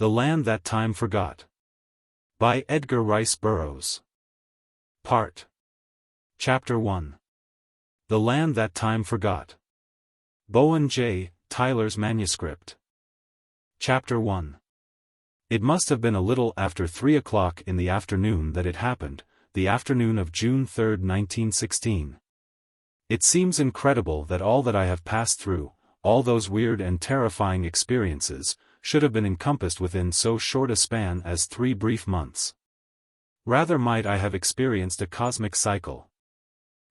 The Land That Time Forgot. By Edgar Rice Burroughs. Part. Chapter 1. The Land That Time Forgot. Bowen J. Tyler's Manuscript. Chapter 1. It must have been a little after 3 o'clock in the afternoon that it happened, the afternoon of June 3, 1916. It seems incredible that all that I have passed through, all those weird and terrifying experiences, should have been encompassed within so short a span as 3 brief months. Rather might I have experienced a cosmic cycle.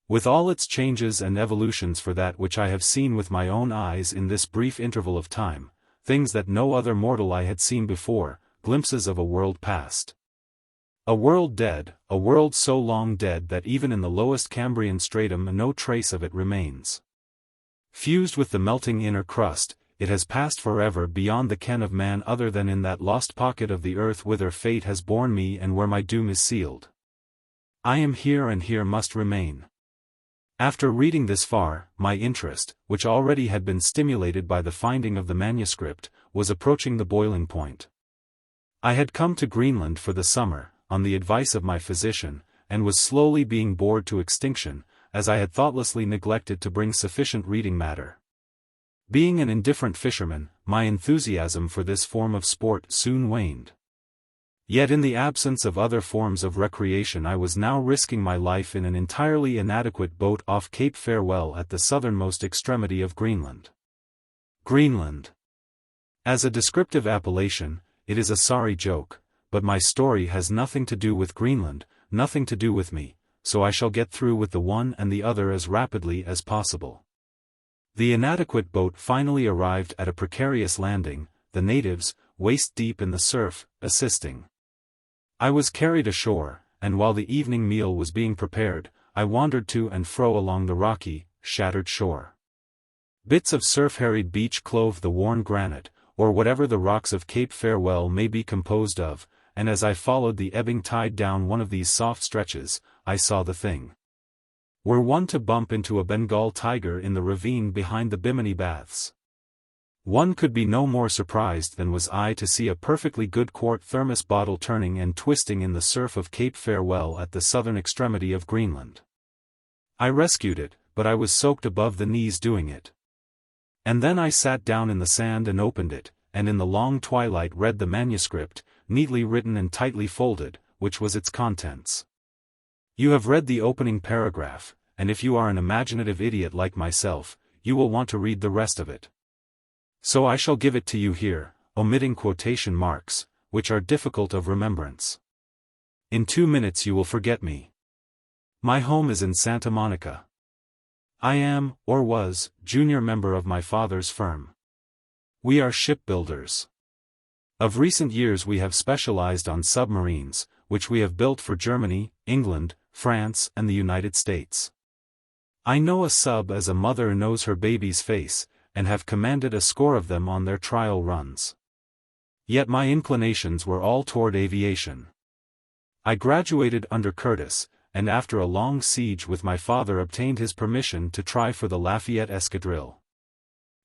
With all its changes and evolutions for that which I have seen with my own eyes in this brief interval of time, things that no other mortal eye had seen before, glimpses of a world past. A world dead, a world so long dead that even in the lowest Cambrian stratum no trace of it remains. Fused with the melting inner crust, it has passed forever beyond the ken of man other than in that lost pocket of the earth whither fate has borne me and where my doom is sealed. I am here and here must remain. After reading this far, my interest, which already had been stimulated by the finding of the manuscript, was approaching the boiling point. I had come to Greenland for the summer, on the advice of my physician, and was slowly being bored to extinction, as I had thoughtlessly neglected to bring sufficient reading matter. Being an indifferent fisherman, my enthusiasm for this form of sport soon waned. Yet in the absence of other forms of recreation I was now risking my life in an entirely inadequate boat off Cape Farewell at the southernmost extremity of Greenland. Greenland. As a descriptive appellation, it is a sorry joke, but my story has nothing to do with Greenland, nothing to do with me, so I shall get through with the one and the other as rapidly as possible. The inadequate boat finally arrived at a precarious landing, the natives, waist-deep in the surf, assisting. I was carried ashore, and while the evening meal was being prepared, I wandered to and fro along the rocky, shattered shore. Bits of surf-harried beach clove the worn granite, or whatever the rocks of Cape Farewell may be composed of, and as I followed the ebbing tide down one of these soft stretches, I saw the thing. Were one to bump into a Bengal tiger in the ravine behind the Bimini Baths, one could be no more surprised than was I to see a perfectly good quart thermos bottle turning and twisting in the surf of Cape Farewell at the southern extremity of Greenland. I rescued it, but I was soaked above the knees doing it. And then I sat down in the sand and opened it, and in the long twilight read the manuscript, neatly written and tightly folded, which was its contents. You have read the opening paragraph, and if you are an imaginative idiot like myself, you will want to read the rest of it. So I shall give it to you here, omitting quotation marks, which are difficult of remembrance. In 2 minutes you will forget me. My home is in Santa Monica. I am, or was, junior member of my father's firm. We are shipbuilders. Of recent years we have specialized on submarines, which we have built for Germany, England, France and the United States. I know a sub as a mother knows her baby's face, and have commanded a score of them on their trial runs. Yet my inclinations were all toward aviation. I graduated under Curtis, and after a long siege with my father obtained his permission to try for the Lafayette Escadrille.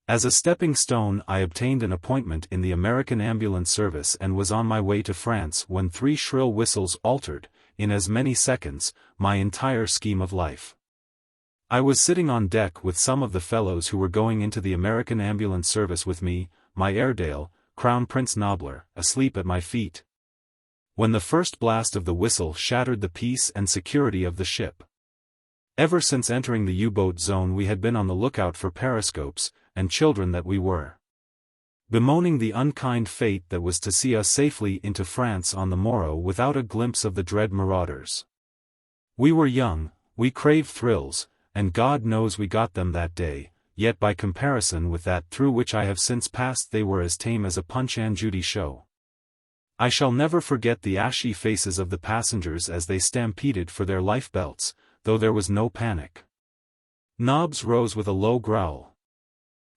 As a stepping stone I obtained an appointment in the American Ambulance Service and was on my way to France when 3 shrill whistles altered, in as many seconds, my entire scheme of life. I was sitting on deck with some of the fellows who were going into the American Ambulance Service with me, my Airedale, Crown Prince Nobler, asleep at my feet, when the first blast of the whistle shattered the peace and security of the ship. Ever since entering the U-boat zone we had been on the lookout for periscopes, and children that we were. Bemoaning the unkind fate that was to see us safely into France on the morrow without a glimpse of the dread marauders. We were young, we craved thrills, and God knows we got them that day, yet by comparison with that through which I have since passed they were as tame as a Punch and Judy show. I shall never forget the ashy faces of the passengers as they stampeded for their life belts, though there was no panic. Nobbs rose with a low growl.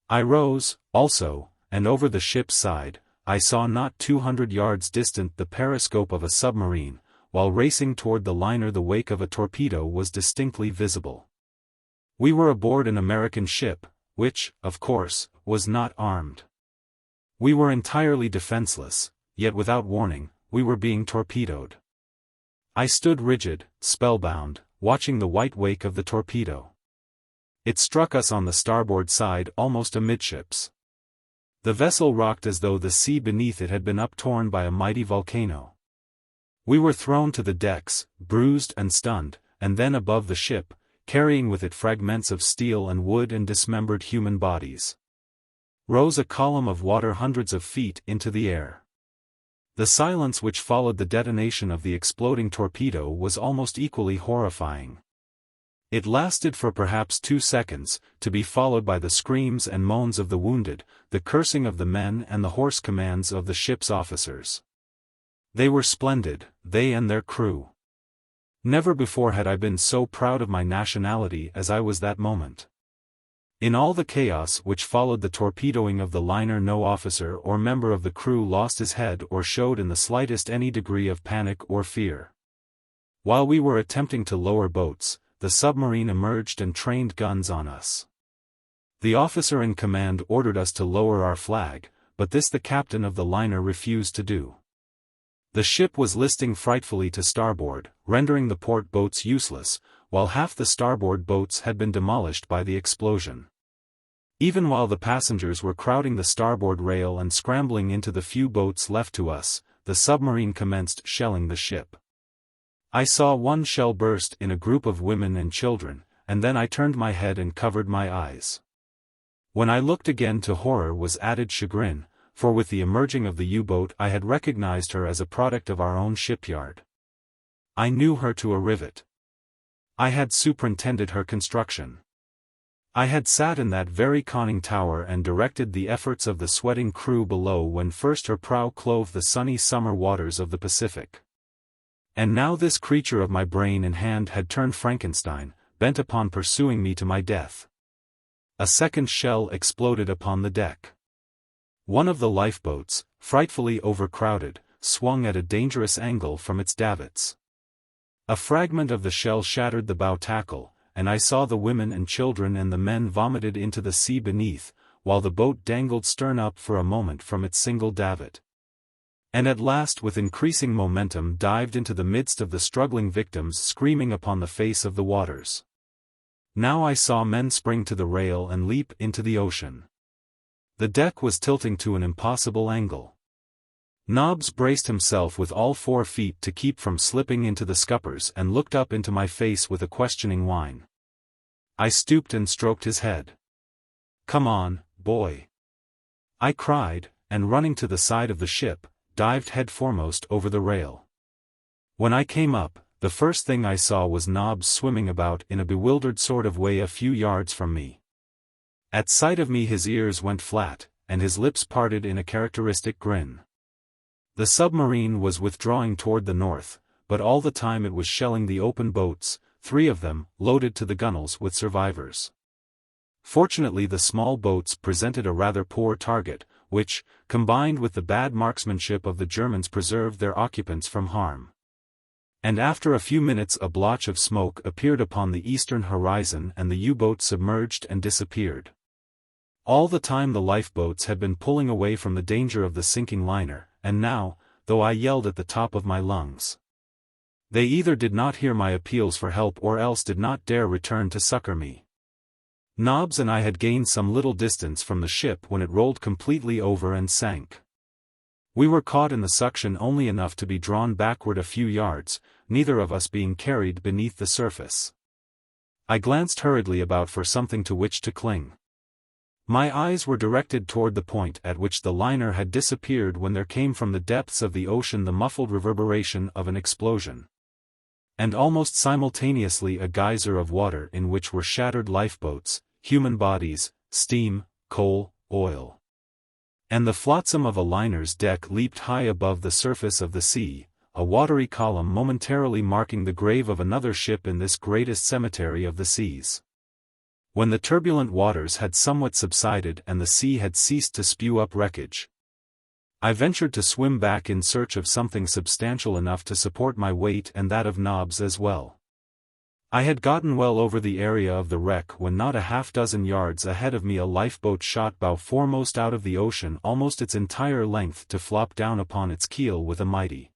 I rose, also, and over the ship's side, I saw not 200 yards distant the periscope of a submarine, while racing toward the liner the wake of a torpedo was distinctly visible. We were aboard an American ship, which, of course, was not armed. We were entirely defenseless, yet without warning, we were being torpedoed. I stood rigid, spellbound, watching the white wake of the torpedo. It struck us on the starboard side almost amidships. The vessel rocked as though the sea beneath it had been uptorn by a mighty volcano. We were thrown to the decks, bruised and stunned, and then above the ship, carrying with it fragments of steel and wood and dismembered human bodies, rose a column of water hundreds of feet into the air. The silence which followed the detonation of the exploding torpedo was almost equally horrifying. It lasted for perhaps 2 seconds, to be followed by the screams and moans of the wounded, the cursing of the men and the hoarse commands of the ship's officers. They were splendid, they and their crew. Never before had I been so proud of my nationality as I was that moment. In all the chaos which followed the torpedoing of the liner, no officer or member of the crew lost his head or showed in the slightest any degree of panic or fear. While we were attempting to lower boats, the submarine emerged and trained guns on us. The officer in command ordered us to lower our flag, but this the captain of the liner refused to do. The ship was listing frightfully to starboard, rendering the port boats useless, while half the starboard boats had been demolished by the explosion. Even while the passengers were crowding the starboard rail and scrambling into the few boats left to us, the submarine commenced shelling the ship. I saw one shell burst in a group of women and children, and then I turned my head and covered my eyes. When I looked again, to horror was added chagrin, for with the emerging of the U-boat I had recognized her as a product of our own shipyard. I knew her to a rivet. I had superintended her construction. I had sat in that very conning tower and directed the efforts of the sweating crew below when first her prow clove the sunny summer waters of the Pacific. And now this creature of my brain and hand had turned Frankenstein, bent upon pursuing me to my death. A second shell exploded upon the deck. One of the lifeboats, frightfully overcrowded, swung at a dangerous angle from its davits. A fragment of the shell shattered the bow tackle, and I saw the women and children and the men vomited into the sea beneath, while the boat dangled stern up for a moment from its single davit. And at last, with increasing momentum, dived into the midst of the struggling victims screaming upon the face of the waters. Now I saw men spring to the rail and leap into the ocean. The deck was tilting to an impossible angle. Nobbs braced himself with all 4 feet to keep from slipping into the scuppers and looked up into my face with a questioning whine. I stooped and stroked his head. "Come on, boy," I cried, and running to the side of the ship, dived headforemost over the rail. When I came up, the first thing I saw was Nobbs swimming about in a bewildered sort of way a few yards from me. At sight of me his ears went flat, and his lips parted in a characteristic grin. The submarine was withdrawing toward the north, but all the time it was shelling the open boats, 3 of them, loaded to the gunwales with survivors. Fortunately the small boats presented a rather poor target, which, combined with the bad marksmanship of the Germans, preserved their occupants from harm. And after a few minutes a blotch of smoke appeared upon the eastern horizon and the U-boat submerged and disappeared. All the time the lifeboats had been pulling away from the danger of the sinking liner, and now, though I yelled at the top of my lungs, they either did not hear my appeals for help or else did not dare return to succor me. Nobbs and I had gained some little distance from the ship when it rolled completely over and sank. We were caught in the suction only enough to be drawn backward a few yards, neither of us being carried beneath the surface. I glanced hurriedly about for something to which to cling. My eyes were directed toward the point at which the liner had disappeared when there came from the depths of the ocean the muffled reverberation of an explosion. And almost simultaneously a geyser of water in which were shattered lifeboats, human bodies, steam, coal, oil. And the flotsam of a liner's deck leaped high above the surface of the sea, a watery column momentarily marking the grave of another ship in this greatest cemetery of the seas. When the turbulent waters had somewhat subsided and the sea had ceased to spew up wreckage, I ventured to swim back in search of something substantial enough to support my weight and that of Nobbs as well. I had gotten well over the area of the wreck when not a half-dozen yards ahead of me a lifeboat shot bow foremost out of the ocean almost its entire length to flop down upon its keel with a mighty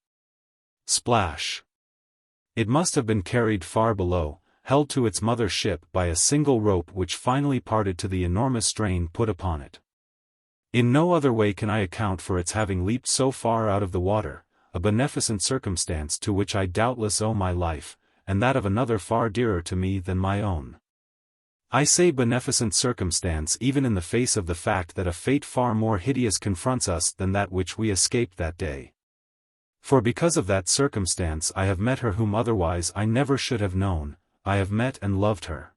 splash. It must have been carried far below, held to its mother ship by a single rope which finally parted to the enormous strain put upon it. In no other way can I account for its having leaped so far out of the water, a beneficent circumstance to which I doubtless owe my life, and that of another far dearer to me than my own. I say beneficent circumstance even in the face of the fact that a fate far more hideous confronts us than that which we escaped that day. For because of that circumstance I have met her whom otherwise I never should have known, I have met and loved her.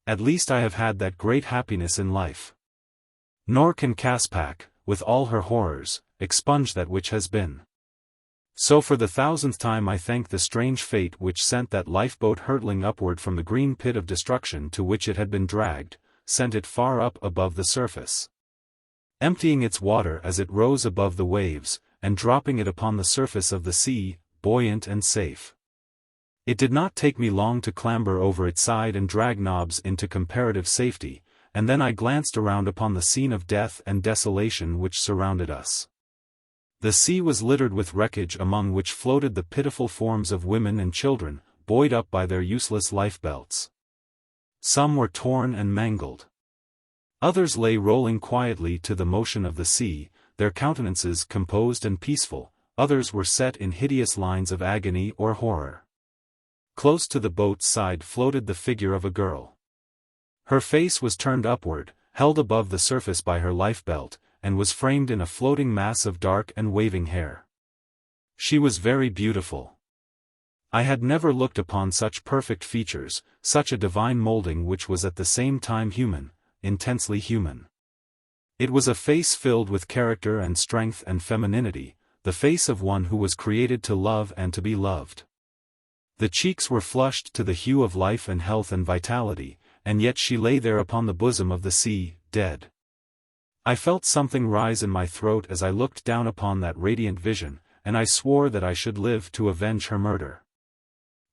At least I have had that great happiness in life. Nor can Caspak, with all her horrors, expunge that which has been. So for the 1000th time I thank the strange fate which sent that lifeboat hurtling upward from the green pit of destruction to which it had been dragged, sent it far up above the surface, emptying its water as it rose above the waves, and dropping it upon the surface of the sea, buoyant and safe. It did not take me long to clamber over its side and drag Nobbs into comparative safety, and then I glanced around upon the scene of death and desolation which surrounded us. The sea was littered with wreckage among which floated the pitiful forms of women and children, buoyed up by their useless lifebelts. Some were torn and mangled. Others lay rolling quietly to the motion of the sea, their countenances composed and peaceful, others were set in hideous lines of agony or horror. Close to the boat's side floated the figure of a girl. Her face was turned upward, held above the surface by her lifebelt, and was framed in a floating mass of dark and waving hair. She was very beautiful. I had never looked upon such perfect features, such a divine molding which was at the same time human, intensely human. It was a face filled with character and strength and femininity, the face of one who was created to love and to be loved. The cheeks were flushed to the hue of life and health and vitality, and yet she lay there upon the bosom of the sea, dead. I felt something rise in my throat as I looked down upon that radiant vision, and I swore that I should live to avenge her murder.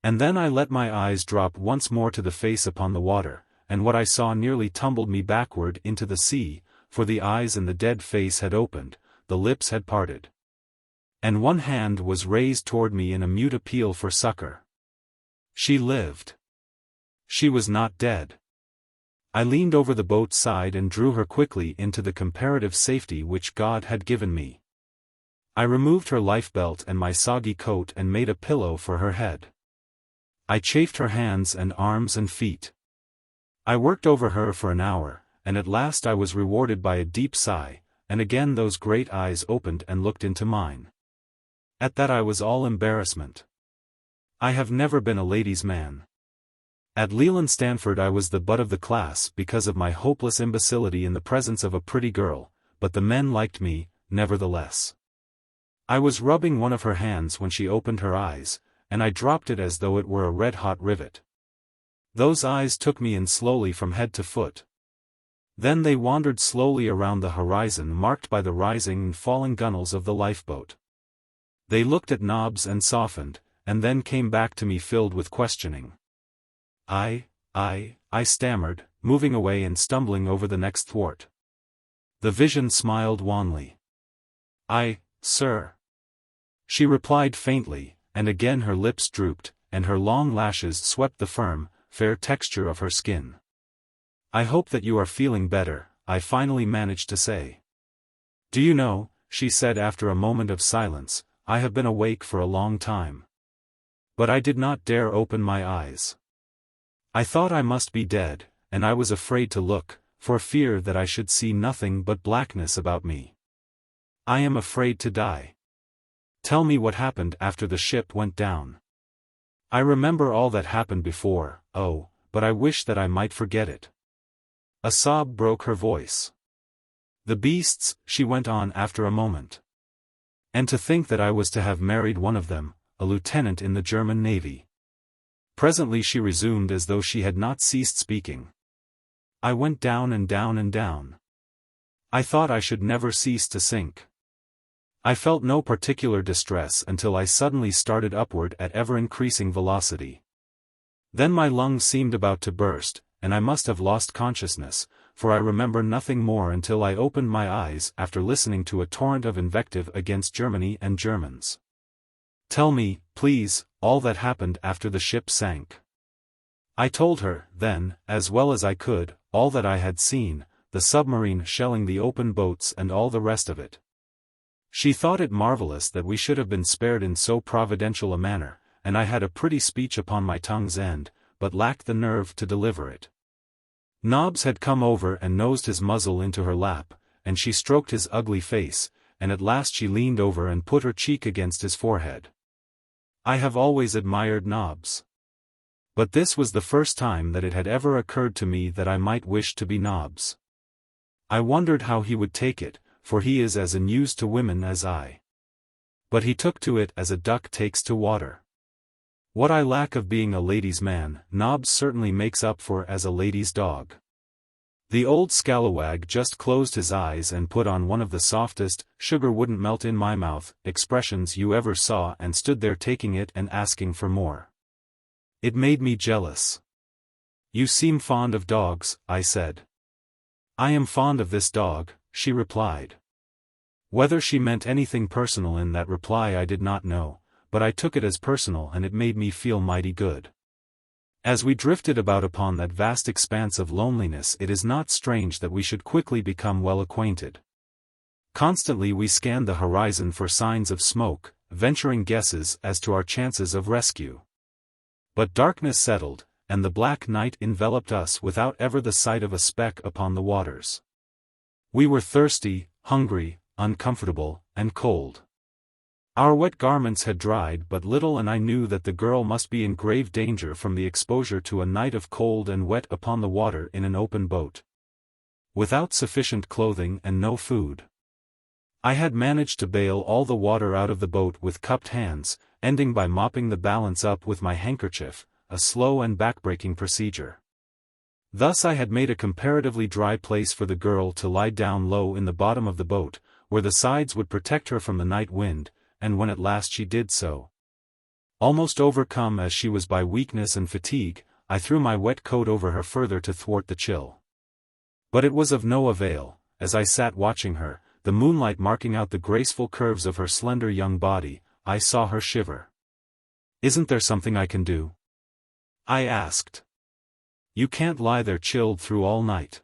And then I let my eyes drop once more to the face upon the water, and what I saw nearly tumbled me backward into the sea, for the eyes in the dead face had opened, the lips had parted, and one hand was raised toward me in a mute appeal for succor. She lived. She was not dead. I leaned over the boat's side and drew her quickly into the comparative safety which God had given me. I removed her lifebelt and my soggy coat and made a pillow for her head. I chafed her hands and arms and feet. I worked over her for an hour, and at last I was rewarded by a deep sigh, and again those great eyes opened and looked into mine. At that I was all embarrassment. I have never been a ladies' man. At Leland Stanford I was the butt of the class because of my hopeless imbecility in the presence of a pretty girl, but the men liked me, nevertheless. I was rubbing one of her hands when she opened her eyes, and I dropped it as though it were a red-hot rivet. Those eyes took me in slowly from head to foot. Then they wandered slowly around the horizon marked by the rising and falling gunwales of the lifeboat. They looked at Nobbs and softened, and then came back to me filled with questioning. I stammered, moving away and stumbling over the next thwart. The vision smiled wanly. Sir. She replied faintly, and again her lips drooped, and her long lashes swept the firm, fair texture of her skin. I hope that you are feeling better, I finally managed to say. Do you know, she said after a moment of silence, I have been awake for a long time. But I did not dare open my eyes. I thought I must be dead, and I was afraid to look, for fear that I should see nothing but blackness about me. I am afraid to die. Tell me what happened after the ship went down. I remember all that happened before, but I wish that I might forget it. A sob broke her voice. The beasts, she went on after a moment. And to think that I was to have married one of them, a lieutenant in the German Navy. Presently she resumed as though she had not ceased speaking. I went down and down and down. I thought I should never cease to sink. I felt no particular distress until I suddenly started upward at ever-increasing velocity. Then my lungs seemed about to burst, and I must have lost consciousness, for I remember nothing more until I opened my eyes after listening to a torrent of invective against Germany and Germans. "Tell me, please, all that happened after the ship sank." I told her, then, as well as I could, all that I had seen, the submarine shelling the open boats and all the rest of it. She thought it marvelous that we should have been spared in so providential a manner, and I had a pretty speech upon my tongue's end, but lacked the nerve to deliver it. Nobbs had come over and nosed his muzzle into her lap, and she stroked his ugly face, and at last she leaned over and put her cheek against his forehead. I have always admired Nobbs. But this was the first time that it had ever occurred to me that I might wish to be Nobbs. I wondered how he would take it, for he is as unused to women as I. But he took to it as a duck takes to water. What I lack of being a ladies' man, Nobbs certainly makes up for as a ladies' dog. The old scalawag just closed his eyes and put on one of the softest, "sugar wouldn't melt in my mouth" expressions you ever saw, and stood there taking it and asking for more. It made me jealous. "You seem fond of dogs," I said. "I am fond of this dog," she replied. Whether she meant anything personal in that reply I did not know, but I took it as personal, and it made me feel mighty good. As we drifted about upon that vast expanse of loneliness, it is not strange that we should quickly become well acquainted. Constantly we scanned the horizon for signs of smoke, venturing guesses as to our chances of rescue. But darkness settled, and the black night enveloped us without ever the sight of a speck upon the waters. We were thirsty, hungry, uncomfortable, and cold. Our wet garments had dried but little, and I knew that the girl must be in grave danger from the exposure to a night of cold and wet upon the water in an open boat, without sufficient clothing and no food. I had managed to bail all the water out of the boat with cupped hands, ending by mopping the balance up with my handkerchief, a slow and backbreaking procedure. Thus I had made a comparatively dry place for the girl to lie down low in the bottom of the boat, where the sides would protect her from the night wind, and when at last she did so, almost overcome as she was by weakness and fatigue, I threw my wet coat over her further to thwart the chill. But it was of no avail. As I sat watching her, the moonlight marking out the graceful curves of her slender young body, I saw her shiver. "Isn't there something I can do?" I asked. "You can't lie there chilled through all night.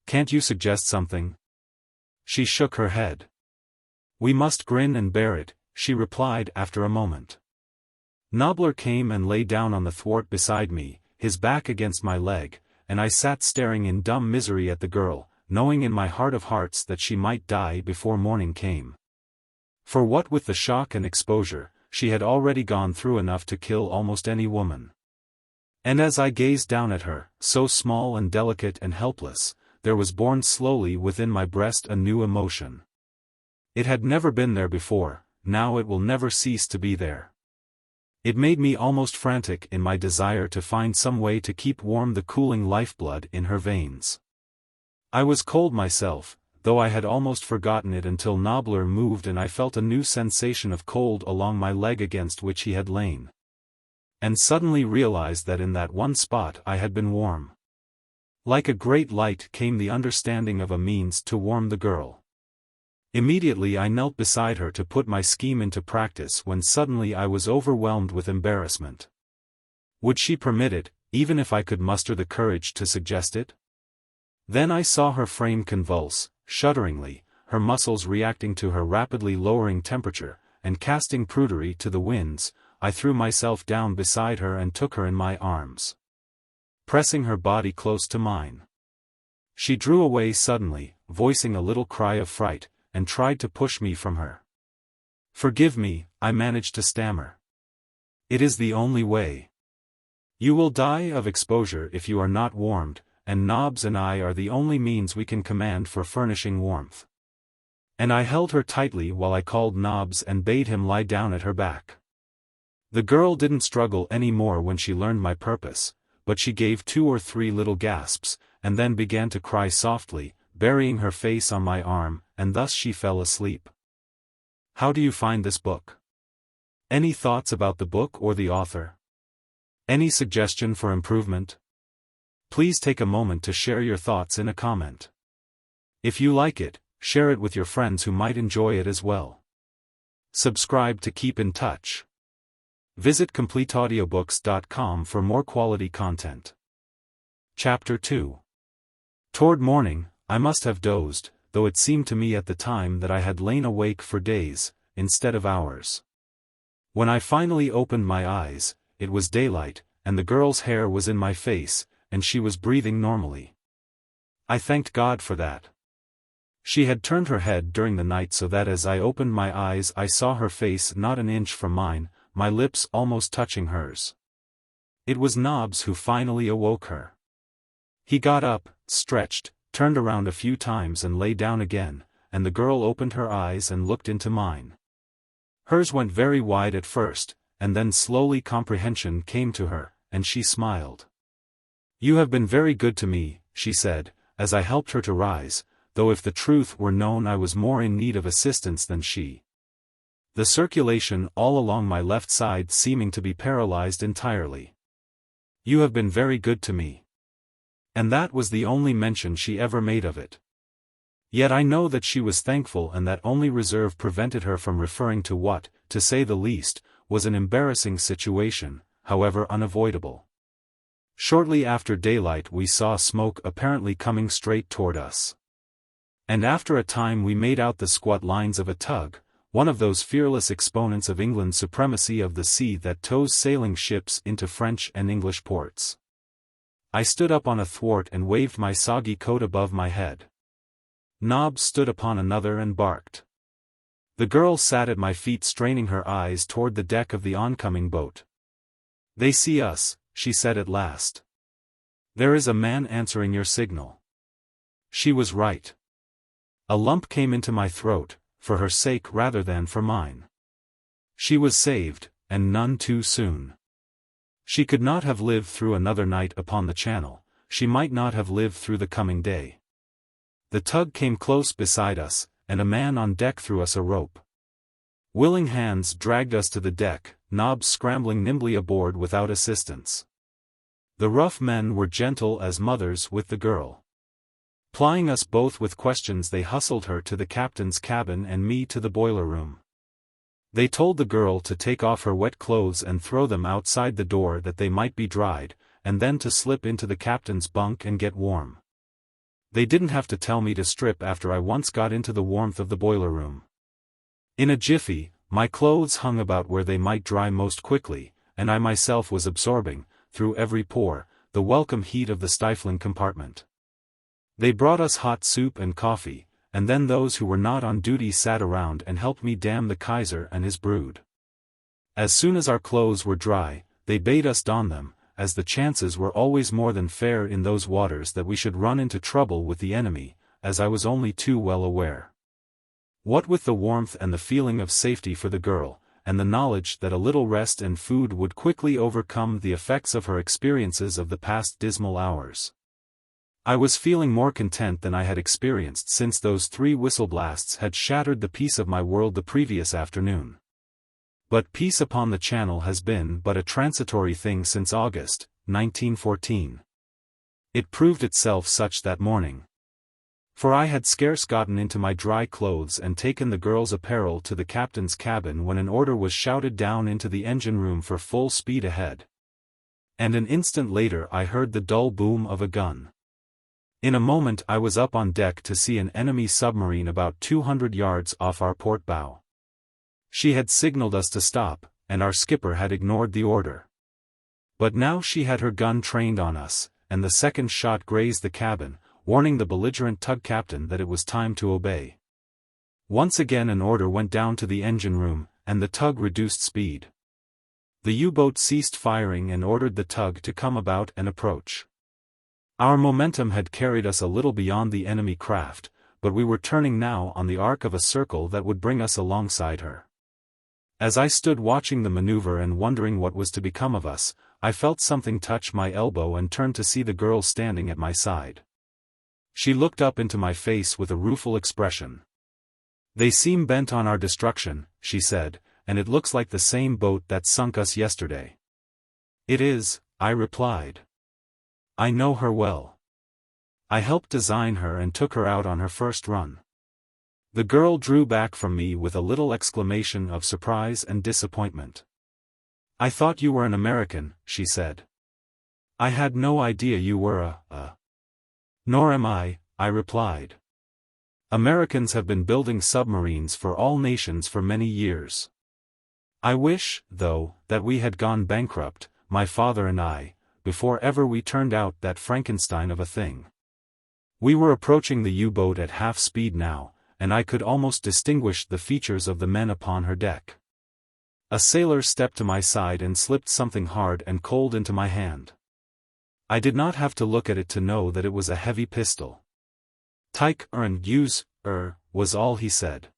Can't you suggest something?" She shook her head. "We must grin and bear it," she replied after a moment. Nobbler came and lay down on the thwart beside me, his back against my leg, and I sat staring in dumb misery at the girl, knowing in my heart of hearts that she might die before morning came. For what with the shock and exposure, she had already gone through enough to kill almost any woman. And as I gazed down at her, so small and delicate and helpless, there was born slowly within my breast a new emotion. It had never been there before, now it will never cease to be there. It made me almost frantic in my desire to find some way to keep warm the cooling lifeblood in her veins. I was cold myself, though I had almost forgotten it until Nobbler moved and I felt a new sensation of cold along my leg against which he had lain. And suddenly realized that in that one spot I had been warm. Like a great light came the understanding of a means to warm the girl. Immediately I knelt beside her to put my scheme into practice, when suddenly I was overwhelmed with embarrassment. Would she permit it, even if I could muster the courage to suggest it? Then I saw her frame convulse, shudderingly, her muscles reacting to her rapidly lowering temperature, and casting prudery to the winds. I threw myself down beside her and took her in my arms, pressing her body close to mine. She drew away suddenly, voicing a little cry of fright, and tried to push me from her. "Forgive me," I managed to stammer. "It is the only way. You will die of exposure if you are not warmed, and Nobbs and I are the only means we can command for furnishing warmth." And I held her tightly while I called Nobbs and bade him lie down at her back. The girl didn't struggle any more when she learned my purpose, but she gave 2 or 3 little gasps, and then began to cry softly, burying her face on my arm, and thus she fell asleep. How do you find this book? Any thoughts about the book or the author? Any suggestion for improvement? Please take a moment to share your thoughts in a comment. If you like it, share it with your friends who might enjoy it as well. Subscribe to keep in touch. Visit completeaudiobooks.com for more quality content. Chapter 2. Toward morning, I must have dozed, though it seemed to me at the time that I had lain awake for days, instead of hours. When I finally opened my eyes, it was daylight, and the girl's hair was in my face, and she was breathing normally. I thanked God for that. She had turned her head during the night so that as I opened my eyes I saw her face not an inch from mine, my lips almost touching hers. It was Nobbs who finally awoke her. He got up, stretched, turned around a few times and lay down again, and the girl opened her eyes and looked into mine. Hers went very wide at first, and then slowly comprehension came to her, and she smiled. "You have been very good to me," she said, as I helped her to rise, though if the truth were known I was more in need of assistance than she. The circulation all along my left side seeming to be paralyzed entirely. "You have been very good to me." And that was the only mention she ever made of it. Yet I know that she was thankful and that only reserve prevented her from referring to what, to say the least, was an embarrassing situation, however unavoidable. Shortly after daylight we saw smoke apparently coming straight toward us. And after a time we made out the squat lines of a tug, one of those fearless exponents of England's supremacy of the sea that tows sailing ships into French and English ports. I stood up on a thwart and waved my soggy coat above my head. Nobbs stood upon another and barked. The girl sat at my feet straining her eyes toward the deck of the oncoming boat. "They see us," she said at last. "There is a man answering your signal." She was right. A lump came into my throat, for her sake rather than for mine. She was saved, and none too soon. She could not have lived through another night upon the channel, she might not have lived through the coming day. The tug came close beside us, and a man on deck threw us a rope. Willing hands dragged us to the deck, Nobbs scrambling nimbly aboard without assistance. The rough men were gentle as mothers with the girl. Plying us both with questions they hustled her to the captain's cabin and me to the boiler room. They told the girl to take off her wet clothes and throw them outside the door that they might be dried, and then to slip into the captain's bunk and get warm. They didn't have to tell me to strip after I once got into the warmth of the boiler room. In a jiffy, my clothes hung about where they might dry most quickly, and I myself was absorbing, through every pore, the welcome heat of the stifling compartment. They brought us hot soup and coffee, and then those who were not on duty sat around and helped me damn the Kaiser and his brood. As soon as our clothes were dry, they bade us don them, as the chances were always more than fair in those waters that we should run into trouble with the enemy, as I was only too well aware. What with the warmth and the feeling of safety for the girl, and the knowledge that a little rest and food would quickly overcome the effects of her experiences of the past dismal hours, I was feeling more content than I had experienced since those 3 whistle blasts had shattered the peace of my world the previous afternoon. But peace upon the Channel has been but a transitory thing since August, 1914. It proved itself such that morning. For I had scarce gotten into my dry clothes and taken the girl's apparel to the captain's cabin when an order was shouted down into the engine room for full speed ahead. And an instant later I heard the dull boom of a gun. In a moment I was up on deck to see an enemy submarine about 200 yards off our port bow. She had signaled us to stop, and our skipper had ignored the order. But now she had her gun trained on us, and the second shot grazed the cabin, warning the belligerent tug captain that it was time to obey. Once again an order went down to the engine room, and the tug reduced speed. The U-boat ceased firing and ordered the tug to come about and approach. Our momentum had carried us a little beyond the enemy craft, but we were turning now on the arc of a circle that would bring us alongside her. As I stood watching the maneuver and wondering what was to become of us, I felt something touch my elbow and turned to see the girl standing at my side. She looked up into my face with a rueful expression. "They seem bent on our destruction," she said, "and it looks like the same boat that sunk us yesterday." It is, I replied. I know her well. I helped design her and took her out on her first run. The girl drew back from me with a little exclamation of surprise and disappointment. I thought you were an American, she said. I had no idea you were a. Nor am I replied. Americans have been building submarines for all nations for many years. I wish, though, that we had gone bankrupt, my father and I, before ever we turned out that Frankenstein of a thing. We were approaching the U-boat at half speed now, and I could almost distinguish the features of the men upon her deck. A sailor stepped to my side and slipped something hard and cold into my hand. I did not have to look at it to know that it was a heavy pistol. "Take and use, was all he said.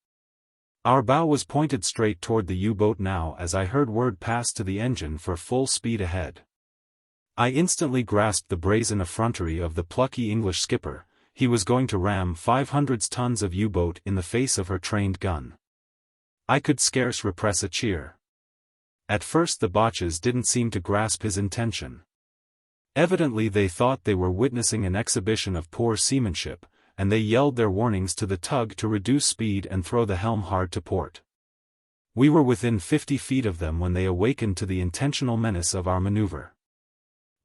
Our bow was pointed straight toward the U-boat now as I heard word pass to the engine for full speed ahead. I instantly grasped the brazen effrontery of the plucky English skipper. He was going to ram 500 tons of U-boat in the face of her trained gun. I could scarce repress a cheer. At first the Boches didn't seem to grasp his intention. Evidently they thought they were witnessing an exhibition of poor seamanship, and they yelled their warnings to the tug to reduce speed and throw the helm hard to port. We were within 50 feet of them when they awakened to the intentional menace of our maneuver.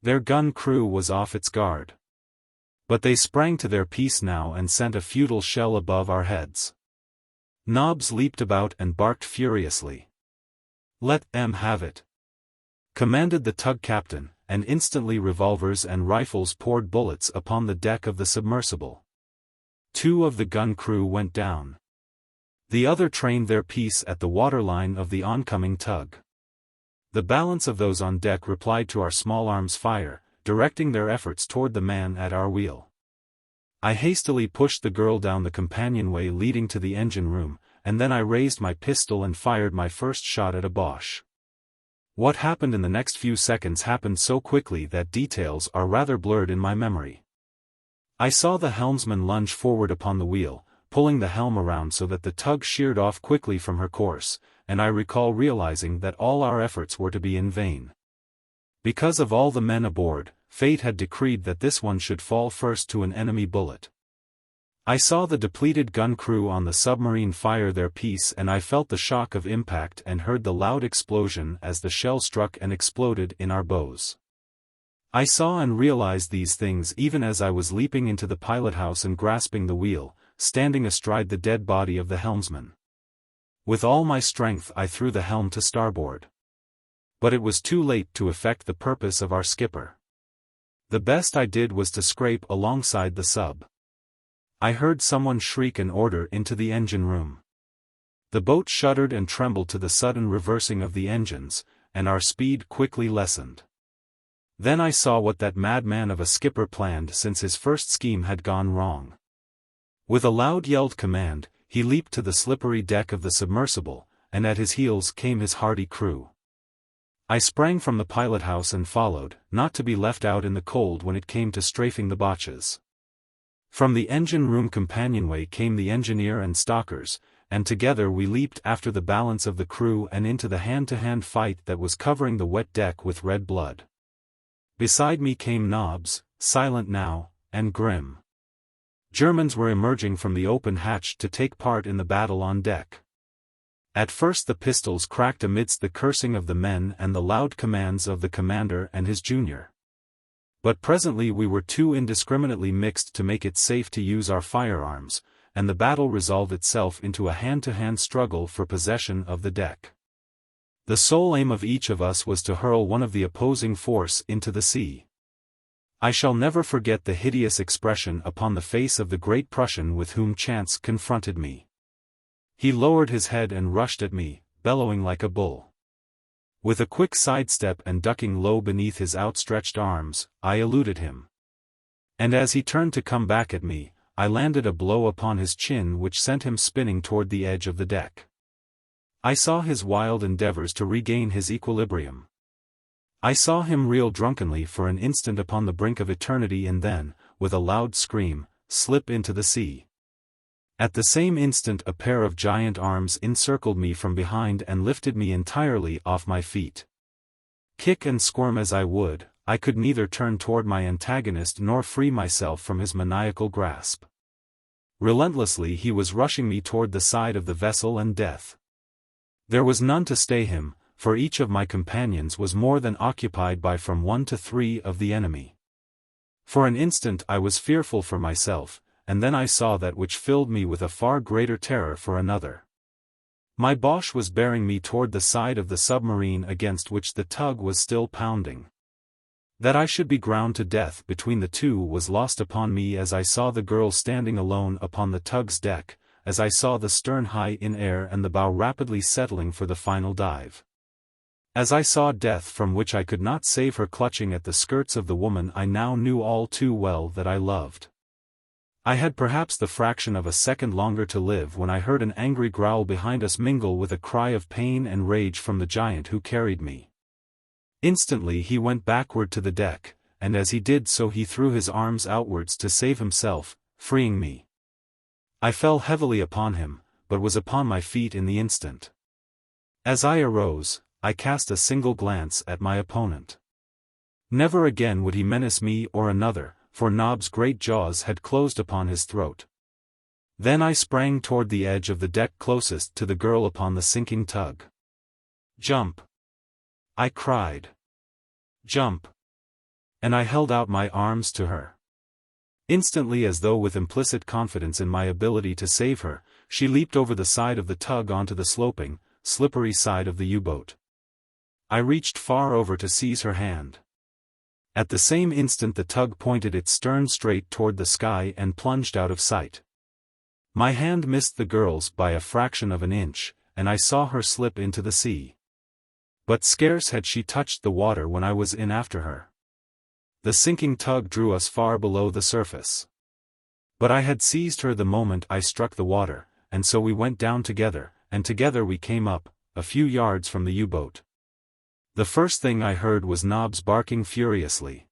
Their gun crew was off its guard. But they sprang to their piece now and sent a futile shell above our heads. Nobbs leaped about and barked furiously. "Let them have it," commanded the tug captain, and instantly revolvers and rifles poured bullets upon the deck of the submersible. 2 of the gun crew went down. The other trained their piece at the waterline of the oncoming tug. The balance of those on deck replied to our small arms fire, directing their efforts toward the man at our wheel. I hastily pushed the girl down the companionway leading to the engine room, and then I raised my pistol and fired my first shot at a Boche. What happened in the next few seconds happened so quickly that details are rather blurred in my memory. I saw the helmsman lunge forward upon the wheel, pulling the helm around so that the tug sheered off quickly from her course, and I recall realizing that all our efforts were to be in vain. Because of all the men aboard, fate had decreed that this one should fall first to an enemy bullet. I saw the depleted gun crew on the submarine fire their piece, and I felt the shock of impact and heard the loud explosion as the shell struck and exploded in our bows. I saw and realized these things even as I was leaping into the pilothouse and grasping the wheel, standing astride the dead body of the helmsman. With all my strength I threw the helm to starboard. But it was too late to effect the purpose of our skipper. The best I did was to scrape alongside the sub. I heard someone shriek an order into the engine room. The boat shuddered and trembled to the sudden reversing of the engines, and our speed quickly lessened. Then I saw what that madman of a skipper planned since his first scheme had gone wrong. With a loud yelled command, he leaped to the slippery deck of the submersible, and at his heels came his hardy crew. I sprang from the pilothouse and followed, not to be left out in the cold when it came to strafing the Boches. From the engine room companionway came the engineer and Stockers, and together we leaped after the balance of the crew and into the hand-to-hand fight that was covering the wet deck with red blood. Beside me came Nobbs, silent now, and grim. Germans were emerging from the open hatch to take part in the battle on deck. At first the pistols cracked amidst the cursing of the men and the loud commands of the commander and his junior. But presently we were too indiscriminately mixed to make it safe to use our firearms, and the battle resolved itself into a hand-to-hand struggle for possession of the deck. The sole aim of each of us was to hurl one of the opposing force into the sea. I shall never forget the hideous expression upon the face of the great Prussian with whom chance confronted me. He lowered his head and rushed at me, bellowing like a bull. With a quick sidestep and ducking low beneath his outstretched arms, I eluded him. And as he turned to come back at me, I landed a blow upon his chin which sent him spinning toward the edge of the deck. I saw his wild endeavors to regain his equilibrium. I saw him reel drunkenly for an instant upon the brink of eternity and then, with a loud scream, slip into the sea. At the same instant a pair of giant arms encircled me from behind and lifted me entirely off my feet. Kick and squirm as I would, I could neither turn toward my antagonist nor free myself from his maniacal grasp. Relentlessly he was rushing me toward the side of the vessel and death. There was none to stay him, for each of my companions was more than occupied by from 1 to 3 of the enemy. For an instant I was fearful for myself, and then I saw that which filled me with a far greater terror for another. My Boche was bearing me toward the side of the submarine against which the tug was still pounding. That I should be ground to death between the two was lost upon me as I saw the girl standing alone upon the tug's deck, as I saw the stern high in air and the bow rapidly settling for the final dive. As I saw death from which I could not save her clutching at the skirts of the woman I now knew all too well that I loved. I had perhaps the fraction of a second longer to live when I heard an angry growl behind us mingle with a cry of pain and rage from the giant who carried me. Instantly he went backward to the deck, and as he did so he threw his arms outwards to save himself, freeing me. I fell heavily upon him, but was upon my feet in the instant. As I arose, I cast a single glance at my opponent. Never again would he menace me or another, for Nob's great jaws had closed upon his throat. Then I sprang toward the edge of the deck closest to the girl upon the sinking tug. "Jump!" I cried. "Jump!" And I held out my arms to her. Instantly, as though with implicit confidence in my ability to save her, she leaped over the side of the tug onto the sloping, slippery side of the U-boat. I reached far over to seize her hand. At the same instant the tug pointed its stern straight toward the sky and plunged out of sight. My hand missed the girl's by a fraction of an inch, and I saw her slip into the sea. But scarce had she touched the water when I was in after her. The sinking tug drew us far below the surface. But I had seized her the moment I struck the water, and so we went down together, and together we came up, a few yards from the U-boat. The first thing I heard was Nobs barking furiously.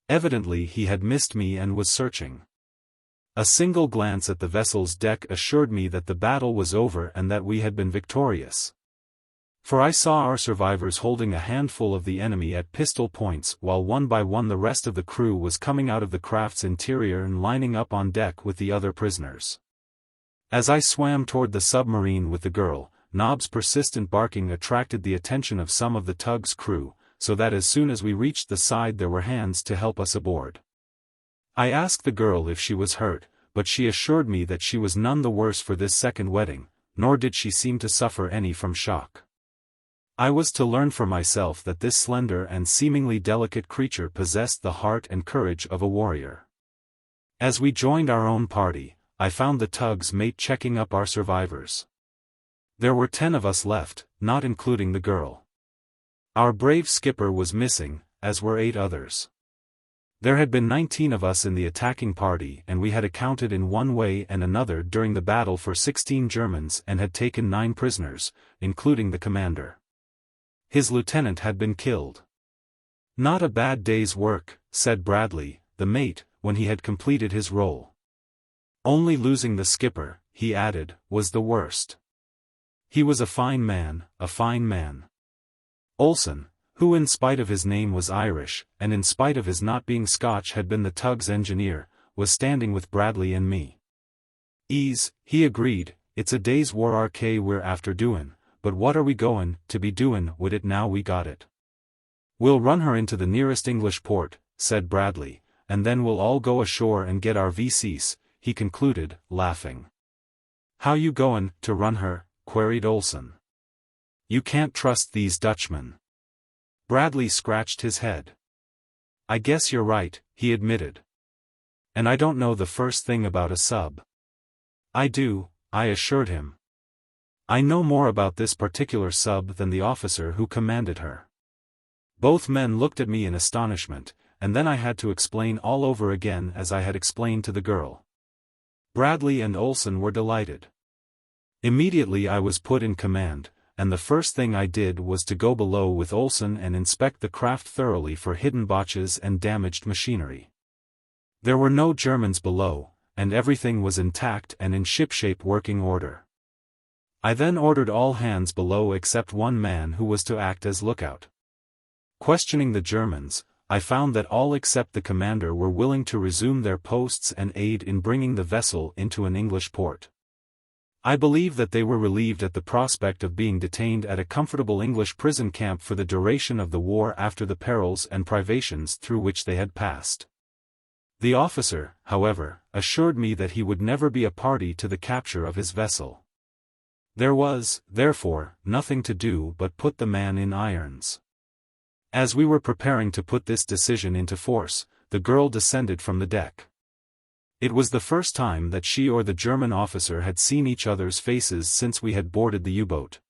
Evidently he had missed me and was searching. A single glance at the vessel's deck assured me that the battle was over and that we had been victorious. For I saw our survivors holding a handful of the enemy at pistol points while one by one the rest of the crew was coming out of the craft's interior and lining up on deck with the other prisoners. As I swam toward the submarine with the girl, Nob's persistent barking attracted the attention of some of the tug's crew, so that as soon as we reached the side there were hands to help us aboard. I asked the girl if she was hurt, but she assured me that she was none the worse for this second wetting, nor did she seem to suffer any from shock. I was to learn for myself that this slender and seemingly delicate creature possessed the heart and courage of a warrior. As we joined our own party, I found the tug's mate checking up our survivors. There were 10 of us left, not including the girl. Our brave skipper was missing, as were 8 others. There had been 19 of us in the attacking party and we had accounted in one way and another during the battle for 16 Germans and had taken 9 prisoners, including the commander. His lieutenant had been killed. "Not a bad day's work," said Bradley, the mate, when he had completed his role. "Only losing the skipper," he added, "was the worst. He was a fine man, a fine man." Olsen, who in spite of his name was Irish, and in spite of his not being Scotch had been the tug's engineer, was standing with Bradley and me. "Ease," he agreed, "it's a day's work we're after doin'. But what are we goin' to be doin' with it now we got it?" "We'll run her into the nearest English port," said Bradley, "and then we'll all go ashore and get our VIII," he concluded, laughing. "How you goin' to run her?" queried Olsen. "You can't trust these Dutchmen." Bradley scratched his head. "I guess you're right," he admitted. "And I don't know the first thing about a sub." "I do," I assured him. "I know more about this particular sub than the officer who commanded her." Both men looked at me in astonishment, and then I had to explain all over again as I had explained to the girl. Bradley and Olsen were delighted. Immediately I was put in command, and the first thing I did was to go below with Olsen and inspect the craft thoroughly for hidden botches and damaged machinery. There were no Germans below, and everything was intact and in shipshape working order. I then ordered all hands below except one man who was to act as lookout. Questioning the Germans, I found that all except the commander were willing to resume their posts and aid in bringing the vessel into an English port. I believe that they were relieved at the prospect of being detained at a comfortable English prison camp for the duration of the war after the perils and privations through which they had passed. The officer, however, assured me that he would never be a party to the capture of his vessel. There was, therefore, nothing to do but put the man in irons. As we were preparing to put this decision into force, the girl descended from the deck. It was the first time that she or the German officer had seen each other's faces since we had boarded the U-boat.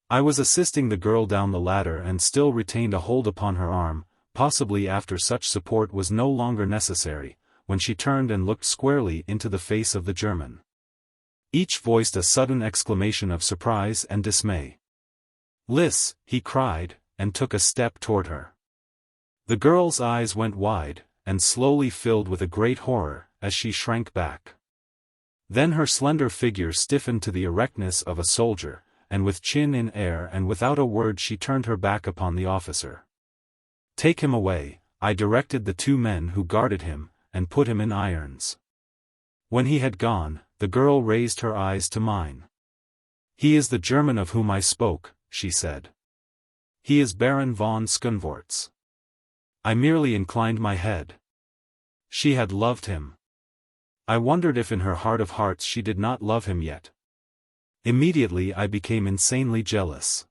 I was assisting the girl down the ladder and still retained a hold upon her arm, possibly after such support was no longer necessary, when she turned and looked squarely into the face of the German. Each voiced a sudden exclamation of surprise and dismay. "Liss," he cried, and took a step toward her. The girl's eyes went wide, and slowly filled with a great horror, as she shrank back. Then her slender figure stiffened to the erectness of a soldier, and with chin in air and without a word she turned her back upon the officer. "Take him away," I directed the two men who guarded him, and put him in irons. When he had gone, the girl raised her eyes to mine. "He is the German of whom I spoke," she said. "He is Baron von Skunvorts." I merely inclined my head. She had loved him. I wondered if in her heart of hearts she did not love him yet. Immediately I became insanely jealous.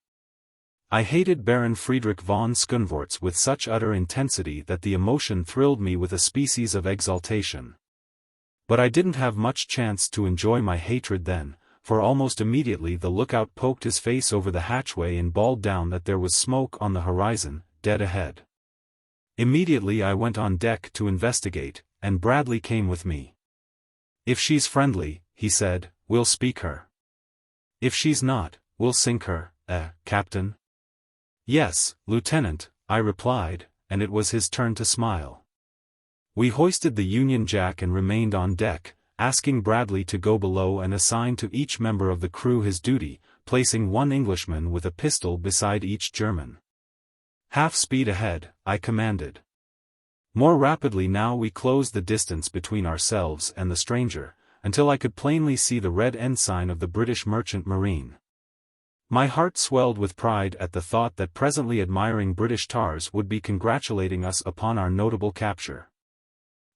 I hated Baron Friedrich von Skunvorts with such utter intensity that the emotion thrilled me with a species of exaltation. But I didn't have much chance to enjoy my hatred then, for almost immediately the lookout poked his face over the hatchway and bawled down that there was smoke on the horizon, dead ahead. Immediately I went on deck to investigate, and Bradley came with me. "If she's friendly," he said, "we'll speak her. If she's not, we'll sink her, Captain?" "Yes, Lieutenant," I replied, and it was his turn to smile. We hoisted the Union Jack and remained on deck, asking Bradley to go below and assign to each member of the crew his duty, placing one Englishman with a pistol beside each German. "Half speed ahead," I commanded. More rapidly now we closed the distance between ourselves and the stranger, until I could plainly see the red ensign of the British Merchant Marine. My heart swelled with pride at the thought that presently admiring British tars would be congratulating us upon our notable capture.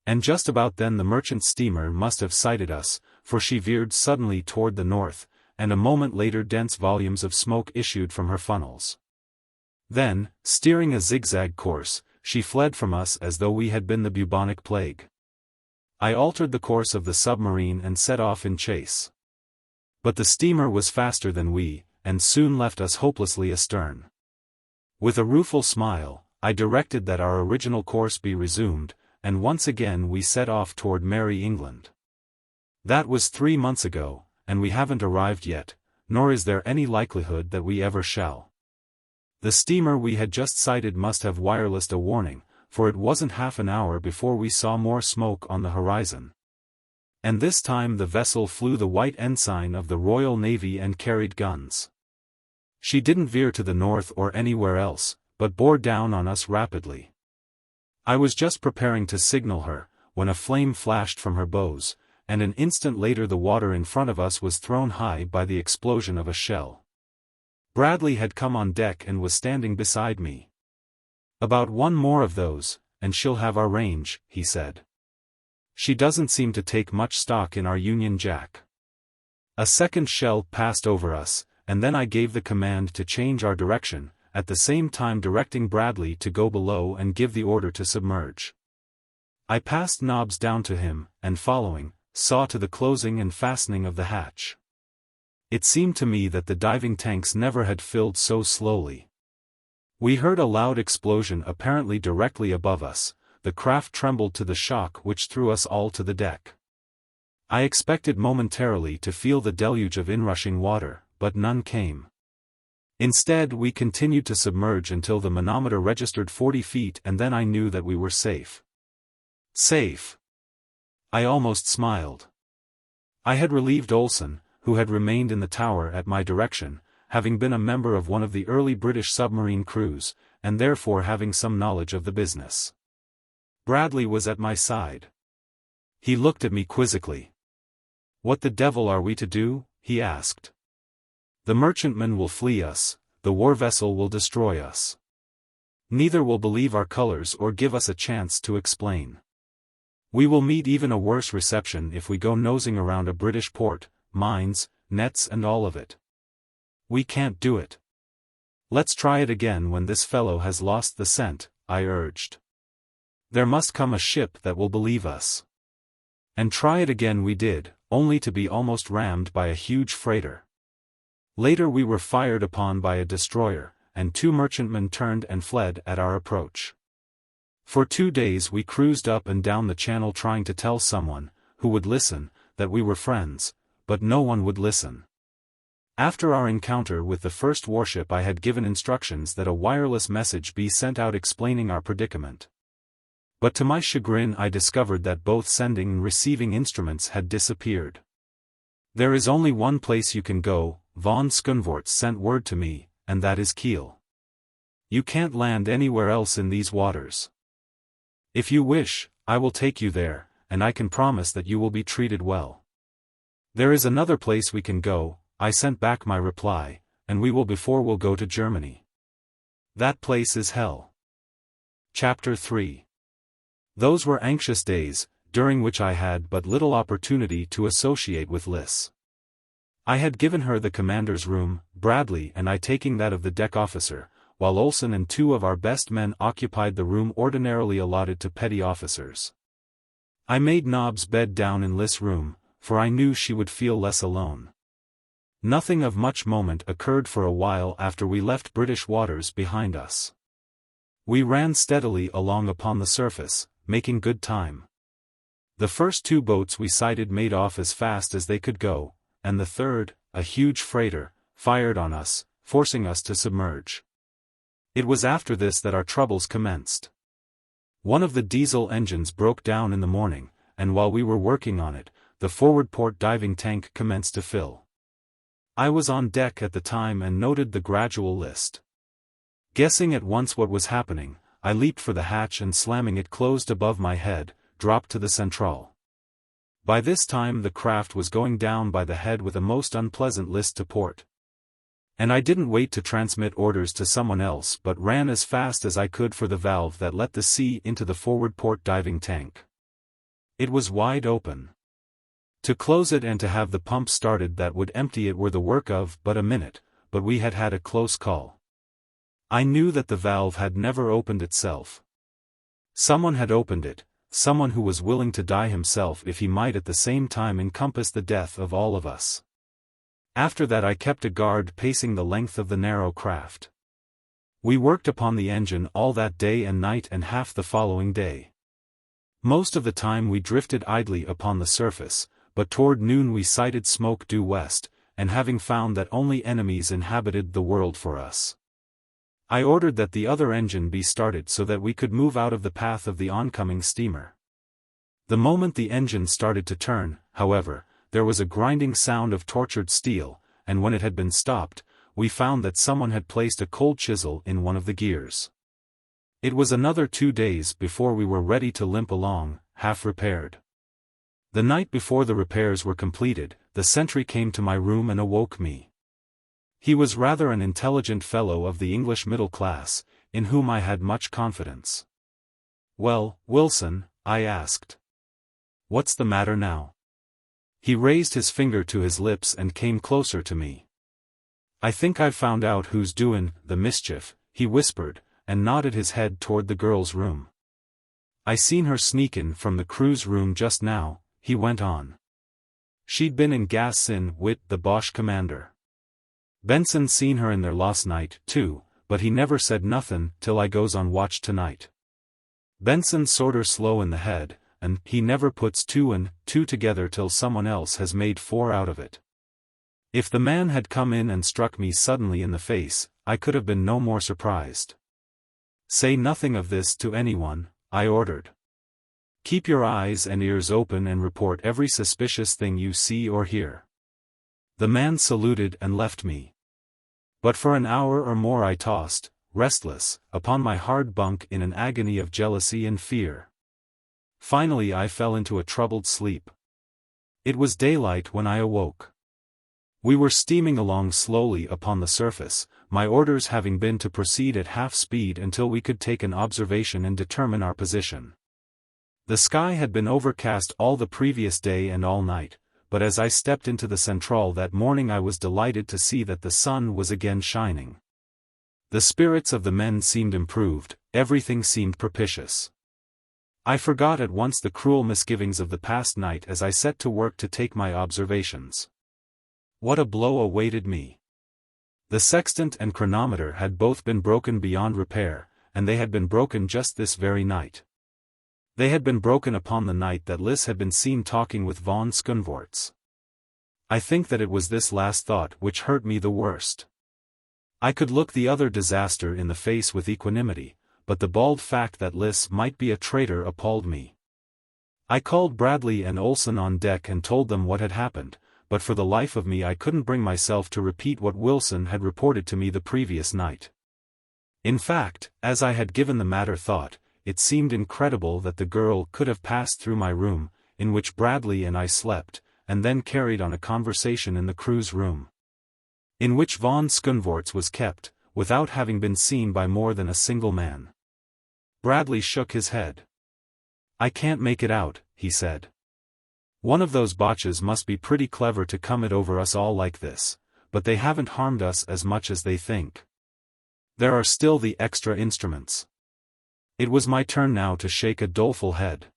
And just about then the merchant steamer must have sighted us, for she veered suddenly toward the north, and a moment later dense volumes of smoke issued from her funnels. Then, steering a zigzag course, she fled from us as though we had been the bubonic plague. I altered the course of the submarine and set off in chase. But the steamer was faster than we, and soon left us hopelessly astern. With a rueful smile, I directed that our original course be resumed, and once again we set off toward merry England. That was 3 months ago, and we haven't arrived yet, nor is there any likelihood that we ever shall. The steamer we had just sighted must have wirelessed a warning, for it wasn't half an hour before we saw more smoke on the horizon. And this time the vessel flew the white ensign of the Royal Navy and carried guns. She didn't veer to the north or anywhere else, but bore down on us rapidly. I was just preparing to signal her, when a flame flashed from her bows, and an instant later the water in front of us was thrown high by the explosion of a shell. Bradley had come on deck and was standing beside me. "About one more of those, and she'll have our range," he said. "She doesn't seem to take much stock in our Union Jack." A second shell passed over us, and then I gave the command to change our direction, at the same time directing Bradley to go below and give the order to submerge. I passed Nobbs down to him, and following, saw to the closing and fastening of the hatch. It seemed to me that the diving tanks never had filled so slowly. We heard a loud explosion apparently directly above us. The craft trembled to the shock which threw us all to the deck. I expected momentarily to feel the deluge of inrushing water, but none came. Instead we continued to submerge until the manometer registered 40 feet, and then I knew that we were safe. Safe! I almost smiled. I had relieved Olsen, who had remained in the tower at my direction, having been a member of one of the early British submarine crews, and therefore having some knowledge of the business. Bradley was at my side. He looked at me quizzically. "What the devil are we to do?" he asked. "The merchantman will flee us, the war vessel will destroy us. Neither will believe our colors or give us a chance to explain. We will meet even a worse reception if we go nosing around a British port, mines, nets and all of it. We can't do it. Let's try it again when this fellow has lost the scent," I urged. "There must come a ship that will believe us." And try it again we did, only to be almost rammed by a huge freighter. Later we were fired upon by a destroyer, and 2 merchantmen turned and fled at our approach. For 2 days we cruised up and down the channel trying to tell someone, who would listen, that we were friends, but no one would listen. After our encounter with the first warship I had given instructions that a wireless message be sent out explaining our predicament. But to my chagrin I discovered that both sending and receiving instruments had disappeared. "There is only one place you can go," von Skunvorts sent word to me, "and that is Kiel. You can't land anywhere else in these waters. If you wish, I will take you there, and I can promise that you will be treated well." "There is another place we can go," I sent back my reply, "and we will before we'll go to Germany. That place is hell." Chapter 3. Those were anxious days, during which I had but little opportunity to associate with Liss. I had given her the commander's room, Bradley and I taking that of the deck officer, while Olsen and 2 of our best men occupied the room ordinarily allotted to petty officers. I made Nobb's bed down in Liss' room, for I knew she would feel less alone. Nothing of much moment occurred for a while after we left British waters behind us. We ran steadily along upon the surface, making good time. The first 2 boats we sighted made off as fast as they could go, and the third, a huge freighter, fired on us, forcing us to submerge. It was after this that our troubles commenced. One of the diesel engines broke down in the morning, and while we were working on it, the forward port diving tank commenced to fill. I was on deck at the time and noted the gradual list. Guessing at once what was happening, I leaped for the hatch and slamming it closed above my head, dropped to the central. By this time the craft was going down by the head with a most unpleasant list to port. And I didn't wait to transmit orders to someone else but ran as fast as I could for the valve that let the sea into the forward port diving tank. It was wide open. To close it and to have the pump started that would empty it were the work of but a minute, but we had had a close call. I knew that the valve had never opened itself. Someone had opened it, someone who was willing to die himself if he might at the same time encompass the death of all of us. After that I kept a guard pacing the length of the narrow craft. We worked upon the engine all that day and night and half the following day. Most of the time we drifted idly upon the surface, but toward noon we sighted smoke due west, and having found that only enemies inhabited the world for us, I ordered that the other engine be started so that we could move out of the path of the oncoming steamer. The moment the engine started to turn, however, there was a grinding sound of tortured steel, and when it had been stopped, we found that someone had placed a cold chisel in one of the gears. It was another 2 days before we were ready to limp along, half repaired. The night before the repairs were completed, the sentry came to my room and awoke me. He was rather an intelligent fellow of the English middle class, in whom I had much confidence. "Well, Wilson," I asked. "What's the matter now?" He raised his finger to his lips and came closer to me. "I think I've found out who's doin' the mischief," he whispered, and nodded his head toward the girl's room. "I seen her sneakin' from the crew's room just now," he went on. "She'd been in gas sin wit the Boche commander. Benson seen her in there last night, too, but he never said nothin' till I goes on watch tonight. Benson's sorter slow in the head, and he never puts 2 and 2 together till someone else has made 4 out of it. If the man had come in and struck me suddenly in the face, I could have been no more surprised. Say nothing of this to anyone," I ordered. "Keep your eyes and ears open and report every suspicious thing you see or hear." The man saluted and left me. But for an hour or more I tossed, restless, upon my hard bunk in an agony of jealousy and fear. Finally I fell into a troubled sleep. It was daylight when I awoke. We were steaming along slowly upon the surface, my orders having been to proceed at half speed until we could take an observation and determine our position. The sky had been overcast all the previous day and all night, but as I stepped into the centrale that morning I was delighted to see that the sun was again shining. The spirits of the men seemed improved, everything seemed propitious. I forgot at once the cruel misgivings of the past night as I set to work to take my observations. What a blow awaited me! The sextant and chronometer had both been broken beyond repair, and they had been broken just this very night. They had been broken upon the night that Lys had been seen talking with von Skundvorts. I think that it was this last thought which hurt me the worst. I could look the other disaster in the face with equanimity, but the bald fact that Lys might be a traitor appalled me. I called Bradley and Olsen on deck and told them what had happened, but for the life of me I couldn't bring myself to repeat what Wilson had reported to me the previous night. In fact, as I had given the matter thought, it seemed incredible that the girl could have passed through my room, in which Bradley and I slept, and then carried on a conversation in the crew's room, in which von Skundvorts was kept, without having been seen by more than a single man. Bradley shook his head. "I can't make it out," he said. "One of those botches must be pretty clever to come it over us all like this, but they haven't harmed us as much as they think. There are still the extra instruments." It was my turn now to shake a doleful head.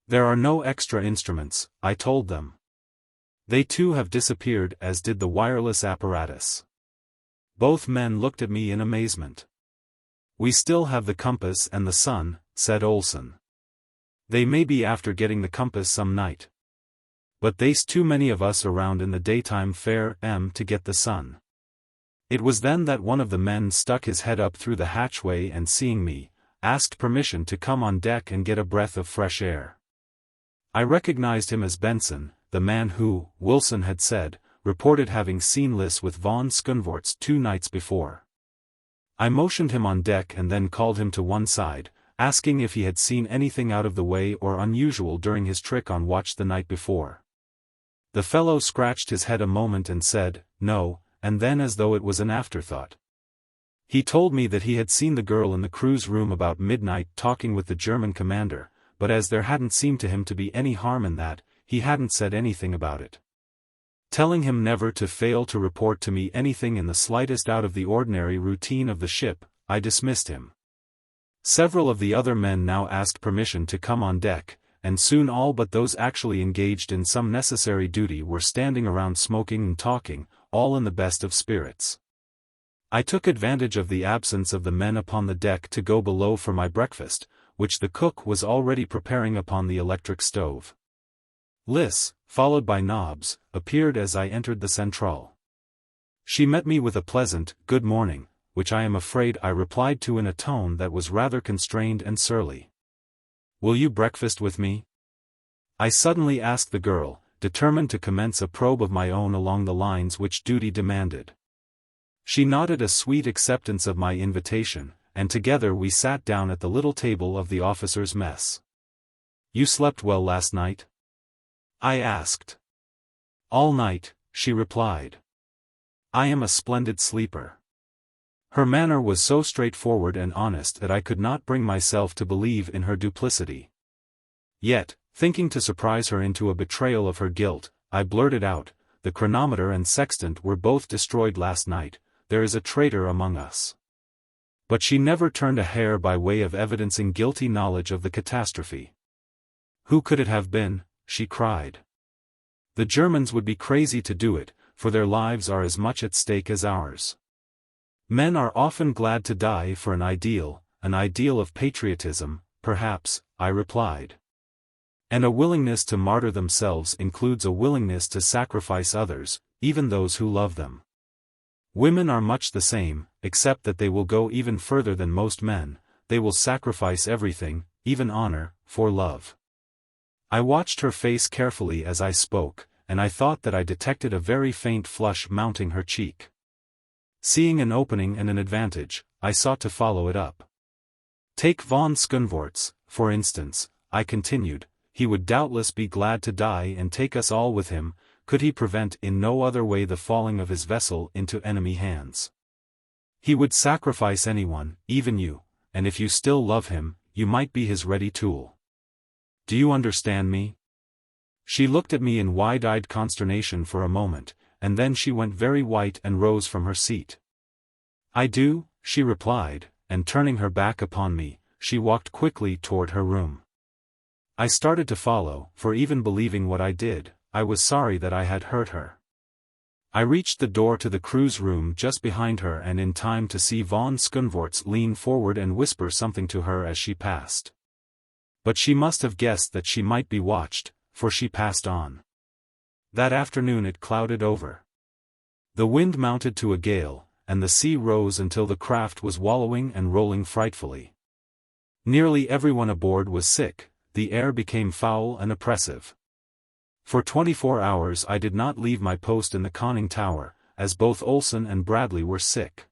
"There are no extra instruments," I told them. "They too have disappeared, as did the wireless apparatus." Both men looked at me in amazement. "We still have the compass and the sun," said Olsen. "They may be after getting the compass some night. But they's too many of us around in the daytime fair to get the sun." It was then that one of the men stuck his head up through the hatchway and seeing me, asked permission to come on deck and get a breath of fresh air. I recognized him as Benson, the man who, Wilson had said, reported having seen Lys with von Skundvorts 2 nights before. I motioned him on deck and then called him to one side, asking if he had seen anything out of the way or unusual during his trick on watch the night before. The fellow scratched his head a moment and said, "No," and then as though it was an afterthought. He told me that he had seen the girl in the crew's room about midnight talking with the German commander, but as there hadn't seemed to him to be any harm in that, he hadn't said anything about it. Telling him never to fail to report to me anything in the slightest out of the ordinary routine of the ship, I dismissed him. Several of the other men now asked permission to come on deck, and soon all but those actually engaged in some necessary duty were standing around smoking and talking, all in the best of spirits. I took advantage of the absence of the men upon the deck to go below for my breakfast, which the cook was already preparing upon the electric stove. Lys, followed by Nobbs, appeared as I entered the centrale. She met me with a pleasant, "Good morning," which I am afraid I replied to in a tone that was rather constrained and surly. "Will you breakfast with me?" I suddenly asked the girl, determined to commence a probe of my own along the lines which duty demanded. She nodded a sweet acceptance of my invitation, and together we sat down at the little table of the officers' mess. "You slept well last night?" I asked. "All night," she replied. "I am a splendid sleeper." Her manner was so straightforward and honest that I could not bring myself to believe in her duplicity. Yet, thinking to surprise her into a betrayal of her guilt, I blurted out, "The chronometer and sextant were both destroyed last night. There is a traitor among us." But she never turned a hair by way of evidencing guilty knowledge of the catastrophe. "Who could it have been?" she cried. "The Germans would be crazy to do it, for their lives are as much at stake as ours. Men are often glad to die for an ideal of patriotism, perhaps," I replied. "And a willingness to martyr themselves includes a willingness to sacrifice others, even those who love them. Women are much the same, except that they will go even further than most men, they will sacrifice everything, even honor, for love." I watched her face carefully as I spoke, and I thought that I detected a very faint flush mounting her cheek. Seeing an opening and an advantage, I sought to follow it up. Take von Skundvorts, for instance, I continued. He would doubtless be glad to die and take us all with him, could he prevent in no other way the falling of his vessel into enemy hands. He would sacrifice anyone, even you, and if you still love him, you might be his ready tool. Do you understand me? She looked at me in wide-eyed consternation for a moment, and then she went very white and rose from her seat. I do, she replied, and turning her back upon me, she walked quickly toward her room. I started to follow, for even believing what I did, I was sorry that I had hurt her. I reached the door to the crew's room just behind her and in time to see von Skundvorts lean forward and whisper something to her as she passed. But she must have guessed that she might be watched, for she passed on. That afternoon it clouded over. The wind mounted to a gale, and the sea rose until the craft was wallowing and rolling frightfully. Nearly everyone aboard was sick, the air became foul and oppressive. For 24 hours I did not leave my post in the conning tower, as both Olsen and Bradley were sick.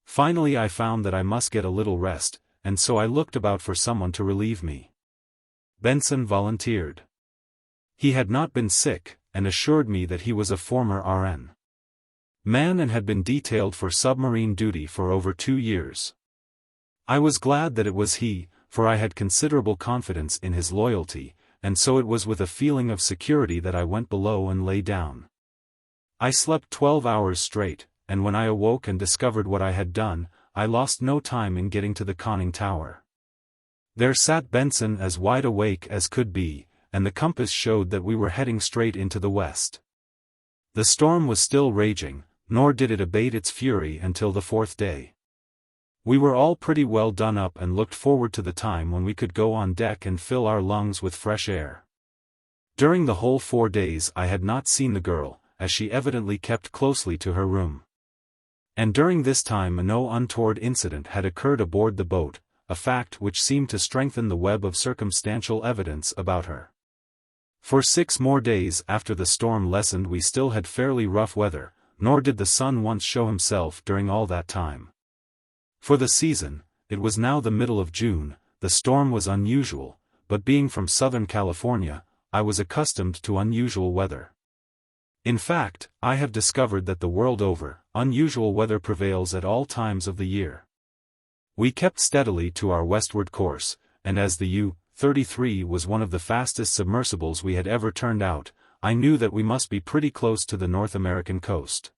Finally I found that I must get a little rest, and so I looked about for someone to relieve me. Benson volunteered. He had not been sick, and assured me that he was a former RN man and had been detailed for submarine duty for over 2 years. I was glad that it was he, for I had considerable confidence in his loyalty, and so it was with a feeling of security that I went below and lay down. I slept 12 hours straight, and when I awoke and discovered what I had done, I lost no time in getting to the conning tower. There sat Benson as wide awake as could be, and the compass showed that we were heading straight into the west. The storm was still raging, nor did it abate its fury until the 4th day. We were all pretty well done up and looked forward to the time when we could go on deck and fill our lungs with fresh air. During the whole 4 days I had not seen the girl, as she evidently kept closely to her room. And during this time no untoward incident had occurred aboard the boat, a fact which seemed to strengthen the web of circumstantial evidence about her. For 6 more days after the storm lessened we still had fairly rough weather, nor did the sun once show himself during all that time. For the season, it was now the middle of June, the storm was unusual, but being from Southern California, I was accustomed to unusual weather. In fact, I have discovered that the world over, unusual weather prevails at all times of the year. We kept steadily to our westward course, and as the U-33 was one of the fastest submersibles we had ever turned out, I knew that we must be pretty close to the North American coast.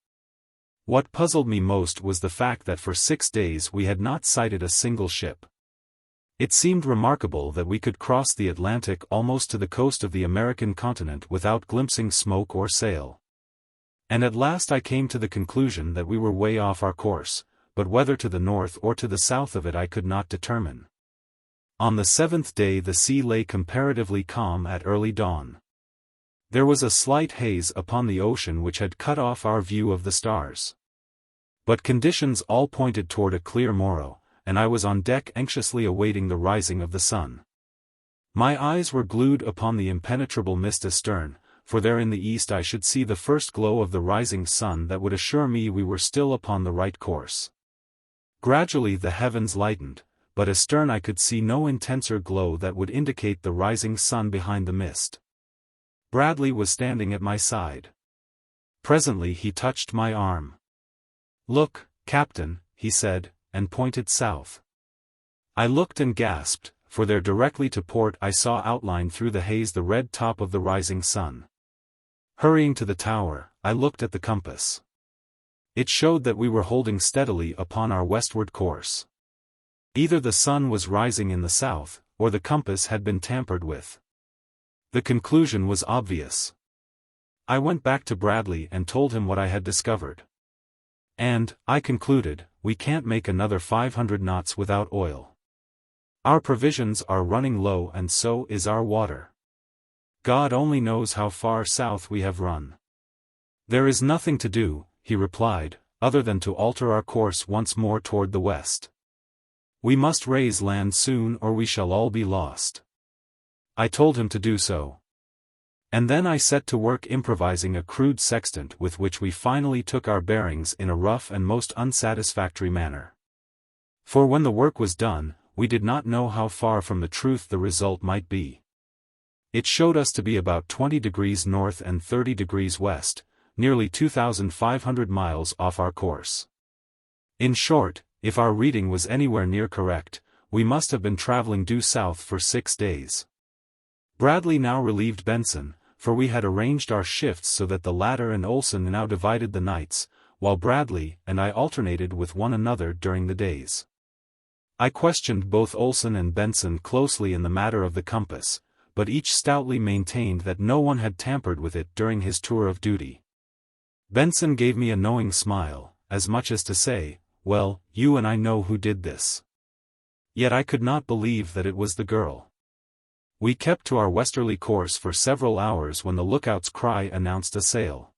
What puzzled me most was the fact that for 6 days we had not sighted a single ship. It seemed remarkable that we could cross the Atlantic almost to the coast of the American continent without glimpsing smoke or sail. And at last I came to the conclusion that we were way off our course, but whether to the north or to the south of it I could not determine. On the 7th day the sea lay comparatively calm at early dawn. There was a slight haze upon the ocean which had cut off our view of the stars. But conditions all pointed toward a clear morrow, and I was on deck anxiously awaiting the rising of the sun. My eyes were glued upon the impenetrable mist astern, for there in the east I should see the first glow of the rising sun that would assure me we were still upon the right course. Gradually the heavens lightened, but astern I could see no intenser glow that would indicate the rising sun behind the mist. Bradley was standing at my side. Presently he touched my arm. "Look, Captain," he said, and pointed south. I looked and gasped, for there directly to port I saw outlined through the haze the red top of the rising sun. Hurrying to the tower, I looked at the compass. It showed that we were holding steadily upon our westward course. Either the sun was rising in the south, or the compass had been tampered with. The conclusion was obvious. I went back to Bradley and told him what I had discovered. And, I concluded, we can't make another 500 knots without oil. Our provisions are running low and so is our water. God only knows how far south we have run. There is nothing to do, he replied, other than to alter our course once more toward the west. We must raise land soon or we shall all be lost. I told him to do so. And then I set to work improvising a crude sextant with which we finally took our bearings in a rough and most unsatisfactory manner. For when the work was done, we did not know how far from the truth the result might be. It showed us to be about 20 degrees north and 30 degrees west, nearly 2,500 miles off our course. In short, if our reading was anywhere near correct, we must have been traveling due south for 6 days. Bradley now relieved Benson, for we had arranged our shifts so that the latter and Olson now divided the nights, while Bradley and I alternated with one another during the days. I questioned both Olson and Benson closely in the matter of the compass, but each stoutly maintained that no one had tampered with it during his tour of duty. Benson gave me a knowing smile, as much as to say, "Well, you and I know who did this." Yet I could not believe that it was the girl. We kept to our westerly course for several hours when the lookout's cry announced a sail.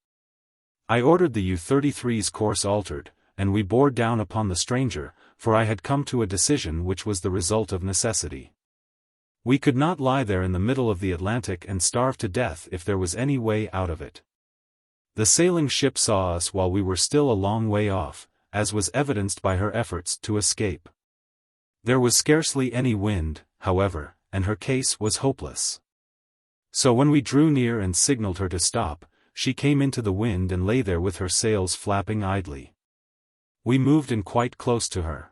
I ordered the U-33's course altered, and we bore down upon the stranger, for I had come to a decision which was the result of necessity. We could not lie there in the middle of the Atlantic and starve to death if there was any way out of it. The sailing ship saw us while we were still a long way off, as was evidenced by her efforts to escape. There was scarcely any wind, however, and her case was hopeless. So when we drew near and signaled her to stop, she came into the wind and lay there with her sails flapping idly. We moved in quite close to her.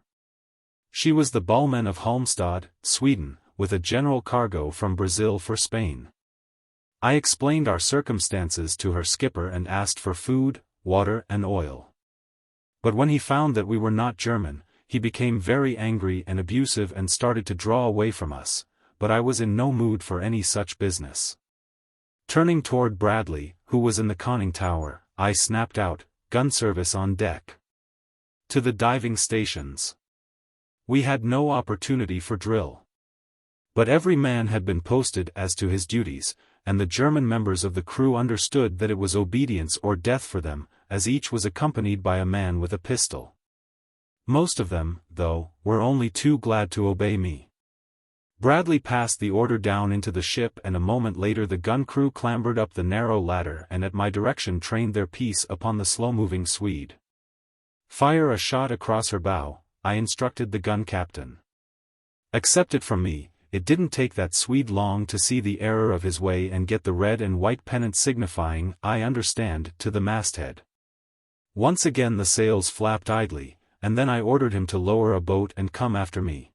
She was the Ballman of Halmstad, Sweden, with a general cargo from Brazil for Spain. I explained our circumstances to her skipper and asked for food, water and oil. But when he found that we were not German, he became very angry and abusive and started to draw away from us, but I was in no mood for any such business. Turning toward Bradley, who was in the conning tower, I snapped out, "Gun service on deck. To the diving stations." We had no opportunity for drill. But every man had been posted as to his duties, and the German members of the crew understood that it was obedience or death for them, as each was accompanied by a man with a pistol. Most of them, though, were only too glad to obey me. Bradley passed the order down into the ship, and a moment later the gun crew clambered up the narrow ladder and at my direction trained their piece upon the slow-moving Swede. "Fire a shot across her bow," I instructed the gun captain. Accept it from me, it didn't take that Swede long to see the error of his way and get the red and white pennant signifying "I understand" to the masthead. Once again the sails flapped idly, and then I ordered him to lower a boat and come after me.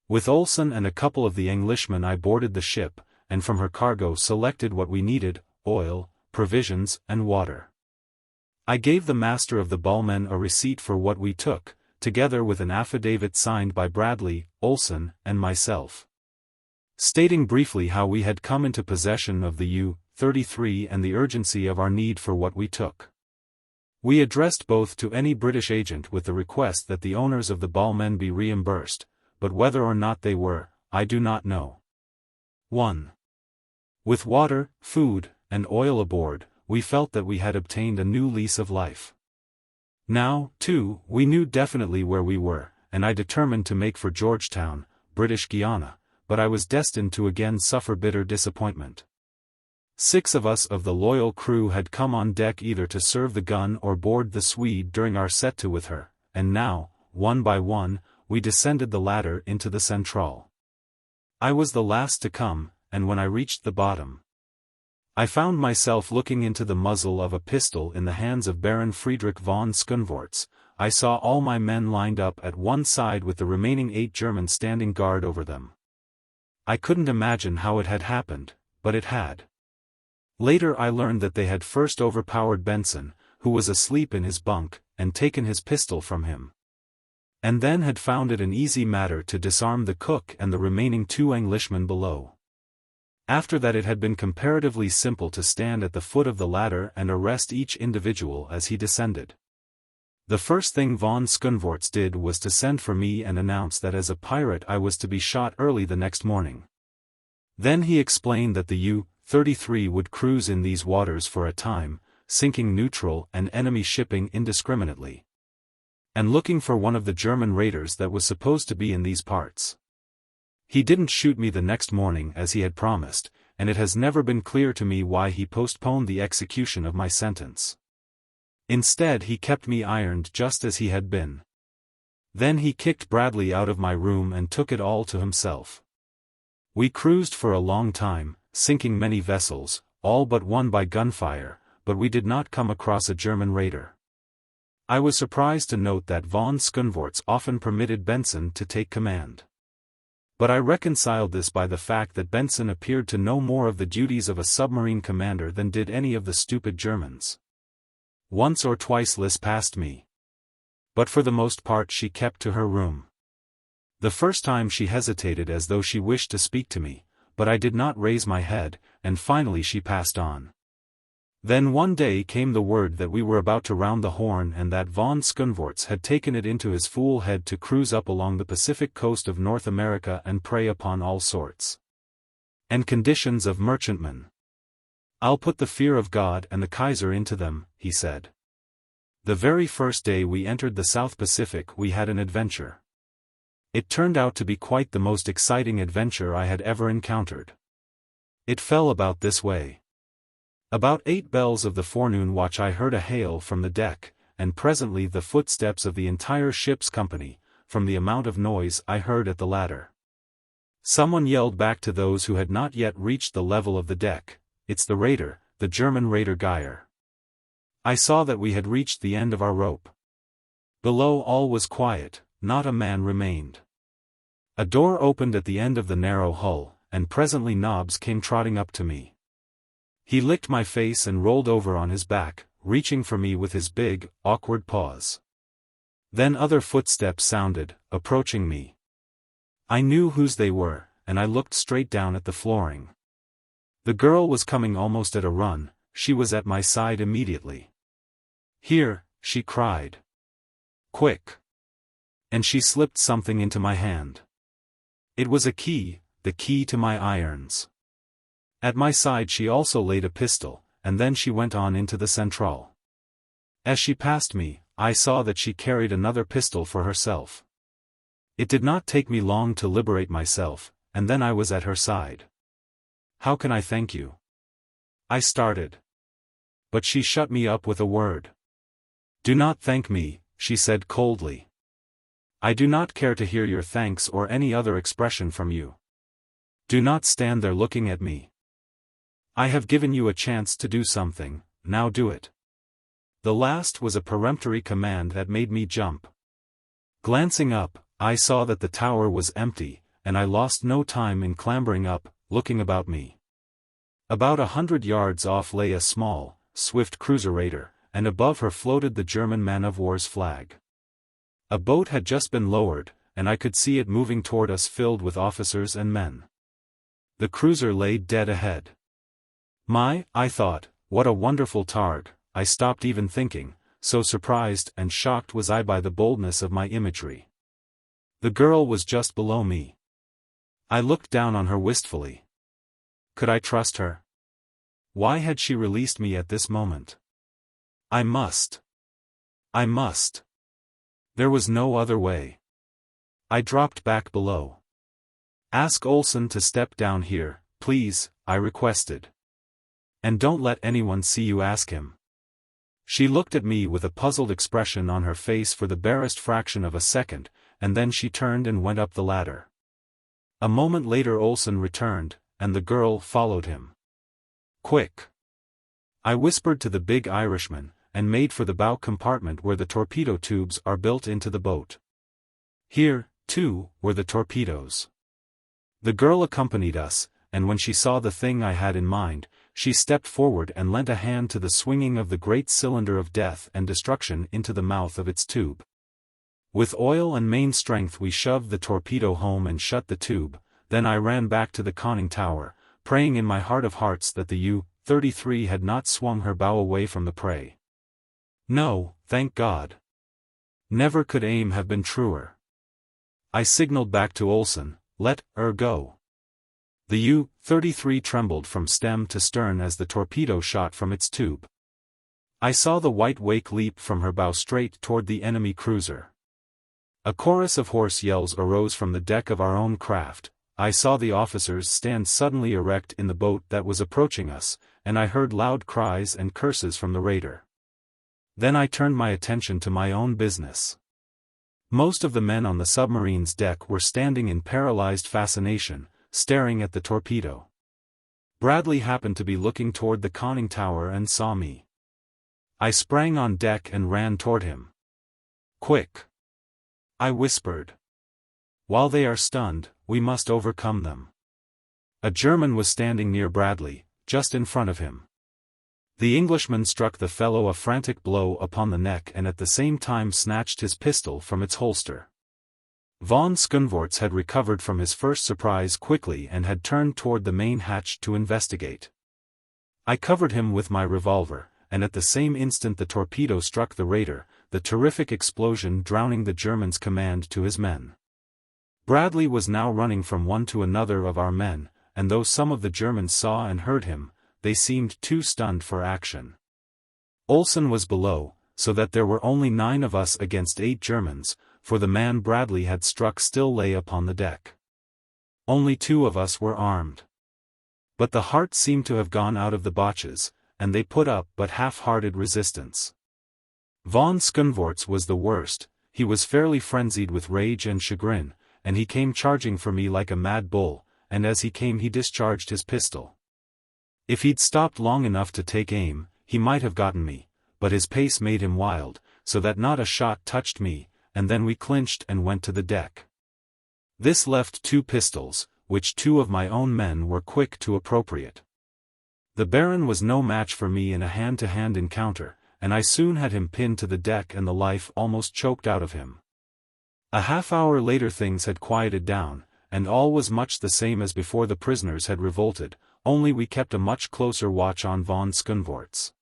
With Olson and a couple of the Englishmen I boarded the ship, and from her cargo selected what we needed: oil, provisions, and water. I gave the master of the Ballman a receipt for what we took, together with an affidavit signed by Bradley, Olson, and myself, stating briefly how we had come into possession of the U-33 and the urgency of our need for what we took. We addressed both to any British agent with the request that the owners of the Ballmen be reimbursed, but whether or not they were, I do not know. 1. With water, food, and oil aboard, we felt that we had obtained a new lease of life. Now, too, we knew definitely where we were, and I determined to make for Georgetown, British Guiana, but I was destined to again suffer bitter disappointment. 6 of us of the loyal crew had come on deck either to serve the gun or board the Swede during our set-to with her, and now, one by one, we descended the ladder into the centrale. I was the last to come, and when I reached the bottom, I found myself looking into the muzzle of a pistol in the hands of Baron Friedrich von Skunvorts. I saw all my men lined up at one side with the remaining 8 Germans standing guard over them. I couldn't imagine how it had happened, but it had. Later I learned that they had first overpowered Benson, who was asleep in his bunk, and taken his pistol from him. And then had found it an easy matter to disarm the cook and the remaining 2 Englishmen below. After that it had been comparatively simple to stand at the foot of the ladder and arrest each individual as he descended. The first thing von Skunvorts did was to send for me and announce that as a pirate I was to be shot early the next morning. Then he explained that the U-33 would cruise in these waters for a time, sinking neutral and enemy shipping indiscriminately, and looking for one of the German raiders that was supposed to be in these parts. He didn't shoot me the next morning as he had promised, and it has never been clear to me why he postponed the execution of my sentence. Instead he kept me ironed just as he had been. Then he kicked Bradley out of my room and took it all to himself. We cruised for a long time, sinking many vessels, all but one by gunfire, but we did not come across a German raider. I was surprised to note that von Skunvorts often permitted Benson to take command. But I reconciled this by the fact that Benson appeared to know more of the duties of a submarine commander than did any of the stupid Germans. Once or twice Liz passed me. But for the most part she kept to her room. The first time she hesitated as though she wished to speak to me, but I did not raise my head, and finally she passed on. Then one day came the word that we were about to round the Horn and that von Skunvorts had taken it into his fool head to cruise up along the Pacific coast of North America and prey upon all sorts and conditions of merchantmen. "I'll put the fear of God and the Kaiser into them," he said. The very first day we entered the South Pacific we had an adventure. It turned out to be quite the most exciting adventure I had ever encountered. It fell about this way. About 8 bells of the forenoon watch I heard a hail from the deck, and presently the footsteps of the entire ship's company, from the amount of noise I heard at the ladder. Someone yelled back to those who had not yet reached the level of the deck, "It's the raider, the German raider Geyer." I saw that we had reached the end of our rope. Below all was quiet, not a man remained. A door opened at the end of the narrow hull, and presently Nobbs came trotting up to me. He licked my face and rolled over on his back, reaching for me with his big, awkward paws. Then other footsteps sounded, approaching me. I knew whose they were, and I looked straight down at the flooring. The girl was coming almost at a run. She was at my side immediately. "Here," she cried. "Quick!" And she slipped something into my hand. It was a key, the key to my irons. At my side she also laid a pistol, and then she went on into the centrale. As she passed me, I saw that she carried another pistol for herself. It did not take me long to liberate myself, and then I was at her side. "How can I thank you?" I started. But she shut me up with a word. "Do not thank me," she said coldly. "I do not care to hear your thanks or any other expression from you. Do not stand there looking at me. I have given you a chance to do something, now do it." The last was a peremptory command that made me jump. Glancing up, I saw that the tower was empty, and I lost no time in clambering up, looking about me. About 100 yards off lay a small, swift cruiser raider, and above her floated the German man-of-war's flag. A boat had just been lowered, and I could see it moving toward us filled with officers and men. The cruiser lay dead ahead. I thought, what a wonderful targ. I stopped even thinking, so surprised and shocked was I by the boldness of my imagery. The girl was just below me. I looked down on her wistfully. Could I trust her? Why had she released me at this moment? I must. There was no other way. I dropped back below. "Ask Olsen to step down here, please," I requested. "And don't let anyone see you ask him." She looked at me with a puzzled expression on her face for the barest fraction of a second, and then she turned and went up the ladder. A moment later Olsen returned, and the girl followed him. "Quick!" I whispered to the big Irishman, and made for the bow compartment where the torpedo tubes are built into the boat. Here, too, were the torpedoes. The girl accompanied us, and when she saw the thing I had in mind, she stepped forward and lent a hand to the swinging of the great cylinder of death and destruction into the mouth of its tube. With oil and main strength we shoved the torpedo home and shut the tube. Then I ran back to the conning tower, praying in my heart of hearts that the U-33 had not swung her bow away from the prey. No, thank God. Never could aim have been truer. I signaled back to Olsen, "Let her go." The U-33 trembled from stem to stern as the torpedo shot from its tube. I saw the white wake leap from her bow straight toward the enemy cruiser. A chorus of hoarse yells arose from the deck of our own craft, I saw the officers stand suddenly erect in the boat that was approaching us, and I heard loud cries and curses from the raider. Then I turned my attention to my own business. Most of the men on the submarine's deck were standing in paralyzed fascination, staring at the torpedo. Bradley happened to be looking toward the conning tower and saw me. I sprang on deck and ran toward him. "Quick!" I whispered. "While they are stunned, we must overcome them." A German was standing near Bradley, just in front of him. The Englishman struck the fellow a frantic blow upon the neck and at the same time snatched his pistol from its holster. Von Skunvorts had recovered from his first surprise quickly and had turned toward the main hatch to investigate. I covered him with my revolver, and at the same instant the torpedo struck the raider, the terrific explosion drowning the German's command to his men. Bradley was now running from one to another of our men, and though some of the Germans saw and heard him, they seemed too stunned for action. Olsen was below, so that there were only 9 of us against 8 Germans, for the man Bradley had struck still lay upon the deck. Only 2 of us were armed. But the heart seemed to have gone out of the Boches, and they put up but half-hearted resistance. Von Skunvorts was the worst. He was fairly frenzied with rage and chagrin, and he came charging for me like a mad bull, and as he came he discharged his pistol. If he'd stopped long enough to take aim, he might have gotten me, but his pace made him wild, so that not a shot touched me, and then we clinched and went to the deck. This left 2 pistols, which 2 of my own men were quick to appropriate. The Baron was no match for me in a hand-to-hand encounter, and I soon had him pinned to the deck and the life almost choked out of him. A half-hour later things had quieted down, and all was much the same as before the prisoners had revolted, only we kept a much closer watch on von Skunvorts.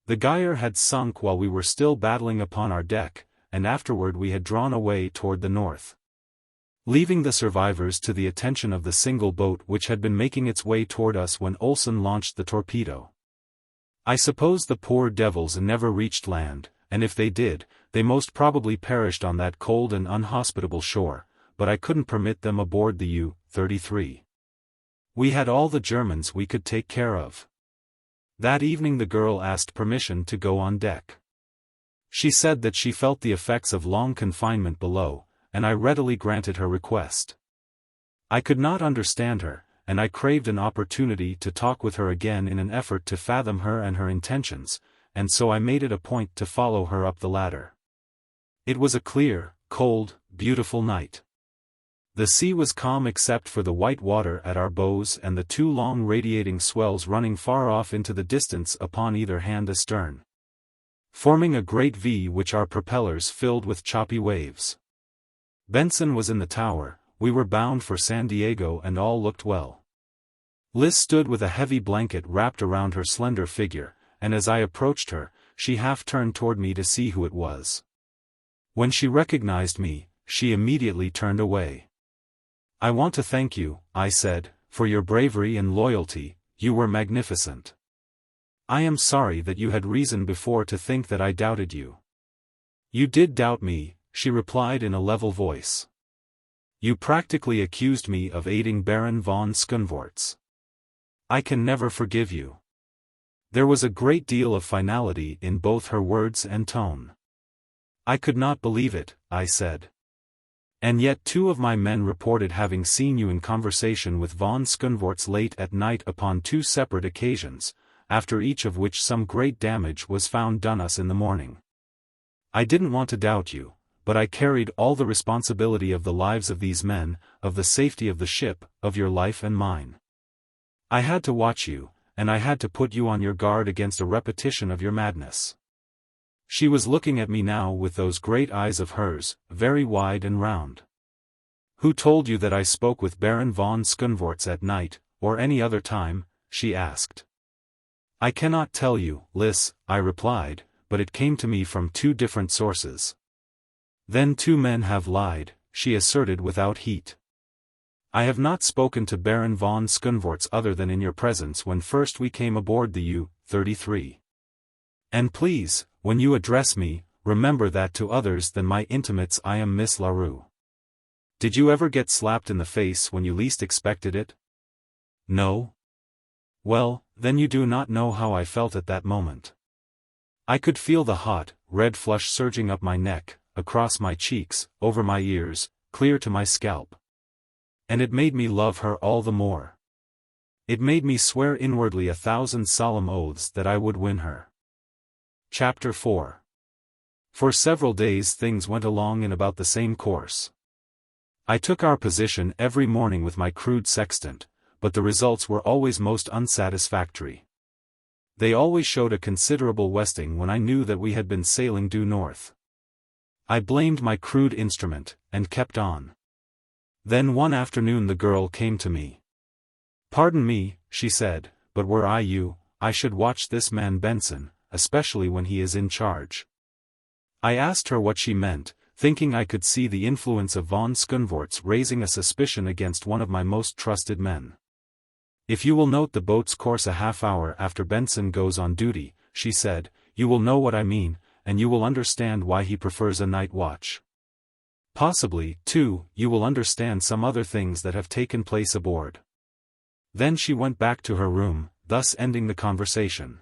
The Geyer had sunk while we were still battling upon our deck, and afterward we had drawn away toward the north, leaving the survivors to the attention of the single boat which had been making its way toward us when Olsen launched the torpedo. I suppose the poor devils never reached land, and if they did, they most probably perished on that cold and unhospitable shore, but I couldn't permit them aboard the U-33. We had all the Germans we could take care of. That evening the girl asked permission to go on deck. She said that she felt the effects of long confinement below, and I readily granted her request. I could not understand her, and I craved an opportunity to talk with her again in an effort to fathom her and her intentions, and so I made it a point to follow her up the ladder. It was a clear, cold, beautiful night. The sea was calm except for the white water at our bows and the 2 long radiating swells running far off into the distance upon either hand astern, forming a great V which our propellers filled with choppy waves. Benson was in the tower. We were bound for San Diego and all looked well. Liz stood with a heavy blanket wrapped around her slender figure, and as I approached her, she half turned toward me to see who it was. When she recognized me, she immediately turned away. "I want to thank you," I said, "for your bravery and loyalty. You were magnificent. I am sorry that you had reason before to think that I doubted you." "You did doubt me," she replied in a level voice. "You practically accused me of aiding Baron von Skunvorts. I can never forgive you." There was a great deal of finality in both her words and tone. "I could not believe it," I said. "And yet 2 of my men reported having seen you in conversation with von Skunvorts late at night upon 2 separate occasions, after each of which some great damage was found done us in the morning. I didn't want to doubt you, but I carried all the responsibility of the lives of these men, of the safety of the ship, of your life and mine. I had to watch you, and I had to put you on your guard against a repetition of your madness." She was looking at me now with those great eyes of hers, very wide and round. "Who told you that I spoke with Baron von Skunvorts at night, or any other time?" she asked. "I cannot tell you, Liz," I replied, "but it came to me from 2 different sources." "Then 2 men have lied," she asserted without heat. "I have not spoken to Baron von Skunvorts other than in your presence when first we came aboard the U-33. And please, when you address me, remember that to others than my intimates I am Miss LaRue. Did you ever get slapped in the face when you least expected it? No? Well, then you do not know how I felt at that moment. I could feel the hot, red flush surging up my neck, across my cheeks, over my ears, clear to my scalp. And it made me love her all the more. It made me swear inwardly 1,000 solemn oaths that I would win her. Chapter 4. For several days things went along in about the same course. I took our position every morning with my crude sextant, but the results were always most unsatisfactory. They always showed a considerable westing when I knew that we had been sailing due north. I blamed my crude instrument, and kept on. Then one afternoon the girl came to me. "Pardon me," she said, "but were I you, I should watch this man Benson, especially when he is in charge." I asked her what she meant, thinking I could see the influence of von Skunvorts raising a suspicion against one of my most trusted men. "If you will note the boat's course a half-hour after Benson goes on duty," she said, "you will know what I mean, and you will understand why he prefers a night watch. Possibly, too, you will understand some other things that have taken place aboard." Then she went back to her room, thus ending the conversation.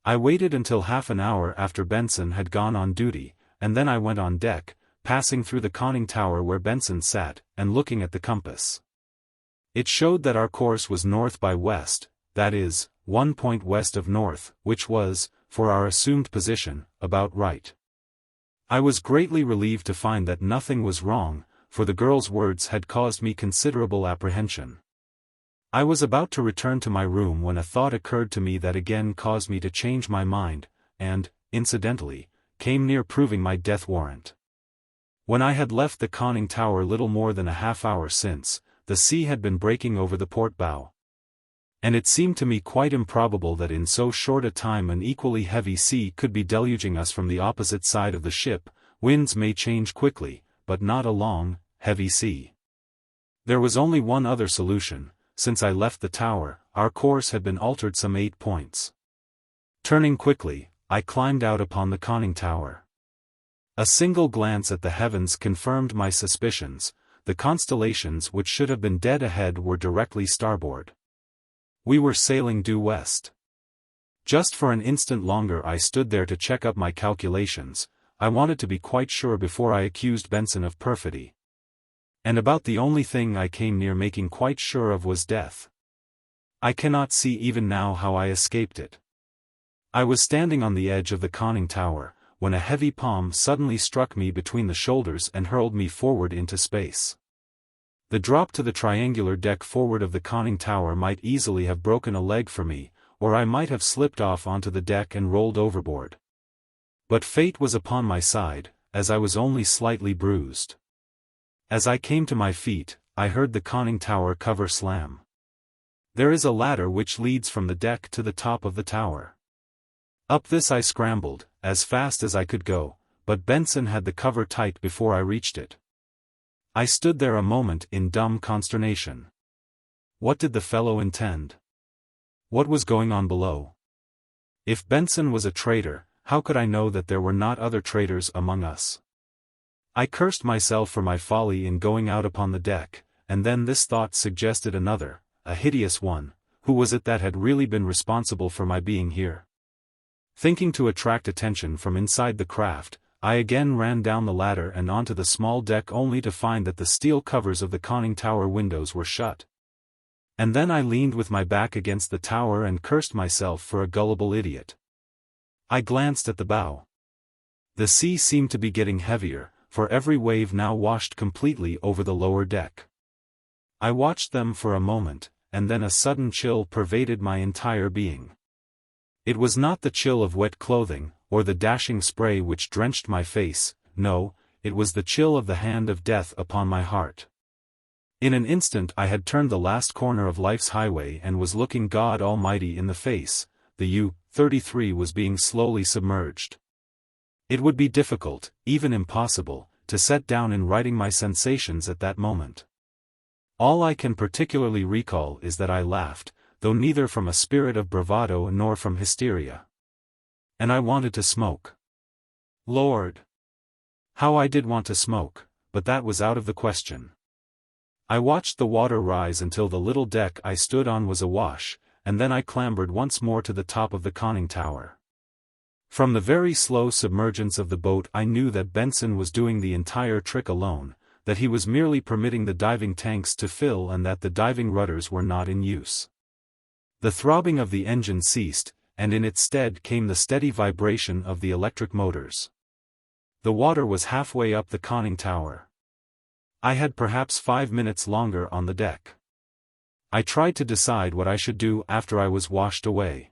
I waited until half an hour after Benson had gone on duty, and then I went on deck, passing through the conning tower where Benson sat, and looking at the compass. It showed that our course was north by west, that is, 1 point west of north, which was, for our assumed position, about right. I was greatly relieved to find that nothing was wrong, for the girl's words had caused me considerable apprehension. I was about to return to my room when a thought occurred to me that again caused me to change my mind, and, incidentally, came near proving my death warrant. When I had left the conning tower little more than a half-hour since, the sea had been breaking over the port bow. And it seemed to me quite improbable that in so short a time an equally heavy sea could be deluging us from the opposite side of the ship. Winds may change quickly, but not a long, heavy sea. There was only one other solution. Since I left the tower, our course had been altered some 8 points. Turning quickly, I climbed out upon the conning tower. A single glance at the heavens confirmed my suspicions. The constellations which should have been dead ahead were directly starboard. We were sailing due west. Just for an instant longer I stood there to check up my calculations. I wanted to be quite sure before I accused Benson of perfidy. And about the only thing I came near making quite sure of was death. I cannot see even now how I escaped it. I was standing on the edge of the conning tower, when a heavy palm suddenly struck me between the shoulders and hurled me forward into space. The drop to the triangular deck forward of the conning tower might easily have broken a leg for me, or I might have slipped off onto the deck and rolled overboard. But fate was upon my side, as I was only slightly bruised. As I came to my feet, I heard the conning tower cover slam. There is a ladder which leads from the deck to the top of the tower. Up this I scrambled, as fast as I could go, but Benson had the cover tight before I reached it. I stood there a moment in dumb consternation. What did the fellow intend? What was going on below? If Benson was a traitor, how could I know that there were not other traitors among us? I cursed myself for my folly in going out upon the deck, and then this thought suggested another, a hideous one. Who was it that had really been responsible for my being here? Thinking to attract attention from inside the craft, I again ran down the ladder and onto the small deck only to find that the steel covers of the conning tower windows were shut. And then I leaned with my back against the tower and cursed myself for a gullible idiot. I glanced at the bow. The sea seemed to be getting heavier, for every wave now washed completely over the lower deck. I watched them for a moment, and then a sudden chill pervaded my entire being. It was not the chill of wet clothing, or the dashing spray which drenched my face, no, it was the chill of the hand of death upon my heart. In an instant I had turned the last corner of life's highway and was looking God Almighty in the face. The U-33 was being slowly submerged. It would be difficult, even impossible, to set down in writing my sensations at that moment. All I can particularly recall is that I laughed, though neither from a spirit of bravado nor from hysteria. And I wanted to smoke. Lord! How I did want to smoke, but that was out of the question. I watched the water rise until the little deck I stood on was awash, and then I clambered once more to the top of the conning tower. From the very slow submergence of the boat I knew that Benson was doing the entire trick alone, that he was merely permitting the diving tanks to fill and that the diving rudders were not in use. The throbbing of the engine ceased, and in its stead came the steady vibration of the electric motors. The water was halfway up the conning tower. I had perhaps 5 minutes longer on the deck. I tried to decide what I should do after I was washed away.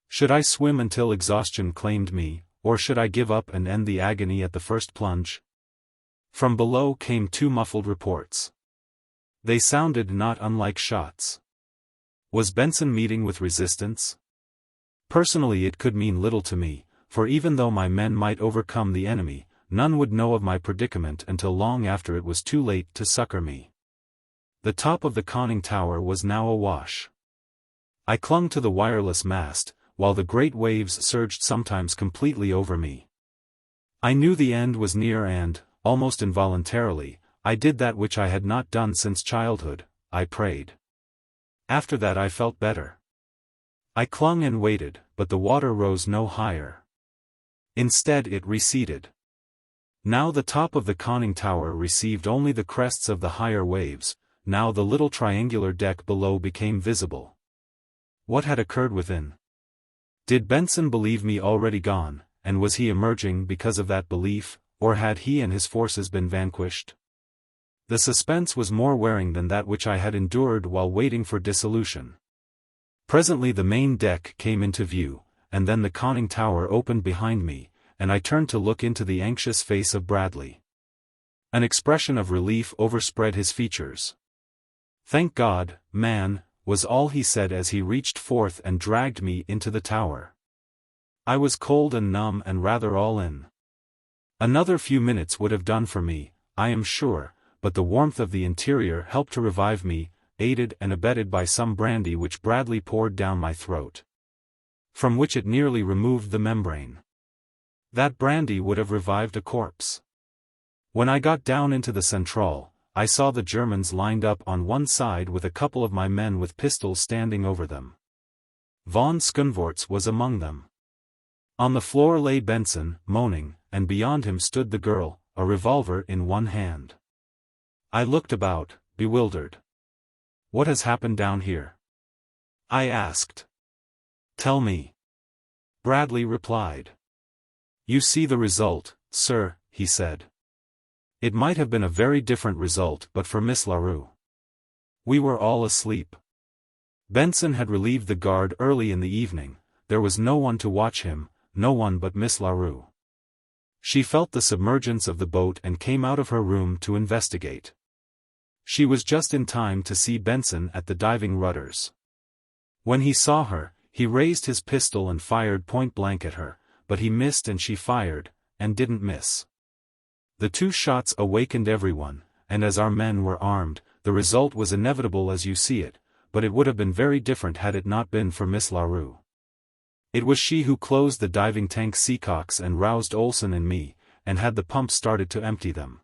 Should I swim until exhaustion claimed me, or should I give up and end the agony at the first plunge? From below came 2 muffled reports. They sounded not unlike shots. Was Benson meeting with resistance? Personally, it could mean little to me, for even though my men might overcome the enemy, none would know of my predicament until long after it was too late to succor me. The top of the conning tower was now awash. I clung to the wireless mast, while the great waves surged sometimes completely over me. I knew the end was near and, almost involuntarily, I did that which I had not done since childhood, I prayed. After that I felt better. I clung and waited, but the water rose no higher. Instead it receded. Now the top of the conning tower received only the crests of the higher waves, now the little triangular deck below became visible. What had occurred within? Did Benson believe me already gone, and was he emerging because of that belief, or had he and his forces been vanquished? The suspense was more wearing than that which I had endured while waiting for dissolution. Presently the main deck came into view, and then the conning tower opened behind me, and I turned to look into the anxious face of Bradley. An expression of relief overspread his features. "Thank God, man," was all he said as he reached forth and dragged me into the tower. I was cold and numb and rather all in. Another few minutes would have done for me, I am sure, but the warmth of the interior helped to revive me, aided and abetted by some brandy which Bradley poured down my throat, from which it nearly removed the membrane. That brandy would have revived a corpse. When I got down into the centrale, I saw the Germans lined up on one side with a couple of my men with pistols standing over them. Von Skunvorts was among them. On the floor lay Benson, moaning, and beyond him stood the girl, a revolver in one hand. I looked about, bewildered. "What has happened down here?" I asked. "Tell me." Bradley replied. "You see the result, sir," he said. "It might have been a very different result but for Miss LaRue. We were all asleep. Benson had relieved the guard early in the evening, there was no one to watch him, no one but Miss LaRue. She felt the submergence of the boat and came out of her room to investigate. She was just in time to see Benson at the diving rudders. When he saw her, he raised his pistol and fired point-blank at her, but he missed and she fired, and didn't miss. The 2 shots awakened everyone, and as our men were armed, the result was inevitable as you see it, but it would have been very different had it not been for Miss LaRue. It was she who closed the diving tank seacocks and roused Olson and me, and had the pump started to empty them.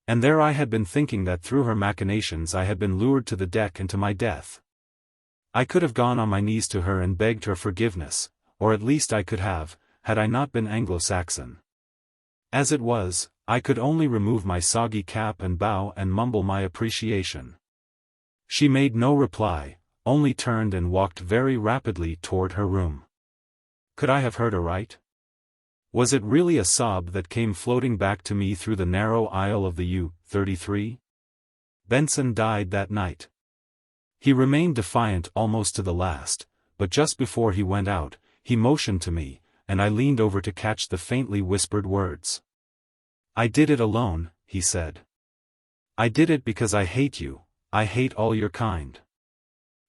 And there I had been thinking that through her machinations I had been lured to the deck and to my death. I could have gone on my knees to her and begged her forgiveness, or at least I could have, had I not been Anglo-Saxon. As it was, I could only remove my soggy cap and bow and mumble my appreciation. She made no reply, only turned and walked very rapidly toward her room. Could I have heard aright? Was it really a sob that came floating back to me through the narrow aisle of the U-33? Benson died that night. He remained defiant almost to the last, but just before he went out, he motioned to me, and I leaned over to catch the faintly whispered words. "I did it alone," he said. "I did it because I hate you, I hate all your kind.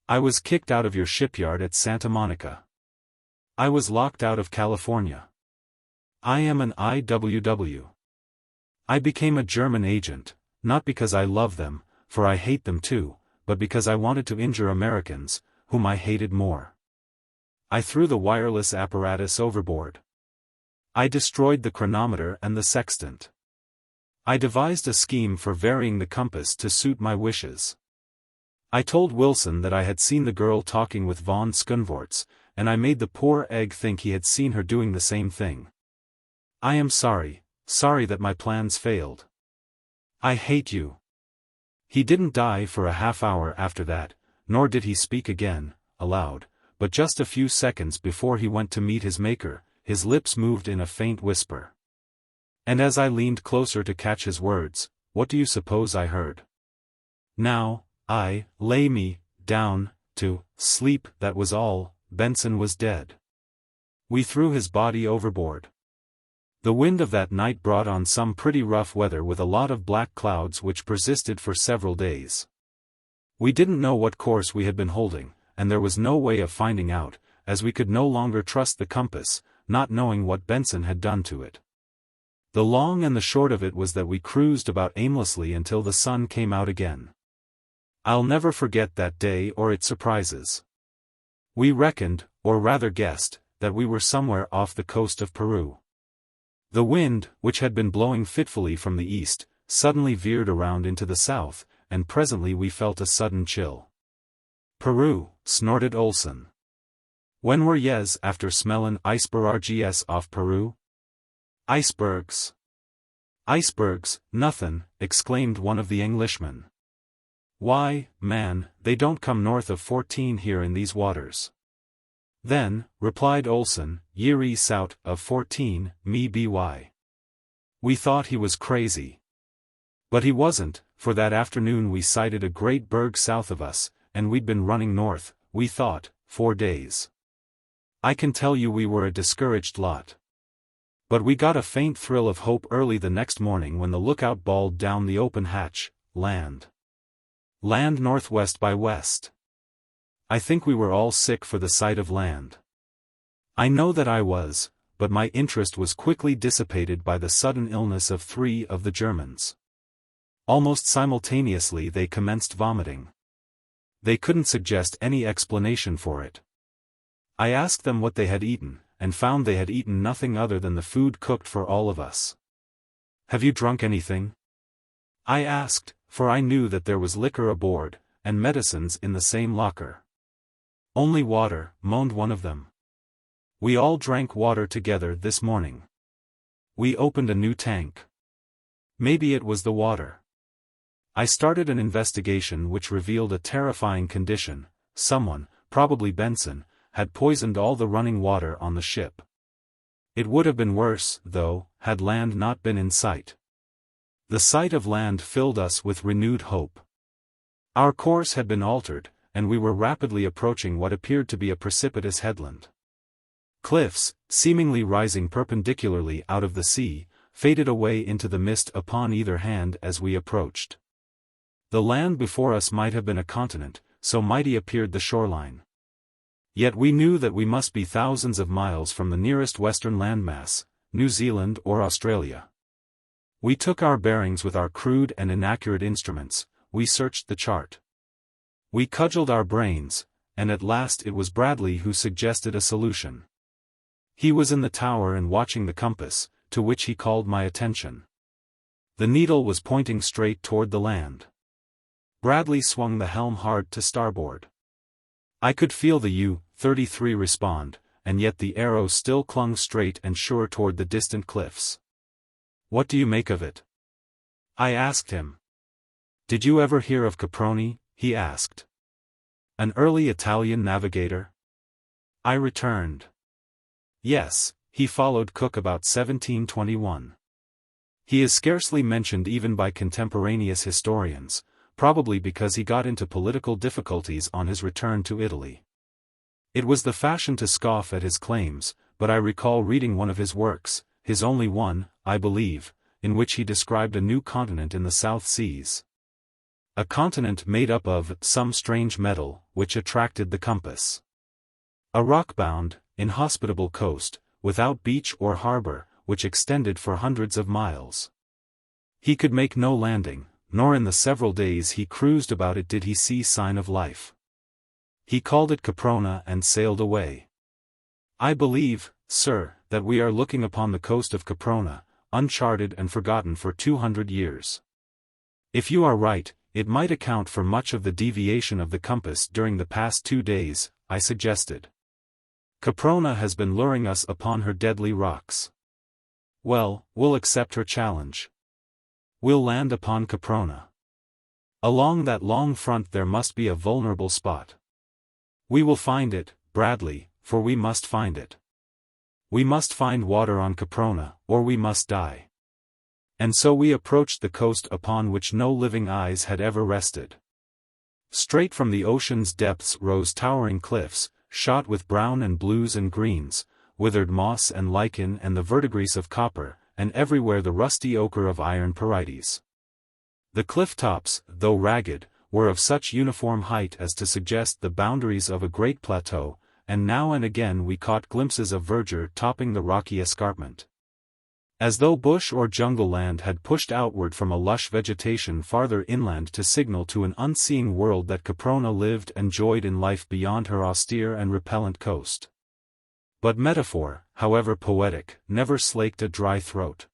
I was kicked out of your shipyard at Santa Monica. I was locked out of California. I am an IWW. I became a German agent, not because I love them, for I hate them too, but because I wanted to injure Americans, whom I hated more. I threw the wireless apparatus overboard. I destroyed the chronometer and the sextant. I devised a scheme for varying the compass to suit my wishes. I told Wilson that I had seen the girl talking with von Skunvorts, and I made the poor egg think he had seen her doing the same thing. I am sorry that my plans failed. I hate you. He didn't die for a half-hour after that, nor did he speak again, aloud, but just a few seconds before he went to meet his maker, his lips moved in a faint whisper. And as I leaned closer to catch his words, what do you suppose I heard? Now, I lay me down to sleep, that was all. Benson was dead. We threw his body overboard. The wind of that night brought on some pretty rough weather with a lot of black clouds which persisted for several days. We didn't know what course we had been holding, and there was no way of finding out, as we could no longer trust the compass, not knowing what Benson had done to it. The long and the short of it was that we cruised about aimlessly until the sun came out again. I'll never forget that day or its surprises. We reckoned, or rather guessed, that we were somewhere off the coast of Peru. The wind, which had been blowing fitfully from the east, suddenly veered around into the south, and presently we felt a sudden chill. Peru, snorted Olsen. When were yez after smellin' icebergs off Peru? Icebergs. Icebergs, nothin', exclaimed one of the Englishmen. Why, man, they don't come north of 14 here in these waters. Then, replied Olsen, yeary sout of 14, me by. We thought he was crazy. But he wasn't, for that afternoon we sighted a great berg south of us, and we'd been running north, we thought, 4 days. I can tell you we were a discouraged lot. But we got a faint thrill of hope early the next morning when the lookout bawled down the open hatch, land. Land northwest by west. I think we were all sick for the sight of land. I know that I was, but my interest was quickly dissipated by the sudden illness of 3 of the Germans. Almost simultaneously they commenced vomiting. They couldn't suggest any explanation for it. I asked them what they had eaten, and found they had eaten nothing other than the food cooked for all of us. Have you drunk anything? I asked, for I knew that there was liquor aboard, and medicines in the same locker. Only water, moaned one of them. We all drank water together this morning. We opened a new tank. Maybe it was the water. I started an investigation which revealed a terrifying condition. Someone, probably Benson, had poisoned all the running water on the ship. It would have been worse, though, had land not been in sight. The sight of land filled us with renewed hope. Our course had been altered, and we were rapidly approaching what appeared to be a precipitous headland. Cliffs, seemingly rising perpendicularly out of the sea, faded away into the mist upon either hand as we approached. The land before us might have been a continent, so mighty appeared the shoreline. Yet we knew that we must be thousands of miles from the nearest western landmass, New Zealand or Australia. We took our bearings with our crude and inaccurate instruments, we searched the chart. We cudgeled our brains, and at last it was Bradley who suggested a solution. He was in the tower and watching the compass, to which he called my attention. The needle was pointing straight toward the land. Bradley swung the helm hard to starboard. I could feel the U-33 respond, and yet the arrow still clung straight and sure toward the distant cliffs. What do you make of it? I asked him. Did you ever hear of Caproni? He asked. An early Italian navigator? I returned. Yes, he followed Cook about 1721. He is scarcely mentioned even by contemporaneous historians, probably because he got into political difficulties on his return to Italy. It was the fashion to scoff at his claims, but I recall reading one of his works, his only one, I believe, in which he described a new continent in the South Seas. A continent made up of some strange metal, which attracted the compass. A rock-bound, inhospitable coast, without beach or harbor, which extended for hundreds of miles. He could make no landing, nor in the several days he cruised about it did he see sign of life. He called it Caprona and sailed away. I believe, sir, that we are looking upon the coast of Caprona, uncharted and forgotten for 200 years. If you are right, it might account for much of the deviation of the compass during the past 2 days, I suggested. Caprona has been luring us upon her deadly rocks. Well, we'll accept her challenge. We'll land upon Caprona. Along that long front there must be a vulnerable spot. We will find it, Bradley, for we must find it. We must find water on Caprona, or we must die. And so we approached the coast upon which no living eyes had ever rested. Straight from the ocean's depths rose towering cliffs, shot with brown and blues and greens, withered moss and lichen and the verdigris of copper, and everywhere the rusty ochre of iron parites. The cliff tops, though ragged, were of such uniform height as to suggest the boundaries of a great plateau, and now and again we caught glimpses of verdure topping the rocky escarpment. As though bush or jungle land had pushed outward from a lush vegetation farther inland to signal to an unseeing world that Caprona lived and joyed in life beyond her austere and repellent coast. But metaphor, however poetic, never slaked a dry throat.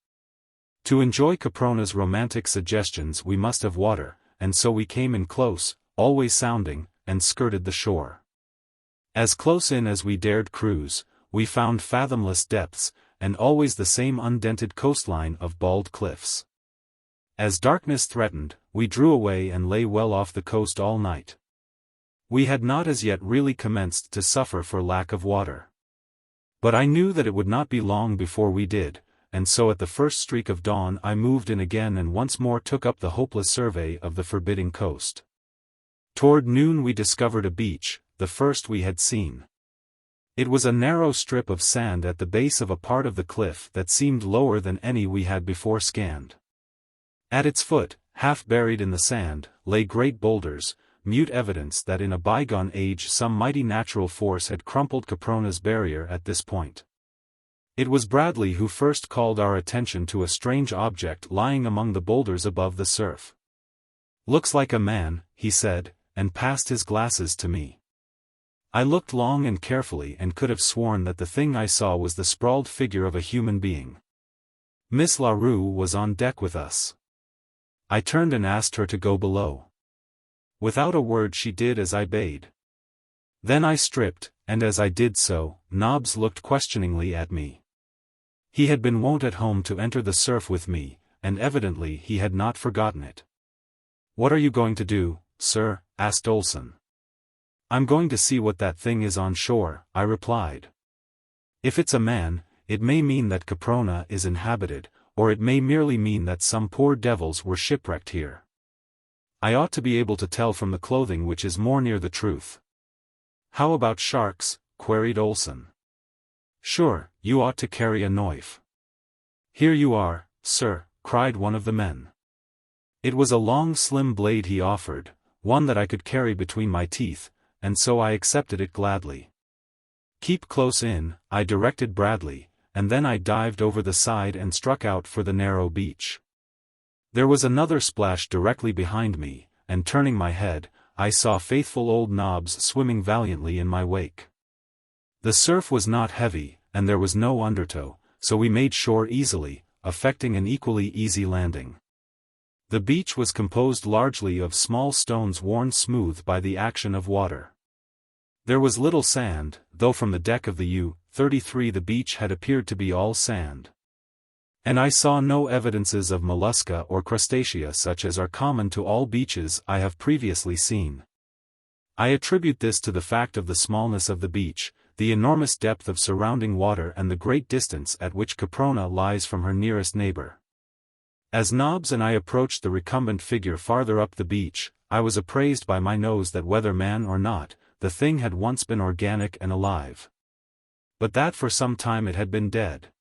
To enjoy Caprona's romantic suggestions we must have water, and so we came in close, always sounding, and skirted the shore. As close in as we dared cruise, we found fathomless depths, and always the same undented coastline of bald cliffs. As darkness threatened, we drew away and lay well off the coast all night. We had not as yet really commenced to suffer for lack of water. But I knew that it would not be long before we did, and so at the first streak of dawn I moved in again and once more took up the hopeless survey of the forbidding coast. Toward noon we discovered a beach, the first we had seen. It was a narrow strip of sand at the base of a part of the cliff that seemed lower than any we had before scanned. At its foot, half buried in the sand, lay great boulders, mute evidence that in a bygone age some mighty natural force had crumpled Caprona's barrier at this point. It was Bradley who first called our attention to a strange object lying among the boulders above the surf. "Looks like a man," he said, and passed his glasses to me. I looked long and carefully and could have sworn that the thing I saw was the sprawled figure of a human being. Miss LaRue was on deck with us. I turned and asked her to go below. Without a word she did as I bade. Then I stripped, and as I did so, Nobbs looked questioningly at me. He had been wont at home to enter the surf with me, and evidently he had not forgotten it. "What are you going to do, sir?" asked Olson. "I'm going to see what that thing is on shore," I replied. "If it's a man, it may mean that Caprona is inhabited, or it may merely mean that some poor devils were shipwrecked here. I ought to be able to tell from the clothing which is more near the truth." "How about sharks?" queried Olson. "Sure, you ought to carry a knife." "Here you are, sir," cried one of the men. It was a long slim blade he offered, one that I could carry between my teeth, and so I accepted it gladly. "Keep close in," I directed Bradley, and then I dived over the side and struck out for the narrow beach. There was another splash directly behind me, and turning my head, I saw faithful old Nobbs swimming valiantly in my wake. The surf was not heavy, and there was no undertow, so we made shore easily, effecting an equally easy landing. The beach was composed largely of small stones worn smooth by the action of water. There was little sand, though from the deck of the U-33 the beach had appeared to be all sand. And I saw no evidences of mollusca or crustacea such as are common to all beaches I have previously seen. I attribute this to the fact of the smallness of the beach, the enormous depth of surrounding water and the great distance at which Caprona lies from her nearest neighbor. As Nobbs and I approached the recumbent figure farther up the beach, I was appraised by my nose that whether man or not, the thing had once been organic and alive. But that for some time it had been dead.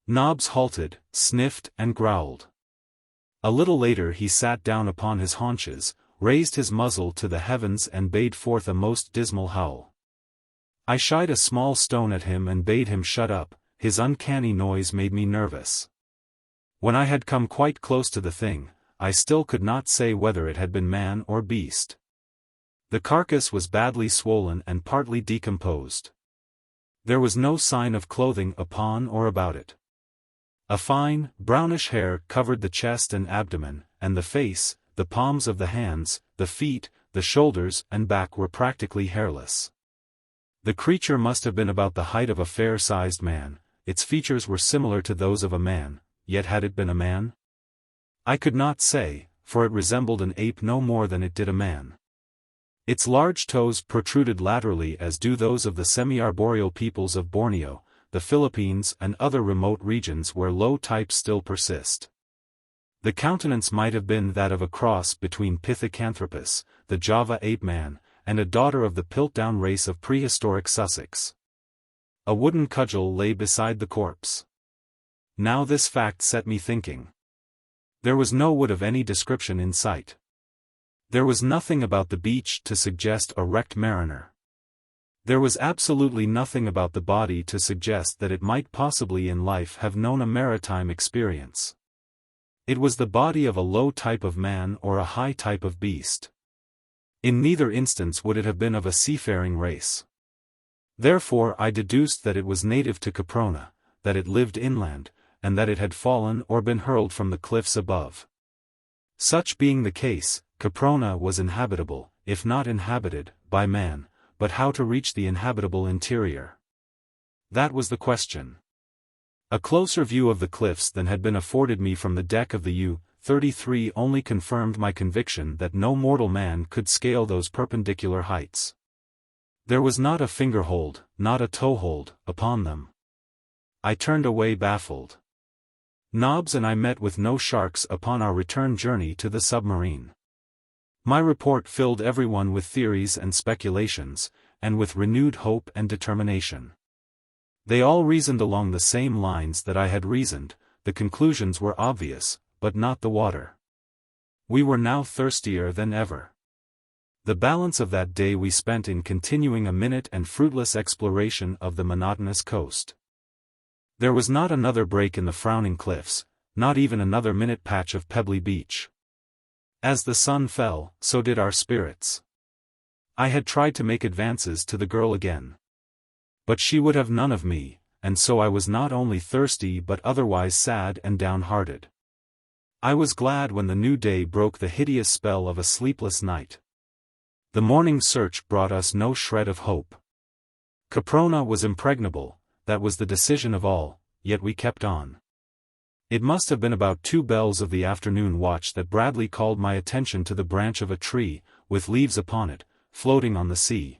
Nobbs halted, sniffed and growled. A little later he sat down upon his haunches, raised his muzzle to the heavens and bade forth a most dismal howl. I shied a small stone at him and bade him shut up. His uncanny noise made me nervous. When I had come quite close to the thing, I still could not say whether it had been man or beast. The carcass was badly swollen and partly decomposed. There was no sign of clothing upon or about it. A fine, brownish hair covered the chest and abdomen, and the face, the palms of the hands, the feet, the shoulders and back were practically hairless. The creature must have been about the height of a fair-sized man. Its features were similar to those of a man, yet had it been a man? I could not say, for it resembled an ape no more than it did a man. Its large toes protruded laterally as do those of the semi-arboreal peoples of Borneo, the Philippines and other remote regions where low types still persist. The countenance might have been that of a cross between Pithecanthropus, the Java ape-man, and a daughter of the Piltdown race of prehistoric Sussex. A wooden cudgel lay beside the corpse. Now this fact set me thinking. There was no wood of any description in sight. There was nothing about the beach to suggest a wrecked mariner. There was absolutely nothing about the body to suggest that it might possibly in life have known a maritime experience. It was the body of a low type of man or a high type of beast. In neither instance would it have been of a seafaring race. Therefore I deduced that it was native to Caprona, that it lived inland, and that it had fallen or been hurled from the cliffs above. Such being the case, Caprona was inhabitable, if not inhabited, by man, but how to reach the inhabitable interior? That was the question. A closer view of the cliffs than had been afforded me from the deck of the U-33 only confirmed my conviction that no mortal man could scale those perpendicular heights. There was not a fingerhold, not a toehold, upon them. I turned away baffled. Nobbs and I met with no sharks upon our return journey to the submarine. My report filled everyone with theories and speculations, and with renewed hope and determination. They all reasoned along the same lines that I had reasoned. The conclusions were obvious, but not the water. We were now thirstier than ever. The balance of that day we spent in continuing a minute and fruitless exploration of the monotonous coast. There was not another break in the frowning cliffs, not even another minute patch of pebbly beach. As the sun fell, so did our spirits. I had tried to make advances to the girl again. But she would have none of me, and so I was not only thirsty but otherwise sad and downhearted. I was glad when the new day broke the hideous spell of a sleepless night. The morning search brought us no shred of hope. Caprona was impregnable, that was the decision of all, yet we kept on. It must have been about 2 bells of the afternoon watch that Bradley called my attention to the branch of a tree, with leaves upon it, floating on the sea.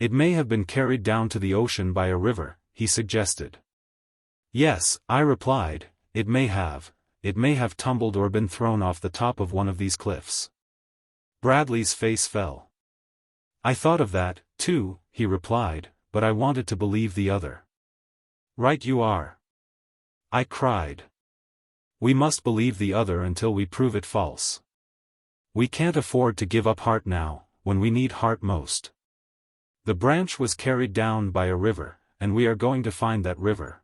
It may have been carried down to the ocean by a river, he suggested. Yes, I replied, it may have tumbled or been thrown off the top of one of these cliffs. Bradley's face fell. I thought of that, too, he replied, but I wanted to believe the other. Right you are. I cried. We must believe the other until we prove it false. We can't afford to give up heart now, when we need heart most. The branch was carried down by a river, and we are going to find that river.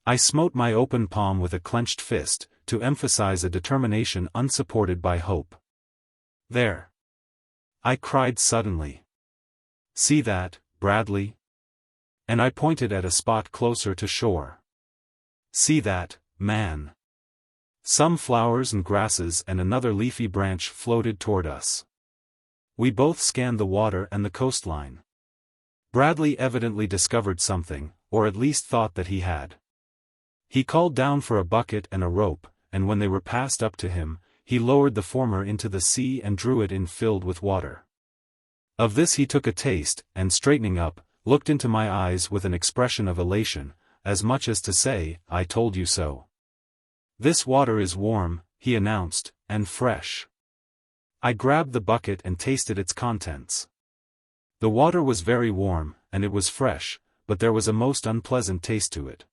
I smote my open palm with a clenched fist, to emphasize a determination unsupported by hope. There! I cried suddenly. See that, Bradley? And I pointed at a spot closer to shore. See that, man? Some flowers and grasses and another leafy branch floated toward us. We both scanned the water and the coastline. Bradley evidently discovered something, or at least thought that he had. He called down for a bucket and a rope, and when they were passed up to him, he lowered the former into the sea and drew it in filled with water. Of this he took a taste, and straightening up, looked into my eyes with an expression of elation, as much as to say, I told you so. This water is warm, he announced, and fresh. I grabbed the bucket and tasted its contents. The water was very warm, and it was fresh, but there was a most unpleasant taste to it.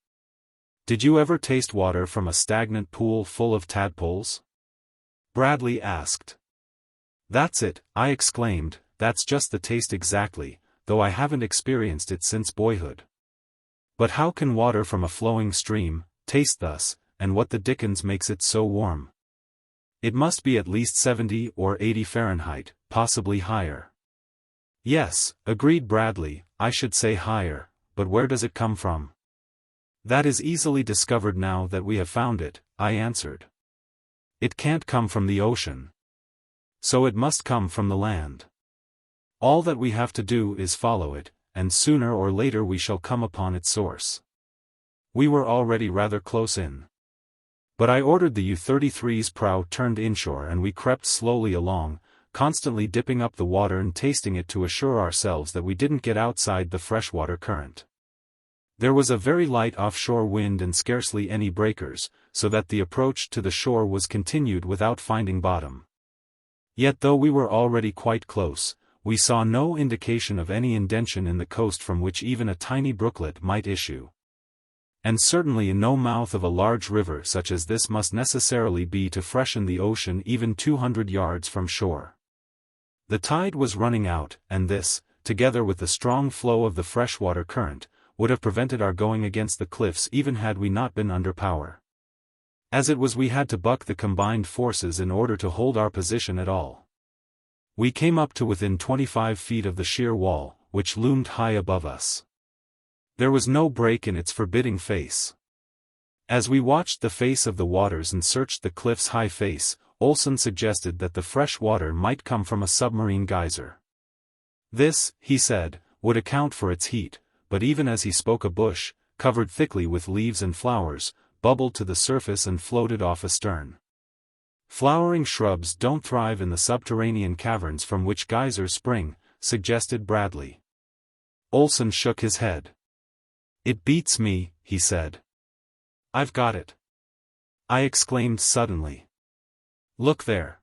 Did you ever taste water from a stagnant pool full of tadpoles? Bradley asked. That's it, I exclaimed, that's just the taste exactly, though I haven't experienced it since boyhood. But how can water from a flowing stream taste thus, and what the dickens makes it so warm? It must be at least 70 or 80 Fahrenheit, possibly higher. Yes, agreed Bradley, I should say higher, but where does it come from? That is easily discovered now that we have found it, I answered. It can't come from the ocean. So it must come from the land. All that we have to do is follow it, and sooner or later we shall come upon its source. We were already rather close in. But I ordered the U-33's prow turned inshore and we crept slowly along, constantly dipping up the water and tasting it to assure ourselves that we didn't get outside the freshwater current. There was a very light offshore wind and scarcely any breakers, so that the approach to the shore was continued without finding bottom. Yet though we were already quite close, we saw no indication of any indention in the coast from which even a tiny brooklet might issue. And certainly in no mouth of a large river such as this must necessarily be to freshen the ocean even 200 yards from shore. The tide was running out, and this, together with the strong flow of the freshwater current, would have prevented our going against the cliffs even had we not been under power. As it was, we had to buck the combined forces in order to hold our position at all. We came up to within 25 feet of the sheer wall, which loomed high above us. There was no break in its forbidding face. As we watched the face of the waters and searched the cliff's high face, Olsen suggested that the fresh water might come from a submarine geyser. This, he said, would account for its heat, but even as he spoke a bush, covered thickly with leaves and flowers, bubbled to the surface and floated off astern. Flowering shrubs don't thrive in the subterranean caverns from which geysers spring, suggested Bradley. Olsen shook his head. It beats me, he said. I've got it. I exclaimed suddenly. Look there.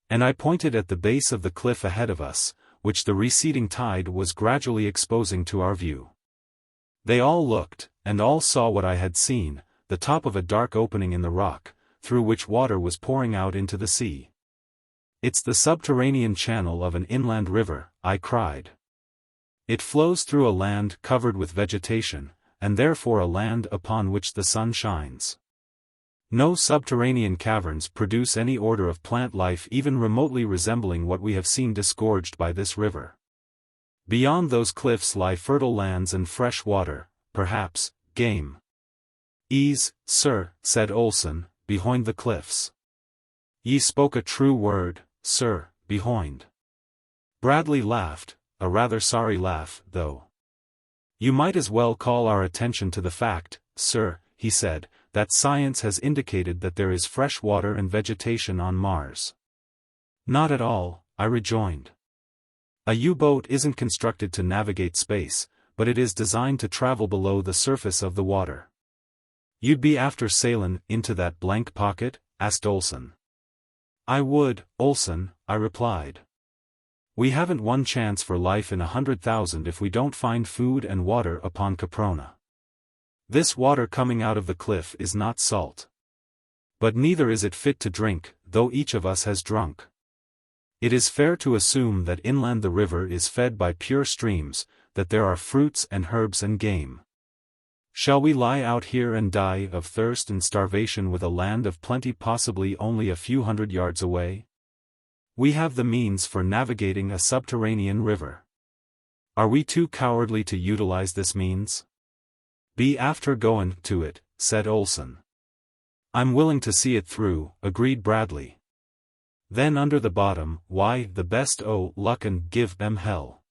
And I pointed at the base of the cliff ahead of us, which the receding tide was gradually exposing to our view. They all looked, and all saw what I had seen, the top of a dark opening in the rock, through which water was pouring out into the sea. It's the subterranean channel of an inland river, I cried. It flows through a land covered with vegetation, and therefore a land upon which the sun shines. No subterranean caverns produce any order of plant life even remotely resembling what we have seen disgorged by this river. Beyond those cliffs lie fertile lands and fresh water, perhaps, game. Ease, sir, said Olsen, behind the cliffs. Ye spoke a true word, sir, behind. Bradley laughed, a rather sorry laugh, though. You might as well call our attention to the fact, sir, he said, that science has indicated that there is fresh water and vegetation on Mars. Not at all, I rejoined. A U-boat isn't constructed to navigate space, but it is designed to travel below the surface of the water. You'd be after sailin' into that blank pocket? Asked Olsen. I would, Olsen, I replied. We haven't one chance for life in 100,000 if we don't find food and water upon Caprona. This water coming out of the cliff is not salt. But neither is it fit to drink, though each of us has drunk. It is fair to assume that inland the river is fed by pure streams, that there are fruits and herbs and game. Shall we lie out here and die of thirst and starvation with a land of plenty possibly only a few hundred yards away? We have the means for navigating a subterranean river. Are we too cowardly to utilize this means? Be after goin' to it, said Olsen. I'm willing to see it through, agreed Bradley. Then under the bottom, why, the best o' luck and give them hell,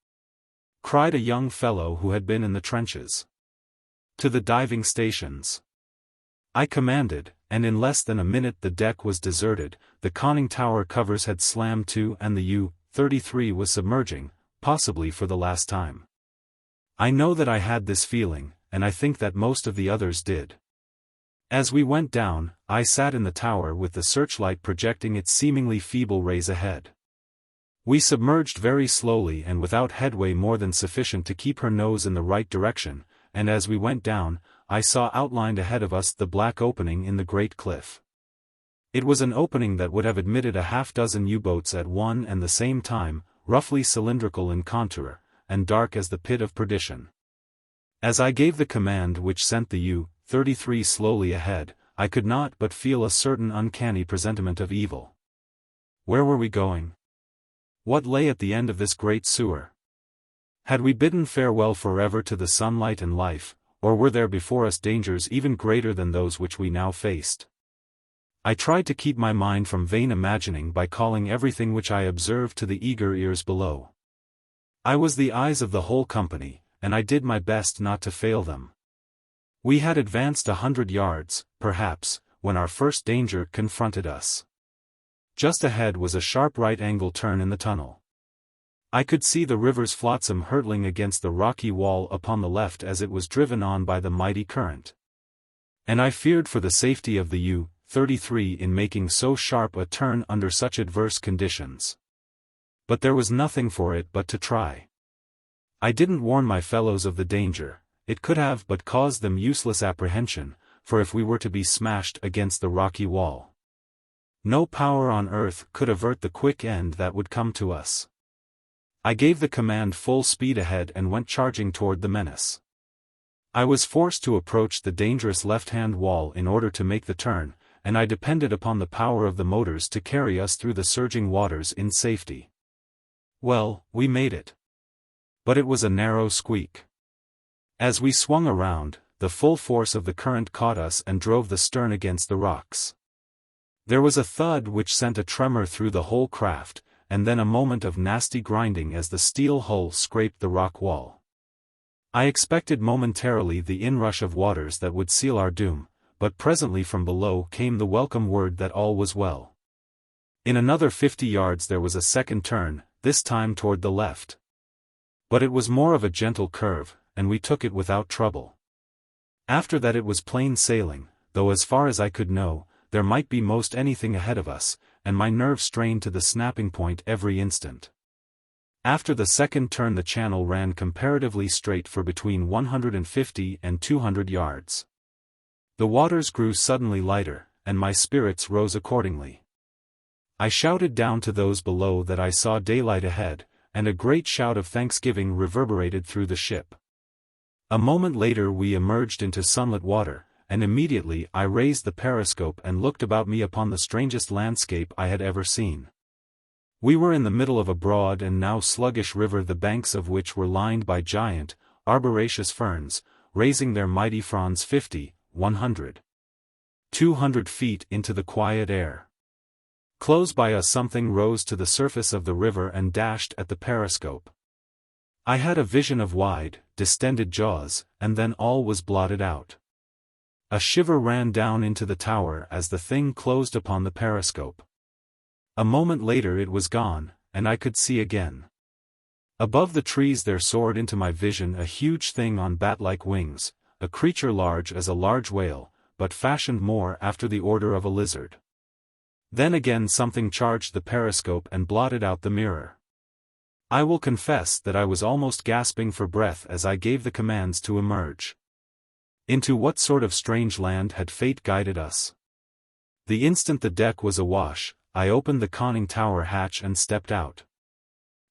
cried a young fellow who had been in the trenches. To the diving stations, I commanded, and in less than a minute the deck was deserted, the conning tower covers had slammed to and the U-33 was submerging, possibly for the last time. I know that I had this feeling, and I think that most of the others did. As we went down, I sat in the tower with the searchlight projecting its seemingly feeble rays ahead. We submerged very slowly and without headway more than sufficient to keep her nose in the right direction, and as we went down, I saw outlined ahead of us the black opening in the great cliff. It was an opening that would have admitted a half-dozen U-boats at one and the same time, roughly cylindrical in contour, and dark as the pit of perdition. As I gave the command which sent the U-33 slowly ahead, I could not but feel a certain uncanny presentiment of evil. Where were we going? What lay at the end of this great sewer? Had we bidden farewell forever to the sunlight and life, Or were there before us dangers even greater than those which we now faced? I tried to keep my mind from vain imagining by calling everything which I observed to the eager ears below. I was the eyes of the whole company, and I did my best not to fail them. We had advanced 100 yards, perhaps, when our first danger confronted us. Just ahead was a sharp right-angle turn in the tunnel. I could see the river's flotsam hurtling against the rocky wall upon the left as it was driven on by the mighty current. And I feared for the safety of the U-33 in making so sharp a turn under such adverse conditions. But there was nothing for it but to try. I didn't warn my fellows of the danger. It could have but caused them useless apprehension, for if we were to be smashed against the rocky wall, no power on earth could avert the quick end that would come to us. I gave the command full speed ahead and went charging toward the menace. I was forced to approach the dangerous left-hand wall in order to make the turn, and I depended upon the power of the motors to carry us through the surging waters in safety. Well, we made it. But it was a narrow squeak. As we swung around, the full force of the current caught us and drove the stern against the rocks. There was a thud which sent a tremor through the whole craft, and then a moment of nasty grinding as the steel hull scraped the rock wall. I expected momentarily the inrush of waters that would seal our doom, but presently from below came the welcome word that all was well. In another 50 yards there was a second turn, this time toward the left. But it was more of a gentle curve, and we took it without trouble. After that it was plain sailing, though as far as I could know, there might be most anything ahead of us, and my nerves strained to the snapping point every instant. After the second turn the channel ran comparatively straight for between 150 and 200 yards. The waters grew suddenly lighter, and my spirits rose accordingly. I shouted down to those below that I saw daylight ahead, and a great shout of thanksgiving reverberated through the ship. A moment later we emerged into sunlit water, and immediately I raised the periscope and looked about me upon the strangest landscape I had ever seen. We were in the middle of a broad and now sluggish river, the banks of which were lined by giant, arboraceous ferns, raising their mighty fronds 50, 100, 200 feet into the quiet air. Close by us something rose to the surface of the river and dashed at the periscope. I had a vision of wide, distended jaws, and then all was blotted out. A shiver ran down into the tower as the thing closed upon the periscope. A moment later it was gone, and I could see again. Above the trees there soared into my vision a huge thing on bat-like wings, a creature large as a large whale, but fashioned more after the order of a lizard. Then again something charged the periscope and blotted out the mirror. I will confess that I was almost gasping for breath as I gave the commands to emerge. Into what sort of strange land had fate guided us? The instant the deck was awash, I opened the conning tower hatch and stepped out.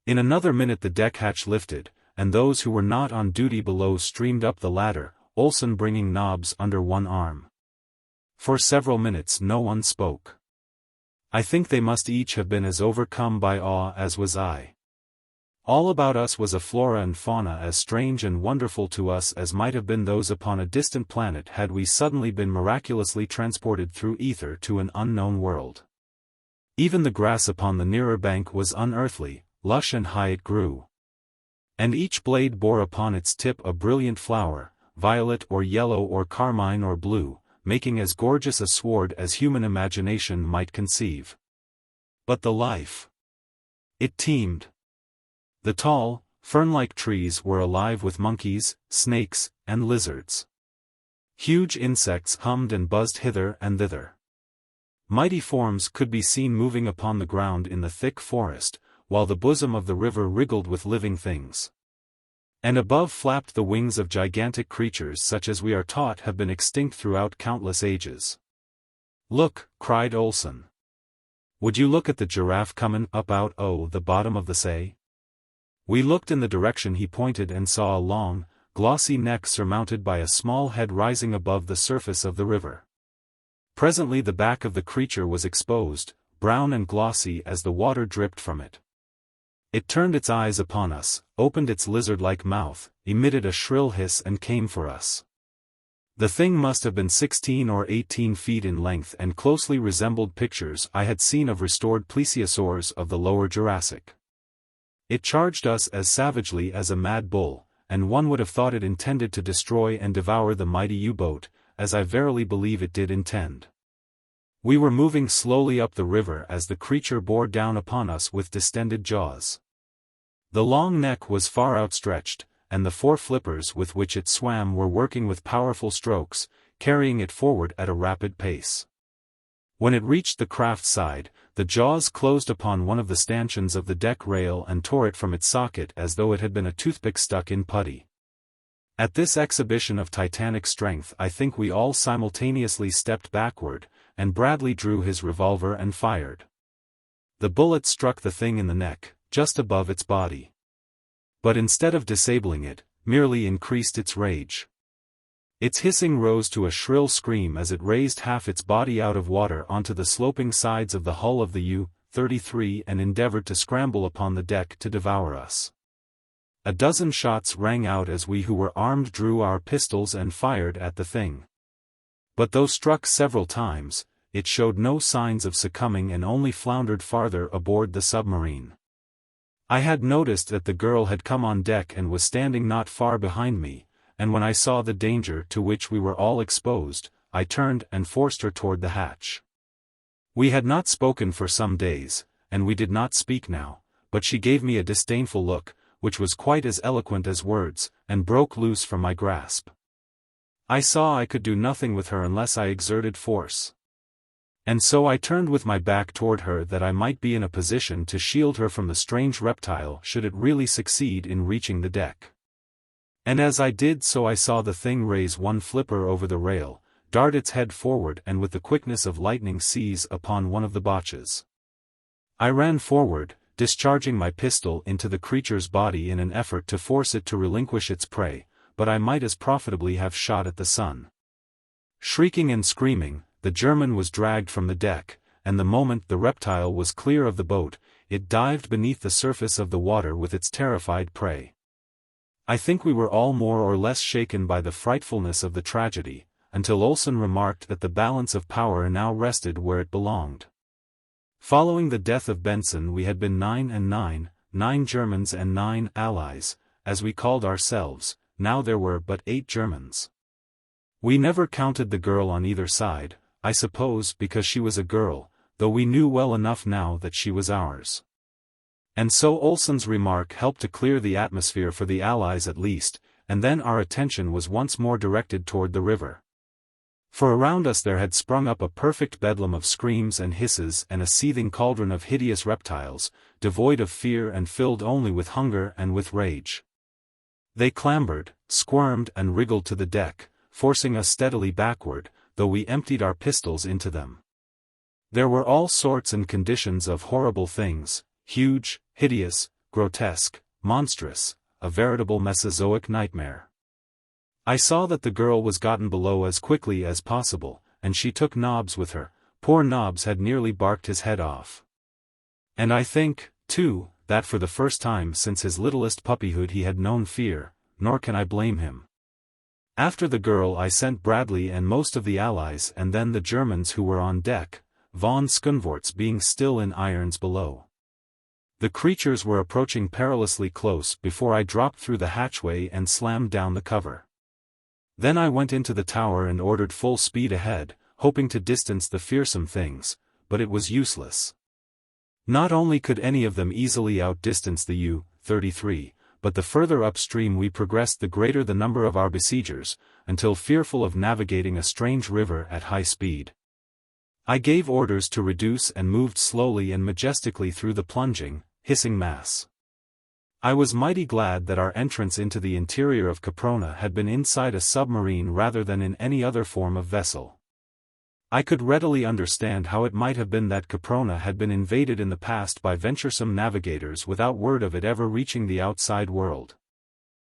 In another minute the deck hatch lifted, and those who were not on duty below streamed up the ladder, Olsen bringing Nobbs under one arm. For several minutes no one spoke. I think they must each have been as overcome by awe as was I. All about us was a flora and fauna as strange and wonderful to us as might have been those upon a distant planet had we suddenly been miraculously transported through ether to an unknown world. Even the grass upon the nearer bank was unearthly, lush and high it grew. And each blade bore upon its tip a brilliant flower, violet or yellow or carmine or blue, making as gorgeous a sward as human imagination might conceive. But the life! It teemed. The tall, fern-like trees were alive with monkeys, snakes, and lizards. Huge insects hummed and buzzed hither and thither. Mighty forms could be seen moving upon the ground in the thick forest, while the bosom of the river wriggled with living things. And above flapped the wings of gigantic creatures such as we are taught have been extinct throughout countless ages. "Look," cried Olsen. "Would you look at the giraffe comin' up out o' the bottom of the say?" We looked in the direction he pointed and saw a long, glossy neck surmounted by a small head rising above the surface of the river. Presently the back of the creature was exposed, brown and glossy as the water dripped from it. It turned its eyes upon us, opened its lizard-like mouth, emitted a shrill hiss and came for us. The thing must have been 16 or 18 feet in length and closely resembled pictures I had seen of restored plesiosaurs of the lower Jurassic. It charged us as savagely as a mad bull, and one would have thought it intended to destroy and devour the mighty U-boat, as I verily believe it did intend. We were moving slowly up the river as the creature bore down upon us with distended jaws. The long neck was far outstretched, and the 4 flippers with which it swam were working with powerful strokes, carrying it forward at a rapid pace. When it reached the craft's side, the jaws closed upon one of the stanchions of the deck rail and tore it from its socket as though it had been a toothpick stuck in putty. At this exhibition of titanic strength I think we all simultaneously stepped backward, and Bradley drew his revolver and fired. The bullet struck the thing in the neck, just above its body. But instead of disabling it, merely increased its rage. Its hissing rose to a shrill scream as it raised half its body out of water onto the sloping sides of the hull of the U-33 and endeavored to scramble upon the deck to devour us. A dozen shots rang out as we who were armed drew our pistols and fired at the thing. But though struck several times, it showed no signs of succumbing and only floundered farther aboard the submarine. I had noticed that the girl had come on deck and was standing not far behind me, and when I saw the danger to which we were all exposed, I turned and forced her toward the hatch. We had not spoken for some days, and we did not speak now, but she gave me a disdainful look, which was quite as eloquent as words, and broke loose from my grasp. I saw I could do nothing with her unless I exerted force. And so I turned with my back toward her that I might be in a position to shield her from the strange reptile should it really succeed in reaching the deck. And as I did so I saw the thing raise one flipper over the rail, dart its head forward and with the quickness of lightning seize upon one of the botches. I ran forward, discharging my pistol into the creature's body in an effort to force it to relinquish its prey, but I might as profitably have shot at the sun. Shrieking and screaming, the German was dragged from the deck, and the moment the reptile was clear of the boat, it dived beneath the surface of the water with its terrified prey. I think we were all more or less shaken by the frightfulness of the tragedy, until Olsen remarked that the balance of power now rested where it belonged. Following the death of Benson we had been 9 and 9, 9 Germans and 9 Allies, as we called ourselves. Now there were but 8 Germans. We never counted the girl on either side, I suppose because she was a girl, though we knew well enough now that she was ours. And so Olsen's remark helped to clear the atmosphere for the Allies at least, and then our attention was once more directed toward the river. For around us there had sprung up a perfect bedlam of screams and hisses and a seething cauldron of hideous reptiles, devoid of fear and filled only with hunger and with rage. They clambered, squirmed and wriggled to the deck, forcing us steadily backward, though we emptied our pistols into them. There were all sorts and conditions of horrible things, huge, hideous, grotesque, monstrous, a veritable Mesozoic nightmare. I saw that the girl was gotten below as quickly as possible, and she took Nobbs with her. Poor Nobbs had nearly barked his head off. And I think, too, that for the first time since his littlest puppyhood he had known fear, nor can I blame him. After the girl I sent Bradley and most of the Allies and then the Germans who were on deck, von Skunvorts being still in irons below. The creatures were approaching perilously close before I dropped through the hatchway and slammed down the cover. Then I went into the tower and ordered full speed ahead, hoping to distance the fearsome things, but it was useless. Not only could any of them easily outdistance the U-33, but the further upstream we progressed the greater the number of our besiegers, until fearful of navigating a strange river at high speed. I gave orders to reduce and moved slowly and majestically through the plunging, hissing mass. I was mighty glad that our entrance into the interior of Caprona had been inside a submarine rather than in any other form of vessel. I could readily understand how it might have been that Caprona had been invaded in the past by venturesome navigators without word of it ever reaching the outside world.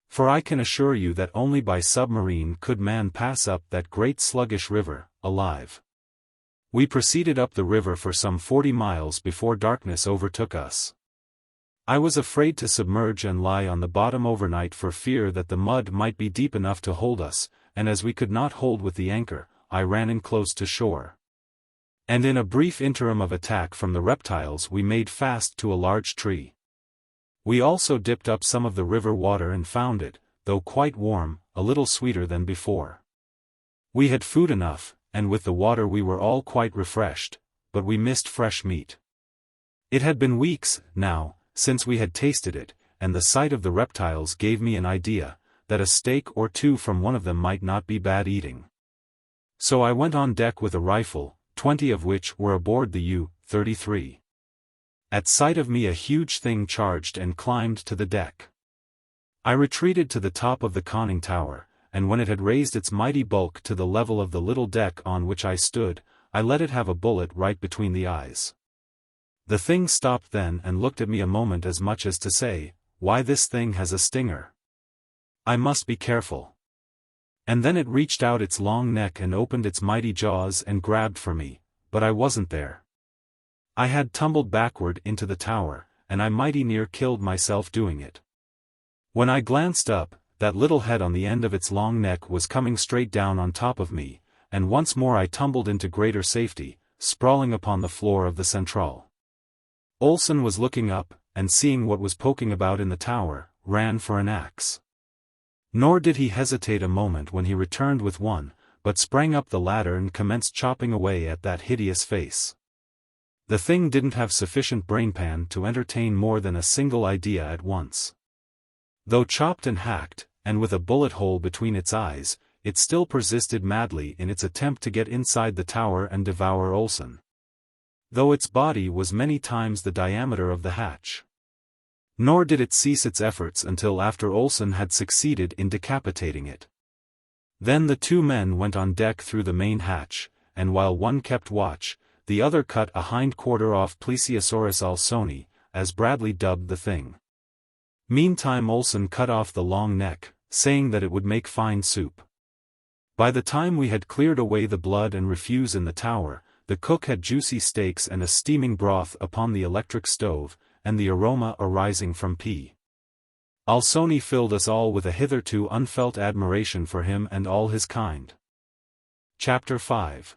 For I can assure you that only by submarine could man pass up that great sluggish river, alive. We proceeded up the river for some 40 miles before darkness overtook us. I was afraid to submerge and lie on the bottom overnight for fear that the mud might be deep enough to hold us, and as we could not hold with the anchor, I ran in close to shore. And in a brief interim of attack from the reptiles we made fast to a large tree. We also dipped up some of the river water and found it, though quite warm, a little sweeter than before. We had food enough, and with the water we were all quite refreshed, but we missed fresh meat. It had been weeks, now, since we had tasted it, and the sight of the reptiles gave me an idea, that a steak or two from one of them might not be bad eating. So I went on deck with a rifle, 20 of which were aboard the U-33. At sight of me a huge thing charged and climbed to the deck. I retreated to the top of the conning tower, and when it had raised its mighty bulk to the level of the little deck on which I stood, I let it have a bullet right between the eyes. The thing stopped then and looked at me a moment as much as to say, "Why, this thing has a stinger. I must be careful." And then it reached out its long neck and opened its mighty jaws and grabbed for me, but I wasn't there. I had tumbled backward into the tower, and I mighty near killed myself doing it. When I glanced up, that little head on the end of its long neck was coming straight down on top of me, and once more I tumbled into greater safety, sprawling upon the floor of the centrale. Olsen was looking up, and seeing what was poking about in the tower, ran for an axe. Nor did he hesitate a moment when he returned with one, but sprang up the ladder and commenced chopping away at that hideous face. The thing didn't have sufficient brainpan to entertain more than a single idea at once. Though chopped and hacked, and with a bullet hole between its eyes, it still persisted madly in its attempt to get inside the tower and devour Olsen. Though its body was many times the diameter of the hatch. Nor did it cease its efforts until after Olsen had succeeded in decapitating it. Then the two men went on deck through the main hatch, and while one kept watch, the other cut a hind quarter off Plesiosaurus alsoni, as Bradley dubbed the thing. Meantime Olsen cut off the long neck, saying that it would make fine soup. By the time we had cleared away the blood and refuse in the tower, the cook had juicy steaks and a steaming broth upon the electric stove, and the aroma arising from P. Alsoni filled us all with a hitherto unfelt admiration for him and all his kind. Chapter 5.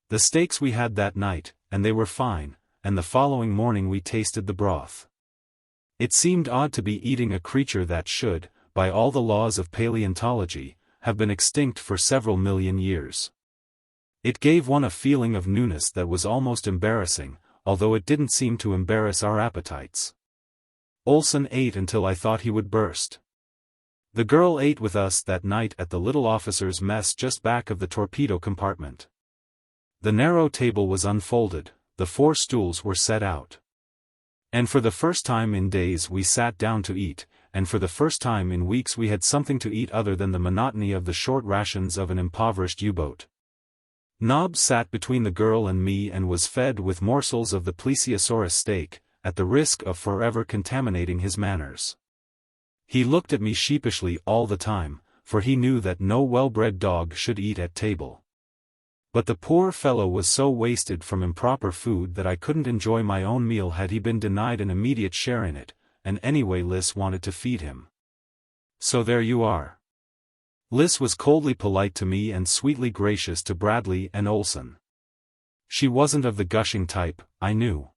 The steaks we had that night, and they were fine, and the following morning we tasted the broth. It seemed odd to be eating a creature that should, by all the laws of paleontology, have been extinct for several million years. It gave one a feeling of newness that was almost embarrassing, although it didn't seem to embarrass our appetites. Olsen ate until I thought he would burst. The girl ate with us that night at the little officer's mess just back of the torpedo compartment. The narrow table was unfolded, the 4 stools were set out. And for the first time in days we sat down to eat, and for the first time in weeks we had something to eat other than the monotony of the short rations of an impoverished U-boat. Nobbs sat between the girl and me and was fed with morsels of the Plesiosaurus steak, at the risk of forever contaminating his manners. He looked at me sheepishly all the time, for he knew that no well-bred dog should eat at table. But the poor fellow was so wasted from improper food that I couldn't enjoy my own meal had he been denied an immediate share in it, and anyway Liz wanted to feed him. So there you are. Liz was coldly polite to me and sweetly gracious to Bradley and Olsen. She wasn't of the gushing type, I knew.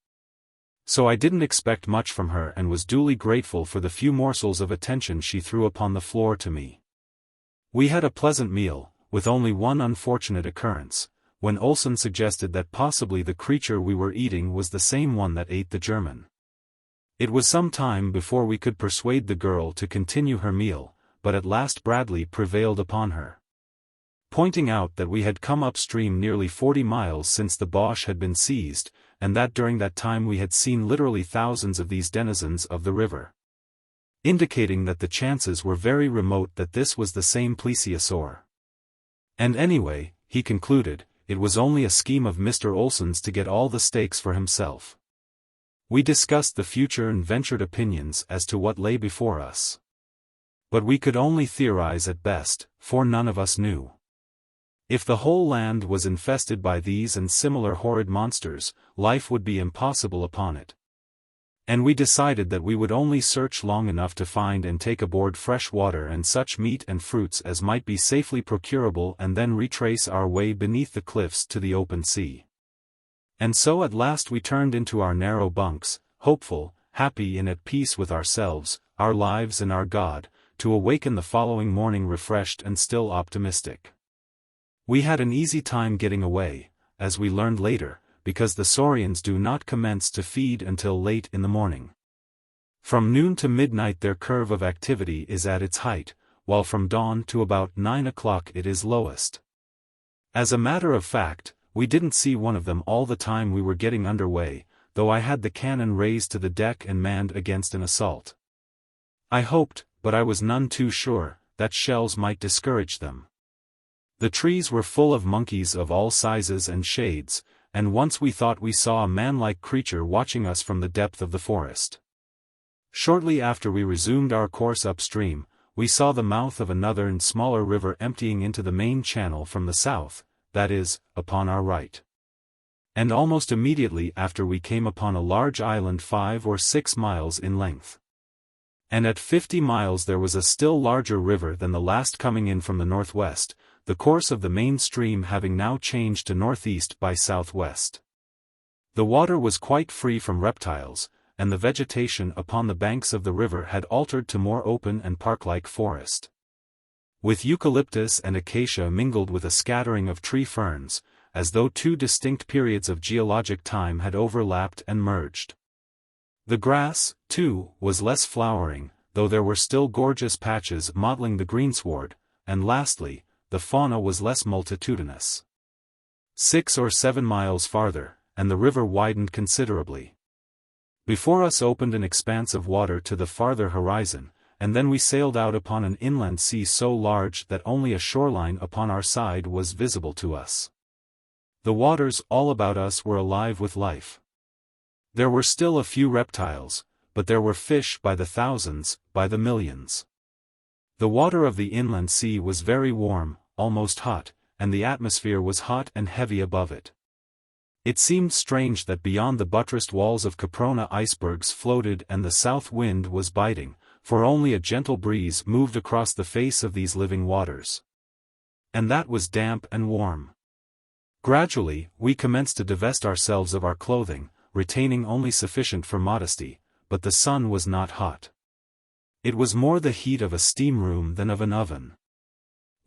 So I didn't expect much from her and was duly grateful for the few morsels of attention she threw upon the floor to me. We had a pleasant meal, with only one unfortunate occurrence, when Olsen suggested that possibly the creature we were eating was the same one that ate the German. It was some time before we could persuade the girl to continue her meal, but at last Bradley prevailed upon her. Pointing out that we had come upstream nearly 40 miles since the Boche had been seized, and that during that time we had seen literally thousands of these denizens of the river. Indicating that the chances were very remote that this was the same plesiosaur. And anyway, he concluded, it was only a scheme of Mr. Olsen's to get all the steaks for himself. We discussed the future and ventured opinions as to what lay before us. But we could only theorize at best, for none of us knew. If the whole land was infested by these and similar horrid monsters, life would be impossible upon it. And we decided that we would only search long enough to find and take aboard fresh water and such meat and fruits as might be safely procurable, and then retrace our way beneath the cliffs to the open sea. And so at last we turned into our narrow bunks, hopeful, happy and at peace with ourselves, our lives and our God, to awaken the following morning refreshed and still optimistic. We had an easy time getting away, as we learned later, because the saurians do not commence to feed until late in the morning. From noon to midnight their curve of activity is at its height, while from dawn to about 9 o'clock it is lowest. As a matter of fact, we didn't see one of them all the time we were getting under way, though I had the cannon raised to the deck and manned against an assault. I hoped, but I was none too sure, that shells might discourage them. The trees were full of monkeys of all sizes and shades, and once we thought we saw a man-like creature watching us from the depth of the forest. Shortly after we resumed our course upstream, we saw the mouth of another and smaller river emptying into the main channel from the south, that is, upon our right. And almost immediately after we came upon a large island 5 or 6 miles in length. And at 50 miles there was a still larger river than the last, coming in from the northwest, the course of the main stream having now changed to northeast by southwest. The water was quite free from reptiles, and the vegetation upon the banks of the river had altered to more open and park-like forest, with eucalyptus and acacia mingled with a scattering of tree ferns, as though two distinct periods of geologic time had overlapped and merged. The grass, too, was less flowering, though there were still gorgeous patches mottling the greensward, and lastly, the fauna was less multitudinous. 6 or 7 miles farther, and the river widened considerably. Before us opened an expanse of water to the farther horizon, and then we sailed out upon an inland sea so large that only a shoreline upon our side was visible to us. The waters all about us were alive with life. There were still a few reptiles, but there were fish by the thousands, by the millions. The water of the inland sea was very warm, almost hot, and the atmosphere was hot and heavy above it. It seemed strange that beyond the buttressed walls of Caprona icebergs floated and the south wind was biting, for only a gentle breeze moved across the face of these living waters. And that was damp and warm. Gradually, we commenced to divest ourselves of our clothing, retaining only sufficient for modesty, but the sun was not hot. It was more the heat of a steam room than of an oven.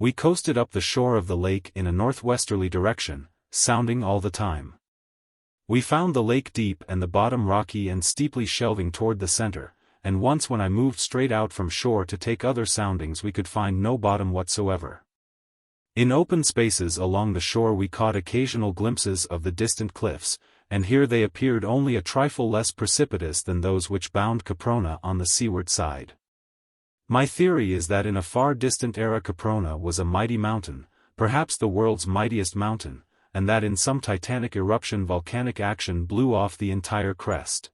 We coasted up the shore of the lake in a northwesterly direction, sounding all the time. We found the lake deep and the bottom rocky and steeply shelving toward the center, and once when I moved straight out from shore to take other soundings we could find no bottom whatsoever. In open spaces along the shore we caught occasional glimpses of the distant cliffs, and here they appeared only a trifle less precipitous than those which bound Caprona on the seaward side. My theory is that in a far distant era Caprona was a mighty mountain, perhaps the world's mightiest mountain, and that in some titanic eruption volcanic action blew off the entire crest.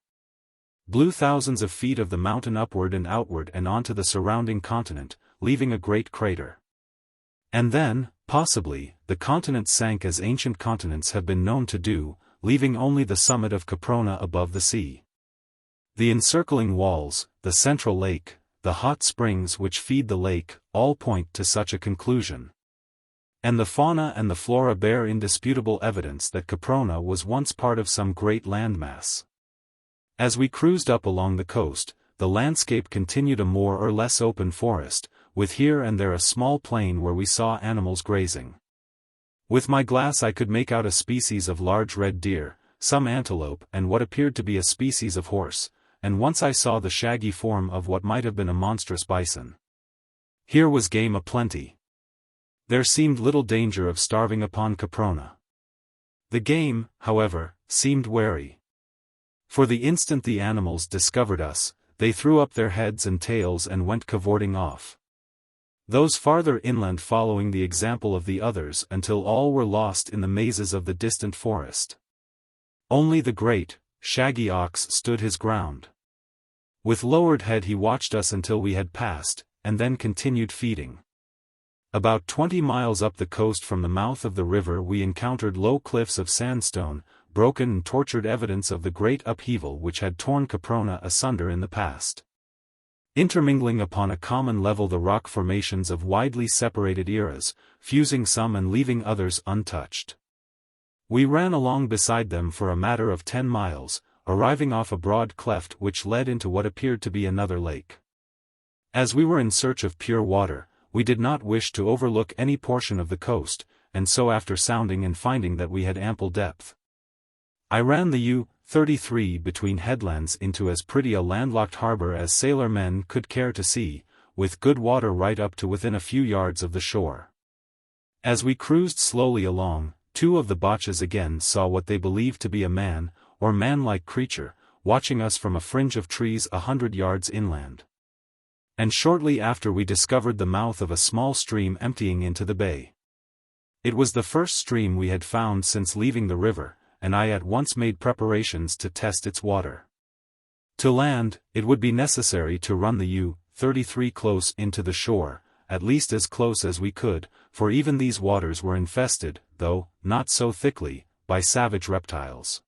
Blew thousands of feet of the mountain upward and outward and onto the surrounding continent, leaving a great crater. And then, possibly, the continent sank as ancient continents have been known to do, leaving only the summit of Caprona above the sea. The encircling walls, the central lake, the hot springs which feed the lake, all point to such a conclusion. And the fauna and the flora bear indisputable evidence that Caprona was once part of some great landmass. As we cruised up along the coast, the landscape continued a more or less open forest, with here and there a small plain where we saw animals grazing. With my glass I could make out a species of large red deer, some antelope and what appeared to be a species of horse, and once I saw the shaggy form of what might have been a monstrous bison. Here was game aplenty. There seemed little danger of starving upon Caprona. The game, however, seemed wary. For the instant the animals discovered us, they threw up their heads and tails and went cavorting off. Those farther inland following the example of the others until all were lost in the mazes of the distant forest. Only the great, shaggy ox stood his ground. With lowered head he watched us until we had passed, and then continued feeding. About 20 miles up the coast from the mouth of the river we encountered low cliffs of sandstone, broken and tortured evidence of the great upheaval which had torn Caprona asunder in the past. Intermingling upon a common level the rock formations of widely separated eras, fusing some and leaving others untouched. We ran along beside them for a matter of 10 miles, arriving off a broad cleft which led into what appeared to be another lake. As we were in search of pure water, we did not wish to overlook any portion of the coast, and so after sounding and finding that we had ample depth, I ran the U-33 between headlands into as pretty a landlocked harbor as sailor men could care to see, with good water right up to within a few yards of the shore. As we cruised slowly along, 2 of the botches again saw what they believed to be a man, or man-like creature, watching us from a fringe of trees 100 yards inland. And shortly after we discovered the mouth of a small stream emptying into the bay. It was the first stream we had found since leaving the river, and I at once made preparations to test its water. To land, it would be necessary to run the U-33 close into the shore, at least as close as we could, for even these waters were infested, though not so thickly, by savage reptiles.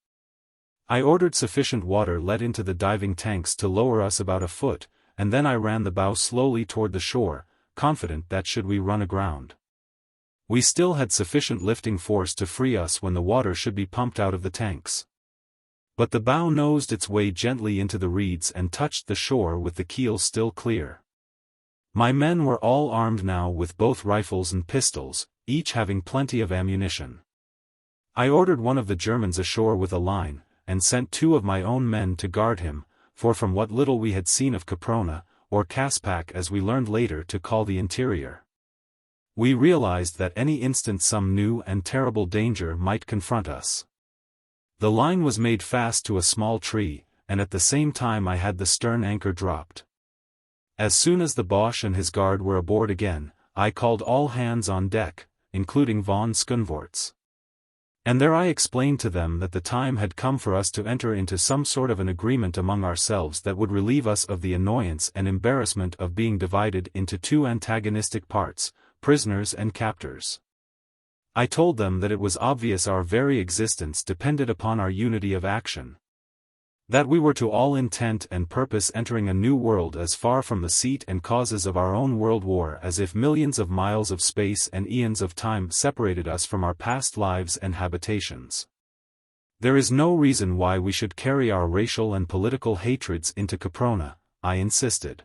I ordered sufficient water let into the diving tanks to lower us about a foot, and then I ran the bow slowly toward the shore, confident that should we run aground, we still had sufficient lifting force to free us when the water should be pumped out of the tanks. But the bow nosed its way gently into the reeds and touched the shore with the keel still clear. My men were all armed now with both rifles and pistols, each having plenty of ammunition. I ordered one of the Germans ashore with a line, and sent 2 of my own men to guard him, for from what little we had seen of Caprona, or Caspak as we learned later to call the interior, we realized that any instant some new and terrible danger might confront us. The line was made fast to a small tree, and at the same time I had the stern anchor dropped. As soon as the Boche and his guard were aboard again, I called all hands on deck, including von Skunvorts. And there I explained to them that the time had come for us to enter into some sort of an agreement among ourselves that would relieve us of the annoyance and embarrassment of being divided into 2 antagonistic parts, prisoners and captors. I told them that it was obvious our very existence depended upon our unity of action. That we were to all intent and purpose entering a new world as far from the seat and causes of our own world war as if millions of miles of space and eons of time separated us from our past lives and habitations. There is no reason why we should carry our racial and political hatreds into Caprona, I insisted.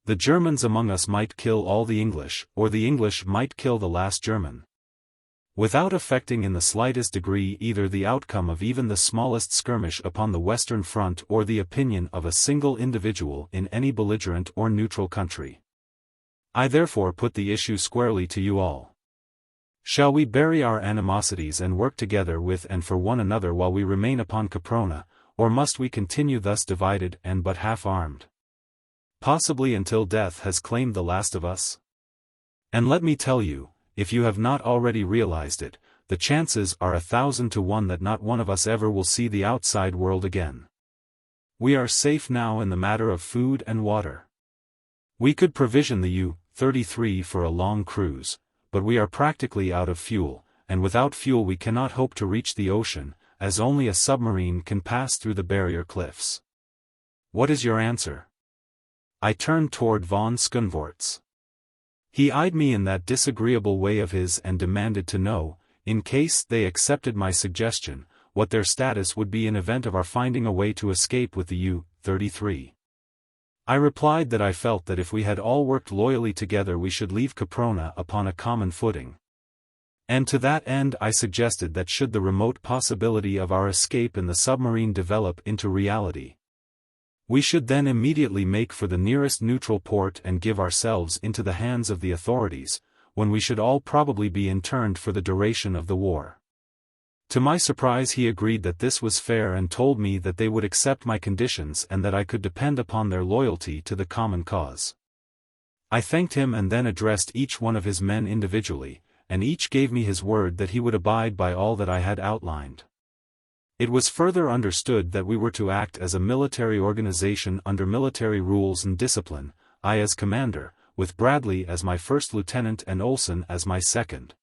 The Germans among us might kill all the English, or the English might kill the last German, without affecting in the slightest degree either the outcome of even the smallest skirmish upon the Western Front or the opinion of a single individual in any belligerent or neutral country. I therefore put the issue squarely to you all. Shall we bury our animosities and work together with and for one another while we remain upon Caprona, or must we continue thus divided and but half-armed? Possibly until death has claimed the last of us? And let me tell you, if you have not already realized it, the chances are 1,000 to 1 that not one of us ever will see the outside world again. We are safe now in the matter of food and water. We could provision the U-33 for a long cruise, but we are practically out of fuel, and without fuel we cannot hope to reach the ocean, as only a submarine can pass through the barrier cliffs. What is your answer? I turned toward von Skunvorts. He eyed me in that disagreeable way of his and demanded to know, in case they accepted my suggestion, what their status would be in event of our finding a way to escape with the U-33. I replied that I felt that if we had all worked loyally together we should leave Caprona upon a common footing. And to that end I suggested that should the remote possibility of our escape in the submarine develop into reality, we should then immediately make for the nearest neutral port and give ourselves into the hands of the authorities, when we should all probably be interned for the duration of the war. To my surprise he agreed that this was fair and told me that they would accept my conditions and that I could depend upon their loyalty to the common cause. I thanked him and then addressed each one of his men individually, and each gave me his word that he would abide by all that I had outlined. It was further understood that we were to act as a military organization under military rules and discipline, I as commander, with Bradley as my first lieutenant and Olsen as my second,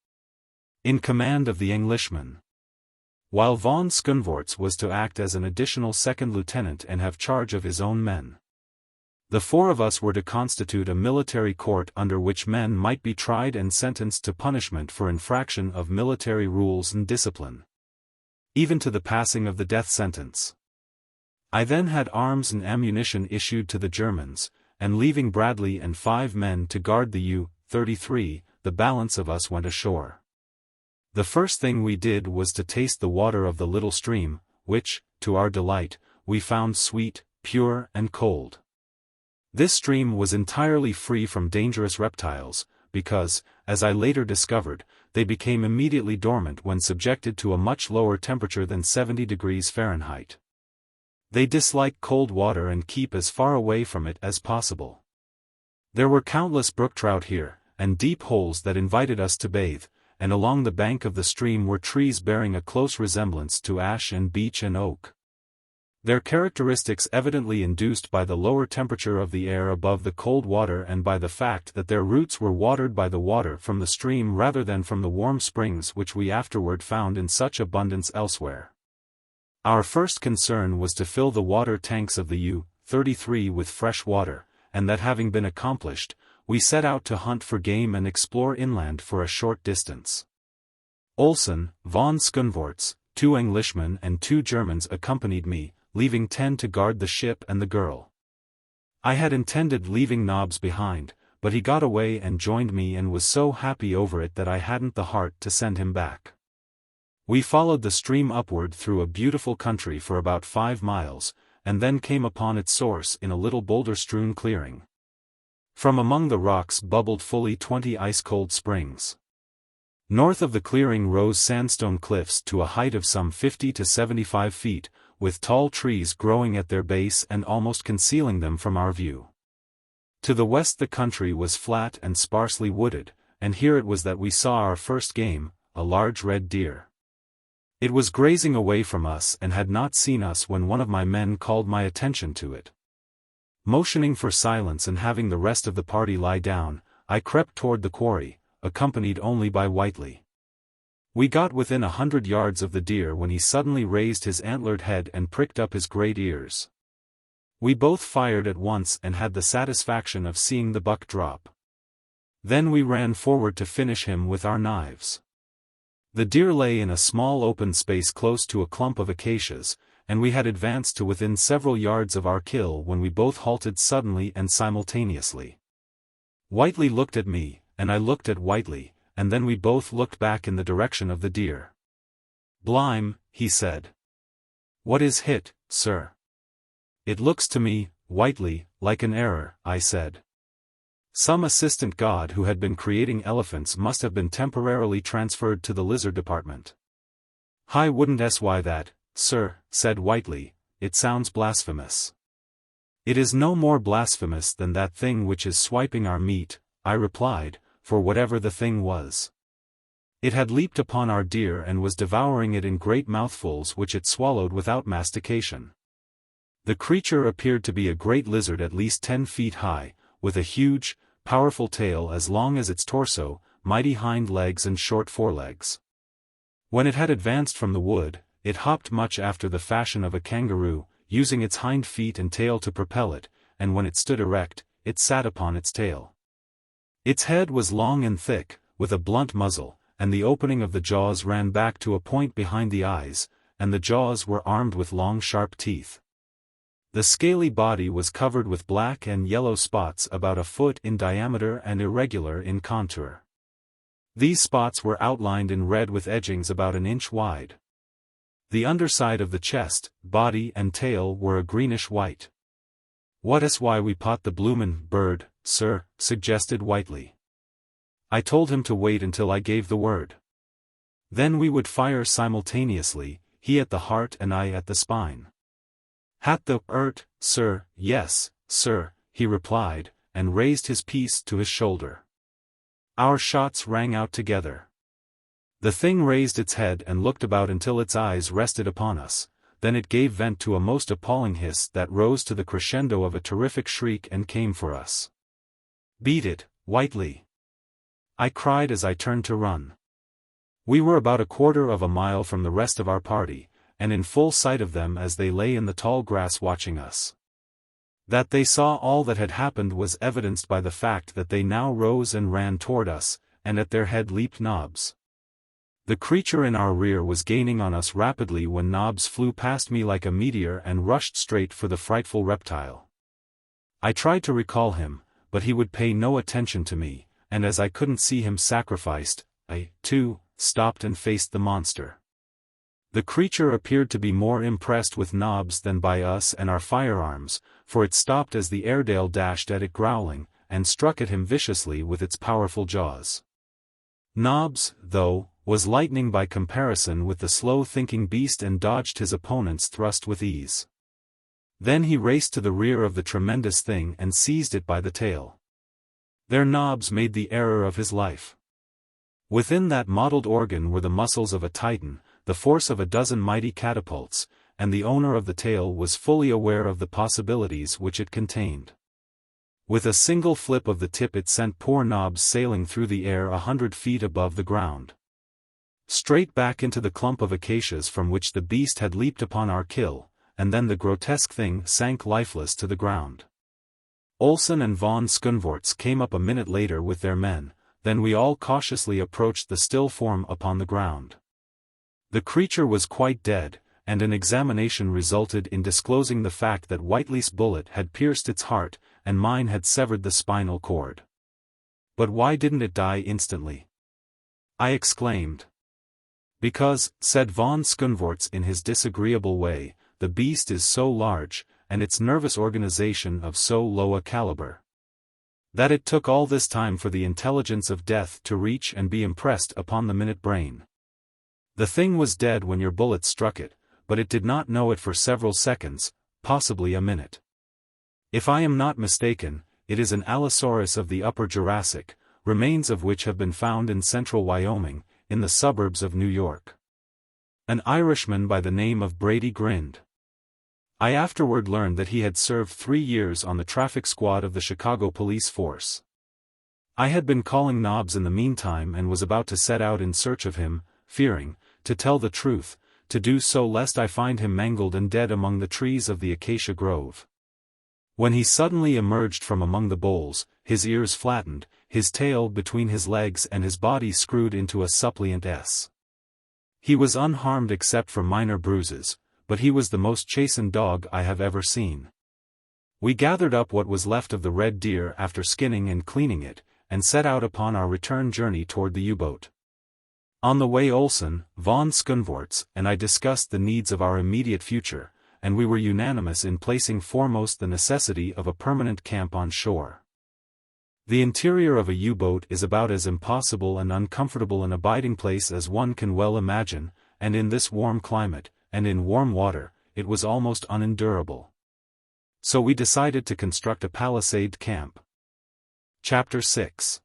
in command of the Englishmen. while von Skunvorts was to act as an additional second lieutenant and have charge of his own men. The four of us were to constitute a military court under which men might be tried and sentenced to punishment for infraction of military rules and discipline, even to the passing of the death sentence. I then had arms and ammunition issued to the Germans, and leaving Bradley and 5 men to guard the U-33, the balance of us went ashore. The first thing we did was to taste the water of the little stream, which, to our delight, we found sweet, pure and cold. This stream was entirely free from dangerous reptiles, because, as I later discovered, they became immediately dormant when subjected to a much lower temperature than 70 degrees Fahrenheit. They dislike cold water and keep as far away from it as possible. There were countless brook trout here, and deep holes that invited us to bathe, and along the bank of the stream were trees bearing a close resemblance to ash and beech and oak. Their characteristics evidently induced by the lower temperature of the air above the cold water and by the fact that their roots were watered by the water from the stream rather than from the warm springs which we afterward found in such abundance elsewhere. Our first concern was to fill the water tanks of the U-33 with fresh water, and that having been accomplished, we set out to hunt for game and explore inland for a short distance. Olsen, von Skunvorts, 2 Englishmen and 2 Germans accompanied me, leaving 10 to guard the ship and the girl. I had intended leaving Nobbs behind, but he got away and joined me and was so happy over it that I hadn't the heart to send him back. We followed the stream upward through a beautiful country for about 5 miles, and then came upon its source in a little boulder-strewn clearing. From among the rocks bubbled fully 20 ice-cold springs. North of the clearing rose sandstone cliffs to a height of some 50 to 75 feet, with tall trees growing at their base and almost concealing them from our view. To the west the country was flat and sparsely wooded, and here it was that we saw our first game, a large red deer. It was grazing away from us and had not seen us when one of my men called my attention to it. Motioning for silence and having the rest of the party lie down, I crept toward the quarry, accompanied only by Whiteley. We got within 100 yards of the deer when he suddenly raised his antlered head and pricked up his great ears. We both fired at once and had the satisfaction of seeing the buck drop. Then we ran forward to finish him with our knives. The deer lay in a small open space close to a clump of acacias, and we had advanced to within several yards of our kill when we both halted suddenly and simultaneously. Whiteley looked at me, and I looked at Whiteley, and then we both looked back in the direction of the deer. "Blime," he said. "What is hit, sir?" "It looks to me, Whiteley, like an error," I said. Some assistant god who had been creating elephants must have been temporarily transferred to the lizard department. "I wouldn't sy that, sir," said Whiteley, "it sounds blasphemous." "It is no more blasphemous than that thing which is swiping our meat," I replied, for whatever the thing was. It had leaped upon our deer and was devouring it in great mouthfuls which it swallowed without mastication. The creature appeared to be a great lizard at least 10 feet high, with a huge, powerful tail as long as its torso, mighty hind legs and short forelegs. When it had advanced from the wood, it hopped much after the fashion of a kangaroo, using its hind feet and tail to propel it, and when it stood erect, it sat upon its tail. Its head was long and thick, with a blunt muzzle, and the opening of the jaws ran back to a point behind the eyes, and the jaws were armed with long sharp teeth. The scaly body was covered with black and yellow spots about a foot in diameter and irregular in contour. These spots were outlined in red with edgings about an inch wide. The underside of the chest, body and tail were a greenish white. "What is why we pot the bloomin' bird, sir?" suggested Whiteley. I told him to wait until I gave the word. Then we would fire simultaneously, he at the heart and I at the spine. "Hat the sir, yes, sir," he replied, and raised his piece to his shoulder. Our shots rang out together. The thing raised its head and looked about until its eyes rested upon us, then it gave vent to a most appalling hiss that rose to the crescendo of a terrific shriek and came for us. "Beat it, Whiteley!" I cried as I turned to run. We were about a quarter of a mile from the rest of our party, and in full sight of them as they lay in the tall grass watching us. That they saw all that had happened was evidenced by the fact that they now rose and ran toward us, and at their head leaped Nobbs. The creature in our rear was gaining on us rapidly when Nobbs flew past me like a meteor and rushed straight for the frightful reptile. I tried to recall him, but he would pay no attention to me, and as I couldn't see him sacrificed, I, too, stopped and faced the monster. The creature appeared to be more impressed with Nobbs than by us and our firearms, for it stopped as the Airedale dashed at it growling, and struck at him viciously with its powerful jaws. Nobbs, though, was lightning by comparison with the slow-thinking beast and dodged his opponent's thrust with ease. Then he raced to the rear of the tremendous thing and seized it by the tail. There Nobbs made the error of his life. Within that mottled organ were the muscles of a titan, the force of a dozen mighty catapults, and the owner of the tail was fully aware of the possibilities which it contained. With a single flip of the tip it sent poor Nobbs sailing through the air 100 feet above the ground. Straight back into the clump of acacias from which the beast had leaped upon our kill, and then the grotesque thing sank lifeless to the ground. Olsen and von Skundvorts came up a minute later with their men, then we all cautiously approached the still form upon the ground. The creature was quite dead, and an examination resulted in disclosing the fact that Whiteley's bullet had pierced its heart, and mine had severed the spinal cord. But why didn't it die instantly? I exclaimed. Because, said von Skundvorts in his disagreeable way, the beast is so large, and its nervous organization of so low a caliber, that it took all this time for the intelligence of death to reach and be impressed upon the minute brain. The thing was dead when your bullet struck it, but it did not know it for several seconds, possibly a minute. If I am not mistaken, it is an Allosaurus of the Upper Jurassic, remains of which have been found in central Wyoming, in the suburbs of New York. An Irishman by the name of Brady grinned. I afterward learned that he had served 3 years on the traffic squad of the Chicago police force. I had been calling Nobbs in the meantime and was about to set out in search of him, fearing, to tell the truth, to do so lest I find him mangled and dead among the trees of the acacia grove. When he suddenly emerged from among the boles, his ears flattened, his tail between his legs and his body screwed into a suppliant S. He was unharmed except for minor bruises, but he was the most chastened dog I have ever seen. We gathered up what was left of the red deer after skinning and cleaning it, and set out upon our return journey toward the U-boat. On the way Olsen, von Skundvorts, and I discussed the needs of our immediate future, and we were unanimous in placing foremost the necessity of a permanent camp on shore. The interior of a U-boat is about as impossible and uncomfortable an abiding place as one can well imagine, and in this warm climate, and in warm water, it was almost unendurable. So we decided to construct a palisade camp. Chapter 6.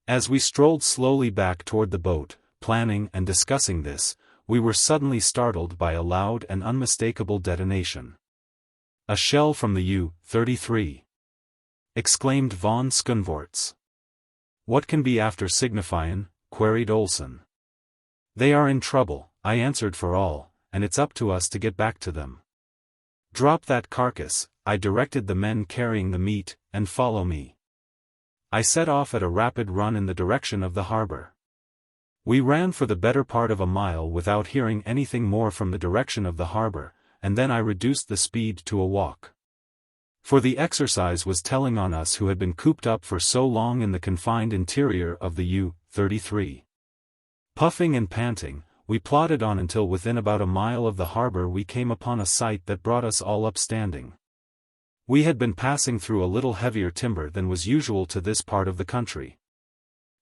As we strolled slowly back toward the boat, planning and discussing this, we were suddenly startled by a loud and unmistakable detonation. "A shell from the U-33!" exclaimed von Skundvorts. "What can be after signifyin'?" queried Olsen. "They are in trouble," I answered for all, "and it's up to us to get back to them. Drop that carcass," I directed the men carrying the meat, "and follow me." I set off at a rapid run in the direction of the harbor. We ran for the better part of a mile without hearing anything more from the direction of the harbor, and then I reduced the speed to a walk. For the exercise was telling on us who had been cooped up for so long in the confined interior of the U-33. Puffing and panting, we plodded on until within about a mile of the harbor we came upon a sight that brought us all up standing. We had been passing through a little heavier timber than was usual to this part of the country,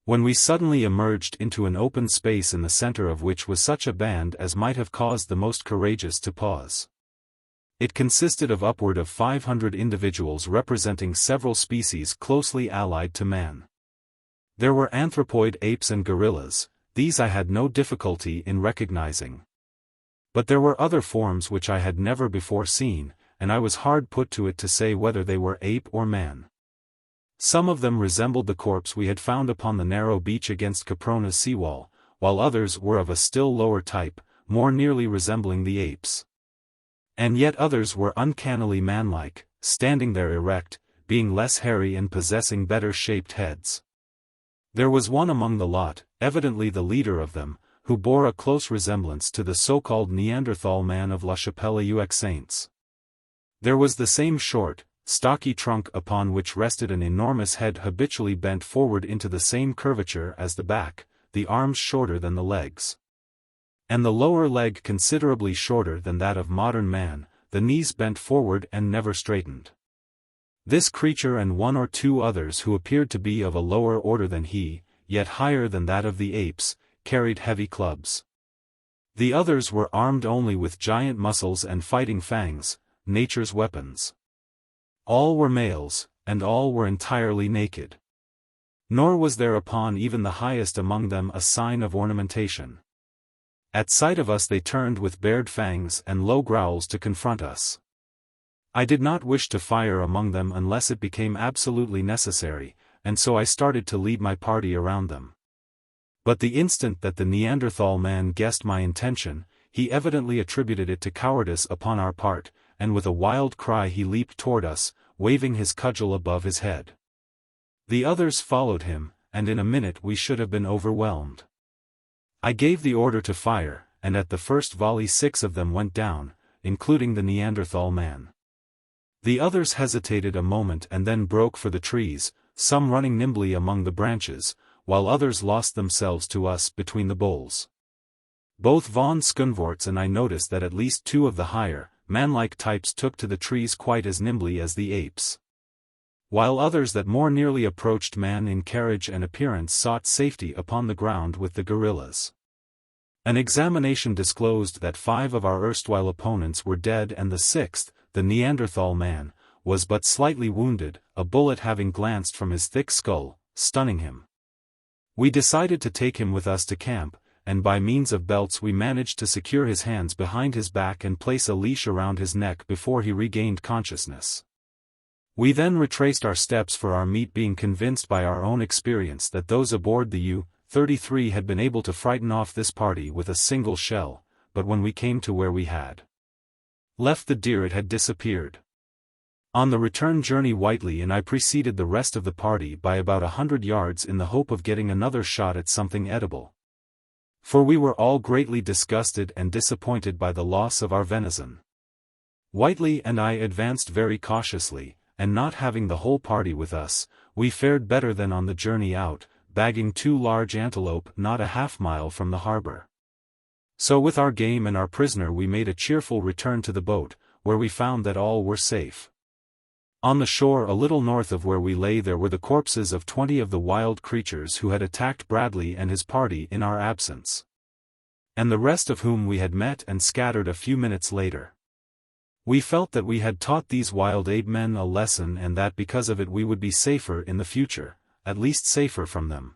when we suddenly emerged into an open space in the center of which was such a band as might have caused the most courageous to pause. It consisted of upward of 500 individuals representing several species closely allied to man. There were anthropoid apes and gorillas, these I had no difficulty in recognizing. But there were other forms which I had never before seen, and I was hard put to it to say whether they were ape or man. Some of them resembled the corpse we had found upon the narrow beach against Caprona's seawall, while others were of a still lower type, more nearly resembling the apes. And yet others were uncannily manlike, standing there erect, being less hairy and possessing better-shaped heads. There was one among the lot, evidently the leader of them, who bore a close resemblance to the so-called Neanderthal man of La Chapelle aux Saints. There was the same short, stocky trunk upon which rested an enormous head habitually bent forward into the same curvature as the back, the arms shorter than the legs, and the lower leg considerably shorter than that of modern man, the knees bent forward and never straightened. This creature and one or two others who appeared to be of a lower order than he, yet higher than that of the apes, carried heavy clubs. The others were armed only with giant muscles and fighting fangs, nature's weapons. All were males, and all were entirely naked. Nor was there upon even the highest among them a sign of ornamentation. At sight of us they turned with bared fangs and low growls to confront us. I did not wish to fire among them unless it became absolutely necessary, and so I started to lead my party around them. But the instant that the Neanderthal man guessed my intention, he evidently attributed it to cowardice upon our part, and with a wild cry he leaped toward us, waving his cudgel above his head. The others followed him, and in a minute we should have been overwhelmed. I gave the order to fire, and at the first volley 6 of them went down, including the Neanderthal man. The others hesitated a moment and then broke for the trees, some running nimbly among the branches, while others lost themselves to us between the boles. Both von Skunvorts and I noticed that at least 2 of the higher, manlike types took to the trees quite as nimbly as the apes, while others that more nearly approached man in carriage and appearance sought safety upon the ground with the gorillas. An examination disclosed that 5 of our erstwhile opponents were dead and the 6th, the Neanderthal man, was but slightly wounded, a bullet having glanced from his thick skull, stunning him. We decided to take him with us to camp, and by means of belts we managed to secure his hands behind his back and place a leash around his neck before he regained consciousness. We then retraced our steps for our meat, being convinced by our own experience that those aboard the U-33 had been able to frighten off this party with a single shell, but when we came to where we had left the deer it had disappeared. On the return journey Whiteley and I preceded the rest of the party by about 100 yards in the hope of getting another shot at something edible. For we were all greatly disgusted and disappointed by the loss of our venison. Whiteley and I advanced very cautiously, and not having the whole party with us, we fared better than on the journey out, bagging 2 large antelope not a half-mile from the harbor. So with our game and our prisoner we made a cheerful return to the boat, where we found that all were safe. On the shore a little north of where we lay there were the corpses of 20 of the wild creatures who had attacked Bradley and his party in our absence, and the rest of whom we had met and scattered a few minutes later. We felt that we had taught these wild ape men a lesson and that because of it we would be safer in the future, at least safer from them.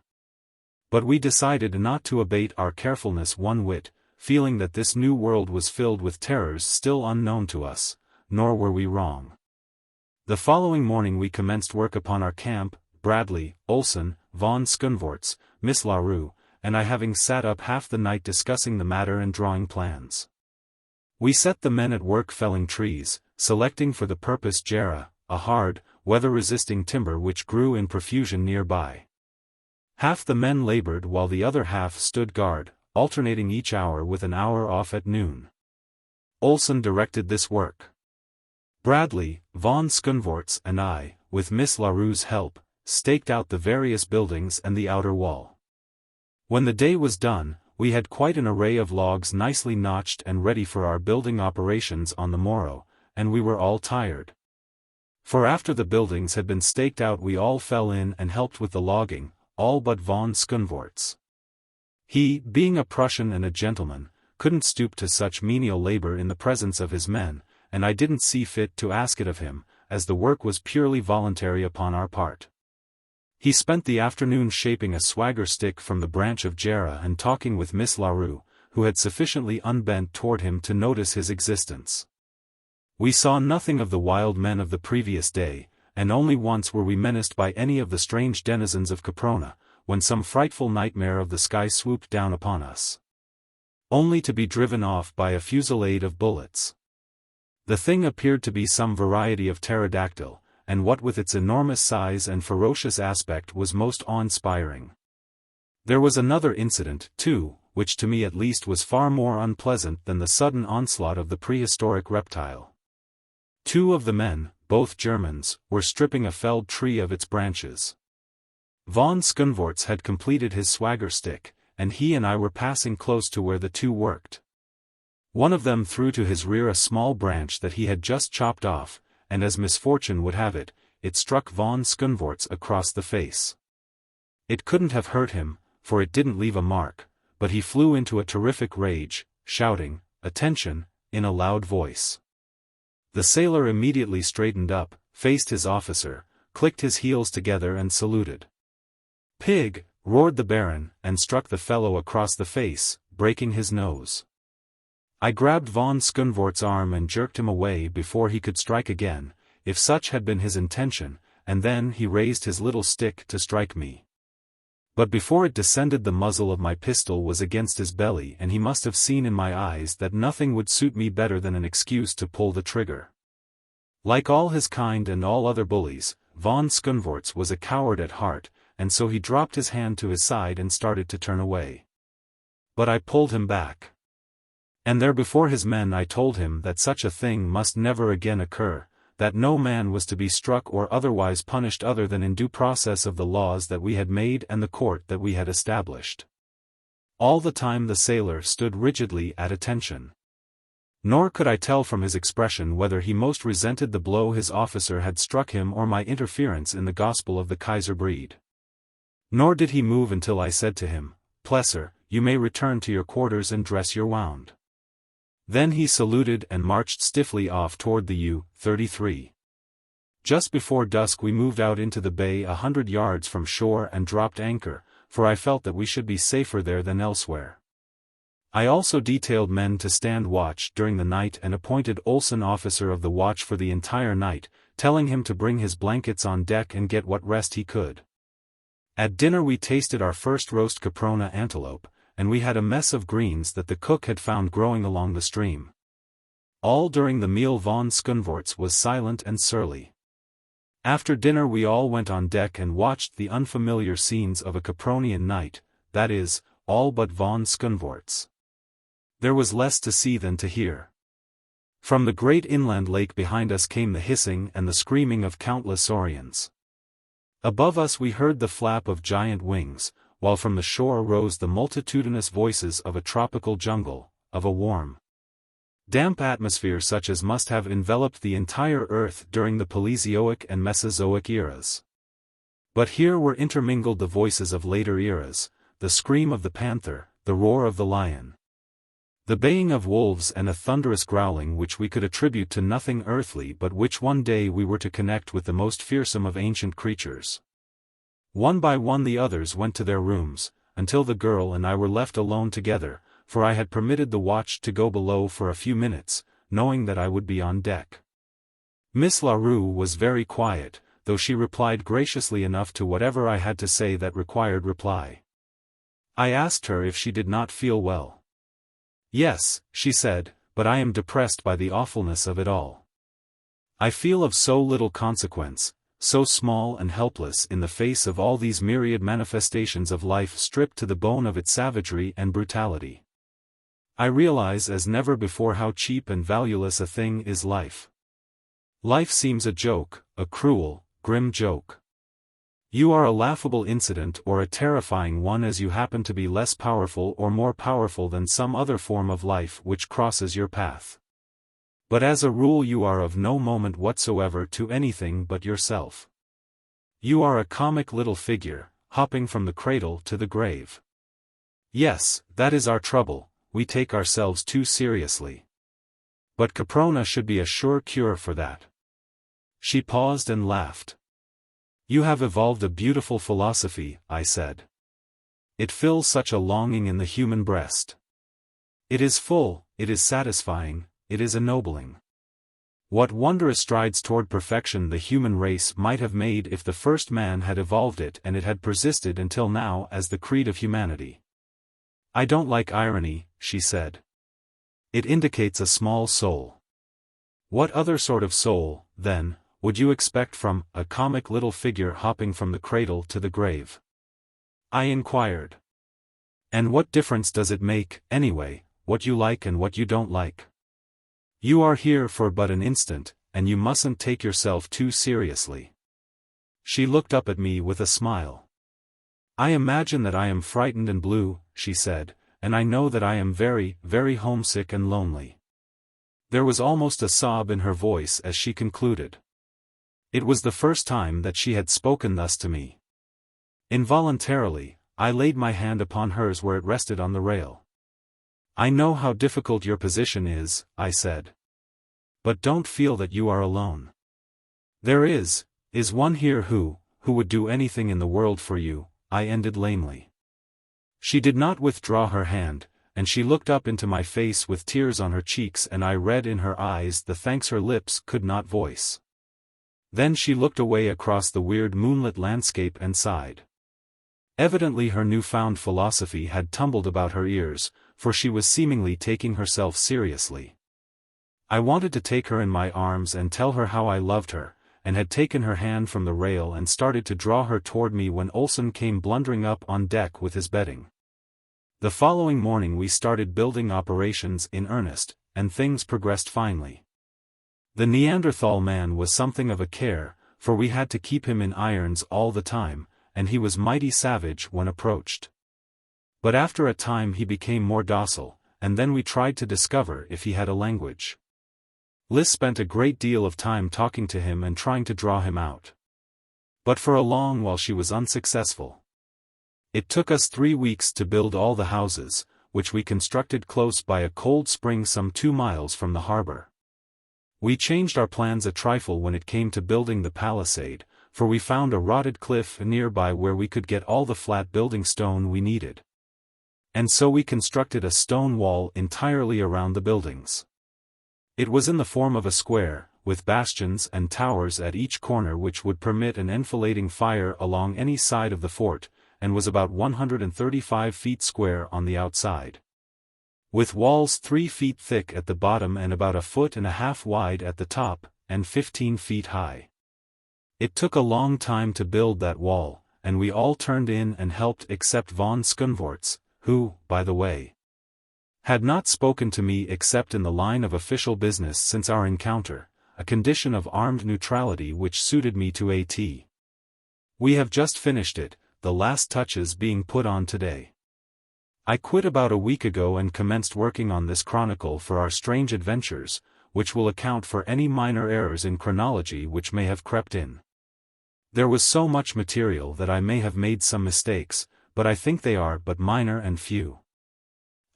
But we decided not to abate our carefulness one whit, feeling that this new world was filled with terrors still unknown to us, nor were we wrong. The following morning we commenced work upon our camp, Bradley, Olsen, von Skunvorts, Miss LaRue, and I having sat up half the night discussing the matter and drawing plans. We set the men at work felling trees, selecting for the purpose jarrah, a hard, weather-resisting timber which grew in profusion nearby. Half the men labored while the other half stood guard, alternating each hour with an hour off at noon. Olsen directed this work. Bradley, von Skunvorts and I, with Miss LaRue's help, staked out the various buildings and the outer wall. When the day was done, we had quite an array of logs nicely notched and ready for our building operations on the morrow, and we were all tired. For after the buildings had been staked out we all fell in and helped with the logging, all but von Skunvorts. He, being a Prussian and a gentleman, couldn't stoop to such menial labor in the presence of his men, and I didn't see fit to ask it of him, as the work was purely voluntary upon our part. He spent the afternoon shaping a swagger stick from the branch of jarrah and talking with Miss LaRue, who had sufficiently unbent toward him to notice his existence. We saw nothing of the wild men of the previous day, and only once were we menaced by any of the strange denizens of Caprona, when some frightful nightmare of the sky swooped down upon us, only to be driven off by a fusillade of bullets. The thing appeared to be some variety of pterodactyl, and what with its enormous size and ferocious aspect was most awe-inspiring. There was another incident, too, which to me at least was far more unpleasant than the sudden onslaught of the prehistoric reptile. Two of the men, both Germans, were stripping a felled tree of its branches. Von Skunvorts had completed his swagger stick, and he and I were passing close to where the two worked. One of them threw to his rear a small branch that he had just chopped off, and as misfortune would have it, it struck von Skunvorts across the face. It couldn't have hurt him, for it didn't leave a mark, but he flew into a terrific rage, shouting, "Attention," in a loud voice. The sailor immediately straightened up, faced his officer, clicked his heels together and saluted. "Pig!" roared the Baron, and struck the fellow across the face, breaking his nose. I grabbed von Skunvort's arm and jerked him away before he could strike again, if such had been his intention, and then he raised his little stick to strike me. But before it descended the muzzle of my pistol was against his belly, and he must have seen in my eyes that nothing would suit me better than an excuse to pull the trigger. Like all his kind and all other bullies, von Skunvorts was a coward at heart, and so he dropped his hand to his side and started to turn away. But I pulled him back. And there before his men I told him that such a thing must never again occur, that no man was to be struck or otherwise punished other than in due process of the laws that we had made and the court that we had established. All the time the sailor stood rigidly at attention. Nor could I tell from his expression whether he most resented the blow his officer had struck him or my interference in the gospel of the Kaiser breed. Nor did he move until I said to him, "Plesser, you may return to your quarters and dress your wound." Then he saluted and marched stiffly off toward the U-33. Just before dusk we moved out into the bay 100 yards from shore and dropped anchor, for I felt that we should be safer there than elsewhere. I also detailed men to stand watch during the night and appointed Olsen officer of the watch for the entire night, telling him to bring his blankets on deck and get what rest he could. At dinner we tasted our first roast caprona antelope, and we had a mess of greens that the cook had found growing along the stream. All during the meal von Skunvorts was silent and surly. After dinner we all went on deck and watched the unfamiliar scenes of a Capronian night, that is, all but von Skunvorts. There was less to see than to hear. From the great inland lake behind us came the hissing and the screaming of countless saurians. Above us we heard the flap of giant wings, while from the shore rose the multitudinous voices of a tropical jungle, of a warm, damp atmosphere such as must have enveloped the entire earth during the Paleozoic and Mesozoic eras. But here were intermingled the voices of later eras, the scream of the panther, the roar of the lion, the baying of wolves, and a thunderous growling which we could attribute to nothing earthly but which one day we were to connect with the most fearsome of ancient creatures. One by one the others went to their rooms, until the girl and I were left alone together, for I had permitted the watch to go below for a few minutes, knowing that I would be on deck. Miss LaRue was very quiet, though she replied graciously enough to whatever I had to say that required reply. I asked her if she did not feel well. "Yes," she said, "but I am depressed by the awfulness of it all. I feel of so little consequence, so small and helpless in the face of all these myriad manifestations of life stripped to the bone of its savagery and brutality. I realize as never before how cheap and valueless a thing is life. Life seems a joke, a cruel, grim joke. You are a laughable incident or a terrifying one as you happen to be less powerful or more powerful than some other form of life which crosses your path. But as a rule you are of no moment whatsoever to anything but yourself. You are a comic little figure, hopping from the cradle to the grave. Yes, that is our trouble, we take ourselves too seriously. But Caprona should be a sure cure for that." She paused and laughed. "You have evolved a beautiful philosophy," I said. "It fills such a longing in the human breast. It is full, it is satisfying, it is ennobling. What wondrous strides toward perfection the human race might have made if the first man had evolved it and it had persisted until now as the creed of humanity. I don't like irony, she said. It indicates a small soul. What other sort of soul, then, would you expect from a comic little figure hopping from the cradle to the grave? I inquired. And what difference does it make, anyway, what you like and what you don't like? You are here for but an instant, and you mustn't take yourself too seriously. She looked up at me with a smile. I imagine that I am frightened and blue, she said, and I know that I am very, very homesick and lonely. There was almost a sob in her voice as she concluded. It was the first time that she had spoken thus to me. Involuntarily, I laid my hand upon hers where it rested on the rail. I know how difficult your position is, I said. But don't feel that you are alone. There is one here who would do anything in the world for you, I ended lamely. She did not withdraw her hand, and she looked up into my face with tears on her cheeks, and I read in her eyes the thanks her lips could not voice. Then she looked away across the weird moonlit landscape and sighed. Evidently her newfound philosophy had tumbled about her ears, for she was seemingly taking herself seriously. I wanted to take her in my arms and tell her how I loved her, and had taken her hand from the rail and started to draw her toward me when Olsen came blundering up on deck with his bedding. The following morning we started building operations in earnest, and things progressed finely. The Neanderthal man was something of a care, for we had to keep him in irons all the time, and he was mighty savage when approached. But after a time he became more docile, and then we tried to discover if he had a language. Liz spent a great deal of time talking to him and trying to draw him out. But for a long while she was unsuccessful. It took us 3 weeks to build all the houses, which we constructed close by a cold spring some 2 miles from the harbor. We changed our plans a trifle when it came to building the palisade, for we found a rotted cliff nearby where we could get all the flat building stone we needed. And so we constructed a stone wall entirely around the buildings. It was in the form of a square, with bastions and towers at each corner which would permit an enfilading fire along any side of the fort, and was about 135 feet square on the outside. With walls 3 feet thick at the bottom and about 1.5 feet wide at the top, and 15 feet high. It took a long time to build that wall, and we all turned in and helped except von Skunvorts, who, by the way, had not spoken to me except in the line of official business since our encounter, a condition of armed neutrality which suited me to a T. We have just finished it, the last touches being put on today. I quit about a week ago and commenced working on this chronicle for our strange adventures, which will account for any minor errors in chronology which may have crept in. There was so much material that I may have made some mistakes, but I think they are but minor and few.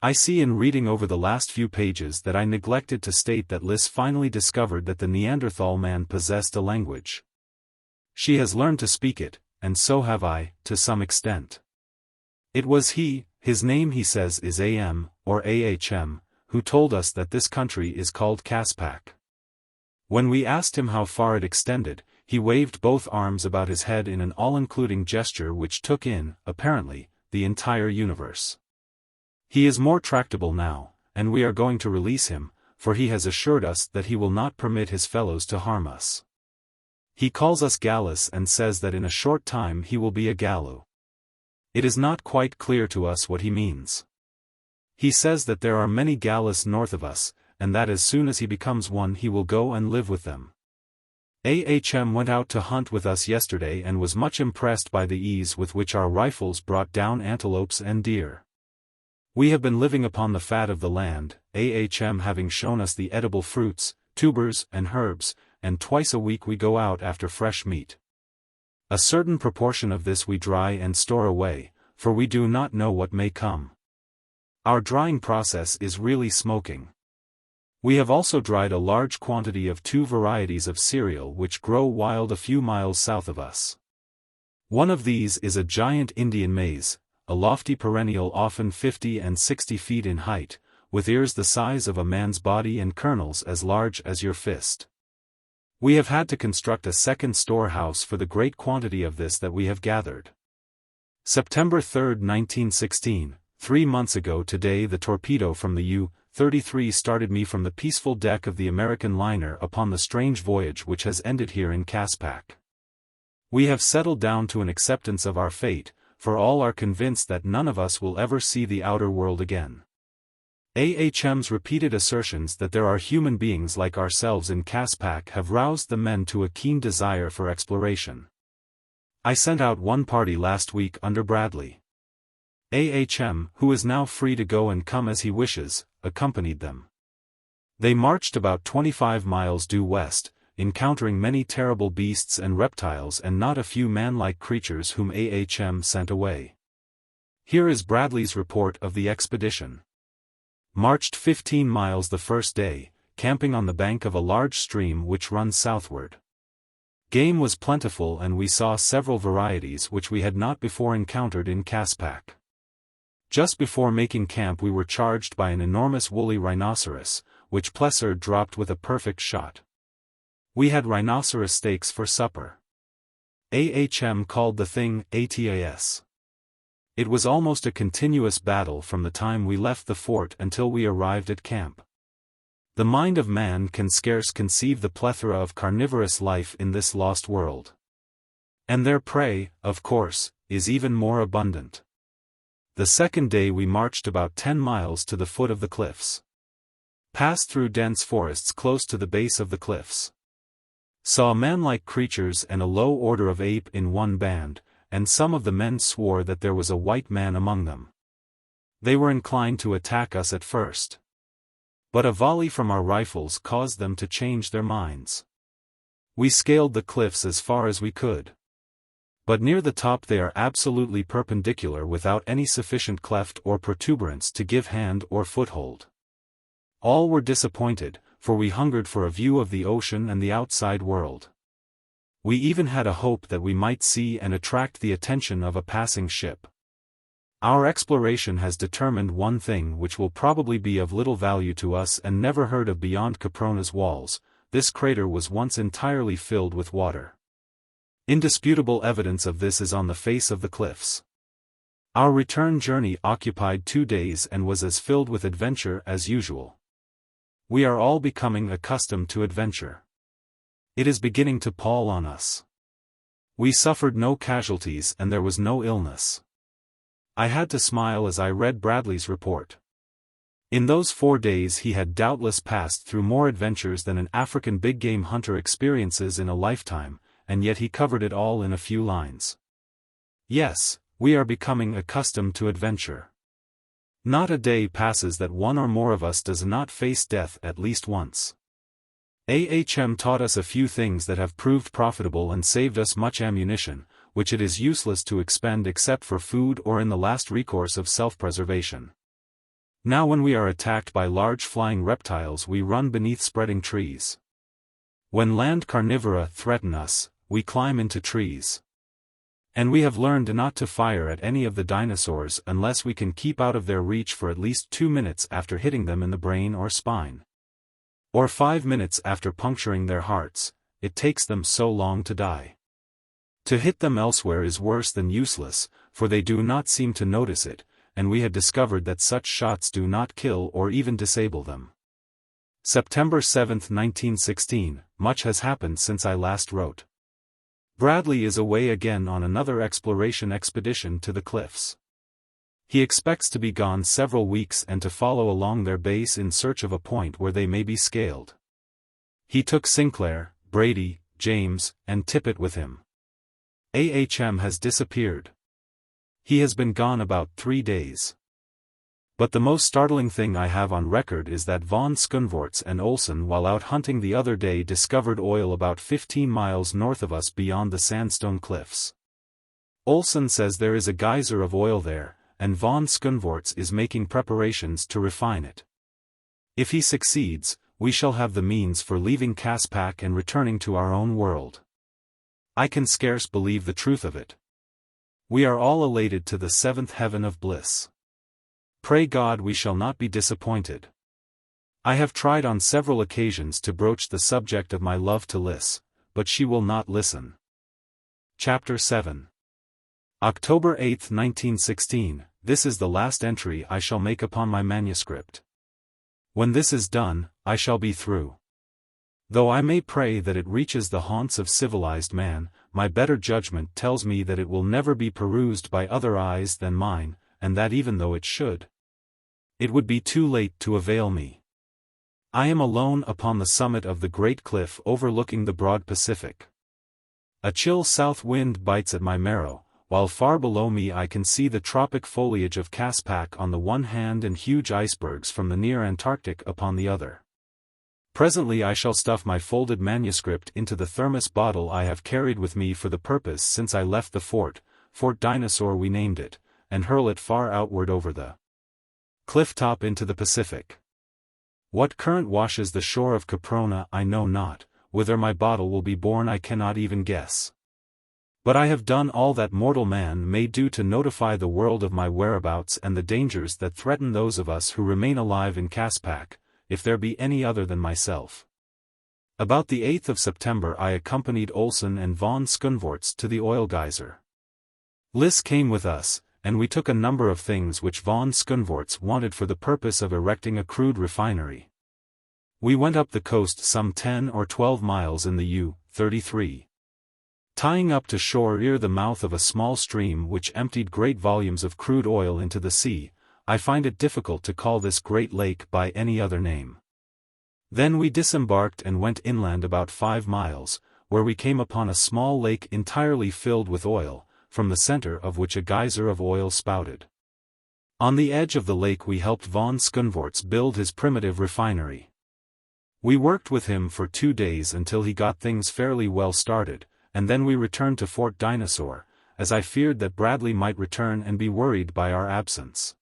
I see in reading over the last few pages that I neglected to state that Liz finally discovered that the Neanderthal man possessed a language. She has learned to speak it, and so have I, to some extent. It was he, his name he says is AM, or AHM, who told us that this country is called Caspak. When we asked him how far it extended, he waved both arms about his head in an all-including gesture which took in, apparently, the entire universe. He is more tractable now, and we are going to release him, for he has assured us that he will not permit his fellows to harm us. He calls us Gallus and says that in a short time he will be a Gallu. It is not quite clear to us what he means. He says that there are many Gallus north of us, and that as soon as he becomes one he will go and live with them. AHM went out to hunt with us yesterday and was much impressed by the ease with which our rifles brought down antelopes and deer. We have been living upon the fat of the land, AHM having shown us the edible fruits, tubers and herbs, and twice a week we go out after fresh meat. A certain proportion of this we dry and store away, for we do not know what may come. Our drying process is really smoking. We have also dried a large quantity of 2 varieties of cereal which grow wild a few miles south of us. One of these is a giant Indian maize, a lofty perennial often 50 and 60 feet in height, with ears the size of a man's body and kernels as large as your fist. We have had to construct a second storehouse for the great quantity of this that we have gathered. September 3, 1916, 3 months ago today the torpedo from the U-33 started me from the peaceful deck of the American liner upon the strange voyage which has ended here in Caspak. We have settled down to an acceptance of our fate, for all are convinced that none of us will ever see the outer world again. AHM's repeated assertions that there are human beings like ourselves in Caspak have roused the men to a keen desire for exploration. I sent out one party last week under Bradley. AHM, who is now free to go and come as he wishes, accompanied them. They marched about 25 miles due west, encountering many terrible beasts and reptiles and not a few man-like creatures whom AHM sent away. Here is Bradley's report of the expedition. Marched 15 miles the first day, camping on the bank of a large stream which runs southward. Game was plentiful and we saw several varieties which we had not before encountered in Caspak. Just before making camp we were charged by an enormous woolly rhinoceros, which Plesser dropped with a perfect shot. We had rhinoceros steaks for supper. AHM called the thing ATAS. It was almost a continuous battle from the time we left the fort until we arrived at camp. The mind of man can scarce conceive the plethora of carnivorous life in this lost world. And their prey, of course, is even more abundant. The second day we marched about 10 miles to the foot of the cliffs. Passed through dense forests close to the base of the cliffs. Saw man-like creatures and a low order of ape in one band, and some of the men swore that there was a white man among them. They were inclined to attack us at first. But a volley from our rifles caused them to change their minds. We scaled the cliffs as far as we could. But near the top they are absolutely perpendicular without any sufficient cleft or protuberance to give hand or foothold. All were disappointed, for we hungered for a view of the ocean and the outside world. We even had a hope that we might see and attract the attention of a passing ship. Our exploration has determined one thing which will probably be of little value to us and never heard of beyond Caprona's walls: this crater was once entirely filled with water. Indisputable evidence of this is on the face of the cliffs. Our return journey occupied 2 days and was as filled with adventure as usual. We are all becoming accustomed to adventure. It is beginning to pall on us. We suffered no casualties and there was no illness. I had to smile as I read Bradley's report. In those 4 days he had doubtless passed through more adventures than an African big-game hunter experiences in a lifetime, and yet he covered it all in a few lines. Yes, we are becoming accustomed to adventure. Not a day passes that one or more of us does not face death at least once. AHM taught us a few things that have proved profitable and saved us much ammunition, which it is useless to expend except for food or in the last recourse of self-preservation. Now when we are attacked by large flying reptiles we run beneath spreading trees. When land carnivora threaten us, we climb into trees. And we have learned not to fire at any of the dinosaurs unless we can keep out of their reach for at least 2 minutes after hitting them in the brain or spine. Or 5 minutes after puncturing their hearts, it takes them so long to die. To hit them elsewhere is worse than useless, for they do not seem to notice it, and we had discovered that such shots do not kill or even disable them. September 7, 1916, much has happened since I last wrote. Bradley is away again on another exploration expedition to the cliffs. He expects to be gone several weeks and to follow along their base in search of a point where they may be scaled. He took Sinclair, Brady, James, and Tippett with him. AHM has disappeared. He has been gone about 3 days. But the most startling thing I have on record is that von Skunvorts and Olsen while out hunting the other day discovered oil about 15 miles north of us beyond the sandstone cliffs. Olsen says there is a geyser of oil there, and von Skunvorts is making preparations to refine it. If he succeeds, we shall have the means for leaving Caspak and returning to our own world. I can scarce believe the truth of it. We are all elated to the 7th heaven of bliss. Pray God we shall not be disappointed. I have tried on several occasions to broach the subject of my love to Lys, but she will not listen. Chapter 7. October 8, 1916, this is the last entry I shall make upon my manuscript. When this is done, I shall be through. Though I may pray that it reaches the haunts of civilized man, my better judgment tells me that it will never be perused by other eyes than mine, and that even though it should, it would be too late to avail me. I am alone upon the summit of the great cliff overlooking the broad Pacific. A chill south wind bites at my marrow, while far below me I can see the tropic foliage of Caspak on the one hand and huge icebergs from the near Antarctic upon the other. Presently I shall stuff my folded manuscript into the thermos bottle I have carried with me for the purpose since I left the Fort Dinosaur we named it, and hurl it far outward over the cliff top into the Pacific. What current washes the shore of Caprona I know not, whither my bottle will be borne I cannot even guess. But I have done all that mortal man may do to notify the world of my whereabouts and the dangers that threaten those of us who remain alive in Caspak, if there be any other than myself. About the 8th of September I accompanied Olsen and von Skundvorts to the oil geyser. Lys came with us, and we took a number of things which von Skundvorts wanted for the purpose of erecting a crude refinery. We went up the coast some 10 or 12 miles in the U-33. Tying up to shore near the mouth of a small stream which emptied great volumes of crude oil into the sea, I find it difficult to call this great lake by any other name. Then we disembarked and went inland about 5 miles, where we came upon a small lake entirely filled with oil, from the center of which a geyser of oil spouted. On the edge of the lake we helped von Skundvorts build his primitive refinery. We worked with him for 2 days until he got things fairly well started, and then we returned to Fort Dinosaur, as I feared that Bradley might return and be worried by our absence.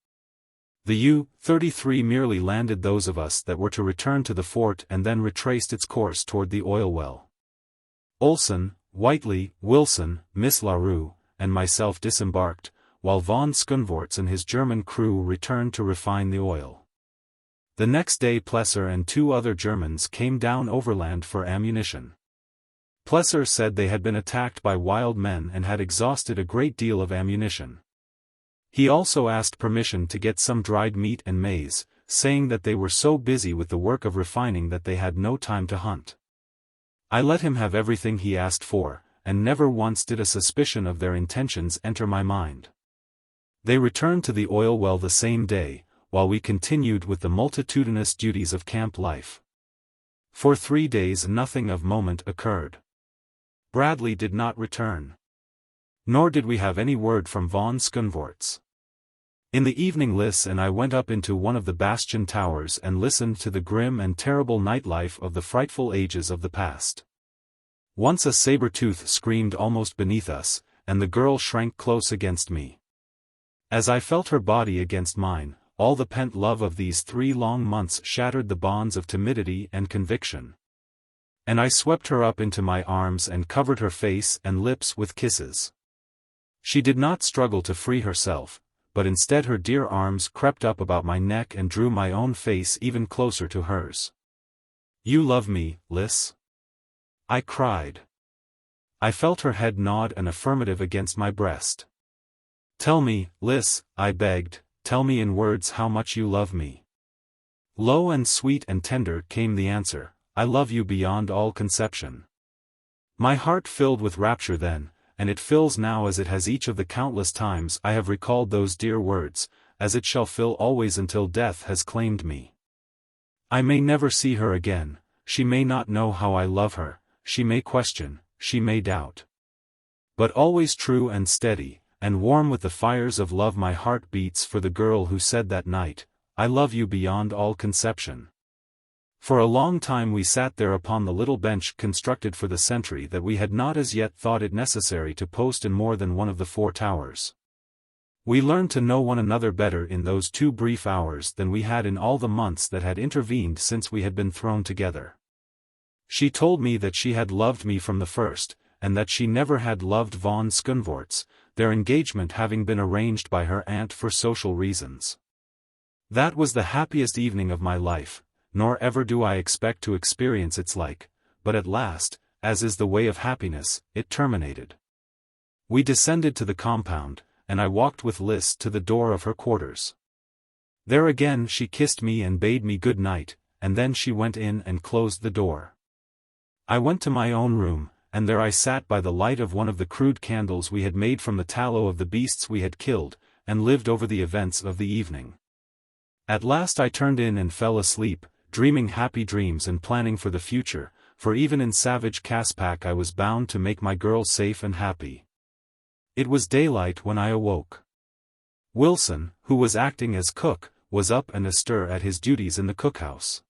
The U-33 merely landed those of us that were to return to the fort and then retraced its course toward the oil well. Olsen, Whiteley, Wilson, Miss LaRue, and myself disembarked, while von Skundvorts and his German crew returned to refine the oil. The next day Plesser and 2 other Germans came down overland for ammunition. Plesser said they had been attacked by wild men and had exhausted a great deal of ammunition. He also asked permission to get some dried meat and maize, saying that they were so busy with the work of refining that they had no time to hunt. I let him have everything he asked for, and never once did a suspicion of their intentions enter my mind. They returned to the oil well the same day, while we continued with the multitudinous duties of camp life. For 3 days nothing of moment occurred. Bradley did not return. Nor did we have any word from von Skundvorts. In the evening Lys and I went up into one of the bastion towers and listened to the grim and terrible nightlife of the frightful ages of the past. Once a saber-tooth screamed almost beneath us, and the girl shrank close against me. As I felt her body against mine, all the pent love of these 3 long months shattered the bonds of timidity and conviction. And I swept her up into my arms and covered her face and lips with kisses. She did not struggle to free herself, but instead her dear arms crept up about my neck and drew my own face even closer to hers. "You love me, Lys?" I cried. I felt her head nod an affirmative against my breast. "Tell me, Lys," I begged, "tell me in words how much you love me." Low and sweet and tender came the answer, "I love you beyond all conception." My heart filled with rapture then, and it fills now as it has each of the countless times I have recalled those dear words, as it shall fill always until death has claimed me. I may never see her again, she may not know how I love her, she may question, she may doubt. But always true and steady, and warm with the fires of love my heart beats for the girl who said that night, "I love you beyond all conception." For a long time we sat there upon the little bench constructed for the sentry that we had not as yet thought it necessary to post in more than one of the 4 towers. We learned to know one another better in those 2 brief hours than we had in all the months that had intervened since we had been thrown together. She told me that she had loved me from the first, and that she never had loved von Skundvorts, their engagement having been arranged by her aunt for social reasons. That was the happiest evening of my life, nor ever do I expect to experience its like, but at last, as is the way of happiness, it terminated. We descended to the compound, and I walked with Lys to the door of her quarters. There again she kissed me and bade me good night, and then she went in and closed the door. I went to my own room, and there I sat by the light of one of the crude candles we had made from the tallow of the beasts we had killed, and lived over the events of the evening. At last I turned in and fell asleep, dreaming happy dreams and planning for the future, for even in savage Caspak I was bound to make my girl safe and happy. It was daylight when I awoke. Wilson, who was acting as cook, was up and astir at his duties in the cookhouse.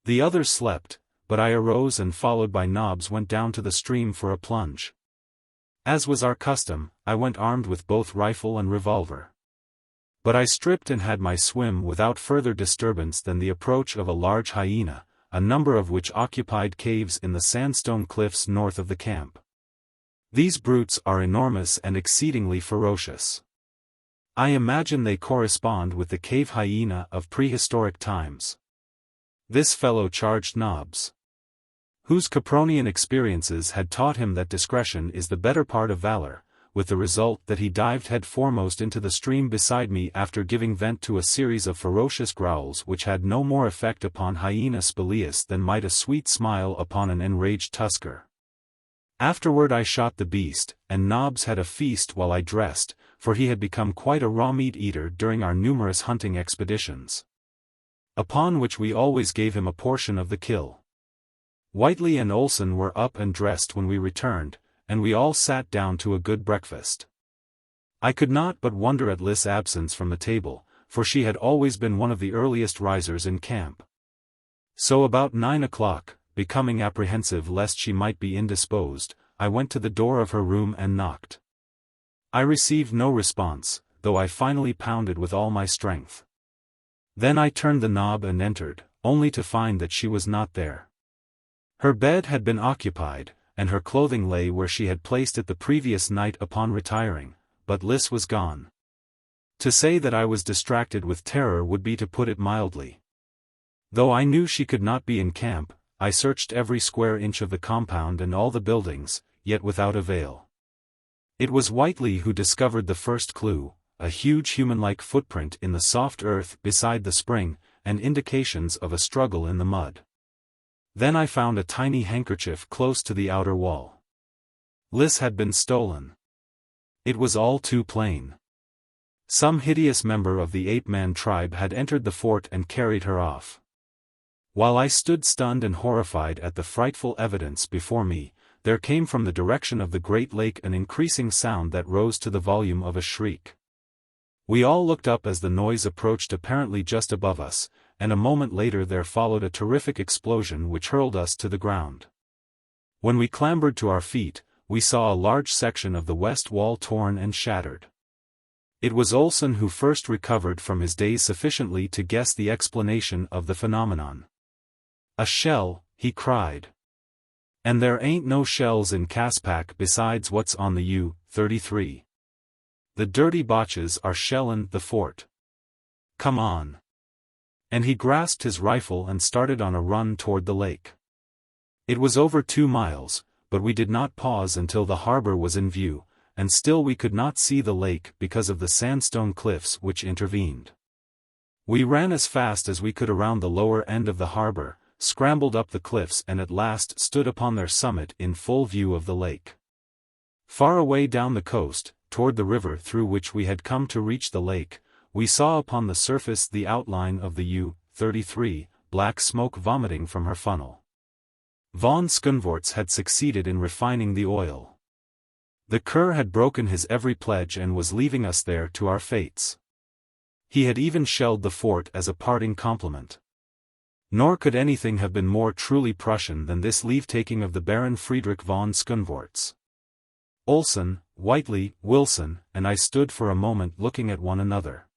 The others slept, but I arose and followed by Nobbs went down to the stream for a plunge. As was our custom, I went armed with both rifle and revolver. But I stripped and had my swim without further disturbance than the approach of a large hyena, a number of which occupied caves in the sandstone cliffs north of the camp. These brutes are enormous and exceedingly ferocious. I imagine they correspond with the cave hyena of prehistoric times. This fellow charged Nobbs, whose Capronian experiences had taught him that discretion is the better part of valor, with the result that he dived head foremost into the stream beside me after giving vent to a series of ferocious growls which had no more effect upon hyena Speleus than might a sweet smile upon an enraged tusker. Afterward I shot the beast, and Nobbs had a feast while I dressed, for he had become quite a raw meat eater during our numerous hunting expeditions. Upon which we always gave him a portion of the kill. Whiteley and Olson were up and dressed when we returned, and we all sat down to a good breakfast. I could not but wonder at Lys' absence from the table, for she had always been one of the earliest risers in camp. So about 9 o'clock, becoming apprehensive lest she might be indisposed, I went to the door of her room and knocked. I received no response, though I finally pounded with all my strength. Then I turned the knob and entered, only to find that she was not there. Her bed had been occupied, and her clothing lay where she had placed it the previous night upon retiring, but Lys was gone. To say that I was distracted with terror would be to put it mildly. Though I knew she could not be in camp, I searched every square inch of the compound and all the buildings, yet without avail. It was Whiteley who discovered the first clue, a huge human-like footprint in the soft earth beside the spring, and indications of a struggle in the mud. Then I found a tiny handkerchief close to the outer wall. Lys had been stolen. It was all too plain. Some hideous member of the ape-man tribe had entered the fort and carried her off. While I stood stunned and horrified at the frightful evidence before me, there came from the direction of the Great Lake an increasing sound that rose to the volume of a shriek. We all looked up as the noise approached apparently just above us, and a moment later there followed a terrific explosion which hurled us to the ground. When we clambered to our feet, we saw a large section of the west wall torn and shattered. It was Olson who first recovered from his daze sufficiently to guess the explanation of the phenomenon. "A shell," he cried. "And there ain't no shells in Caspak besides what's on the U-33. The dirty botches are shellin' the fort. Come on." And he grasped his rifle and started on a run toward the lake. It was over 2 miles, but we did not pause until the harbor was in view, and still we could not see the lake because of the sandstone cliffs which intervened. We ran as fast as we could around the lower end of the harbor, scrambled up the cliffs and at last stood upon their summit in full view of the lake. Far away down the coast, toward the river through which we had come to reach the lake, we saw upon the surface the outline of the U-33, black smoke vomiting from her funnel. Von Skunvorts had succeeded in refining the oil. The cur had broken his every pledge and was leaving us there to our fates. He had even shelled the fort as a parting compliment. Nor could anything have been more truly Prussian than this leave-taking of the Baron Friedrich von Skunvorts. Olson, Whiteley, Wilson, and I stood for a moment looking at one another.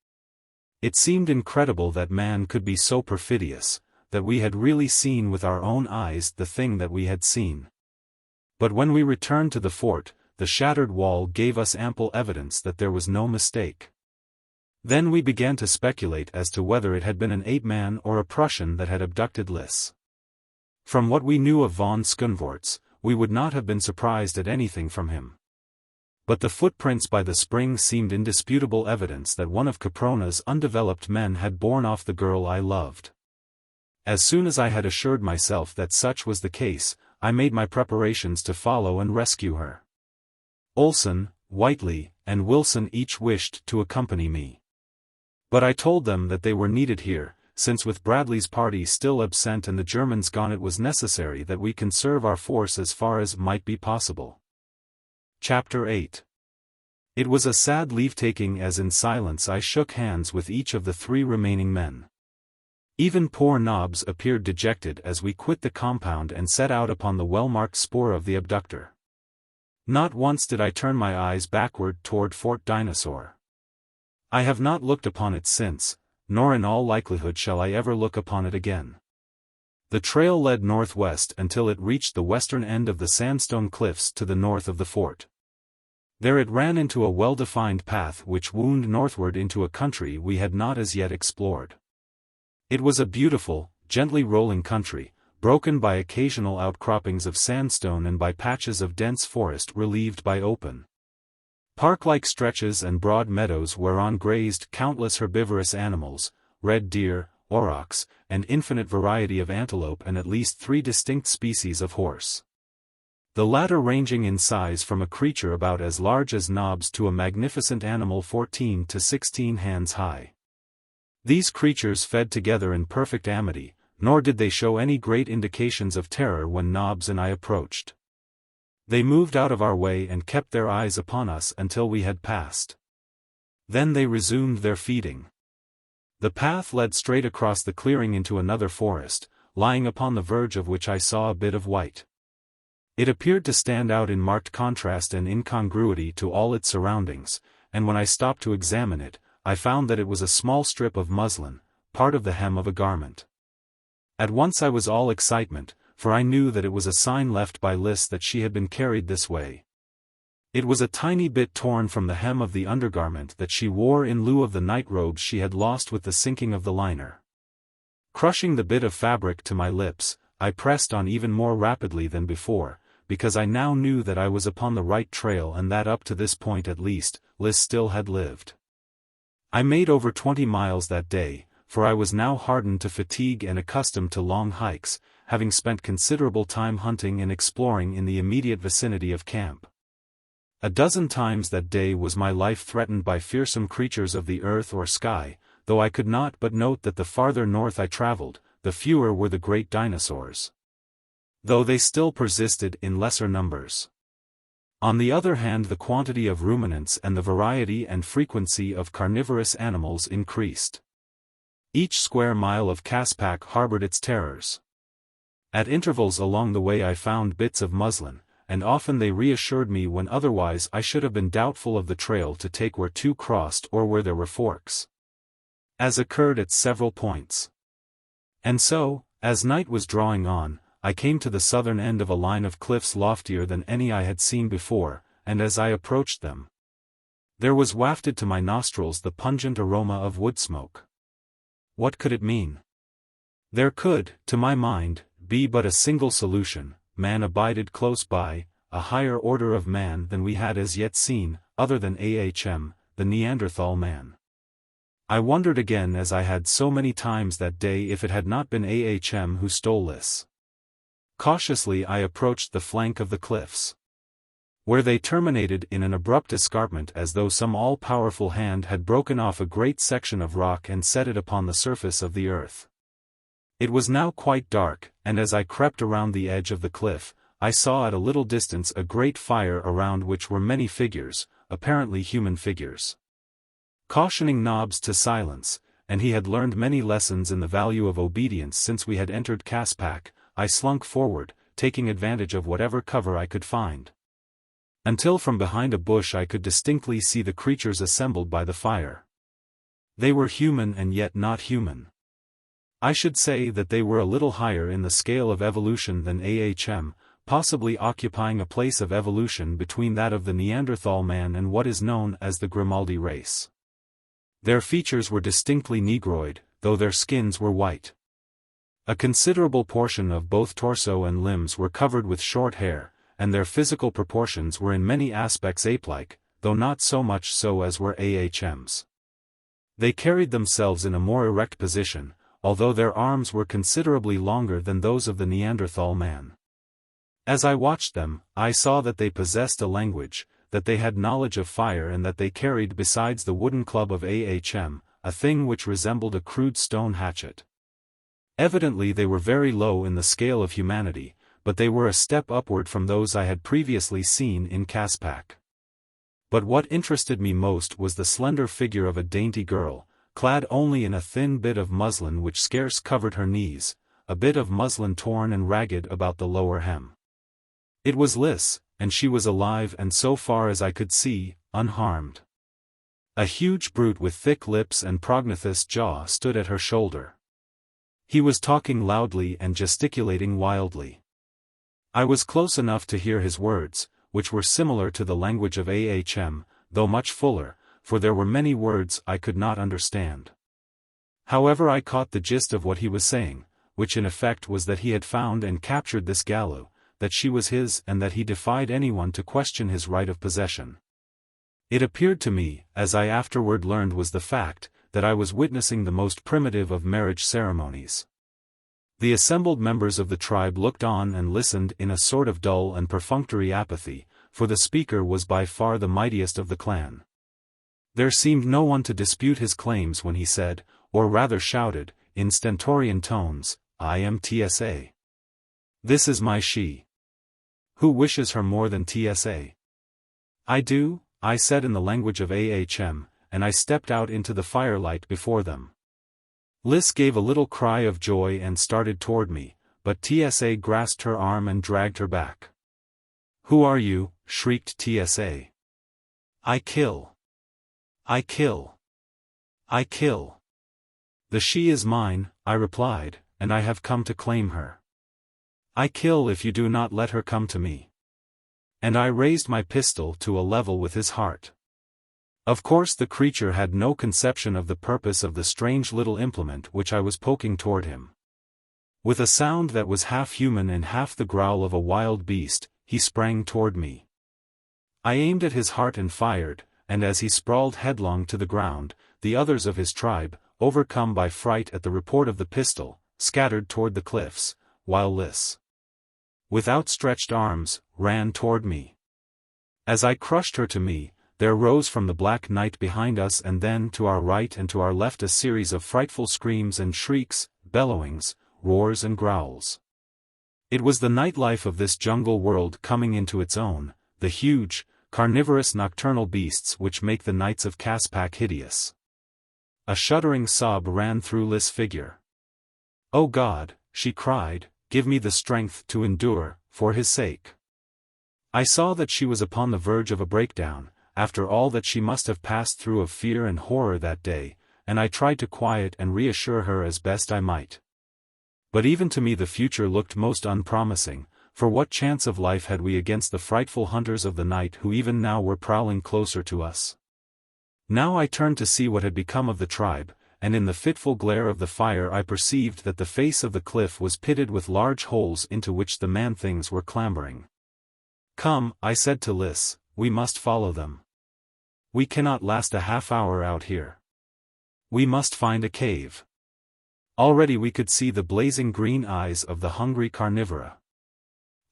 It seemed incredible that man could be so perfidious, that we had really seen with our own eyes the thing that we had seen. But when we returned to the fort, the shattered wall gave us ample evidence that there was no mistake. Then we began to speculate as to whether it had been an ape-man or a Prussian that had abducted Lys. From what we knew of von Schoenvorts, we would not have been surprised at anything from him. But the footprints by the spring seemed indisputable evidence that one of Caprona's undeveloped men had borne off the girl I loved. As soon as I had assured myself that such was the case, I made my preparations to follow and rescue her. Olsen, Whiteley, and Wilson each wished to accompany me. But I told them that they were needed here, since with Bradley's party still absent and the Germans gone it was necessary that we conserve our force as far as might be possible. Chapter 8. It was a sad leave-taking as in silence I shook hands with each of the 3 remaining men. Even poor Nobbs appeared dejected as we quit the compound and set out upon the well-marked spoor of the abductor. Not once did I turn my eyes backward toward Fort Dinosaur. I have not looked upon it since, nor in all likelihood shall I ever look upon it again. The trail led northwest until it reached the western end of the sandstone cliffs to the north of the fort. There it ran into a well-defined path which wound northward into a country we had not as yet explored. It was a beautiful, gently rolling country, broken by occasional outcroppings of sandstone and by patches of dense forest relieved by open, park-like stretches and broad meadows whereon grazed countless herbivorous animals, red deer, aurochs, and infinite variety of antelope and at least 3 distinct species of horse. The latter ranging in size from a creature about as large as Nobbs to a magnificent animal 14 to 16 hands high. These creatures fed together in perfect amity, nor did they show any great indications of terror when Nobbs and I approached. They moved out of our way and kept their eyes upon us until we had passed. Then they resumed their feeding. The path led straight across the clearing into another forest, lying upon the verge of which I saw a bit of white. It appeared to stand out in marked contrast and incongruity to all its surroundings, and when I stopped to examine it, I found that it was a small strip of muslin, part of the hem of a garment. At once I was all excitement, for I knew that it was a sign left by Lys that she had been carried this way. It was a tiny bit torn from the hem of the undergarment that she wore in lieu of the night robes she had lost with the sinking of the liner. Crushing the bit of fabric to my lips, I pressed on even more rapidly than before, because I now knew that I was upon the right trail and that up to this point at least, Lys still had lived. I made over 20 miles that day, for I was now hardened to fatigue and accustomed to long hikes, having spent considerable time hunting and exploring in the immediate vicinity of camp. A dozen times that day was my life threatened by fearsome creatures of the earth or sky, though I could not but note that the farther north I traveled, the fewer were the great dinosaurs, though they still persisted in lesser numbers. On the other hand, the quantity of ruminants and the variety and frequency of carnivorous animals increased. Each square mile of Caspak harbored its terrors. At intervals along the way I found bits of muslin, and often they reassured me when otherwise I should have been doubtful of the trail to take where 2 crossed or where there were forks, as occurred at several points. And so, as night was drawing on, I came to the southern end of a line of cliffs loftier than any I had seen before, and as I approached them, there was wafted to my nostrils the pungent aroma of wood smoke. What could it mean? There could, to my mind, be but a single solution: man abided close by, a higher order of man than we had as yet seen, other than the Neanderthal man. I wondered again as I had so many times that day if it had not been who stole Lys. Cautiously I approached the flank of the cliffs, where they terminated in an abrupt escarpment as though some all-powerful hand had broken off a great section of rock and set it upon the surface of the earth. It was now quite dark, and as I crept around the edge of the cliff, I saw at a little distance a great fire around which were many figures, apparently human figures. Cautioning Nobbs to silence, and he had learned many lessons in the value of obedience since we had entered Caspak, I slunk forward, taking advantage of whatever cover I could find, until from behind a bush I could distinctly see the creatures assembled by the fire. They were human and yet not human. I should say that they were a little higher in the scale of evolution than possibly occupying a place of evolution between that of the Neanderthal man and what is known as the Grimaldi race. Their features were distinctly negroid, though their skins were white. A considerable portion of both torso and limbs were covered with short hair, and their physical proportions were in many aspects ape-like, though not so much so as were AHM's. They carried themselves in a more erect position, although their arms were considerably longer than those of the Neanderthal man. As I watched them, I saw that they possessed a language, that they had knowledge of fire, and that they carried besides the wooden club of AHM, a thing which resembled a crude stone hatchet. Evidently they were very low in the scale of humanity, but they were a step upward from those I had previously seen in Caspak. But what interested me most was the slender figure of a dainty girl, clad only in a thin bit of muslin which scarce covered her knees, a bit of muslin torn and ragged about the lower hem. It was Lys, and she was alive and, so far as I could see, unharmed. A huge brute with thick lips and prognathous jaw stood at her shoulder. He was talking loudly and gesticulating wildly. I was close enough to hear his words, which were similar to the language of AHM, though much fuller, for there were many words I could not understand. However, I caught the gist of what he was saying, which in effect was that he had found and captured this Gallo, that she was his, and that he defied anyone to question his right of possession. It appeared to me, as I afterward learned was the fact, that I was witnessing the most primitive of marriage ceremonies. The assembled members of the tribe looked on and listened in a sort of dull and perfunctory apathy, for the speaker was by far the mightiest of the clan. There seemed no one to dispute his claims when he said, or rather shouted, in stentorian tones, "I am TSA. This is my she. Who wishes her more than TSA? I do," I said in the language of AHM, and I stepped out into the firelight before them. Lys gave a little cry of joy and started toward me, but TSA grasped her arm and dragged her back. "Who are you?" shrieked TSA. "I kill. I kill. I kill. The she is mine," I replied, "and I have come to claim her. I kill if you do not let her come to me." And I raised my pistol to a level with his heart. Of course the creature had no conception of the purpose of the strange little implement which I was poking toward him. With a sound that was half human and half the growl of a wild beast, he sprang toward me. I aimed at his heart and fired, and as he sprawled headlong to the ground, the others of his tribe, overcome by fright at the report of the pistol, scattered toward the cliffs, while Lys, with outstretched arms, ran toward me. As I crushed her to me, there rose from the black night behind us and then to our right and to our left a series of frightful screams and shrieks, bellowings, roars and growls. It was the night-life of this jungle world coming into its own, the huge, carnivorous nocturnal beasts which make the nights of Caspak hideous. A shuddering sob ran through Lys' figure. "Oh God," she cried, "give me the strength to endure, for his sake." I saw that she was upon the verge of a breakdown, after all that she must have passed through of fear and horror that day, and I tried to quiet and reassure her as best I might. But even to me the future looked most unpromising, for what chance of life had we against the frightful hunters of the night who even now were prowling closer to us? Now I turned to see what had become of the tribe, and in the fitful glare of the fire I perceived that the face of the cliff was pitted with large holes into which the man-things were clambering. "Come," I said to Lys, "we must follow them. We cannot last a half-hour out here. We must find a cave." Already we could see the blazing green eyes of the hungry carnivora.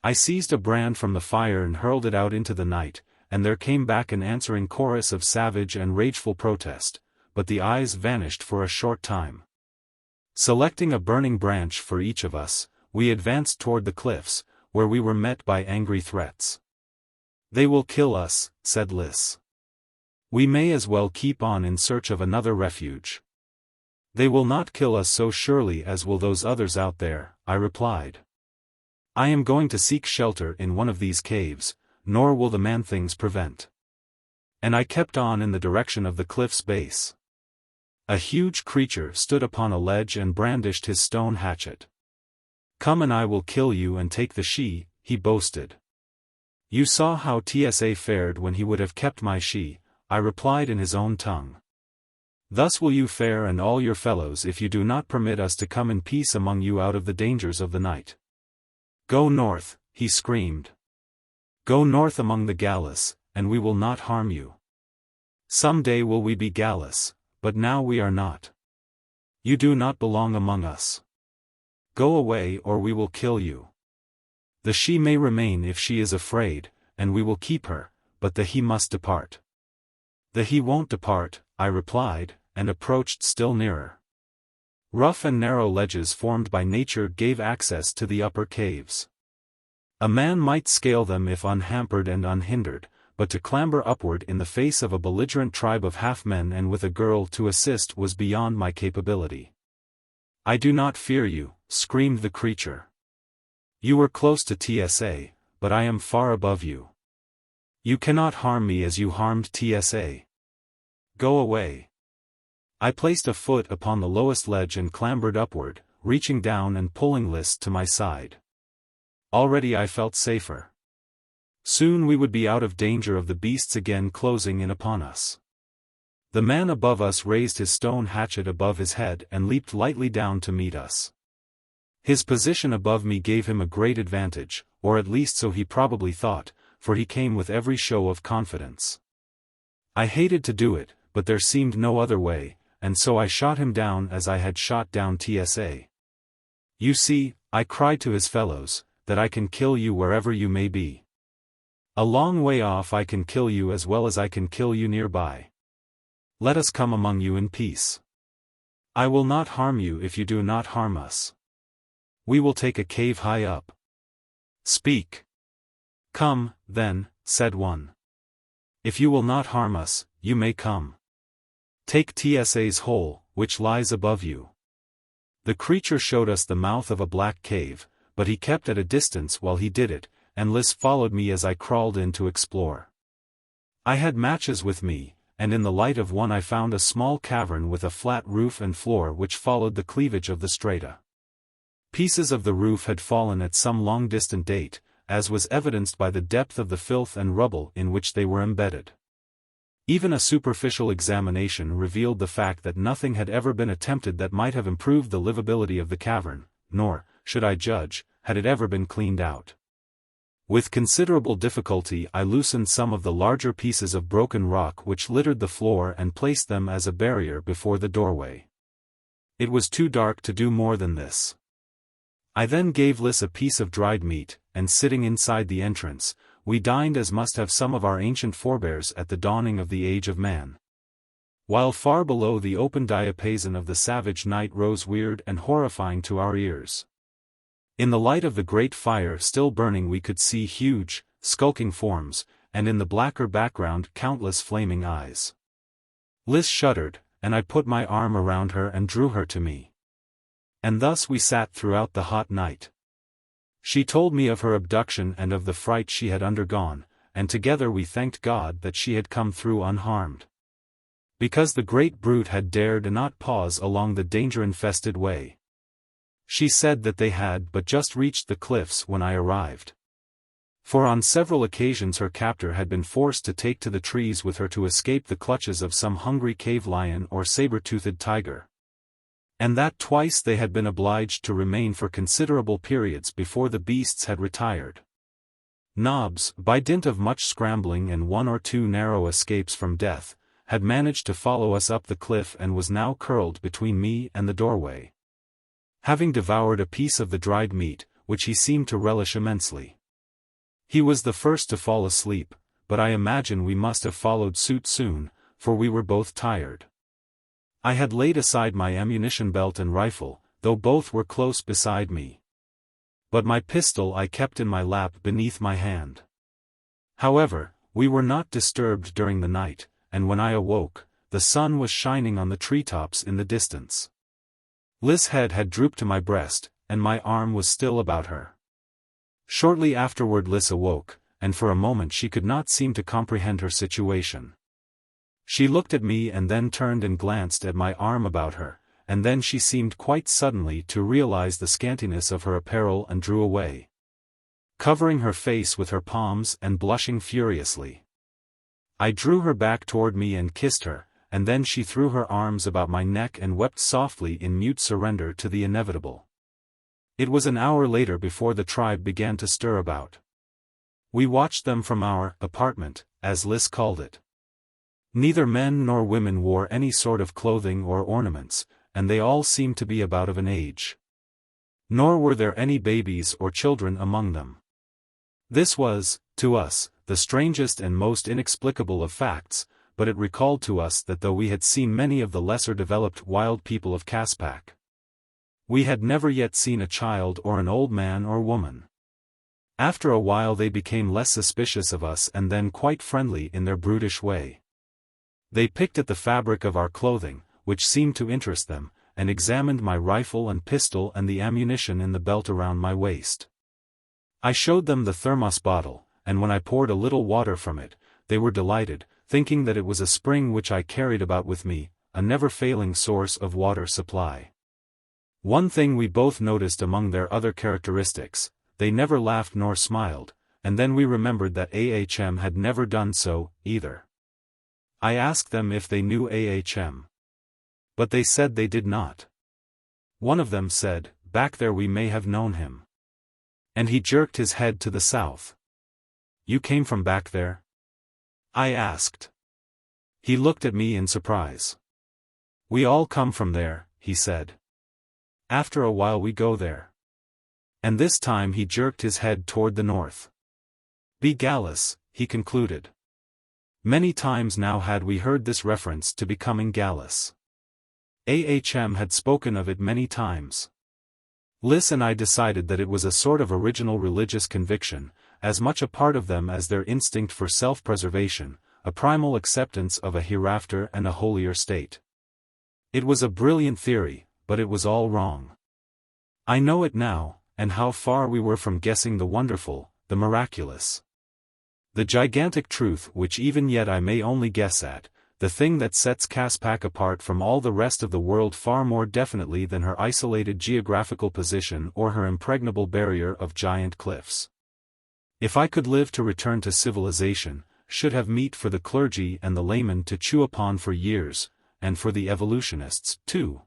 I seized a brand from the fire and hurled it out into the night, and there came back an answering chorus of savage and rageful protest, but the eyes vanished for a short time. Selecting a burning branch for each of us, we advanced toward the cliffs, where we were met by angry threats. "They will kill us," said Lys. "We may as well keep on in search of another refuge." "They will not kill us so surely as will those others out there," I replied. "I am going to seek shelter in one of these caves, nor will the man-things prevent." And I kept on in the direction of the cliff's base. A huge creature stood upon a ledge and brandished his stone hatchet. "Come and I will kill you and take the she," he boasted. "You saw how TSA fared when he would have kept my she," I replied in his own tongue. Thus will you fare and all your fellows if you do not permit us to come in peace among you out of the dangers of the night. Go north, he screamed. Go north among the Gallus, and we will not harm you. Some day will we be Gallus, but now we are not. You do not belong among us. Go away or we will kill you. The she may remain if she is afraid, and we will keep her, but the he must depart. The he won't depart, I replied, and approached still nearer. Rough and narrow ledges formed by nature gave access to the upper caves. A man might scale them if unhampered and unhindered, but to clamber upward in the face of a belligerent tribe of half-men and with a girl to assist was beyond my capability. I do not fear you, screamed the creature. You were close to TSA, but I am far above you. You cannot harm me as you harmed TSA. Go away. I placed a foot upon the lowest ledge and clambered upward, reaching down and pulling Lys to my side. Already I felt safer. Soon we would be out of danger of the beasts again closing in upon us. The man above us raised his stone hatchet above his head and leaped lightly down to meet us. His position above me gave him a great advantage, or at least so he probably thought, for he came with every show of confidence. I hated to do it, but there seemed no other way, and so I shot him down as I had shot down TSA. You see, I cried to his fellows, that I can kill you wherever you may be. A long way off I can kill you as well as I can kill you nearby. Let us come among you in peace. I will not harm you if you do not harm us. We will take a cave high up. Speak. Come, then, said one. If you will not harm us, you may come. Take TSA's hole, which lies above you. The creature showed us the mouth of a black cave, but he kept at a distance while he did it, and Lys followed me as I crawled in to explore. I had matches with me, and in the light of one I found a small cavern with a flat roof and floor which followed the cleavage of the strata. Pieces of the roof had fallen at some long-distant date, as was evidenced by the depth of the filth and rubble in which they were embedded. Even a superficial examination revealed the fact that nothing had ever been attempted that might have improved the livability of the cavern, nor, should I judge, had it ever been cleaned out. With considerable difficulty I loosened some of the larger pieces of broken rock which littered the floor and placed them as a barrier before the doorway. It was too dark to do more than this. I then gave Lys a piece of dried meat, and sitting inside the entrance, we dined as must have some of our ancient forebears at the dawning of the age of man. While far below the open diapason of the savage night rose weird and horrifying to our ears. In the light of the great fire still burning we could see huge, skulking forms, and in the blacker background countless flaming eyes. Lys shuddered, and I put my arm around her and drew her to me. And thus we sat throughout the hot night. She told me of her abduction and of the fright she had undergone, and together we thanked God that she had come through unharmed. Because the great brute had dared not pause along the danger-infested way. She said that they had but just reached the cliffs when I arrived. For on several occasions her captor had been forced to take to the trees with her to escape the clutches of some hungry cave lion or saber-toothed tiger. And that twice they had been obliged to remain for considerable periods before the beasts had retired. Nobbs, by dint of much scrambling and one or two narrow escapes from death, had managed to follow us up the cliff and was now curled between me and the doorway. Having devoured a piece of the dried meat, which he seemed to relish immensely. He was the first to fall asleep, but I imagine we must have followed suit soon, for we were both tired. I had laid aside my ammunition belt and rifle, though both were close beside me. But my pistol I kept in my lap beneath my hand. However, we were not disturbed during the night, and when I awoke, the sun was shining on the treetops in the distance. Lys' head had drooped to my breast, and my arm was still about her. Shortly afterward Lys awoke, and for a moment she could not seem to comprehend her situation. She looked at me and then turned and glanced at my arm about her, and then she seemed quite suddenly to realize the scantiness of her apparel and drew away, covering her face with her palms and blushing furiously. I drew her back toward me and kissed her, and then she threw her arms about my neck and wept softly in mute surrender to the inevitable. It was an hour later before the tribe began to stir about. We watched them from our apartment, as Liz called it. Neither men nor women wore any sort of clothing or ornaments, and they all seemed to be about of an age. Nor were there any babies or children among them. This was, to us, the strangest and most inexplicable of facts, but it recalled to us that though we had seen many of the lesser developed wild people of Caspak, we had never yet seen a child or an old man or woman. After a while they became less suspicious of us and then quite friendly in their brutish way. They picked at the fabric of our clothing, which seemed to interest them, and examined my rifle and pistol and the ammunition in the belt around my waist. I showed them the thermos bottle, and when I poured a little water from it, they were delighted, thinking that it was a spring which I carried about with me, a never-failing source of water supply. One thing we both noticed among their other characteristics: they never laughed nor smiled, and then we remembered that AHM had never done so, either. I asked them if they knew AHM. But they said they did not. One of them said, "Back there we may have known him." And he jerked his head to the south. "You came from back there?" I asked. He looked at me in surprise. "We all come from there," he said. "After a while we go there." And this time he jerked his head toward the north. "Be gallus," he concluded. Many times now had we heard this reference to becoming gallus. AHM had spoken of it many times. Liz and I decided that it was a sort of original religious conviction, as much a part of them as their instinct for self-preservation, a primal acceptance of a hereafter and a holier state. It was a brilliant theory, but it was all wrong. I know it now, and how far we were from guessing the wonderful, the miraculous. The gigantic truth which even yet I may only guess at, the thing that sets Caspak apart from all the rest of the world far more definitely than her isolated geographical position or her impregnable barrier of giant cliffs. If I could live to return to civilization, should have meat for the clergy and the laymen to chew upon for years, and for the evolutionists, too.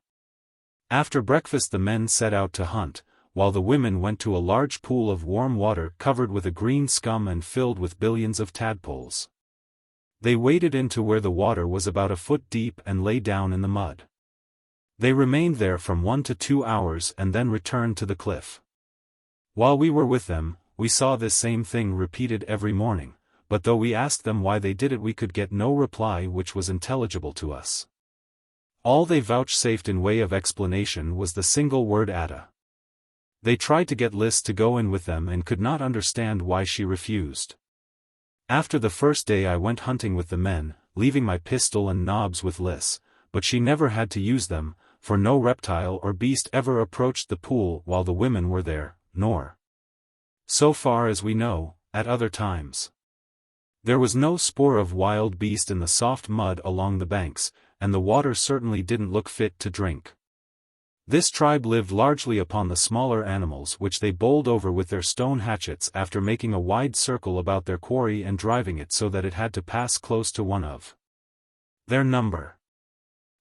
After breakfast the men set out to hunt, while the women went to a large pool of warm water covered with a green scum and filled with billions of tadpoles. They waded into where the water was about a foot deep and lay down in the mud. They remained there from 1 to 2 hours and then returned to the cliff. While we were with them, we saw this same thing repeated every morning, but though we asked them why they did it we could get no reply which was intelligible to us. All they vouchsafed in way of explanation was the single word "Ada." They tried to get Liz to go in with them and could not understand why she refused. After the first day I went hunting with the men, leaving my pistol and knobs with Liz, but she never had to use them, for no reptile or beast ever approached the pool while the women were there, nor, so far as we know, at other times. There was no spoor of wild beast in the soft mud along the banks, and the water certainly didn't look fit to drink. This tribe lived largely upon the smaller animals which they bowled over with their stone hatchets after making a wide circle about their quarry and driving it so that it had to pass close to one of their number.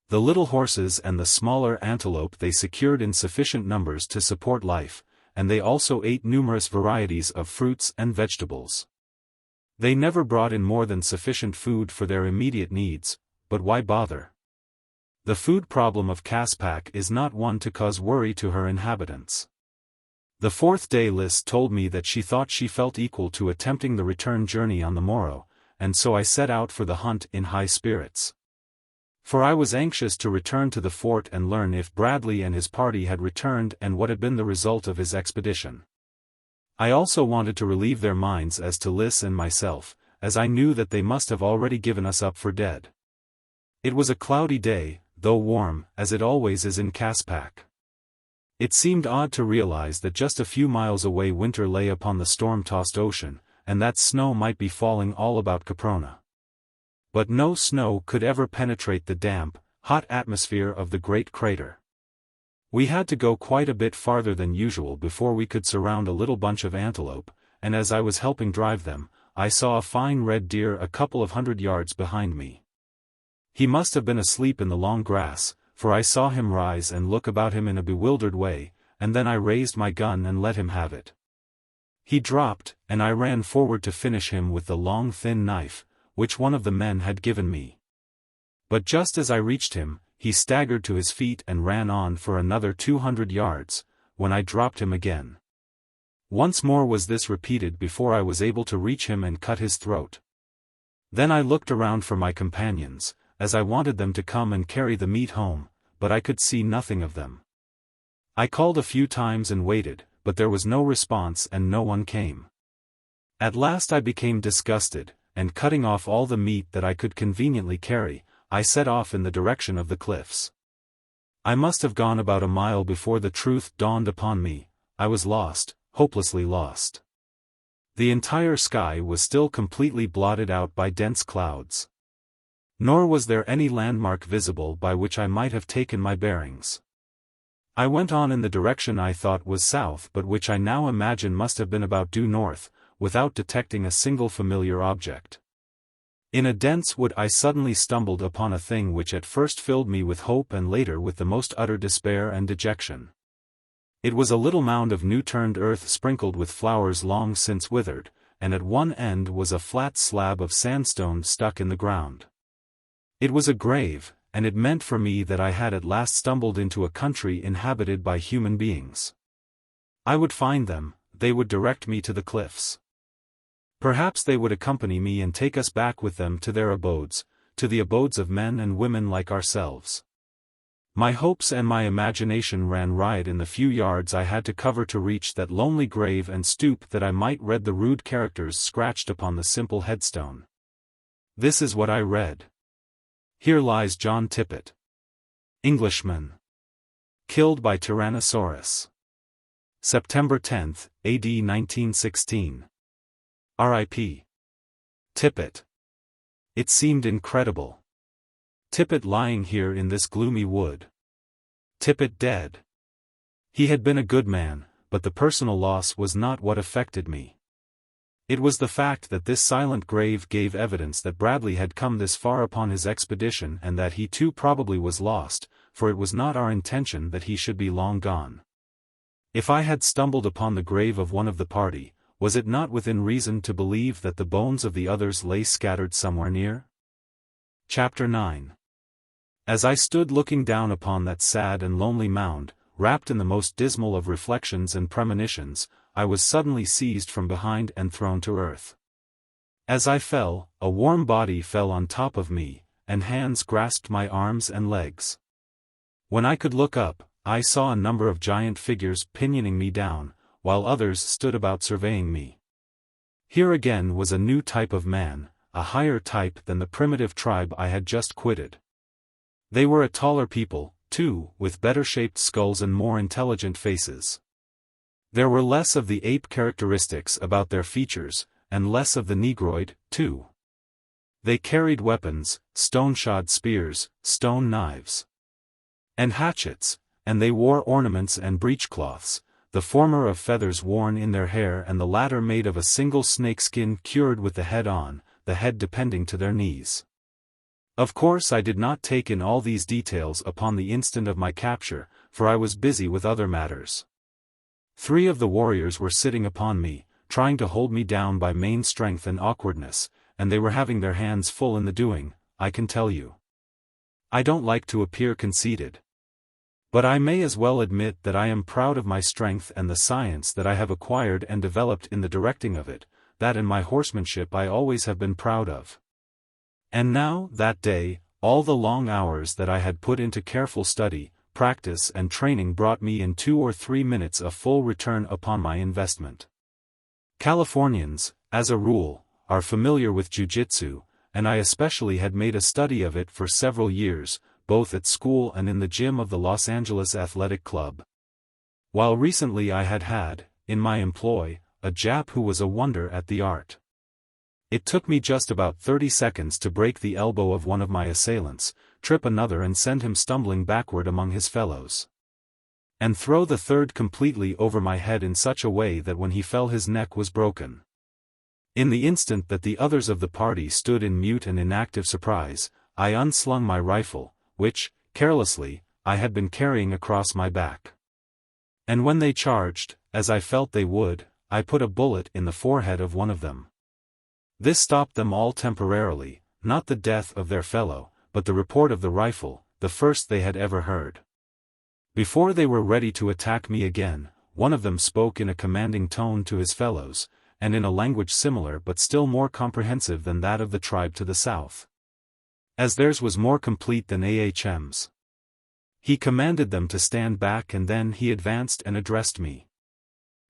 The little horses and the smaller antelope they secured in sufficient numbers to support life, and they also ate numerous varieties of fruits and vegetables. They never brought in more than sufficient food for their immediate needs, but why bother? The food problem of Caspak is not one to cause worry to her inhabitants. The fourth day Liz told me that she thought she felt equal to attempting the return journey on the morrow, and so I set out for the hunt in high spirits. For I was anxious to return to the fort and learn if Bradley and his party had returned and what had been the result of his expedition. I also wanted to relieve their minds as to Liz and myself, as I knew that they must have already given us up for dead. It was a cloudy day, though warm, as it always is in Caspak. It seemed odd to realize that just a few miles away winter lay upon the storm-tossed ocean, and that snow might be falling all about Caprona. But no snow could ever penetrate the damp, hot atmosphere of the great crater. We had to go quite a bit farther than usual before we could surround a little bunch of antelope, and as I was helping drive them, I saw a fine red deer a couple of 100 yards behind me. He must have been asleep in the long grass, for I saw him rise and look about him in a bewildered way, and then I raised my gun and let him have it. He dropped, and I ran forward to finish him with the long thin knife, which one of the men had given me. But just as I reached him, he staggered to his feet and ran on for another 200 yards, when I dropped him again. Once more was this repeated before I was able to reach him and cut his throat. Then I looked around for my companions, as I wanted them to come and carry the meat home, but I could see nothing of them. I called a few times and waited, but there was no response and no one came. At last I became disgusted, and cutting off all the meat that I could conveniently carry, I set off in the direction of the cliffs. I must have gone about a mile before the truth dawned upon me. I was lost, hopelessly lost. The entire sky was still completely blotted out by dense clouds. Nor was there any landmark visible by which I might have taken my bearings. I went on in the direction I thought was south but which I now imagine must have been about due north, without detecting a single familiar object. In a dense wood I suddenly stumbled upon a thing which at first filled me with hope and later with the most utter despair and dejection. It was a little mound of new-turned earth sprinkled with flowers long since withered, and at one end was a flat slab of sandstone stuck in the ground. It was a grave, and it meant for me that I had at last stumbled into a country inhabited by human beings. I would find them, they would direct me to the cliffs. Perhaps they would accompany me and take us back with them to their abodes, to the abodes of men and women like ourselves. My hopes and my imagination ran riot in the few yards I had to cover to reach that lonely grave and stoop that I might read the rude characters scratched upon the simple headstone. This is what I read. Here lies John Tippet, Englishman, killed by Tyrannosaurus. September 10, A.D. 1916. R.I.P. Tippet. It seemed incredible. Tippet lying here in this gloomy wood. Tippet dead. He had been a good man, but the personal loss was not what affected me. It was the fact that this silent grave gave evidence that Bradley had come this far upon his expedition and that he too probably was lost, for it was not our intention that he should be long gone. If I had stumbled upon the grave of one of the party, was it not within reason to believe that the bones of the others lay scattered somewhere near? Chapter 9. As I stood looking down upon that sad and lonely mound, wrapped in the most dismal of reflections and premonitions, I was suddenly seized from behind and thrown to earth. As I fell, a warm body fell on top of me, and hands grasped my arms and legs. When I could look up, I saw a number of giant figures pinioning me down, while others stood about surveying me. Here again was a new type of man, a higher type than the primitive tribe I had just quitted. They were a taller people, too, with better-shaped skulls and more intelligent faces. There were less of the ape characteristics about their features, and less of the negroid, too. They carried weapons, stone-shod spears, stone knives, and hatchets, and they wore ornaments and breechcloths, the former of feathers worn in their hair and the latter made of a single snakeskin cured with the head on, the head depending to their knees. Of course I did not take in all these details upon the instant of my capture, for I was busy with other matters. 3 of the warriors were sitting upon me, trying to hold me down by main strength and awkwardness, and they were having their hands full in the doing, I can tell you. I don't like to appear conceited. But I may as well admit that I am proud of my strength and the science that I have acquired and developed in the directing of it, that in my horsemanship I always have been proud of. And now, that day, all the long hours that I had put into careful study, practice and training brought me in 2 or 3 minutes a full return upon my investment. Californians, as a rule, are familiar with jiu-jitsu, and I especially had made a study of it for several years, both at school and in the gym of the Los Angeles Athletic Club. While recently I had, in my employ, a Jap who was a wonder at the art. It took me just about 30 seconds to break the elbow of one of my assailants, trip another and send him stumbling backward among his fellows, and throw the third completely over my head in such a way that when he fell his neck was broken. In the instant that the others of the party stood in mute and inactive surprise, I unslung my rifle, which, carelessly, I had been carrying across my back. And when they charged, as I felt they would, I put a bullet in the forehead of one of them. This stopped them all temporarily, not the death of their fellow, but the report of the rifle, the first they had ever heard. Before they were ready to attack me again, one of them spoke in a commanding tone to his fellows, and in a language similar but still more comprehensive than that of the tribe to the south, as theirs was more complete than Ahm's. He commanded them to stand back, and then he advanced and addressed me.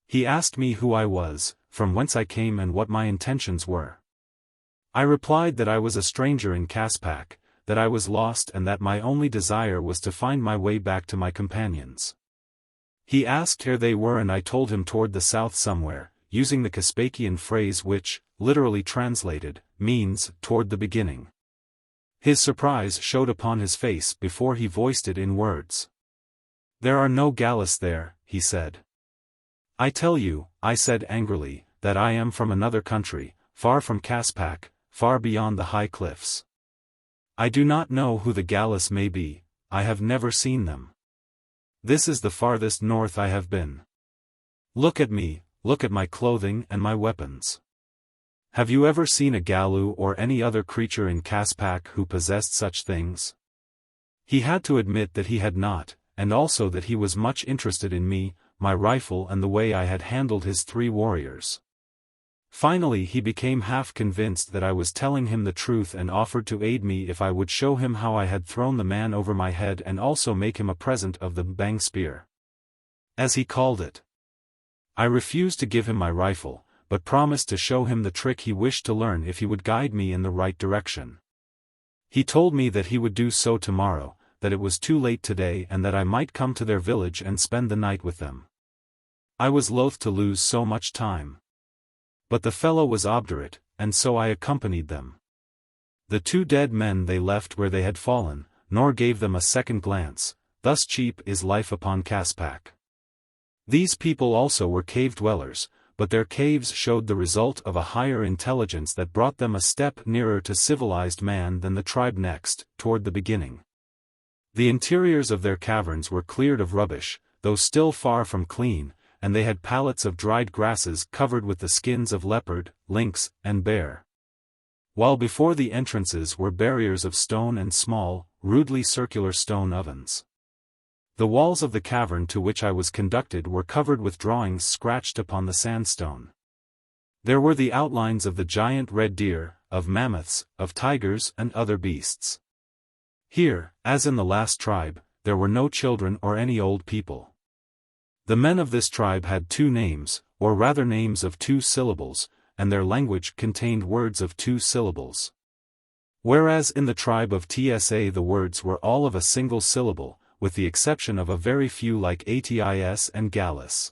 He asked me who I was, from whence I came, and what my intentions were. I replied that I was a stranger in Caspak, that I was lost, and that my only desire was to find my way back to my companions. He asked where they were, and I told him toward the south somewhere, using the Caspakian phrase which, literally translated, means, toward the beginning. His surprise showed upon his face before he voiced it in words. "There are no galleys there," he said. "I tell you," I said angrily, "that I am from another country, far from Caspak, far beyond the high cliffs. I do not know who the galleys may be, I have never seen them. This is the farthest north I have been. Look at me, look at my clothing and my weapons. Have you ever seen a Galu or any other creature in Caspak who possessed such things?" He had to admit that he had not, and also that he was much interested in me, my rifle, and the way I had handled his 3 warriors. Finally he became half convinced that I was telling him the truth, and offered to aid me if I would show him how I had thrown the man over my head, and also make him a present of the bang spear, as he called it. I refused to give him my rifle, but promised to show him the trick he wished to learn if he would guide me in the right direction. He told me that he would do so tomorrow, that it was too late today, and that I might come to their village and spend the night with them. I was loath to lose so much time. But the fellow was obdurate, and so I accompanied them. The 2 dead men they left where they had fallen, nor gave them a second glance. Thus cheap is life upon Caspak. These people also were cave dwellers, but their caves showed the result of a higher intelligence that brought them a step nearer to civilized man than the tribe next, toward the beginning. The interiors of their caverns were cleared of rubbish, though still far from clean, and they had pallets of dried grasses covered with the skins of leopard, lynx, and bear. While before the entrances were barriers of stone and small, rudely circular stone ovens. The walls of the cavern to which I was conducted were covered with drawings scratched upon the sandstone. There were the outlines of the giant red deer, of mammoths, of tigers and other beasts. Here, as in the last tribe, there were no children or any old people. The men of this tribe had 2 names, or rather names of 2 syllables, and their language contained words of 2 syllables. Whereas in the tribe of Tsa the words were all of a single syllable, with the exception of a very few like Atis and Gallus.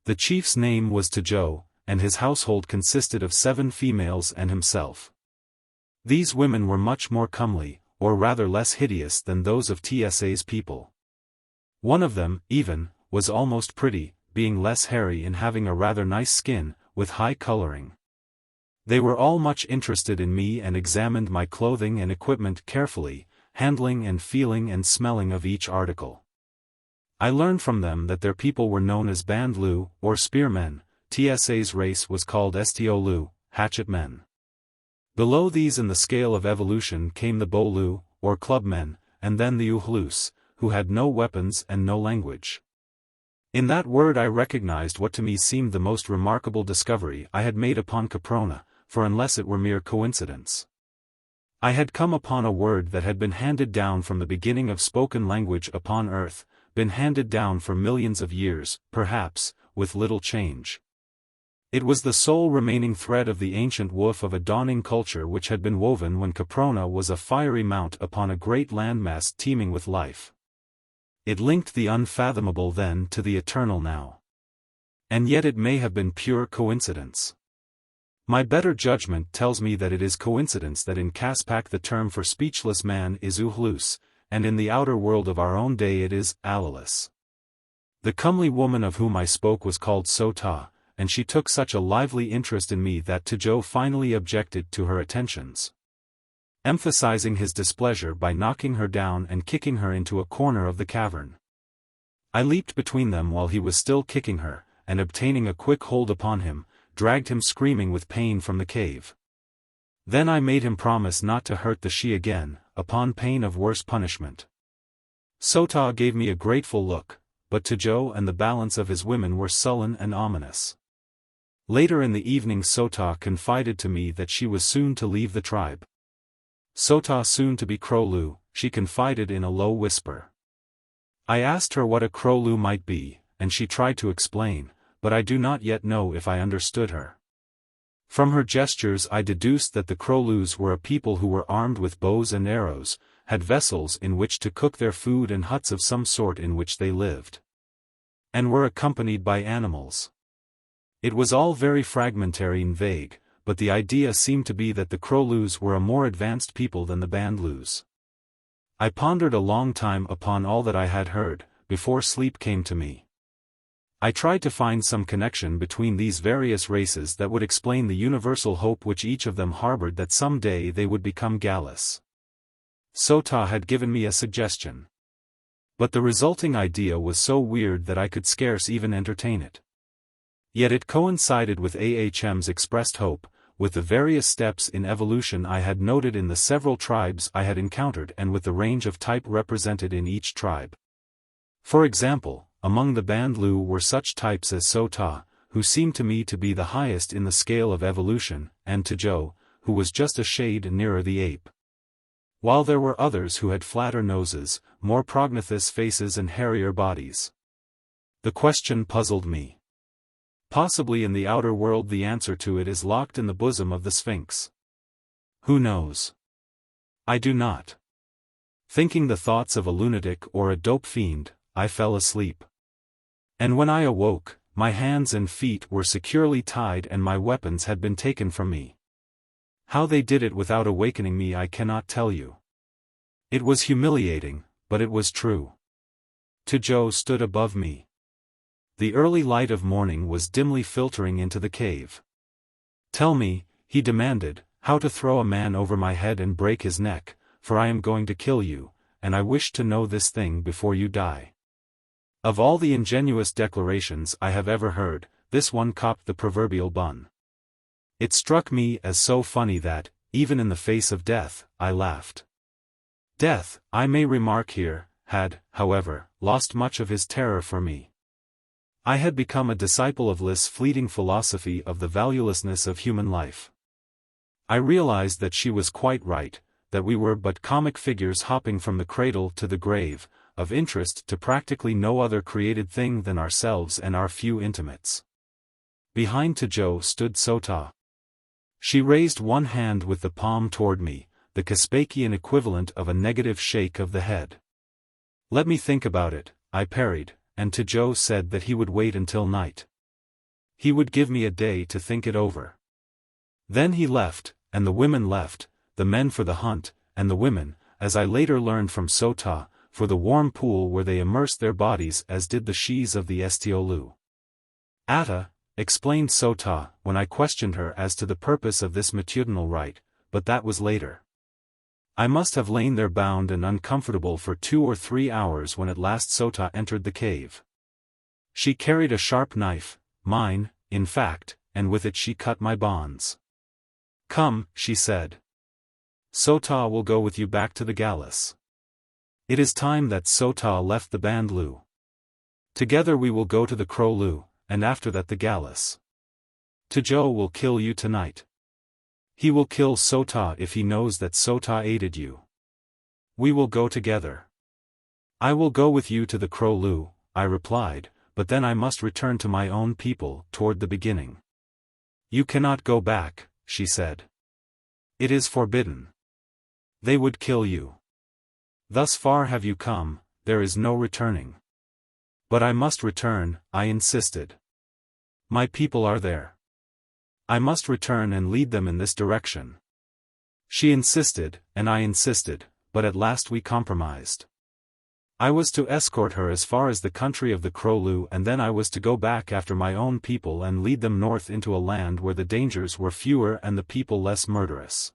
The chief's name was Tajo, and his household consisted of 7 females and himself. These women were much more comely, or rather less hideous than those of Tsa's people. One of them, even, was almost pretty, being less hairy and having a rather nice skin, with high coloring. They were all much interested in me and examined my clothing and equipment carefully, handling and feeling and smelling of each article. I learned from them that their people were known as Bandlu, or spearmen. Tsa's race was called Stiolu, hatchet men. Below these in the scale of evolution came the Bolu, or clubmen, and then the Uhlus, who had no weapons and no language. In that word I recognized what to me seemed the most remarkable discovery I had made upon Caprona, for unless it were mere coincidence, I had come upon a word that had been handed down from the beginning of spoken language upon earth, been handed down for millions of years, perhaps, with little change. It was the sole remaining thread of the ancient woof of a dawning culture which had been woven when Caprona was a fiery mount upon a great landmass teeming with life. It linked the unfathomable then to the eternal now. And yet it may have been pure coincidence. My better judgment tells me that it is coincidence that in Caspak the term for speechless man is Uhlus, and in the outer world of our own day it is Alalus. The comely woman of whom I spoke was called Sota, and she took such a lively interest in me that Tajo finally objected to her attentions. emphasizing his displeasure by knocking her down and kicking her into a corner of the cavern. I leaped between them while he was still kicking her, and obtaining a quick hold upon him, dragged him screaming with pain from the cave. Then I made him promise not to hurt the she again, upon pain of worse punishment. Sota gave me a grateful look, but Tajo and the balance of his women were sullen and ominous. Later in the evening Sota confided to me that she was soon to leave the tribe. Sota soon to be Krolu, she confided in a low whisper. I asked her what a Krolu might be, and she tried to explain, but I do not yet know if I understood her. From her gestures I deduced that the Krolus were a people who were armed with bows and arrows, had vessels in which to cook their food and huts of some sort in which they lived, and were accompanied by animals. It was all very fragmentary and vague, but the idea seemed to be that the Krolus were a more advanced people than the Bandlus. I pondered a long time upon all that I had heard, before sleep came to me. I tried to find some connection between these various races that would explain the universal hope which each of them harbored that some day they would become Gallus. Sota had given me a suggestion. But the resulting idea was so weird that I could scarce even entertain it. Yet it coincided with Ahm's expressed hope, with the various steps in evolution I had noted in the several tribes I had encountered and with the range of type represented in each tribe. For example, among the Bandlu were such types as Sota, who seemed to me to be the highest in the scale of evolution, and Tajo, who was just a shade nearer the ape. While there were others who had flatter noses, more prognathous faces and hairier bodies. The question puzzled me. Possibly in the outer world the answer to it is locked in the bosom of the Sphinx. Who knows? I do not. Thinking the thoughts of a lunatic or a dope fiend, I fell asleep. And when I awoke, my hands and feet were securely tied and my weapons had been taken from me. How they did it without awakening me I cannot tell you. It was humiliating, but it was true. Tajo stood above me. The early light of morning was dimly filtering into the cave. Tell me, he demanded, how to throw a man over my head and break his neck, for I am going to kill you, and I wish to know this thing before you die. Of all the ingenuous declarations I have ever heard, this one copped the proverbial bun. It struck me as so funny that, even in the face of death, I laughed. Death, I may remark here, had, however, lost much of his terror for me. I had become a disciple of Lys' fleeting philosophy of the valuelessness of human life. I realized that she was quite right, that we were but comic figures hopping from the cradle to the grave, of interest to practically no other created thing than ourselves and our few intimates. Behind Tajo stood Sota. She raised one hand with the palm toward me, the Caspakian equivalent of a negative shake of the head. Let me think about it, I parried, and Tajo said that he would wait until night. He would give me a day to think it over. Then he left, and the women left, the men for the hunt, and the women, as I later learned from Sota, for the warm pool where they immersed their bodies as did the shes of the Estiolu. Atta, explained Sota, when I questioned her as to the purpose of this matutinal rite, but that was later. I must have lain there bound and uncomfortable for 2 or 3 hours when at last Sota entered the cave. She carried a sharp knife, mine, in fact, and with it she cut my bonds. Come, she said. Sota will go with you back to the Gallus. It is time that Sota left the Bandlu. Together we will go to the Krolu, and after that the Gallus. Tajo will kill you tonight. He will kill Sota if he knows that Sota aided you. We will go together. I will go with you to the Krolu, I replied, but then I must return to my own people, toward the beginning. You cannot go back, she said. It is forbidden. They would kill you. Thus far have you come, there is no returning. But I must return, I insisted. My people are there. I must return and lead them in this direction. She insisted, and I insisted, but at last we compromised. I was to escort her as far as the country of the Krolu and then I was to go back after my own people and lead them north into a land where the dangers were fewer and the people less murderous.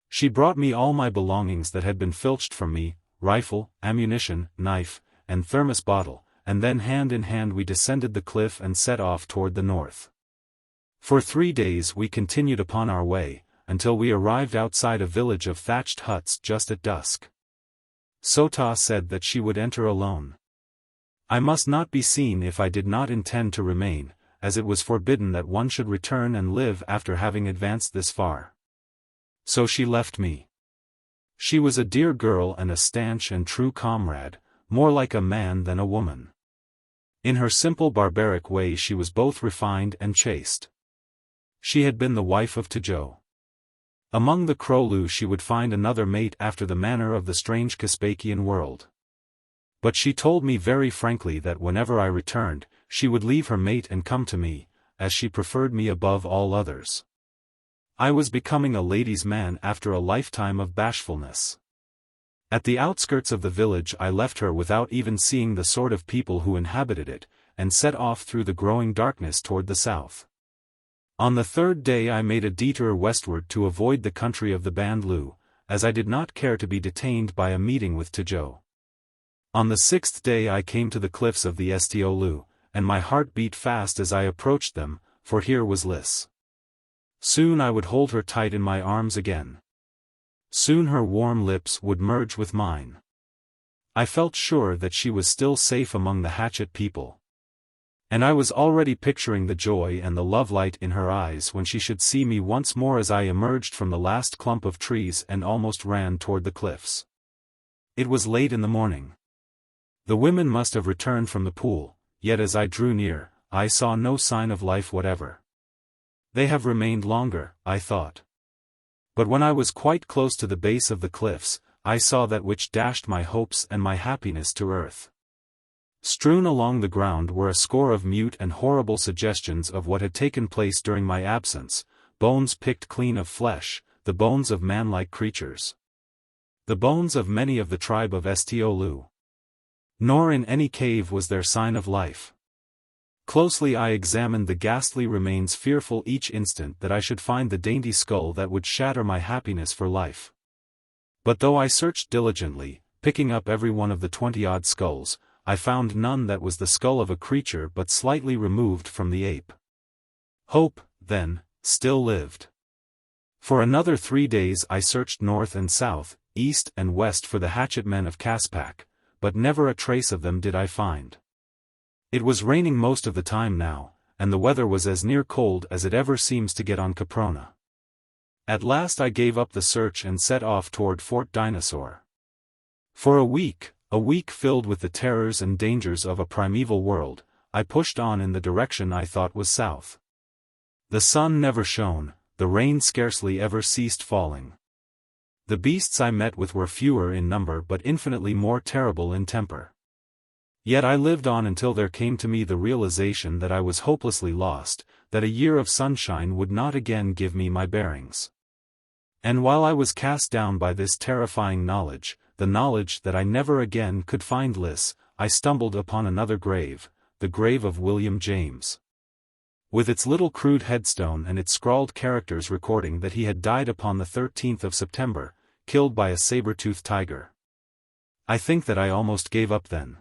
She brought me all my belongings that had been filched from me, rifle, ammunition, knife, and thermos bottle, and then hand in hand we descended the cliff and set off toward the north. For 3 days we continued upon our way, until we arrived outside a village of thatched huts just at dusk. Sota said that she would enter alone. I must not be seen if I did not intend to remain, as it was forbidden that one should return and live after having advanced this far. So she left me. She was a dear girl and a stanch and true comrade, more like a man than a woman. In her simple barbaric way she was both refined and chaste. She had been the wife of Tejo. Among the Krolu she would find another mate after the manner of the strange Caspakian world. But she told me very frankly that whenever I returned, she would leave her mate and come to me, as she preferred me above all others. I was becoming a ladies' man after a lifetime of bashfulness. At the outskirts of the village I left her without even seeing the sort of people who inhabited it, and set off through the growing darkness toward the south. On the 3rd day I made a detour westward to avoid the country of the Bandlu, as I did not care to be detained by a meeting with Tejo. On the 6th day I came to the cliffs of the Estiolu, and my heart beat fast as I approached them, for here was Lys. Soon I would hold her tight in my arms again. Soon her warm lips would merge with mine. I felt sure that she was still safe among the Hatchet people. And I was already picturing the joy and the love-light in her eyes when she should see me once more as I emerged from the last clump of trees and almost ran toward the cliffs. It was late in the morning. The women must have returned from the pool, yet as I drew near, I saw no sign of life whatever. They have remained longer, I thought. But when I was quite close to the base of the cliffs, I saw that which dashed my hopes and my happiness to earth. Strewn along the ground were a score of mute and horrible suggestions of what had taken place during my absence, bones picked clean of flesh, the bones of man-like creatures. The bones of many of the tribe of Estiolu. Nor in any cave was there sign of life. Closely I examined the ghastly remains, fearful each instant that I should find the dainty skull that would shatter my happiness for life. But though I searched diligently, picking up every one of the 20-odd skulls, I found none that was the skull of a creature but slightly removed from the ape. Hope, then, still lived. For another 3 days I searched north and south, east and west for the hatchet men of Caspak, but never a trace of them did I find. It was raining most of the time now, and the weather was as near cold as it ever seems to get on Caprona. At last I gave up the search and set off toward Fort Dinosaur. For a week filled with the terrors and dangers of a primeval world, I pushed on in the direction I thought was south. The sun never shone, the rain scarcely ever ceased falling. The beasts I met with were fewer in number but infinitely more terrible in temper. Yet I lived on until there came to me the realization that I was hopelessly lost, that a year of sunshine would not again give me my bearings. And while I was cast down by this terrifying knowledge, the knowledge that I never again could find Lys, I stumbled upon another grave, the grave of William James. With its little crude headstone and its scrawled characters recording that he had died upon the 13th of September, killed by a saber-toothed tiger. I think that I almost gave up then.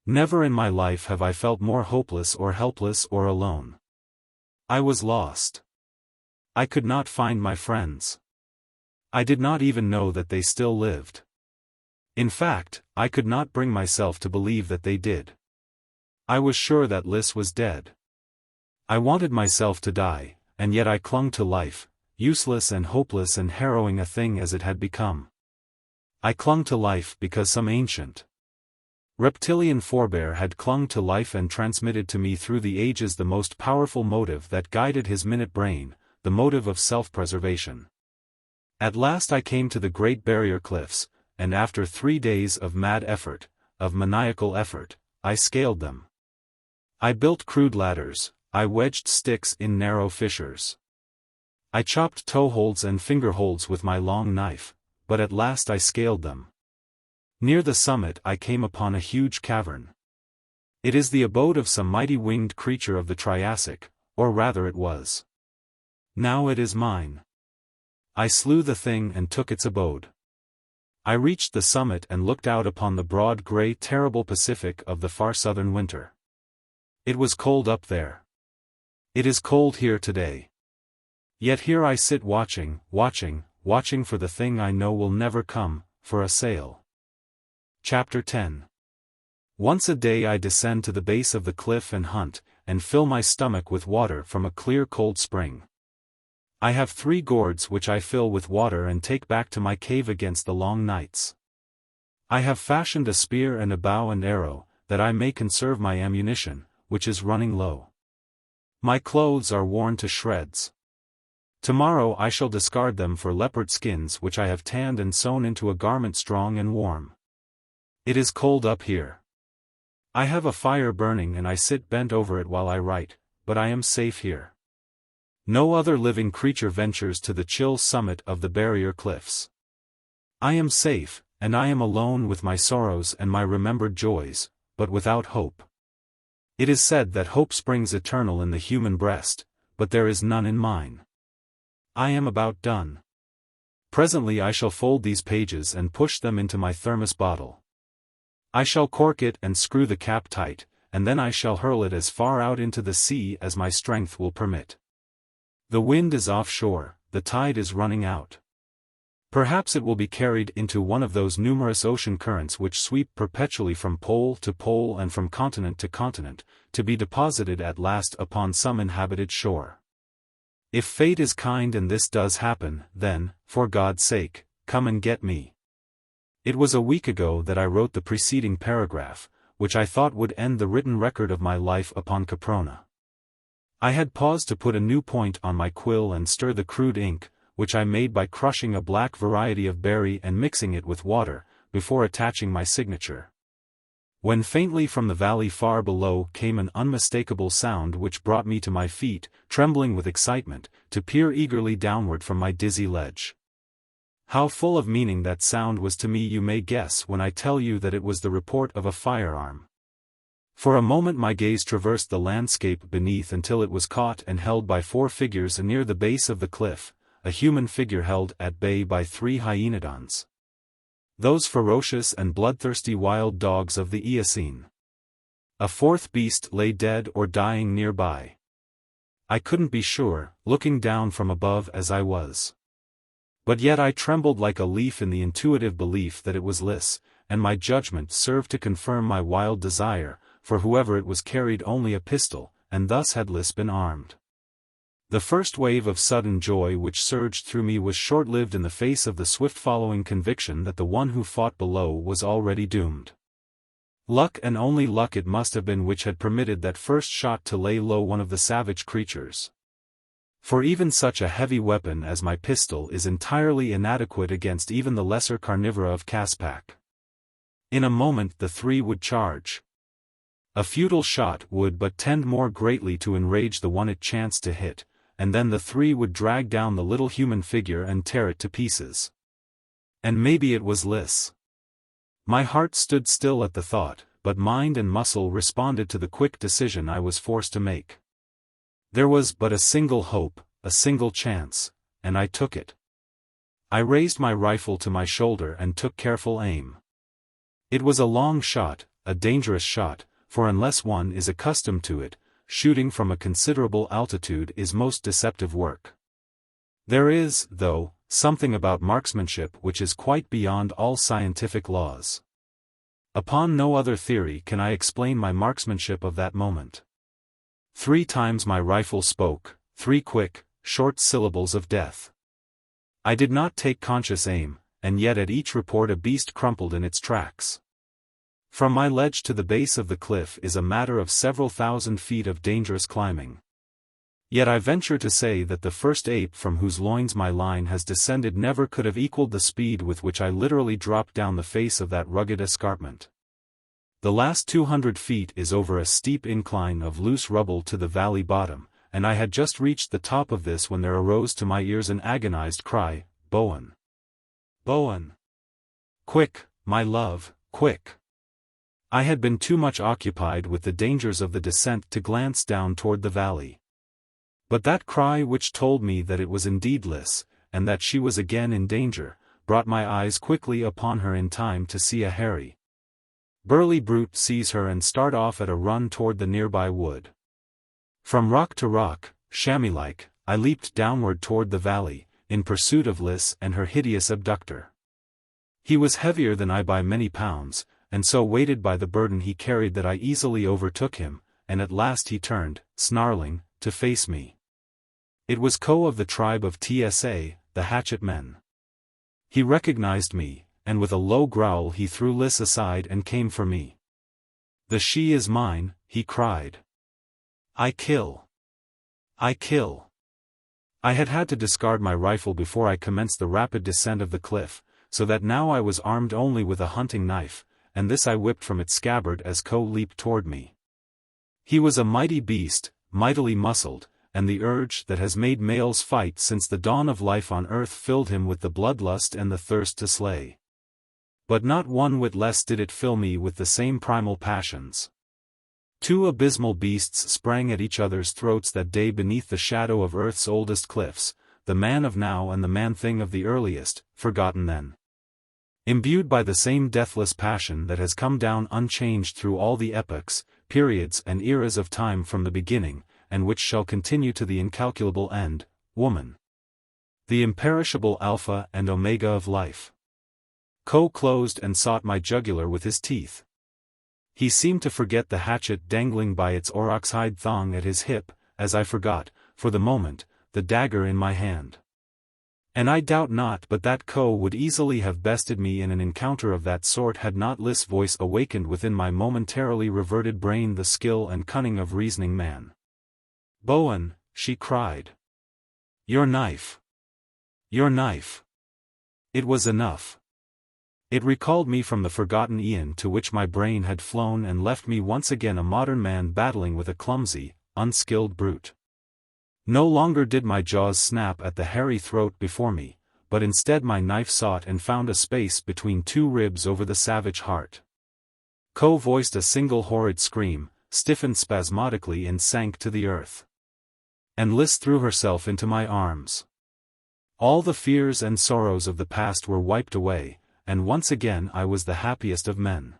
Never in my life have I felt more hopeless or helpless or alone. I was lost. I could not find my friends. I did not even know that they still lived. In fact, I could not bring myself to believe that they did. I was sure that Lys was dead. I wanted myself to die, and yet I clung to life, useless and hopeless and harrowing a thing as it had become. I clung to life because some ancient reptilian forebear had clung to life and transmitted to me through the ages the most powerful motive that guided his minute brain, the motive of self-preservation. At last I came to the Great Barrier Cliffs, and after 3 days of mad effort, of maniacal effort, I scaled them. I built crude ladders, I wedged sticks in narrow fissures. I chopped toe-holds and finger-holds with my long knife, but at last I scaled them. Near the summit I came upon a huge cavern. It is the abode of some mighty winged creature of the Triassic, or rather it was. Now it is mine. I slew the thing and took its abode. I reached the summit and looked out upon the broad grey terrible Pacific of the far southern winter. It was cold up there. It is cold here today. Yet here I sit watching for the thing I know will never come, for a sail. Chapter 10. Once a day I descend to the base of the cliff and hunt, and fill my stomach with water from a clear cold spring. I have 3 gourds which I fill with water and take back to my cave against the long nights. I have fashioned a spear and a bow and arrow, that I may conserve my ammunition, which is running low. My clothes are worn to shreds. Tomorrow I shall discard them for leopard skins which I have tanned and sewn into a garment strong and warm. It is cold up here. I have a fire burning and I sit bent over it while I write, but I am safe here. No other living creature ventures to the chill summit of the barrier cliffs. I am safe, and I am alone with my sorrows and my remembered joys, but without hope. It is said that hope springs eternal in the human breast, but there is none in mine. I am about done. Presently I shall fold these pages and push them into my thermos bottle. I shall cork it and screw the cap tight, and then I shall hurl it as far out into the sea as my strength will permit. The wind is offshore, the tide is running out. Perhaps it will be carried into one of those numerous ocean currents which sweep perpetually from pole to pole and from continent to continent, to be deposited at last upon some inhabited shore. If fate is kind and this does happen, then, for God's sake, come and get me. It was a week ago that I wrote the preceding paragraph, which I thought would end the written record of my life upon Caprona. I had paused to put a new point on my quill and stir the crude ink, which I made by crushing a black variety of berry and mixing it with water, before attaching my signature. When faintly from the valley far below came an unmistakable sound which brought me to my feet, trembling with excitement, to peer eagerly downward from my dizzy ledge. How full of meaning that sound was to me you may guess when I tell you that it was the report of a firearm. For a moment my gaze traversed the landscape beneath until it was caught and held by 4 figures near the base of the cliff, a human figure held at bay by 3 hyenodons. Those ferocious and bloodthirsty wild dogs of the Eocene. A 4th beast lay dead or dying nearby. I couldn't be sure, looking down from above as I was. But yet I trembled like a leaf in the intuitive belief that it was Lys, and my judgment served to confirm my wild desire, for whoever it was carried only a pistol, and thus had Lys been armed. The first wave of sudden joy which surged through me was short-lived in the face of the swift-following conviction that the one who fought below was already doomed. Luck and only luck it must have been which had permitted that first shot to lay low one of the savage creatures. For even such a heavy weapon as my pistol is entirely inadequate against even the lesser carnivora of Caspak. In a moment the 3 would charge. A futile shot would but tend more greatly to enrage the one it chanced to hit, and then the 3 would drag down the little human figure and tear it to pieces. And maybe it was Lys. My heart stood still at the thought, but mind and muscle responded to the quick decision I was forced to make. There was but a single hope, a single chance, and I took it. I raised my rifle to my shoulder and took careful aim. It was a long shot, a dangerous shot, for unless one is accustomed to it, shooting from a considerable altitude is most deceptive work. There is, though, something about marksmanship which is quite beyond all scientific laws. Upon no other theory can I explain my marksmanship of that moment. 3 times my rifle spoke, 3 quick, short syllables of death. I did not take conscious aim, and yet at each report a beast crumpled in its tracks. From my ledge to the base of the cliff is a matter of several thousand feet of dangerous climbing. Yet I venture to say that the first ape from whose loins my line has descended never could have equaled the speed with which I literally dropped down the face of that rugged escarpment. The last 200 feet is over a steep incline of loose rubble to the valley bottom, and I had just reached the top of this when there arose to my ears an agonized cry, "Bowen! Bowen! Quick, my love, quick!" I had been too much occupied with the dangers of the descent to glance down toward the valley. But that cry which told me that it was indeed Lys, and that she was again in danger, brought my eyes quickly upon her in time to see a hairy, burly brute seize her and start off at a run toward the nearby wood. From rock to rock, chamois-like, I leaped downward toward the valley, in pursuit of Lys and her hideous abductor. He was heavier than I by many pounds, and so weighted by the burden he carried that I easily overtook him, and at last he turned, snarling, to face me. It was Ko of the tribe of Tsa, the hatchet men. He recognized me, and with a low growl he threw Lys aside and came for me. "The she is mine," he cried. "I kill. I kill." I had had to discard my rifle before I commenced the rapid descent of the cliff, so that now I was armed only with a hunting knife, and this I whipped from its scabbard as Ko leaped toward me. He was a mighty beast, mightily muscled, and the urge that has made males fight since the dawn of life on earth filled him with the bloodlust and the thirst to slay. But not one whit less did it fill me with the same primal passions. Two abysmal beasts sprang at each other's throats that day beneath the shadow of earth's oldest cliffs, the man of now and the man-thing of the earliest, forgotten then. Imbued by the same deathless passion that has come down unchanged through all the epochs, periods and eras of time from the beginning, and which shall continue to the incalculable end, woman. The imperishable Alpha and Omega of life. Ko closed and sought my jugular with his teeth. He seemed to forget the hatchet dangling by its oryxhide thong at his hip, as I forgot, for the moment, the dagger in my hand. And I doubt not but that Ko would easily have bested me in an encounter of that sort had not Lys' voice awakened within my momentarily reverted brain the skill and cunning of reasoning man. "Bowen," she cried. "Your knife! Your knife!" It was enough. It recalled me from the forgotten eon to which my brain had flown and left me once again a modern man battling with a clumsy, unskilled brute. No longer did my jaws snap at the hairy throat before me, but instead my knife sought and found a space between two ribs over the savage heart. Ko voiced a single horrid scream, stiffened spasmodically and sank to the earth. And Lys threw herself into my arms. All the fears and sorrows of the past were wiped away, and once again I was the happiest of men.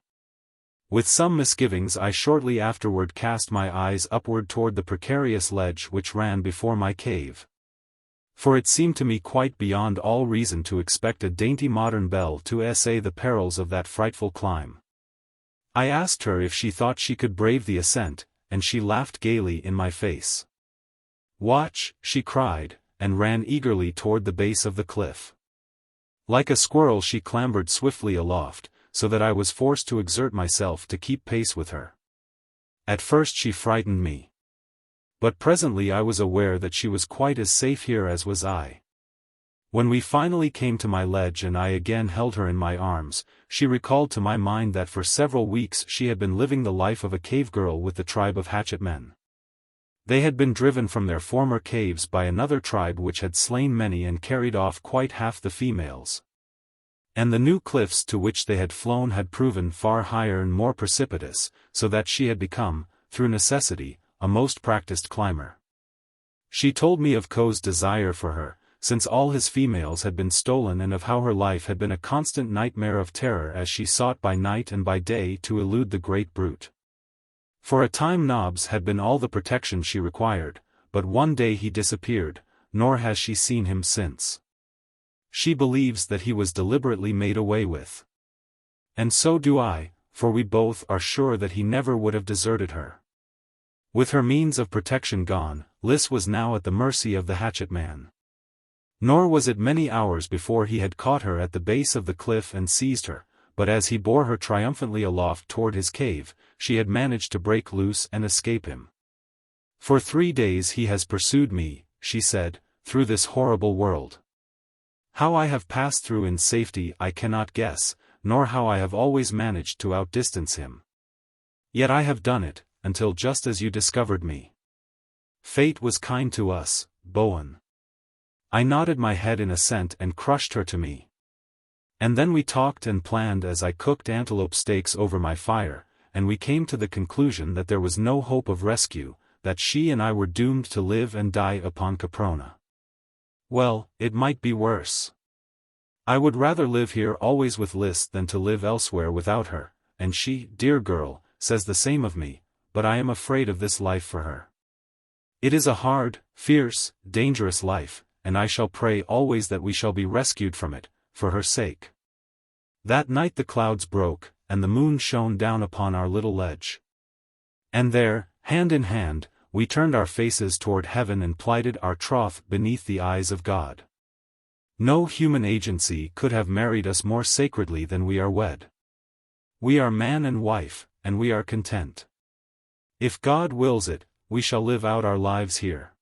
With some misgivings I shortly afterward cast my eyes upward toward the precarious ledge which ran before my cave. For it seemed to me quite beyond all reason to expect a dainty modern belle to essay the perils of that frightful climb. I asked her if she thought she could brave the ascent, and she laughed gaily in my face. "Watch," she cried, and ran eagerly toward the base of the cliff. Like a squirrel she clambered swiftly aloft, so that I was forced to exert myself to keep pace with her. At first she frightened me. But presently I was aware that she was quite as safe here as was I. When we finally came to my ledge and I again held her in my arms, she recalled to my mind that for several weeks she had been living the life of a cave girl with the tribe of hatchet men. They had been driven from their former caves by another tribe which had slain many and carried off quite half the females. And the new cliffs to which they had flown had proven far higher and more precipitous, so that she had become, through necessity, a most practiced climber. She told me of Ko's desire for her, since all his females had been stolen, and of how her life had been a constant nightmare of terror as she sought by night and by day to elude the great brute. For a time Nobbs had been all the protection she required, but one day he disappeared, nor has she seen him since. She believes that he was deliberately made away with. And so do I, for we both are sure that he never would have deserted her. With her means of protection gone, Lys was now at the mercy of the hatchet man. Nor was it many hours before he had caught her at the base of the cliff and seized her, but as he bore her triumphantly aloft toward his cave, she had managed to break loose and escape him. "For 3 days he has pursued me," she said, "through this horrible world. How I have passed through in safety I cannot guess, nor how I have always managed to outdistance him. Yet I have done it, until just as you discovered me. Fate was kind to us, Bowen." I nodded my head in assent and crushed her to me. And then we talked and planned as I cooked antelope steaks over my fire, and we came to the conclusion that there was no hope of rescue, that she and I were doomed to live and die upon Caprona. Well, it might be worse. I would rather live here always with Liz than to live elsewhere without her, and she, dear girl, says the same of me, but I am afraid of this life for her. It is a hard, fierce, dangerous life, and I shall pray always that we shall be rescued from it, for her sake. That night the clouds broke, and the moon shone down upon our little ledge. And there, hand in hand, we turned our faces toward heaven and plighted our troth beneath the eyes of God. No human agency could have married us more sacredly than we are wed. We are man and wife, and we are content. If God wills it, we shall live out our lives here.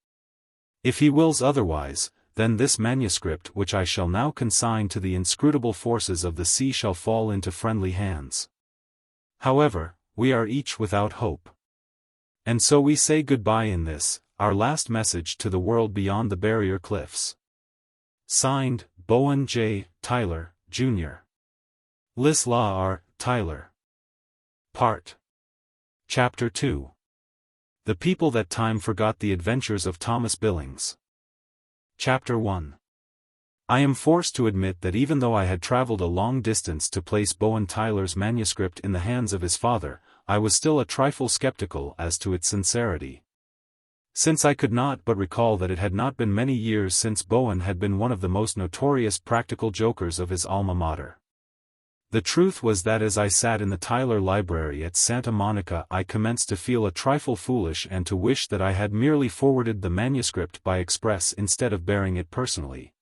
If he wills otherwise, then this manuscript which I shall now consign to the inscrutable forces of the sea shall fall into friendly hands. However, we are each without hope. And so we say goodbye in this, our last message to the world beyond the barrier cliffs. Signed, Bowen J. Tyler, Jr. Liz La R. Tyler. Part. Chapter 2. The People That Time Forgot. The Adventures of Thomas Billings. Chapter 1. I am forced to admit that even though I had traveled a long distance to place Bowen Tyler's manuscript in the hands of his father, I was still a trifle skeptical as to its sincerity. Since I could not but recall that it had not been many years since Bowen had been one of the most notorious practical jokers of his alma mater. The truth was that as I sat in the Tyler Library at Santa Monica I commenced to feel a trifle foolish and to wish that I had merely forwarded the manuscript by express instead of bearing it personally.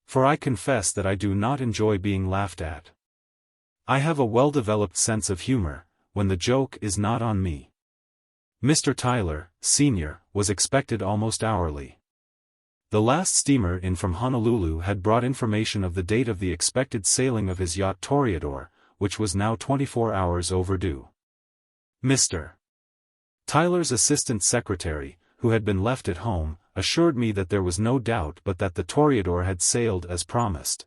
For I confess that I do not enjoy being laughed at. I have a well-developed sense of humor, when the joke is not on me. Mr. Tyler, Sr., was expected almost hourly. The last steamer in from Honolulu had brought information of the date of the expected sailing of his yacht Toreador, which was now 24 hours overdue. Mr. Tyler's assistant secretary, who had been left at home, assured me that there was no doubt but that the Toreador had sailed as promised.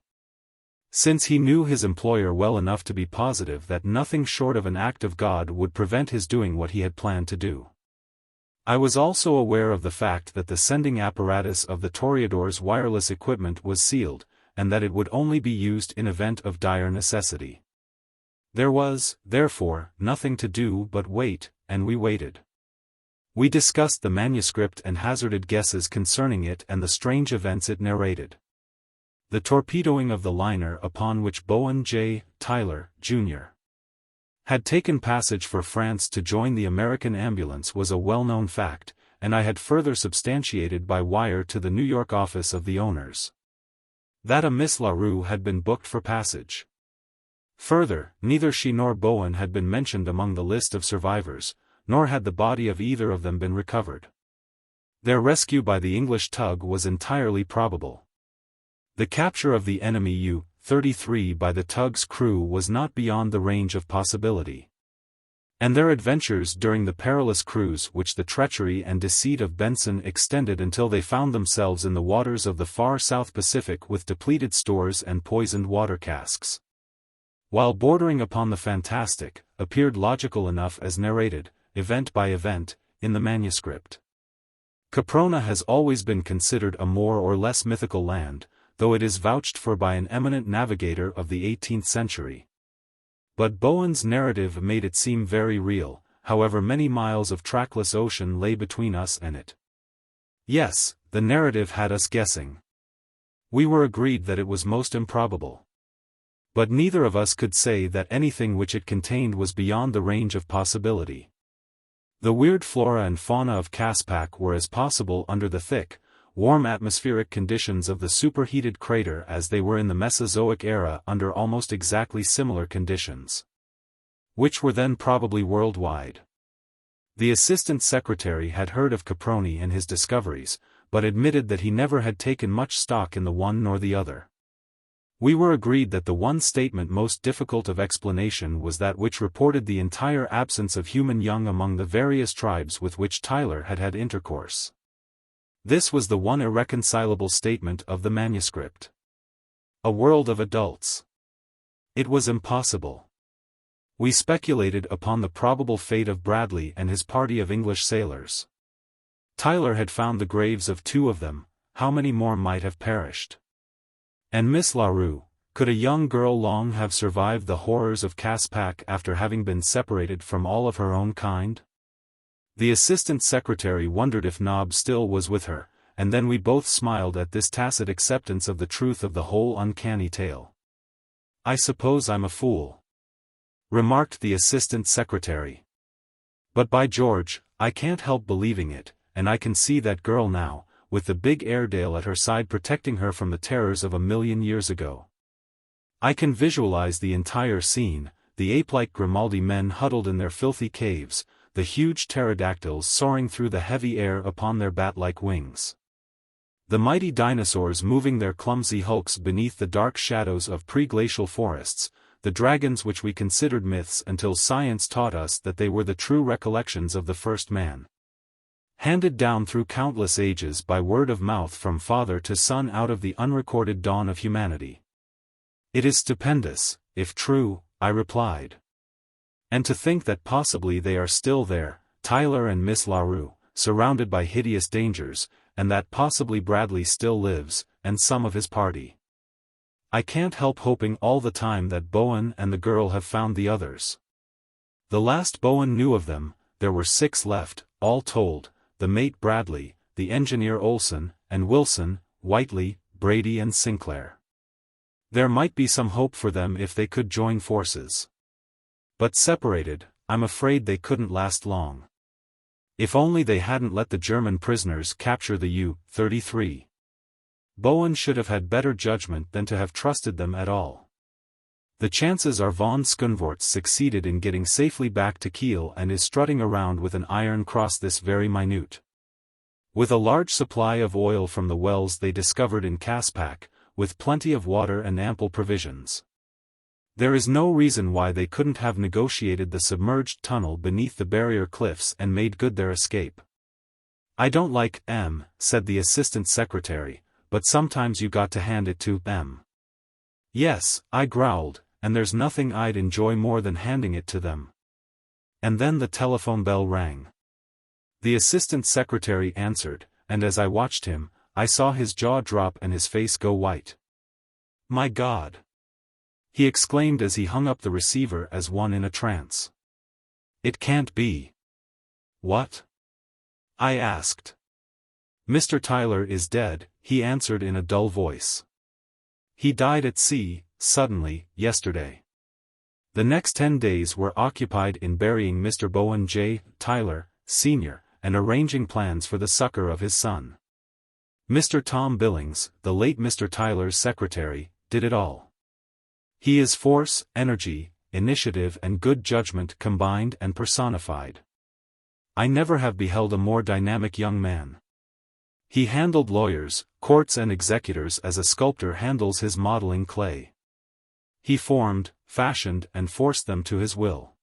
Since he knew his employer well enough to be positive that nothing short of an act of God would prevent his doing what he had planned to do. I was also aware of the fact that the sending apparatus of the Toreador's wireless equipment was sealed, and that it would only be used in event of dire necessity. There was, therefore, nothing to do but wait, and we waited. We discussed the manuscript and hazarded guesses concerning it and the strange events it narrated. The torpedoing of the liner upon which Bowen J. Tyler, Jr. had taken passage for France to join the American ambulance was a well-known fact, and I had further substantiated by wire to the New York office of the owners that a Miss LaRue had been booked for passage. Further, neither she nor Bowen had been mentioned among the list of survivors, nor had the body of either of them been recovered. Their rescue by the English tug was entirely probable. The capture of the enemy U-33 by the tug's crew was not beyond the range of possibility. And their adventures during the perilous cruise which the treachery and deceit of Benson extended until they found themselves in the waters of the far South Pacific with depleted stores and poisoned water casks, while bordering upon the fantastic, appeared logical enough as narrated, event by event, in the manuscript. Caprona has always been considered a more or less mythical land, though it is vouched for by an eminent navigator of the 18th century. But Bowen's narrative made it seem very real, however many miles of trackless ocean lay between us and it. Yes, the narrative had us guessing. We were agreed that it was most improbable. But neither of us could say that anything which it contained was beyond the range of possibility. The weird flora and fauna of Caspak were as possible under the thick, warm atmospheric conditions of the superheated crater as they were in the Mesozoic era under almost exactly similar conditions, which were then probably worldwide. The assistant secretary had heard of Caproni and his discoveries, but admitted that he never had taken much stock in the one nor the other. We were agreed that the one statement most difficult of explanation was that which reported the entire absence of human young among the various tribes with which Tyler had had intercourse. This was the one irreconcilable statement of the manuscript. A world of adults. It was impossible. We speculated upon the probable fate of Bradley and his party of English sailors. Tyler had found the graves of two of them, how many more might have perished? And Miss LaRue, could a young girl long have survived the horrors of Caspak after having been separated from all of her own kind? The assistant secretary wondered if Nob still was with her, and then we both smiled at this tacit acceptance of the truth of the whole uncanny tale. "I suppose I'm a fool," remarked the assistant secretary. "But by George, I can't help believing it, and I can see that girl now, with the big Airedale at her side protecting her from the terrors of 1,000,000 years ago. I can visualize the entire scene, the ape-like Grimaldi men huddled in their filthy caves, the huge pterodactyls soaring through the heavy air upon their bat-like wings. The mighty dinosaurs moving their clumsy hulks beneath the dark shadows of pre-glacial forests, the dragons which we considered myths until science taught us that they were the true recollections of the first man. Handed down through countless ages by word of mouth from father to son out of the unrecorded dawn of humanity. It is stupendous, if true," I replied. "And to think that possibly they are still there, Tyler and Miss LaRue, surrounded by hideous dangers, and that possibly Bradley still lives, and some of his party. I can't help hoping all the time that Bowen and the girl have found the others. The last Bowen knew of them, there were 6 left, all told, the mate Bradley, the engineer Olson, and Wilson, Whiteley, Brady and Sinclair. There might be some hope for them if they could join forces. But separated, I'm afraid they couldn't last long. If only they hadn't let the German prisoners capture the U-33. Bowen should have had better judgment than to have trusted them at all. The chances are von Skunvorts succeeded in getting safely back to Kiel and is strutting around with an iron cross this very minute. With a large supply of oil from the wells they discovered in Caspak, with plenty of water and ample provisions. There is no reason why they couldn't have negotiated the submerged tunnel beneath the barrier cliffs and made good their escape. "I don't like M," said the assistant secretary, "but sometimes you got to hand it to M." "Yes," I growled, "and there's nothing I'd enjoy more than handing it to them." And then the telephone bell rang. The assistant secretary answered, and as I watched him, I saw his jaw drop and his face go white. "My God!" he exclaimed as he hung up the receiver as one in a trance. "It can't be." "What?" I asked. "Mr. Tyler is dead," he answered in a dull voice. "He died at sea, suddenly, yesterday." The next 10 days were occupied in burying Mr. Bowen J. Tyler, Sr., and arranging plans for the succor of his son. Mr. Tom Billings, the late Mr. Tyler's secretary, did it all. He is force, energy, initiative and good judgment combined and personified. I never have beheld a more dynamic young man. He handled lawyers, courts and executors as a sculptor handles his modeling clay. He formed, fashioned and forced them to his will.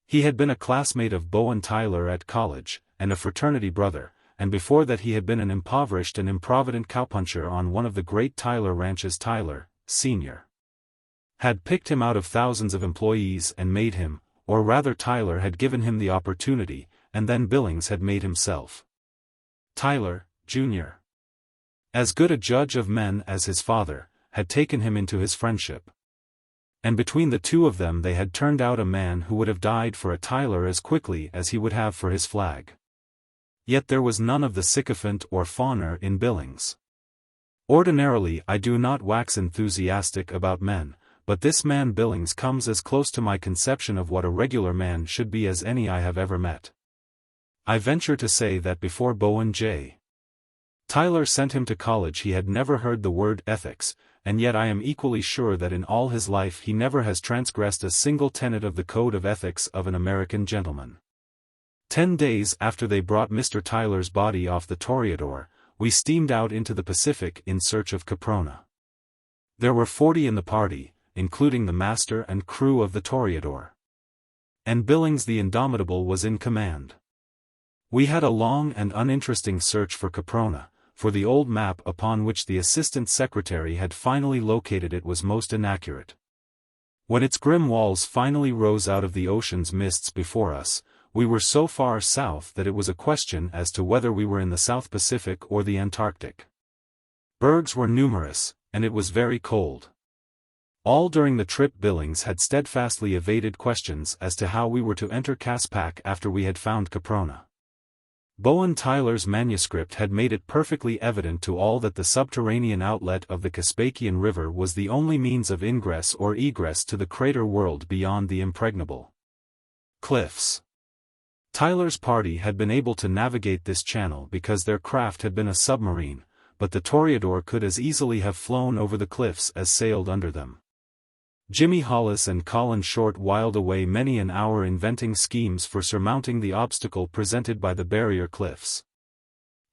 He had been a classmate of Bowen Tyler at college, and a fraternity brother, and before that he had been an impoverished and improvident cowpuncher on one of the great Tyler ranches. Tyler, Sr. had picked him out of thousands of employees and made him, or rather Tyler had given him the opportunity, and then Billings had made himself. Tyler, Jr., as good a judge of men as his father, had taken him into his friendship. And between the two of them they had turned out a man who would have died for a Tyler as quickly as he would have for his flag. Yet there was none of the sycophant or fawner in Billings. Ordinarily I do not wax enthusiastic about men, but this man Billings comes as close to my conception of what a regular man should be as any I have ever met. I venture to say that before Bowen J. Tyler sent him to college he had never heard the word ethics, and yet I am equally sure that in all his life he never has transgressed a single tenet of the code of ethics of an American gentleman. 10 days after they brought Mr. Tyler's body off the Toreador, we steamed out into the Pacific in search of Caprona. There were 40 in the party, including the master and crew of the Toreador. And Billings the Indomitable was in command. We had a long and uninteresting search for Caprona, for the old map upon which the assistant secretary had finally located it was most inaccurate. When its grim walls finally rose out of the ocean's mists before us, we were so far south that it was a question as to whether we were in the South Pacific or the Antarctic. Bergs were numerous, and it was very cold. All during the trip Billings had steadfastly evaded questions as to how we were to enter Caspak after we had found Caprona. Bowen Tyler's manuscript had made it perfectly evident to all that the subterranean outlet of the Caspakian River was the only means of ingress or egress to the crater world beyond the impregnable cliffs. Tyler's party had been able to navigate this channel because their craft had been a submarine, but the Toreador could as easily have flown over the cliffs as sailed under them. Jimmy Hollis and Colin Short whiled away many an hour inventing schemes for surmounting the obstacle presented by the barrier cliffs,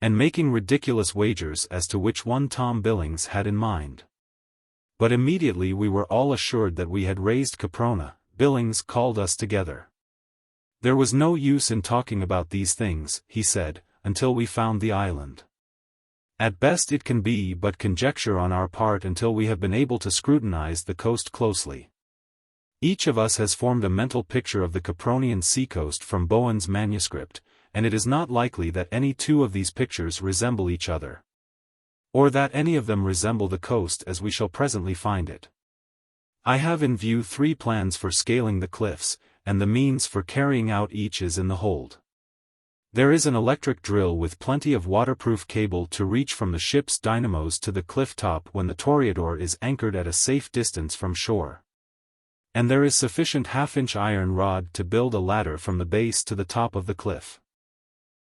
and making ridiculous wagers as to which one Tom Billings had in mind. But immediately we were all assured that we had raised Caprona, Billings called us together. There was no use in talking about these things, he said, until we found the island. At best it can be but conjecture on our part until we have been able to scrutinize the coast closely. Each of us has formed a mental picture of the Capronian seacoast from Bowen's manuscript, and it is not likely that any two of these pictures resemble each other, or that any of them resemble the coast as we shall presently find it. I have in view 3 plans for scaling the cliffs, and the means for carrying out each is in the hold. There is an electric drill with plenty of waterproof cable to reach from the ship's dynamos to the cliff top when the Toreador is anchored at a safe distance from shore. And there is sufficient half-inch iron rod to build a ladder from the base to the top of the cliff.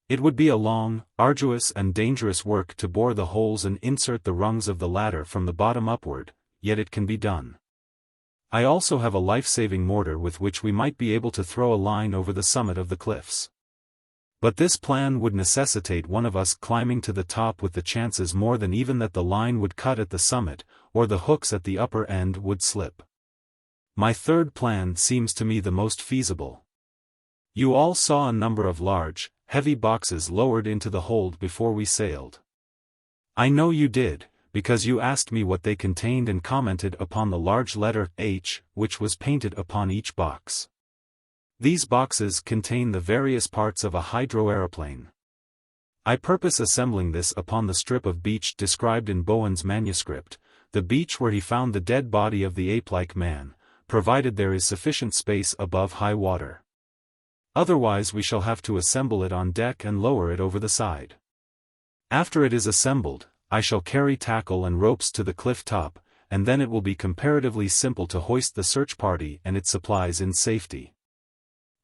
It would be a long, arduous and dangerous work to bore the holes and insert the rungs of the ladder from the bottom upward, yet it can be done. I also have a life-saving mortar with which we might be able to throw a line over the summit of the cliffs. But this plan would necessitate one of us climbing to the top with the chances more than even that the line would cut at the summit, or the hooks at the upper end would slip. My third plan seems to me the most feasible. You all saw a number of large, heavy boxes lowered into the hold before we sailed. I know you did, because you asked me what they contained and commented upon the large letter H which was painted upon each box. These boxes contain the various parts of a hydroaeroplane. I purpose assembling this upon the strip of beach described in Bowen's manuscript, the beach where he found the dead body of the ape-like man, provided there is sufficient space above high water. Otherwise we shall have to assemble it on deck and lower it over the side. After it is assembled, I shall carry tackle and ropes to the cliff top, and then it will be comparatively simple to hoist the search party and its supplies in safety.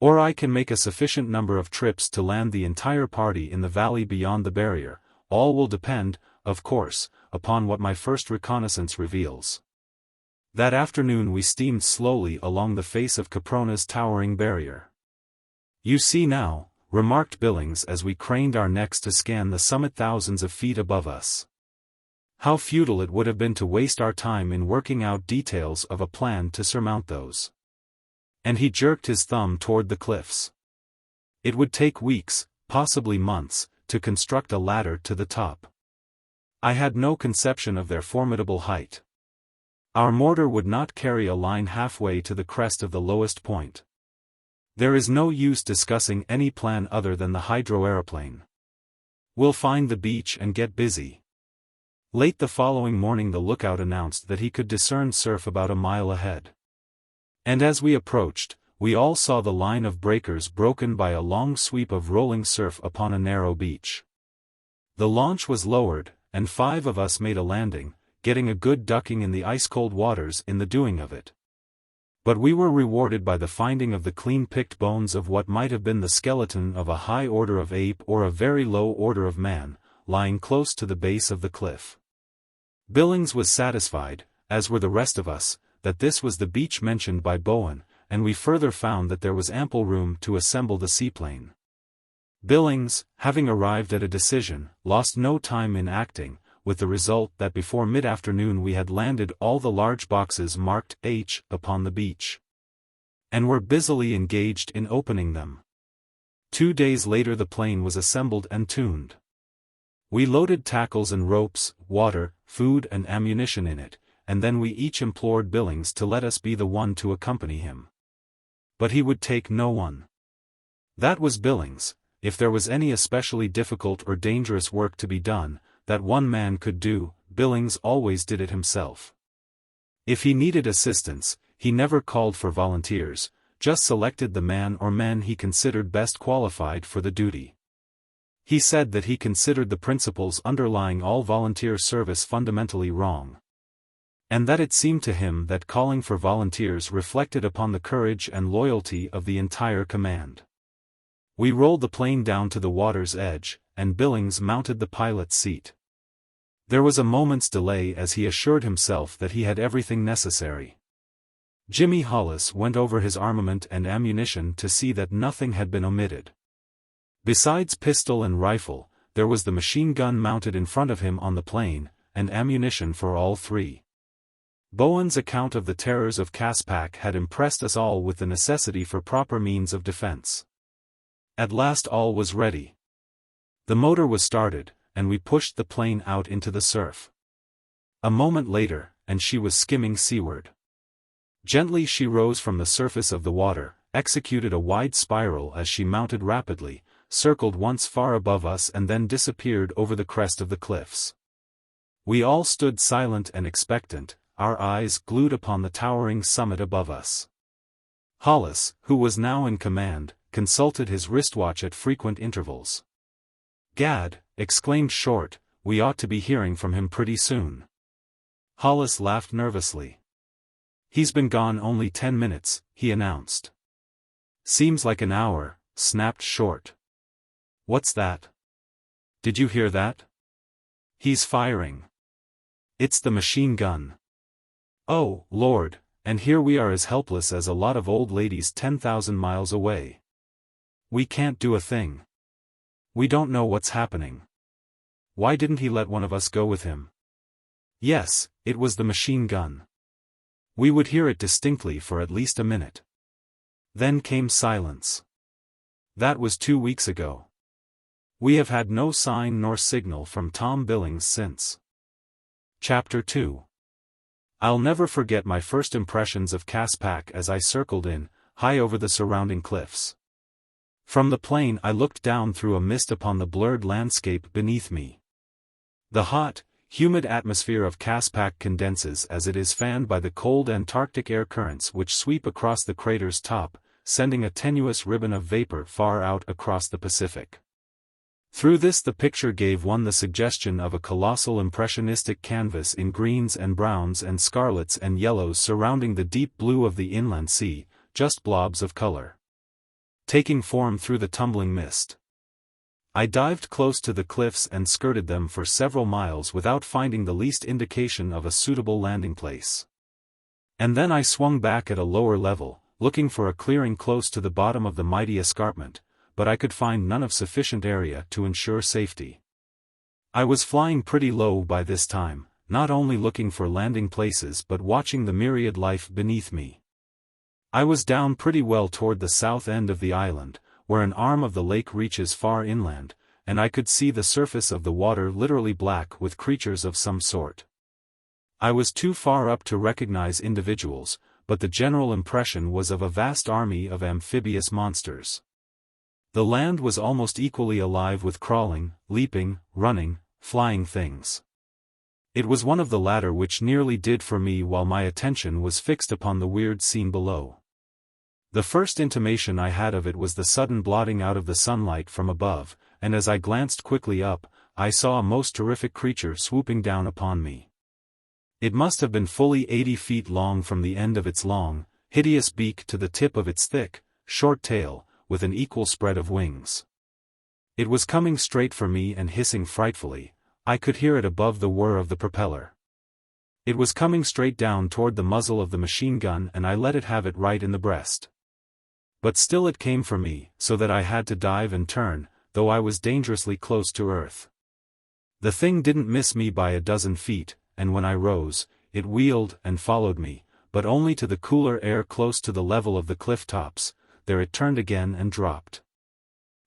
Or I can make a sufficient number of trips to land the entire party in the valley beyond the barrier. All will depend, of course, upon what my first reconnaissance reveals. That afternoon we steamed slowly along the face of Caprona's towering barrier. You see now, remarked Billings as we craned our necks to scan the summit thousands of feet above us, how futile it would have been to waste our time in working out details of a plan to surmount those. And he jerked his thumb toward the cliffs. It would take weeks, possibly months, to construct a ladder to the top. I had no conception of their formidable height. Our mortar would not carry a line halfway to the crest of the lowest point. There is no use discussing any plan other than the hydroaeroplane. We'll find the beach and get busy. Late the following morning the lookout announced that he could discern surf about a mile ahead. And as we approached, we all saw the line of breakers broken by a long sweep of rolling surf upon a narrow beach. The launch was lowered, and 5 of us made a landing, getting a good ducking in the ice-cold waters in the doing of it. But we were rewarded by the finding of the clean-picked bones of what might have been the skeleton of a high order of ape or a very low order of man, lying close to the base of the cliff. Billings was satisfied, as were the rest of us, that this was the beach mentioned by Bowen, and we further found that there was ample room to assemble the seaplane. Billings, having arrived at a decision, lost no time in acting, with the result that before mid-afternoon we had landed all the large boxes marked H upon the beach, and were busily engaged in opening them. 2 days later the plane was assembled and tuned. We loaded tackles and ropes, water, food and ammunition in it, and then we each implored Billings to let us be the one to accompany him. But he would take no one. That was Billings. If there was any especially difficult or dangerous work to be done, that one man could do, Billings always did it himself. If he needed assistance, he never called for volunteers, just selected the man or men he considered best qualified for the duty. He said that he considered the principles underlying all volunteer service fundamentally wrong. And that it seemed to him that calling for volunteers reflected upon the courage and loyalty of the entire command. We rolled the plane down to the water's edge, and Billings mounted the pilot's seat. There was a moment's delay as he assured himself that he had everything necessary. Jimmy Hollis went over his armament and ammunition to see that nothing had been omitted. Besides pistol and rifle, there was the machine gun mounted in front of him on the plane, and ammunition for all three. Bowen's account of the terrors of Caspak had impressed us all with the necessity for proper means of defense. At last all was ready. The motor was started, and we pushed the plane out into the surf. A moment later, and she was skimming seaward. Gently she rose from the surface of the water, executed a wide spiral as she mounted rapidly, circled once far above us and then disappeared over the crest of the cliffs. We all stood silent and expectant, our eyes glued upon the towering summit above us. Hollis, who was now in command, consulted his wristwatch at frequent intervals. "Gad," exclaimed Short, "we ought to be hearing from him pretty soon." Hollis laughed nervously. "He's been gone only 10 minutes, he announced. "Seems like an hour," snapped Short. "What's that? Did you hear that? He's firing. It's the machine gun. Oh, Lord, and here we are as helpless as a lot of old ladies 10,000 miles away. We can't do a thing. We don't know what's happening. Why didn't he let one of us go with him?" Yes, it was the machine gun. We would hear it distinctly for at least a minute. Then came silence. That was 2 weeks ago. We have had no sign nor signal from Tom Billings since. Chapter 2. I'll never forget my first impressions of Caspak as I circled in, high over the surrounding cliffs. From the plane I looked down through a mist upon the blurred landscape beneath me. The hot, humid atmosphere of Caspak condenses as it is fanned by the cold Antarctic air currents which sweep across the crater's top, sending a tenuous ribbon of vapor far out across the Pacific. Through this the picture gave one the suggestion of a colossal impressionistic canvas in greens and browns and scarlets and yellows surrounding the deep blue of the inland sea, just blobs of color taking form through the tumbling mist. I dived close to the cliffs and skirted them for several miles without finding the least indication of a suitable landing place. And then I swung back at a lower level, looking for a clearing close to the bottom of the mighty escarpment, but I could find none of sufficient area to ensure safety. I was flying pretty low by this time, not only looking for landing places but watching the myriad life beneath me. I was down pretty well toward the south end of the island, where an arm of the lake reaches far inland, and I could see the surface of the water literally black with creatures of some sort. I was too far up to recognize individuals, but the general impression was of a vast army of amphibious monsters. The land was almost equally alive with crawling, leaping, running, flying things. It was one of the latter which nearly did for me while my attention was fixed upon the weird scene below. The first intimation I had of it was the sudden blotting out of the sunlight from above, and as I glanced quickly up, I saw a most terrific creature swooping down upon me. It must have been fully 80 feet long from the end of its long, hideous beak to the tip of its thick, short tail, with an equal spread of wings. It was coming straight for me and hissing frightfully. I could hear it above the whir of the propeller. It was coming straight down toward the muzzle of the machine gun and I let it have it right in the breast. But still it came for me, so that I had to dive and turn, though I was dangerously close to earth. The thing didn't miss me by a dozen feet, and when I rose, it wheeled and followed me, but only to the cooler air close to the level of the cliff tops. There it turned again and dropped.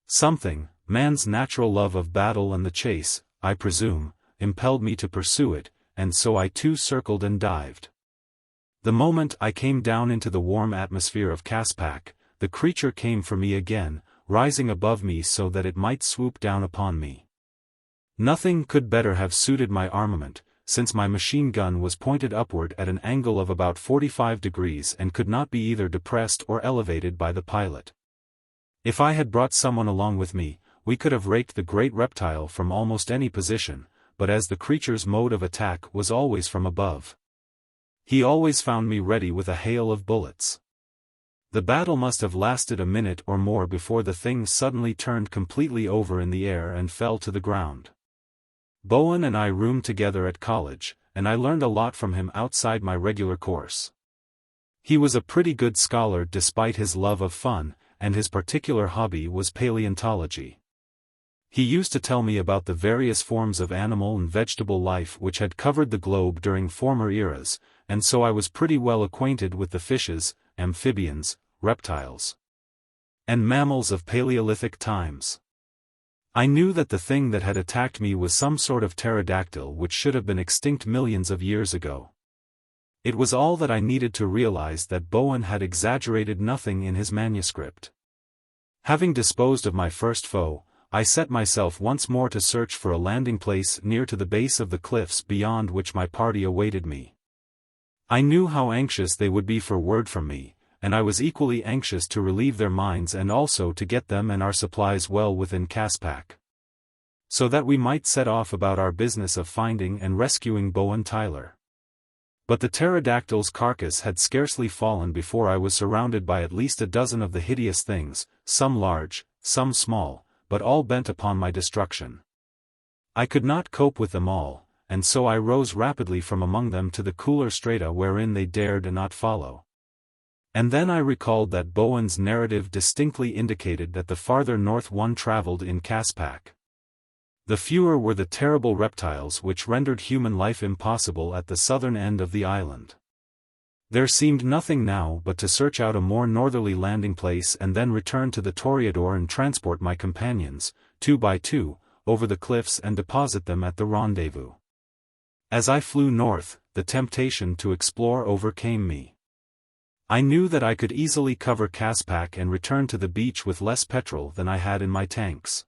Something, man's natural love of battle and the chase, I presume, impelled me to pursue it, and so I too circled and dived. The moment I came down into the warm atmosphere of Caspak, the creature came for me again, rising above me so that it might swoop down upon me. Nothing could better have suited my armament, since my machine gun was pointed upward at an angle of about 45 degrees and could not be either depressed or elevated by the pilot. If I had brought someone along with me, we could have raked the great reptile from almost any position, but as the creature's mode of attack was always from above, he always found me ready with a hail of bullets. The battle must have lasted a minute or more before the thing suddenly turned completely over in the air and fell to the ground. Bowen and I roomed together at college, and I learned a lot from him outside my regular course. He was a pretty good scholar despite his love of fun, and his particular hobby was paleontology. He used to tell me about the various forms of animal and vegetable life which had covered the globe during former eras, and so I was pretty well acquainted with the fishes, amphibians, reptiles, and mammals of Paleolithic times. I knew that the thing that had attacked me was some sort of pterodactyl which should have been extinct millions of years ago. It was all that I needed to realize that Bowen had exaggerated nothing in his manuscript. Having disposed of my first foe, I set myself once more to search for a landing place near to the base of the cliffs beyond which my party awaited me. I knew how anxious they would be for word from me, and I was equally anxious to relieve their minds and also to get them and our supplies well within Caspak, so that we might set off about our business of finding and rescuing Bowen Tyler. But the pterodactyl's carcass had scarcely fallen before I was surrounded by at least a dozen of the hideous things, some large, some small, but all bent upon my destruction. I could not cope with them all, and so I rose rapidly from among them to the cooler strata wherein they dared not follow. And then I recalled that Bowen's narrative distinctly indicated that the farther north one traveled in Caspak, the fewer were the terrible reptiles which rendered human life impossible at the southern end of the island. There seemed nothing now but to search out a more northerly landing place and then return to the Toreador and transport my companions, 2 by 2, over the cliffs and deposit them at the rendezvous. As I flew north, the temptation to explore overcame me. I knew that I could easily cover Caspak and return to the beach with less petrol than I had in my tanks.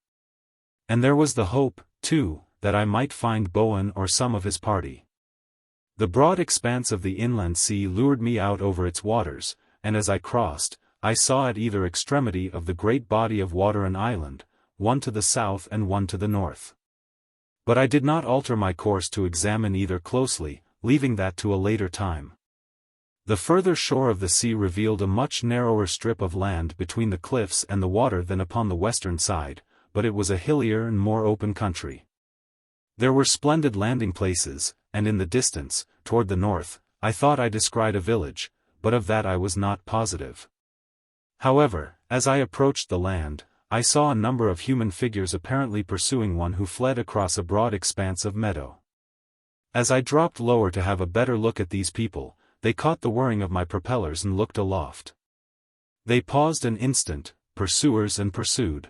And there was the hope, too, that I might find Bowen or some of his party. The broad expanse of the inland sea lured me out over its waters, and as I crossed, I saw at either extremity of the great body of water an island, one to the south and one to the north. But I did not alter my course to examine either closely, leaving that to a later time. The further shore of the sea revealed a much narrower strip of land between the cliffs and the water than upon the western side, but it was a hillier and more open country. There were splendid landing places, and in the distance, toward the north, I thought I descried a village, but of that I was not positive. However, as I approached the land, I saw a number of human figures apparently pursuing one who fled across a broad expanse of meadow. As I dropped lower to have a better look at these people, they caught the whirring of my propellers and looked aloft. They paused an instant, pursuers and pursued.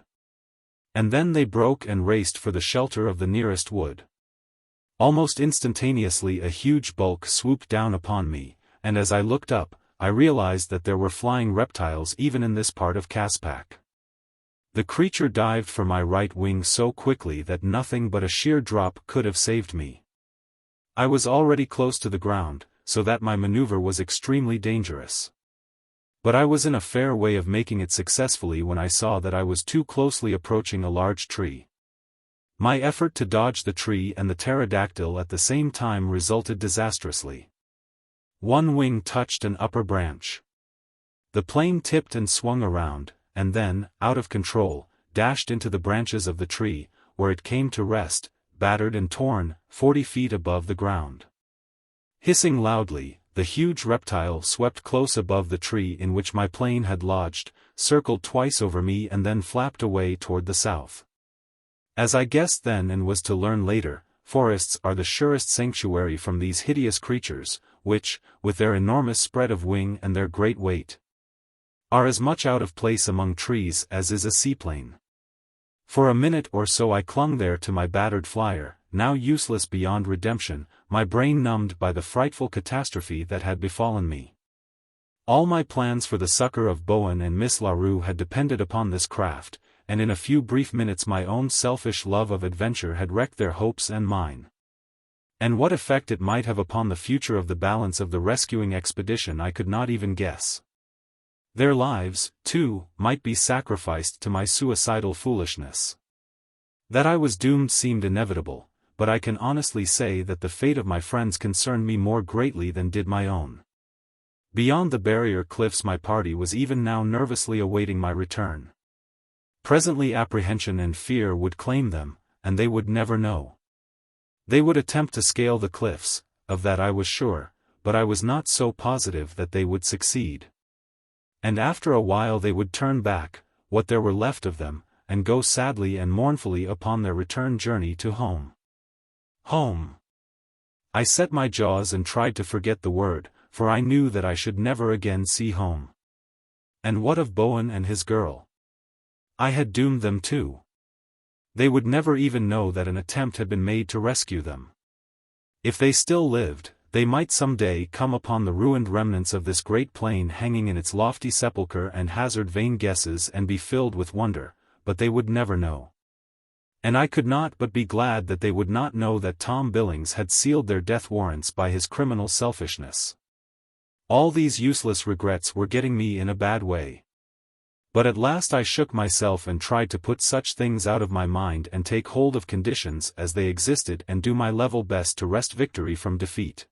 And then they broke and raced for the shelter of the nearest wood. Almost instantaneously a huge bulk swooped down upon me, and as I looked up, I realized that there were flying reptiles even in this part of Caspak. The creature dived for my right wing so quickly that nothing but a sheer drop could have saved me. I was already close to the ground, so that my maneuver was extremely dangerous. But I was in a fair way of making it successfully when I saw that I was too closely approaching a large tree. My effort to dodge the tree and the pterodactyl at the same time resulted disastrously. One wing touched an upper branch. The plane tipped and swung around, and then, out of control, dashed into the branches of the tree, where it came to rest, battered and torn, 40 feet above the ground. Hissing loudly, the huge reptile swept close above the tree in which my plane had lodged, circled twice over me and then flapped away toward the south. As I guessed then and was to learn later, forests are the surest sanctuary from these hideous creatures, which, with their enormous spread of wing and their great weight, are as much out of place among trees as is a seaplane. For a minute or so I clung there to my battered flyer, now useless beyond redemption, my brain numbed by the frightful catastrophe that had befallen me. All my plans for the succor of Bowen and Miss LaRue had depended upon this craft, and in a few brief minutes my own selfish love of adventure had wrecked their hopes and mine. And what effect it might have upon the future of the balance of the rescuing expedition I could not even guess. Their lives, too, might be sacrificed to my suicidal foolishness. That I was doomed seemed inevitable, but I can honestly say that the fate of my friends concerned me more greatly than did my own. Beyond the barrier cliffs my party was even now nervously awaiting my return. Presently apprehension and fear would claim them, and they would never know. They would attempt to scale the cliffs, of that I was sure, but I was not so positive that they would succeed. And after a while they would turn back, what there were left of them, and go sadly and mournfully upon their return journey to home. Home! I set my jaws and tried to forget the word, for I knew that I should never again see home. And what of Bowen and his girl? I had doomed them too. They would never even know that an attempt had been made to rescue them. If they still lived, they might some day come upon the ruined remnants of this great plain hanging in its lofty sepulchre and hazard vain guesses and be filled with wonder, but they would never know. And I could not but be glad that they would not know that Tom Billings had sealed their death warrants by his criminal selfishness. All these useless regrets were getting me in a bad way. But at last I shook myself and tried to put such things out of my mind and take hold of conditions as they existed and do my level best to wrest victory from defeat.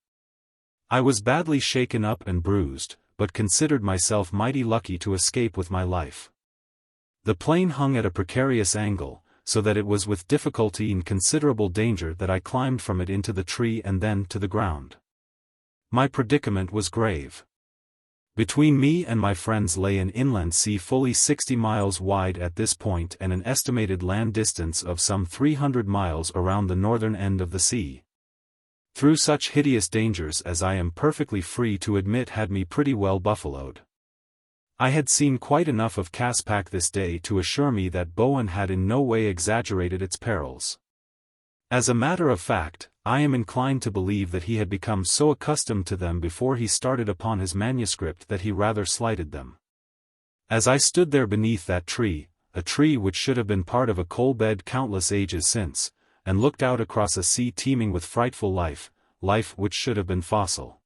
I was badly shaken up and bruised, but considered myself mighty lucky to escape with my life. The plane hung at a precarious angle, so that it was with difficulty and considerable danger that I climbed from it into the tree and then to the ground. My predicament was grave. Between me and my friends lay an inland sea fully 60 miles wide at this point and an estimated land distance of some 300 miles around the northern end of the sea. Through such hideous dangers as I am perfectly free to admit had me pretty well buffaloed. I had seen quite enough of Caspak this day to assure me that Bowen had in no way exaggerated its perils. As a matter of fact, I am inclined to believe that he had become so accustomed to them before he started upon his manuscript that he rather slighted them. As I stood there beneath that tree, a tree which should have been part of a coal bed countless ages since, and looked out across a sea teeming with frightful life which should have been fossil.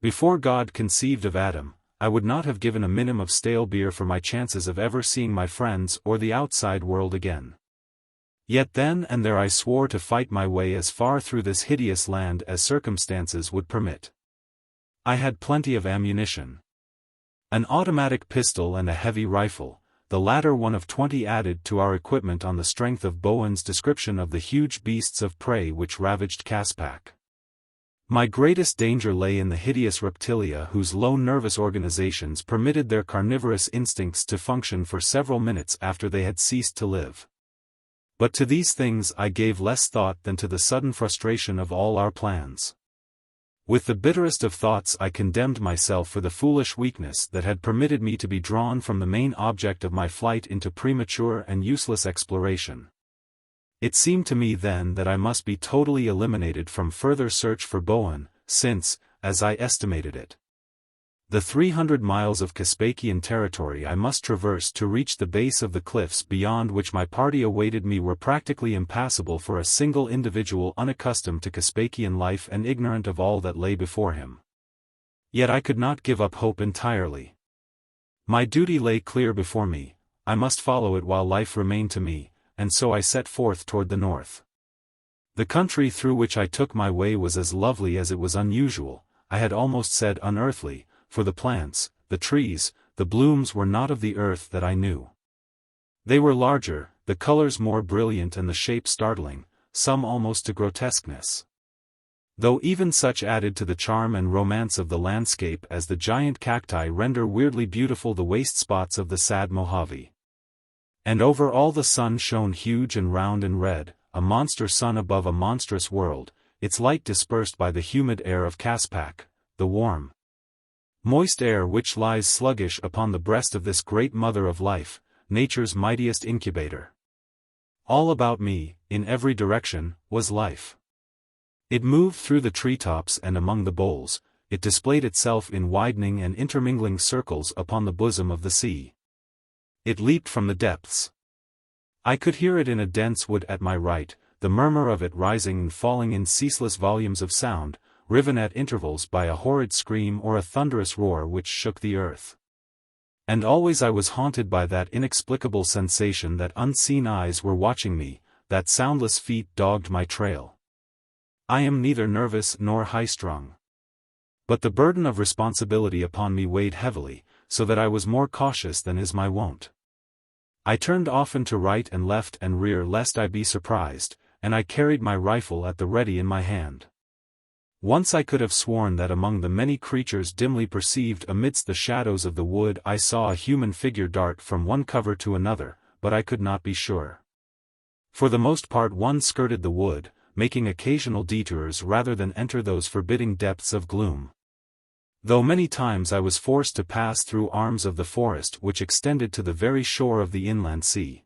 Before God conceived of Adam, I would not have given a minim of stale beer for my chances of ever seeing my friends or the outside world again. Yet then and there I swore to fight my way as far through this hideous land as circumstances would permit. I had plenty of ammunition. An automatic pistol and a heavy rifle, the latter one of 20 added to our equipment on the strength of Bowen's description of the huge beasts of prey which ravaged Caspak. My greatest danger lay in the hideous reptilia whose low nervous organizations permitted their carnivorous instincts to function for several minutes after they had ceased to live. But to these things I gave less thought than to the sudden frustration of all our plans. With the bitterest of thoughts I condemned myself for the foolish weakness that had permitted me to be drawn from the main object of my flight into premature and useless exploration. It seemed to me then that I must be totally eliminated from further search for Bowen, since, as I estimated it, the 300 miles of Caspakian territory I must traverse to reach the base of the cliffs beyond which my party awaited me were practically impassable for a single individual unaccustomed to Caspakian life and ignorant of all that lay before him. Yet I could not give up hope entirely. My duty lay clear before me, I must follow it while life remained to me, and so I set forth toward the north. The country through which I took my way was as lovely as it was unusual, I had almost said unearthly, for the plants, the trees, the blooms were not of the earth that I knew. They were larger, the colors more brilliant and the shape startling, some almost to grotesqueness. Though even such added to the charm and romance of the landscape as the giant cacti render weirdly beautiful the waste spots of the sad Mojave. And over all the sun shone huge and round and red, a monster sun above a monstrous world, its light dispersed by the humid air of Caspak, the warm, moist air which lies sluggish upon the breast of this great mother of life, nature's mightiest incubator. All about me, in every direction, was life. It moved through the treetops and among the boles, it displayed itself in widening and intermingling circles upon the bosom of the sea. It leaped from the depths. I could hear it in a dense wood at my right, the murmur of it rising and falling in ceaseless volumes of sound, riven at intervals by a horrid scream or a thunderous roar which shook the earth. And always I was haunted by that inexplicable sensation that unseen eyes were watching me, that soundless feet dogged my trail. I am neither nervous nor high-strung. But the burden of responsibility upon me weighed heavily, so that I was more cautious than is my wont. I turned often to right and left and rear lest I be surprised, and I carried my rifle at the ready in my hand. Once I could have sworn that among the many creatures dimly perceived amidst the shadows of the wood I saw a human figure dart from one cover to another, but I could not be sure. For the most part one skirted the wood, making occasional detours rather than enter those forbidding depths of gloom. Though many times I was forced to pass through arms of the forest which extended to the very shore of the inland sea.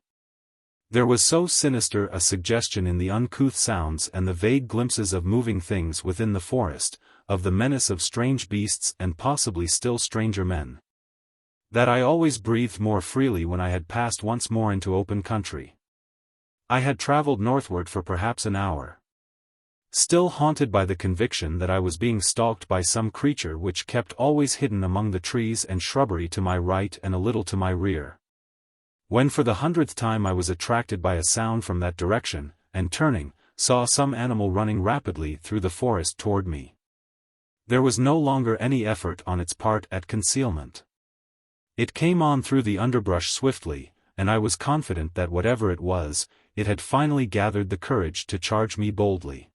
There was so sinister a suggestion in the uncouth sounds and the vague glimpses of moving things within the forest, of the menace of strange beasts and possibly still stranger men, that I always breathed more freely when I had passed once more into open country. I had traveled northward for perhaps an hour, still haunted by the conviction that I was being stalked by some creature which kept always hidden among the trees and shrubbery to my right and a little to my rear, when for the 100th time I was attracted by a sound from that direction, and turning, saw some animal running rapidly through the forest toward me. There was no longer any effort on its part at concealment. It came on through the underbrush swiftly, and I was confident that whatever it was, it had finally gathered the courage to charge me boldly.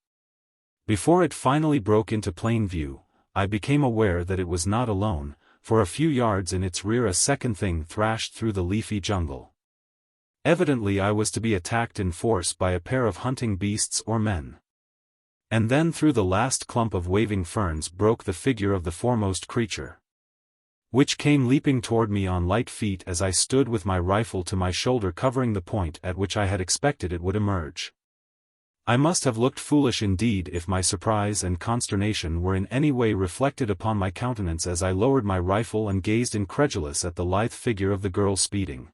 Before it finally broke into plain view, I became aware that it was not alone. For a few yards in its rear a second thing thrashed through the leafy jungle. Evidently I was to be attacked in force by a pair of hunting beasts or men. And then through the last clump of waving ferns broke the figure of the foremost creature, which came leaping toward me on light feet as I stood with my rifle to my shoulder covering the point at which I had expected it would emerge. I must have looked foolish indeed if my surprise and consternation were in any way reflected upon my countenance as I lowered my rifle and gazed incredulous at the lithe figure of the girl speeding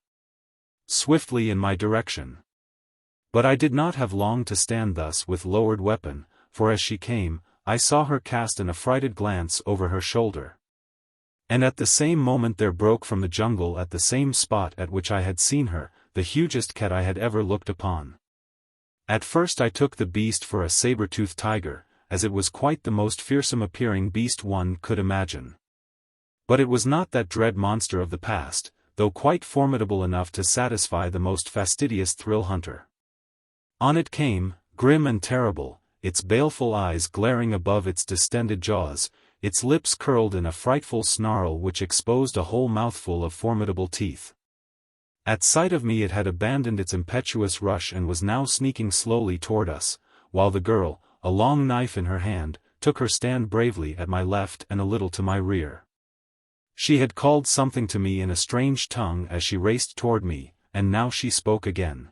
swiftly in my direction. But I did not have long to stand thus with lowered weapon, for as she came, I saw her cast an affrighted glance over her shoulder. And at the same moment there broke from the jungle at the same spot at which I had seen her, the hugest cat I had ever looked upon. At first I took the beast for a saber-toothed tiger, as it was quite the most fearsome-appearing beast one could imagine. But it was not that dread monster of the past, though quite formidable enough to satisfy the most fastidious thrill hunter. On it came, grim and terrible, its baleful eyes glaring above its distended jaws, its lips curled in a frightful snarl which exposed a whole mouthful of formidable teeth. At sight of me it had abandoned its impetuous rush and was now sneaking slowly toward us, while the girl, a long knife in her hand, took her stand bravely at my left and a little to my rear. She had called something to me in a strange tongue as she raced toward me, and now she spoke again.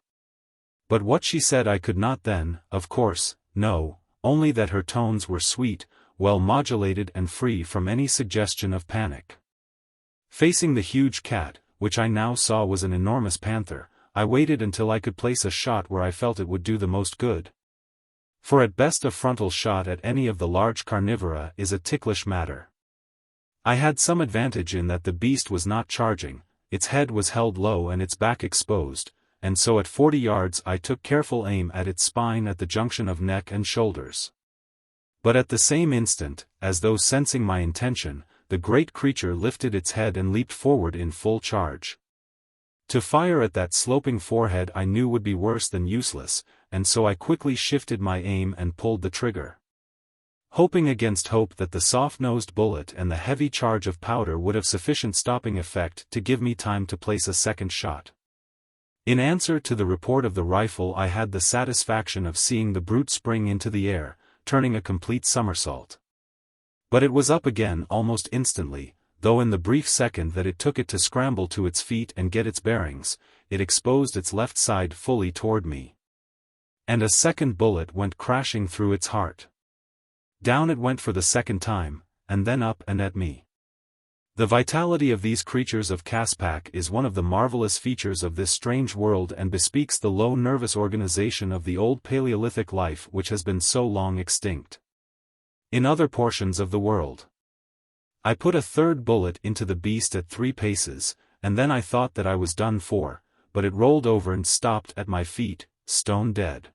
But what she said I could not then, of course, know, only that her tones were sweet, well modulated and free from any suggestion of panic. Facing the huge cat, which I now saw was an enormous panther, I waited until I could place a shot where I felt it would do the most good. For at best a frontal shot at any of the large carnivora is a ticklish matter. I had some advantage in that the beast was not charging, its head was held low and its back exposed, and so at 40 yards I took careful aim at its spine at the junction of neck and shoulders. But at the same instant, as though sensing my intention, the great creature lifted its head and leaped forward in full charge. To fire at that sloping forehead I knew would be worse than useless, and so I quickly shifted my aim and pulled the trigger, hoping against hope that the soft-nosed bullet and the heavy charge of powder would have sufficient stopping effect to give me time to place a second shot. In answer to the report of the rifle I had the satisfaction of seeing the brute spring into the air, turning a complete somersault. But it was up again almost instantly, though in the brief second that it took it to scramble to its feet and get its bearings, it exposed its left side fully toward me. And a second bullet went crashing through its heart. Down it went for the second time, and then up and at me. The vitality of these creatures of Caspak is one of the marvelous features of this strange world and bespeaks the low nervous organization of the old Paleolithic life which has been so long extinct. In other portions of the world, I put a third bullet into the beast at 3 paces, and then I thought that I was done for, but it rolled over and stopped at my feet, stone dead.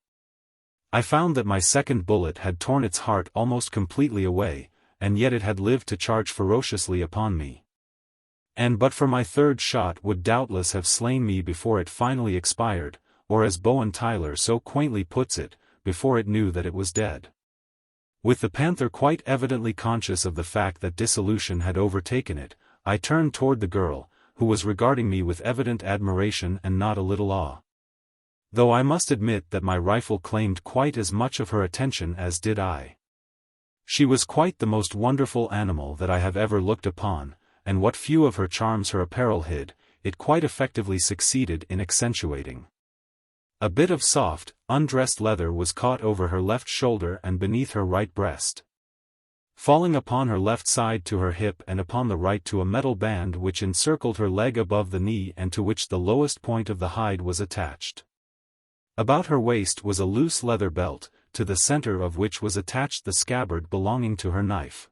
I found that my second bullet had torn its heart almost completely away, and yet it had lived to charge ferociously upon me. And but for my third shot would doubtless have slain me before it finally expired, or as Bowen Tyler so quaintly puts it, before it knew that it was dead. With the panther quite evidently conscious of the fact that dissolution had overtaken it, I turned toward the girl, who was regarding me with evident admiration and not a little awe. Though I must admit that my rifle claimed quite as much of her attention as did I. She was quite the most wonderful animal that I have ever looked upon, and what few of her charms her apparel hid, it quite effectively succeeded in accentuating. A bit of soft, undressed leather was caught over her left shoulder and beneath her right breast, falling upon her left side to her hip and upon the right to a metal band which encircled her leg above the knee and to which the lowest point of the hide was attached. About her waist was a loose leather belt, to the center of which was attached the scabbard belonging to her knife.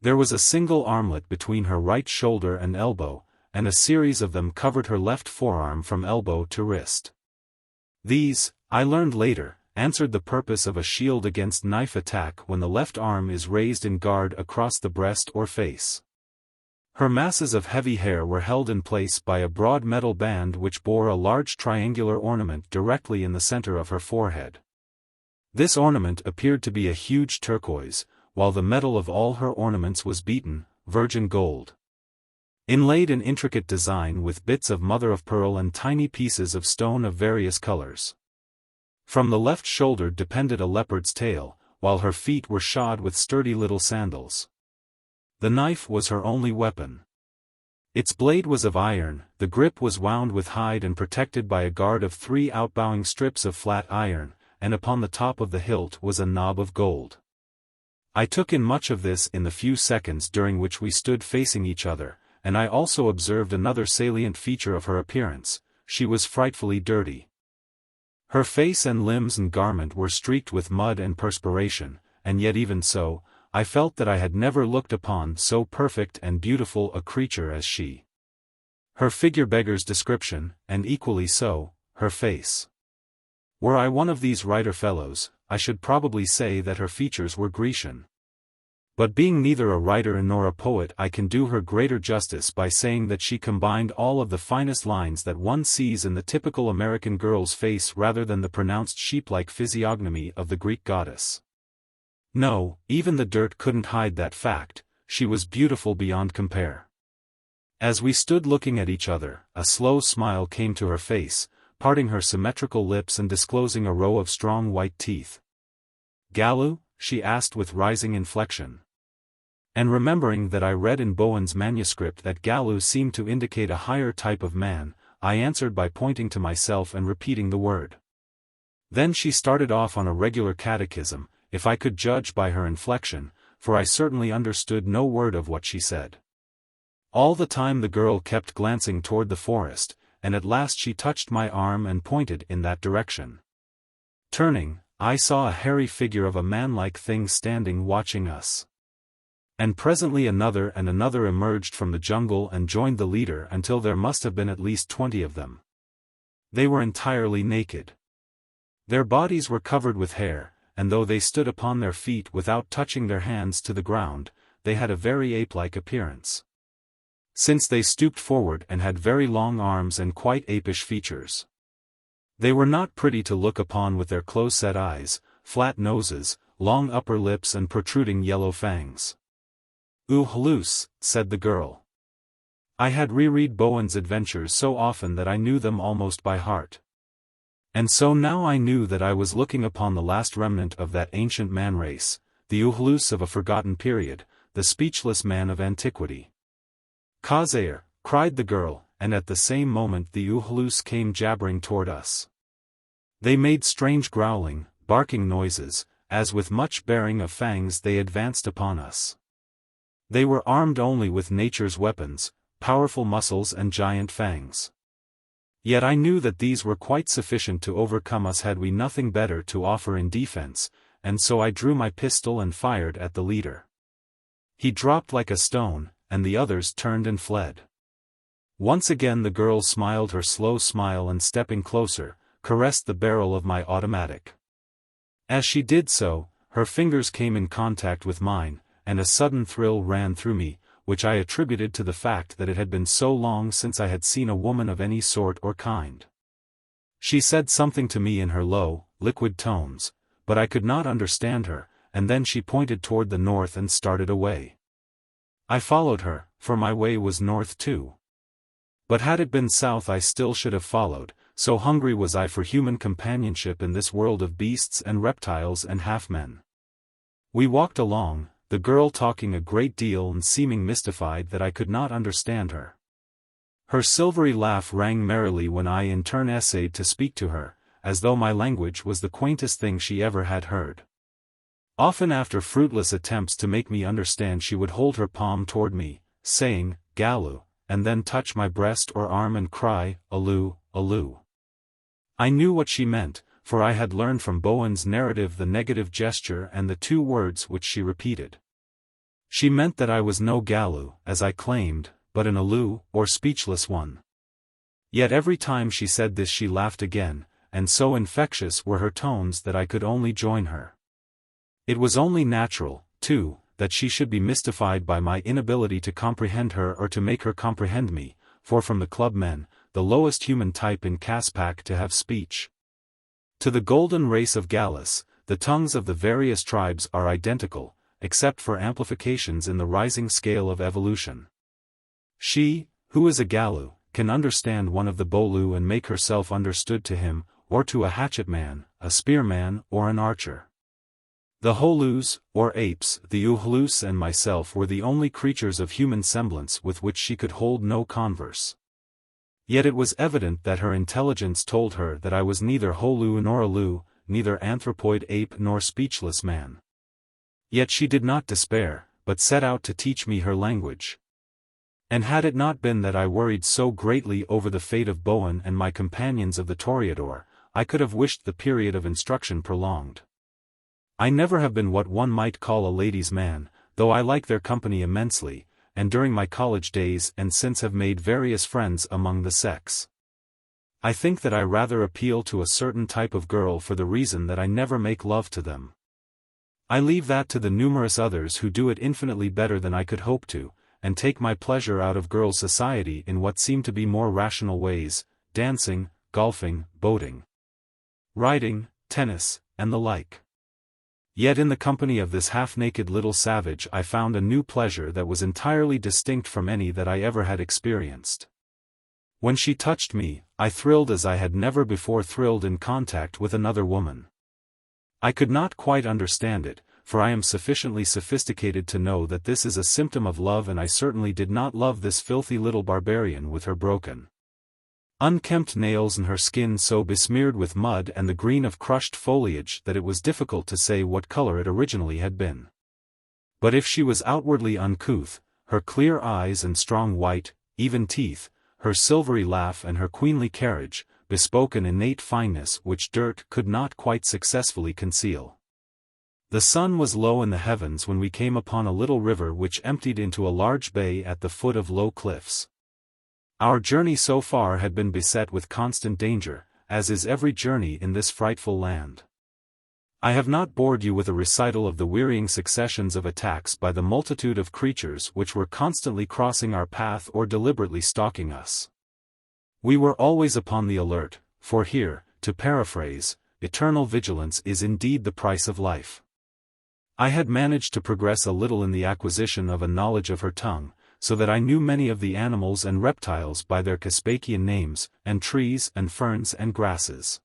There was a single armlet between her right shoulder and elbow, and a series of them covered her left forearm from elbow to wrist. These, I learned later, answered the purpose of a shield against knife attack when the left arm is raised in guard across the breast or face. Her masses of heavy hair were held in place by a broad metal band which bore a large triangular ornament directly in the center of her forehead. This ornament appeared to be a huge turquoise, while the metal of all her ornaments was beaten, virgin gold, inlaid in intricate design with bits of mother-of-pearl and tiny pieces of stone of various colors. From the left shoulder depended a leopard's tail, while her feet were shod with sturdy little sandals. The knife was her only weapon. Its blade was of iron, the grip was wound with hide and protected by a guard of 3 outbowing strips of flat iron, and upon the top of the hilt was a knob of gold. I took in much of this in the few seconds during which we stood facing each other, and I also observed another salient feature of her appearance: she was frightfully dirty. Her face and limbs and garment were streaked with mud and perspiration, and yet even so, I felt that I had never looked upon so perfect and beautiful a creature as she. Her figure beggars description, and equally so, her face. Were I one of these writer fellows, I should probably say that her features were Grecian. But being neither a writer nor a poet, I can do her greater justice by saying that she combined all of the finest lines that one sees in the typical American girl's face rather than the pronounced sheep-like physiognomy of the Greek goddess. No, even the dirt couldn't hide that fact: she was beautiful beyond compare. As we stood looking at each other, a slow smile came to her face, parting her symmetrical lips and disclosing a row of strong white teeth. "Gallu?" she asked with rising inflection. And remembering that I read in Bowen's manuscript that Gallu seemed to indicate a higher type of man, I answered by pointing to myself and repeating the word. Then she started off on a regular catechism, if I could judge by her inflection, for I certainly understood no word of what she said. All the time the girl kept glancing toward the forest, and at last she touched my arm and pointed in that direction. Turning, I saw a hairy figure of a man-like thing standing watching us. And presently another and another emerged from the jungle and joined the leader until there must have been at least 20 of them. They were entirely naked. Their bodies were covered with hair, and though they stood upon their feet without touching their hands to the ground, they had a very ape-like appearance. Since they stooped forward and had very long arms and quite apish features. They were not pretty to look upon with their close-set eyes, flat noses, long upper lips and protruding yellow fangs. "Loose," said the girl. I had reread Bowen's adventures so often that I knew them almost by heart. And so now I knew that I was looking upon the last remnant of that ancient man-race, the Uhloos of a forgotten period, the speechless man of antiquity. "Khazair," cried the girl, and at the same moment the Uhloos came jabbering toward us. They made strange growling, barking noises, as with much baring of fangs they advanced upon us. They were armed only with nature's weapons, powerful muscles and giant fangs. Yet I knew that these were quite sufficient to overcome us had we nothing better to offer in defense, and so I drew my pistol and fired at the leader. He dropped like a stone, and the others turned and fled. Once again the girl smiled her slow smile and stepping closer, caressed the barrel of my automatic. As she did so, her fingers came in contact with mine, and a sudden thrill ran through me, which I attributed to the fact that it had been so long since I had seen a woman of any sort or kind. She said something to me in her low, liquid tones, but I could not understand her, and then she pointed toward the north and started away. I followed her, for my way was north too. But had it been south I still should have followed, so hungry was I for human companionship in this world of beasts and reptiles and half-men. We walked along, the girl talking a great deal and seeming mystified that I could not understand her. Her silvery laugh rang merrily when I in turn essayed to speak to her, as though my language was the quaintest thing she ever had heard. Often after fruitless attempts to make me understand she would hold her palm toward me, saying, "Gallu," and then touch my breast or arm and cry, "Aloo, aloo." I knew what she meant, for I had learned from Bowen's narrative the negative gesture and the two words which she repeated. She meant that I was no Gallu, as I claimed, but an aloo, or speechless one. Yet every time she said this she laughed again, and so infectious were her tones that I could only join her. It was only natural, too, that she should be mystified by my inability to comprehend her or to make her comprehend me, for from the clubmen, the lowest human type in Caspak to have speech. To the golden race of Gallus, the tongues of the various tribes are identical, except for amplifications in the rising scale of evolution. She, who is a Gallu, can understand one of the Bolu and make herself understood to him, or to a hatchetman, a spearman, or an archer. The Holus, or apes, the Uhlus and myself were the only creatures of human semblance with which she could hold no converse. Yet it was evident that her intelligence told her that I was neither Holu nor Alu, neither anthropoid ape nor speechless man. Yet she did not despair, but set out to teach me her language. And had it not been that I worried so greatly over the fate of Bowen and my companions of the Toreador, I could have wished the period of instruction prolonged. I never have been what one might call a ladies' man, though I like their company immensely, and during my college days and since have made various friends among the sex. I think that I rather appeal to a certain type of girl for the reason that I never make love to them. I leave that to the numerous others who do it infinitely better than I could hope to, and take my pleasure out of girls' society in what seem to be more rational ways, dancing, golfing, boating, riding, tennis, and the like. Yet in the company of this half-naked little savage I found a new pleasure that was entirely distinct from any that I ever had experienced. When she touched me, I thrilled as I had never before thrilled in contact with another woman. I could not quite understand it, for I am sufficiently sophisticated to know that this is a symptom of love, and I certainly did not love this filthy little barbarian with her broken, unkempt nails and her skin so besmeared with mud and the green of crushed foliage that it was difficult to say what color it originally had been. But if she was outwardly uncouth, her clear eyes and strong white, even teeth, her silvery laugh and her queenly carriage, bespoke an innate fineness which dirt could not quite successfully conceal. The sun was low in the heavens when we came upon a little river which emptied into a large bay at the foot of low cliffs. Our journey so far had been beset with constant danger, as is every journey in this frightful land. I have not bored you with a recital of the wearying successions of attacks by the multitude of creatures which were constantly crossing our path or deliberately stalking us. We were always upon the alert, for here, to paraphrase, eternal vigilance is indeed the price of life. I had managed to progress a little in the acquisition of a knowledge of her tongue, so that I knew many of the animals and reptiles by their Caspakian names, and trees and ferns and grasses.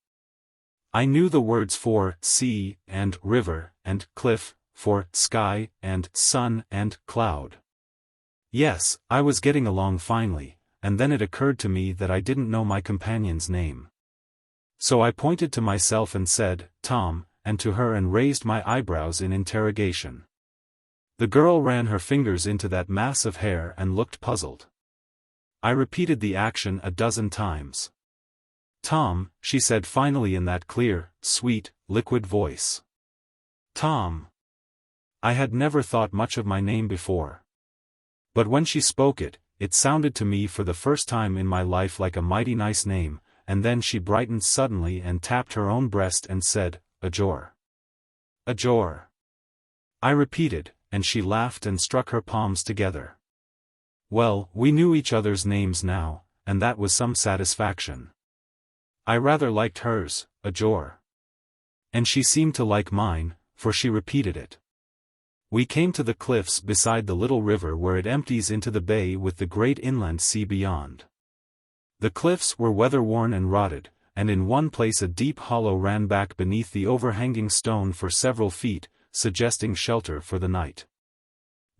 I knew the words for sea and river and cliff, for sky and sun and cloud. Yes, I was getting along finely, and then it occurred to me that I didn't know my companion's name. So I pointed to myself and said, "Tom," and to her and raised my eyebrows in interrogation. The girl ran her fingers into that mass of hair and looked puzzled. I repeated the action a dozen times. "Tom," she said finally in that clear, sweet, liquid voice. Tom. I had never thought much of my name before. But when she spoke it, it sounded to me for the first time in my life like a mighty nice name, and then she brightened suddenly and tapped her own breast and said, "Ajor." "Ajor." I repeated, and she laughed and struck her palms together. Well, we knew each other's names now, and that was some satisfaction. I rather liked hers, Ajor. And she seemed to like mine, for she repeated it. We came to the cliffs beside the little river where it empties into the bay with the great inland sea beyond. The cliffs were weather-worn and rotted, and in one place a deep hollow ran back beneath the overhanging stone for several feet, suggesting shelter for the night.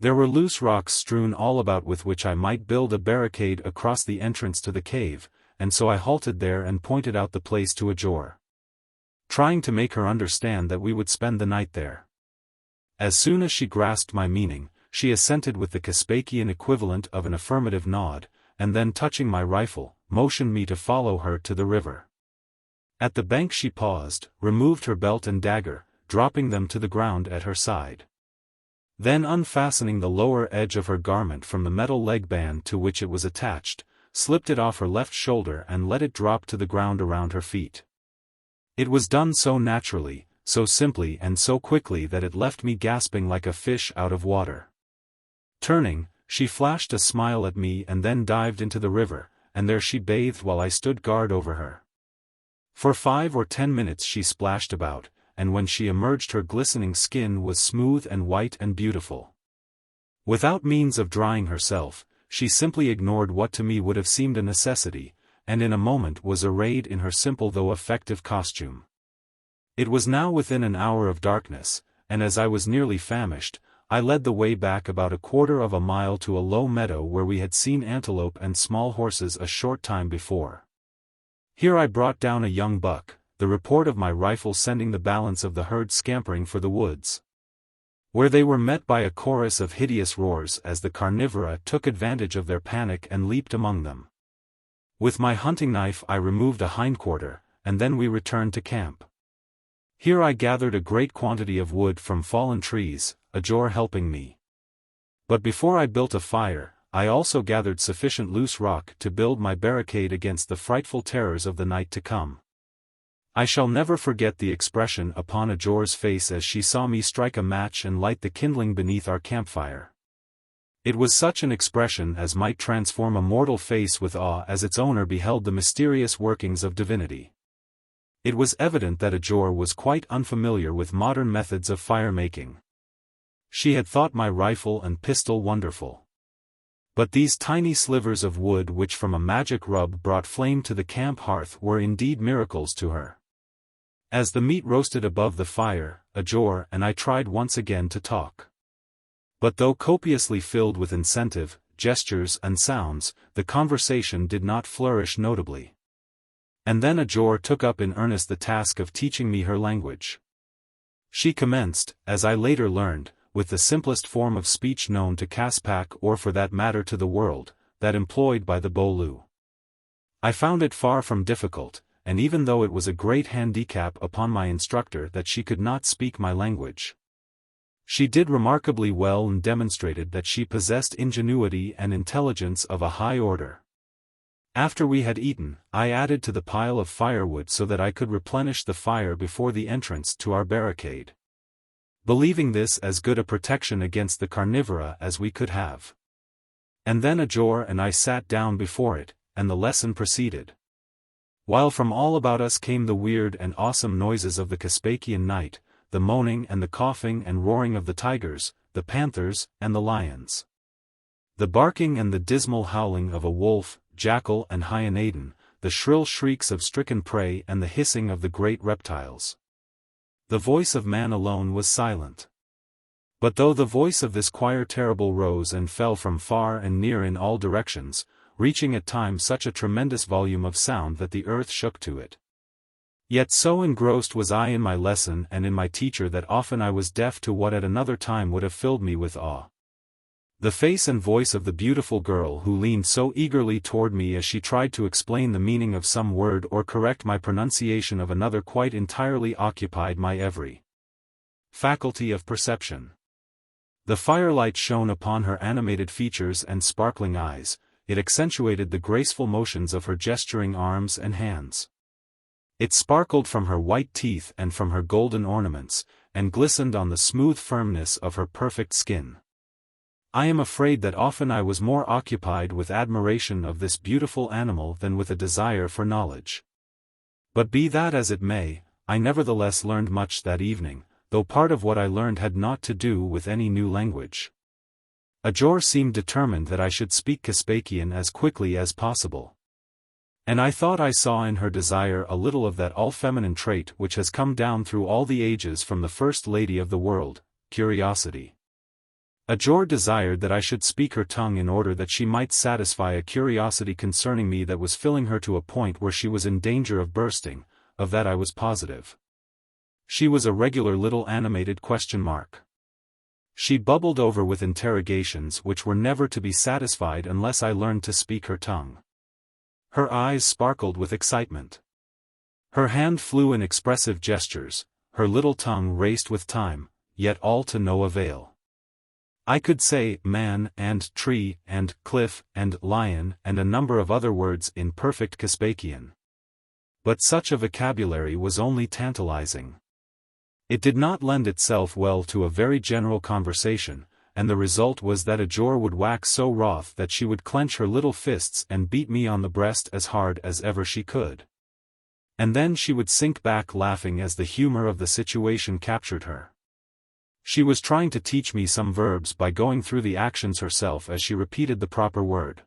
There were loose rocks strewn all about with which I might build a barricade across the entrance to the cave, and so I halted there and pointed out the place to Ajor, trying to make her understand that we would spend the night there. As soon as she grasped my meaning, she assented with the Caspakian equivalent of an affirmative nod, and then touching my rifle, motioned me to follow her to the river. At the bank she paused, removed her belt and dagger, dropping them to the ground at her side. Then unfastening the lower edge of her garment from the metal leg band to which it was attached, slipped it off her left shoulder and let it drop to the ground around her feet. It was done so naturally, so simply and so quickly that it left me gasping like a fish out of water. Turning, she flashed a smile at me and then dived into the river, and there she bathed while I stood guard over her. For 5 or 10 minutes she splashed about, and when she emerged her glistening skin was smooth and white and beautiful. Without means of drying herself, she simply ignored what to me would have seemed a necessity, and in a moment was arrayed in her simple though effective costume. It was now within an hour of darkness, and as I was nearly famished, I led the way back about 1/4 of a mile to a low meadow where we had seen antelope and small horses a short time before. Here I brought down a young buck, the report of my rifle sending the balance of the herd scampering for the woods, where they were met by a chorus of hideous roars as the carnivora took advantage of their panic and leaped among them. With my hunting knife I removed a hindquarter, and then we returned to camp. Here I gathered a great quantity of wood from fallen trees, Ajor helping me. But before I built a fire, I also gathered sufficient loose rock to build my barricade against the frightful terrors of the night to come. I shall never forget the expression upon Ajor's face as she saw me strike a match and light the kindling beneath our campfire. It was such an expression as might transform a mortal face with awe as its owner beheld the mysterious workings of divinity. It was evident that Ajor was quite unfamiliar with modern methods of fire-making. She had thought my rifle and pistol wonderful. But these tiny slivers of wood which from a magic rub brought flame to the camp hearth were indeed miracles to her. As the meat roasted above the fire, Ajor and I tried once again to talk. But though copiously filled with incentive, gestures and sounds, the conversation did not flourish notably. And then Ajor took up in earnest the task of teaching me her language. She commenced, as I later learned, with the simplest form of speech known to Caspak or for that matter to the world, that employed by the Bolu. I found it far from difficult, and even though it was a great handicap upon my instructor that she could not speak my language, she did remarkably well and demonstrated that she possessed ingenuity and intelligence of a high order. After we had eaten, I added to the pile of firewood so that I could replenish the fire before the entrance to our barricade, believing this as good a protection against the carnivora as we could have. And then Ajor and I sat down before it, and the lesson proceeded. While from all about us came the weird and awesome noises of the Caspakian night, the moaning and the coughing and roaring of the tigers, the panthers, and the lions, the barking and the dismal howling of a wolf, jackal and hyaenodon, the shrill shrieks of stricken prey and the hissing of the great reptiles. The voice of man alone was silent. But though the voice of this choir terrible rose and fell from far and near in all directions, reaching at times such a tremendous volume of sound that the earth shook to it, Yet so engrossed was I in my lesson and in my teacher that often I was deaf to what at another time would have filled me with awe. The face and voice of the beautiful girl who leaned so eagerly toward me as she tried to explain the meaning of some word or correct my pronunciation of another quite entirely occupied my every faculty of perception. The firelight shone upon her animated features and sparkling eyes, it accentuated the graceful motions of her gesturing arms and hands. It sparkled from her white teeth and from her golden ornaments, and glistened on the smooth firmness of her perfect skin. I am afraid that often I was more occupied with admiration of this beautiful animal than with a desire for knowledge. But be that as it may, I nevertheless learned much that evening, though part of what I learned had naught to do with any new language. Edgar seemed determined that I should speak Caspakian as quickly as possible. And I thought I saw in her desire a little of that all-feminine trait which has come down through all the ages from the first lady of the world, curiosity. Edgar desired that I should speak her tongue in order that she might satisfy a curiosity concerning me that was filling her to a point where she was in danger of bursting, of that I was positive. She was a regular little animated question mark. She bubbled over with interrogations which were never to be satisfied unless I learned to speak her tongue. Her eyes sparkled with excitement. Her hand flew in expressive gestures, her little tongue raced with time, yet all to no avail. I could say man and tree and cliff and lion and a number of other words in perfect Caspakian. But such a vocabulary was only tantalizing. It did not lend itself well to a very general conversation, and the result was that Edgar would wax so wroth that she would clench her little fists and beat me on the breast as hard as ever she could. And then she would sink back laughing as the humor of the situation captured her. She was trying to teach me some verbs by going through the actions herself as she repeated the proper word.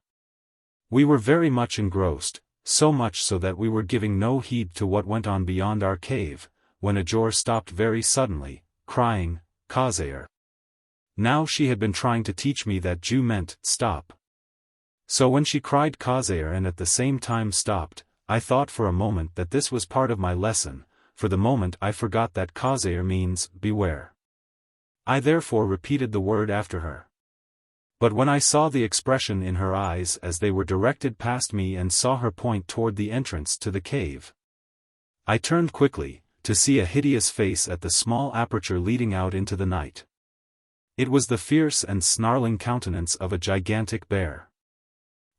We were very much engrossed, so much so that we were giving no heed to what went on beyond our cave, when Edgar stopped very suddenly, crying, "Kazair." Now she had been trying to teach me that Jew meant, stop. So when she cried Kazair and at the same time stopped, I thought for a moment that this was part of my lesson. For the moment I forgot that Kazair means, beware. I therefore repeated the word after her. But when I saw the expression in her eyes as they were directed past me and saw her point toward the entrance to the cave, I turned quickly, to see a hideous face at the small aperture leading out into the night. It was the fierce and snarling countenance of a gigantic bear.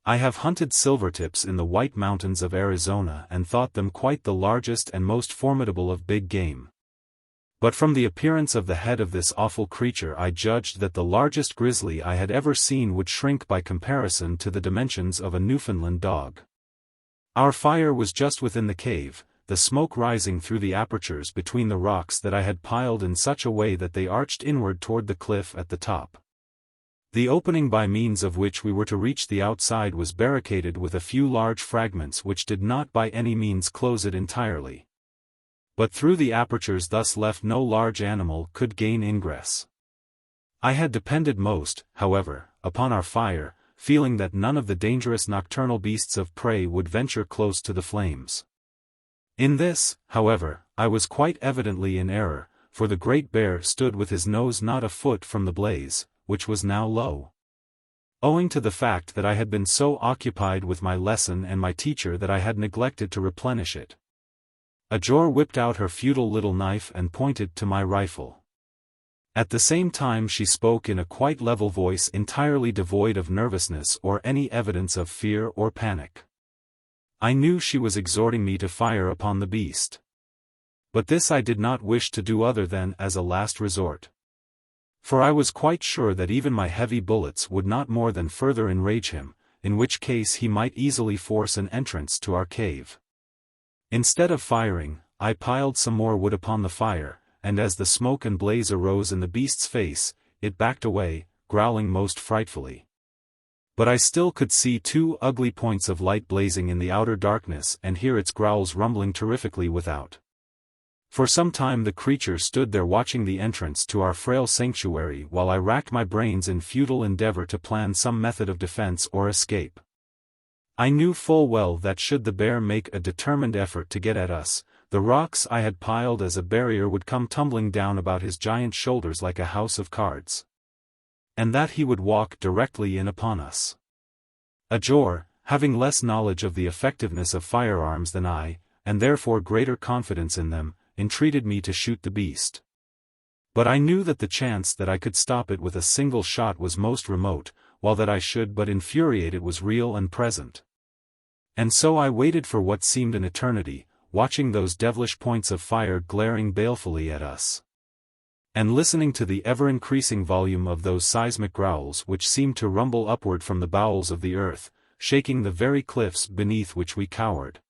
I have hunted silvertips in the White Mountains of Arizona and thought them quite the largest and most formidable of big game. But from the appearance of the head of this awful creature I judged that the largest grizzly I had ever seen would shrink by comparison to the dimensions of a Newfoundland dog. Our fire was just within the cave, the smoke rising through the apertures between the rocks that I had piled in such a way that they arched inward toward the cliff at the top. The opening by means of which we were to reach the outside was barricaded with a few large fragments which did not by any means close it entirely. But through the apertures thus left no large animal could gain ingress. I had depended most, however, upon our fire, feeling that none of the dangerous nocturnal beasts of prey would venture close to the flames. In this, however, I was quite evidently in error, for the great bear stood with his nose not a foot from the blaze, which was now low. Owing to the fact that I had been so occupied with my lesson and my teacher that I had neglected to replenish it. Edgar whipped out her futile little knife and pointed to my rifle. At the same time she spoke in a quite level voice entirely devoid of nervousness or any evidence of fear or panic. I knew she was exhorting me to fire upon the beast. But this I did not wish to do other than as a last resort. For I was quite sure that even my heavy bullets would not more than further enrage him, in which case he might easily force an entrance to our cave. Instead of firing, I piled some more wood upon the fire, and as the smoke and blaze arose in the beast's face, it backed away, growling most frightfully. But I still could see two ugly points of light blazing in the outer darkness and hear its growls rumbling terrifically without. For some time the creature stood there watching the entrance to our frail sanctuary while I racked my brains in futile endeavor to plan some method of defense or escape. I knew full well that should the bear make a determined effort to get at us, the rocks I had piled as a barrier would come tumbling down about his giant shoulders like a house of cards. And that he would walk directly in upon us. Edgar, having less knowledge of the effectiveness of firearms than I, and therefore greater confidence in them, entreated me to shoot the beast. But I knew that the chance that I could stop it with a single shot was most remote, while that I should but infuriate it was real and present. And so I waited for what seemed an eternity, watching those devilish points of fire glaring balefully at us. And listening to the ever-increasing volume of those seismic growls which seemed to rumble upward from the bowels of the earth, shaking the very cliffs beneath which we cowered.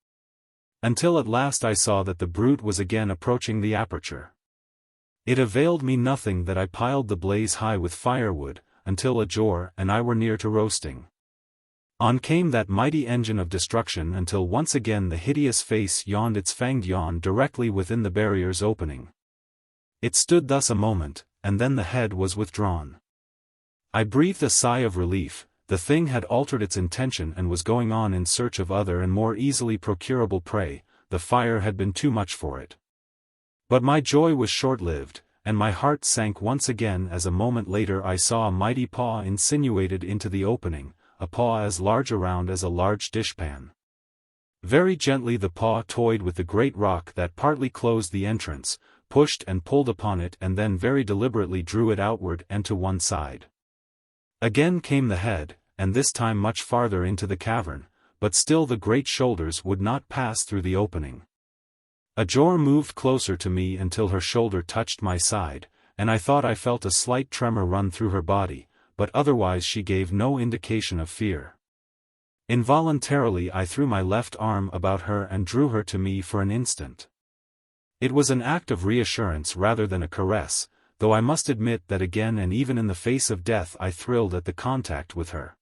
Until at last I saw that the brute was again approaching the aperture. It availed me nothing that I piled the blaze high with firewood, until Edgar and I were near to roasting. On came that mighty engine of destruction until once again the hideous face yawned its fanged yawn directly within the barrier's opening. It stood thus a moment, and then the head was withdrawn. I breathed a sigh of relief. The thing had altered its intention and was going on in search of other and more easily procurable prey. The fire had been too much for it. But my joy was short-lived, and my heart sank once again as a moment later I saw a mighty paw insinuated into the opening, a paw as large around as a large dishpan. Very gently the paw toyed with the great rock that partly closed the entrance, pushed and pulled upon it and then very deliberately drew it outward and to one side. Again came the head, and this time much farther into the cavern, but still the great shoulders would not pass through the opening. Edgar moved closer to me until her shoulder touched my side, and I thought I felt a slight tremor run through her body, but otherwise she gave no indication of fear. Involuntarily I threw my left arm about her and drew her to me for an instant. It was an act of reassurance rather than a caress, though I must admit that again and even in the face of death I thrilled at the contact with her.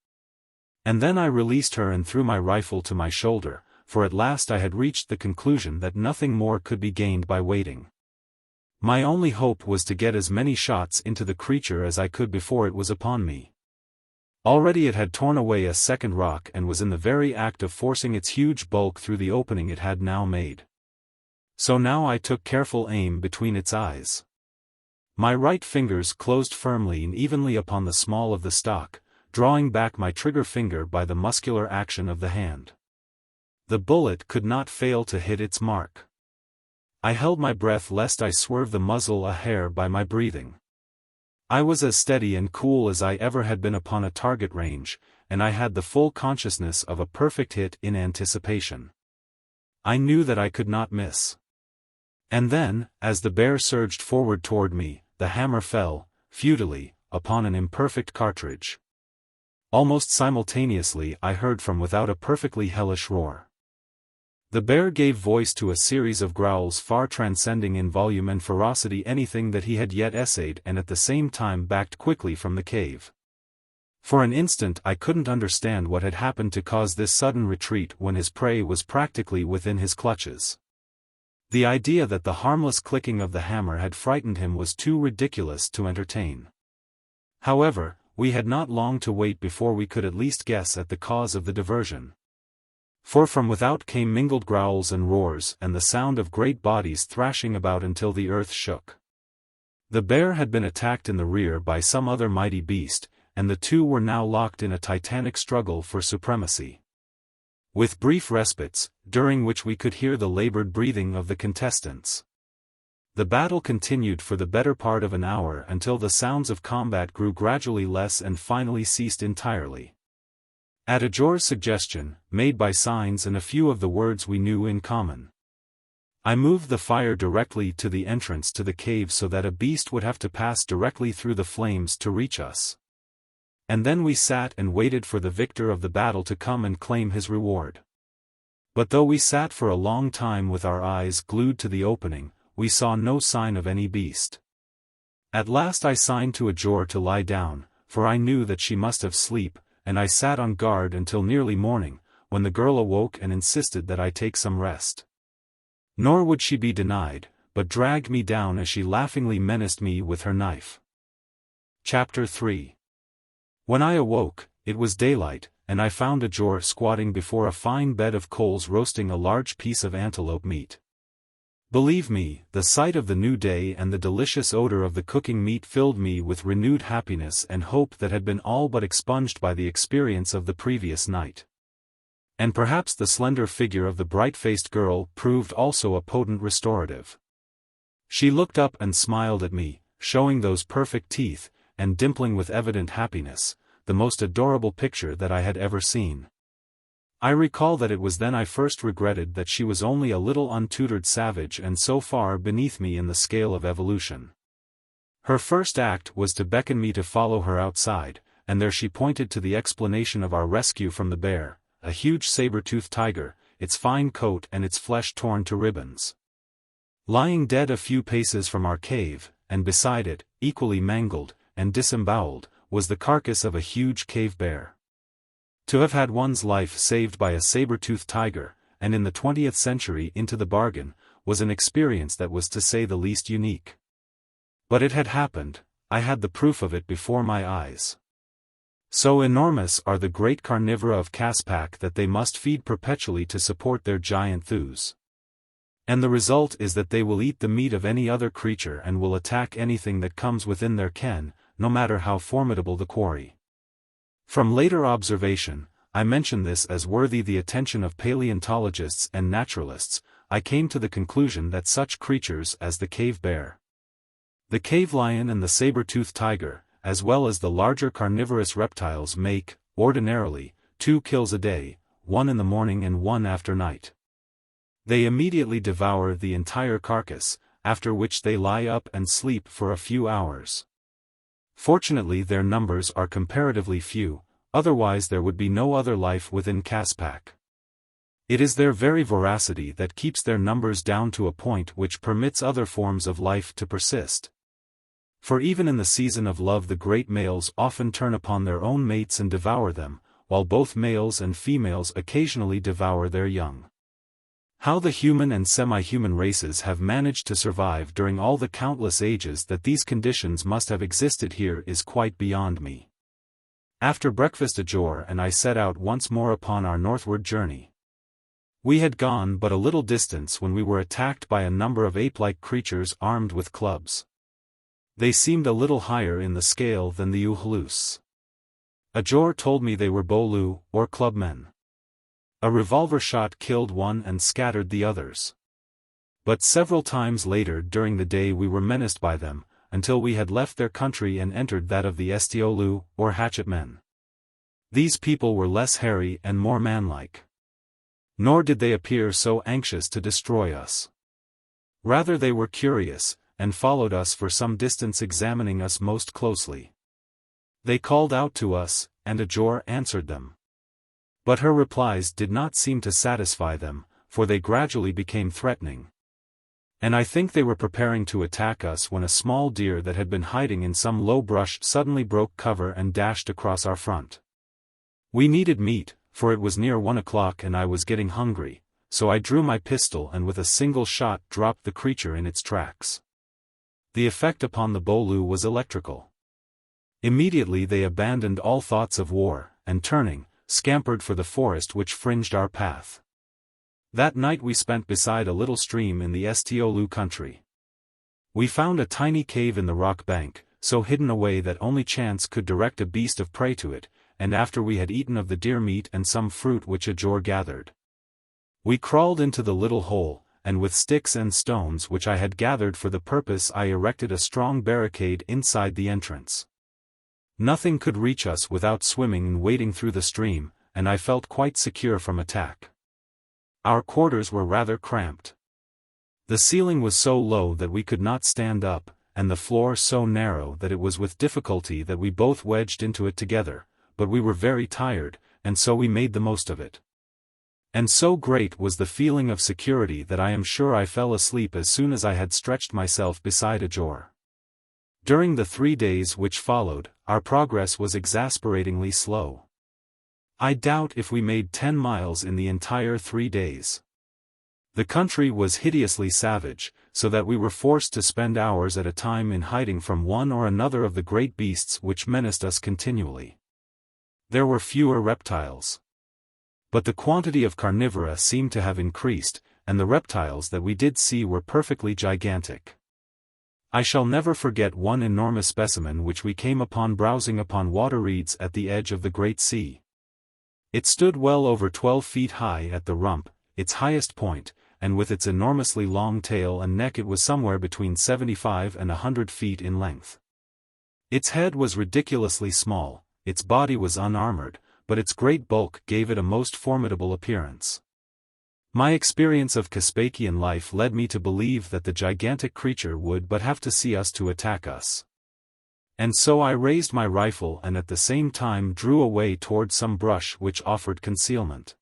And then I released her and threw my rifle to my shoulder, for at last I had reached the conclusion that nothing more could be gained by waiting. My only hope was to get as many shots into the creature as I could before it was upon me. Already it had torn away a second rock and was in the very act of forcing its huge bulk through the opening it had now made. So now I took careful aim between its eyes. My right fingers closed firmly and evenly upon the small of the stock, drawing back my trigger finger by the muscular action of the hand. The bullet could not fail to hit its mark. I held my breath lest I swerve the muzzle a hair by my breathing. I was as steady and cool as I ever had been upon a target range, and I had the full consciousness of a perfect hit in anticipation. I knew that I could not miss. And then, as the bear surged forward toward me, the hammer fell, futilely, upon an imperfect cartridge. Almost simultaneously I heard from without a perfectly hellish roar. The bear gave voice to a series of growls far transcending in volume and ferocity anything that he had yet essayed and at the same time backed quickly from the cave. For an instant I couldn't understand what had happened to cause this sudden retreat when his prey was practically within his clutches. The idea that the harmless clicking of the hammer had frightened him was too ridiculous to entertain. However, we had not long to wait before we could at least guess at the cause of the diversion. For from without came mingled growls and roars and the sound of great bodies thrashing about until the earth shook. The bear had been attacked in the rear by some other mighty beast, and the two were now locked in a titanic struggle for supremacy. With brief respites, during which we could hear the labored breathing of the contestants. The battle continued for the better part of an hour until the sounds of combat grew gradually less and finally ceased entirely. At Edgar's suggestion, made by signs and a few of the words we knew in common, I moved the fire directly to the entrance to the cave so that a beast would have to pass directly through the flames to reach us. And then we sat and waited for the victor of the battle to come and claim his reward. But though we sat for a long time with our eyes glued to the opening, we saw no sign of any beast. At last I signed to Edgar to lie down, for I knew that she must have sleep, and I sat on guard until nearly morning, when the girl awoke and insisted that I take some rest. Nor would she be denied, but dragged me down as she laughingly menaced me with her knife. Chapter 3. When I awoke, it was daylight, and I found Edgar squatting before a fine bed of coals roasting a large piece of antelope meat. Believe me, the sight of the new day and the delicious odor of the cooking meat filled me with renewed happiness and hope that had been all but expunged by the experience of the previous night. And perhaps the slender figure of the bright-faced girl proved also a potent restorative. She looked up and smiled at me, showing those perfect teeth, and dimpling with evident happiness, the most adorable picture that I had ever seen. I recall that it was then I first regretted that she was only a little untutored savage and so far beneath me in the scale of evolution. Her first act was to beckon me to follow her outside, and there she pointed to the explanation of our rescue from the bear, a huge saber-toothed tiger, its fine coat and its flesh torn to ribbons. Lying dead a few paces from our cave, and beside it, equally mangled and disemboweled, was the carcass of a huge cave bear. To have had one's life saved by a saber-toothed tiger, and in the 20th century into the bargain, was an experience that was to say the least unique. But it had happened, I had the proof of it before my eyes. So enormous are the great carnivora of Caspak that they must feed perpetually to support their giant thews. And the result is that they will eat the meat of any other creature and will attack anything that comes within their ken, no matter how formidable the quarry. From later observation, I mention this as worthy the attention of paleontologists and naturalists. I came to the conclusion that such creatures as the cave bear, the cave lion and the saber-toothed tiger, as well as the larger carnivorous reptiles make, ordinarily, 2 kills a day, 1 in the morning and 1 after night. They immediately devour the entire carcass, after which they lie up and sleep for a few hours. Fortunately their numbers are comparatively few, otherwise there would be no other life within Caspak. It is their very voracity that keeps their numbers down to a point which permits other forms of life to persist. For even in the season of love the great males often turn upon their own mates and devour them, while both males and females occasionally devour their young. How the human and semi-human races have managed to survive during all the countless ages that these conditions must have existed here is quite beyond me. After breakfast Edgar and I set out once more upon our northward journey. We had gone but a little distance when we were attacked by a number of ape-like creatures armed with clubs. They seemed a little higher in the scale than the Uhlus. Edgar told me they were Bolu, or clubmen. A revolver shot killed one and scattered the others. But several times later during the day we were menaced by them, until we had left their country and entered that of the Estiolu, or hatchetmen. These people were less hairy and more manlike. Nor did they appear so anxious to destroy us. Rather they were curious, and followed us for some distance examining us most closely. They called out to us, and Edgar answered them. But her replies did not seem to satisfy them, for they gradually became threatening. And I think they were preparing to attack us when a small deer that had been hiding in some low brush suddenly broke cover and dashed across our front. We needed meat, for it was near 1 o'clock and I was getting hungry, so I drew my pistol and with a single shot dropped the creature in its tracks. The effect upon the Bolu was electrical. Immediately they abandoned all thoughts of war, and turning, scampered for the forest which fringed our path. That night we spent beside a little stream in the Estiolu country. We found a tiny cave in the rock bank, so hidden away that only chance could direct a beast of prey to it, and after we had eaten of the deer meat and some fruit which Edgar gathered, we crawled into the little hole, and with sticks and stones which I had gathered for the purpose I erected a strong barricade inside the entrance. Nothing could reach us without swimming and wading through the stream, and I felt quite secure from attack. Our quarters were rather cramped. The ceiling was so low that we could not stand up, and the floor so narrow that it was with difficulty that we both wedged into it together, but we were very tired, and so we made the most of it. And so great was the feeling of security that I am sure I fell asleep as soon as I had stretched myself beside Edgar. During the 3 days which followed, our progress was exasperatingly slow. I doubt if we made 10 miles in the entire 3 days. The country was hideously savage, so that we were forced to spend hours at a time in hiding from one or another of the great beasts which menaced us continually. There were fewer reptiles. But the quantity of carnivora seemed to have increased, and the reptiles that we did see were perfectly gigantic. I shall never forget one enormous specimen which we came upon browsing upon water reeds at the edge of the great sea. It stood well over 12 feet high at the rump, its highest point, and with its enormously long tail and neck it was somewhere between 75 and 100 feet in length. Its head was ridiculously small, its body was unarmored, but its great bulk gave it a most formidable appearance. My experience of Caspakian life led me to believe that the gigantic creature would but have to see us to attack us. And so I raised my rifle and at the same time drew away toward some brush which offered concealment.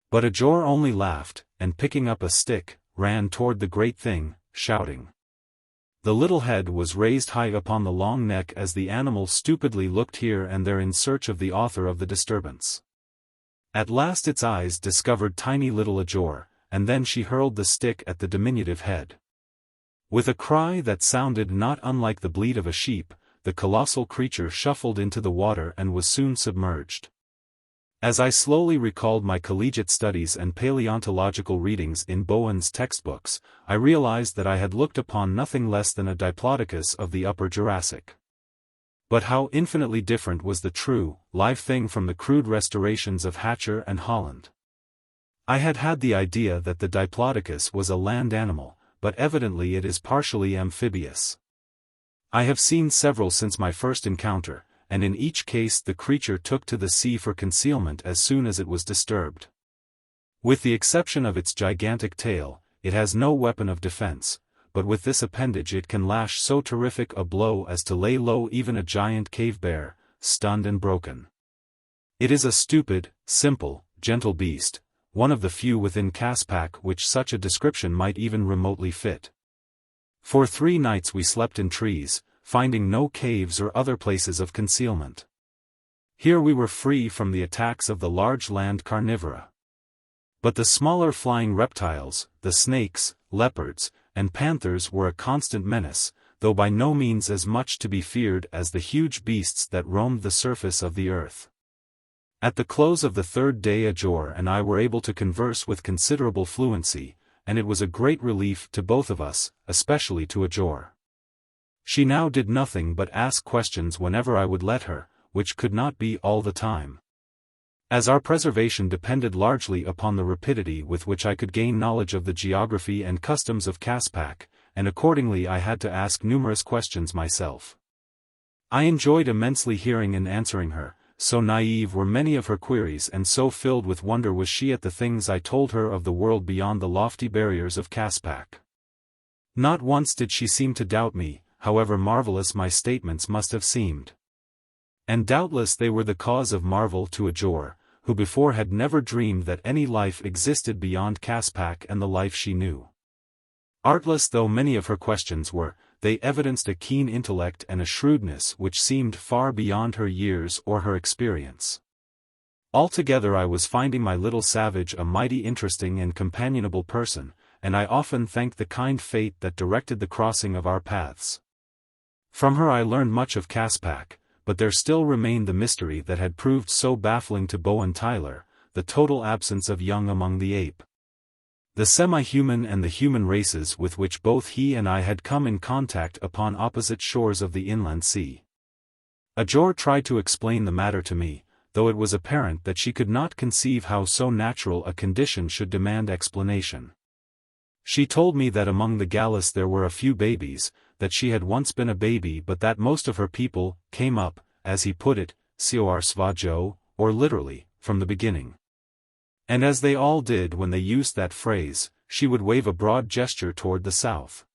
But Edgar only laughed, and picking up a stick, ran toward the great thing, shouting. The little head was raised high upon the long neck as the animal stupidly looked here and there in search of the author of the disturbance. At last its eyes discovered tiny little Edgar, and then she hurled the stick at the diminutive head. With a cry that sounded not unlike the bleat of a sheep, the colossal creature shuffled into the water and was soon submerged. As I slowly recalled my collegiate studies and paleontological readings in Bowen's textbooks, I realized that I had looked upon nothing less than a Diplodocus of the Upper Jurassic. But how infinitely different was the true, live thing from the crude restorations of Hatcher and Holland. I had had the idea that the Diplodocus was a land animal, but evidently it is partially amphibious. I have seen several since my first encounter, and in each case the creature took to the sea for concealment as soon as it was disturbed. With the exception of its gigantic tail, it has no weapon of defense, but with this appendage it can lash so terrific a blow as to lay low even a giant cave bear, stunned and broken. It is a stupid, simple, gentle beast, one of the few within Caspak which such a description might even remotely fit. For 3 nights we slept in trees, finding no caves or other places of concealment. Here we were free from the attacks of the large land carnivora. But the smaller flying reptiles, the snakes, leopards, and panthers were a constant menace, though by no means as much to be feared as the huge beasts that roamed the surface of the earth. At the close of the 3rd day Edgar and I were able to converse with considerable fluency, and it was a great relief to both of us, especially to Edgar. She now did nothing but ask questions whenever I would let her, which could not be all the time. As our preservation depended largely upon the rapidity with which I could gain knowledge of the geography and customs of Caspak, and accordingly I had to ask numerous questions myself. I enjoyed immensely hearing and answering her, so naive were many of her queries and so filled with wonder was she at the things I told her of the world beyond the lofty barriers of Caspak. Not once did she seem to doubt me, however marvelous my statements must have seemed. And doubtless they were the cause of marvel to Edgar, who before had never dreamed that any life existed beyond Caspak and the life she knew. Artless though many of her questions were, they evidenced a keen intellect and a shrewdness which seemed far beyond her years or her experience. Altogether I was finding my little savage a mighty interesting and companionable person, and I often thanked the kind fate that directed the crossing of our paths. From her I learned much of Caspak, but there still remained the mystery that had proved so baffling to Bowen Tyler, the total absence of young among the ape. The semi-human and the human races with which both he and I had come in contact upon opposite shores of the inland sea. Edgar tried to explain the matter to me, though it was apparent that she could not conceive how so natural a condition should demand explanation. She told me that among the Gallus there were a few babies, that she had once been a baby but that most of her people came up, as he put it, Sior Svajo, or literally, from the beginning. And as they all did when they used that phrase, she would wave a broad gesture toward the south.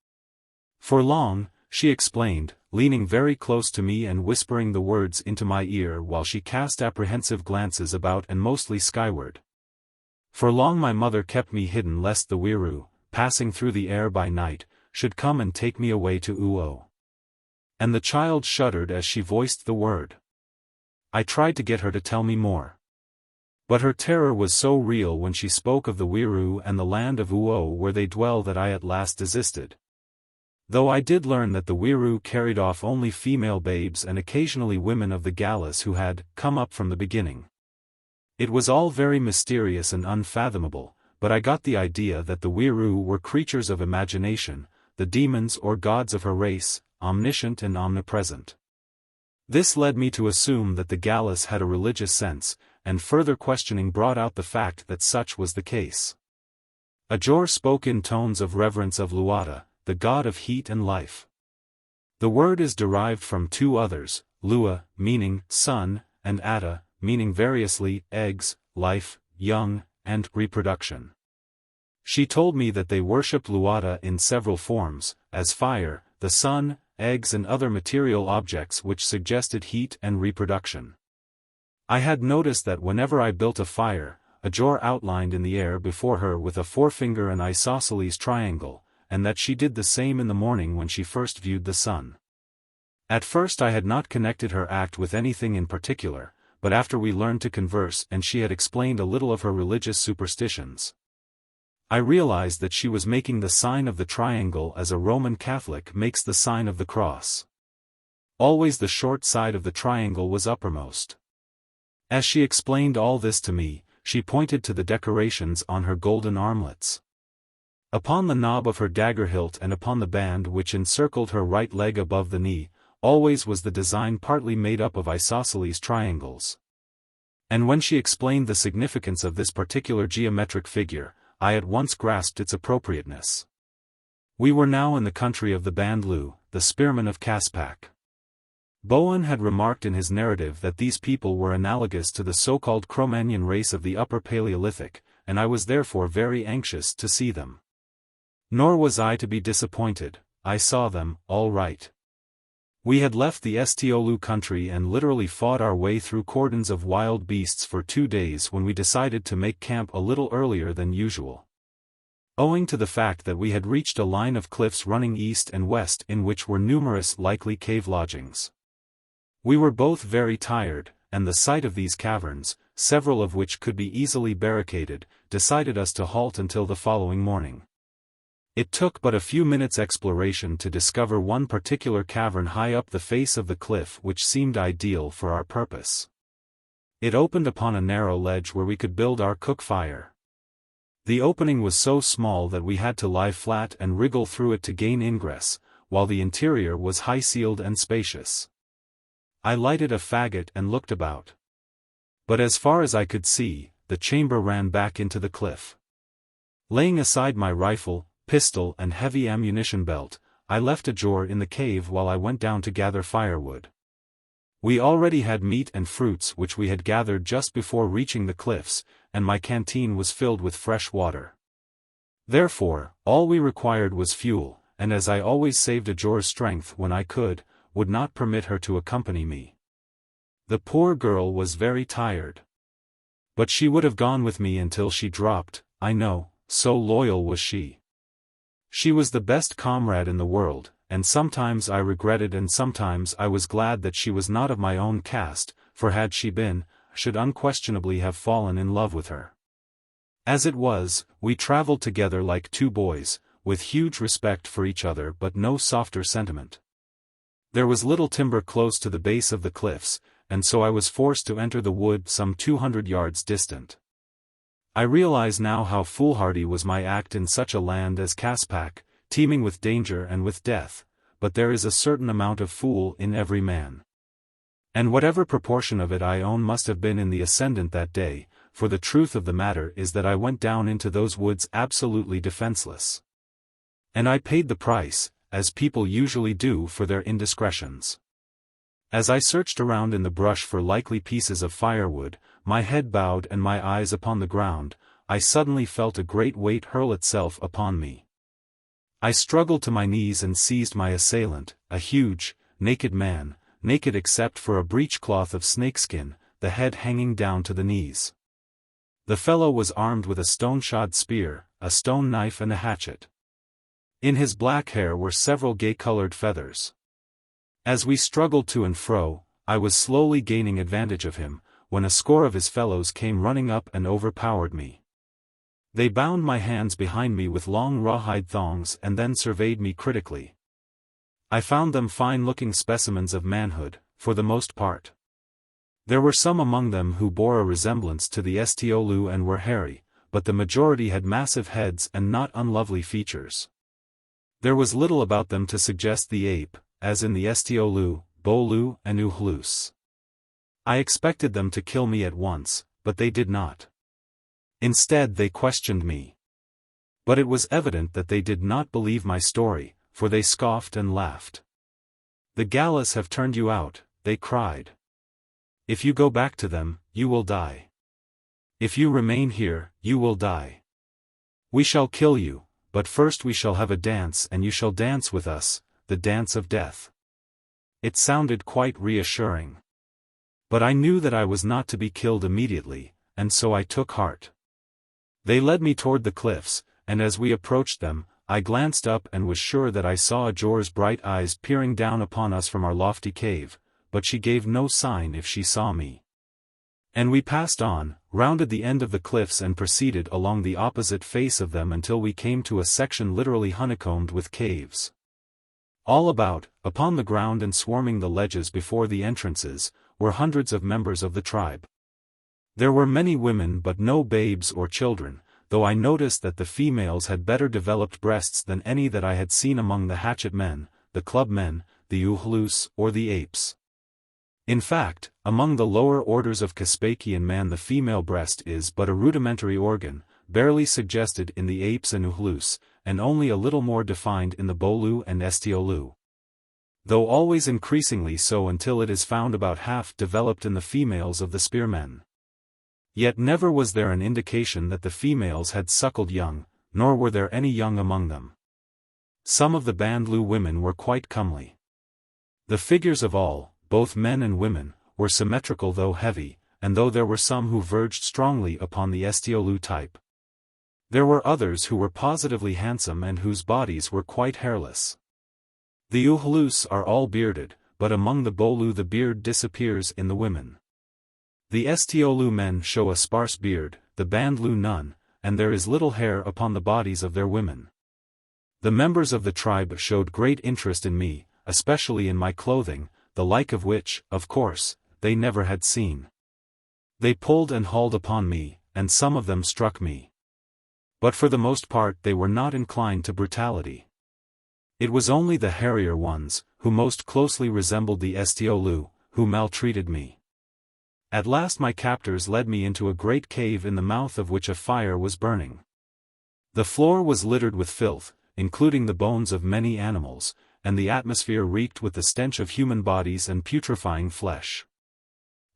For long, she explained, leaning very close to me and whispering the words into my ear while she cast apprehensive glances about and mostly skyward. For long my mother kept me hidden lest the Wiru, passing through the air by night, should come and take me away to Uo. And the child shuddered as she voiced the word. I tried to get her to tell me more. But her terror was so real when she spoke of the Wiru and the land of Uo where they dwell that I at last desisted. Though I did learn that the Wiru carried off only female babes and occasionally women of the Gallus who had come up from the beginning. It was all very mysterious and unfathomable, but I got the idea that the Weiroo were creatures of imagination, the demons or gods of her race, omniscient and omnipresent. This led me to assume that the Gallus had a religious sense, and further questioning brought out the fact that such was the case. Ajor spoke in tones of reverence of Luata, the god of heat and life. The word is derived from two others, Lua, meaning sun, and Atta, meaning variously eggs, life, young, and reproduction. She told me that they worshipped Luata in several forms, as fire, the sun, eggs and other material objects which suggested heat and reproduction. I had noticed that whenever I built a fire, Ajor outlined in the air before her with a forefinger an isosceles triangle, and that she did the same in the morning when she first viewed the sun. At first I had not connected her act with anything in particular, but after we learned to converse and she had explained a little of her religious superstitions, I realized that she was making the sign of the triangle as a Roman Catholic makes the sign of the cross. Always the short side of the triangle was uppermost. As she explained all this to me, she pointed to the decorations on her golden armlets. Upon the knob of her dagger hilt and upon the band which encircled her right leg above the knee, always was the design partly made up of isosceles triangles. And when she explained the significance of this particular geometric figure, I at once grasped its appropriateness. We were now in the country of the Bandlu, the spearmen of Caspak. Bowen had remarked in his narrative that these people were analogous to the so-called Cro-Magnon race of the Upper Paleolithic, and I was therefore very anxious to see them. Nor was I to be disappointed, I saw them, all right. We had left the Estiolu country and literally fought our way through cordons of wild beasts for 2 days when we decided to make camp a little earlier than usual. Owing to the fact that we had reached a line of cliffs running east and west in which were numerous likely cave lodgings. We were both very tired, and the sight of these caverns, several of which could be easily barricaded, decided us to halt until the following morning. It took but a few minutes' exploration to discover one particular cavern high up the face of the cliff which seemed ideal for our purpose. It opened upon a narrow ledge where we could build our cook fire. The opening was so small that we had to lie flat and wriggle through it to gain ingress, while the interior was high-ceiled and spacious. I lighted a faggot and looked about. But as far as I could see, the chamber ran back into the cliff. Laying aside my rifle, pistol and heavy ammunition belt, I left Ajor in the cave while I went down to gather firewood. We already had meat and fruits which we had gathered just before reaching the cliffs, and my canteen was filled with fresh water. Therefore, all we required was fuel, and as I always saved Ajor's strength when I could, would not permit her to accompany me. The poor girl was very tired. But she would have gone with me until she dropped, I know, so loyal was she. She was the best comrade in the world, and sometimes I regretted and sometimes I was glad that she was not of my own caste, for had she been, I should unquestionably have fallen in love with her. As it was, we traveled together like two boys, with huge respect for each other but no softer sentiment. There was little timber close to the base of the cliffs, and so I was forced to enter the wood some 200 yards distant. I realize now how foolhardy was my act in such a land as Caspak, teeming with danger and with death, but there is a certain amount of fool in every man. And whatever proportion of it I own must have been in the ascendant that day, for the truth of the matter is that I went down into those woods absolutely defenseless. And I paid the price, as people usually do for their indiscretions. As I searched around in the brush for likely pieces of firewood, my head bowed and my eyes upon the ground, I suddenly felt a great weight hurl itself upon me. I struggled to my knees and seized my assailant, a huge, naked man, naked except for a breechcloth of snakeskin, the head hanging down to the knees. The fellow was armed with a stone-shod spear, a stone knife and a hatchet. In his black hair were several gay-colored feathers. As we struggled to and fro, I was slowly gaining advantage of him, when a score of his fellows came running up and overpowered me. They bound my hands behind me with long rawhide thongs and then surveyed me critically. I found them fine-looking specimens of manhood, for the most part. There were some among them who bore a resemblance to the Estiolu and were hairy, but the majority had massive heads and not unlovely features. There was little about them to suggest the ape, as in the Estiolu, Bolu and Uhlus. I expected them to kill me at once, but they did not. Instead they questioned me. But it was evident that they did not believe my story, for they scoffed and laughed. "The Gallas have turned you out," they cried. "If you go back to them, you will die. If you remain here, you will die. We shall kill you, but first we shall have a dance and you shall dance with us, the dance of death." It sounded quite reassuring. But I knew that I was not to be killed immediately, and so I took heart. They led me toward the cliffs, and as we approached them, I glanced up and was sure that I saw Ajor's bright eyes peering down upon us from our lofty cave, but she gave no sign if she saw me. And we passed on, rounded the end of the cliffs and proceeded along the opposite face of them until we came to a section literally honeycombed with caves. All about, upon the ground and swarming the ledges before the entrances, were hundreds of members of the tribe. There were many women but no babes or children, though I noticed that the females had better developed breasts than any that I had seen among the hatchet men, the club men, the Uhlus, or the apes. In fact, among the lower orders of Caspakian man the female breast is but a rudimentary organ, barely suggested in the apes and Uhlus, and only a little more defined in the Bolu and Estiolu. Though always increasingly so until it is found about half developed in the females of the spearmen. Yet never was there an indication that the females had suckled young, nor were there any young among them. Some of the Bandlu women were quite comely. The figures of all, both men and women, were symmetrical though heavy, and though there were some who verged strongly upon the Estiolu type. There were others who were positively handsome and whose bodies were quite hairless. The Uhlus are all bearded, but among the Bolu the beard disappears in the women. The Estiolu men show a sparse beard, the Bandlu none, and there is little hair upon the bodies of their women. The members of the tribe showed great interest in me, especially in my clothing, the like of which, of course, they never had seen. They pulled and hauled upon me, and some of them struck me. But for the most part they were not inclined to brutality. It was only the hairier ones, who most closely resembled the Estiolu, who maltreated me. At last my captors led me into a great cave in the mouth of which a fire was burning. The floor was littered with filth, including the bones of many animals, and the atmosphere reeked with the stench of human bodies and putrefying flesh.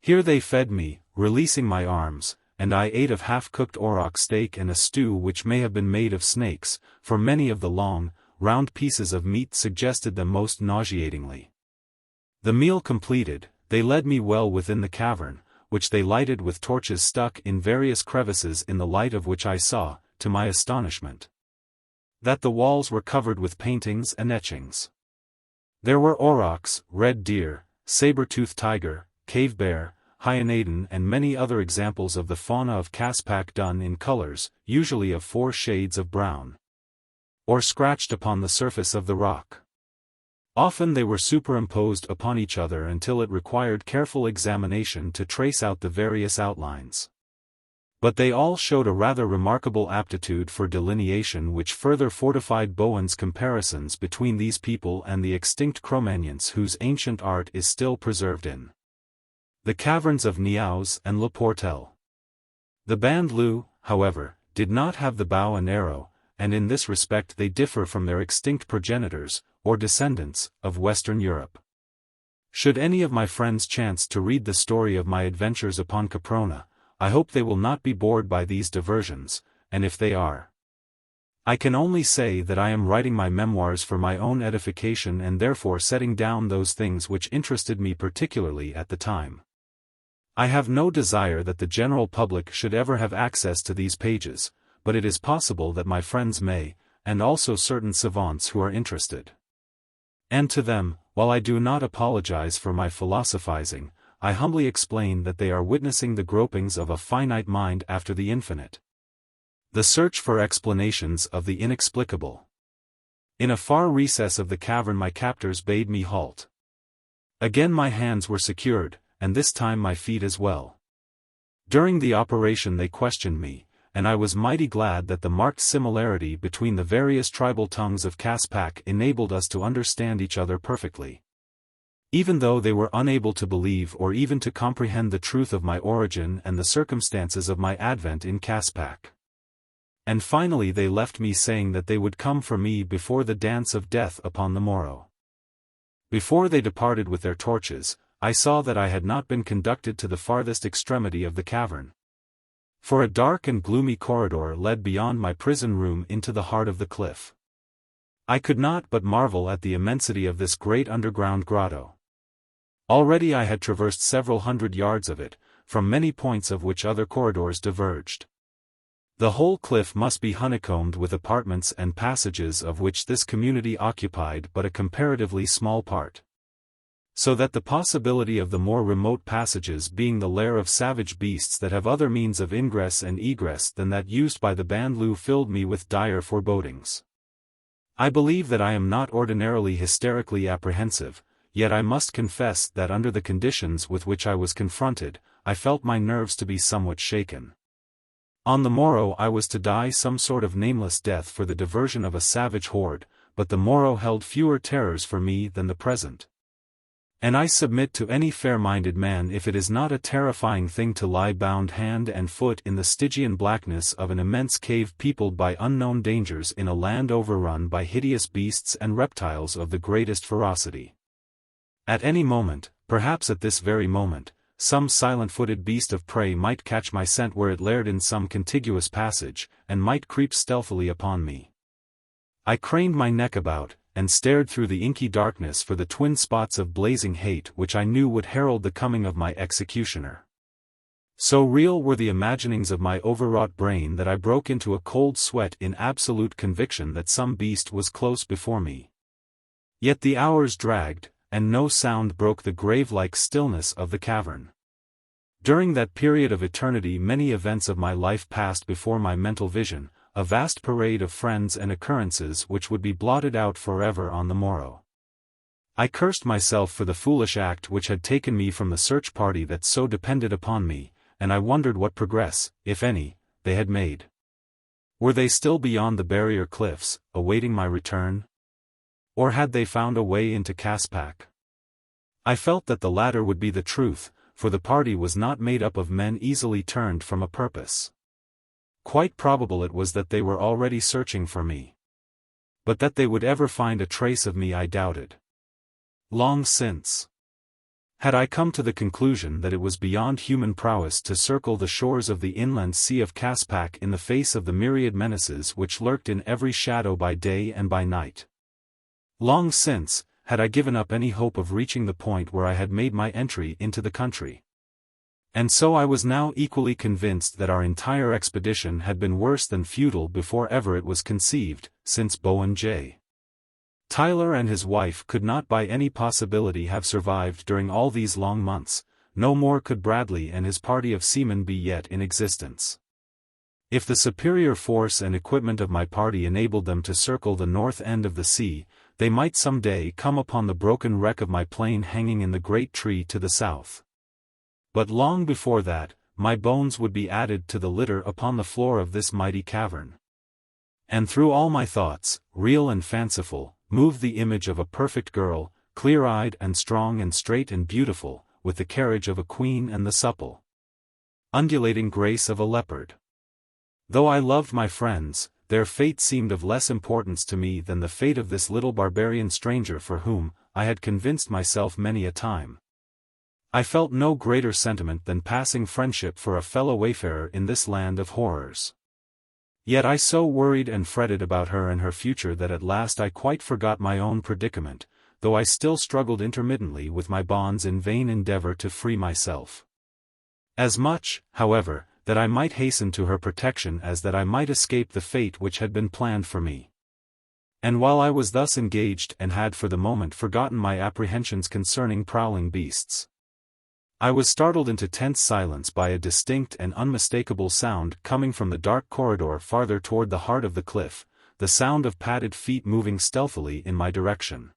Here they fed me, releasing my arms, and I ate of half-cooked auroch steak and a stew which may have been made of snakes, for many of the long, round pieces of meat suggested them most nauseatingly. The meal completed, they led me well within the cavern, which they lighted with torches stuck in various crevices in the light of which I saw, to my astonishment, that the walls were covered with paintings and etchings. There were aurochs, red deer, saber-toothed tiger, cave bear, hyaenodon and many other examples of the fauna of Caspak done in colors, usually of 4 shades of brown, or scratched upon the surface of the rock. Often they were superimposed upon each other until it required careful examination to trace out the various outlines. But they all showed a rather remarkable aptitude for delineation which further fortified Bowen's comparisons between these people and the extinct Cro-Magnons whose ancient art is still preserved in the caverns of Niaouz and Le Portel. The Bandlu, however, did not have the bow and arrow, and in this respect they differ from their extinct progenitors, or descendants, of Western Europe. Should any of my friends chance to read the story of my adventures upon Caprona, I hope they will not be bored by these diversions, and if they are, I can only say that I am writing my memoirs for my own edification and therefore setting down those things which interested me particularly at the time. I have no desire that the general public should ever have access to these pages, but it is possible that my friends may, and also certain savants who are interested. And to them, while I do not apologize for my philosophizing, I humbly explain that they are witnessing the gropings of a finite mind after the infinite. The search for explanations of the inexplicable. In a far recess of the cavern my captors bade me halt. Again my hands were secured, and this time my feet as well. During the operation they questioned me, and I was mighty glad that the marked similarity between the various tribal tongues of Caspak enabled us to understand each other perfectly. Even though they were unable to believe or even to comprehend the truth of my origin and the circumstances of my advent in Caspak. And finally they left me saying that they would come for me before the dance of death upon the morrow. Before they departed with their torches, I saw that I had not been conducted to the farthest extremity of the cavern. For a dark and gloomy corridor led beyond my prison room into the heart of the cliff. I could not but marvel at the immensity of this great underground grotto. Already I had traversed several hundred yards of it, from many points of which other corridors diverged. The whole cliff must be honeycombed with apartments and passages of which this community occupied but a comparatively small part. So that the possibility of the more remote passages being the lair of savage beasts that have other means of ingress and egress than that used by the Bandlu filled me with dire forebodings. I believe that I am not ordinarily hysterically apprehensive, yet I must confess that under the conditions with which I was confronted, I felt my nerves to be somewhat shaken. On the morrow I was to die some sort of nameless death for the diversion of a savage horde, but the morrow held fewer terrors for me than the present. And I submit to any fair-minded man if it is not a terrifying thing to lie bound hand and foot in the Stygian blackness of an immense cave peopled by unknown dangers in a land overrun by hideous beasts and reptiles of the greatest ferocity. At any moment, perhaps at this very moment, some silent-footed beast of prey might catch my scent where it laired in some contiguous passage, and might creep stealthily upon me. I craned my neck about, and stared through the inky darkness for the twin spots of blazing hate which I knew would herald the coming of my executioner. So real were the imaginings of my overwrought brain that I broke into a cold sweat in absolute conviction that some beast was close before me. Yet the hours dragged, and no sound broke the grave-like stillness of the cavern. During that period of eternity many events of my life passed before my mental vision, a vast parade of friends and occurrences which would be blotted out forever on the morrow. I cursed myself for the foolish act which had taken me from the search party that so depended upon me, and I wondered what progress, if any, they had made. Were they still beyond the barrier cliffs, awaiting my return? Or had they found a way into Caspak? I felt that the latter would be the truth, for the party was not made up of men easily turned from a purpose. Quite probable it was that they were already searching for me. But that they would ever find a trace of me I doubted. Long since had I come to the conclusion that it was beyond human prowess to circle the shores of the inland sea of Caspak in the face of the myriad menaces which lurked in every shadow by day and by night. Long since had I given up any hope of reaching the point where I had made my entry into the country. And so I was now equally convinced that our entire expedition had been worse than futile before ever it was conceived, since Bowen J. Tyler and his wife could not by any possibility have survived during all these long months, no more could Bradley and his party of seamen be yet in existence. If the superior force and equipment of my party enabled them to circle the north end of the sea, they might some day come upon the broken wreck of my plane hanging in the great tree to the south. But long before that, my bones would be added to the litter upon the floor of this mighty cavern. And through all my thoughts, real and fanciful, moved the image of a perfect girl, clear-eyed and strong and straight and beautiful, with the carriage of a queen and the supple, undulating grace of a leopard. Though I loved my friends, their fate seemed of less importance to me than the fate of this little barbarian stranger for whom, I had convinced myself many a time, I felt no greater sentiment than passing friendship for a fellow wayfarer in this land of horrors. Yet I so worried and fretted about her and her future that at last I quite forgot my own predicament, though I still struggled intermittently with my bonds in vain endeavor to free myself. As much, however, that I might hasten to her protection as that I might escape the fate which had been planned for me. And while I was thus engaged and had for the moment forgotten my apprehensions concerning prowling beasts, I was startled into tense silence by a distinct and unmistakable sound coming from the dark corridor farther toward the heart of the cliff, the sound of padded feet moving stealthily in my direction.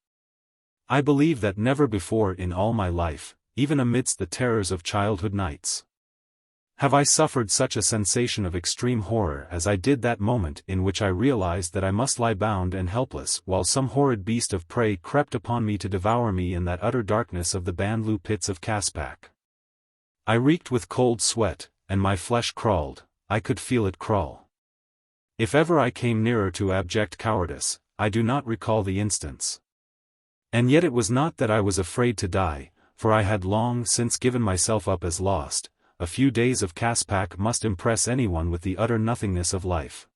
I believe that never before in all my life, even amidst the terrors of childhood nights, Have I suffered such a sensation of extreme horror as I did that moment in which I realized that I must lie bound and helpless while some horrid beast of prey crept upon me to devour me in that utter darkness of the Bandloo pits of Caspak? I reeked with cold sweat, and my flesh crawled. I could feel it crawl. If ever I came nearer to abject cowardice, I do not recall the instance. And yet it was not that I was afraid to die, for I had long since given myself up as lost. A few days of Caspak must impress anyone with the utter nothingness of life.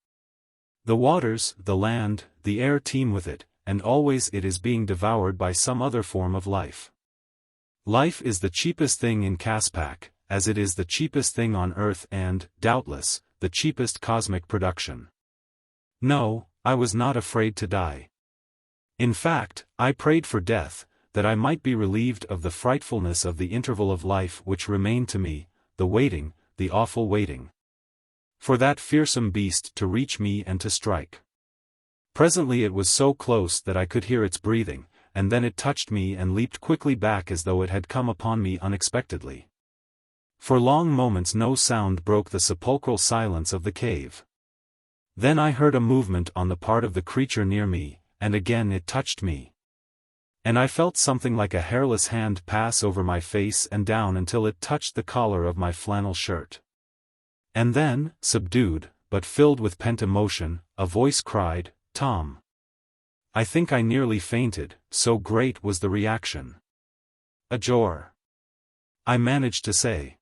The waters, the land, the air teem with it, and always it is being devoured by some other form of life. Life is the cheapest thing in Caspak, as it is the cheapest thing on earth and, doubtless, the cheapest cosmic production. No, I was not afraid to die. In fact, I prayed for death, that I might be relieved of the frightfulness of the interval of life which remained to me, the waiting, the awful waiting. For that fearsome beast to reach me and to strike. Presently it was so close that I could hear its breathing, and then it touched me and leaped quickly back as though it had come upon me unexpectedly. For long moments no sound broke the sepulchral silence of the cave. Then I heard a movement on the part of the creature near me, and again it touched me. And I felt something like a hairless hand pass over my face and down until it touched the collar of my flannel shirt. And then, subdued, but filled with pent emotion, a voice cried, "Tom." I think I nearly fainted, so great was the reaction. "Ajor," I managed to say.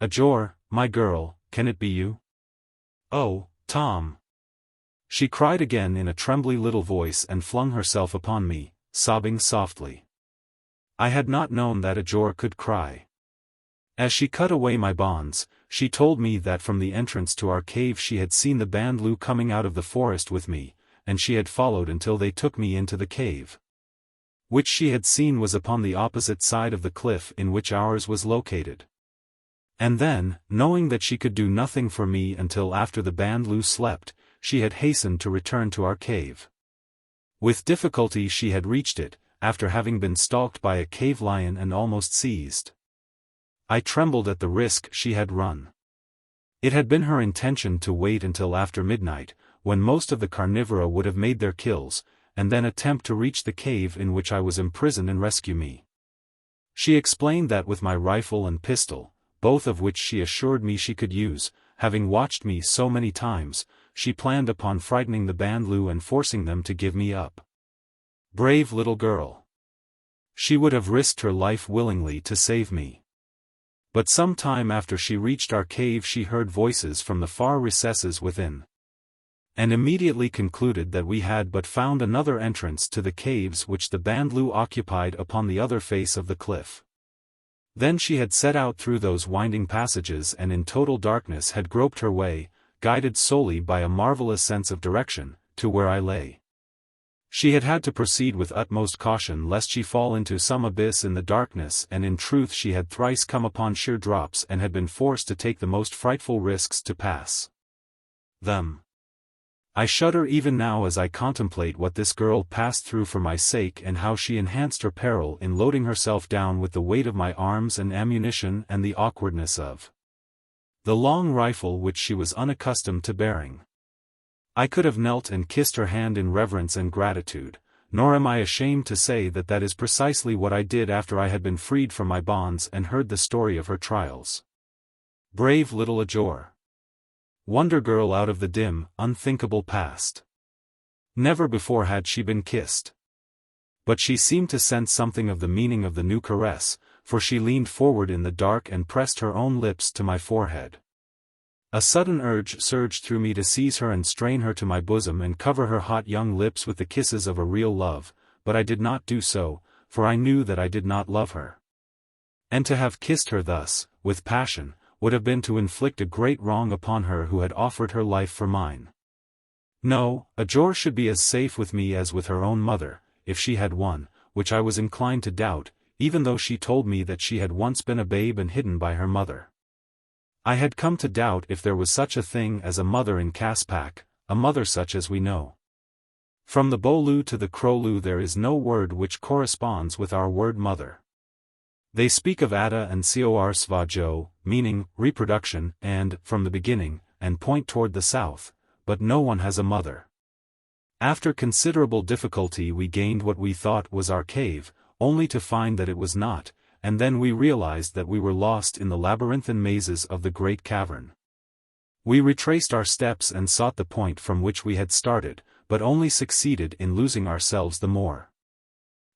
"Ajor, my girl, can it be you?" "Oh, Tom." She cried again in a trembly little voice and flung herself upon me, sobbing softly. I had not known that Ajor could cry. As she cut away my bonds, she told me that from the entrance to our cave she had seen the Bandloo coming out of the forest with me, and she had followed until they took me into the cave. Which she had seen was upon the opposite side of the cliff in which ours was located. And then, knowing that she could do nothing for me until after the Bandloo slept, she had hastened to return to our cave. With difficulty she had reached it, after having been stalked by a cave lion and almost seized. I trembled at the risk she had run. It had been her intention to wait until after midnight, when most of the carnivora would have made their kills, and then attempt to reach the cave in which I was imprisoned and rescue me. She explained that with my rifle and pistol, both of which she assured me she could use, having watched me so many times, she planned upon frightening the Bandloo and forcing them to give me up. Brave little girl. She would have risked her life willingly to save me. But some time after she reached our cave she heard voices from the far recesses within, and immediately concluded that we had but found another entrance to the caves which the Bandloo occupied upon the other face of the cliff. Then she had set out through those winding passages and in total darkness had groped her way, guided solely by a marvelous sense of direction, to where I lay. She had had to proceed with utmost caution lest she fall into some abyss in the darkness, and in truth she had thrice come upon sheer drops and had been forced to take the most frightful risks to pass them. I shudder even now as I contemplate what this girl passed through for my sake and how she enhanced her peril in loading herself down with the weight of my arms and ammunition and the awkwardness of the long rifle which she was unaccustomed to bearing. I could have knelt and kissed her hand in reverence and gratitude, nor am I ashamed to say that that is precisely what I did after I had been freed from my bonds and heard the story of her trials. Brave little Ajor. Wonder girl out of the dim, unthinkable past. Never before had she been kissed. But she seemed to sense something of the meaning of the new caress, for she leaned forward in the dark and pressed her own lips to my forehead. A sudden urge surged through me to seize her and strain her to my bosom and cover her hot young lips with the kisses of a real love, but I did not do so, for I knew that I did not love her. And to have kissed her thus, with passion, would have been to inflict a great wrong upon her who had offered her life for mine. No, Ajor should be as safe with me as with her own mother, if she had one, which I was inclined to doubt, even though she told me that she had once been a babe and hidden by her mother. I had come to doubt if there was such a thing as a mother in Caspak, a mother such as we know. From the Bolu to the Krolu there is no word which corresponds with our word mother. They speak of Ada and Cor Svajo, meaning reproduction, and from the beginning, and point toward the south, but no one has a mother. After considerable difficulty we gained what we thought was our cave, only to find that it was not, and then we realized that we were lost in the labyrinthine mazes of the great cavern. We retraced our steps and sought the point from which we had started, but only succeeded in losing ourselves the more.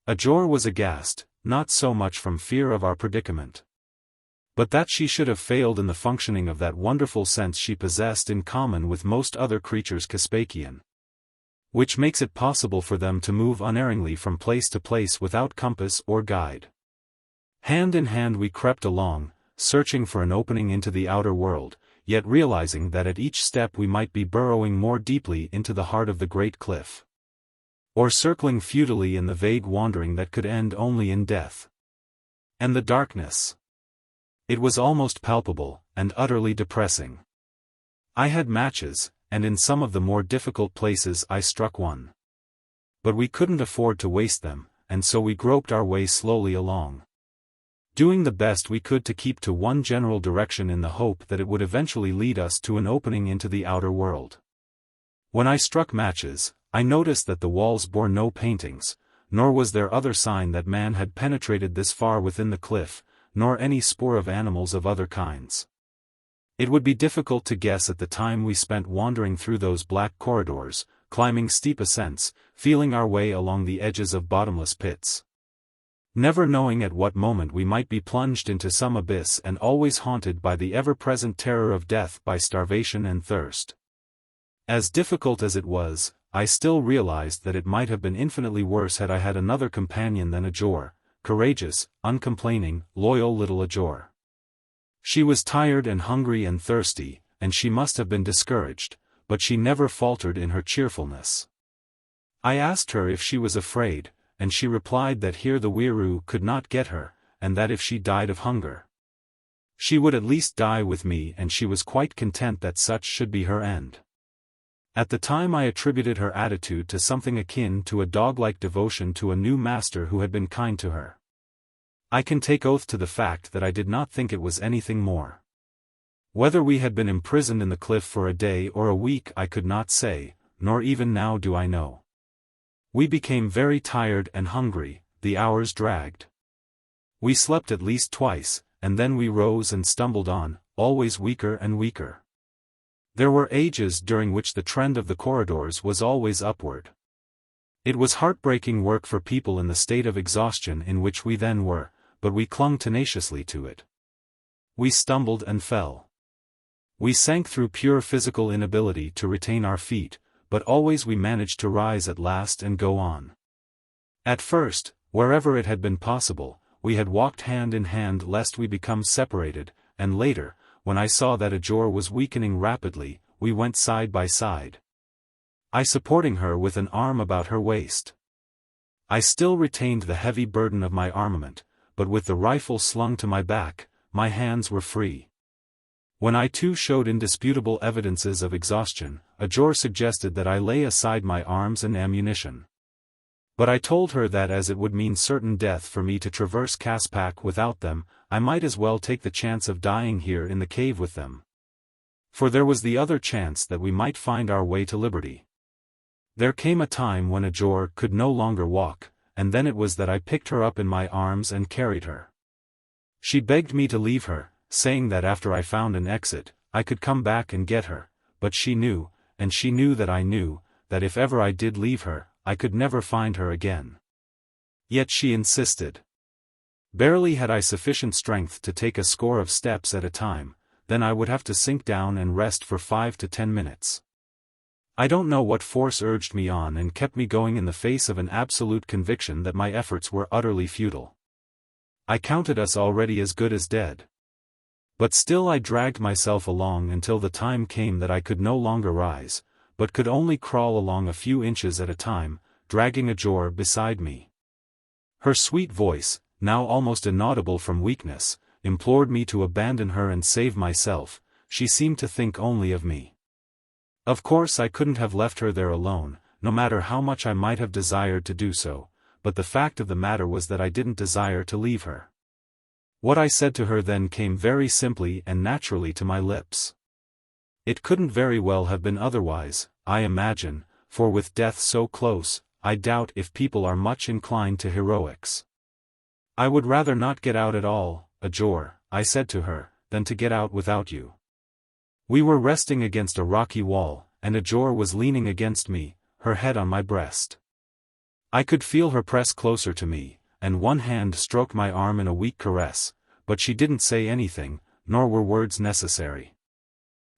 Ajor was aghast, not so much from fear of our predicament, but that she should have failed in the functioning of that wonderful sense she possessed in common with most other creatures Caspakian, which makes it possible for them to move unerringly from place to place without compass or guide. Hand in hand we crept along, searching for an opening into the outer world, yet realizing that at each step we might be burrowing more deeply into the heart of the great cliff, or circling futilely in the vague wandering that could end only in death. And the darkness. It was almost palpable, and utterly depressing. I had matches, and in some of the more difficult places I struck one. But we couldn't afford to waste them, and so we groped our way slowly along, doing the best we could to keep to one general direction in the hope that it would eventually lead us to an opening into the outer world. When I struck matches, I noticed that the walls bore no paintings, nor was there other sign that man had penetrated this far within the cliff, nor any spoor of animals of other kinds. It would be difficult to guess at the time we spent wandering through those black corridors, climbing steep ascents, feeling our way along the edges of bottomless pits, never knowing at what moment we might be plunged into some abyss, and always haunted by the ever-present terror of death by starvation and thirst. As difficult as it was, I still realized that it might have been infinitely worse had I had another companion than Ajor, courageous, uncomplaining, loyal little Ajor. She was tired and hungry and thirsty, and she must have been discouraged, but she never faltered in her cheerfulness. I asked her if she was afraid, and she replied that here the Weiroo could not get her, and that if she died of hunger, she would at least die with me, and she was quite content that such should be her end. At the time I attributed her attitude to something akin to a dog-like devotion to a new master who had been kind to her. I can take oath to the fact that I did not think it was anything more. Whether we had been imprisoned in the cliff for a day or a week I could not say, nor even now do I know. We became very tired and hungry, the hours dragged. We slept at least twice, and then we rose and stumbled on, always weaker and weaker. There were ages during which the trend of the corridors was always upward. It was heartbreaking work for people in the state of exhaustion in which we then were, but we clung tenaciously to it. We stumbled and fell. We sank through pure physical inability to retain our feet, but always we managed to rise at last and go on. At first, wherever it had been possible, we had walked hand in hand lest we become separated, and later, when I saw that Ajor was weakening rapidly, we went side by side, I supporting her with an arm about her waist. I still retained the heavy burden of my armament, but with the rifle slung to my back, my hands were free. When I too showed indisputable evidences of exhaustion, Ajor suggested that I lay aside my arms and ammunition. But I told her that as it would mean certain death for me to traverse Caspak without them, I might as well take the chance of dying here in the cave with them. For there was the other chance that we might find our way to liberty. There came a time when Ajor could no longer walk, and then it was that I picked her up in my arms and carried her. She begged me to leave her, saying that after I found an exit, I could come back and get her, but she knew, and she knew that I knew, that if ever I did leave her, I could never find her again. Yet she insisted. Barely had I sufficient strength to take a score of steps at a time, then I would have to sink down and rest for 5 to 10 minutes. I don't know what force urged me on and kept me going in the face of an absolute conviction that my efforts were utterly futile. I counted us already as good as dead. But still I dragged myself along until the time came that I could no longer rise, but could only crawl along a few inches at a time, dragging Ajor beside me. Her sweet voice, now almost inaudible from weakness, implored me to abandon her and save myself. She seemed to think only of me. Of course I couldn't have left her there alone, no matter how much I might have desired to do so, but the fact of the matter was that I didn't desire to leave her. What I said to her then came very simply and naturally to my lips. It couldn't very well have been otherwise, I imagine, for with death so close, I doubt if people are much inclined to heroics. I would rather not get out at all, Edgar, I said to her, than to get out without you. We were resting against a rocky wall, and Edgar was leaning against me, her head on my breast. I could feel her press closer to me, and one hand stroke my arm in a weak caress, but she didn't say anything, nor were words necessary.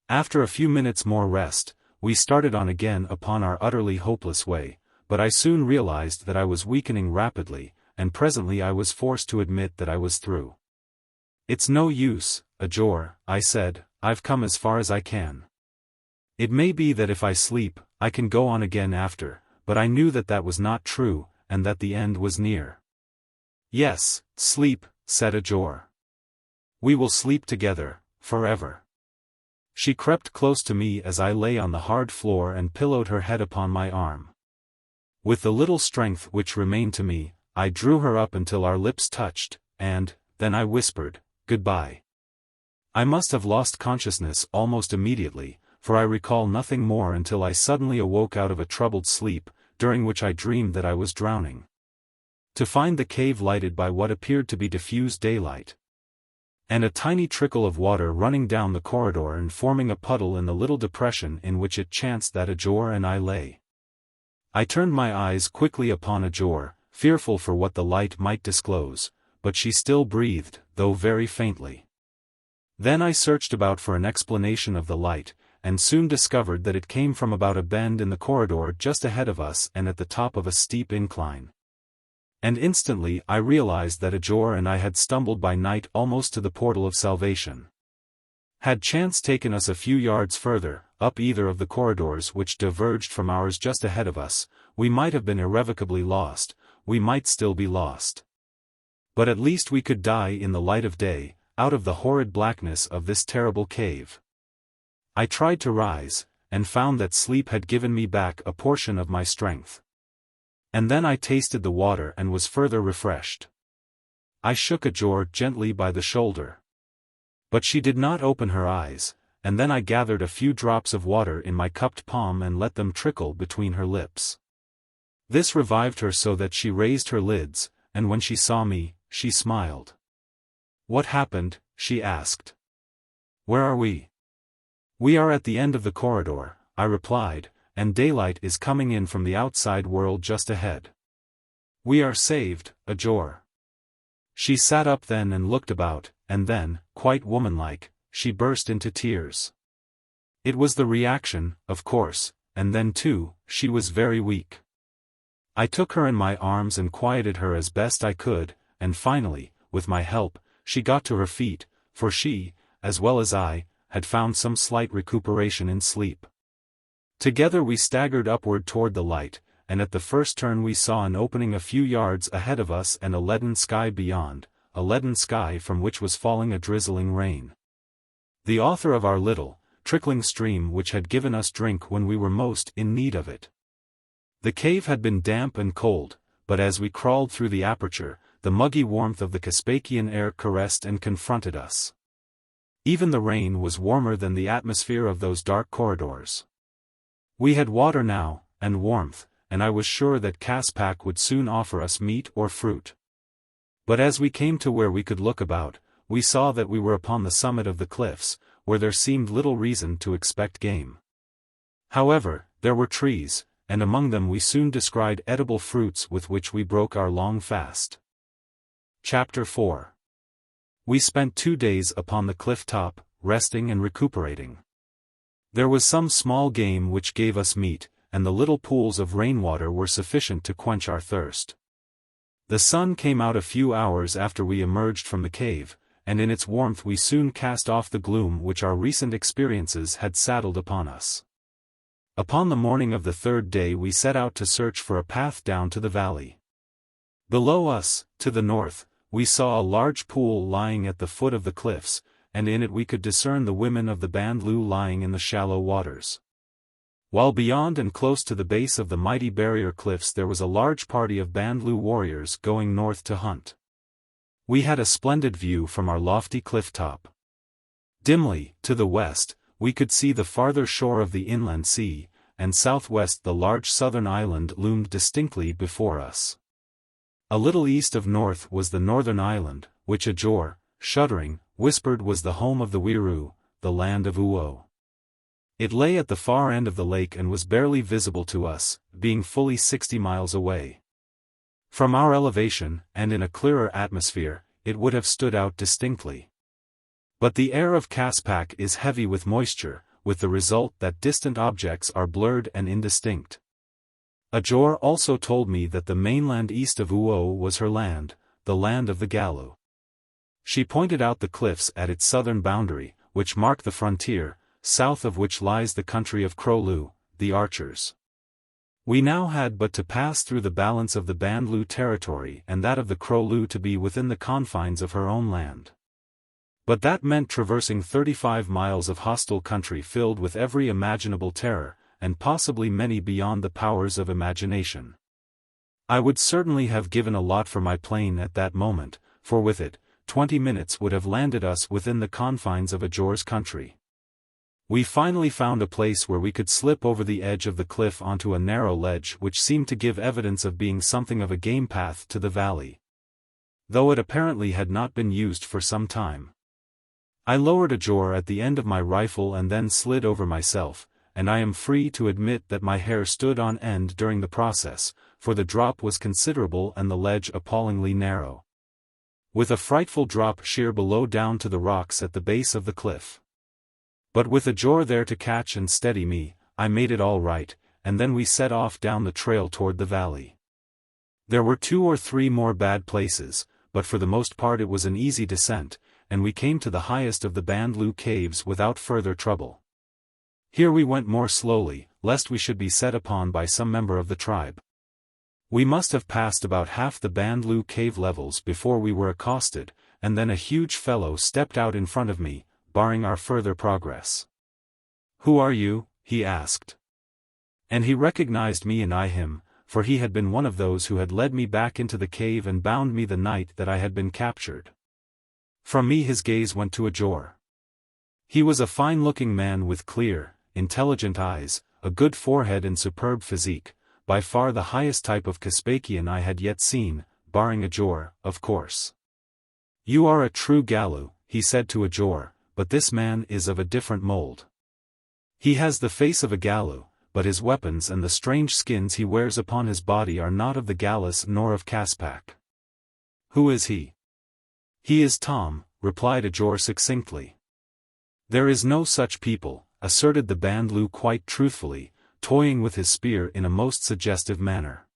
After a few minutes more rest, we started on again upon our utterly hopeless way, but I soon realized that I was weakening rapidly, and presently I was forced to admit that I was through. It's no use, Edgar, I said, I've come as far as I can. It may be that if I sleep, I can go on again after, but I knew that that was not true, and that the end was near. Yes, sleep, said Edgar. We will sleep together, forever. She crept close to me as I lay on the hard floor and pillowed her head upon my arm. With the little strength which remained to me, I drew her up until our lips touched, and, then I whispered, "Goodbye." I must have lost consciousness almost immediately, for I recall nothing more until I suddenly awoke out of a troubled sleep, during which I dreamed that I was drowning. To find the cave lighted by what appeared to be diffused daylight, and a tiny trickle of water running down the corridor and forming a puddle in the little depression in which it chanced that Edgar and I lay. I turned my eyes quickly upon Edgar, fearful for what the light might disclose, but she still breathed, though very faintly. Then I searched about for an explanation of the light, and soon discovered that it came from about a bend in the corridor just ahead of us and at the top of a steep incline. And instantly I realized that Edgar and I had stumbled by night almost to the portal of salvation. Had chance taken us a few yards further, up either of the corridors which diverged from ours just ahead of us, we might have been irrevocably lost, we might still be lost. But at least we could die in the light of day, out of the horrid blackness of this terrible cave. I tried to rise, and found that sleep had given me back a portion of my strength. And then I tasted the water and was further refreshed. I shook Edgar gently by the shoulder. But she did not open her eyes, and then I gathered a few drops of water in my cupped palm and let them trickle between her lips. This revived her so that she raised her lids, and when she saw me, she smiled. "What happened?" she asked. "Where are we?" "We are at the end of the corridor," I replied, "and daylight is coming in from the outside world just ahead. We are saved, Edgar." She sat up then and looked about, and then, quite womanlike, she burst into tears. It was the reaction, of course, and then too, she was very weak. I took her in my arms and quieted her as best I could, and finally, with my help, she got to her feet, for she, as well as I, had found some slight recuperation in sleep. Together we staggered upward toward the light, and at the first turn we saw an opening a few yards ahead of us and a leaden sky beyond, a leaden sky from which was falling a drizzling rain. The author of our little, trickling stream which had given us drink when we were most in need of it. The cave had been damp and cold, but as we crawled through the aperture, the muggy warmth of the Caspakian air caressed and confronted us. Even the rain was warmer than the atmosphere of those dark corridors. We had water now, and warmth, and I was sure that Caspak would soon offer us meat or fruit. But as we came to where we could look about, we saw that we were upon the summit of the cliffs, where there seemed little reason to expect game. However, there were trees, and among them we soon descried edible fruits with which we broke our long fast. Chapter 4. We spent 2 days upon the cliff top, resting and recuperating. There was some small game which gave us meat, and the little pools of rainwater were sufficient to quench our thirst. The sun came out a few hours after we emerged from the cave, and in its warmth we soon cast off the gloom which our recent experiences had saddled upon us. Upon the morning of the 3rd day we set out to search for a path down to the valley. Below us, to the north, we saw a large pool lying at the foot of the cliffs, and in it we could discern the women of the Bandlu lying in the shallow waters. While beyond and close to the base of the mighty barrier cliffs there was a large party of Bandlu warriors going north to hunt. We had a splendid view from our lofty cliff top. Dimly, to the west, we could see the farther shore of the inland sea, and southwest the large southern island loomed distinctly before us. A little east of north was the northern island, which Edgar, shuddering, whispered was the home of the Wiru, the land of Uo. It lay at the far end of the lake and was barely visible to us, being fully 60 miles away. From our elevation, and in a clearer atmosphere, it would have stood out distinctly. But the air of Caspak is heavy with moisture, with the result that distant objects are blurred and indistinct. Edgar also told me that the mainland east of Uo was her land, the land of the Galu. She pointed out the cliffs at its southern boundary, which mark the frontier, south of which lies the country of Krolu, the archers. We now had but to pass through the balance of the Bandlu territory and that of the Krolu to be within the confines of her own land. But that meant traversing 35 miles of hostile country filled with every imaginable terror, and possibly many beyond the powers of imagination. I would certainly have given a lot for my plane at that moment, for with it, 20 minutes would have landed us within the confines of Edgar's country. We finally found a place where we could slip over the edge of the cliff onto a narrow ledge which seemed to give evidence of being something of a game path to the valley, though it apparently had not been used for some time. I lowered Edgar at the end of my rifle and then slid over myself, and I am free to admit that my hair stood on end during the process, for the drop was considerable and the ledge appallingly narrow, with a frightful drop sheer below down to the rocks at the base of the cliff. But with Edgar there to catch and steady me, I made it all right, and then we set off down the trail toward the valley. There were 2 or 3 more bad places, but for the most part it was an easy descent, and we came to the highest of the Bandlu caves without further trouble. Here we went more slowly, lest we should be set upon by some member of the tribe. We must have passed about half the Bandlu cave levels before we were accosted, and then a huge fellow stepped out in front of me, barring our further progress. "Who are you?" he asked. And he recognized me and I him, for he had been one of those who had led me back into the cave and bound me the night that I had been captured. From me his gaze went to Edgar. He was a fine-looking man with clear, intelligent eyes, a good forehead and superb physique, by far the highest type of Caspakian I had yet seen, barring Edgar, of course. "You are a true Galu," he said to Edgar, "but this man is of a different mold. He has the face of a Galu, but his weapons and the strange skins he wears upon his body are not of the Galus nor of Caspak." "Who is he?" "He is Tom," replied Edgar succinctly. "There is no such people," asserted the Bandlu quite truthfully, toying with his spear in a most suggestive manner.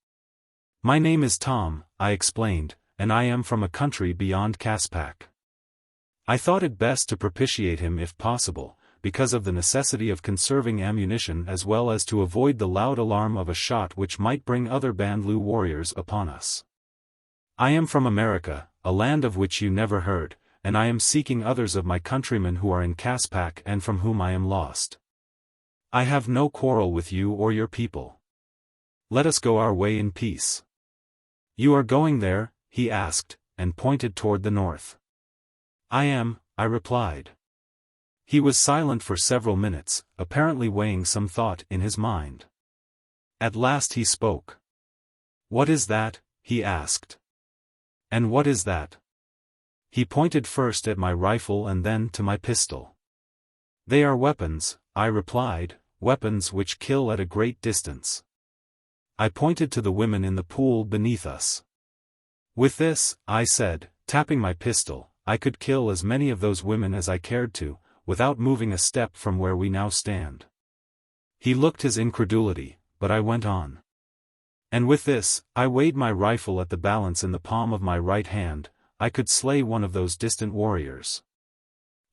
"My name is Tom," I explained, "and I am from a country beyond Caspak." I thought it best to propitiate him if possible, because of the necessity of conserving ammunition as well as to avoid the loud alarm of a shot which might bring other Bandlu warriors upon us. "I am from America, a land of which you never heard, and I am seeking others of my countrymen who are in Caspak and from whom I am lost. I have no quarrel with you or your people. Let us go our way in peace." "You are going there?" he asked, and pointed toward the north. "I am," I replied. He was silent for several minutes, apparently weighing some thought in his mind. At last he spoke. "What is that?" he asked. "And what is that?" He pointed first at my rifle and then to my pistol. "They are weapons," I replied, "weapons which kill at a great distance." I pointed to the women in the pool beneath us. "With this," I said, tapping my pistol, "I could kill as many of those women as I cared to, without moving a step from where we now stand." He looked his incredulity, but I went on. "And with this," I weighed my rifle at the balance in the palm of my right hand, "I could slay one of those distant warriors."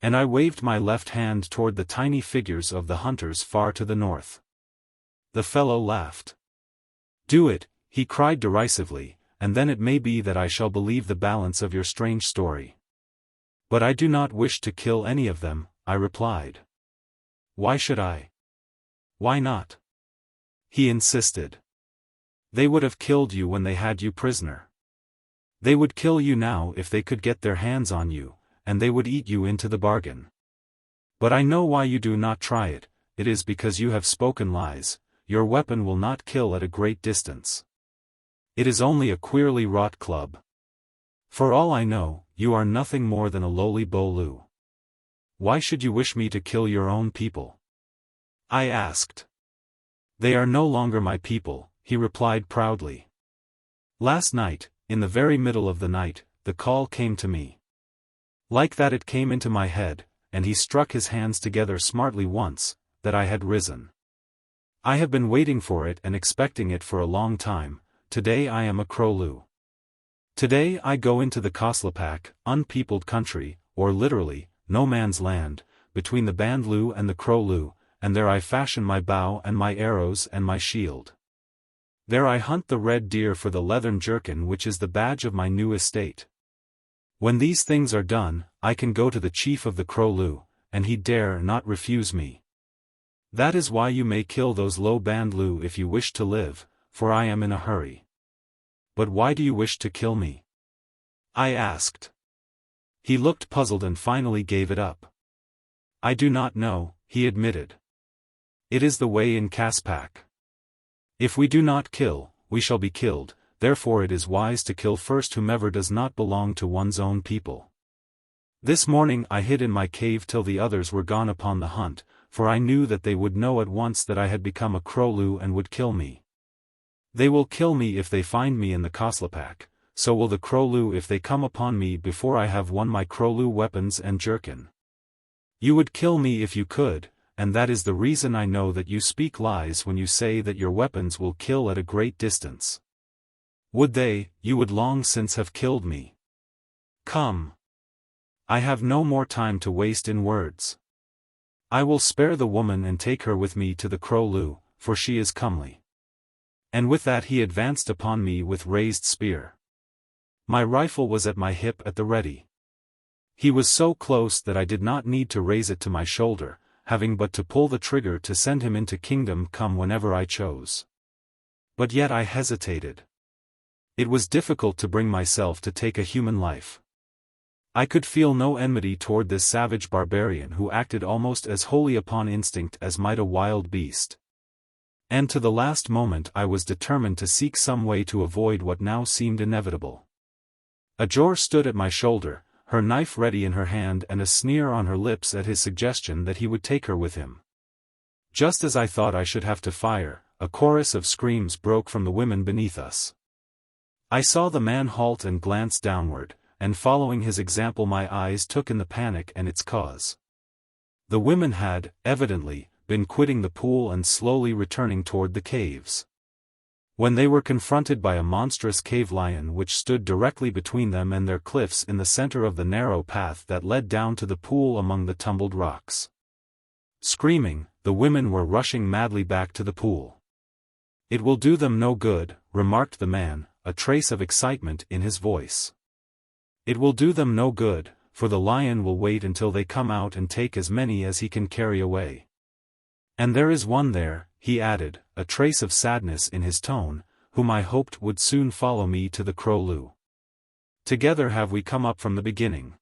And I waved my left hand toward the tiny figures of the hunters far to the north. The fellow laughed. "Do it," he cried derisively, "and then it may be that I shall believe the balance of your strange story." "But I do not wish to kill any of them," I replied. "Why should I?" "Why not?" he insisted. "They would have killed you when they had you prisoner." They would kill you now if they could get their hands on you, and they would eat you into the bargain. But I know why you do not try it. It is because you have spoken lies. Your weapon will not kill at a great distance. It is only a queerly wrought club. For all I know, you are nothing more than a lowly Bolu. Why should you wish me to kill your own people? I asked. They are no longer my people, he replied proudly. Last night, in the very middle of the night, the call came to me. Like that it came into my head, and he struck his hands together smartly once, that I had risen. I have been waiting for it and expecting it for a long time. Today I am a Krolu. Today I go into the Caspak, unpeopled country, or literally, no man's land, between the Bandlu and the Krolu, and there I fashion my bow and my arrows and my shield. There I hunt the red deer for the leathern jerkin which is the badge of my new estate. When these things are done, I can go to the chief of the Krolu, and he dare not refuse me. That is why you may kill those low Bandlu if you wish to live, for I am in a hurry. But why do you wish to kill me? I asked. He looked puzzled and finally gave it up. I do not know, he admitted. It is the way in Caspak. If we do not kill, we shall be killed, therefore it is wise to kill first whomever does not belong to one's own people. This morning I hid in my cave till the others were gone upon the hunt, for I knew that they would know at once that I had become a Krolu and would kill me. They will kill me if they find me in the Caspak, so will the Krolu if they come upon me before I have won my Krolu weapons and jerkin. You would kill me if you could, and that is the reason I know that you speak lies when you say that your weapons will kill at a great distance. Would they, you would long since have killed me. Come. I have no more time to waste in words. I will spare the woman and take her with me to the Krolu, for she is comely. And with that he advanced upon me with raised spear. My rifle was at my hip at the ready. He was so close that I did not need to raise it to my shoulder, having but to pull the trigger to send him into kingdom come whenever I chose. But yet I hesitated. It was difficult to bring myself to take a human life. I could feel no enmity toward this savage barbarian who acted almost as wholly upon instinct as might a wild beast. And to the last moment I was determined to seek some way to avoid what now seemed inevitable. Ajor stood at my shoulder, her knife ready in her hand and a sneer on her lips at his suggestion that he would take her with him. Just as I thought I should have to fire, a chorus of screams broke from the women beneath us. I saw the man halt and glance downward, and following his example my eyes took in the panic and its cause. The women had, evidently, been quitting the pool and slowly returning toward the caves. When they were confronted by a monstrous cave lion which stood directly between them and their cliffs in the center of the narrow path that led down to the pool among the tumbled rocks. Screaming, the women were rushing madly back to the pool. It will do them no good, remarked the man, a trace of excitement in his voice. It will do them no good, for the lion will wait until they come out and take as many as he can carry away. And there is one there, he added, a trace of sadness in his tone, whom I hoped would soon follow me to the Krolu. Together have we come up from the beginning.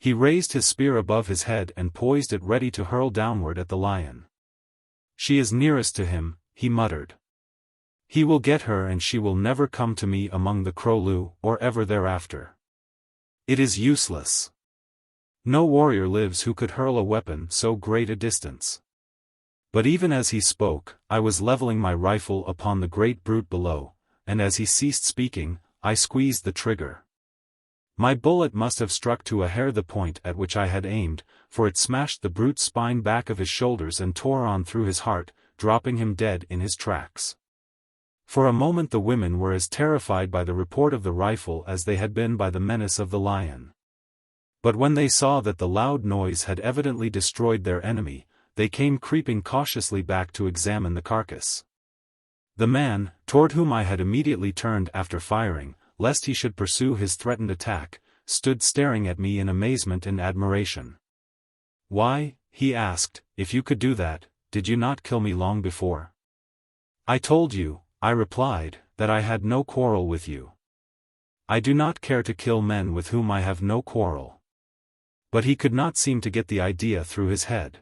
He raised his spear above his head and poised it ready to hurl downward at the lion. She is nearest to him, he muttered. He will get her and she will never come to me among the Krolu, or ever thereafter. It is useless. No warrior lives who could hurl a weapon so great a distance. But even as he spoke, I was leveling my rifle upon the great brute below, and as he ceased speaking, I squeezed the trigger. My bullet must have struck to a hair the point at which I had aimed, for it smashed the brute's spine back of his shoulders and tore on through his heart, dropping him dead in his tracks. For a moment the women were as terrified by the report of the rifle as they had been by the menace of the lion. But when they saw that the loud noise had evidently destroyed their enemy, they came creeping cautiously back to examine the carcass. The man, toward whom I had immediately turned after firing, lest he should pursue his threatened attack, stood staring at me in amazement and admiration. Why, he asked, if you could do that, did you not kill me long before? I told you, I replied, that I had no quarrel with you. I do not care to kill men with whom I have no quarrel. But he could not seem to get the idea through his head.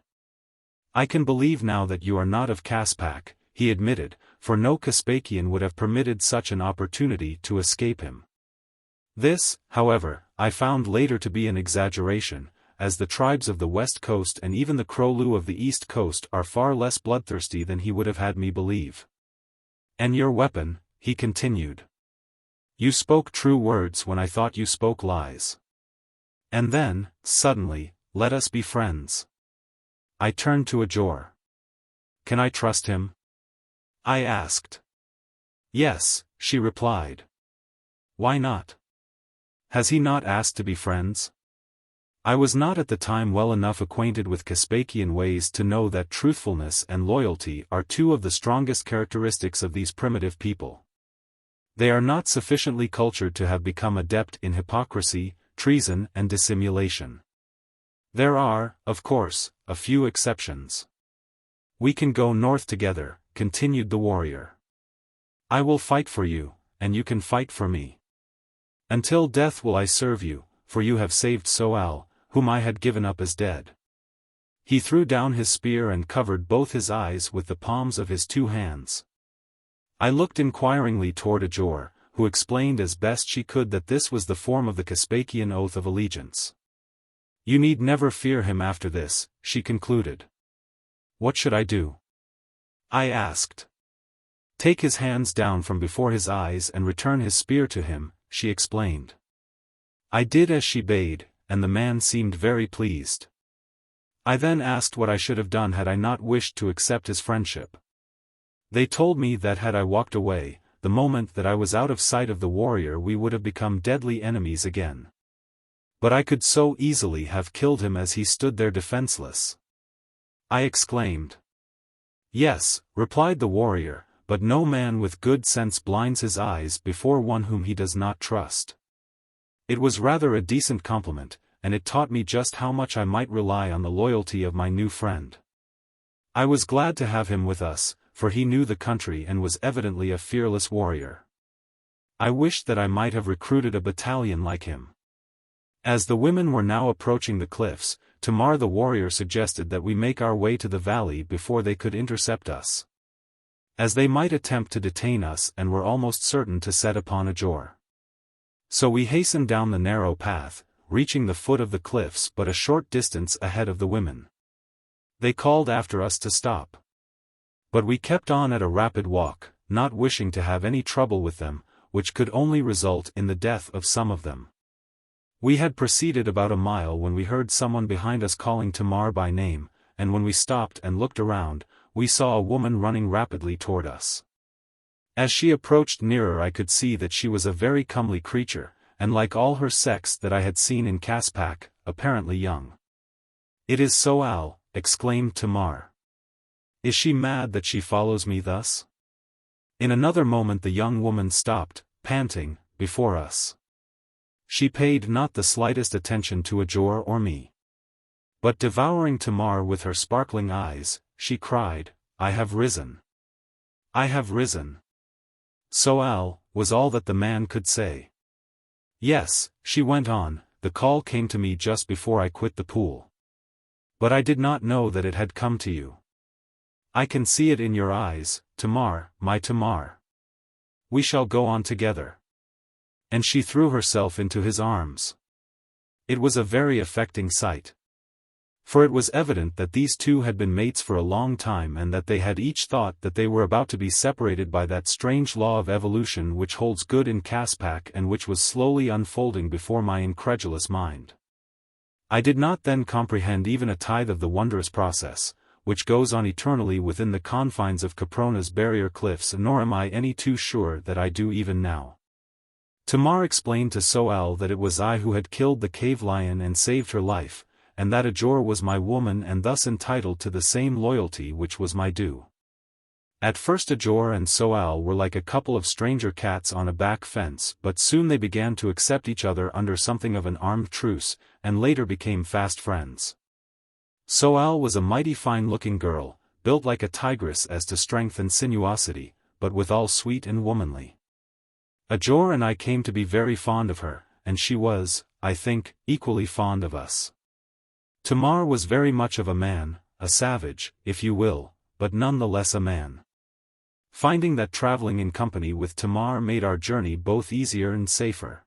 I can believe now that you are not of Caspak, he admitted, for no Caspakian would have permitted such an opportunity to escape him. This, however, I found later to be an exaggeration, as the tribes of the West Coast and even the Krolu of the East Coast are far less bloodthirsty than he would have had me believe. And your weapon, he continued. You spoke true words when I thought you spoke lies. And then, suddenly, let us be friends. I turned to Edgar. Can I trust him? I asked. Yes, she replied. Why not? Has he not asked to be friends? I was not at the time well enough acquainted with Caspakian ways to know that truthfulness and loyalty are two of the strongest characteristics of these primitive people. They are not sufficiently cultured to have become adept in hypocrisy, treason and dissimulation. There are, of course, a few exceptions. We can go north together, continued the warrior. I will fight for you, and you can fight for me. Until death will I serve you, for you have saved Soal, whom I had given up as dead. He threw down his spear and covered both his eyes with the palms of his two hands. I looked inquiringly toward Edgar, who explained as best she could that this was the form of the Caspakian oath of allegiance. You need never fear him after this, she concluded. What should I do? I asked. Take his hands down from before his eyes and return his spear to him, she explained. I did as she bade, and the man seemed very pleased. I then asked what I should have done had I not wished to accept his friendship. They told me that had I walked away, the moment that I was out of sight of the warrior we would have become deadly enemies again. But I could so easily have killed him as he stood there defenseless. I exclaimed. Yes, replied the warrior, but no man with good sense blinds his eyes before one whom he does not trust. It was rather a decent compliment, and it taught me just how much I might rely on the loyalty of my new friend. I was glad to have him with us, for he knew the country and was evidently a fearless warrior. I wished that I might have recruited a battalion like him. As the women were now approaching the cliffs, Tamar the warrior suggested that we make our way to the valley before they could intercept us, as they might attempt to detain us and were almost certain to set upon Edgar. So we hastened down the narrow path, reaching the foot of the cliffs but a short distance ahead of the women. They called after us to stop. But we kept on at a rapid walk, not wishing to have any trouble with them, which could only result in the death of some of them. We had proceeded about a mile when we heard someone behind us calling Tamar by name, and when we stopped and looked around, we saw a woman running rapidly toward us. As she approached nearer I could see that she was a very comely creature, and like all her sex that I had seen in Caspak, apparently young. It is Soal, exclaimed Tamar. Is she mad that she follows me thus? In another moment the young woman stopped, panting, before us. She paid not the slightest attention to Edgar or me. But devouring Tamar with her sparkling eyes, she cried, I have risen. I have risen. Soal, was all that the man could say. Yes, she went on, the call came to me just before I quit the pool. But I did not know that it had come to you. I can see it in your eyes, Tamar, my Tamar. We shall go on together. And she threw herself into his arms. It was a very affecting sight. For it was evident that these two had been mates for a long time and that they had each thought that they were about to be separated by that strange law of evolution which holds good in Caspak and which was slowly unfolding before my incredulous mind. I did not then comprehend even a tithe of the wondrous process, which goes on eternally within the confines of Caprona's barrier cliffs, nor am I any too sure that I do even now. Tamar explained to Soal that it was I who had killed the cave lion and saved her life, and that Edgar was my woman and thus entitled to the same loyalty which was my due. At first Edgar and Soal were like a couple of stranger cats on a back fence, but soon they began to accept each other under something of an armed truce, and later became fast friends. Soal was a mighty fine-looking girl, built like a tigress as to strength and sinuosity, but withal sweet and womanly. Ajor and I came to be very fond of her, and she was, I think, equally fond of us. Tamar was very much of a man, a savage, if you will, but none the less a man. Finding that traveling in company with Tamar made our journey both easier and safer.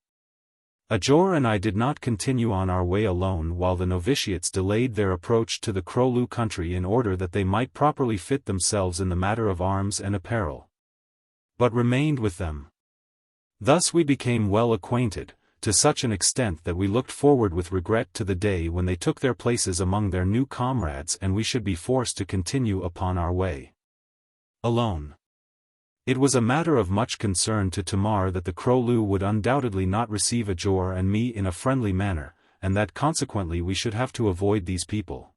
Ajor and I did not continue on our way alone while the novitiates delayed their approach to the Krolu country in order that they might properly fit themselves in the matter of arms and apparel, but remained with them. Thus we became well acquainted, to such an extent that we looked forward with regret to the day when they took their places among their new comrades and we should be forced to continue upon our way alone. It was a matter of much concern to Tamar that the Krolu would undoubtedly not receive Ajor and me in a friendly manner, and that consequently we should have to avoid these people.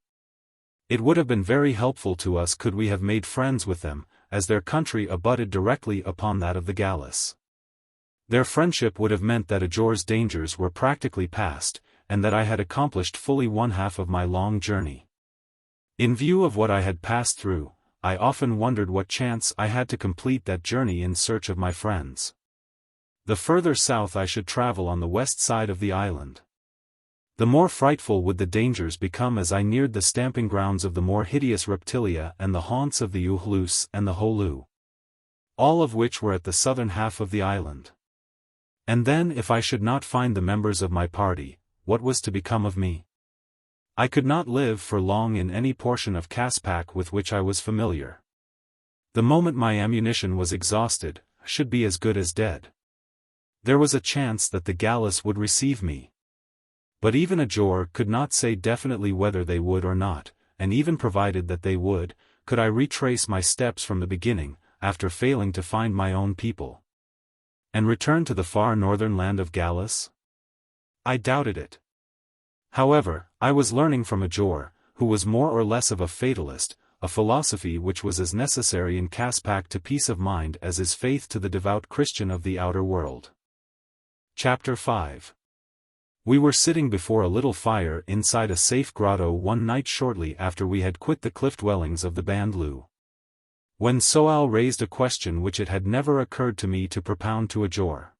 It would have been very helpful to us could we have made friends with them, as their country abutted directly upon that of the Gallus. Their friendship would have meant that Ajor's dangers were practically past, and that I had accomplished fully one half of my long journey. In view of what I had passed through, I often wondered what chance I had to complete that journey in search of my friends. The further south I should travel on the west side of the island, the more frightful would the dangers become as I neared the stamping grounds of the more hideous reptilia and the haunts of the Uhlus and the Holu, all of which were at the southern half of the island. And then if I should not find the members of my party, what was to become of me? I could not live for long in any portion of Caspak with which I was familiar. The moment my ammunition was exhausted, I should be as good as dead. There was a chance that the Gallus would receive me. But even Ajor could not say definitely whether they would or not, and even provided that they would, could I retrace my steps from the beginning, after failing to find my own people, and return to the far northern land of Gallus? I doubted it. However, I was learning from Ajor, who was more or less of a fatalist, a philosophy which was as necessary in Caspak to peace of mind as is faith to the devout Christian of the outer world. Chapter 5. We were sitting before a little fire inside a safe grotto one night shortly after we had quit the cliff dwellings of the Bandlu, when Soal raised a question which it had never occurred to me to propound to Ajor.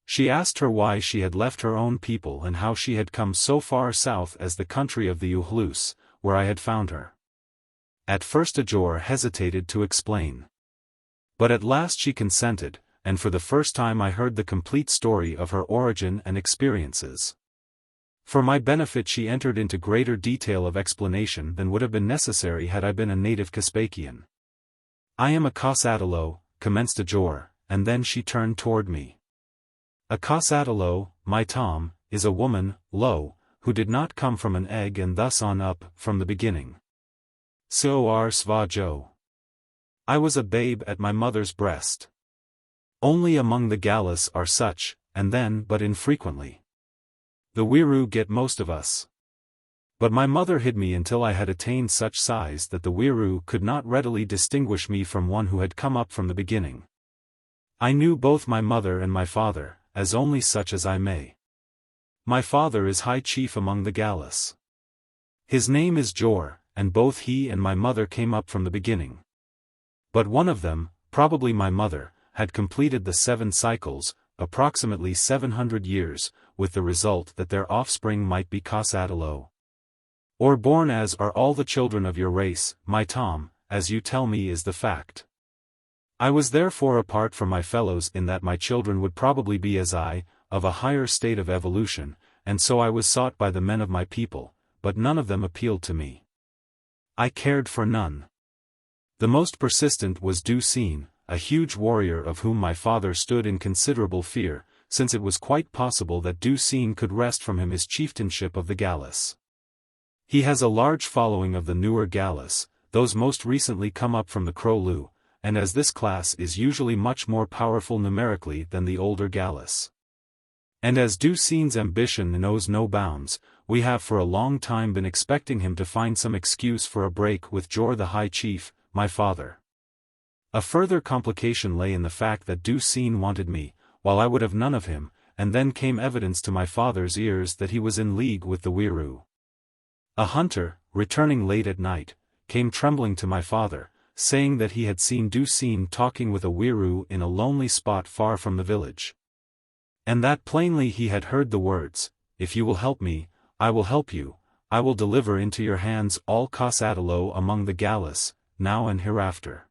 She asked her why she had left her own people and how she had come so far south as the country of the Uhlus, where I had found her. At first Ajor hesitated to explain, but at last she consented, and for the first time I heard the complete story of her origin and experiences. For my benefit she entered into greater detail of explanation than would have been necessary had I been a native Caspakian. I am a Cosatalo, commenced Ajor, and then she turned toward me. A Cosatalo, my Tom, is a woman, lo, who did not come from an egg and thus on up, from the beginning. So ar svajo. I was a babe at my mother's breast. Only among the Gallus are such, and then but infrequently. The Wiru get most of us. But my mother hid me until I had attained such size that the Wiru could not readily distinguish me from one who had come up from the beginning. I knew both my mother and my father, as only such as I may. My father is high chief among the Gallus. His name is Jor, and both he and my mother came up from the beginning. But one of them, probably my mother, had completed the 7 cycles, approximately 700 years, with the result that their offspring might be Cosatalo. Or born as are all the children of your race, my Tom, as you tell me is the fact. I was therefore apart from my fellows in that my children would probably be as I, of a higher state of evolution, and so I was sought by the men of my people, but none of them appealed to me. I cared for none. The most persistent was Ducene, a huge warrior of whom my father stood in considerable fear, since it was quite possible that Ducene could wrest from him his chieftainship of the Gallus. He has a large following of the newer Gallus, those most recently come up from the Krolu, and as this class is usually much more powerful numerically than the older Gallus, and as Ducene's ambition knows no bounds, we have for a long time been expecting him to find some excuse for a break with Jor the High Chief, my father. A further complication lay in the fact that Ducene wanted me, while I would have none of him, and then came evidence to my father's ears that he was in league with the Wiru. A hunter, returning late at night, came trembling to my father, saying that he had seen Ducine talking with a weiroo in a lonely spot far from the village. And that plainly he had heard the words, "If you will help me, I will help you, I will deliver into your hands all Casatalo among the Gallus, now and hereafter.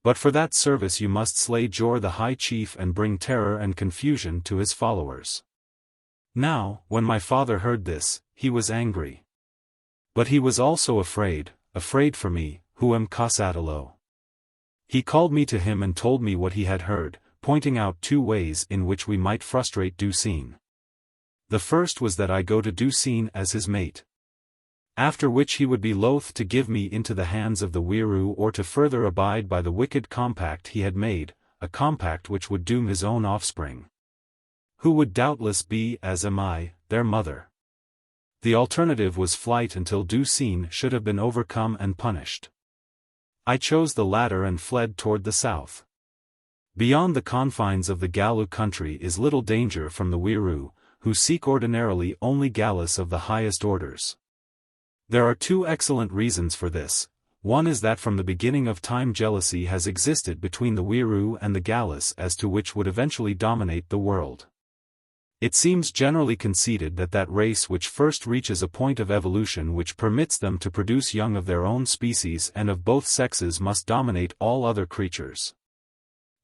But for that service you must slay Jor the High Chief and bring terror and confusion to his followers." Now, when my father heard this, he was angry. But he was also afraid for me, who am Casatalo. He called me to him and told me what he had heard, pointing out 2 ways in which we might frustrate Ducine. The first was that I go to Ducine as his mate. After which he would be loath to give me into the hands of the weiroo or to further abide by the wicked compact he had made, a compact which would doom his own offspring, who would doubtless be, as am I, their mother. The alternative was flight until Ducine should have been overcome and punished. I chose the latter and fled toward the south. Beyond the confines of the Gallu country is little danger from the weiroo, who seek ordinarily only Gallus of the highest orders. There are 2 excellent reasons for this. One is that from the beginning of time jealousy has existed between the weiroo and the Gallus as to which would eventually dominate the world. It seems generally conceded that that race which first reaches a point of evolution which permits them to produce young of their own species and of both sexes must dominate all other creatures.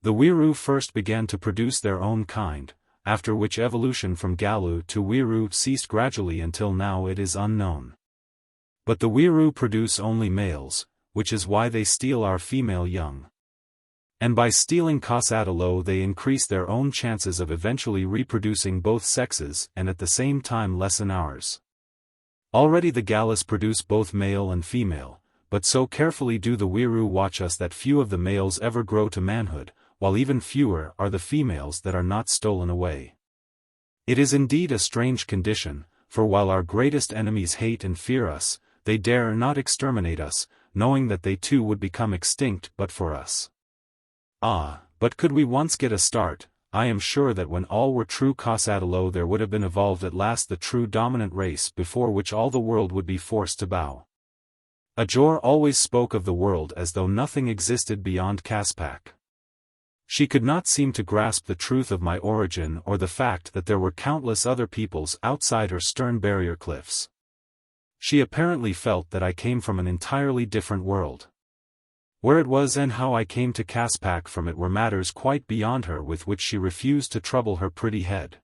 The weiroo first began to produce their own kind, after which evolution from Gallu to weiroo ceased gradually until now it is unknown. But the weiroo produce only males, which is why they steal our female young. And by stealing Casatalo they increase their own chances of eventually reproducing both sexes and at the same time lessen ours. Already the Gallus produce both male and female, but so carefully do the weiroo watch us that few of the males ever grow to manhood, while even fewer are the females that are not stolen away. It is indeed a strange condition, for while our greatest enemies hate and fear us, they dare not exterminate us, knowing that they too would become extinct but for us. Ah, but could we once get a start, I am sure that when all were true Casatalo there would have been evolved at last the true dominant race before which all the world would be forced to bow. Ajor always spoke of the world as though nothing existed beyond Caspak. She could not seem to grasp the truth of my origin or the fact that there were countless other peoples outside her stern barrier cliffs. She apparently felt that I came from an entirely different world. Where it was and how I came to Caspak from it were matters quite beyond her with which she refused to trouble her pretty head.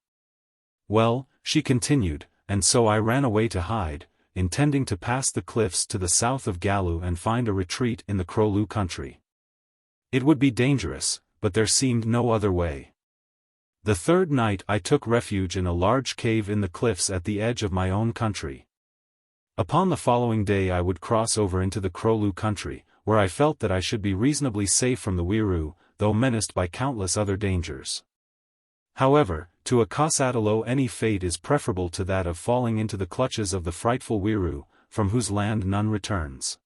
Well, she continued, and so I ran away to hide, intending to pass the cliffs to the south of Gallu and find a retreat in the Krolu country. It would be dangerous, but there seemed no other way. The 3rd night I took refuge in a large cave in the cliffs at the edge of my own country. Upon the following day I would cross over into the Krolu country, where I felt that I should be reasonably safe from the weiroo, though menaced by countless other dangers. However, to a Casatalo any fate is preferable to that of falling into the clutches of the frightful weiroo, from whose land none returns.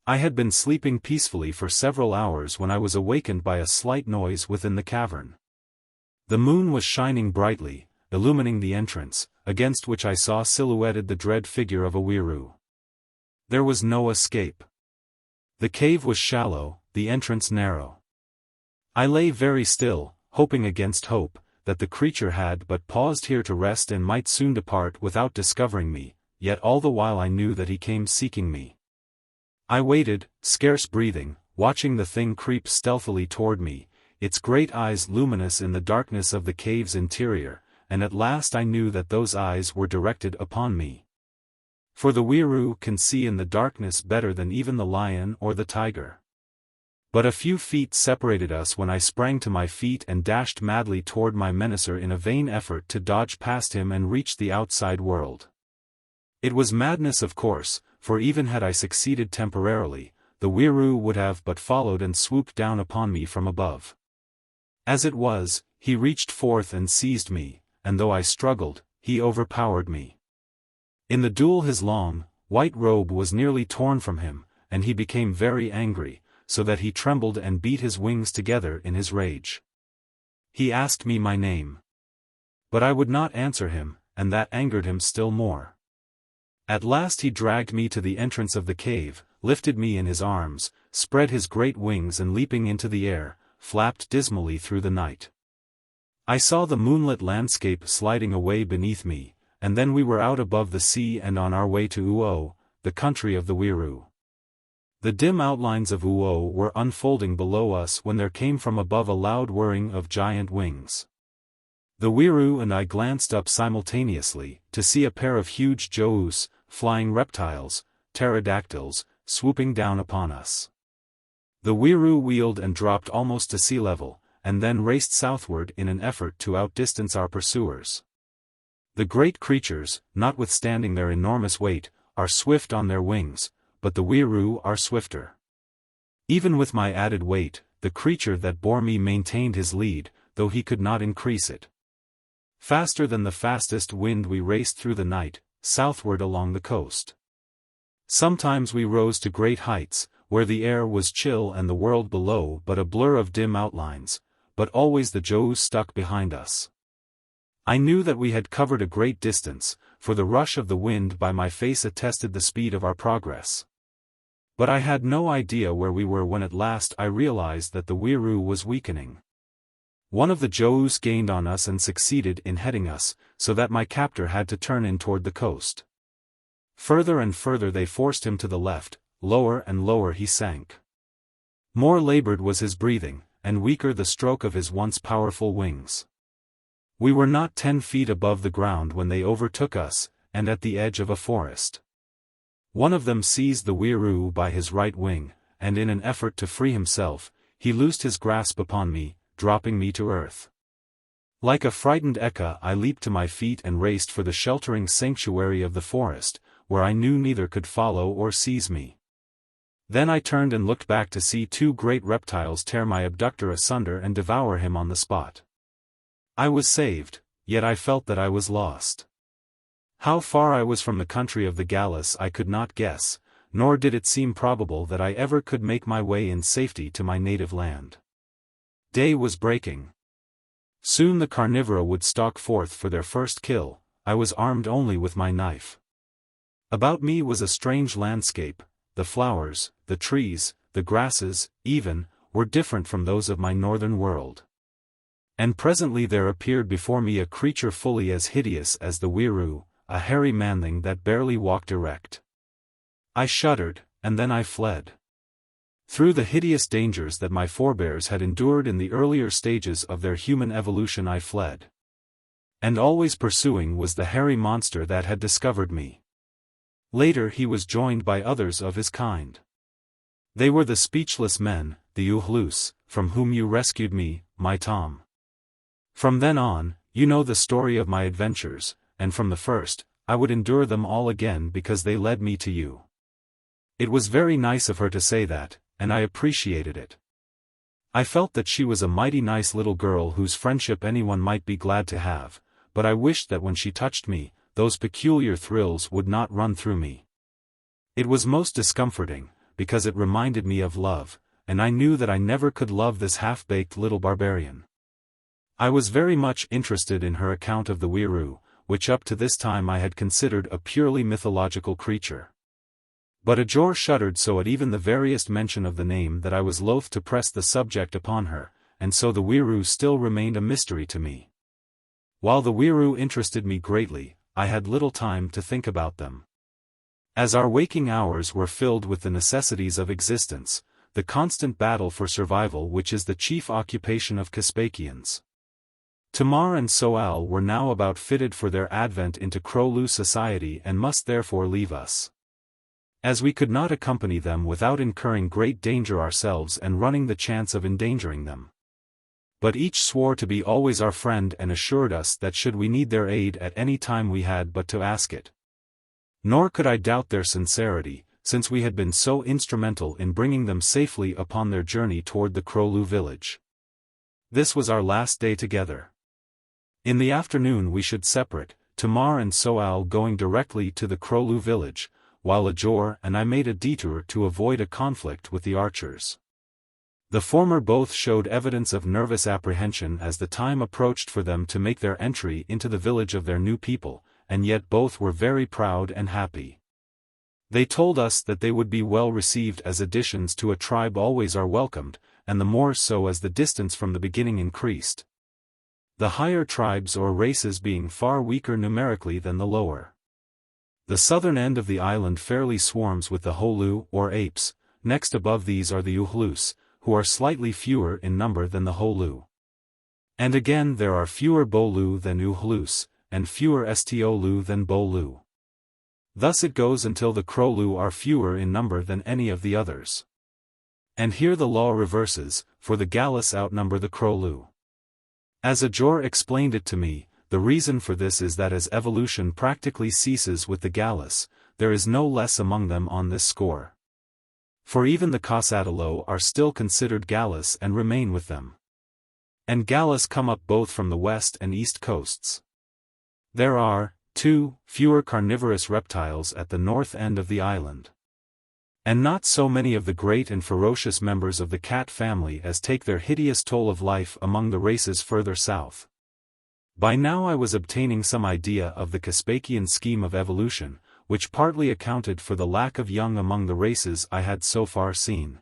I had been sleeping peacefully for several hours when I was awakened by a slight noise within the cavern. The moon was shining brightly, illumining the entrance, against which I saw silhouetted the dread figure of a weiroo. There was no escape. The cave was shallow, the entrance narrow. I lay very still, hoping against hope, that the creature had but paused here to rest and might soon depart without discovering me, yet all the while I knew that he came seeking me. I waited, scarce breathing, watching the thing creep stealthily toward me, its great eyes luminous in the darkness of the cave's interior, and at last I knew that those eyes were directed upon me. For the weiroo can see in the darkness better than even the lion or the tiger. But a few feet separated us when I sprang to my feet and dashed madly toward my menacer in a vain effort to dodge past him and reach the outside world. It was madness of course, for even had I succeeded temporarily, the weiroo would have but followed and swooped down upon me from above. As it was, he reached forth and seized me, and though I struggled, he overpowered me. In the duel his long, white robe was nearly torn from him, and he became very angry, so that he trembled and beat his wings together in his rage. He asked me my name. But I would not answer him, and that angered him still more. At last he dragged me to the entrance of the cave, lifted me in his arms, spread his great wings and leaping into the air, flapped dismally through the night. I saw the moonlit landscape sliding away beneath me, and then we were out above the sea and on our way to Uo, the country of the Weiroo. The dim outlines of Uo were unfolding below us when there came from above a loud whirring of giant wings. The Weiroo and I glanced up simultaneously, to see a pair of huge joos, flying reptiles, pterodactyls, swooping down upon us. The Weiroo wheeled and dropped almost to sea level, and then raced southward in an effort to outdistance our pursuers. The great creatures, notwithstanding their enormous weight, are swift on their wings, but the Weiroo are swifter. Even with my added weight, the creature that bore me maintained his lead, though he could not increase it. Faster than the fastest wind we raced through the night, southward along the coast. Sometimes we rose to great heights, where the air was chill and the world below but a blur of dim outlines, but always the joos stuck behind us. I knew that we had covered a great distance, for the rush of the wind by my face attested the speed of our progress. But I had no idea where we were when at last I realized that the Weiroo was weakening. One of the joos gained on us and succeeded in heading us, so that my captor had to turn in toward the coast. Further and further they forced him to the left, lower and lower he sank. More labored was his breathing, and weaker the stroke of his once powerful wings. We were not 10 feet above the ground when they overtook us, and at the edge of a forest. One of them seized the Weiroo by his right wing, and in an effort to free himself, he loosed his grasp upon me, dropping me to earth. Like a frightened eka I leaped to my feet and raced for the sheltering sanctuary of the forest, where I knew neither could follow or seize me. Then I turned and looked back to see 2 great reptiles tear my abductor asunder and devour him on the spot. I was saved, yet I felt that I was lost. How far I was from the country of the Gallus I could not guess, nor did it seem probable that I ever could make my way in safety to my native land. Day was breaking. Soon the carnivora would stalk forth for their first kill. I was armed only with my knife. About me was a strange landscape. The flowers, the trees, the grasses, even, were different from those of my northern world. And presently there appeared before me a creature fully as hideous as the Weiroo, a hairy manling that barely walked erect. I shuddered, and then I fled. Through the hideous dangers that my forebears had endured in the earlier stages of their human evolution I fled. And always pursuing was the hairy monster that had discovered me. Later he was joined by others of his kind. They were the speechless men, the Uhlus, from whom you rescued me, my Tom. From then on, you know the story of my adventures, and from the first, I would endure them all again because they led me to you. It was very nice of her to say that, and I appreciated it. I felt that she was a mighty nice little girl whose friendship anyone might be glad to have, but I wished that when she touched me, those peculiar thrills would not run through me. It was most discomforting, because it reminded me of love, and I knew that I never could love this half-baked little barbarian. I was very much interested in her account of the Weiroo, which up to this time I had considered a purely mythological creature. But Ajor shuddered so at even the veriest mention of the name that I was loath to press the subject upon her, and so the Weiroo still remained a mystery to me. While the Weiroo interested me greatly, I had little time to think about them. As our waking hours were filled with the necessities of existence, the constant battle for survival which is the chief occupation of Caspakians. Tamar and Soal were now about fitted for their advent into Krolu society and must therefore leave us. As we could not accompany them without incurring great danger ourselves and running the chance of endangering them. But each swore to be always our friend and assured us that should we need their aid at any time we had but to ask it. Nor could I doubt their sincerity, since we had been so instrumental in bringing them safely upon their journey toward the Krolu village. This was our last day together. In the afternoon we should separate, Tamar and Soal going directly to the Krolu village, while Ajor and I made a detour to avoid a conflict with the archers. The former both showed evidence of nervous apprehension as the time approached for them to make their entry into the village of their new people, and yet both were very proud and happy. They told us that they would be well received as additions to a tribe always are welcomed, and the more so as the distance from the beginning increased. The higher tribes or races being far weaker numerically than the lower. The southern end of the island fairly swarms with the Holu or apes, next above these are the Uhlus, who are slightly fewer in number than the Holu. And again there are fewer Bolu than Uhlus, and fewer Stolu than Bolu. Thus it goes until the Krolu are fewer in number than any of the others. And here the law reverses, for the Gallus outnumber the Krolu. As Edgar explained it to me, the reason for this is that as evolution practically ceases with the Gallus, there is no less among them on this score. For even the Cosatolo are still considered Gallus and remain with them. And Gallus come up both from the west and east coasts. There are, too, fewer carnivorous reptiles at the north end of the island. And not so many of the great and ferocious members of the cat family as take their hideous toll of life among the races further south. By now I was obtaining some idea of the Caspakian scheme of evolution, which partly accounted for the lack of young among the races I had so far seen.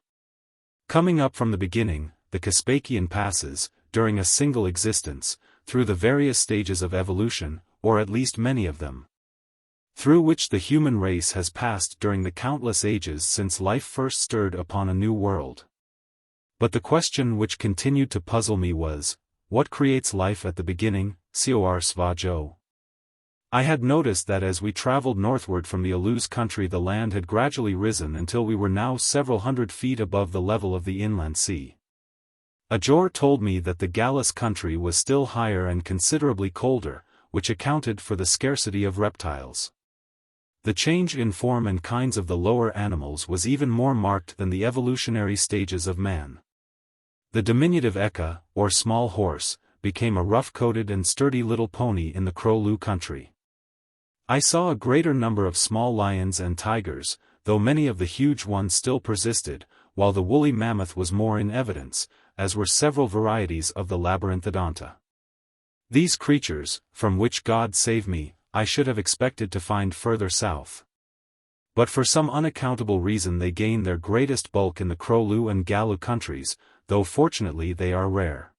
Coming up from the beginning, the Caspakian passes, during a single existence, through the various stages of evolution, or at least many of them, through which the human race has passed during the countless ages since life first stirred upon a new world. But the question which continued to puzzle me was, what creates life at the beginning, Sir Svajo? I had noticed that as we traveled northward from the Alus country the land had gradually risen until we were now several hundred feet above the level of the inland sea. Edgar told me that the Gallus country was still higher and considerably colder, which accounted for the scarcity of reptiles. The change in form and kinds of the lower animals was even more marked than the evolutionary stages of man. The diminutive eka, or small horse, became a rough-coated and sturdy little pony in the Krolu country. I saw a greater number of small lions and tigers, though many of the huge ones still persisted, while the woolly mammoth was more in evidence, as were several varieties of the labyrinthodonta. These creatures, from which God save me, I should have expected to find further south. But for some unaccountable reason they gain their greatest bulk in the Krolu and Galu countries, though fortunately they are rare.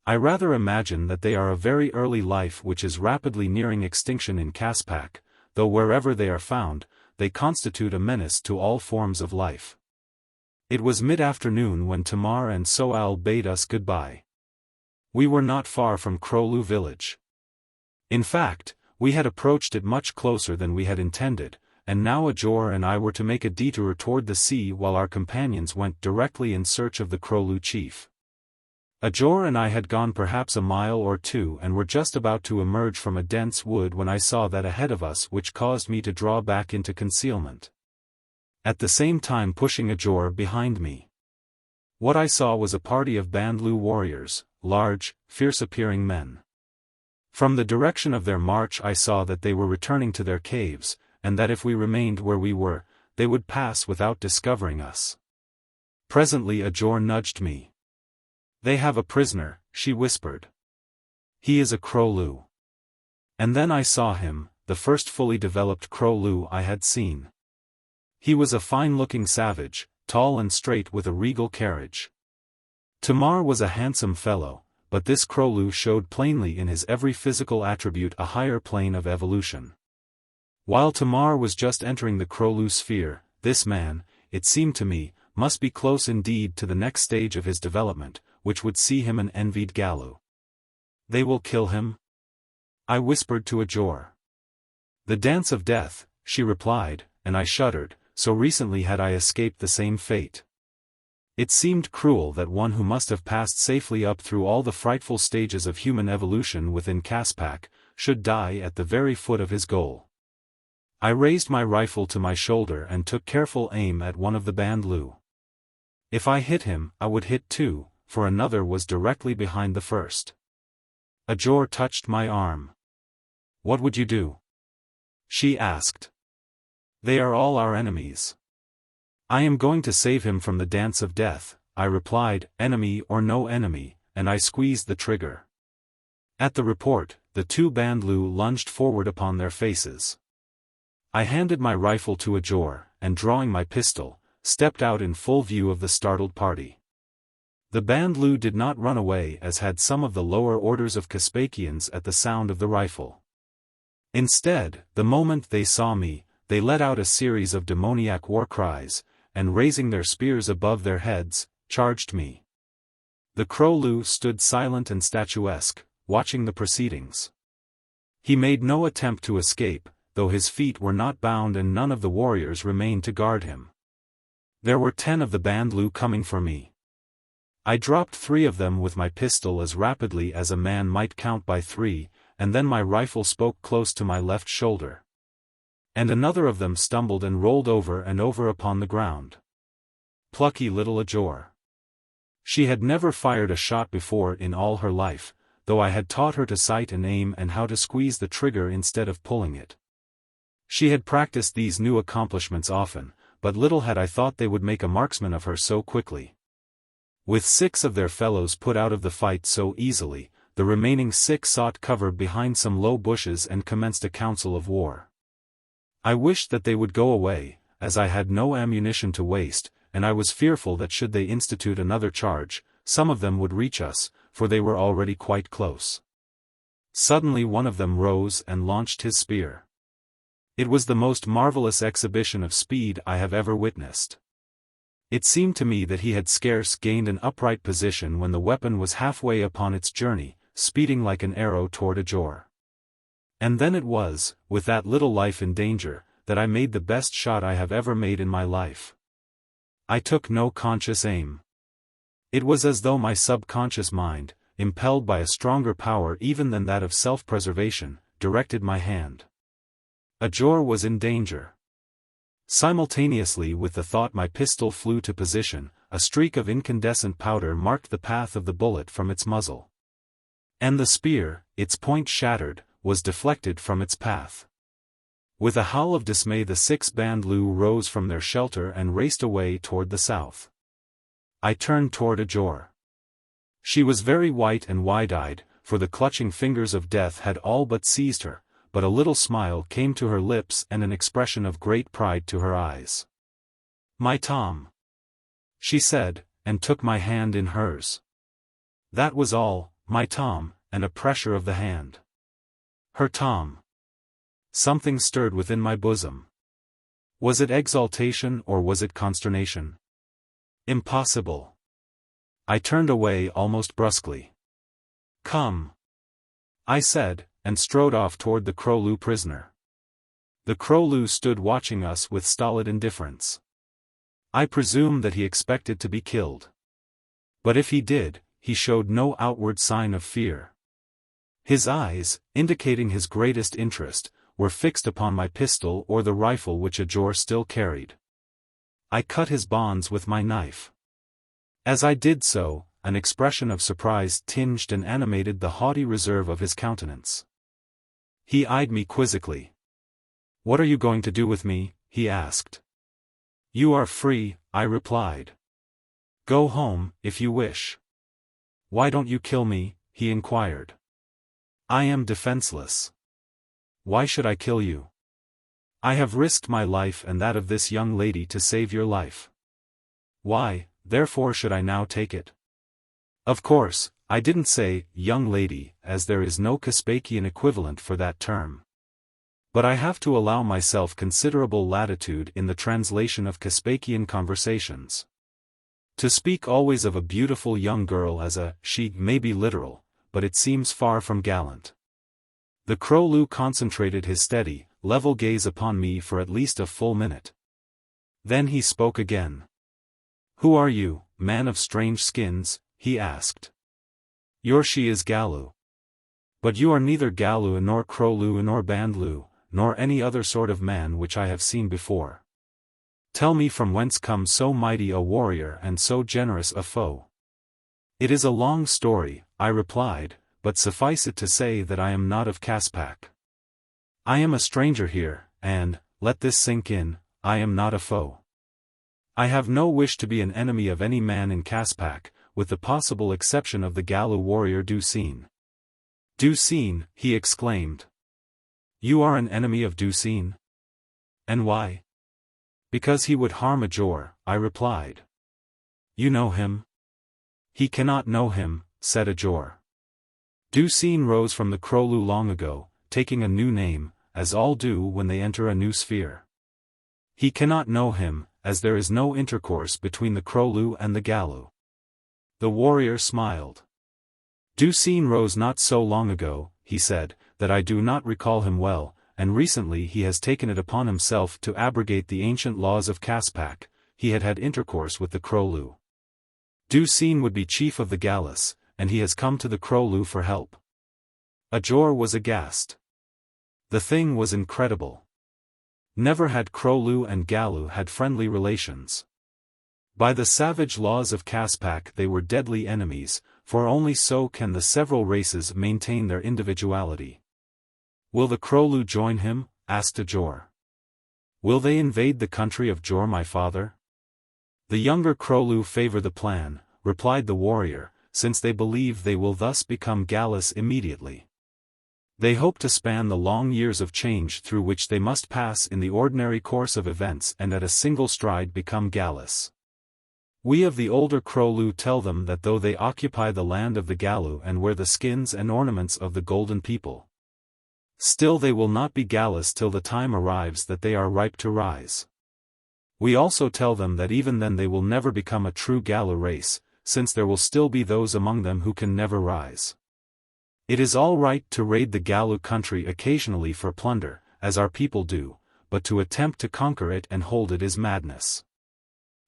I rather imagine that they are a very early life which is rapidly nearing extinction in Caspak, though wherever they are found, they constitute a menace to all forms of life. It was mid-afternoon when Tamar and Soal bade us goodbye. We were not far from Krolu village. In fact, we had approached it much closer than we had intended, and now Edgar and I were to make a detour toward the sea while our companions went directly in search of the Krolu chief. Edgar and I had gone perhaps a mile or two and were just about to emerge from a dense wood when I saw that ahead of us which caused me to draw back into concealment, at the same time pushing Edgar behind me. What I saw was a party of Bandlu warriors, large, fierce-appearing men. From the direction of their march I saw that they were returning to their caves, and that if we remained where we were, they would pass without discovering us. Presently Edgar nudged me. "They have a prisoner," she whispered. "He is a Krolu." And then I saw him, the first fully developed Krolu I had seen. He was a fine-looking savage, tall and straight with a regal carriage. Tamar was a handsome fellow, but this Krolu showed plainly in his every physical attribute a higher plane of evolution. While Tamar was just entering the Krolu sphere, this man, it seemed to me, must be close indeed to the next stage of his development, which would see him an envied Galu. "They will kill him?" I whispered to Edgar. "The dance of death," she replied, and I shuddered, so recently had I escaped the same fate. It seemed cruel that one who must have passed safely up through all the frightful stages of human evolution within Caspak, should die at the very foot of his goal. I raised my rifle to my shoulder and took careful aim at one of the Bandlu. If I hit him, I would hit two, for another was directly behind the first. Edgar touched my arm. "What would you do?" she asked. "They are all our enemies." "I am going to save him from the dance of death," I replied, enemy or no enemy, and I squeezed the trigger. At the report, the two Bandlu lunged forward upon their faces. I handed my rifle to Edgar, and drawing my pistol, stepped out in full view of the startled party. The Bandlu did not run away as had some of the lower orders of Caspakians at the sound of the rifle. Instead, the moment they saw me, they let out a series of demoniac war cries, and raising their spears above their heads, charged me. The Crowlu stood silent and statuesque, watching the proceedings. He made no attempt to escape, though his feet were not bound and none of the warriors remained to guard him. There were 10 of the Bandlu coming for me. I dropped 3 of them with my pistol as rapidly as a man might count by 3, and then my rifle spoke close to my left shoulder. And another of them stumbled and rolled over and over upon the ground. Plucky little Edgar. She had never fired a shot before in all her life, though I had taught her to sight and aim and how to squeeze the trigger instead of pulling it. She had practiced these new accomplishments often, but little had I thought they would make a marksman of her so quickly. With 6 of their fellows put out of the fight so easily, the remaining 6 sought cover behind some low bushes and commenced a council of war. I wished that they would go away, as I had no ammunition to waste, and I was fearful that should they institute another charge, some of them would reach us, for they were already quite close. Suddenly one of them rose and launched his spear. It was the most marvelous exhibition of speed I have ever witnessed. It seemed to me that he had scarce gained an upright position when the weapon was halfway upon its journey, speeding like an arrow toward Edgar. And then it was, with that little life in danger, that I made the best shot I have ever made in my life. I took no conscious aim. It was as though my subconscious mind, impelled by a stronger power even than that of self-preservation, directed my hand. Edgar was in danger. Simultaneously with the thought my pistol flew to position, a streak of incandescent powder marked the path of the bullet from its muzzle. And the spear, its point shattered, was deflected from its path. With a howl of dismay the 6 Bandlu rose from their shelter and raced away toward the south. I turned toward Edgar. She was very white and wide-eyed, for the clutching fingers of death had all but seized her, but a little smile came to her lips and an expression of great pride to her eyes. "My Tom," she said, and took my hand in hers. That was all, my Tom, and a pressure of the hand. Her Tom. Something stirred within my bosom. Was it exaltation or was it consternation? Impossible. I turned away almost brusquely. "Come," I said, and strode off toward the Crowlu prisoner. The Crowlu stood watching us with stolid indifference. I presume that he expected to be killed. But if he did, he showed no outward sign of fear. His eyes, indicating his greatest interest, were fixed upon my pistol or the rifle which Edgar still carried. I cut his bonds with my knife. As I did so, an expression of surprise tinged and animated the haughty reserve of his countenance. He eyed me quizzically. "What are you going to do with me?" he asked. "You are free," I replied. "Go home, if you wish." "Why don't you kill me?" he inquired. "I am defenseless." "Why should I kill you?" "I have risked my life and that of this young lady to save your life. Why, therefore should I now take it?" Of course, I didn't say, young lady, as there is no Caspakian equivalent for that term. But I have to allow myself considerable latitude in the translation of Caspakian conversations. To speak always of a beautiful young girl as a she may be literal, but it seems far from gallant. The Crowlu concentrated his steady, level gaze upon me for at least a full minute. Then he spoke again. "Who are you, man of strange skins?" he asked. "Your she is Galu. But you are neither Galu nor Crowlu nor Bandlu, nor any other sort of man which I have seen before. Tell me from whence comes so mighty a warrior and so generous a foe." "It is a long story," I replied, "but suffice it to say that I am not of Caspak. I am a stranger here, and, let this sink in, I am not a foe. I have no wish to be an enemy of any man in Caspak, with the possible exception of the Galu warrior Ducine." "Ducine," he exclaimed. "You are an enemy of Ducine?" And why? Because he would harm Edgar, I replied. You know him? He cannot know him, said Edgar. Ducine rose from the Crowloo long ago, taking a new name, as all do when they enter a new sphere. He cannot know him, as there is no intercourse between the Crowloo and the Gallu. The warrior smiled. Ducine rose not so long ago, he said, that I do not recall him well, and recently he has taken it upon himself to abrogate the ancient laws of Caspak. He had had intercourse with the Crowloo. Ducine would be chief of the Gallus, and he has come to the Crowloo for help. Edgar was aghast. The thing was incredible. Never had Crowloo and Gallu had friendly relations. By the savage laws of Caspak they were deadly enemies, for only so can the several races maintain their individuality. Will the Crowloo join him? Asked Edgar. Will they invade the country of Jor my father? The younger Crowloo favor the plan, replied the warrior, since they believe they will thus become Gallus immediately. They hope to span the long years of change through which they must pass in the ordinary course of events and at a single stride become Gallus. We of the older Crowloo tell them that though they occupy the land of the Gallu and wear the skins and ornaments of the golden people, still they will not be Gallus till the time arrives that they are ripe to rise. We also tell them that even then they will never become a true Gallu race, since there will still be those among them who can never rise. It is all right to raid the Gallu country occasionally for plunder, as our people do, but to attempt to conquer it and hold it is madness.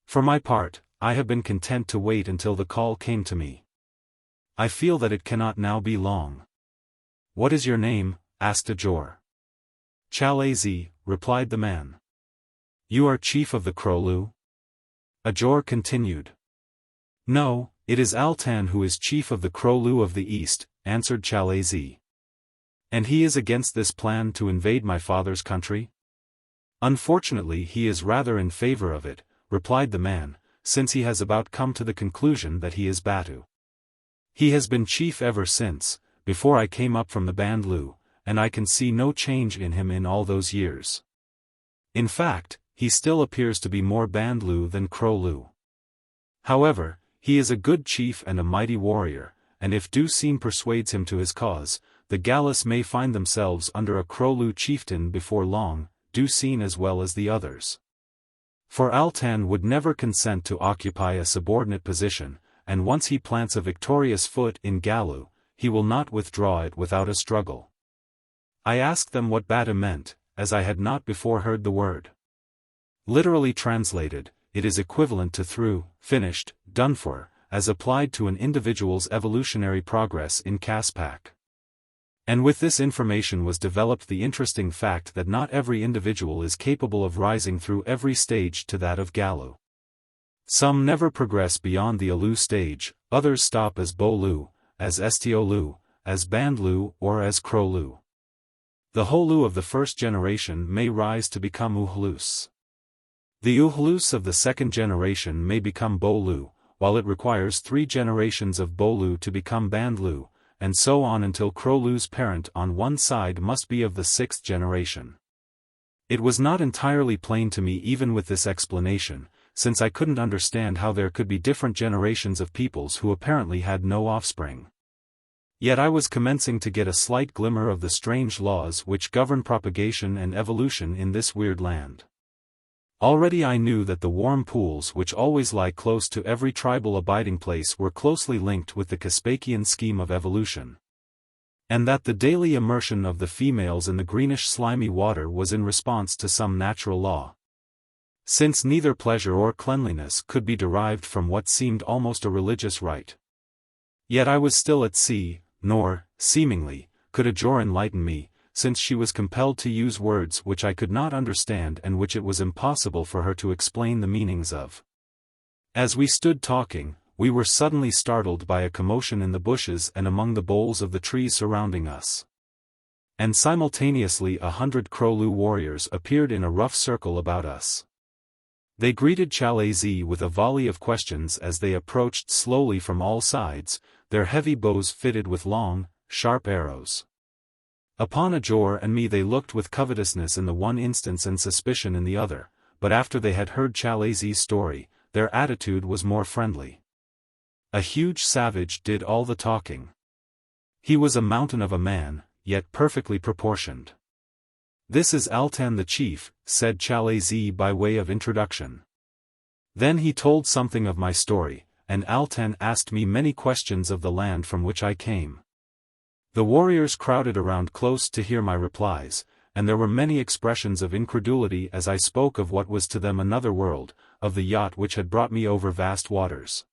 For my part, I have been content to wait until the call came to me. I feel that it cannot now be long. What is your name? Asked Edgar. Chalazi, replied the man. You are chief of the Crowloo? Edgar continued. No, it is Altan who is chief of the Crowloo of the East, answered Chalazi. And he is against this plan to invade my father's country? Unfortunately he is rather in favor of it, replied the man, since he has about come to the conclusion that he is Batu. He has been chief ever since, before I came up from the Bandlu, and I can see no change in him in all those years. In fact, he still appears to be more Bandlu than Crowloo. However, he is a good chief and a mighty warrior, and if Ducine persuades him to his cause, the Gallus may find themselves under a Crowloo chieftain before long, Ducine as well as the others. For Altan would never consent to occupy a subordinate position, and once he plants a victorious foot in Gallu, he will not withdraw it without a struggle. I asked them what Bata meant, as I had not before heard the word. Literally translated, it is equivalent to through, finished, done for, as applied to an individual's evolutionary progress in Caspak. And with this information was developed the interesting fact that not every individual is capable of rising through every stage to that of Gallu. Some never progress beyond the Alu stage, others stop as Bolu, as Estiolu, as Bandlu or as Crowloo. The Holu of the first generation may rise to become Uhlus. The Uhlus of the second generation may become Bolu, while it requires 3 generations of Bolu to become Bandlu, and so on until Crowloo's parent on one side must be of the 6th generation. It was not entirely plain to me even with this explanation, since I couldn't understand how there could be different generations of peoples who apparently had no offspring. Yet I was commencing to get a slight glimmer of the strange laws which govern propagation and evolution in this weird land. Already I knew that the warm pools which always lie close to every tribal abiding place were closely linked with the Caspakian scheme of evolution. And that the daily immersion of the females in the greenish slimy water was in response to some natural law. Since neither pleasure or cleanliness could be derived from what seemed almost a religious rite. Yet I was still at sea, nor, seemingly, could Edgar enlighten me, since she was compelled to use words which I could not understand and which it was impossible for her to explain the meanings of. As we stood talking, we were suddenly startled by a commotion in the bushes and among the boles of the trees surrounding us. And simultaneously 100 Crowloo warriors appeared in a rough circle about us. They greeted Chalazi with a volley of questions as they approached slowly from all sides, their heavy bows fitted with long, sharp arrows. Upon Ajor and me they looked with covetousness in the one instance and suspicion in the other, but after they had heard Chalazi's story, their attitude was more friendly. A huge savage did all the talking. He was a mountain of a man, yet perfectly proportioned. "This is Altan the chief," said Chalazi by way of introduction. Then he told something of my story, and Altan asked me many questions of the land from which I came. The warriors crowded around close to hear my replies, and there were many expressions of incredulity as I spoke of what was to them another world, of the yacht which had brought me over vast waters,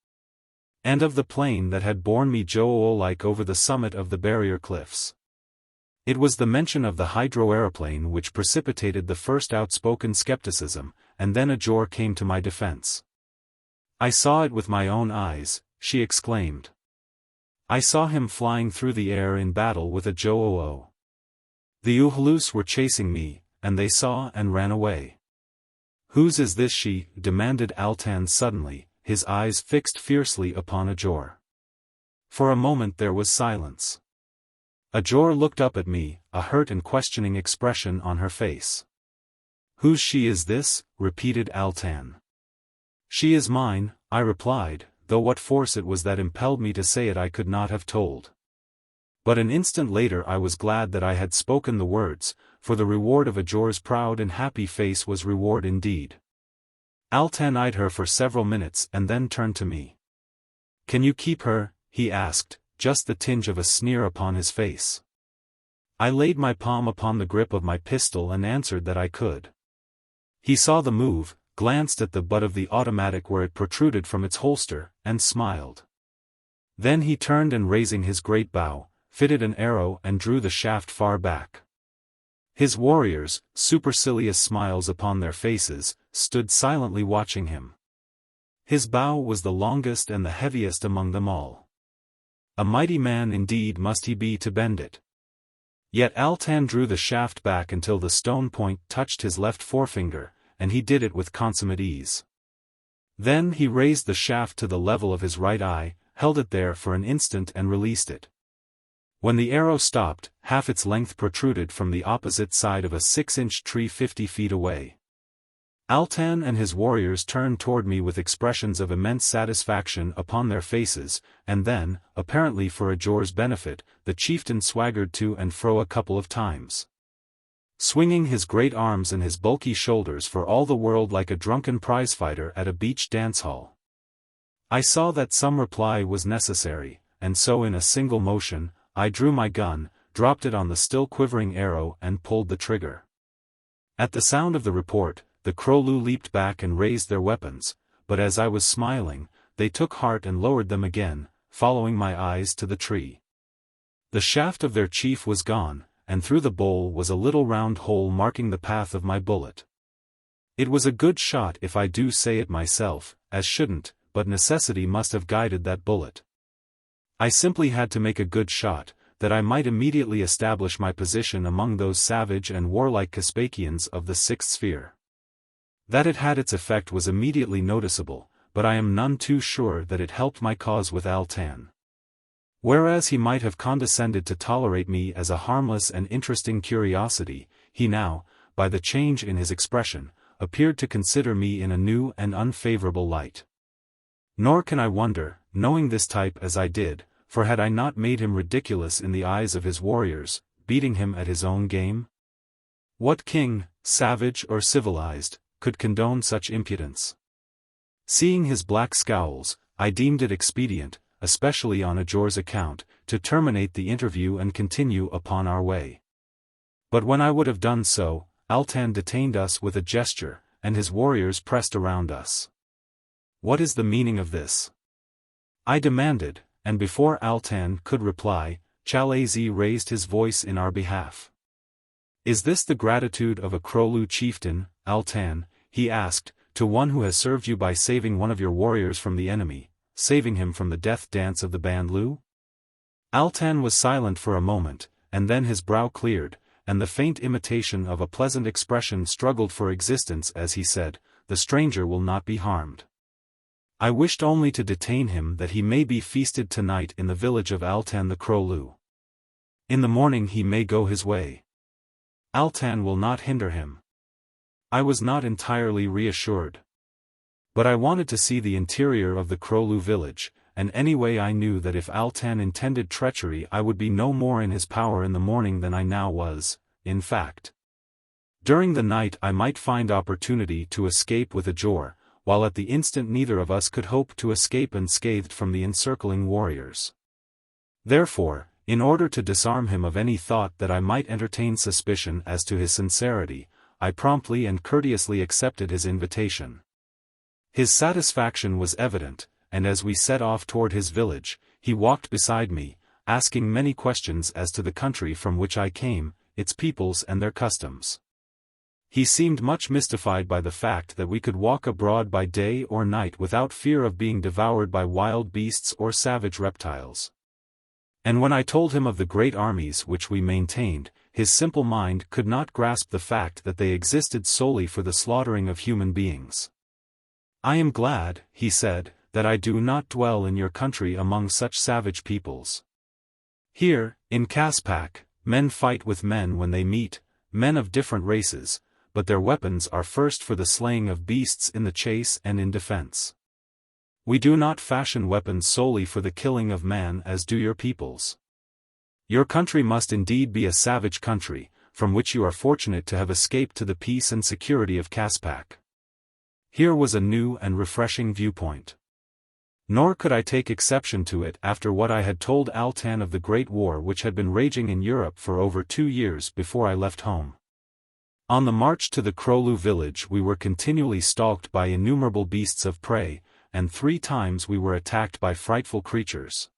and of the plane that had borne me Joo-like over the summit of the barrier cliffs. It was the mention of the hydro-aeroplane which precipitated the first outspoken skepticism, and then Ajor came to my defense. "I saw it with my own eyes," she exclaimed. "I saw him flying through the air in battle with a Joo. The Uhlus were chasing me, and they saw and ran away." "Whose is this she?" demanded Altan suddenly, his eyes fixed fiercely upon Ajor. For a moment there was silence. Ajor looked up at me, a hurt and questioning expression on her face. "Whose she is this?" repeated Altan. "She is mine," I replied, though what force it was that impelled me to say it I could not have told. But an instant later I was glad that I had spoken the words, for the reward of Ajor's proud and happy face was reward indeed. Altan eyed her for several minutes and then turned to me. "Can you keep her?" he asked, just the tinge of a sneer upon his face. I laid my palm upon the grip of my pistol and answered that I could. He saw the move, glanced at the butt of the automatic where it protruded from its holster, and smiled. Then he turned and raising his great bow, fitted an arrow and drew the shaft far back. His warriors, supercilious smiles upon their faces, stood silently watching him. His bow was the longest and the heaviest among them all. A mighty man indeed must he be to bend it. Yet Altan drew the shaft back until the stone point touched his left forefinger, and he did it with consummate ease. Then he raised the shaft to the level of his right eye, held it there for an instant and released it. When the arrow stopped, half its length protruded from the opposite side of a 6-inch tree 50 feet away. Altan and his warriors turned toward me with expressions of immense satisfaction upon their faces, and then, apparently for Ajor's benefit, the chieftain swaggered to and fro a couple of times, swinging his great arms and his bulky shoulders for all the world like a drunken prizefighter at a beach dance hall. I saw that some reply was necessary, and so in a single motion, I drew my gun, dropped it on the still quivering arrow and pulled the trigger. At the sound of the report, the Krolu leaped back and raised their weapons, but as I was smiling, they took heart and lowered them again, following my eyes to the tree. The shaft of their chief was gone, and through the bowl was a little round hole marking the path of my bullet. It was a good shot if I do say it myself, as shouldn't, but necessity must have guided that bullet. I simply had to make a good shot, that I might immediately establish my position among those savage and warlike Caspakians of the sixth sphere. That it had its effect was immediately noticeable, but I am none too sure that it helped my cause with Altan. Whereas he might have condescended to tolerate me as a harmless and interesting curiosity, he now, by the change in his expression, appeared to consider me in a new and unfavorable light. Nor can I wonder, knowing this type as I did, for had I not made him ridiculous in the eyes of his warriors, beating him at his own game? What king, savage or civilized, could condone such impudence? Seeing his black scowls, I deemed it expedient, especially on Ajor's account, to terminate the interview and continue upon our way. But when I would have done so, Altan detained us with a gesture, and his warriors pressed around us. "What is the meaning of this?" I demanded, and before Altan could reply, Chalazi raised his voice in our behalf. "Is this the gratitude of a Krolu chieftain, Altan," he asked, "to one who has served you by saving one of your warriors from the enemy, saving him from the death dance of the Bandlu?" Altan was silent for a moment, and then his brow cleared, and the faint imitation of a pleasant expression struggled for existence as he said, "The stranger will not be harmed. I wished only to detain him that he may be feasted tonight in the village of Altan the Krolu." In the morning he may go his way. Altan will not hinder him. I was not entirely reassured. But I wanted to see the interior of the Krolu village, and anyway I knew that if Altan intended treachery I would be no more in his power in the morning than I now was, in fact. During the night I might find opportunity to escape with Ajor, while at the instant neither of us could hope to escape unscathed from the encircling warriors. Therefore, in order to disarm him of any thought that I might entertain suspicion as to his sincerity, I promptly and courteously accepted his invitation. His satisfaction was evident, and as we set off toward his village, he walked beside me, asking many questions as to the country from which I came, its peoples and their customs. He seemed much mystified by the fact that we could walk abroad by day or night without fear of being devoured by wild beasts or savage reptiles. And when I told him of the great armies which we maintained, his simple mind could not grasp the fact that they existed solely for the slaughtering of human beings. "I am glad," he said, "that I do not dwell in your country among such savage peoples. Here, in Caspak, men fight with men when they meet, men of different races, but their weapons are first for the slaying of beasts in the chase and in defense. We do not fashion weapons solely for the killing of man as do your peoples. Your country must indeed be a savage country, from which you are fortunate to have escaped to the peace and security of Caspak." Here was a new and refreshing viewpoint. Nor could I take exception to it after what I had told Altan of the Great War which had been raging in Europe for over 2 years before I left home. On the march to the Krolu village we were continually stalked by innumerable beasts of prey, and 3 times we were attacked by frightful creatures.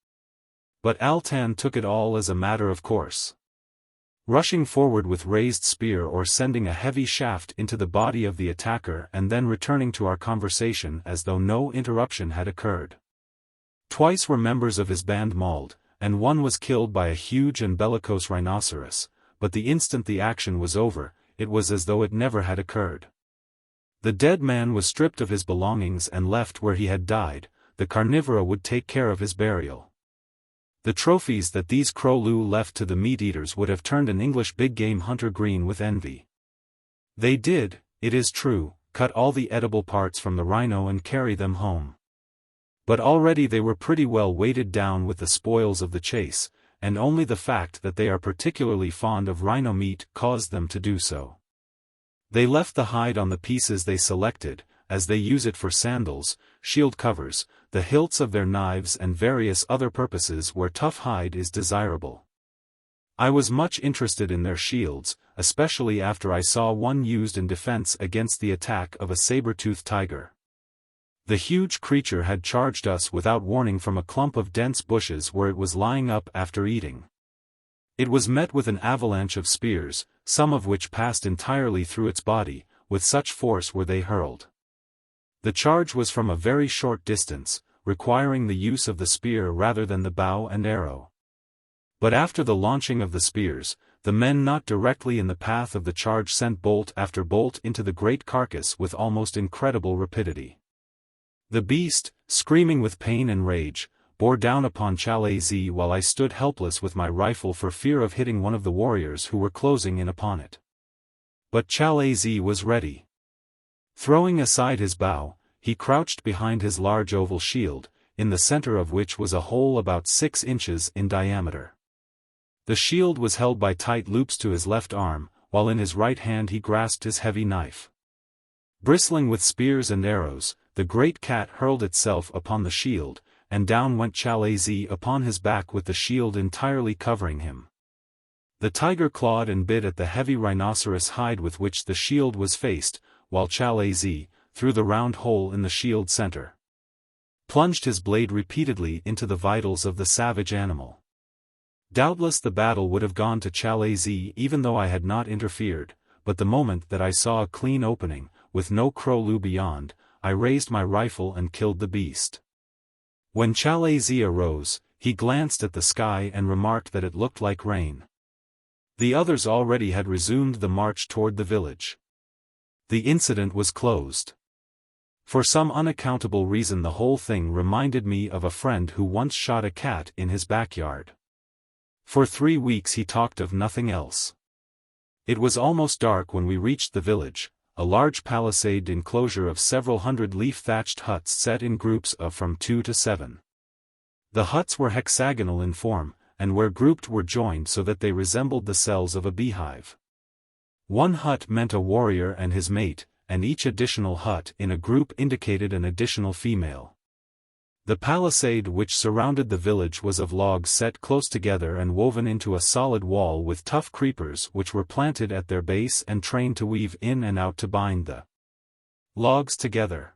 But Altan took it all as a matter of course. Rushing forward with raised spear or sending a heavy shaft into the body of the attacker and then returning to our conversation as though no interruption had occurred. Twice were members of his band mauled, and one was killed by a huge and bellicose rhinoceros, but the instant the action was over, it was as though it never had occurred. The dead man was stripped of his belongings and left where he had died. The carnivora would take care of his burial. The trophies that these Krolu left to the meat-eaters would have turned an English big-game hunter green with envy. They did, it is true, cut all the edible parts from the rhino and carry them home. But already they were pretty well weighted down with the spoils of the chase, and only the fact that they are particularly fond of rhino meat caused them to do so. They left the hide on the pieces they selected, as they use it for sandals, shield covers, the hilts of their knives and various other purposes where tough hide is desirable. I was much interested in their shields, especially after I saw one used in defense against the attack of a saber-toothed tiger. The huge creature had charged us without warning from a clump of dense bushes where it was lying up after eating. It was met with an avalanche of spears, some of which passed entirely through its body, with such force were they hurled. The charge was from a very short distance, requiring the use of the spear rather than the bow and arrow. But after the launching of the spears, the men not directly in the path of the charge sent bolt after bolt into the great carcass with almost incredible rapidity. The beast, screaming with pain and rage, bore down upon Chalazi while I stood helpless with my rifle for fear of hitting one of the warriors who were closing in upon it. But Chalazi was ready. Throwing aside his bow, he crouched behind his large oval shield, in the center of which was a hole about 6 inches in diameter. The shield was held by tight loops to his left arm, while in his right hand he grasped his heavy knife. Bristling with spears and arrows, the great cat hurled itself upon the shield, and down went Chalazi upon his back with the shield entirely covering him. The tiger clawed and bit at the heavy rhinoceros hide with which the shield was faced, while Chalazi, through the round hole in the shield center, plunged his blade repeatedly into the vitals of the savage animal. Doubtless the battle would have gone to Chalazi even though I had not interfered, but the moment that I saw a clean opening, with no Krolu beyond, I raised my rifle and killed the beast. When Chalazi arose, he glanced at the sky and remarked that it looked like rain. The others already had resumed the march toward the village. The incident was closed. For some unaccountable reason the whole thing reminded me of a friend who once shot a cat in his backyard. For 3 weeks he talked of nothing else. It was almost dark when we reached the village, a large palisaded enclosure of several hundred leaf-thatched huts set in groups of from 2 to 7. The huts were hexagonal in form, and where grouped were joined so that they resembled the cells of a beehive. One hut meant a warrior and his mate, and each additional hut in a group indicated an additional female. The palisade which surrounded the village was of logs set close together and woven into a solid wall with tough creepers which were planted at their base and trained to weave in and out to bind the logs together.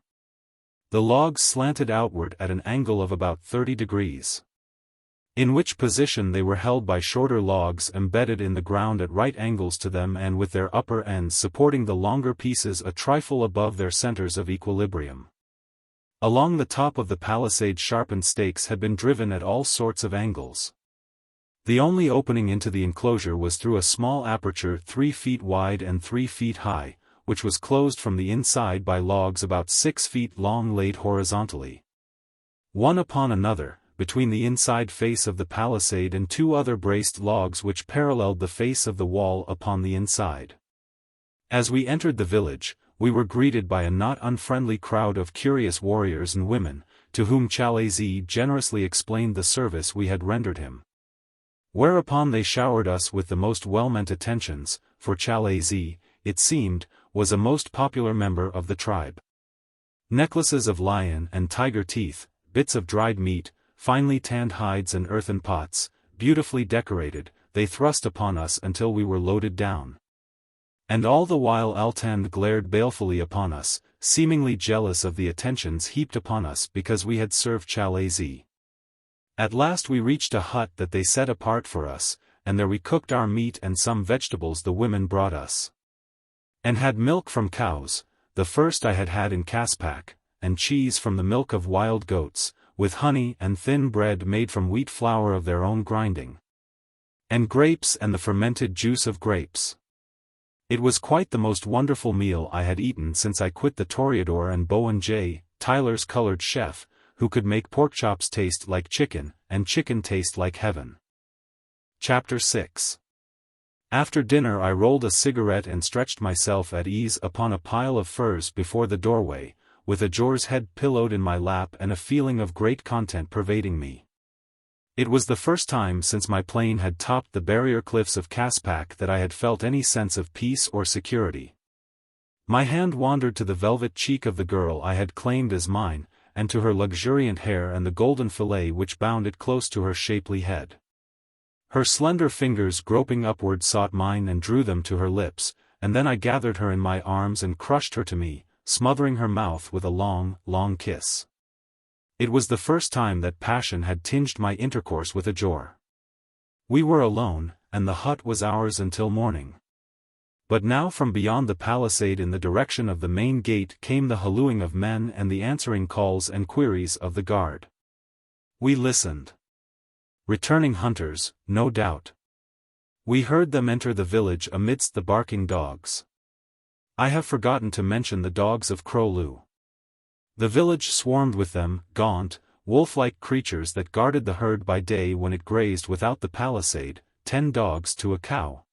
The logs slanted outward at an angle of about 30 degrees. In which position they were held by shorter logs embedded in the ground at right angles to them and with their upper ends supporting the longer pieces a trifle above their centers of equilibrium. Along the top of the palisade sharpened stakes had been driven at all sorts of angles. The only opening into the enclosure was through a small aperture 3 feet wide and 3 feet high, which was closed from the inside by logs about 6 feet long laid horizontally, one upon another, between the inside face of the palisade and 2 other braced logs which paralleled the face of the wall upon the inside. As we entered the village, we were greeted by a not unfriendly crowd of curious warriors and women, to whom Chalazi generously explained the service we had rendered him. Whereupon they showered us with the most well-meant attentions, for Chalazi, it seemed, was a most popular member of the tribe. Necklaces of lion and tiger teeth, bits of dried meat, finely tanned hides and earthen pots, beautifully decorated, they thrust upon us until we were loaded down. And all the while Altand glared balefully upon us, seemingly jealous of the attentions heaped upon us because we had served Chalazi. At last we reached a hut that they set apart for us, and there we cooked our meat and some vegetables the women brought us. And had milk from cows, the first I had had in Caspak, and cheese from the milk of wild goats, with honey and thin bread made from wheat flour of their own grinding. And grapes and the fermented juice of grapes. It was quite the most wonderful meal I had eaten since I quit the Toreador and Bowen J. Tyler's colored chef, who could make pork chops taste like chicken, and chicken taste like heaven. Chapter 6. After dinner I rolled a cigarette and stretched myself at ease upon a pile of furs before the doorway, with Edgar's head pillowed in my lap and a feeling of great content pervading me. It was the first time since my plane had topped the barrier cliffs of Caspak that I had felt any sense of peace or security. My hand wandered to the velvet cheek of the girl I had claimed as mine, and to her luxuriant hair and the golden fillet which bound it close to her shapely head. Her slender fingers groping upward sought mine and drew them to her lips, and then I gathered her in my arms and crushed her to me, smothering her mouth with a long, long kiss. It was the first time that passion had tinged my intercourse with Edgar. We were alone, and the hut was ours until morning. But now from beyond the palisade in the direction of the main gate came the hallooing of men and the answering calls and queries of the guard. We listened. Returning hunters, no doubt. We heard them enter the village amidst the barking dogs. I have forgotten to mention the dogs of Crowloo. The village swarmed with them, gaunt, wolf-like creatures that guarded the herd by day when it grazed without the palisade, 10 dogs to a cow.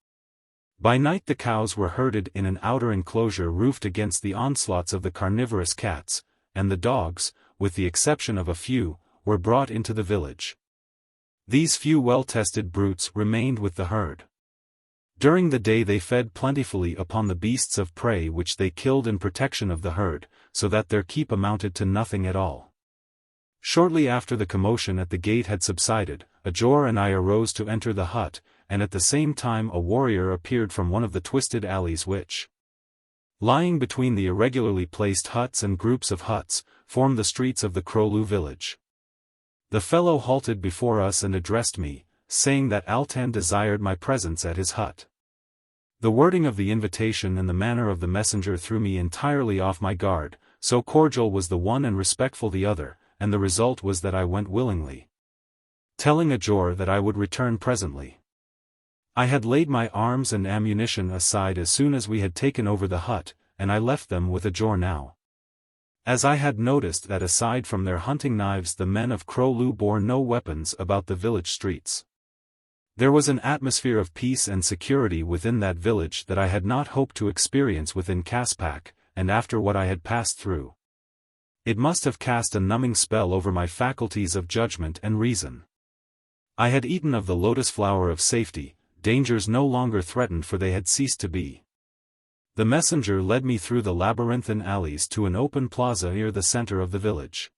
By night the cows were herded in an outer enclosure roofed against the onslaughts of the carnivorous cats, and the dogs, with the exception of a few, were brought into the village. These few well-tested brutes remained with the herd. During the day they fed plentifully upon the beasts of prey which they killed in protection of the herd, so that their keep amounted to nothing at all. Shortly after the commotion at the gate had subsided, Edgar and I arose to enter the hut, and at the same time a warrior appeared from one of the twisted alleys which, lying between the irregularly placed huts and groups of huts, formed the streets of the Crowloo village. The fellow halted before us and addressed me, saying that Altan desired my presence at his hut. The wording of the invitation and the manner of the messenger threw me entirely off my guard, so cordial was the one and respectful the other, and the result was that I went willingly, telling Edgar that I would return presently. I had laid my arms and ammunition aside as soon as we had taken over the hut, and I left them with Edgar now. As I had noticed that aside from their hunting knives the men of Crowloo bore no weapons about the village streets. There was an atmosphere of peace and security within that village that I had not hoped to experience within Caspak, and after what I had passed through. It must have cast a numbing spell over my faculties of judgment and reason. I had eaten of the lotus flower of safety, dangers no longer threatened for they had ceased to be. The messenger led me through the labyrinthine alleys to an open plaza near the center of the village.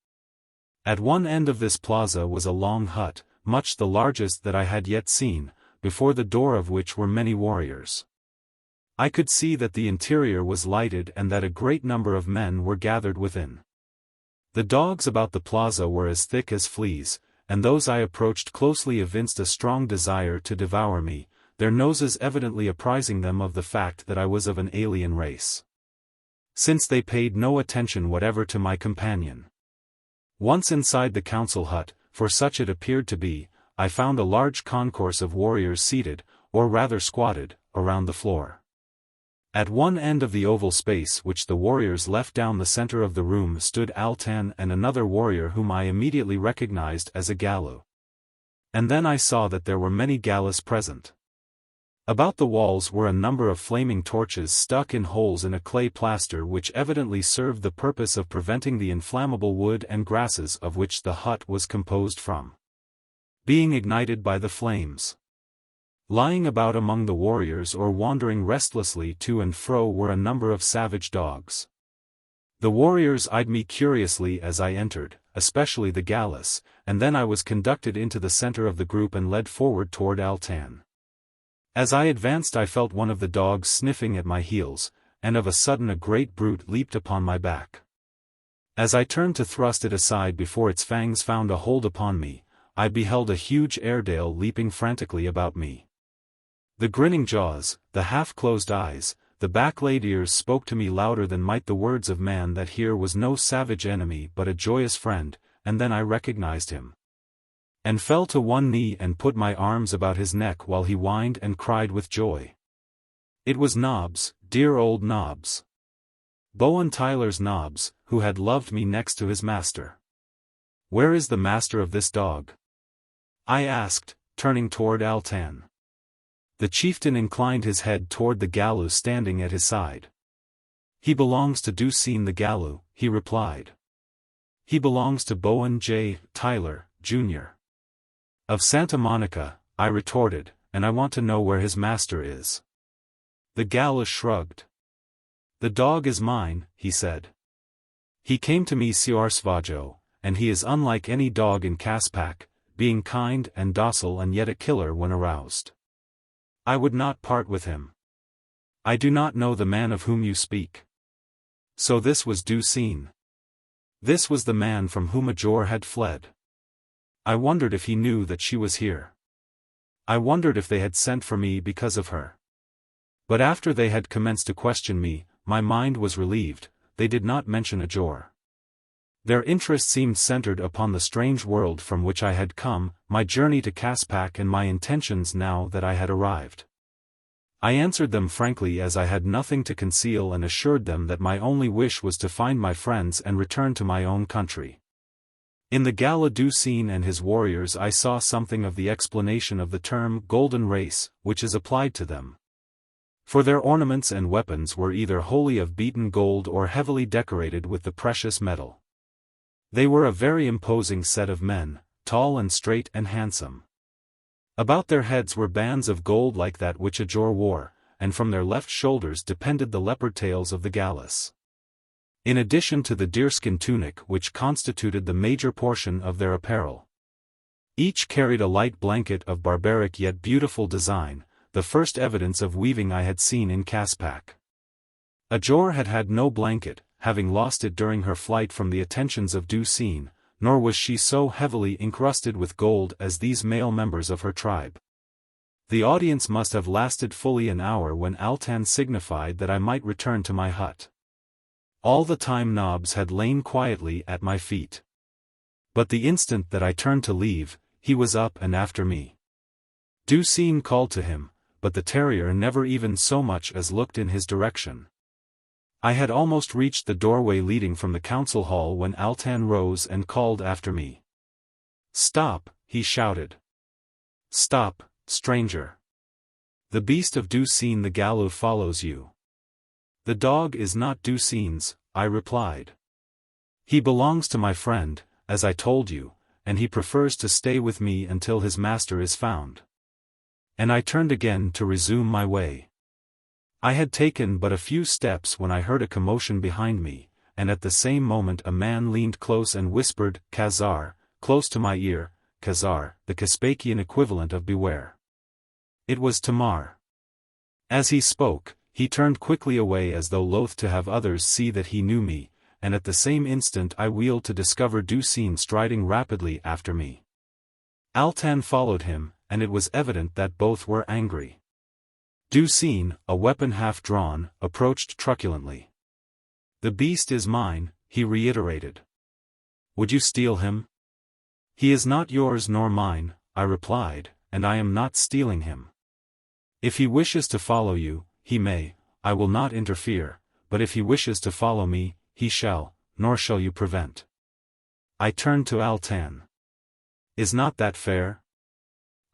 At one end of this plaza was a long hut, much the largest that I had yet seen, before the door of which were many warriors. I could see that the interior was lighted and that a great number of men were gathered within. The dogs about the plaza were as thick as fleas, and those I approached closely evinced a strong desire to devour me, their noses evidently apprising them of the fact that I was of an alien race. Since they paid no attention whatever to my companion. Once inside the council hut, for such it appeared to be, I found a large concourse of warriors seated, or rather squatted, around the floor. At one end of the oval space which the warriors left down the center of the room stood Altan and another warrior whom I immediately recognized as a Gallo. And then I saw that there were many Gallus present. About the walls were a number of flaming torches stuck in holes in a clay plaster which evidently served the purpose of preventing the inflammable wood and grasses of which the hut was composed from being ignited by the flames. Lying about among the warriors or wandering restlessly to and fro were a number of savage dogs. The warriors eyed me curiously as I entered, especially the Gallus, and then I was conducted into the center of the group and led forward toward Altan. As I advanced I felt one of the dogs sniffing at my heels, and of a sudden a great brute leaped upon my back. As I turned to thrust it aside before its fangs found a hold upon me, I beheld a huge Airedale leaping frantically about me. The grinning jaws, the half-closed eyes, the back-laid ears spoke to me louder than might the words of man that here was no savage enemy but a joyous friend, and then I recognized him. And fell to one knee and put my arms about his neck while he whined and cried with joy. It was Nobbs, dear old Nobbs. Bowen Tyler's Nobbs, who had loved me next to his master. Where is the master of this dog? I asked, turning toward Altan. The chieftain inclined his head toward the Gallo standing at his side. He belongs to Ducene the Gallo, he replied. He belongs to Bowen J. Tyler, Jr. Of Santa Monica, I retorted, and I want to know where his master is. The Gallo shrugged. The dog is mine, he said. He came to me Svajo, and he is unlike any dog in Caspak, being kind and docile and yet a killer when aroused. I would not part with him. I do not know the man of whom you speak. So this was Ducene. This was the man from whom Ajor had fled. I wondered if he knew that she was here. I wondered if they had sent for me because of her. But after they had commenced to question me, my mind was relieved, they did not mention Ajor. Their interest seemed centered upon the strange world from which I had come, my journey to Caspak and my intentions now that I had arrived. I answered them frankly as I had nothing to conceal and assured them that my only wish was to find my friends and return to my own country. In the Gala Ducene and his warriors I saw something of the explanation of the term golden race, which is applied to them. For their ornaments and weapons were either wholly of beaten gold or heavily decorated with the precious metal. They were a very imposing set of men, tall and straight and handsome. About their heads were bands of gold like that which Ajor wore, and from their left shoulders depended the leopard tails of the Gallus. In addition to the deerskin tunic which constituted the major portion of their apparel. Each carried a light blanket of barbaric yet beautiful design, the first evidence of weaving I had seen in Caspak. Ajor had had no blanket, having lost it during her flight from the attentions of Ducene, nor was she so heavily encrusted with gold as these male members of her tribe. The audience must have lasted fully an hour when Altan signified that I might return to my hut. All the time Nobbs had lain quietly at my feet. But the instant that I turned to leave, he was up and after me. Ducene called to him, but the terrier never even so much as looked in his direction. I had almost reached the doorway leading from the council hall when Altan rose and called after me. "Stop," he shouted. "Stop, stranger. The beast of Ducine the gallows follows you. The dog is not Ducine's, I replied. He belongs to my friend, as I told you, and he prefers to stay with me until his master is found. And I turned again to resume my way. I had taken but a few steps when I heard a commotion behind me, and at the same moment a man leaned close and whispered, "Khazar," close to my ear. Khazar, the Caspakian equivalent of beware. It was Tamar. As he spoke, he turned quickly away as though loath to have others see that he knew me, and at the same instant I wheeled to discover Ducine striding rapidly after me. Altan followed him, and it was evident that both were angry. Ducine, a weapon half drawn, approached truculently. "The beast is mine," he reiterated. "Would you steal him?" "He is not yours nor mine," I replied, "and I am not stealing him. If he wishes to follow you, he may, I will not interfere, but if he wishes to follow me, he shall, nor shall you prevent." I turned to Altan. "Is not that fair?"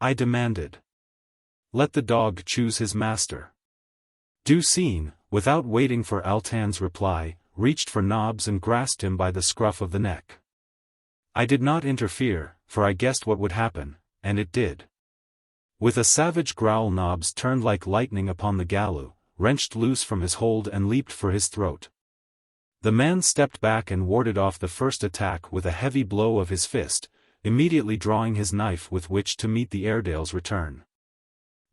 I demanded. "Let the dog choose his master." Ducine, without waiting for Altan's reply, reached for Nobbs and grasped him by the scruff of the neck. I did not interfere, for I guessed what would happen, and it did. With a savage growl Nobbs turned like lightning upon the gallows, wrenched loose from his hold and leaped for his throat. The man stepped back and warded off the first attack with a heavy blow of his fist, immediately drawing his knife with which to meet the Airedale's return.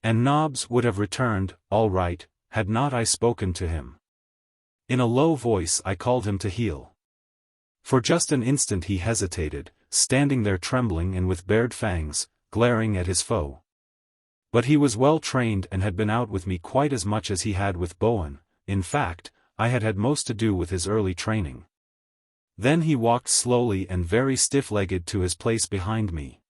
And Nobbs would have returned, all right, had not I spoken to him. In a low voice I called him to heel. For just an instant he hesitated, standing there trembling and with bared fangs, glaring at his foe. But he was well trained and had been out with me quite as much as he had with Bowen. In fact, I had had most to do with his early training. Then he walked slowly and very stiff-legged to his place behind me.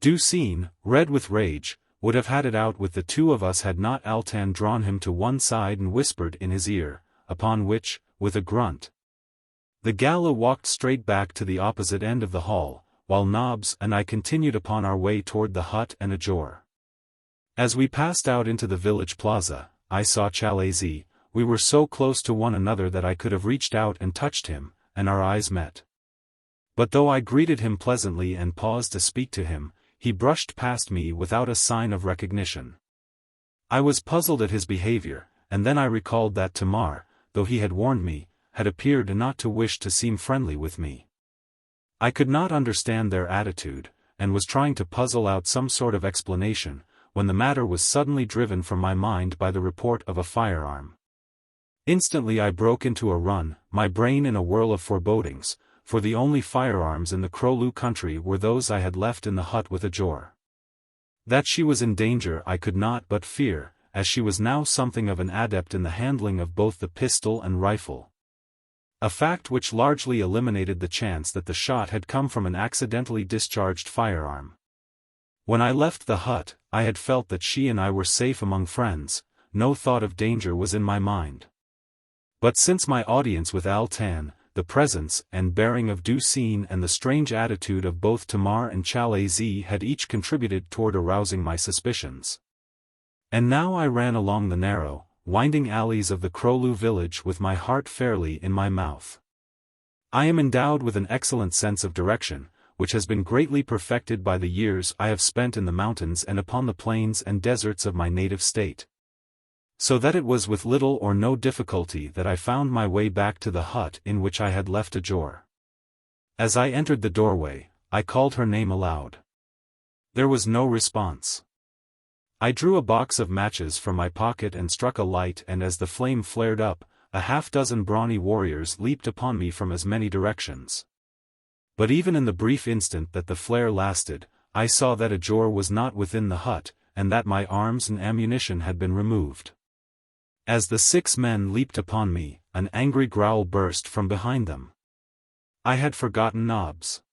Ducine, red with rage, would have had it out with the two of us had not Altan drawn him to one side and whispered in his ear, upon which, with a grunt, the gallows walked straight back to the opposite end of the hall, while Nobbs and I continued upon our way toward the hut and Edgar. As we passed out into the village plaza, I saw Chalazi. We were so close to one another that I could have reached out and touched him, and our eyes met. But though I greeted him pleasantly and paused to speak to him, he brushed past me without a sign of recognition. I was puzzled at his behavior, and then I recalled that Tamar, though he had warned me, had appeared not to wish to seem friendly with me. I could not understand their attitude, and was trying to puzzle out some sort of explanation, when the matter was suddenly driven from my mind by the report of a firearm. Instantly I broke into a run, my brain in a whirl of forebodings, for the only firearms in the Krolu country were those I had left in the hut with Edgar. That she was in danger I could not but fear, as she was now something of an adept in the handling of both the pistol and rifle. A fact which largely eliminated the chance that the shot had come from an accidentally discharged firearm. When I left the hut, I had felt that she and I were safe among friends, no thought of danger was in my mind. But since my audience with Altan, the presence and bearing of Ducine and the strange attitude of both Tamar and Chalazi had each contributed toward arousing my suspicions. And now I ran along the narrow, winding alleys of the Krolu village with my heart fairly in my mouth. I am endowed with an excellent sense of direction, which has been greatly perfected by the years I have spent in the mountains and upon the plains and deserts of my native state. So that it was with little or no difficulty that I found my way back to the hut in which I had left Edgar. As I entered the doorway, I called her name aloud. There was no response. I drew a box of matches from my pocket and struck a light, and as the flame flared up, a half-dozen brawny warriors leaped upon me from as many directions. But even in the brief instant that the flare lasted, I saw that Edgar was not within the hut, and that my arms and ammunition had been removed. As the 6 men leaped upon me, an angry growl burst from behind them. I had forgotten Nobbs.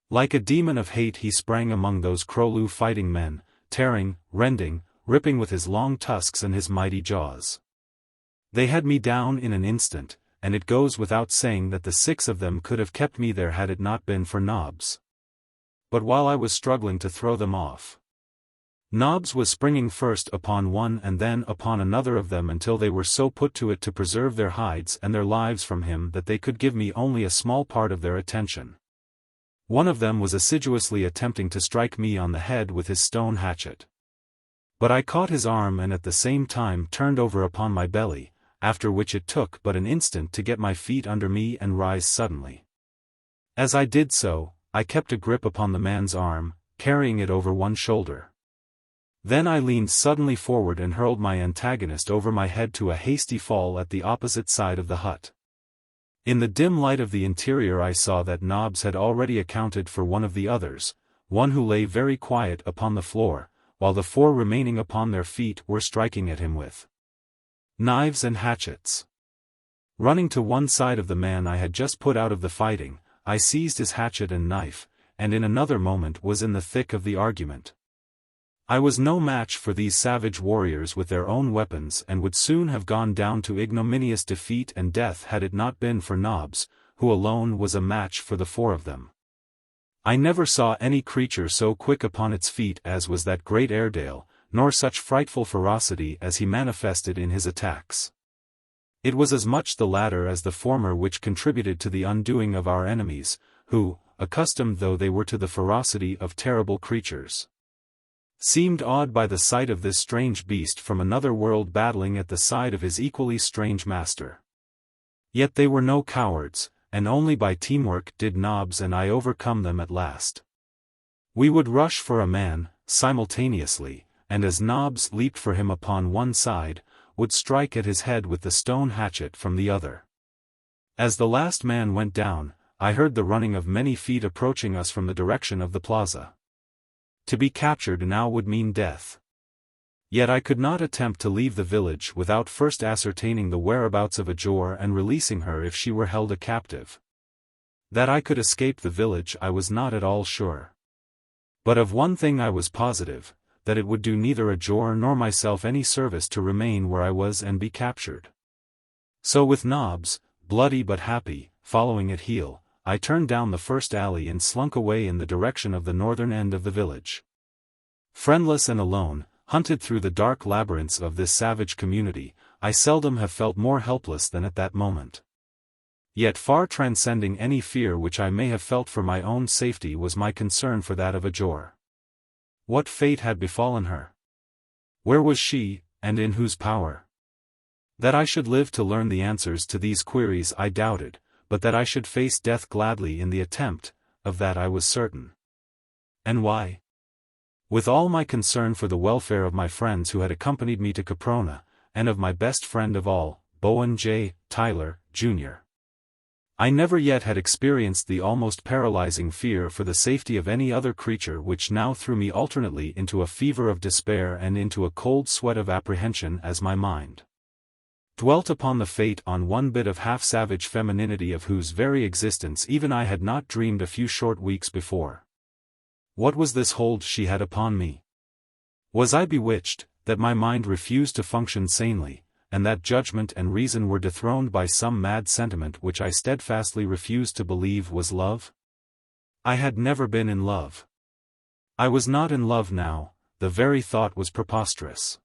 Like a demon of hate he sprang among those Krolu fighting men, tearing, rending, ripping with his long tusks and his mighty jaws. They had me down in an instant, and it goes without saying that the 6 of them could have kept me there had it not been for Nobbs. But while I was struggling to throw them off, Nobbs was springing first upon one and then upon another of them until they were so put to it to preserve their hides and their lives from him that they could give me only a small part of their attention. One of them was assiduously attempting to strike me on the head with his stone hatchet. But I caught his arm and at the same time turned over upon my belly, after which it took but an instant to get my feet under me and rise suddenly. As I did so, I kept a grip upon the man's arm, carrying it over one shoulder. Then I leaned suddenly forward and hurled my antagonist over my head to a hasty fall at the opposite side of the hut. In the dim light of the interior I saw that Nobbs had already accounted for one of the others, one who lay very quiet upon the floor, while the 4 remaining upon their feet were striking at him with knives and hatchets. Running to one side of the man I had just put out of the fighting, I seized his hatchet and knife, and in another moment was in the thick of the argument. I was no match for these savage warriors with their own weapons and would soon have gone down to ignominious defeat and death had it not been for Nobbs, who alone was a match for the 4 of them. I never saw any creature so quick upon its feet as was that great Airedale, nor such frightful ferocity as he manifested in his attacks. It was as much the latter as the former which contributed to the undoing of our enemies, who, accustomed though they were to the ferocity of terrible creatures, seemed awed by the sight of this strange beast from another world battling at the side of his equally strange master. Yet they were no cowards, and only by teamwork did Nobbs and I overcome them at last. We would rush for a man, simultaneously, and as Nobbs leaped for him upon one side, would strike at his head with the stone hatchet from the other. As the last man went down, I heard the running of many feet approaching us from the direction of the plaza. To be captured now would mean death. Yet I could not attempt to leave the village without first ascertaining the whereabouts of Edgar and releasing her if she were held a captive. That I could escape the village I was not at all sure. But of one thing I was positive, that it would do neither Edgar nor myself any service to remain where I was and be captured. So with Nobbs, bloody but happy, following at heel, I turned down the first alley and slunk away in the direction of the northern end of the village. Friendless and alone, hunted through the dark labyrinths of this savage community, I seldom have felt more helpless than at that moment. Yet far transcending any fear which I may have felt for my own safety was my concern for that of Edgar. What fate had befallen her? Where was she, and in whose power? That I should live to learn the answers to these queries I doubted, but that I should face death gladly in the attempt, of that I was certain. And why? With all my concern for the welfare of my friends who had accompanied me to Caprona, and of my best friend of all, Bowen J. Tyler, Jr. I never yet had experienced the almost paralyzing fear for the safety of any other creature which now threw me alternately into a fever of despair and into a cold sweat of apprehension as my mind dwelt upon the fate on one bit of half-savage femininity of whose very existence even I had not dreamed a few short weeks before. What was this hold she had upon me? Was I bewitched, that my mind refused to function sanely, and that judgment and reason were dethroned by some mad sentiment which I steadfastly refused to believe was love? I had never been in love. I was not in love now, the very thought was preposterous.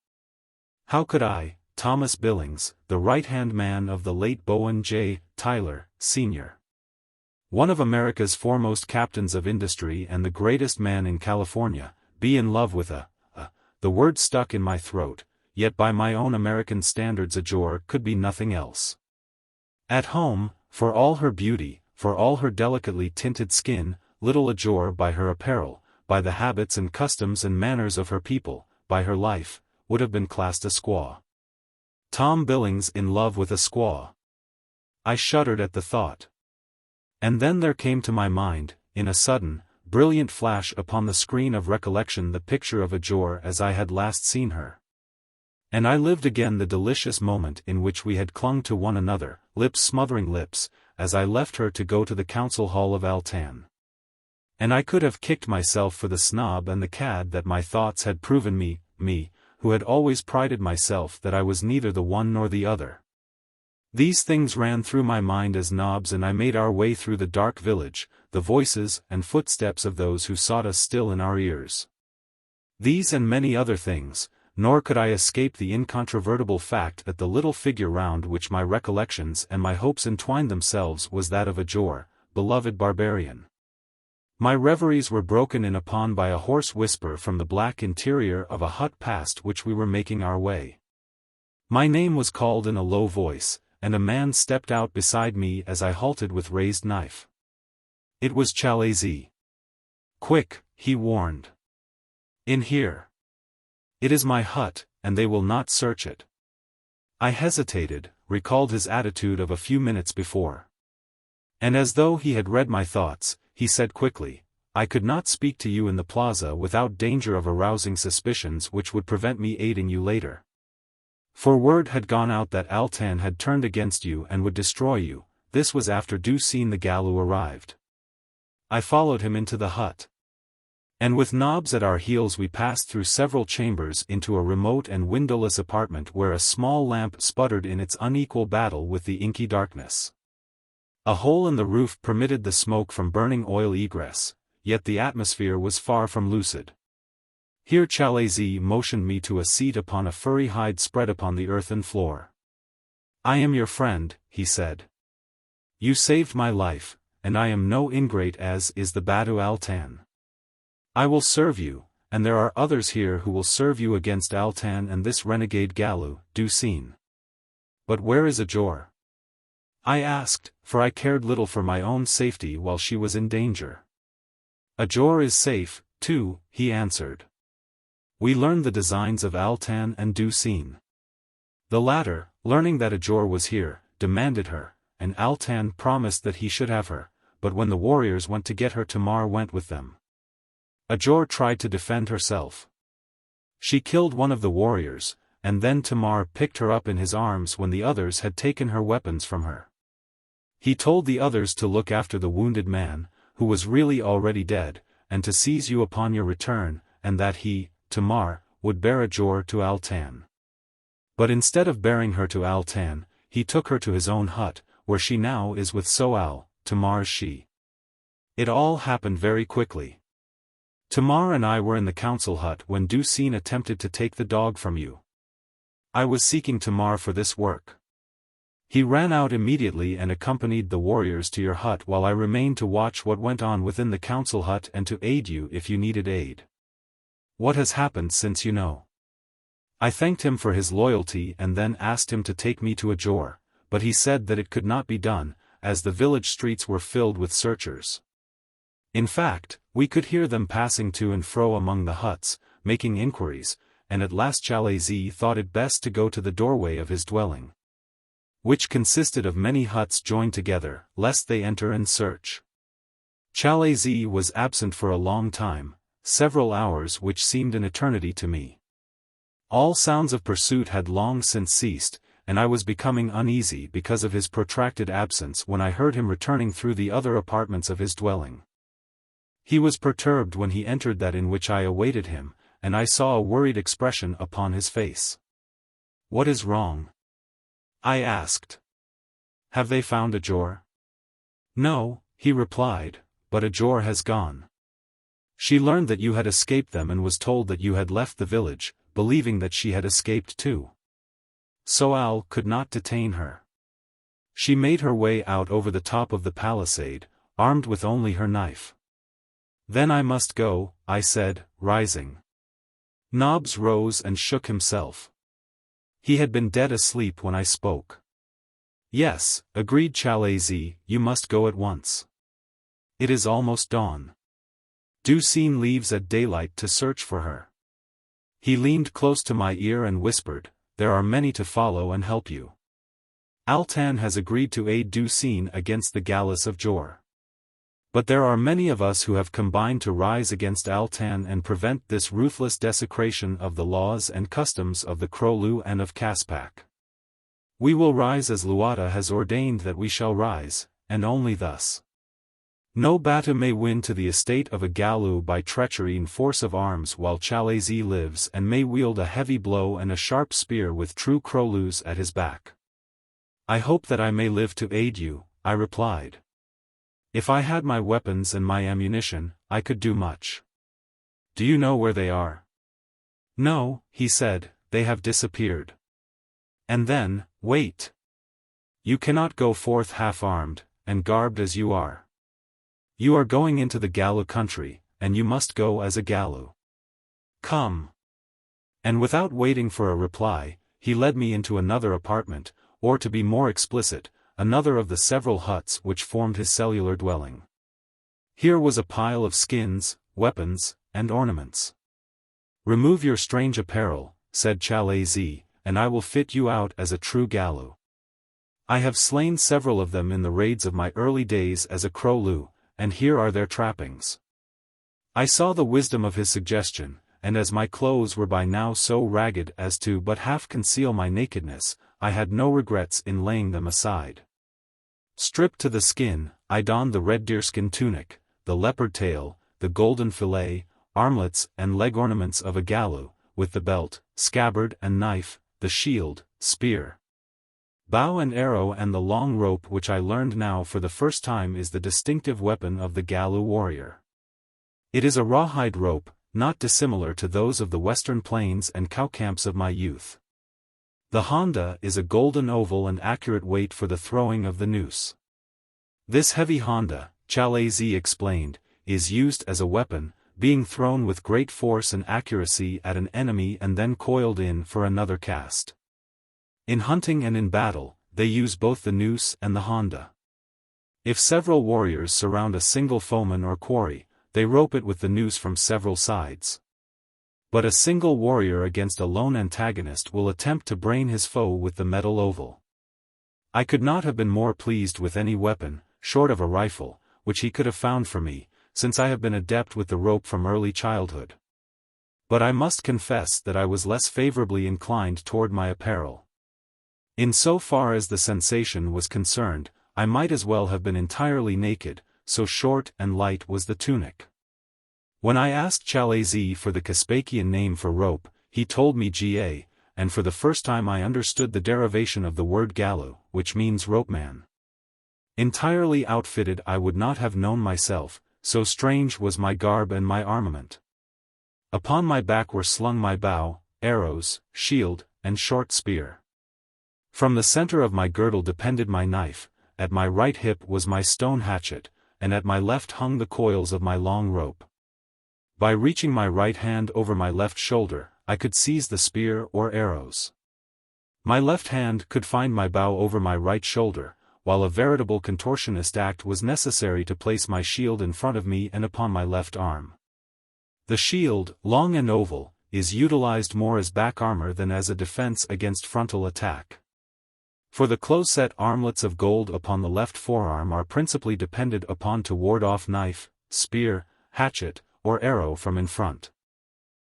How could I, Thomas Billings, the right-hand man of the late Bowen J. Tyler, Sr., one of America's foremost captains of industry and the greatest man in California, be in love with the word stuck in my throat, yet by my own American standards Edgar could be nothing else. At home, for all her beauty, for all her delicately tinted skin, little Edgar by her apparel, by the habits and customs and manners of her people, by her life, would have been classed a squaw. Tom Billings in love with a squaw. I shuddered at the thought. And then there came to my mind, in a sudden, brilliant flash upon the screen of recollection the picture of Edgar as I had last seen her. And I lived again the delicious moment in which we had clung to one another, lips smothering lips, as I left her to go to the council hall of Altan. And I could have kicked myself for the snob and the cad that my thoughts had proven me, who had always prided myself that I was neither the one nor the other. These things ran through my mind as Nobbs and I made our way through the dark village, the voices and footsteps of those who sought us still in our ears. These and many other things, nor could I escape the incontrovertible fact that the little figure round which my recollections and my hopes entwined themselves was that of a Jor, beloved barbarian. My reveries were broken in upon by a hoarse whisper from the black interior of a hut past which we were making our way. My name was called in a low voice, and a man stepped out beside me as I halted with raised knife. It was Chalazi. "Quick," he warned. "In here. It is my hut, and they will not search it." I hesitated, recalled his attitude of a few minutes before. And as though he had read my thoughts, he said quickly, "I could not speak to you in the plaza without danger of arousing suspicions which would prevent me aiding you later. For word had gone out that Altan had turned against you and would destroy you." This was after Ducine the Gallo arrived. I followed him into the hut. And with knobs at our heels we passed through several chambers into a remote and windowless apartment where a small lamp sputtered in its unequal battle with the inky darkness. A hole in the roof permitted the smoke from burning oil egress, yet the atmosphere was far from lucid. Here Chalazi motioned me to a seat upon a furry hide spread upon the earthen floor. "I am your friend," he said. "You saved my life, and I am no ingrate as is the Badu Altan. I will serve you, and there are others here who will serve you against Altan and this renegade Galu, Ducine." "But where is Ajor?" I asked, for I cared little for my own safety while she was in danger. "Ajor is safe, too," he answered. "We learned the designs of Altan and Ducine. The latter, learning that Ajor was here, demanded her, and Altan promised that he should have her, but when the warriors went to get her Tamar went with them. Ajor tried to defend herself. She killed one of the warriors, and then Tamar picked her up in his arms when the others had taken her weapons from her. He told the others to look after the wounded man, who was really already dead, and to seize you upon your return, and that he, Tamar, would bear Ajor to Altan. But instead of bearing her to Altan, he took her to his own hut, where she now is with Soal, Tamar's she. It all happened very quickly. Tamar and I were in the council hut when Ducine attempted to take the dog from you. I was seeking Tamar for this work. He ran out immediately and accompanied the warriors to your hut while I remained to watch what went on within the council hut and to aid you if you needed aid. What has happened since you know?" I thanked him for his loyalty and then asked him to take me to Ajor, but he said that it could not be done, as the village streets were filled with searchers. In fact, we could hear them passing to and fro among the huts, making inquiries, and at last Chalazi thought it best to go to the doorway of his dwelling, which consisted of many huts joined together, lest they enter and search. Chalazi was absent for a long time, several hours which seemed an eternity to me. All sounds of pursuit had long since ceased, and I was becoming uneasy because of his protracted absence when I heard him returning through the other apartments of his dwelling. He was perturbed when he entered that in which I awaited him, and I saw a worried expression upon his face. "What is wrong?" I asked. "Have they found Ajor?" "No," he replied, "but Ajor has gone. She learned that you had escaped them and was told that you had left the village, believing that she had escaped too. Soal could not detain her. She made her way out over the top of the palisade, armed with only her knife." "Then I must go," I said, rising. Nobbs rose and shook himself. He had been dead asleep when I spoke. "Yes," agreed Chalazi, "you must go at once. It is almost dawn. Ducine leaves at daylight to search for her." He leaned close to my ear and whispered, "There are many to follow and help you. Altan has agreed to aid Ducine against the Gallus of Jor. But there are many of us who have combined to rise against Altan and prevent this ruthless desecration of the laws and customs of the Krolu and of Caspak. We will rise as Luata has ordained that we shall rise, and only thus. No Batu may win to the estate of a Galu by treachery and force of arms while Chalazi lives and may wield a heavy blow and a sharp spear with true Krolus at his back." "I hope that I may live to aid you," I replied. "If I had my weapons and my ammunition, I could do much." "Do you know where they are?" No, he said, they have disappeared. And then, wait. You cannot go forth half-armed, and garbed as you are. You are going into the Gallu country, and you must go as a Gallu. Come. And without waiting for a reply, he led me into another apartment, or to be more explicit, another of the several huts which formed his cellular dwelling. Here was a pile of skins, weapons, and ornaments. Remove your strange apparel, said Chalazi, and I will fit you out as a true Gallu. I have slain several of them in the raids of my early days as a Krolu, and here are their trappings. I saw the wisdom of his suggestion, and as my clothes were by now so ragged as to but half conceal my nakedness, I had no regrets in laying them aside. Stripped to the skin, I donned the red deerskin tunic, the leopard tail, the golden fillet, armlets and leg ornaments of a Gallu, with the belt, scabbard and knife, the shield, spear, bow and arrow and the long rope which I learned now for the first time is the distinctive weapon of the Gallu warrior. It is a rawhide rope, not dissimilar to those of the western plains and cow camps of my youth. The honda is a golden oval and accurate weight for the throwing of the noose. This heavy honda, Chalazi explained, is used as a weapon, being thrown with great force and accuracy at an enemy and then coiled in for another cast. In hunting and in battle, they use both the noose and the honda. If several warriors surround a single foeman or quarry, they rope it with the noose from several sides. But a single warrior against a lone antagonist will attempt to brain his foe with the metal oval. I could not have been more pleased with any weapon, short of a rifle, which he could have found for me, since I have been adept with the rope from early childhood. But I must confess that I was less favorably inclined toward my apparel. In so far as the sensation was concerned, I might as well have been entirely naked, so short and light was the tunic. When I asked Chalazi for the Caspakian name for rope, he told me Ga, and for the first time I understood the derivation of the word Gallu, which means ropeman. Entirely outfitted I would not have known myself, so strange was my garb and my armament. Upon my back were slung my bow, arrows, shield, and short spear. From the center of my girdle depended my knife, at my right hip was my stone hatchet, and at my left hung the coils of my long rope. By reaching my right hand over my left shoulder, I could seize the spear or arrows. My left hand could find my bow over my right shoulder, while a veritable contortionist act was necessary to place my shield in front of me and upon my left arm. The shield, long and oval, is utilized more as back armor than as a defense against frontal attack. For the close-set armlets of gold upon the left forearm are principally depended upon to ward off knife, spear, hatchet, or arrow from in front.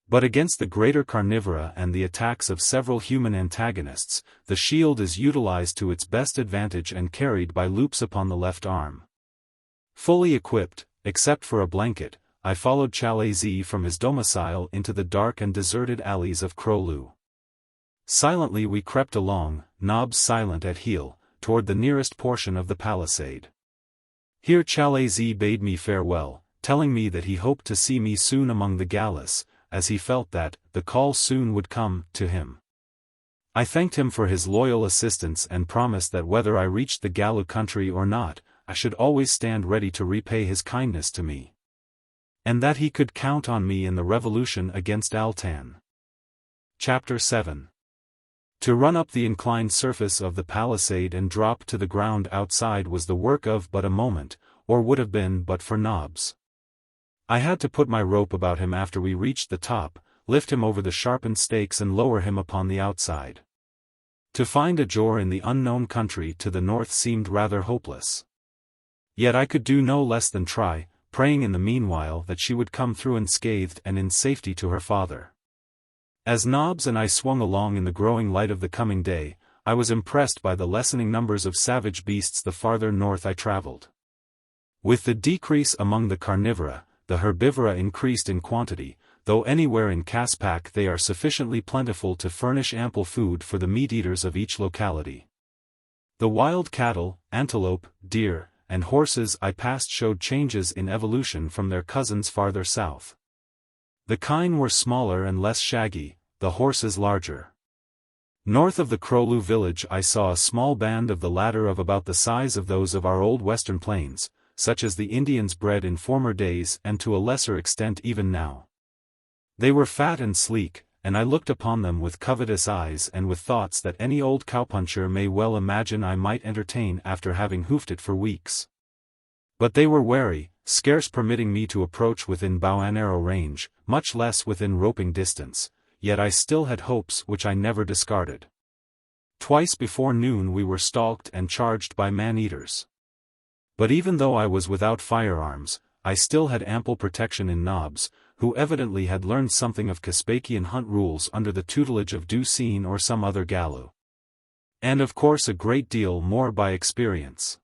But against the greater carnivora and the attacks of several human antagonists, the shield is utilized to its best advantage and carried by loops upon the left arm. Fully equipped, except for a blanket, I followed Chalazi from his domicile into the dark and deserted alleys of Krolu. Silently we crept along, knobs silent at heel, toward the nearest portion of the palisade. Here Chalazi bade me farewell, telling me that he hoped to see me soon among the Gallus, as he felt that the call soon would come to him. I thanked him for his loyal assistance and promised that whether I reached the Gallu country or not, I should always stand ready to repay his kindness to me. And that he could count on me in the revolution against Altan. Chapter 7. To run up the inclined surface of the palisade and drop to the ground outside was the work of but a moment, or would have been but for Nobbs. I had to put my rope about him after we reached the top, lift him over the sharpened stakes and lower him upon the outside. To find a Jor in the unknown country to the north seemed rather hopeless. Yet I could do no less than try, praying in the meanwhile that she would come through unscathed and in safety to her father. As Nobbs and I swung along in the growing light of the coming day, I was impressed by the lessening numbers of savage beasts the farther north I traveled. With the decrease among the carnivora, the herbivora increased in quantity, though anywhere in Caspak they are sufficiently plentiful to furnish ample food for the meat-eaters of each locality. The wild cattle, antelope, deer, and horses I passed showed changes in evolution from their cousins farther south. The kine were smaller and less shaggy, the horses larger. North of the Krolu village I saw a small band of the latter of about the size of those of our old western plains, such as the Indians bred in former days and to a lesser extent even now. They were fat and sleek, and I looked upon them with covetous eyes and with thoughts that any old cowpuncher may well imagine I might entertain after having hoofed it for weeks. But they were wary, scarce permitting me to approach within bow and arrow range, much less within roping distance, yet I still had hopes which I never discarded. Twice before noon we were stalked and charged by man-eaters. But even though I was without firearms, I still had ample protection in Nobbs, who evidently had learned something of Caspakian hunt rules under the tutelage of Ducene or some other Gallo. And of course a great deal more by experience.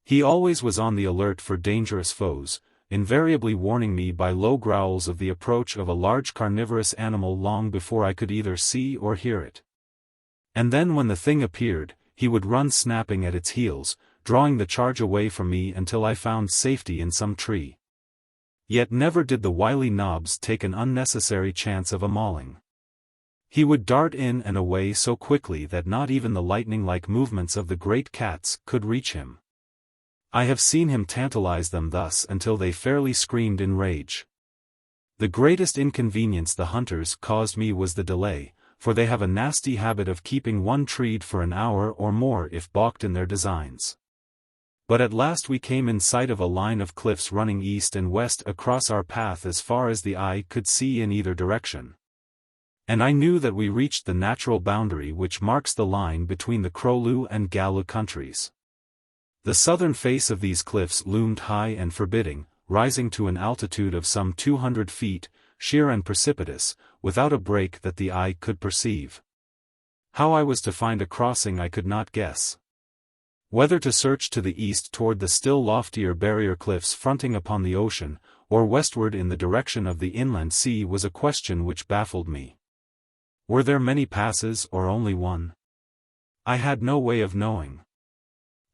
He always was on the alert for dangerous foes, invariably warning me by low growls of the approach of a large carnivorous animal long before I could either see or hear it. And then when the thing appeared, he would run snapping at its heels, drawing the charge away from me until I found safety in some tree. Yet never did the wily Nobbs take an unnecessary chance of a mauling. He would dart in and away so quickly that not even the lightning-like movements of the great cats could reach him. I have seen him tantalize them thus until they fairly screamed in rage. The greatest inconvenience the hunters caused me was the delay, for they have a nasty habit of keeping one treed for an hour or more if balked in their designs. But at last we came in sight of a line of cliffs running east and west across our path as far as the eye could see in either direction. And I knew that we reached the natural boundary which marks the line between the Krolu and Gallo countries. The southern face of these cliffs loomed high and forbidding, rising to an altitude of some 200 feet, sheer and precipitous, without a break that the eye could perceive. How I was to find a crossing I could not guess. Whether to search to the east toward the still loftier barrier cliffs fronting upon the ocean, or westward in the direction of the inland sea was a question which baffled me. Were there many passes or only one? I had no way of knowing.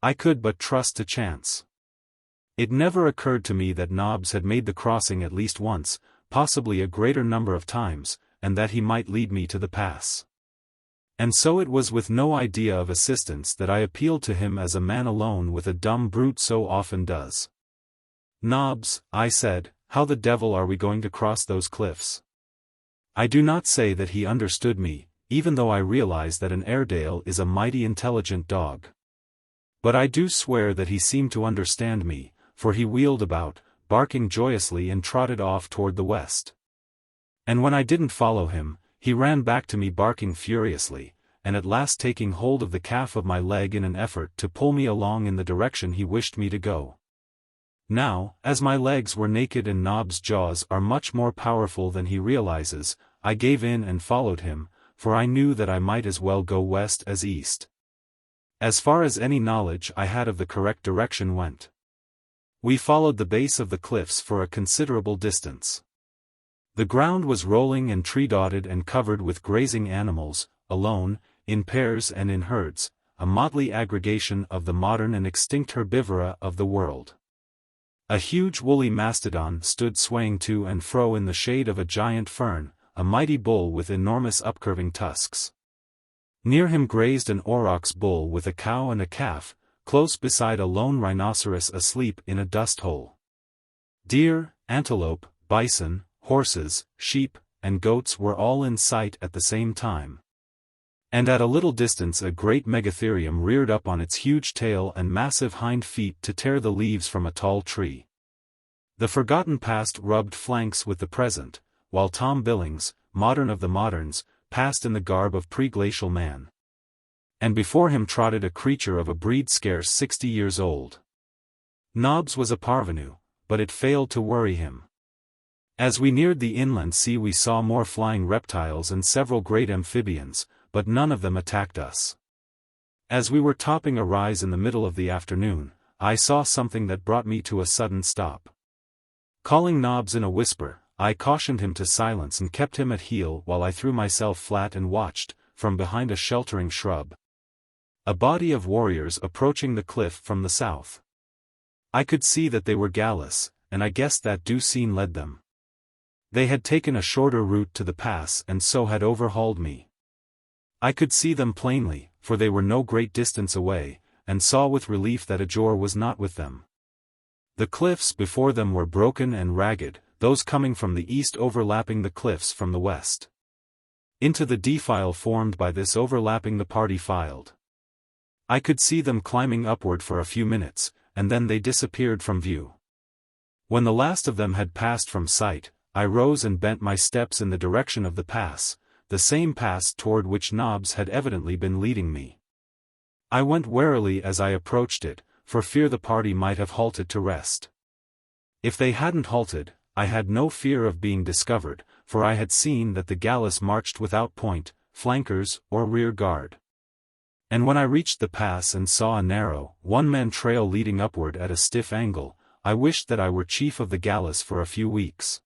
I could but trust to chance. It never occurred to me that Nobbs had made the crossing at least once, possibly a greater number of times, and that he might lead me to the pass. And so it was with no idea of assistance that I appealed to him as a man alone with a dumb brute so often does. "Nobbs," I said, "how the devil are we going to cross those cliffs?" I do not say that he understood me, even though I realize that an Airedale is a mighty intelligent dog. But I do swear that he seemed to understand me, for he wheeled about, barking joyously and trotted off toward the west. And when I didn't follow him, he ran back to me barking furiously, and at last taking hold of the calf of my leg in an effort to pull me along in the direction he wished me to go. Now, as my legs were naked and Nobbs' jaws are much more powerful than he realizes, I gave in and followed him, for I knew that I might as well go west as east. As far as any knowledge I had of the correct direction went. We followed the base of the cliffs for a considerable distance. The ground was rolling and tree-dotted and covered with grazing animals, alone, in pairs and in herds, a motley aggregation of the modern and extinct herbivora of the world. A huge woolly mastodon stood swaying to and fro in the shade of a giant fern, a mighty bull with enormous upcurving tusks. Near him grazed an aurochs bull with a cow and a calf, close beside a lone rhinoceros asleep in a dust hole. Deer, antelope, bison, horses, sheep, and goats were all in sight at the same time. And at a little distance a great megatherium reared up on its huge tail and massive hind feet to tear the leaves from a tall tree. The forgotten past rubbed flanks with the present, while Tom Billings, modern of the moderns, passed in the garb of pre-glacial man. And before him trotted a creature of a breed scarce 60 years old. Nobbs was a parvenu, but it failed to worry him. As we neared the inland sea we saw more flying reptiles and several great amphibians, but none of them attacked us. As we were topping a rise in the middle of the afternoon, I saw something that brought me to a sudden stop. Calling Nobbs in a whisper, I cautioned him to silence and kept him at heel while I threw myself flat and watched, from behind a sheltering shrub, a body of warriors approaching the cliff from the south. I could see that they were Gallus, and I guessed that Ducene led them. They had taken a shorter route to the pass and so had overhauled me. I could see them plainly, for they were no great distance away, and saw with relief that Edgar was not with them. The cliffs before them were broken and ragged, those coming from the east overlapping the cliffs from the west. Into the defile formed by this overlapping the party filed. I could see them climbing upward for a few minutes, and then they disappeared from view. When the last of them had passed from sight, I rose and bent my steps in the direction of the pass, the same pass toward which Nobbs had evidently been leading me. I went warily as I approached it, for fear the party might have halted to rest. If they hadn't halted, I had no fear of being discovered, for I had seen that the gallus marched without point, flankers, or rear guard. And when I reached the pass and saw a narrow, one-man trail leading upward at a stiff angle, I wished that I were chief of the gallus for a few weeks.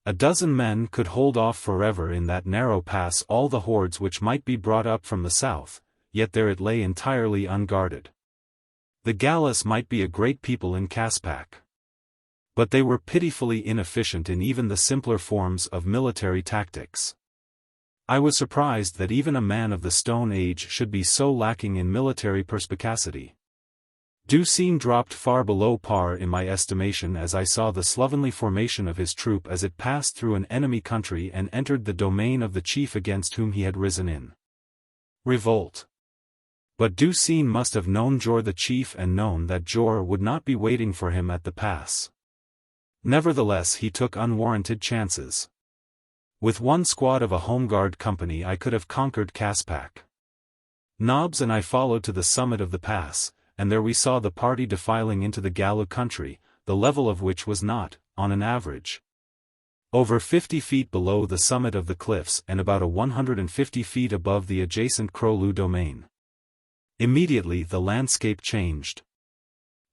A dozen men could hold off forever in that narrow pass all the hordes which might be brought up from the south, yet there it lay entirely unguarded. The gallus might be a great people in Caspak. But they were pitifully inefficient in even the simpler forms of military tactics. I was surprised that even a man of the Stone Age should be so lacking in military perspicacity. Ducene dropped far below par in my estimation as I saw the slovenly formation of his troop as it passed through an enemy country and entered the domain of the chief against whom he had risen in revolt. But Ducene must have known Jor the chief and known that Jor would not be waiting for him at the pass. Nevertheless he took unwarranted chances. With one squad of a home guard company I could have conquered Caspak. Nobbs and I followed to the summit of the pass, and there we saw the party defiling into the Gallu country, the level of which was not, on an average, over 50 feet below the summit of the cliffs and about 150 feet above the adjacent Krolu domain. Immediately the landscape changed.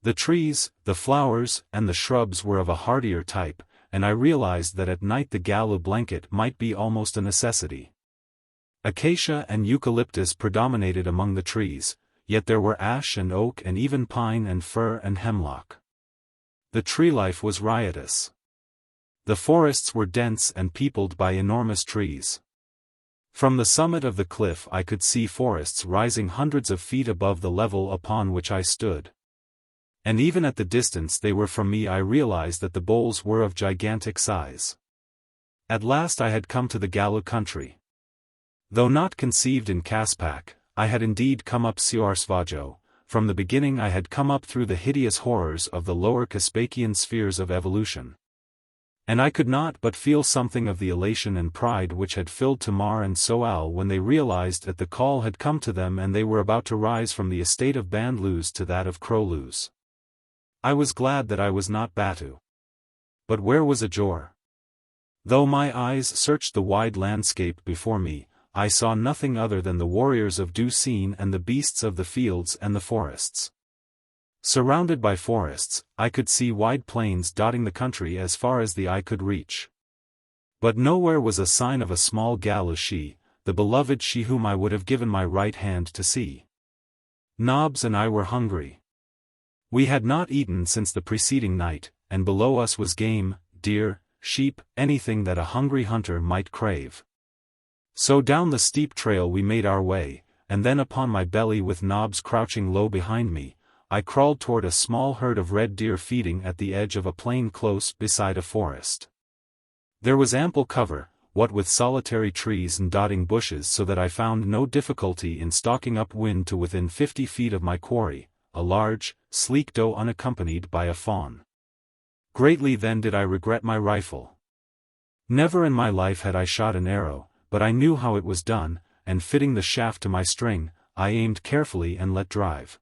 The trees, the flowers, and the shrubs were of a hardier type, and I realized that at night the Gallu blanket might be almost a necessity. Acacia and eucalyptus predominated among the trees, yet there were ash and oak and even pine and fir and hemlock. The tree life was riotous. The forests were dense and peopled by enormous trees. From the summit of the cliff I could see forests rising hundreds of feet above the level upon which I stood. And even at the distance they were from me I realized that the boles were of gigantic size. At last I had come to the Gallu country. Though not conceived in Caspak, I had indeed come up Siarsvajo. From the beginning I had come up through the hideous horrors of the lower Caspakian spheres of evolution. And I could not but feel something of the elation and pride which had filled Tamar and Soal when they realized that the call had come to them and they were about to rise from the estate of Bandlus to that of Krolus. I was glad that I was not Batu. But where was Edgar? Though my eyes searched the wide landscape before me, I saw nothing other than the warriors of Ducene and the beasts of the fields and the forests. Surrounded by forests, I could see wide plains dotting the country as far as the eye could reach. But nowhere was a sign of a small Gallu she, the beloved she whom I would have given my right hand to see. Nobbs and I were hungry. We had not eaten since the preceding night, and below us was game, deer, sheep, anything that a hungry hunter might crave. So down the steep trail we made our way, and then upon my belly with Nobbs crouching low behind me, I crawled toward a small herd of red deer feeding at the edge of a plain close beside a forest. There was ample cover, what with solitary trees and dotting bushes, so that I found no difficulty in stalking upwind to within 50 feet of my quarry, a large, sleek doe unaccompanied by a fawn. Greatly then did I regret my rifle. Never in my life had I shot an arrow, but I knew how it was done, and fitting the shaft to my string, I aimed carefully and let drive.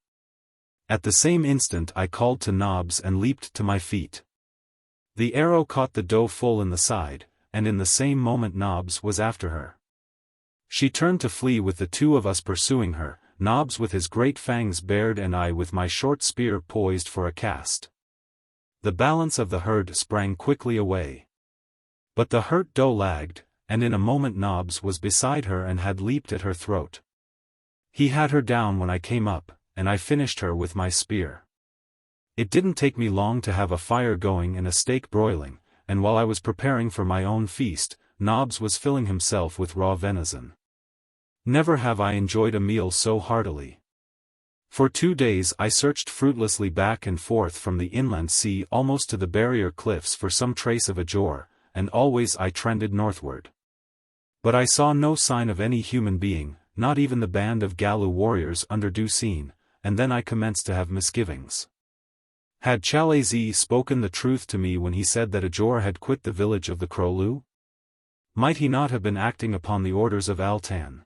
At the same instant I called to Nobbs and leaped to my feet. The arrow caught the doe full in the side, and in the same moment Nobbs was after her. She turned to flee with the two of us pursuing her, Nobbs with his great fangs bared and I with my short spear poised for a cast. The balance of the herd sprang quickly away. But the hurt doe lagged, and in a moment Nobbs was beside her and had leaped at her throat. He had her down when I came up, and I finished her with my spear. It didn't take me long to have a fire going and a steak broiling, and while I was preparing for my own feast, Nobbs was filling himself with raw venison. Never have I enjoyed a meal so heartily. For 2 days I searched fruitlessly back and forth from the inland sea almost to the barrier cliffs for some trace of a jor, and always I trended northward. But I saw no sign of any human being, not even the band of Galu warriors under Ducine, and then I commenced to have misgivings. Had Chalazi spoken the truth to me when he said that Ajor had quit the village of the Krolu? Might he not have been acting upon the orders of Altan,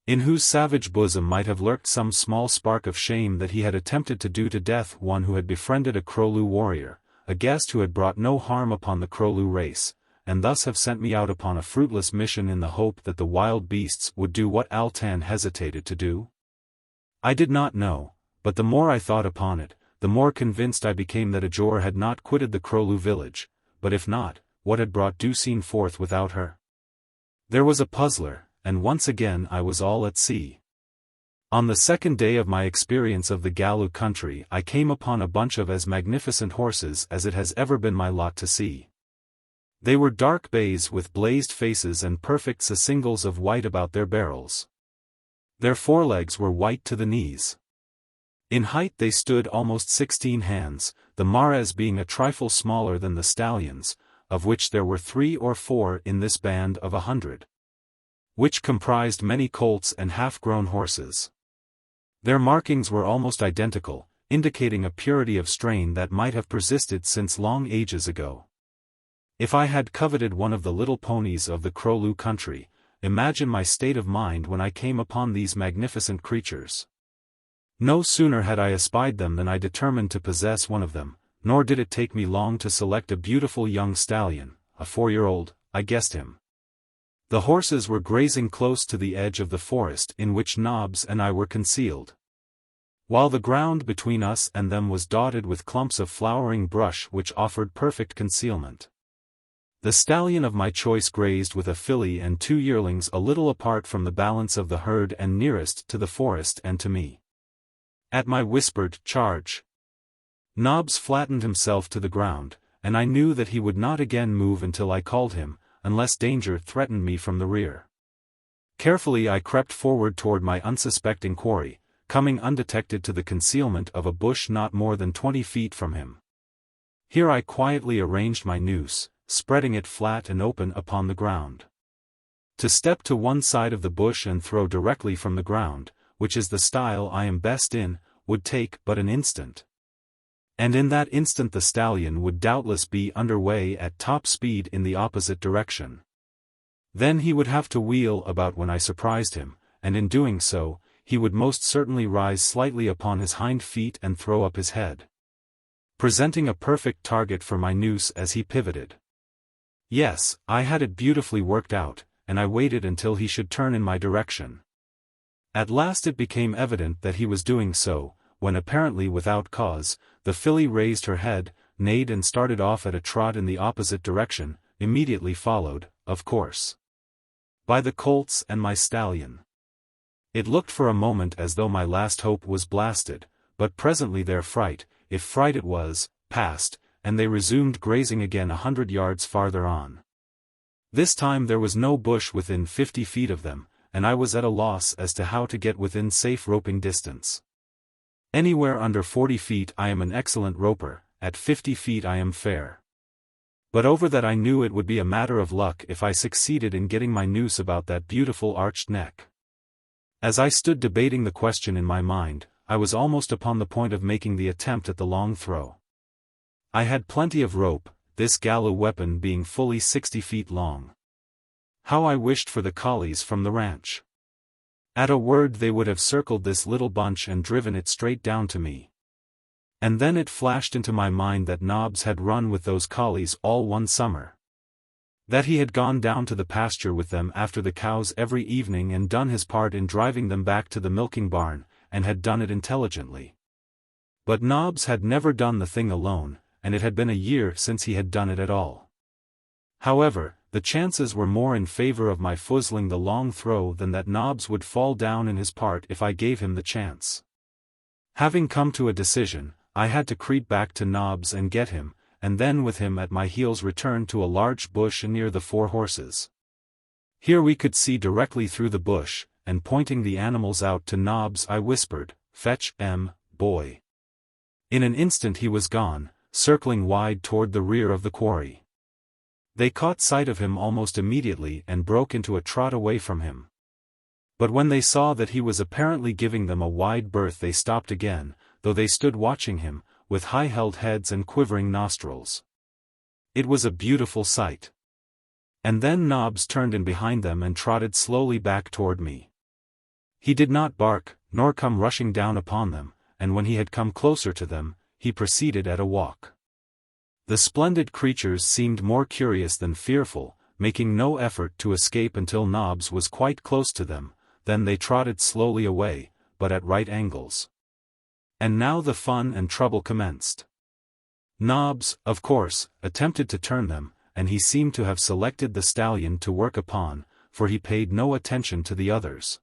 in whose savage bosom might have lurked some small spark of shame that he had attempted to do to death one who had befriended a Krolu warrior, a guest who had brought no harm upon the Krolu race, and thus have sent me out upon a fruitless mission in the hope that the wild beasts would do what Altan hesitated to do? I did not know, but the more I thought upon it, the more convinced I became that Ajor had not quitted the Krolu village, but if not, what had brought Ducine forth without her? There was a puzzler, and once again I was all at sea. On the second day of my experience of the Galu country I came upon a bunch of as magnificent horses as it has ever been my lot to see. They were dark bays with blazed faces and perfect singles of white about their barrels. Their forelegs were white to the knees. In height they stood almost 16 hands, the mares being a trifle smaller than the stallions, of which there were 3 or 4 in this band of 100. Which comprised many colts and half-grown horses. Their markings were almost identical, indicating a purity of strain that might have persisted since long ages ago. If I had coveted one of the little ponies of the Krolu country, imagine my state of mind when I came upon these magnificent creatures. No sooner had I espied them than I determined to possess one of them, nor did it take me long to select a beautiful young stallion, a 4-year-old, I guessed him. The horses were grazing close to the edge of the forest in which Nobbs and I were concealed, while the ground between us and them was dotted with clumps of flowering brush which offered perfect concealment. The stallion of my choice grazed with a filly and 2 yearlings a little apart from the balance of the herd and nearest to the forest and to me. At my whispered "charge," Nobbs flattened himself to the ground, and I knew that he would not again move until I called him, unless danger threatened me from the rear. Carefully I crept forward toward my unsuspecting quarry, coming undetected to the concealment of a bush not more than 20 feet from him. Here I quietly arranged my noose, spreading it flat and open upon the ground. To step to one side of the bush and throw directly from the ground, which is the style I am best in, would take but an instant. And in that instant the stallion would doubtless be under way at top speed in the opposite direction. Then he would have to wheel about when I surprised him, and in doing so, he would most certainly rise slightly upon his hind feet and throw up his head, presenting a perfect target for my noose as he pivoted. Yes, I had it beautifully worked out, and I waited until he should turn in my direction. At last it became evident that he was doing so, when apparently without cause, the filly raised her head, neighed and started off at a trot in the opposite direction, immediately followed, of course, by the colts and my stallion. It looked for a moment as though my last hope was blasted, but presently their fright, if fright it was, passed, and they resumed grazing again 100 yards farther on. This time there was no bush within 50 feet of them, and I was at a loss as to how to get within safe roping distance. Anywhere under 40 feet I am an excellent roper, at 50 feet I am fair. But over that I knew it would be a matter of luck if I succeeded in getting my noose about that beautiful arched neck. As I stood debating the question in my mind, I was almost upon the point of making the attempt at the long throw. I had plenty of rope, this Galu weapon being fully 60 feet long. How I wished for the collies from the ranch. At a word they would have circled this little bunch and driven it straight down to me. And then it flashed into my mind that Nobbs had run with those collies all one summer. That he had gone down to the pasture with them after the cows every evening and done his part in driving them back to the milking barn, and had done it intelligently. But Nobbs had never done the thing alone, and it had been a year since he had done it at all. However, the chances were more in favor of my fuzzling the long throw than that Nobbs would fall down in his part if I gave him the chance. Having come to a decision, I had to creep back to Nobbs and get him, and then with him at my heels returned to a large bush near the 4 horses. Here we could see directly through the bush, and pointing the animals out to Nobbs I whispered, "Fetch, boy." In an instant he was gone, circling wide toward the rear of the quarry. They caught sight of him almost immediately and broke into a trot away from him. But when they saw that he was apparently giving them a wide berth they stopped again, though they stood watching him, with high-held heads and quivering nostrils. It was a beautiful sight. And then Nobbs turned in behind them and trotted slowly back toward me. He did not bark, nor come rushing down upon them, and when he had come closer to them, he proceeded at a walk. The splendid creatures seemed more curious than fearful, making no effort to escape until Nobbs was quite close to them, then they trotted slowly away, but at right angles. And now the fun and trouble commenced. Nobbs, of course, attempted to turn them, and he seemed to have selected the stallion to work upon, for he paid no attention to the others.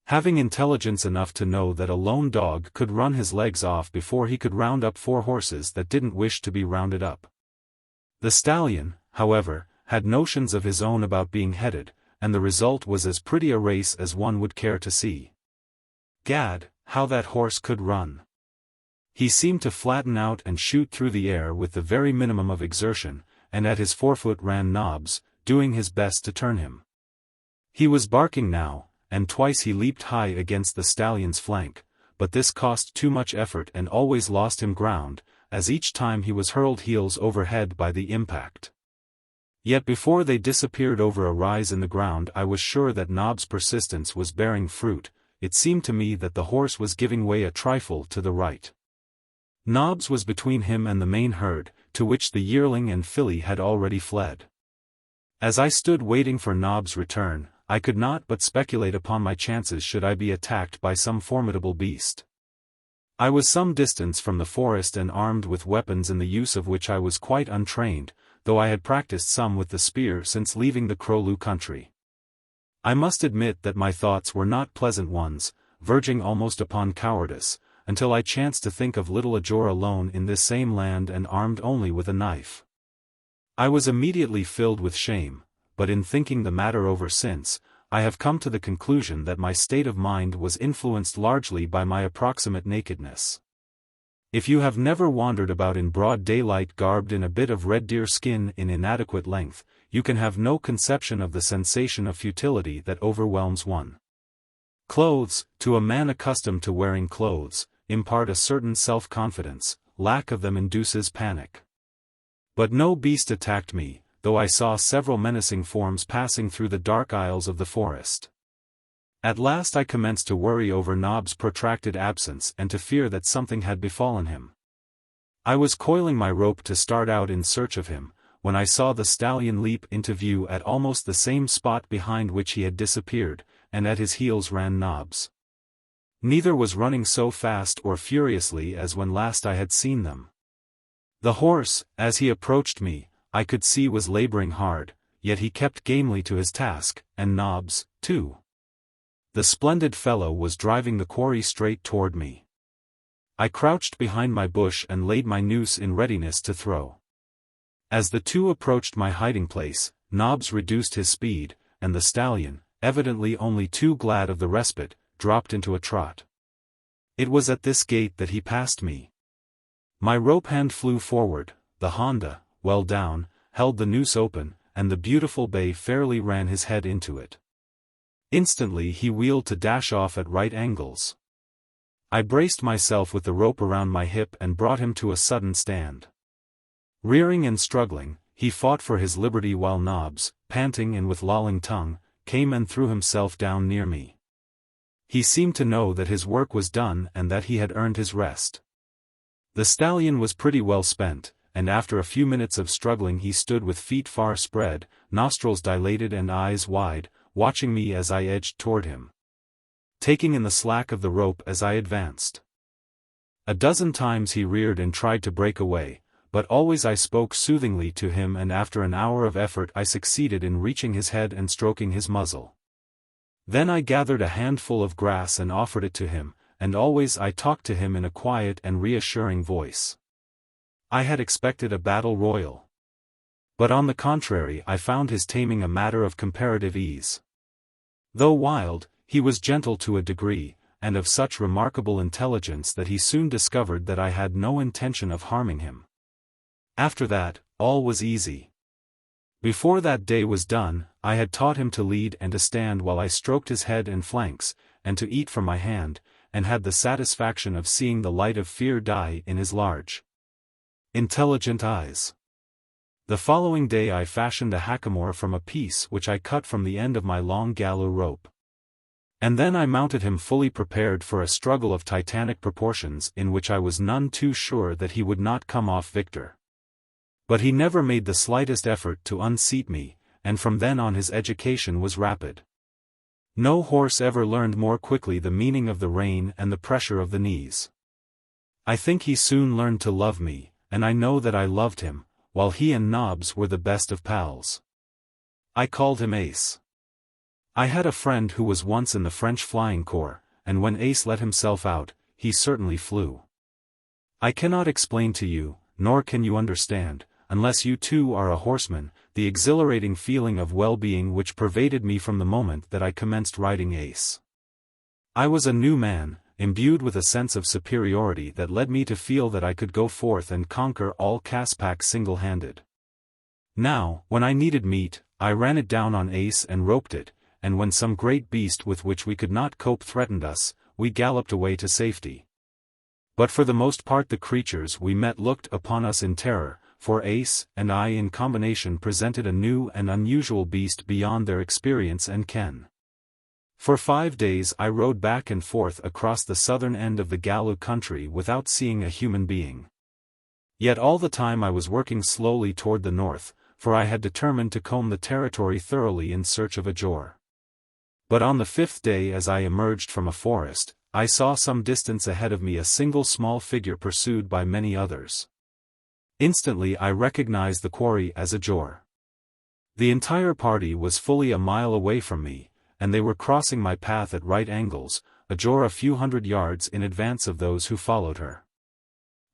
Having intelligence enough to know that a lone dog could run his legs off before he could round up 4 horses that didn't wish to be rounded up. The stallion, however, had notions of his own about being headed, and the result was as pretty a race as one would care to see. Gad, how that horse could run! He seemed to flatten out and shoot through the air with the very minimum of exertion, and at his forefoot ran Nobbs, doing his best to turn him. He was barking now, and twice he leaped high against the stallion's flank, but this cost too much effort and always lost him ground, as each time he was hurled heels over head by the impact. Yet before they disappeared over a rise in the ground I was sure that Nobbs' persistence was bearing fruit. It seemed to me that the horse was giving way a trifle to the right. Nobbs was between him and the main herd, to which the yearling and filly had already fled. As I stood waiting for Nobbs' return, I could not but speculate upon my chances should I be attacked by some formidable beast. I was some distance from the forest and armed with weapons in the use of which I was quite untrained, though I had practiced some with the spear since leaving the Crowloo country. I must admit that my thoughts were not pleasant ones, verging almost upon cowardice, until I chanced to think of little Ajor alone in this same land and armed only with a knife. I was immediately filled with shame, but in thinking the matter over since, I have come to the conclusion that my state of mind was influenced largely by my approximate nakedness. If you have never wandered about in broad daylight garbed in a bit of red deer skin in inadequate length, you can have no conception of the sensation of futility that overwhelms one. Clothes, to a man accustomed to wearing clothes, impart a certain self-confidence, lack of them induces panic. But no beast attacked me, though I saw several menacing forms passing through the dark aisles of the forest. At last I commenced to worry over Nobbs' protracted absence and to fear that something had befallen him. I was coiling my rope to start out in search of him, when I saw the stallion leap into view at almost the same spot behind which he had disappeared, and at his heels ran Nobbs. Neither was running so fast or furiously as when last I had seen them. The horse, as he approached me, I could see was laboring hard, yet he kept gamely to his task, and Nobbs, too. The splendid fellow was driving the quarry straight toward me. I crouched behind my bush and laid my noose in readiness to throw. As the two approached my hiding place, Nobbs reduced his speed, and the stallion, evidently only too glad of the respite, dropped into a trot. It was at this gait that he passed me. My rope hand flew forward, the Honda, well down, held the noose open, and the beautiful bay fairly ran his head into it. Instantly he wheeled to dash off at right angles. I braced myself with the rope around my hip and brought him to a sudden stand. Rearing and struggling, he fought for his liberty while Nobbs, panting and with lolling tongue, came and threw himself down near me. He seemed to know that his work was done and that he had earned his rest. The stallion was pretty well spent, and after a few minutes of struggling he stood with feet far spread, nostrils dilated and eyes wide, watching me as I edged toward him, taking in the slack of the rope as I advanced. A dozen times he reared and tried to break away, but always I spoke soothingly to him, and after an hour of effort I succeeded in reaching his head and stroking his muzzle. Then I gathered a handful of grass and offered it to him, and always I talked to him in a quiet and reassuring voice. I had expected a battle royal. But on the contrary, I found his taming a matter of comparative ease. Though wild, he was gentle to a degree, and of such remarkable intelligence that he soon discovered that I had no intention of harming him. After that, all was easy. Before that day was done, I had taught him to lead and to stand while I stroked his head and flanks, and to eat from my hand, and had the satisfaction of seeing the light of fear die in his large, intelligent eyes. The following day I fashioned a hackamore from a piece which I cut from the end of my long gallows rope. And then I mounted him fully prepared for a struggle of titanic proportions in which I was none too sure that he would not come off victor. But he never made the slightest effort to unseat me, and from then on his education was rapid. No horse ever learned more quickly the meaning of the rein and the pressure of the knees. I think he soon learned to love me, and I know that I loved him, while he and Nobbs were the best of pals. I called him Ace. I had a friend who was once in the French flying corps, and when Ace let himself out, he certainly flew. I cannot explain to you, nor can you understand, unless you too are a horseman, the exhilarating feeling of well-being which pervaded me from the moment that I commenced riding Ace. I was a new man, imbued with a sense of superiority that led me to feel that I could go forth and conquer all Caspak single-handed. Now, when I needed meat, I ran it down on Ace and roped it, and when some great beast with which we could not cope threatened us, we galloped away to safety. But for the most part the creatures we met looked upon us in terror, for Ace and I in combination presented a new and unusual beast beyond their experience and ken. For 5 days I rode back and forth across the southern end of the Gallo country without seeing a human being. Yet all the time I was working slowly toward the north, for I had determined to comb the territory thoroughly in search of a jor. But on the 5th day as I emerged from a forest, I saw some distance ahead of me a single small figure pursued by many others. Instantly I recognized the quarry as a jor. The entire party was fully a mile away from me, and they were crossing my path at right angles, a jor a few hundred yards in advance of those who followed her.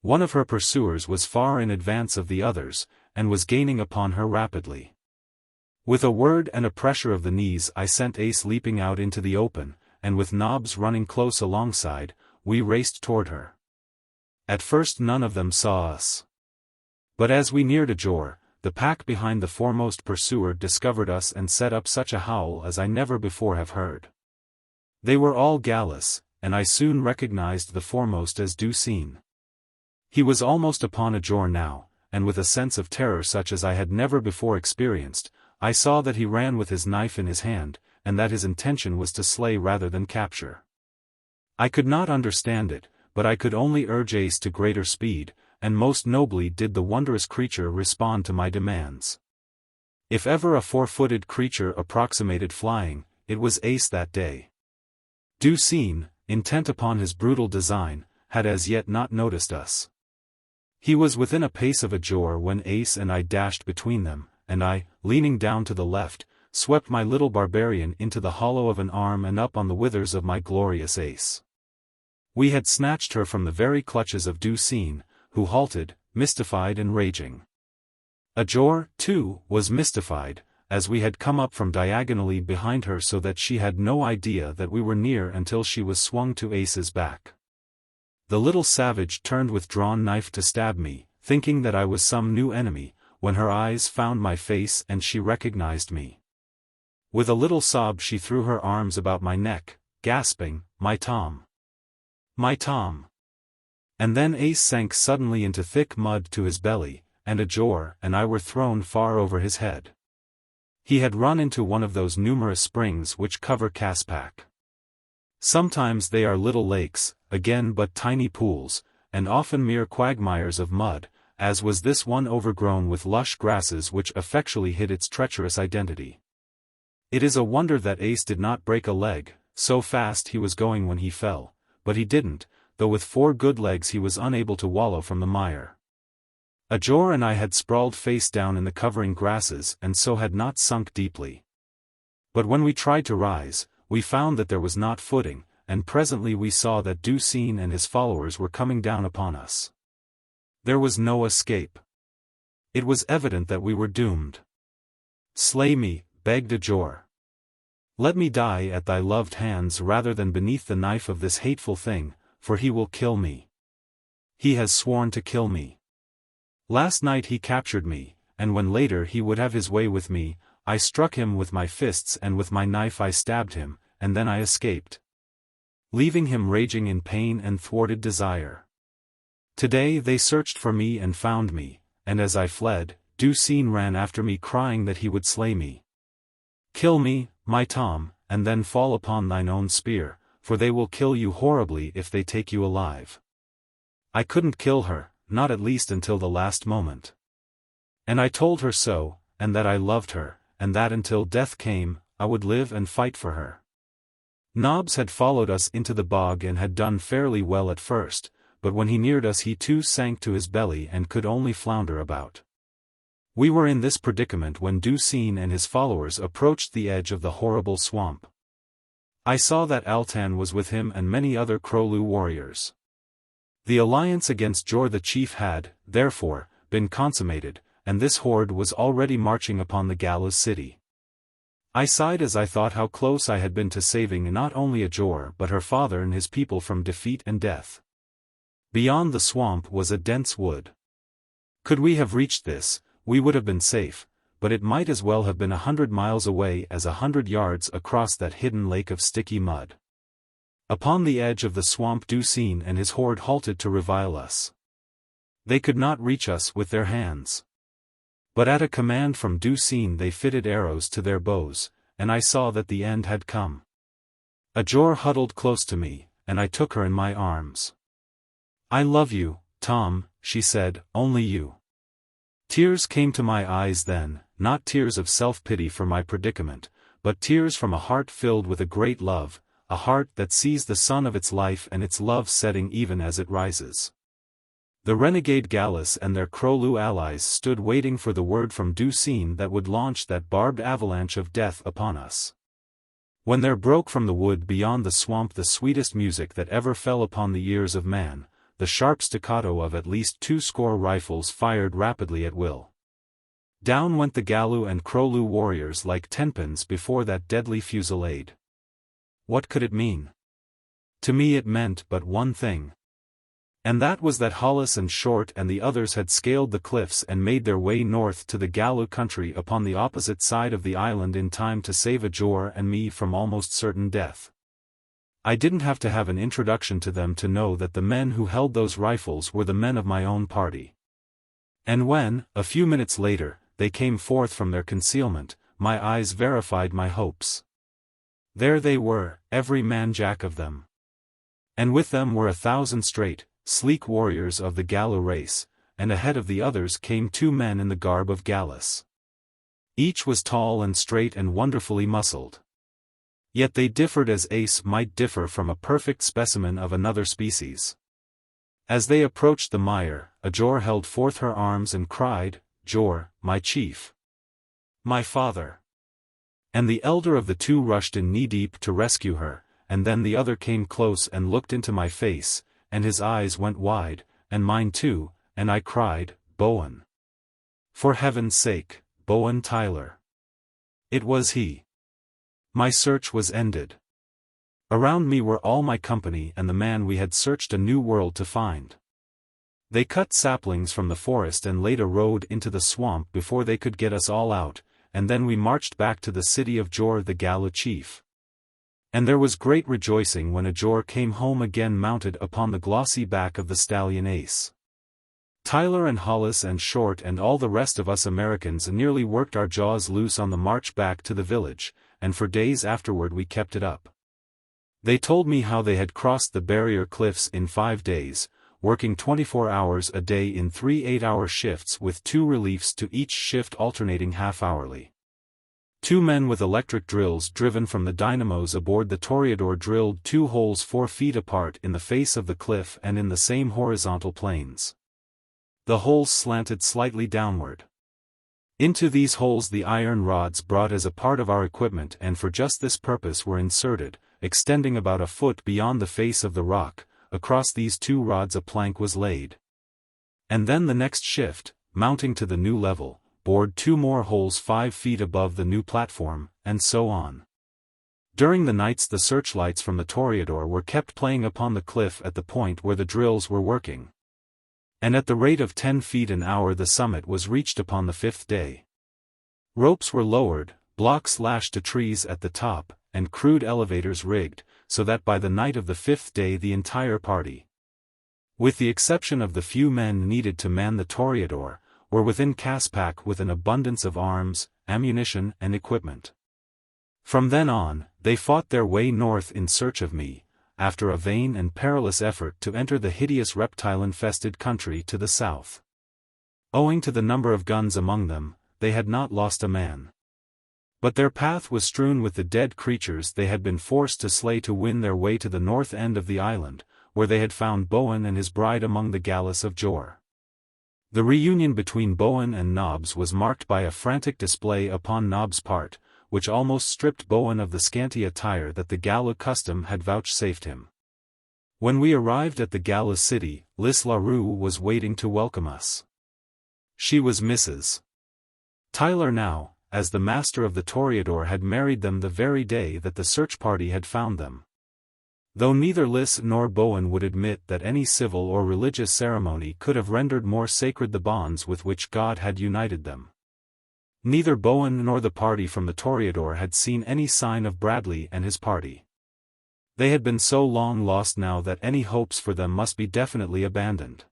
One of her pursuers was far in advance of the others, and was gaining upon her rapidly. With a word and a pressure of the knees I sent Ace leaping out into the open, and with Nobbs running close alongside, we raced toward her. At first none of them saw us. But as we neared a jor, the pack behind the foremost pursuer discovered us and set up such a howl as I never before have heard. They were all Gallus, and I soon recognized the foremost as Ducene. He was almost upon a jor now, and with a sense of terror such as I had never before experienced, I saw that he ran with his knife in his hand, and that his intention was to slay rather than capture. I could not understand it, but I could only urge Ace to greater speed, and most nobly did the wondrous creature respond to my demands. If ever a four-footed creature approximated flying, it was Ace that day. Ducene, intent upon his brutal design, had as yet not noticed us. He was within a pace of a jor when Ace and I dashed between them, and I, leaning down to the left, swept my little barbarian into the hollow of an arm and up on the withers of my glorious Ace. We had snatched her from the very clutches of Ducene, who halted, mystified and raging. A jor, too, was mystified, as we had come up from diagonally behind her so that she had no idea that we were near until she was swung to Ace's back. The little savage turned with drawn knife to stab me, thinking that I was some new enemy, when her eyes found my face and she recognized me. With a little sob she threw her arms about my neck, gasping, "My Tom! My Tom!" And then Ace sank suddenly into thick mud to his belly, and a jor and I were thrown far over his head. He had run into one of those numerous springs which cover Caspak. Sometimes they are little lakes, again but tiny pools, and often mere quagmires of mud, as was this one overgrown with lush grasses which effectually hid its treacherous identity. It is a wonder that Ace did not break a leg, so fast he was going when he fell, but he didn't, though with 4 good legs he was unable to wallow from the mire. A jor and I had sprawled face down in the covering grasses and so had not sunk deeply. But when we tried to rise, we found that there was not footing, and presently we saw that Ducene and his followers were coming down upon us. There was no escape. It was evident that we were doomed. "Slay me," begged Edgar. "Let me die at thy loved hands rather than beneath the knife of this hateful thing, for he will kill me. He has sworn to kill me. Last night he captured me, and when later he would have his way with me, I struck him with my fists and with my knife I stabbed him, and then I escaped, leaving him raging in pain and thwarted desire. Today they searched for me and found me, and as I fled, Ducene ran after me crying that he would slay me. Kill me, my Tom, and then fall upon thine own spear, for they will kill you horribly if they take you alive." I couldn't kill her, not at least until the last moment. And I told her so, and that I loved her, and that until death came, I would live and fight for her. Nobbs had followed us into the bog and had done fairly well at first, but when he neared us he too sank to his belly and could only flounder about. We were in this predicament when Ducene and his followers approached the edge of the horrible swamp. I saw that Altan was with him and many other Krolu warriors. The alliance against Jor the chief had, therefore, been consummated, and this horde was already marching upon the gallows city. I sighed as I thought how close I had been to saving not only Jor but her father and his people from defeat and death. Beyond the swamp was a dense wood. Could we have reached this, we would have been safe, but it might as well have been 100 miles away as 100 yards across that hidden lake of sticky mud. Upon the edge of the swamp Ducene and his horde halted to revile us. They could not reach us with their hands. But at a command from Ducene they fitted arrows to their bows, and I saw that the end had come. Edgar huddled close to me, and I took her in my arms. "I love you, Tom," she said, "only you." Tears came to my eyes then, not tears of self-pity for my predicament, but tears from a heart filled with a great love, a heart that sees the sun of its life and its love setting even as it rises. The renegade Gallus and their Krolu allies stood waiting for the word from Ducene that would launch that barbed avalanche of death upon us. When there broke from the wood beyond the swamp the sweetest music that ever fell upon the ears of man, the sharp staccato of at least 20 rifles fired rapidly at will. Down went the Galu and Krolu warriors like tenpins before that deadly fusillade. What could it mean? To me it meant but one thing. And that was that Hollis and Short and the others had scaled the cliffs and made their way north to the Galu country upon the opposite side of the island in time to save Edgar and me from almost certain death. I didn't have to have an introduction to them to know that the men who held those rifles were the men of my own party. And when, a few minutes later, they came forth from their concealment, my eyes verified my hopes. There they were, every man jack of them. And with them were 1,000 straight, sleek warriors of the Galu race, and ahead of the others came 2 men in the garb of Gallus. Each was tall and straight and wonderfully muscled. Yet they differed as ace might differ from a perfect specimen of another species. As they approached the mire, Edgar held forth her arms and cried, "Jor, my chief! My father!" And the elder of the 2 rushed in knee-deep to rescue her, and then the other came close and looked into my face, and his eyes went wide, and mine too, and I cried, "Bowen! For heaven's sake, Bowen Tyler!" It was he. My search was ended. Around me were all my company and the man we had searched a new world to find. They cut saplings from the forest and laid a road into the swamp before they could get us all out, and then we marched back to the city of Jor the Galu chief. And there was great rejoicing when Edgar came home again mounted upon the glossy back of the stallion Ace. Tyler and Hollis and Short and all the rest of us Americans nearly worked our jaws loose on the march back to the village, and for days afterward we kept it up. They told me how they had crossed the barrier cliffs in 5 days, working 24 hours a day in 3 8-hour shifts with 2 reliefs to each shift alternating half-hourly. 2 men with electric drills driven from the dynamos aboard the Toreador drilled 2 holes 4 feet apart in the face of the cliff and in the same horizontal planes. The holes slanted slightly downward. Into these holes the iron rods brought as a part of our equipment and for just this purpose were inserted, extending about a foot beyond the face of the rock. Across these 2 rods a plank was laid. And then the next shift, mounting to the new level, bored 2 more holes 5 feet above the new platform, and so on. During the nights the searchlights from the Toreador were kept playing upon the cliff at the point where the drills were working. And at the rate of 10 feet an hour the summit was reached upon the 5th day. Ropes were lowered, blocks lashed to trees at the top, and crude elevators rigged, so that by the night of the 5th day the entire party, with the exception of the few men needed to man the Toreador, were within Caspak with an abundance of arms, ammunition and equipment. From then on, they fought their way north in search of me, after a vain and perilous effort to enter the hideous reptile-infested country to the south. Owing to the number of guns among them, they had not lost a man. But their path was strewn with the dead creatures they had been forced to slay to win their way to the north end of the island, where they had found Bowen and his bride among the galleys of Jor. The reunion between Bowen and Nobbs was marked by a frantic display upon Nobbs' part, which almost stripped Bowen of the scanty attire that the gala custom had vouchsafed him. When we arrived at the gala city, Lys LaRue was waiting to welcome us. She was Mrs. Tyler now, as the master of the Toreador had married them the very day that the search party had found them. Though neither Lys nor Bowen would admit that any civil or religious ceremony could have rendered more sacred the bonds with which God had united them. Neither Bowen nor the party from the Toreador had seen any sign of Bradley and his party. They had been so long lost now that any hopes for them must be definitely abandoned.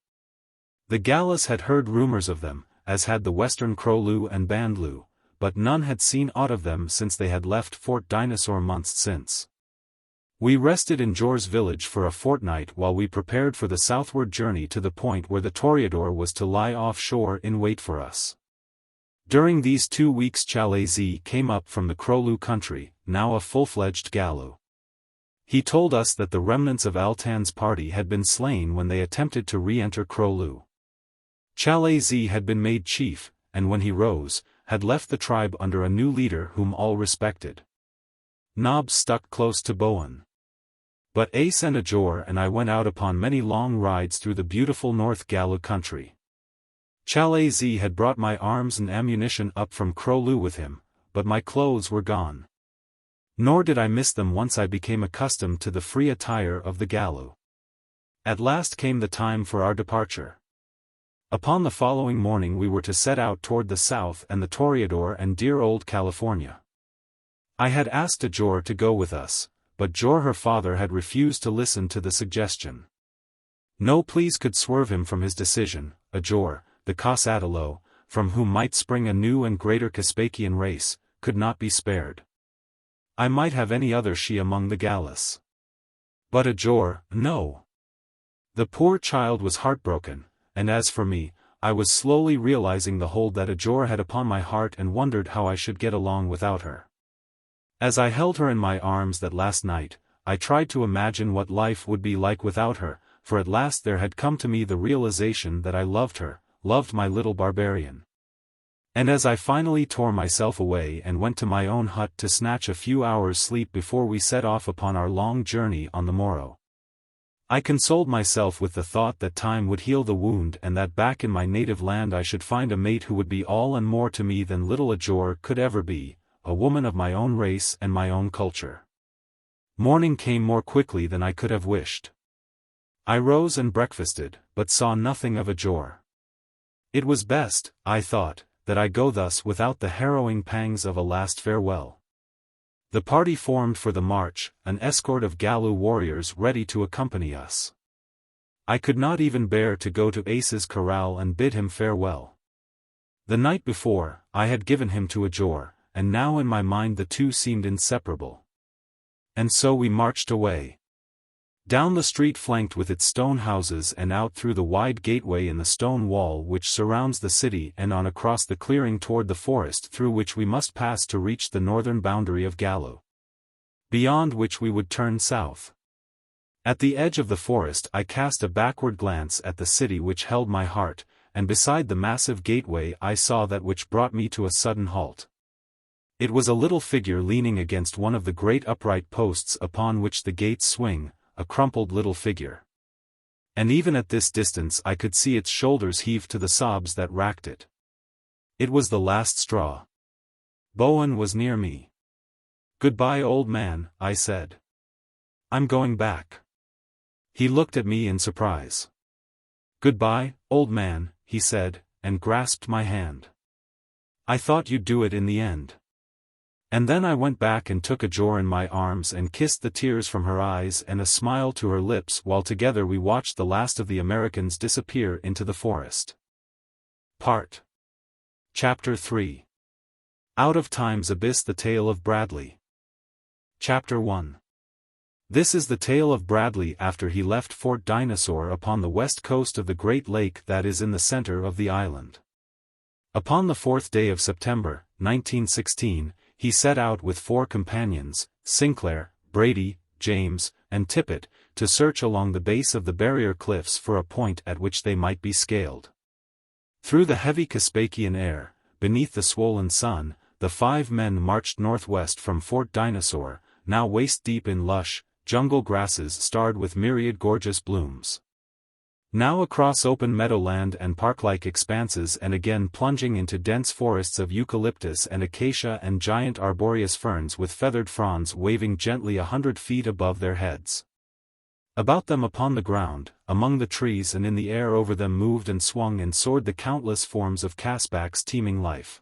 The Gallas had heard rumors of them, as had the Western Crowloo and Bandloo, but none had seen aught of them since they had left Fort Dinosaur months since. We rested in Jor's village for a fortnight while we prepared for the southward journey to the point where the Toreador was to lie offshore in wait for us. During these 2 weeks Chalazi came up from the Crowloo country, now a full-fledged Gallo. He told us that the remnants of Altan's party had been slain when they attempted to re-enter Crowloo. Chalazi had been made chief, and when he rose, had left the tribe under a new leader whom all respected. Nobbs stuck close to Bowen. But Ace and Ajor and I went out upon many long rides through the beautiful North Gallo country. Chalazi had brought my arms and ammunition up from Crowloo with him, but my clothes were gone. Nor did I miss them once I became accustomed to the free attire of the Gallo. At last came the time for our departure. Upon the following morning we were to set out toward the south and the Toreador and dear old California. I had asked Ajor to go with us, but Jor her father had refused to listen to the suggestion. No pleas could swerve him from his decision. Ajor, the Cosatalo, from whom might spring a new and greater Caspakian race, could not be spared. I might have any other she among the Gallas. But Ajor, no. The poor child was heartbroken, and as for me, I was slowly realizing the hold that Ajor had upon my heart and wondered how I should get along without her. As I held her in my arms that last night, I tried to imagine what life would be like without her, for at last there had come to me the realization that I loved her, loved my little barbarian. And as I finally tore myself away and went to my own hut to snatch a few hours' sleep before we set off upon our long journey on the morrow, I consoled myself with the thought that time would heal the wound and that back in my native land I should find a mate who would be all and more to me than little Ajor could ever be, a woman of my own race and my own culture. Morning came more quickly than I could have wished. I rose and breakfasted, but saw nothing of Ajor. It was best, I thought, that I go thus without the harrowing pangs of a last farewell. The party formed for the march, an escort of Gallo warriors ready to accompany us. I could not even bear to go to Ace's corral and bid him farewell. The night before, I had given him to Ajor, and now in my mind the two seemed inseparable. And so we marched away. Down the street flanked with its stone houses and out through the wide gateway in the stone wall which surrounds the city and on across the clearing toward the forest through which we must pass to reach the northern boundary of Gallo, beyond which we would turn south. At the edge of the forest I cast a backward glance at the city which held my heart, and beside the massive gateway I saw that which brought me to a sudden halt. It was a little figure leaning against one of the great upright posts upon which the gates swing, a crumpled little figure. And even at this distance I could see its shoulders heave to the sobs that racked it. It was the last straw. Bowen was near me. "Goodbye, old man," I said. "I'm going back." He looked at me in surprise. "Goodbye, old man," he said, and grasped my hand. "I thought you'd do it in the end." And then I went back and took Ajor in my arms and kissed the tears from her eyes and a smile to her lips while together we watched the last of the Americans disappear into the forest. Chapter 3. Out of Time's Abyss, the Tale of Bradley. Chapter 1. This is the tale of Bradley after he left Fort Dinosaur upon the west coast of the Great Lake that is in the center of the island. Upon the 4th day of September, 1916, he set out with 4 companions, Sinclair, Brady, James, and Tippett, to search along the base of the barrier cliffs for a point at which they might be scaled. Through the heavy Caspakian air, beneath the swollen sun, the 5 men marched northwest from Fort Dinosaur, now waist-deep in lush, jungle grasses starred with myriad gorgeous blooms. Now across open meadowland and park-like expanses and again plunging into dense forests of eucalyptus and acacia and giant arboreous ferns with feathered fronds waving gently 100 feet above their heads. About them upon the ground, among the trees and in the air over them moved and swung and soared the countless forms of Caspak's teeming life.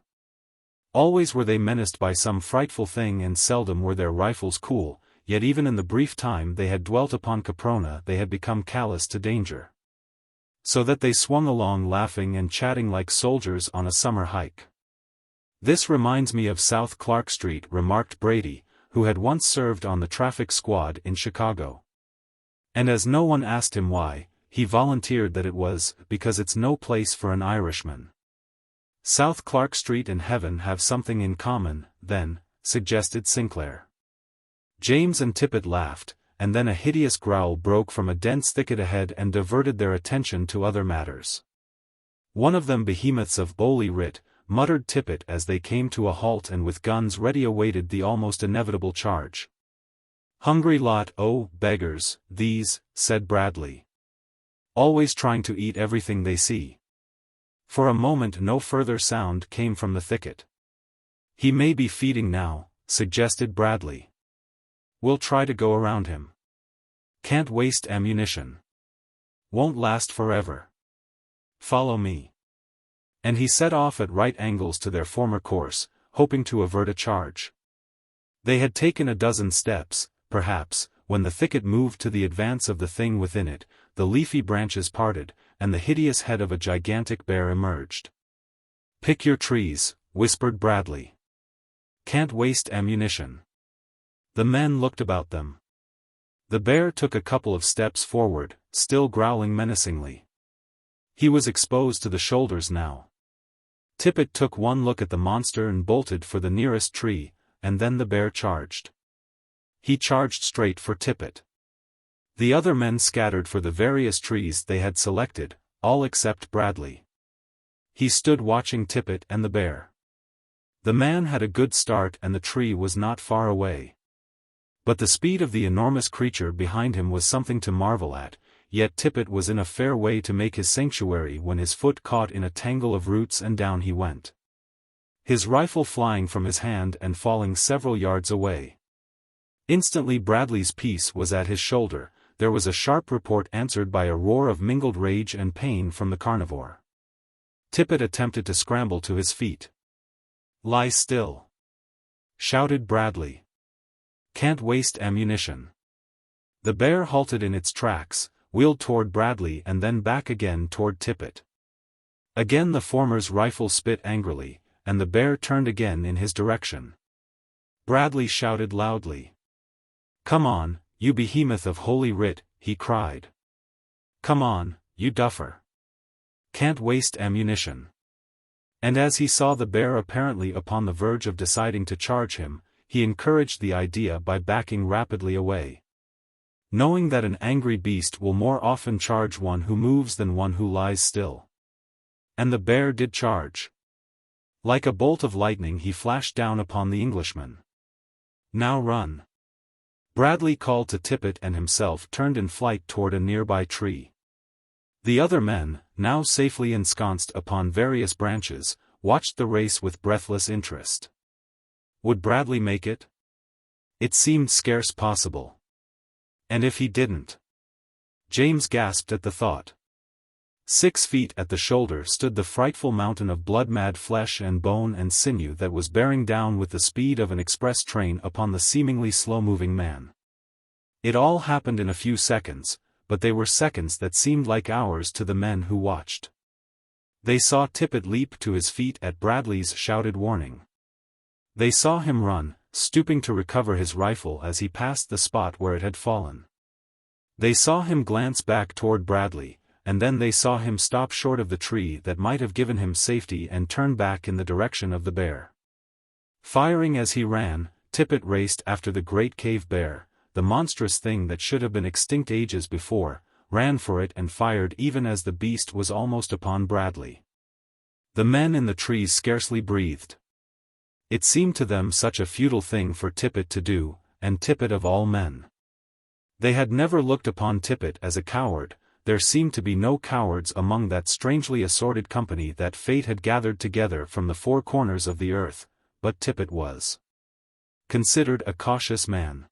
Always were they menaced by some frightful thing and seldom were their rifles cool, yet even in the brief time they had dwelt upon Caprona they had become callous to danger. So that they swung along laughing and chatting like soldiers on a summer hike. "This reminds me of South Clark Street," remarked Brady, who had once served on the traffic squad in Chicago. And as no one asked him why, he volunteered that it was because it's no place for an Irishman. "South Clark Street and heaven have something in common, then," suggested Sinclair. James and Tippett laughed, and then a hideous growl broke from a dense thicket ahead and diverted their attention to other matters. "One of them behemoths of Holy Writ," muttered Tippett as they came to a halt and with guns ready awaited the almost inevitable charge. "Hungry lot, oh, beggars, these," said Bradley. "Always trying to eat everything they see." For a moment no further sound came from the thicket. "He may be feeding now," suggested Bradley. "We'll try to go around him. Can't waste ammunition. Won't last forever. Follow me." And he set off at right angles to their former course, hoping to avert a charge. They had taken a dozen steps, perhaps, when the thicket moved to the advance of the thing within it, the leafy branches parted, and the hideous head of a gigantic bear emerged. "Pick your trees," whispered Bradley. "Can't waste ammunition." The men looked about them. The bear took a couple of steps forward, still growling menacingly. He was exposed to the shoulders now. Tippett took one look at the monster and bolted for the nearest tree, and then the bear charged. He charged straight for Tippett. The other men scattered for the various trees they had selected, all except Bradley. He stood watching Tippett and the bear. The man had a good start and the tree was not far away. But the speed of the enormous creature behind him was something to marvel at, yet Tippett was in a fair way to make his sanctuary when his foot caught in a tangle of roots and down he went. His rifle flying from his hand and falling several yards away. Instantly Bradley's piece was at his shoulder, there was a sharp report answered by a roar of mingled rage and pain from the carnivore. Tippett attempted to scramble to his feet. "Lie still!" shouted Bradley. "Can't waste ammunition." The bear halted in its tracks, wheeled toward Bradley and then back again toward Tippett. Again the former's rifle spit angrily, and the bear turned again in his direction. Bradley shouted loudly. "Come on, you behemoth of Holy Writ," he cried. "Come on, you duffer. Can't waste ammunition." And as he saw the bear apparently upon the verge of deciding to charge him, he encouraged the idea by backing rapidly away. Knowing that an angry beast will more often charge one who moves than one who lies still. And the bear did charge. Like a bolt of lightning he flashed down upon the Englishman. "Now run." Bradley called to Tippett and himself turned in flight toward a nearby tree. The other men, now safely ensconced upon various branches, watched the race with breathless interest. Would Bradley make it? It seemed scarce possible. And if he didn't? James gasped at the thought. 6 feet at the shoulder stood the frightful mountain of blood-mad flesh and bone and sinew that was bearing down with the speed of an express train upon the seemingly slow-moving man. It all happened in a few seconds, but they were seconds that seemed like hours to the men who watched. They saw Tippet leap to his feet at Bradley's shouted warning. They saw him run, stooping to recover his rifle as he passed the spot where it had fallen. They saw him glance back toward Bradley, and then they saw him stop short of the tree that might have given him safety and turn back in the direction of the bear. Firing as he ran, Tippet raced after the great cave bear, the monstrous thing that should have been extinct ages before, ran for it and fired even as the beast was almost upon Bradley. The men in the trees scarcely breathed. It seemed to them such a futile thing for Tippet to do, and Tippet of all men. They had never looked upon Tippet as a coward. There seemed to be no cowards among that strangely assorted company that fate had gathered together from the 4 corners of the earth, but Tippet was considered a cautious man.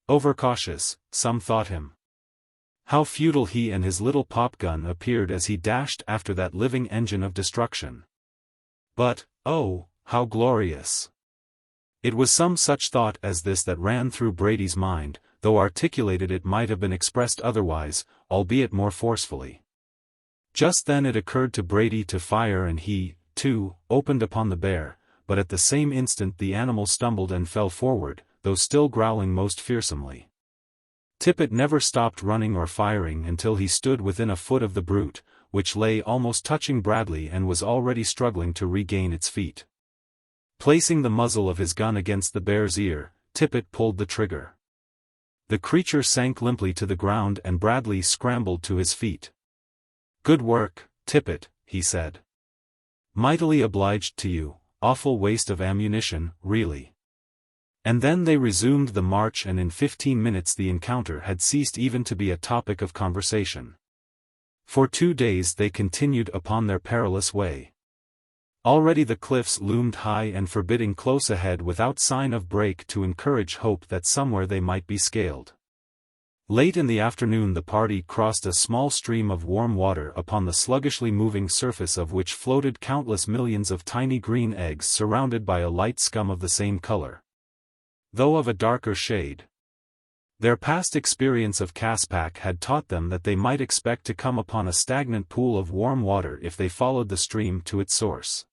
Overcautious, some thought him. How futile he and his little pop-gun appeared as he dashed after that living engine of destruction. But, oh, how glorious! It was some such thought as this that ran through Brady's mind, though articulated it might have been expressed otherwise, albeit more forcefully. Just then it occurred to Brady to fire and he, too, opened upon the bear, but at the same instant the animal stumbled and fell forward, though still growling most fearsomely. Tippet never stopped running or firing until he stood within a foot of the brute, which lay almost touching Bradley and was already struggling to regain its feet. Placing the muzzle of his gun against the bear's ear, Tippet pulled the trigger. The creature sank limply to the ground and Bradley scrambled to his feet. "Good work, Tippet," he said. "Mightily obliged to you, awful waste of ammunition, really." And then they resumed the march and in 15 minutes the encounter had ceased even to be a topic of conversation. For 2 days they continued upon their perilous way. Already the cliffs loomed high and forbidding close ahead without sign of break to encourage hope that somewhere they might be scaled. Late in the afternoon the party crossed a small stream of warm water upon the sluggishly moving surface of which floated countless millions of tiny green eggs surrounded by a light scum of the same color, though of a darker shade. Their past experience of Caspak had taught them that they might expect to come upon a stagnant pool of warm water if they followed the stream to its source.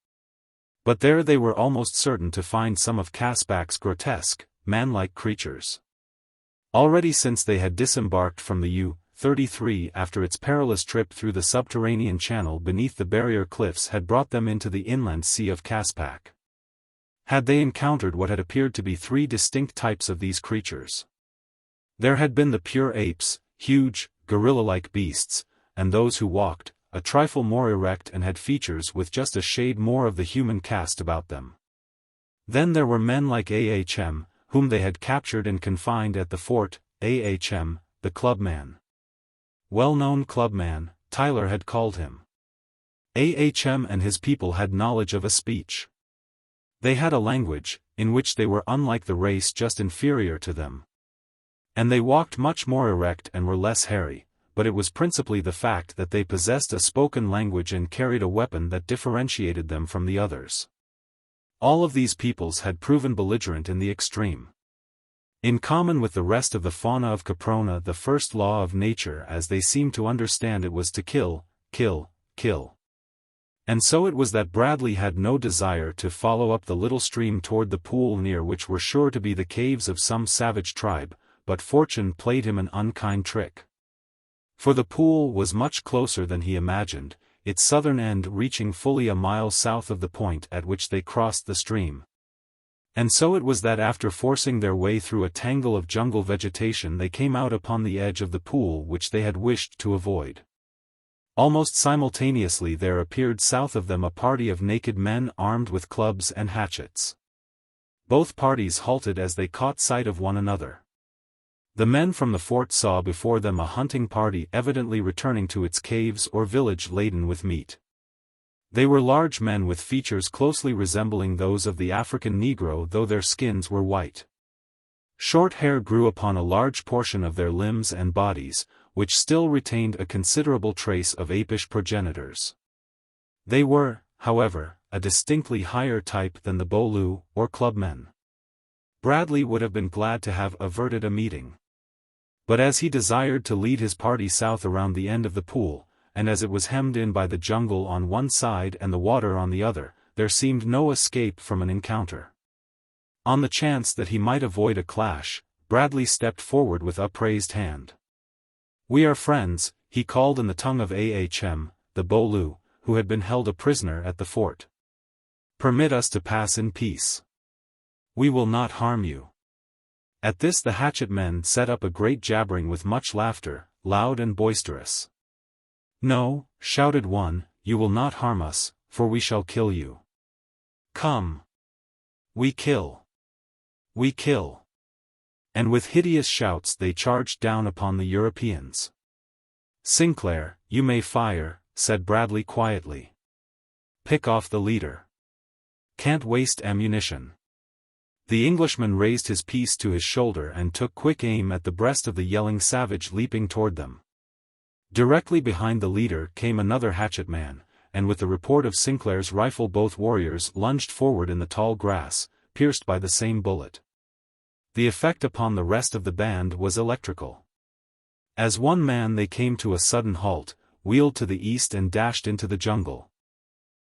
But there they were almost certain to find some of Caspak's grotesque, man-like creatures. Already since they had disembarked from the U-33 after its perilous trip through the subterranean channel beneath the barrier cliffs had brought them into the inland sea of Caspak. Had they encountered what had appeared to be 3 distinct types of these creatures. There had been the pure apes, huge, gorilla-like beasts, and those who walked, a trifle more erect and had features with just a shade more of the human cast about them. Then there were men like Ahm, whom they had captured and confined at the fort, Ahm, the clubman. Well-known clubman, Tyler had called him. Ahm and his people had knowledge of a speech. They had a language, in which they were unlike the race just inferior to them. And they walked much more erect and were less hairy, but it was principally the fact that they possessed a spoken language and carried a weapon that differentiated them from the others. All of these peoples had proven belligerent in the extreme. In common with the rest of the fauna of Caprona, the first law of nature as they seemed to understand it was to kill, kill, kill. And so it was that Bradley had no desire to follow up the little stream toward the pool near which were sure to be the caves of some savage tribe, but fortune played him an unkind trick. For the pool was much closer than he imagined, its southern end reaching fully a mile south of the point at which they crossed the stream. And so it was that after forcing their way through a tangle of jungle vegetation they came out upon the edge of the pool which they had wished to avoid. Almost simultaneously there appeared south of them a party of naked men armed with clubs and hatchets. Both parties halted as they caught sight of one another. The men from the fort saw before them a hunting party evidently returning to its caves or village laden with meat. They were large men with features closely resembling those of the African Negro, though their skins were white. Short hair grew upon a large portion of their limbs and bodies, which still retained a considerable trace of apish progenitors. They were, however, a distinctly higher type than the Bolu, or clubmen. Bradley would have been glad to have averted a meeting. But as he desired to lead his party south around the end of the pool, and as it was hemmed in by the jungle on one side and the water on the other, there seemed no escape from an encounter. On the chance that he might avoid a clash, Bradley stepped forward with upraised hand. "We are friends," he called in the tongue of Ahm, the Bolu, who had been held a prisoner at the fort. "Permit us to pass in peace. We will not harm you." At this the hatchet men set up a great jabbering with much laughter, loud and boisterous. "No," shouted one, "you will not harm us, for we shall kill you. Come. We kill. We kill." And with hideous shouts they charged down upon the Europeans. "Sinclair, you may fire," said Bradley quietly. "Pick off the leader. Can't waste ammunition." The Englishman raised his piece to his shoulder and took quick aim at the breast of the yelling savage leaping toward them. Directly behind the leader came another hatchet man, and with the report of Sinclair's rifle both warriors lunged forward in the tall grass, pierced by the same bullet. The effect upon the rest of the band was electrical. As one man they came to a sudden halt, wheeled to the east and dashed into the jungle,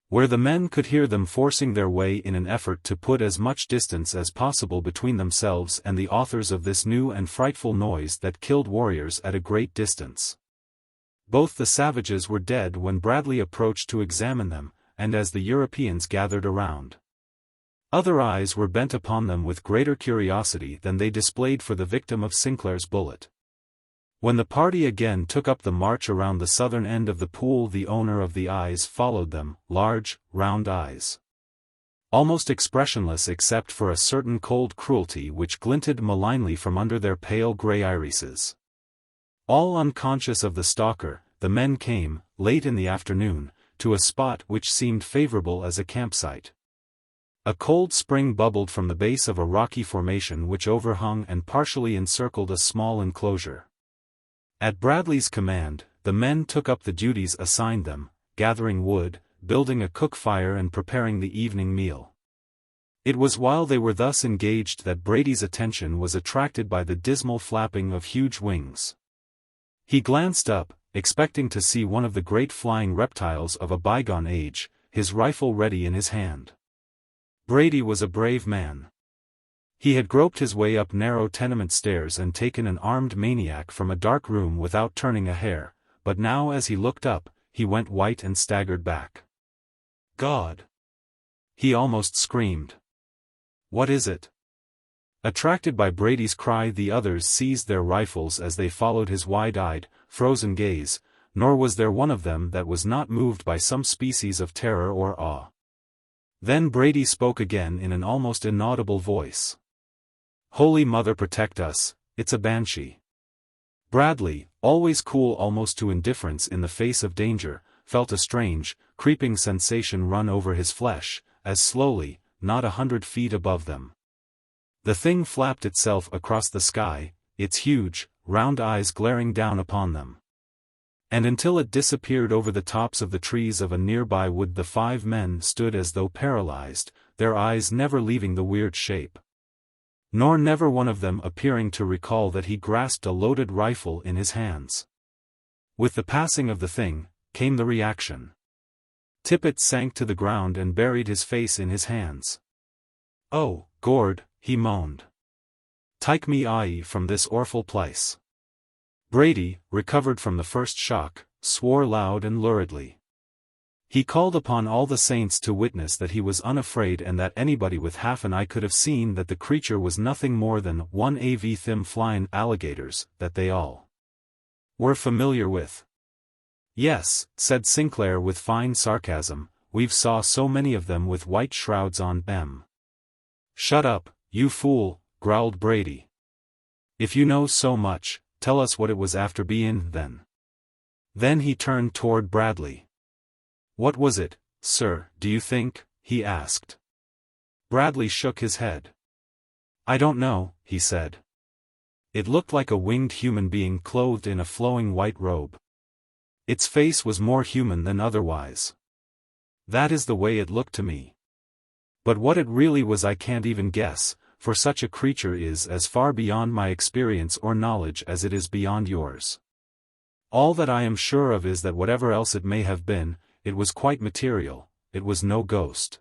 where the men could hear them forcing their way in an effort to put as much distance as possible between themselves and the authors of this new and frightful noise that killed warriors at a great distance. Both the savages were dead when Bradley approached to examine them, and as the Europeans gathered around, other eyes were bent upon them with greater curiosity than they displayed for the victim of Sinclair's bullet. When the party again took up the march around the southern end of the pool, the owner of the eyes followed them, large, round eyes, almost expressionless except for a certain cold cruelty which glinted malignly from under their pale gray irises. All unconscious of the stalker, the men came, late in the afternoon, to a spot which seemed favorable as a campsite. A cold spring bubbled from the base of a rocky formation which overhung and partially encircled a small enclosure. At Bradley's command, the men took up the duties assigned them, gathering wood, building a cook fire and preparing the evening meal. It was while they were thus engaged that Brady's attention was attracted by the dismal flapping of huge wings. He glanced up, expecting to see one of the great flying reptiles of a bygone age, his rifle ready in his hand. Brady was a brave man. He had groped his way up narrow tenement stairs and taken an armed maniac from a dark room without turning a hair, but now as he looked up, he went white and staggered back. "God!" he almost screamed. "What is it?" Attracted by Brady's cry, the others seized their rifles as they followed his wide-eyed, frozen gaze, nor was there one of them that was not moved by some species of terror or awe. Then Brady spoke again in an almost inaudible voice. "Holy Mother, protect us, it's a banshee." Bradley, always cool almost to indifference in the face of danger, felt a strange, creeping sensation run over his flesh, as slowly, not 100 feet above them, the thing flapped itself across the sky, its huge, round eyes glaring down upon them. And until it disappeared over the tops of the trees of a nearby wood, the 5 men stood as though paralyzed, their eyes never leaving the weird shape, nor never one of them appearing to recall that he grasped a loaded rifle in his hands. With the passing of the thing, came the reaction. Tippett sank to the ground and buried his face in his hands. "Oh, Gord," he moaned. "Take me aye from this orful place." Brady, recovered from the first shock, swore loud and luridly. He called upon all the saints to witness that he was unafraid and that anybody with half an eye could have seen that the creature was nothing more than one of them flying alligators that they all were familiar with. "Yes," said Sinclair with fine sarcasm, "we've saw so many of them with white shrouds on them." "Shut up, you fool," growled Brady. If you know so much, tell us what it was after being then. Then he turned toward Bradley. What was it, sir, do you think? He asked. Bradley shook his head. I don't know, he said. It looked like a winged human being clothed in a flowing white robe. Its face was more human than otherwise. That is the way it looked to me. But what it really was I can't even guess, for such a creature is as far beyond my experience or knowledge as it is beyond yours. All that I am sure of is that whatever else it may have been, it was quite material, it was no ghost.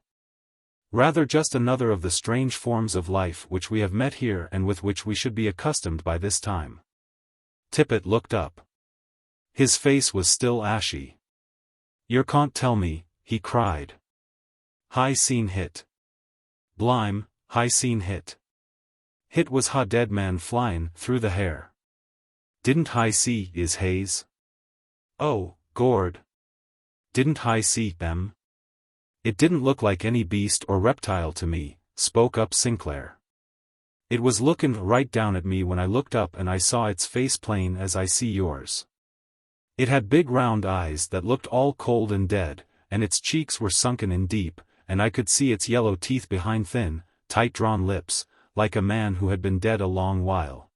Rather just another of the strange forms of life which we have met here and with which we should be accustomed by this time. Tippet looked up. His face was still ashy. "You can't tell me," he cried. "High seen hit. Blime, high seen hit. Hit was ha dead man flyin' through the hair. Didn't high see is haze? Oh, Gord. Didn't high see them? It didn't look like any beast or reptile to me," spoke up Sinclair. "It was lookin' right down at me when I looked up and I saw its face plain as I see yours. It had big round eyes that looked all cold and dead, and its cheeks were sunken in deep, and I could see its yellow teeth behind thin, tight-drawn lips, like a man who had been dead a long while.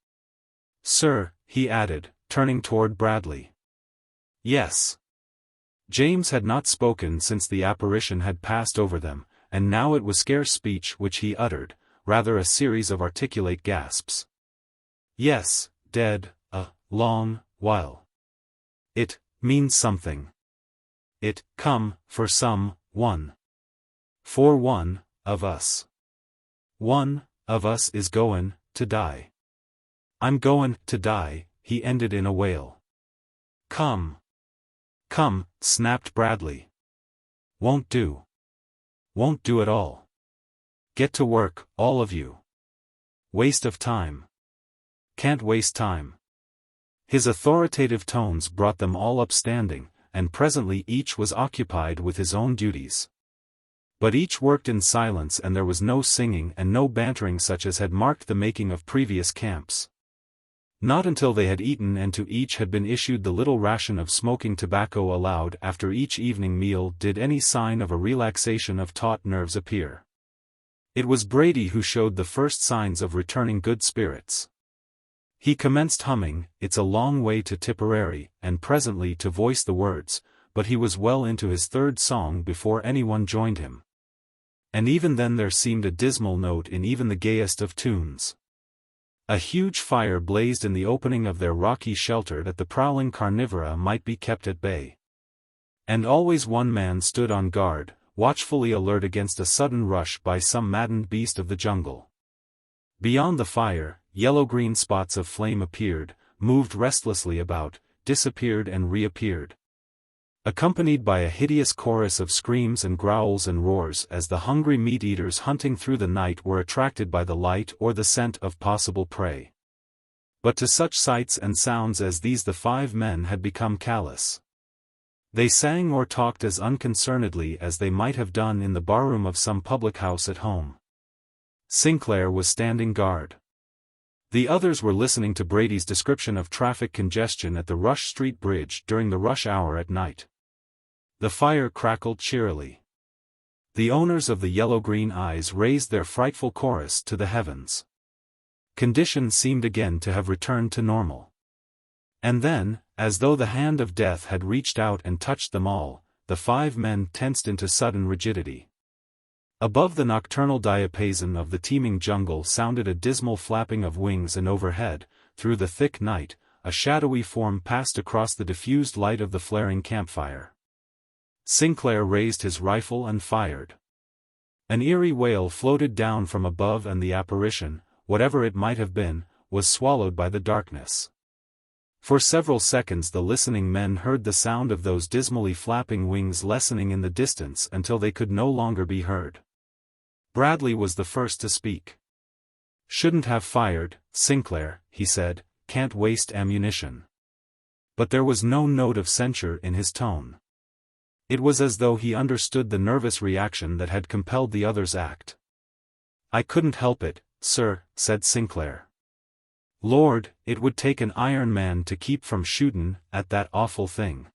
Sir," he added, turning toward Bradley. "Yes." James had not spoken since the apparition had passed over them, and now it was scarce speech which he uttered, rather a series of articulate gasps. "Yes, dead, a long while. It means something. It come for some one. For one of us. One of us is goin' to die. I'm goin' to die," he ended in a wail. "Come. Come," snapped Bradley. "Won't do. Won't do at all. Get to work, all of you. Waste of time. Can't waste time." His authoritative tones brought them all up standing, and presently each was occupied with his own duties. But each worked in silence and there was no singing and no bantering such as had marked the making of previous camps. Not until they had eaten and to each had been issued the little ration of smoking tobacco allowed after each evening meal did any sign of a relaxation of taut nerves appear. It was Brady who showed the first signs of returning good spirits. He commenced humming, "It's a Long Way to Tipperary," and presently to voice the words, but he was well into his third song before anyone joined him. And even then there seemed a dismal note in even the gayest of tunes. A huge fire blazed in the opening of their rocky shelter that the prowling carnivora might be kept at bay. And always one man stood on guard, watchfully alert against a sudden rush by some maddened beast of the jungle. Beyond the fire, yellow-green spots of flame appeared, moved restlessly about, disappeared and reappeared. Accompanied by a hideous chorus of screams and growls and roars as the hungry meat-eaters hunting through the night were attracted by the light or the scent of possible prey. But to such sights and sounds as these the 5 men had become callous. They sang or talked as unconcernedly as they might have done in the barroom of some public house at home. Sinclair was standing guard. The others were listening to Brady's description of traffic congestion at the Rush Street Bridge during the rush hour at night. The fire crackled cheerily. The owners of the yellow-green eyes raised their frightful chorus to the heavens. Conditions seemed again to have returned to normal. And then, as though the hand of death had reached out and touched them all, the 5 men tensed into sudden rigidity. Above the nocturnal diapason of the teeming jungle sounded a dismal flapping of wings, and overhead, through the thick night, a shadowy form passed across the diffused light of the flaring campfire. Sinclair raised his rifle and fired. An eerie wail floated down from above and the apparition, whatever it might have been, was swallowed by the darkness. For several seconds the listening men heard the sound of those dismally flapping wings lessening in the distance until they could no longer be heard. Bradley was the first to speak. "Shouldn't have fired, Sinclair," he said, "can't waste ammunition." But there was no note of censure in his tone. It was as though he understood the nervous reaction that had compelled the others' act. "I couldn't help it, sir," said Sinclair. Lord, it would take an iron man to keep from shootin' at that awful thing.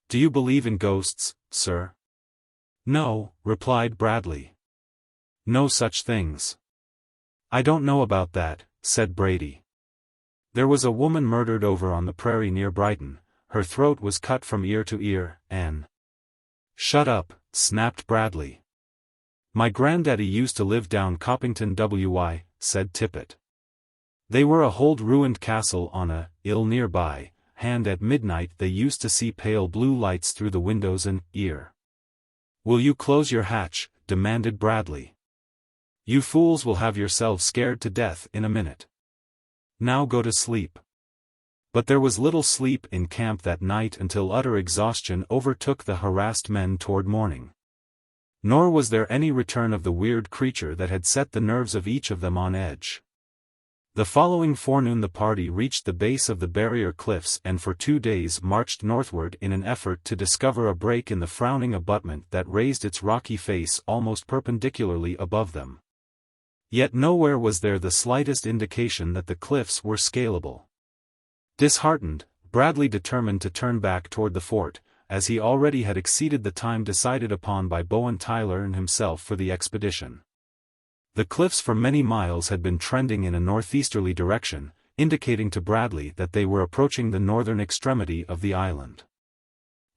Do you believe in ghosts, sir? No, replied Bradley. No such things. I don't know about that, said Brady. There was a woman murdered over on the prairie near Brighton. Her throat was cut from ear to ear, and... Shut up, snapped Bradley. My granddaddy used to live down Coppington WI, said Tippett. They were a hold ruined castle on a hill nearby, and at midnight they used to see pale blue lights through the windows and ear. Will you close your hatch? Demanded Bradley. You fools will have yourselves scared to death in a minute. Now go to sleep. But there was little sleep in camp that night until utter exhaustion overtook the harassed men toward morning. Nor was there any return of the weird creature that had set the nerves of each of them on edge. The following forenoon the party reached the base of the barrier cliffs and for 2 days marched northward in an effort to discover a break in the frowning abutment that raised its rocky face almost perpendicularly above them. Yet nowhere was there the slightest indication that the cliffs were scalable. Disheartened, Bradley determined to turn back toward the fort, as he already had exceeded the time decided upon by Bowen Tyler and himself for the expedition. The cliffs for many miles had been trending in a northeasterly direction, indicating to Bradley that they were approaching the northern extremity of the island.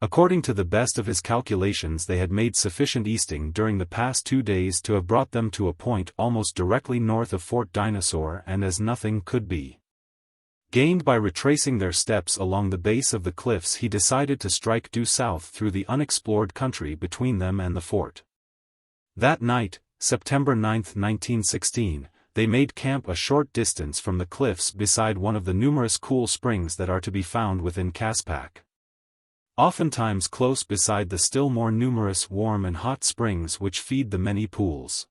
According to the best of his calculations, they had made sufficient easting during the past 2 days to have brought them to a point almost directly north of Fort Dinosaur, and as nothing could be gained by retracing their steps along the base of the cliffs, he decided to strike due south through the unexplored country between them and the fort. That night, September 9, 1916, they made camp a short distance from the cliffs beside one of the numerous cool springs that are to be found within Caspak. Oftentimes close beside the still more numerous warm and hot springs which feed the many pools.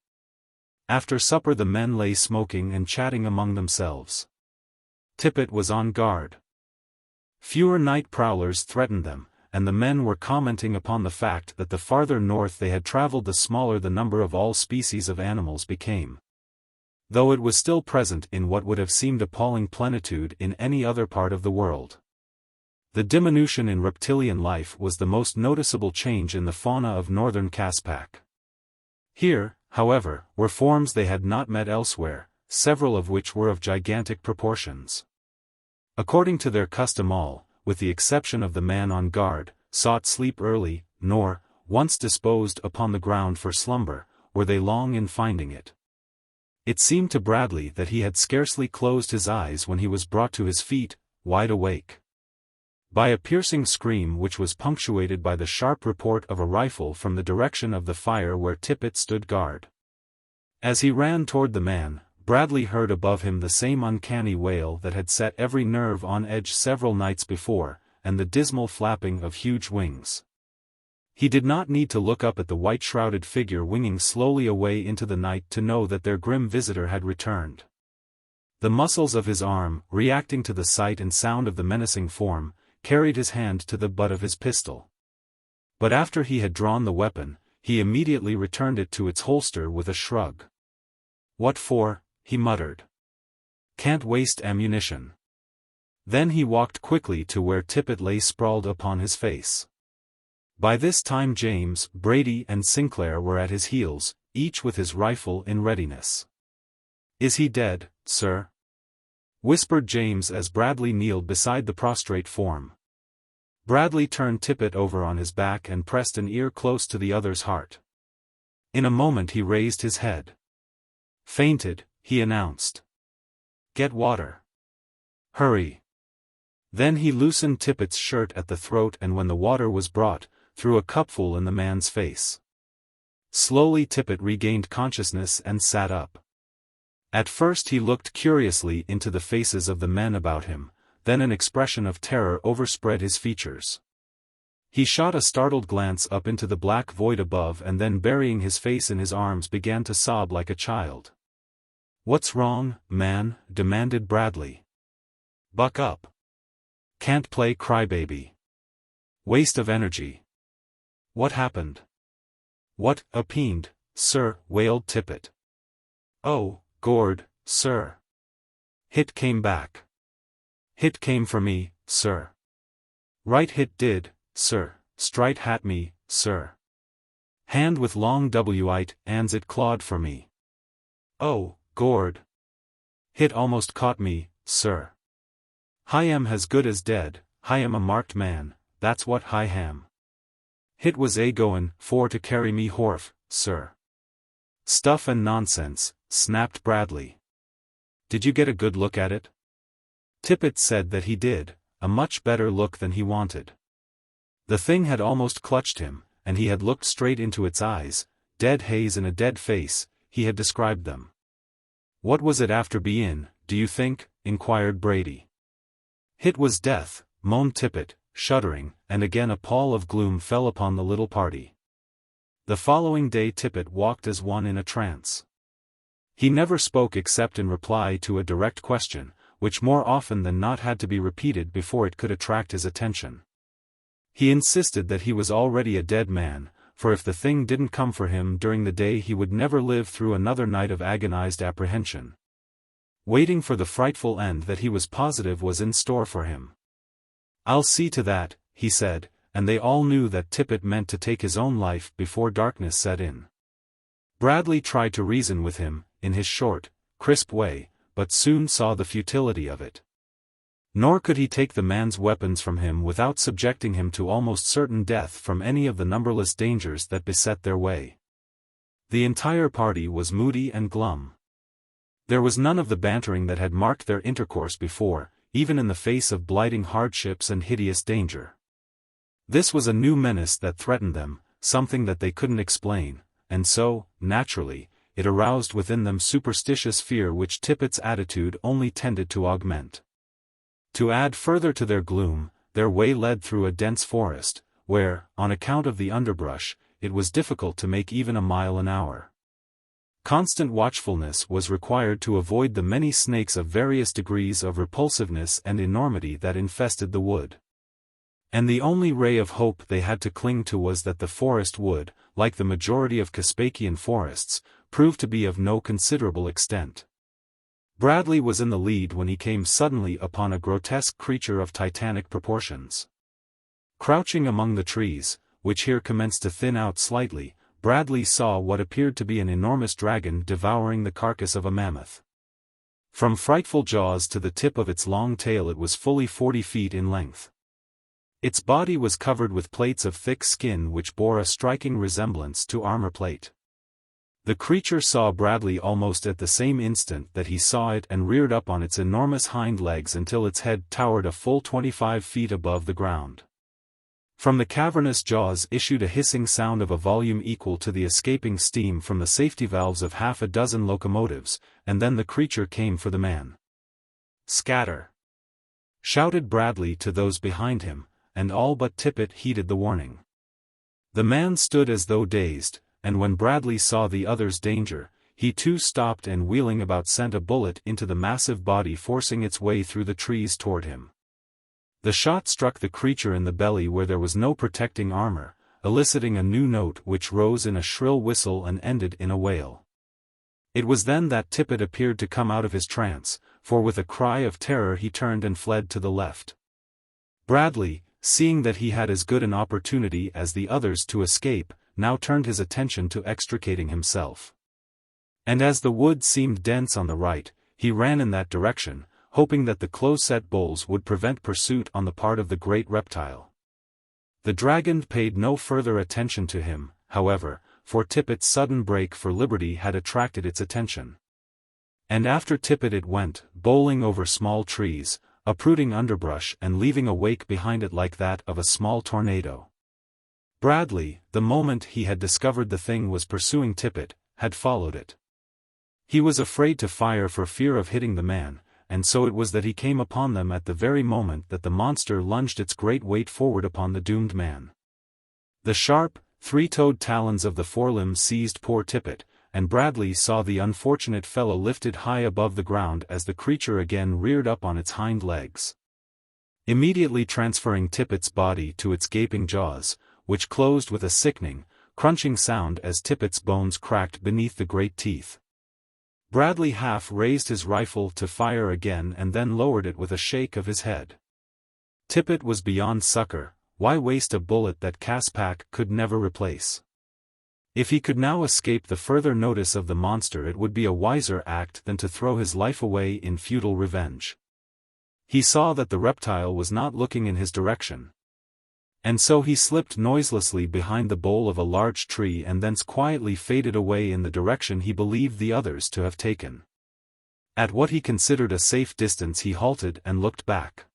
After supper the men lay smoking and chatting among themselves. Tippett was on guard. Fewer night prowlers threatened them, and the men were commenting upon the fact that the farther north they had traveled the smaller the number of all species of animals became. Though it was still present in what would have seemed appalling plenitude in any other part of the world. The diminution in reptilian life was the most noticeable change in the fauna of northern Caspak. Here, however, were forms they had not met elsewhere, several of which were of gigantic proportions. According to their custom all, with the exception of the man on guard, sought sleep early, nor, once disposed upon the ground for slumber, were they long in finding it. It seemed to Bradley that he had scarcely closed his eyes when he was brought to his feet, wide awake, by a piercing scream which was punctuated by the sharp report of a rifle from the direction of the fire where Tippett stood guard. As he ran toward the man, Bradley heard above him the same uncanny wail that had set every nerve on edge several nights before, and the dismal flapping of huge wings. He did not need to look up at the white-shrouded figure winging slowly away into the night to know that their grim visitor had returned. The muscles of his arm, reacting to the sight and sound of the menacing form, carried his hand to the butt of his pistol. But after he had drawn the weapon, he immediately returned it to its holster with a shrug. "What for?" he muttered. "Can't waste ammunition." Then he walked quickly to where Tippett lay sprawled upon his face. By this time James, Brady and Sinclair were at his heels, each with his rifle in readiness. "Is he dead, sir?" whispered James as Bradley kneeled beside the prostrate form. Bradley turned Tippett over on his back and pressed an ear close to the other's heart. In a moment he raised his head. "Fainted," he announced. "Get water. Hurry." Then he loosened Tippett's shirt at the throat and when the water was brought, threw a cupful in the man's face. Slowly Tippett regained consciousness and sat up. At first he looked curiously into the faces of the men about him, then an expression of terror overspread his features. He shot a startled glance up into the black void above and then burying his face in his arms began to sob like a child. "What's wrong, man?" demanded Bradley. "Buck up. Can't play crybaby. Waste of energy." "What happened?" "What happened, sir?" wailed Tippett. "Oh, Gord, sir. Hit came back. Hit came for me, sir. Right hit did, sir, strite hat me, sir. Hand with long w'ite, ands it clawed for me. Oh, Gord. Hit almost caught me, sir. Hi am as good as dead, hi am a marked man, that's what hi ham. Hit was a goin' for to carry me horf, sir. Stuff and nonsense, snapped Bradley. Did you get a good look at it? Tippett said that he did, a much better look than he wanted. The thing had almost clutched him, and he had looked straight into its eyes, dead haze in a dead face, he had described them. What was it after bein', do you think? Inquired Brady. Hit was death, moaned Tippett, shuddering, and again a pall of gloom fell upon the little party. The following day Tippett walked as one in a trance. He never spoke except in reply to a direct question, which more often than not had to be repeated before it could attract his attention. He insisted that he was already a dead man, for if the thing didn't come for him during the day he would never live through another night of agonized apprehension, waiting for the frightful end that he was positive was in store for him. I'll see to that, he said, and they all knew that Tippett meant to take his own life before darkness set in. Bradley tried to reason with him, in his short, crisp way, but soon saw the futility of it. Nor could he take the man's weapons from him without subjecting him to almost certain death from any of the numberless dangers that beset their way. The entire party was moody and glum. There was none of the bantering that had marked their intercourse before, even in the face of blighting hardships and hideous danger. This was a new menace that threatened them, something that they couldn't explain, and so, naturally, it aroused within them superstitious fear which Tippett's attitude only tended to augment. To add further to their gloom, their way led through a dense forest, where, on account of the underbrush, it was difficult to make even a mile an hour. Constant watchfulness was required to avoid the many snakes of various degrees of repulsiveness and enormity that infested the wood. And the only ray of hope they had to cling to was that the forest would, like the majority of Caspakian forests, prove to be of no considerable extent. Bradley was in the lead when he came suddenly upon a grotesque creature of titanic proportions. Crouching among the trees, which here commenced to thin out slightly, Bradley saw what appeared to be an enormous dragon devouring the carcass of a mammoth. From frightful jaws to the tip of its long tail it was fully 40 feet in length. Its body was covered with plates of thick skin which bore a striking resemblance to armor plate. The creature saw Bradley almost at the same instant that he saw it and reared up on its enormous hind legs until its head towered a full 25 feet above the ground. From the cavernous jaws issued a hissing sound of a volume equal to the escaping steam from the safety valves of half a dozen locomotives, and then the creature came for the man. "Scatter!" shouted Bradley to those behind him, and all but Tippett heeded the warning. The man stood as though dazed, and when Bradley saw the other's danger, he too stopped and wheeling about sent a bullet into the massive body forcing its way through the trees toward him. The shot struck the creature in the belly where there was no protecting armor, eliciting a new note which rose in a shrill whistle and ended in a wail. It was then that Tippett appeared to come out of his trance, for with a cry of terror he turned and fled to the left. Bradley, seeing that he had as good an opportunity as the others to escape, now turned his attention to extricating himself. And as the wood seemed dense on the right, he ran in that direction, hoping that the close-set boles would prevent pursuit on the part of the great reptile. The dragon paid no further attention to him, however, for Tippett's sudden break for liberty had attracted its attention. And after Tippett it went, bowling over small trees, uprooting underbrush and leaving a wake behind it like that of a small tornado. Bradley, the moment he had discovered the thing was pursuing Tippett, had followed it. He was afraid to fire for fear of hitting the man, and so it was that he came upon them at the very moment that the monster lunged its great weight forward upon the doomed man. The sharp, three-toed talons of the forelimbs seized poor Tippett, and Bradley saw the unfortunate fellow lifted high above the ground as the creature again reared up on its hind legs. Immediately transferring Tippett's body to its gaping jaws, which closed with a sickening, crunching sound as Tippett's bones cracked beneath the great teeth. Bradley half raised his rifle to fire again and then lowered it with a shake of his head. Tippet was beyond succor. Why waste a bullet that Caspak could never replace? If he could now escape the further notice of the monster, it would be a wiser act than to throw his life away in futile revenge. He saw that the reptile was not looking in his direction. And so he slipped noiselessly behind the bole of a large tree and thence quietly faded away in the direction he believed the others to have taken. At what he considered a safe distance he halted and looked back.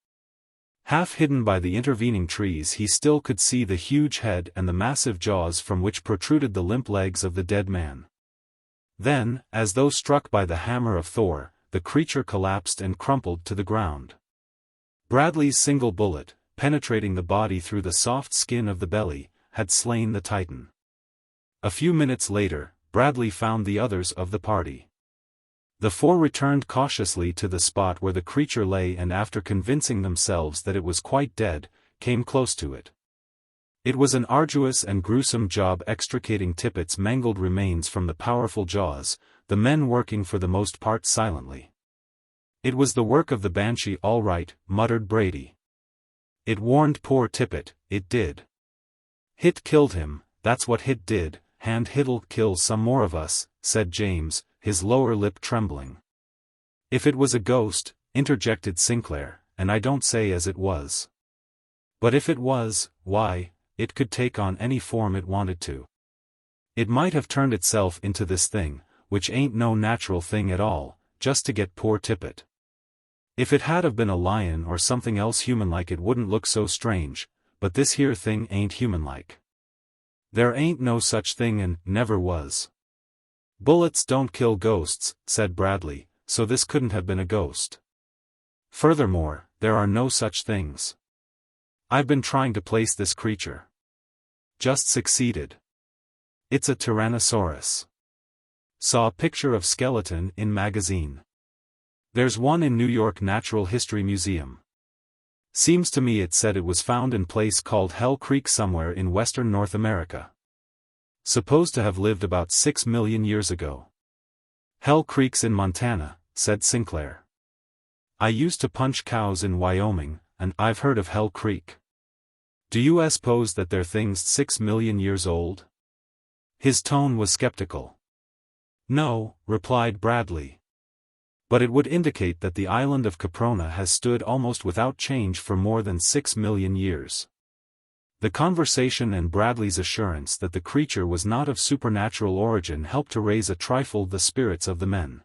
Half hidden by the intervening trees he still could see the huge head and the massive jaws from which protruded the limp legs of the dead man. Then, as though struck by the hammer of Thor, the creature collapsed and crumpled to the ground. Bradley's single bullet, penetrating the body through the soft skin of the belly, had slain the titan. A few minutes later, Bradley found the others of the party. The four returned cautiously to the spot where the creature lay and after convincing themselves that it was quite dead, came close to it. It was an arduous and gruesome job extricating Tippet's mangled remains from the powerful jaws, the men working for the most part silently. It was the work of the banshee all right, muttered Brady. It warned poor Tippet, it did. Hit killed him, that's what Hit did, and Hit'll kill some more of us, said James, his lower lip trembling. If it was a ghost, interjected Sinclair, and I don't say as it was. But if it was, why, it could take on any form it wanted to. It might have turned itself into this thing, which ain't no natural thing at all, just to get poor Tippet. If it had have been a lion or something else human-like it wouldn't look so strange, but this here thing ain't human-like. There ain't no such thing and never was. Bullets don't kill ghosts, said Bradley, so this couldn't have been a ghost. Furthermore, there are no such things. I've been trying to place this creature. Just succeeded. It's a Tyrannosaurus. Saw a picture of skeleton in magazine. There's one in New York Natural History Museum. Seems to me it said it was found in place called Hell Creek somewhere in western North America. Supposed to have lived about 6 million years ago. Hell Creek's in Montana, said Sinclair. I used to punch cows in Wyoming, and I've heard of Hell Creek. Do you suppose that they're things 6 million years old? His tone was skeptical. No, replied Bradley. But it would indicate that the island of Caprona has stood almost without change for more than 6 million years. The conversation and Bradley's assurance that the creature was not of supernatural origin helped to raise a trifle the spirits of the men.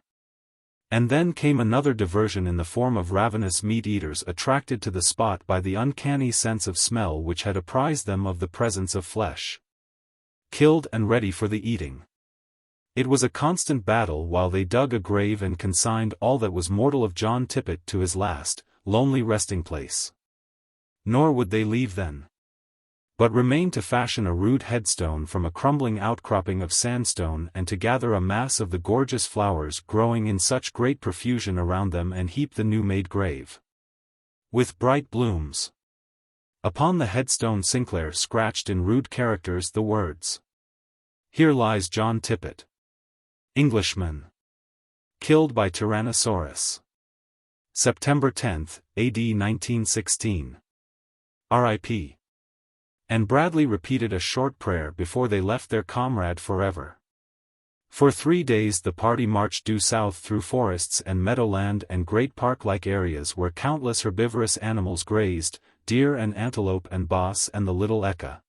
And then came another diversion in the form of ravenous meat-eaters attracted to the spot by the uncanny sense of smell which had apprised them of the presence of flesh. Killed and ready for the eating. It was a constant battle while they dug a grave and consigned all that was mortal of John Tippet to his last, lonely resting place. Nor would they leave then. But remained to fashion a rude headstone from a crumbling outcropping of sandstone and to gather a mass of the gorgeous flowers growing in such great profusion around them and heap the new-made grave with bright blooms. Upon the headstone Sinclair scratched in rude characters the words, "Here lies John Tippet, Englishman. Killed by Tyrannosaurus. September 10, A.D. 1916. R.I.P." And Bradley repeated a short prayer before they left their comrade forever. For 3 days the party marched due south through forests and meadowland and great park-like areas where countless herbivorous animals grazed, deer and antelope and bos and the little eka.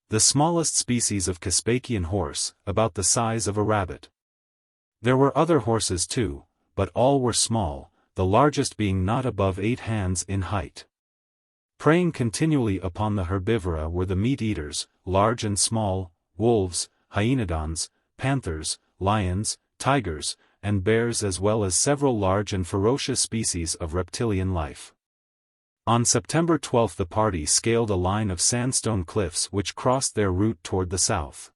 The smallest species of Caspakian horse, about the size of a rabbit. There were other horses too, but all were small, the largest being not above 8 hands in height. Preying continually upon the herbivora were the meat-eaters, large and small, wolves, hyenodons, panthers, lions, tigers, and bears as well as several large and ferocious species of reptilian life. On September 12 the party scaled a line of sandstone cliffs which crossed their route toward the south.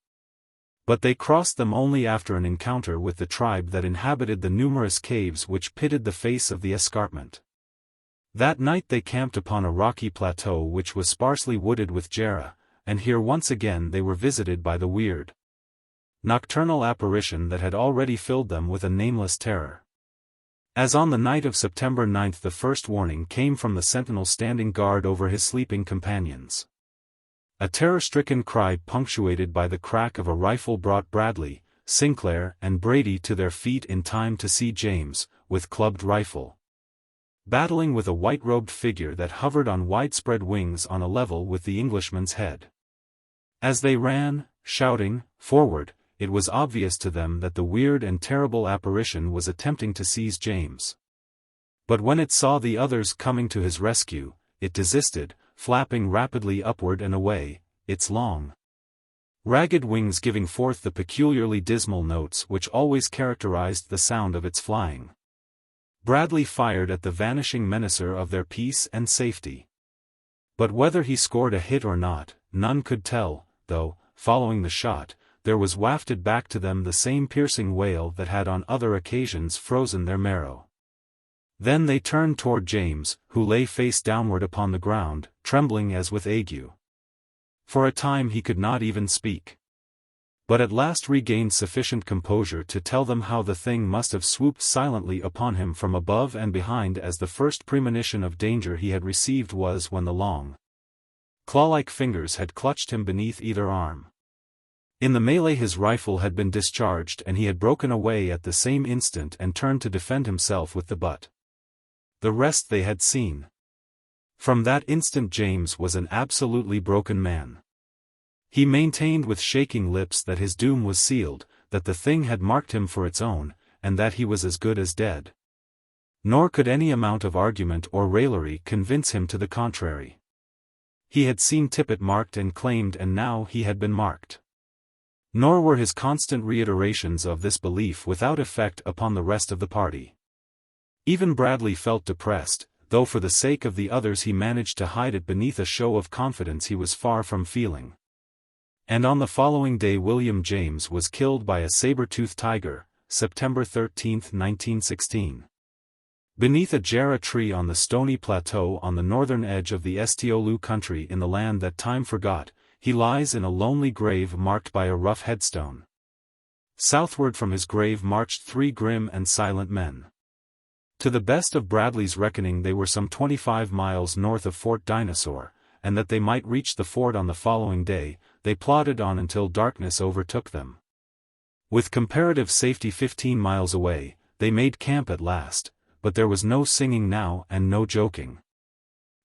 But they crossed them only after an encounter with the tribe that inhabited the numerous caves which pitted the face of the escarpment. That night they camped upon a rocky plateau which was sparsely wooded with jarrah, and here once again they were visited by the weird nocturnal apparition that had already filled them with a nameless terror. As on the night of September 9 the first warning came from the sentinel standing guard over his sleeping companions. A terror-stricken cry punctuated by the crack of a rifle brought Bradley, Sinclair and Brady to their feet in time to see James, with clubbed rifle, battling with a white-robed figure that hovered on widespread wings on a level with the Englishman's head. As they ran, shouting, forward, it was obvious to them that the weird and terrible apparition was attempting to seize James. But when it saw the others coming to his rescue, it desisted, flapping rapidly upward and away, its long, ragged wings giving forth the peculiarly dismal notes which always characterized the sound of its flying. Bradley fired at the vanishing menacer of their peace and safety. But whether he scored a hit or not, none could tell, though, following the shot, there was wafted back to them the same piercing wail that had on other occasions frozen their marrow. Then they turned toward James, who lay face downward upon the ground, trembling as with ague. For a time he could not even speak, but at last regained sufficient composure to tell them how the thing must have swooped silently upon him from above and behind, as the first premonition of danger he had received was when the long, claw-like fingers had clutched him beneath either arm. In the melee his rifle had been discharged and he had broken away at the same instant and turned to defend himself with the butt. The rest they had seen. From that instant James was an absolutely broken man. He maintained with shaking lips that his doom was sealed, that the thing had marked him for its own, and that he was as good as dead. Nor could any amount of argument or raillery convince him to the contrary. He had seen Tippet marked and claimed, and now he had been marked. Nor were his constant reiterations of this belief without effect upon the rest of the party. Even Bradley felt depressed, though for the sake of the others he managed to hide it beneath a show of confidence he was far from feeling. And on the following day William James was killed by a saber-toothed tiger, September 13, 1916. Beneath a jarrah tree on the stony plateau on the northern edge of the Estiolu country in the land that time forgot, he lies in a lonely grave marked by a rough headstone. Southward from his grave marched 3 grim and silent men. To the best of Bradley's reckoning they were some 25 miles north of Fort Dinosaur, and that they might reach the fort on the following day, they plodded on until darkness overtook them. With comparative safety 15 miles away, they made camp at last, but there was no singing now and no joking.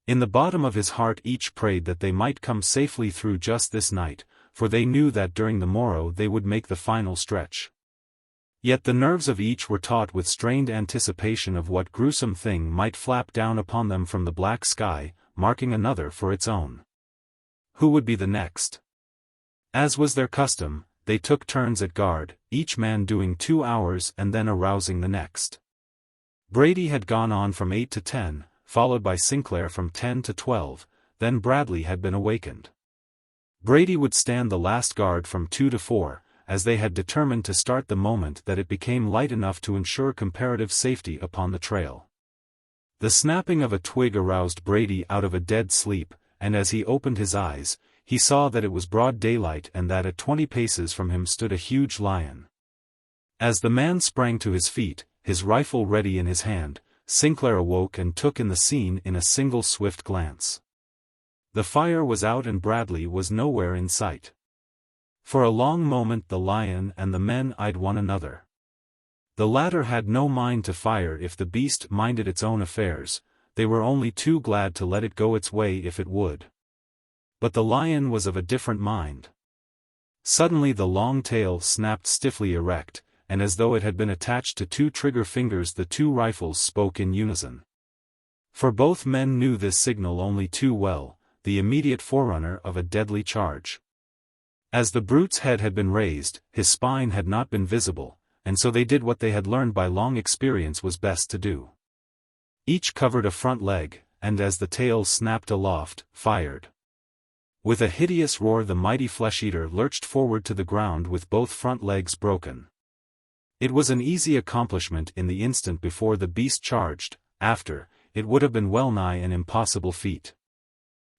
In the bottom of his heart each prayed that they might come safely through just this night, for they knew that during the morrow they would make the final stretch. Yet the nerves of each were taut with strained anticipation of what gruesome thing might flap down upon them from the black sky, marking another for its own. Who would be the next? As was their custom, they took turns at guard, each man doing 2 hours and then arousing the next. Brady had gone on from 8 to 10, followed by Sinclair from 10 to 12, then Bradley had been awakened. Brady would stand the last guard from 2 to 4, as they had determined to start the moment that it became light enough to ensure comparative safety upon the trail. The snapping of a twig aroused Brady out of a dead sleep, and as he opened his eyes, he saw that it was broad daylight and that at 20 paces from him stood a huge lion. As the man sprang to his feet, his rifle ready in his hand, Sinclair awoke and took in the scene in a single swift glance. The fire was out and Bradley was nowhere in sight. For a long moment the lion and the men eyed one another. The latter had no mind to fire if the beast minded its own affairs, they were only too glad to let it go its way if it would. But the lion was of a different mind. Suddenly the long tail snapped stiffly erect, and as though it had been attached to 2 trigger fingers the 2 rifles spoke in unison. For both men knew this signal only too well, the immediate forerunner of a deadly charge. As the brute's head had been raised, his spine had not been visible, and so they did what they had learned by long experience was best to do. Each covered a front leg, and as the tail snapped aloft, fired. With a hideous roar the mighty flesh-eater lurched forward to the ground with both front legs broken. It was an easy accomplishment in the instant before the beast charged, after, it would have been well nigh an impossible feat.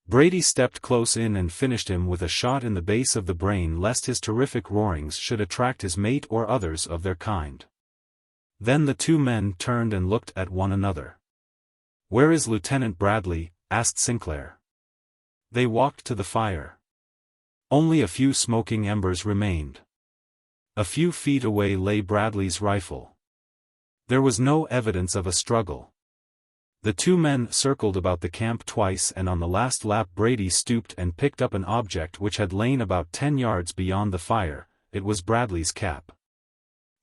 Brady stepped close in and finished him with a shot in the base of the brain lest his terrific roarings should attract his mate or others of their kind. Then the two men turned and looked at one another. "Where is Lieutenant Bradley?" asked Sinclair. They walked to the fire. Only a few smoking embers remained. A few feet away lay Bradley's rifle. There was no evidence of a struggle. The two men circled about the camp twice, and on the last lap Brady stooped and picked up an object which had lain about 10 yards beyond the fire. It was Bradley's cap.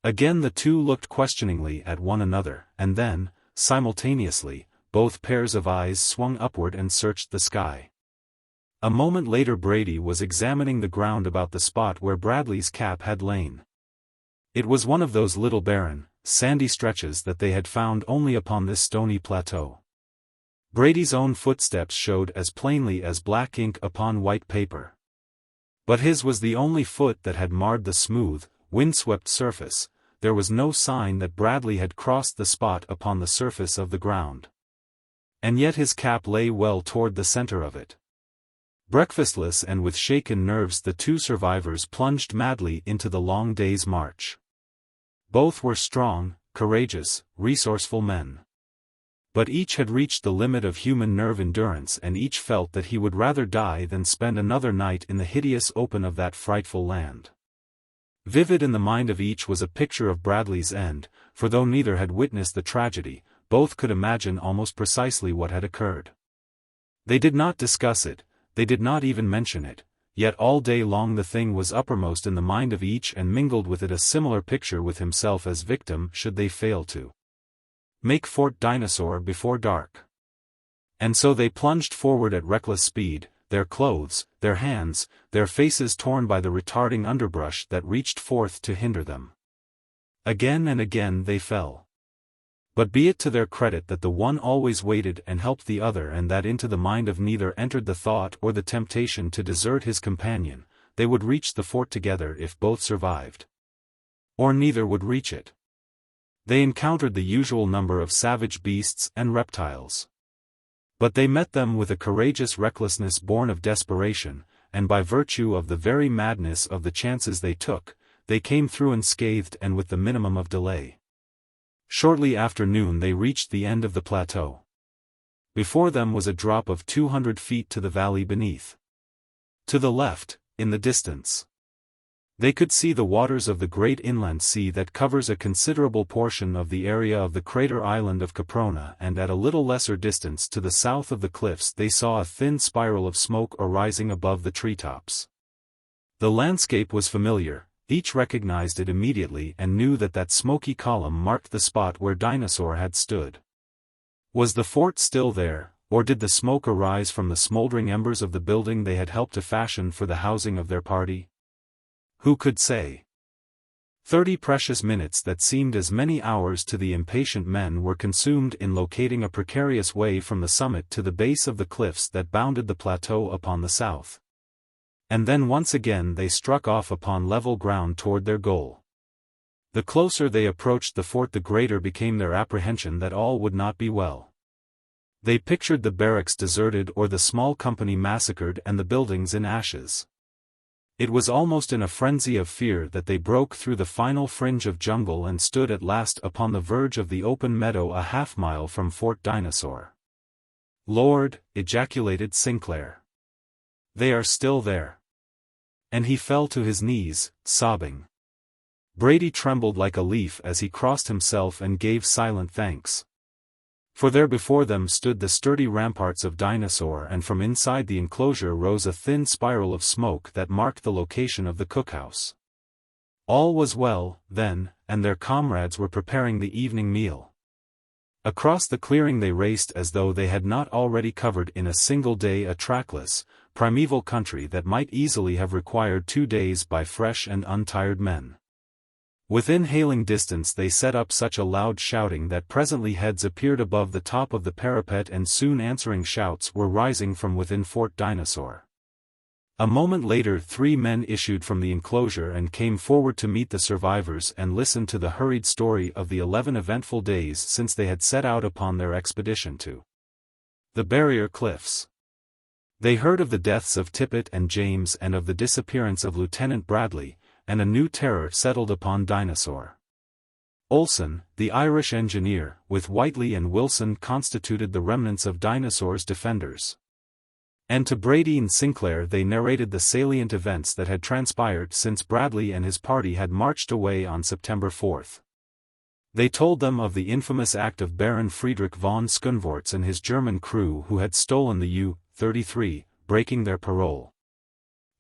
Again the two looked questioningly at one another, and then, simultaneously, both pairs of eyes swung upward and searched the sky. A moment later Brady was examining the ground about the spot where Bradley's cap had lain. It was one of those little barren, sandy stretches that they had found only upon this stony plateau. Brady's own footsteps showed as plainly as black ink upon white paper. But his was the only foot that had marred the smooth, windswept surface. There was no sign that Bradley had crossed the spot upon the surface of the ground. And yet his cap lay well toward the center of it. Breakfastless and with shaken nerves the two survivors plunged madly into the long day's march. Both were strong, courageous, resourceful men. But each had reached the limit of human nerve endurance, and each felt that he would rather die than spend another night in the hideous open of that frightful land. Vivid in the mind of each was a picture of Bradley's end, for though neither had witnessed the tragedy, both could imagine almost precisely what had occurred. They did not discuss it, they did not even mention it, yet all day long the thing was uppermost in the mind of each, and mingled with it a similar picture with himself as victim should they fail to make Fort Dinosaur before dark. And so they plunged forward at reckless speed, their clothes, their hands, their faces torn by the retarding underbrush that reached forth to hinder them. Again and again they fell. But be it to their credit that the one always waited and helped the other, and that into the mind of neither entered the thought or the temptation to desert his companion. They would reach the fort together if both survived. Or neither would reach it. They encountered the usual number of savage beasts and reptiles. But they met them with a courageous recklessness born of desperation, and by virtue of the very madness of the chances they took, they came through unscathed and with the minimum of delay. Shortly after noon they reached the end of the plateau. Before them was a drop of 200 feet to the valley beneath. To the left, in the distance, they could see the waters of the great inland sea that covers a considerable portion of the area of the crater island of Caprona, and at a little lesser distance to the south of the cliffs they saw a thin spiral of smoke arising above the treetops. The landscape was familiar. Each recognized it immediately and knew that that smoky column marked the spot where Dinosaur had stood. Was the fort still there, or did the smoke arise from the smoldering embers of the building they had helped to fashion for the housing of their party? Who could say? 30 precious minutes that seemed as many hours to the impatient men were consumed in locating a precarious way from the summit to the base of the cliffs that bounded the plateau upon the south. And then once again they struck off upon level ground toward their goal. The closer they approached the fort the greater became their apprehension that all would not be well. They pictured the barracks deserted or the small company massacred and the buildings in ashes. It was almost in a frenzy of fear that they broke through the final fringe of jungle and stood at last upon the verge of the open meadow a half-mile from Fort Dinosaur. "Lord," ejaculated Sinclair. "They are still there." And he fell to his knees, sobbing. Brady trembled like a leaf as he crossed himself and gave silent thanks. For there before them stood the sturdy ramparts of Dinosaur, and from inside the enclosure rose a thin spiral of smoke that marked the location of the cookhouse. All was well, then, and their comrades were preparing the evening meal. Across the clearing they raced as though they had not already covered in a single day a trackless, primeval country that might easily have required 2 days by fresh and untired men. Within hailing distance they set up such a loud shouting that presently heads appeared above the top of the parapet, and soon answering shouts were rising from within Fort Dinosaur. A moment later 3 men issued from the enclosure and came forward to meet the survivors and listen to the hurried story of the 11 eventful days since they had set out upon their expedition to the Barrier Cliffs. They heard of the deaths of Tippett and James and of the disappearance of Lieutenant Bradley, and a new terror settled upon Dinosaur. Olsen, the Irish engineer, with Whiteley and Wilson constituted the remnants of Dinosaur's defenders. And to Brady and Sinclair they narrated the salient events that had transpired since Bradley and his party had marched away on September 4. They told them of the infamous act of Baron Friedrich von Skunvorts and his German crew who had stolen the U-33, breaking their parole,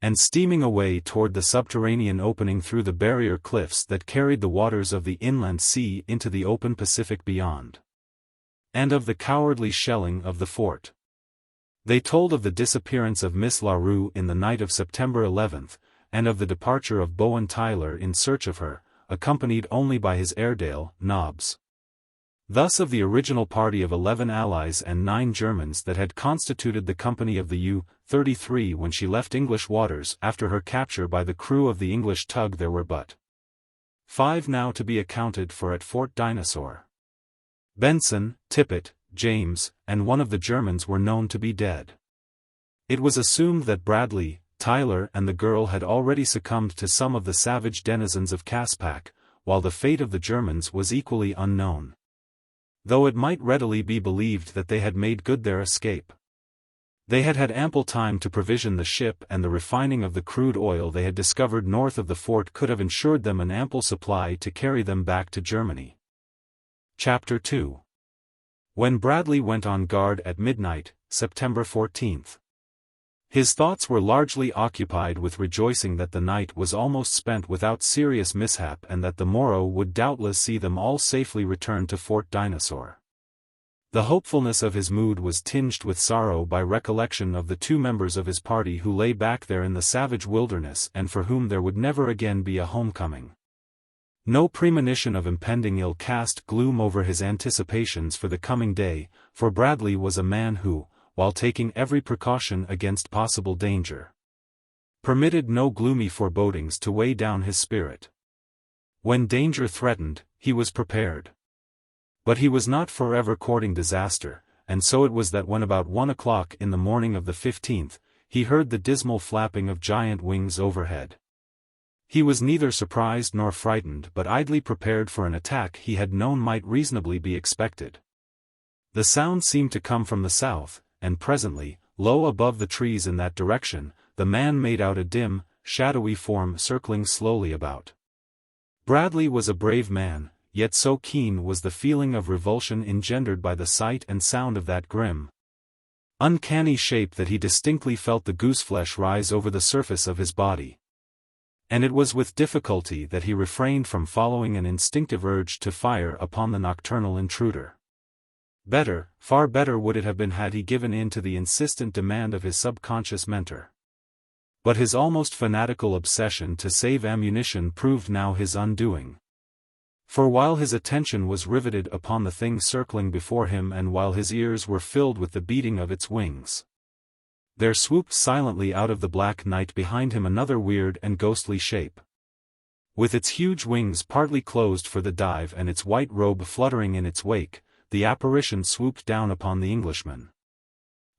and steaming away toward the subterranean opening through the barrier cliffs that carried the waters of the inland sea into the open Pacific beyond. And of the cowardly shelling of the fort. They told of the disappearance of Miss LaRue in the night of September 11, and of the departure of Bowen Tyler in search of her, accompanied only by his Airedale, Nobbs. Thus of the original party of 11 Allies and 9 Germans that had constituted the company of the U-33 when she left English waters after her capture by the crew of the English tug. There were but 5 now to be accounted for at Fort Dinosaur. Benson, Tippett, James, and one of the Germans were known to be dead. It was assumed that Bradley, Tyler and the girl had already succumbed to some of the savage denizens of Caspak, while the fate of the Germans was equally unknown. Though it might readily be believed that they had made good their escape. They had had ample time to provision the ship, and the refining of the crude oil they had discovered north of the fort could have ensured them an ample supply to carry them back to Germany. Chapter 2. When Bradley went on guard at midnight, September 14. His thoughts were largely occupied with rejoicing that the night was almost spent without serious mishap and that the morrow would doubtless see them all safely return to Fort Dinosaur. The hopefulness of his mood was tinged with sorrow by recollection of the 2 members of his party who lay back there in the savage wilderness and for whom there would never again be a homecoming. No premonition of impending ill cast gloom over his anticipations for the coming day, for Bradley was a man who, while taking every precaution against possible danger, permitted no gloomy forebodings to weigh down his spirit. When danger threatened, he was prepared. But he was not forever courting disaster, and so it was that when about 1 o'clock in the morning of the 15th, he heard the dismal flapping of giant wings overhead. He was neither surprised nor frightened but idly prepared for an attack he had known might reasonably be expected. The sound seemed to come from the south, and presently, low above the trees in that direction, the man made out a dim, shadowy form circling slowly about. Bradley was a brave man, yet so keen was the feeling of revulsion engendered by the sight and sound of that grim, uncanny shape that he distinctly felt the gooseflesh rise over the surface of his body. And it was with difficulty that he refrained from following an instinctive urge to fire upon the nocturnal intruder. Better, far better would it have been had he given in to the insistent demand of his subconscious mentor. But his almost fanatical obsession to save ammunition proved now his undoing. For while his attention was riveted upon the thing circling before him and while his ears were filled with the beating of its wings, there swooped silently out of the black night behind him another weird and ghostly shape. With its huge wings partly closed for the dive and its white robe fluttering in its wake, the apparition swooped down upon the Englishman.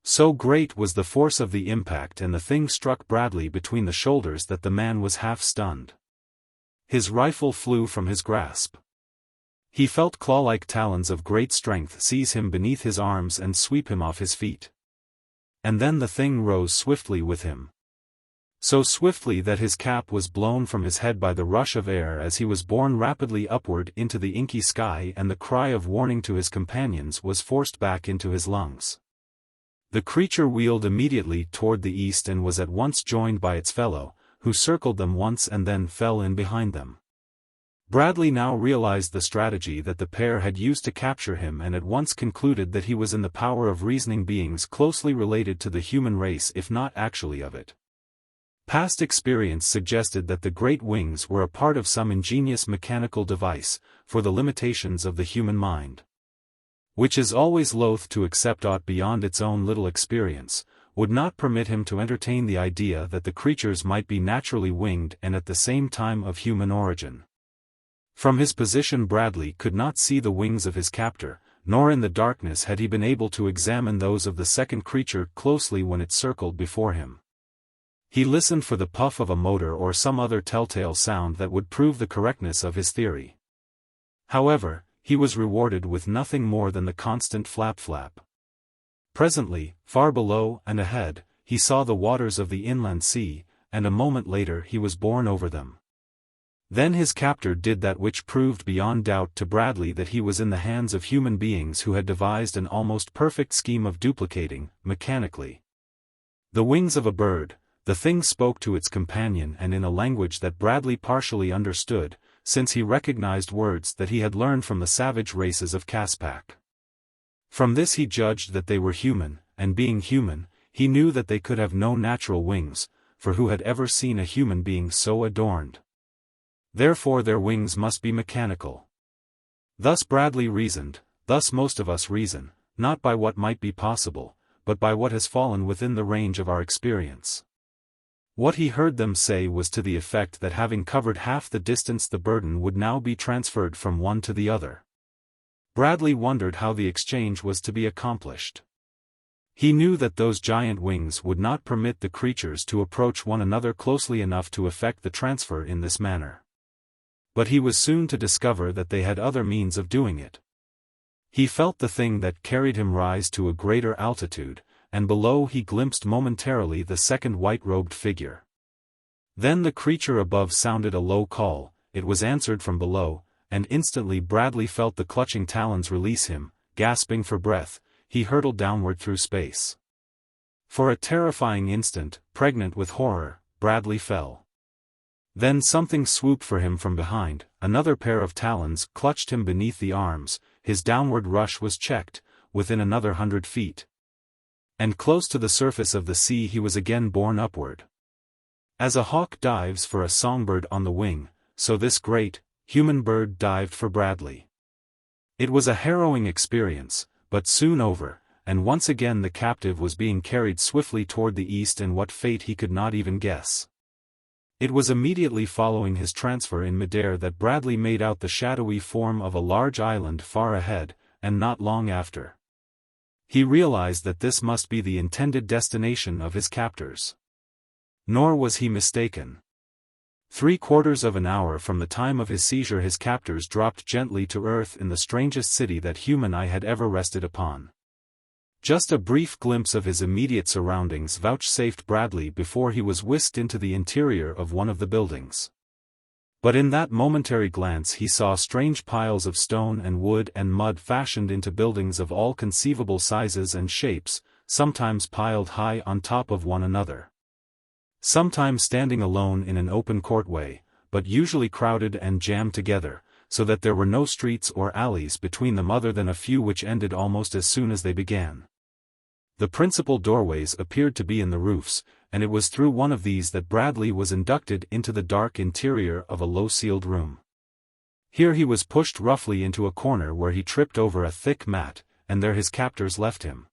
So great was the force of the impact and the thing struck Bradley between the shoulders that the man was half stunned. His rifle flew from his grasp. He felt claw-like talons of great strength seize him beneath his arms and sweep him off his feet. And then the thing rose swiftly with him. So swiftly that his cap was blown from his head by the rush of air as he was borne rapidly upward into the inky sky, and the cry of warning to his companions was forced back into his lungs. The creature wheeled immediately toward the east and was at once joined by its fellow, who circled them once and then fell in behind them. Bradley now realized the strategy that the pair had used to capture him and at once concluded that he was in the power of reasoning beings closely related to the human race if not actually of it. Past experience suggested that the great wings were a part of some ingenious mechanical device, for the limitations of the human mind, which is always loath to accept aught beyond its own little experience, would not permit him to entertain the idea that the creatures might be naturally winged and at the same time of human origin. From his position Bradley could not see the wings of his captor, nor in the darkness had he been able to examine those of the second creature closely when it circled before him. He listened for the puff of a motor or some other telltale sound that would prove the correctness of his theory. However, he was rewarded with nothing more than the constant flap-flap. Presently, far below and ahead, he saw the waters of the inland sea, and a moment later he was borne over them. Then his captor did that which proved beyond doubt to Bradley that he was in the hands of human beings who had devised an almost perfect scheme of duplicating, mechanically, the wings of a bird. The thing spoke to its companion and in a language that Bradley partially understood, since he recognized words that he had learned from the savage races of Caspak. From this he judged that they were human, and being human, he knew that they could have no natural wings, for who had ever seen a human being so adorned? Therefore their wings must be mechanical. Thus Bradley reasoned, thus most of us reason, not by what might be possible, but by what has fallen within the range of our experience. What he heard them say was to the effect that having covered half the distance the burden would now be transferred from one to the other. Bradley wondered how the exchange was to be accomplished. He knew that those giant wings would not permit the creatures to approach one another closely enough to effect the transfer in this manner. But he was soon to discover that they had other means of doing it. He felt the thing that carried him rise to a greater altitude, and below he glimpsed momentarily the second white-robed figure. Then the creature above sounded a low call, it was answered from below, and instantly Bradley felt the clutching talons release him. Gasping for breath, he hurtled downward through space. For a terrifying instant, pregnant with horror, Bradley fell. Then something swooped for him from behind, another pair of talons clutched him beneath the arms, his downward rush was checked, within another 100 feet. And close to the surface of the sea he was again borne upward. As a hawk dives for a songbird on the wing, so this great, human bird dived for Bradley. It was a harrowing experience, but soon over, and once again the captive was being carried swiftly toward the east and what fate he could not even guess. It was immediately following his transfer in midair that Bradley made out the shadowy form of a large island far ahead, and not long after, he realized that this must be the intended destination of his captors. Nor was he mistaken. 3/4 of an hour from the time of his seizure his captors dropped gently to earth in the strangest city that human eye had ever rested upon. Just a brief glimpse of his immediate surroundings vouchsafed Bradley before he was whisked into the interior of one of the buildings. But in that momentary glance he saw strange piles of stone and wood and mud fashioned into buildings of all conceivable sizes and shapes, sometimes piled high on top of one another, sometimes standing alone in an open courtway, but usually crowded and jammed together, so that there were no streets or alleys between them other than a few which ended almost as soon as they began. The principal doorways appeared to be in the roofs, and it was through one of these that Bradley was inducted into the dark interior of a low-ceiled room. Here he was pushed roughly into a corner where he tripped over a thick mat, and there his captors left him.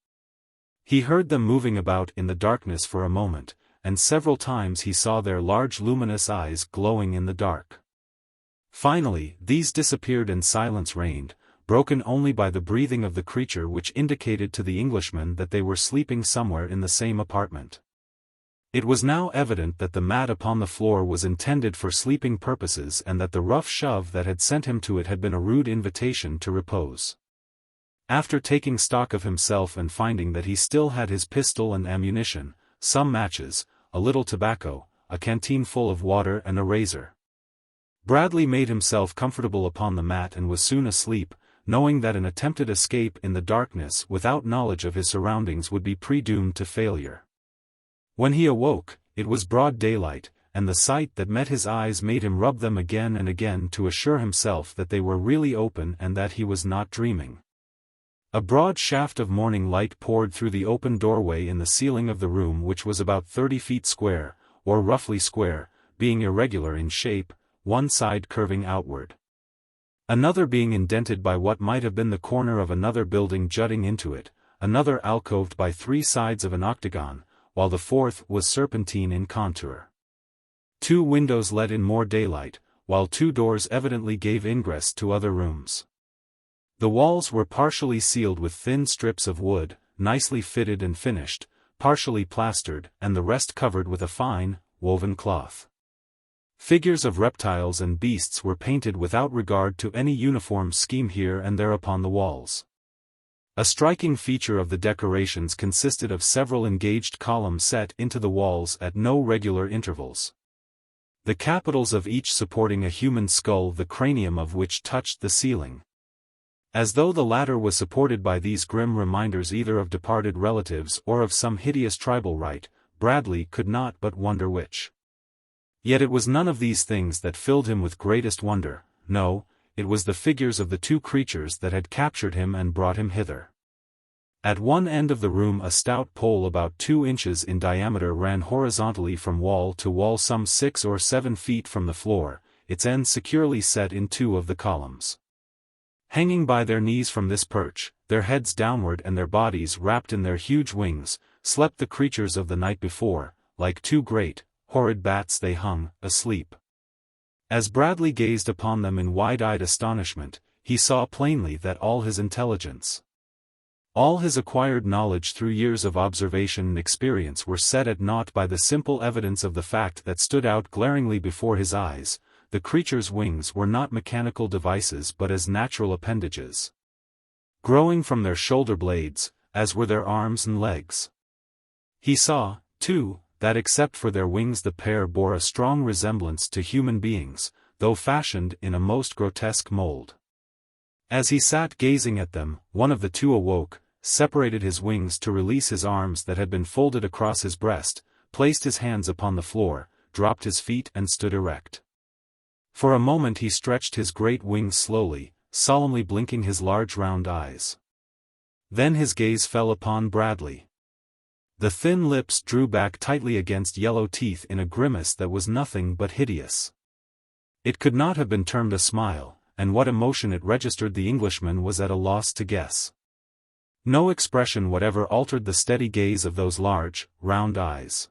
He heard them moving about in the darkness for a moment, and several times he saw their large luminous eyes glowing in the dark. Finally, these disappeared and silence reigned, broken only by the breathing of the creature which indicated to the Englishman that they were sleeping somewhere in the same apartment. It was now evident that the mat upon the floor was intended for sleeping purposes and that the rough shove that had sent him to it had been a rude invitation to repose. After taking stock of himself and finding that he still had his pistol and ammunition, some matches, a little tobacco, a canteen full of water and a razor, Bradley made himself comfortable upon the mat and was soon asleep, knowing that an attempted escape in the darkness without knowledge of his surroundings would be predoomed to failure. When he awoke, it was broad daylight, and the sight that met his eyes made him rub them again and again to assure himself that they were really open and that he was not dreaming. A broad shaft of morning light poured through the open doorway in the ceiling of the room, which was about 30 feet square, or roughly square, being irregular in shape, one side curving outward, another being indented by what might have been the corner of another building jutting into it, another alcoved by 3 sides of an octagon, while the fourth was serpentine in contour. 2 windows let in more daylight, while 2 doors evidently gave ingress to other rooms. The walls were partially sealed with thin strips of wood, nicely fitted and finished, partially plastered, and the rest covered with a fine, woven cloth. Figures of reptiles and beasts were painted without regard to any uniform scheme here and there upon the walls. A striking feature of the decorations consisted of several engaged columns set into the walls at no regular intervals. The capitals of each supporting a human skull, the cranium of which touched the ceiling. As though the latter was supported by these grim reminders either of departed relatives or of some hideous tribal rite, Bradley could not but wonder which. Yet it was none of these things that filled him with greatest wonder, no, it was the figures of the two creatures that had captured him and brought him hither. At one end of the room a stout pole about 2 inches in diameter ran horizontally from wall to wall some 6 or 7 feet from the floor, its end securely set in 2 of the columns. Hanging by their knees from this perch, their heads downward and their bodies wrapped in their huge wings, slept the creatures of the night before, like 2 great, horrid bats they hung, asleep. As Bradley gazed upon them in wide-eyed astonishment, he saw plainly that all his intelligence, all his acquired knowledge through years of observation and experience were set at naught by the simple evidence of the fact that stood out glaringly before his eyes: the creatures' wings were not mechanical devices but as natural appendages, growing from their shoulder blades, as were their arms and legs. He saw, too, that except for their wings the pair bore a strong resemblance to human beings, though fashioned in a most grotesque mold. As he sat gazing at them, one of the two awoke, separated his wings to release his arms that had been folded across his breast, placed his hands upon the floor, dropped his feet and stood erect. For a moment he stretched his great wings slowly, solemnly blinking his large round eyes. Then his gaze fell upon Bradley. The thin lips drew back tightly against yellow teeth in a grimace that was nothing but hideous. It could not have been termed a smile, and what emotion it registered the Englishman was at a loss to guess. No expression whatever altered the steady gaze of those large, round eyes.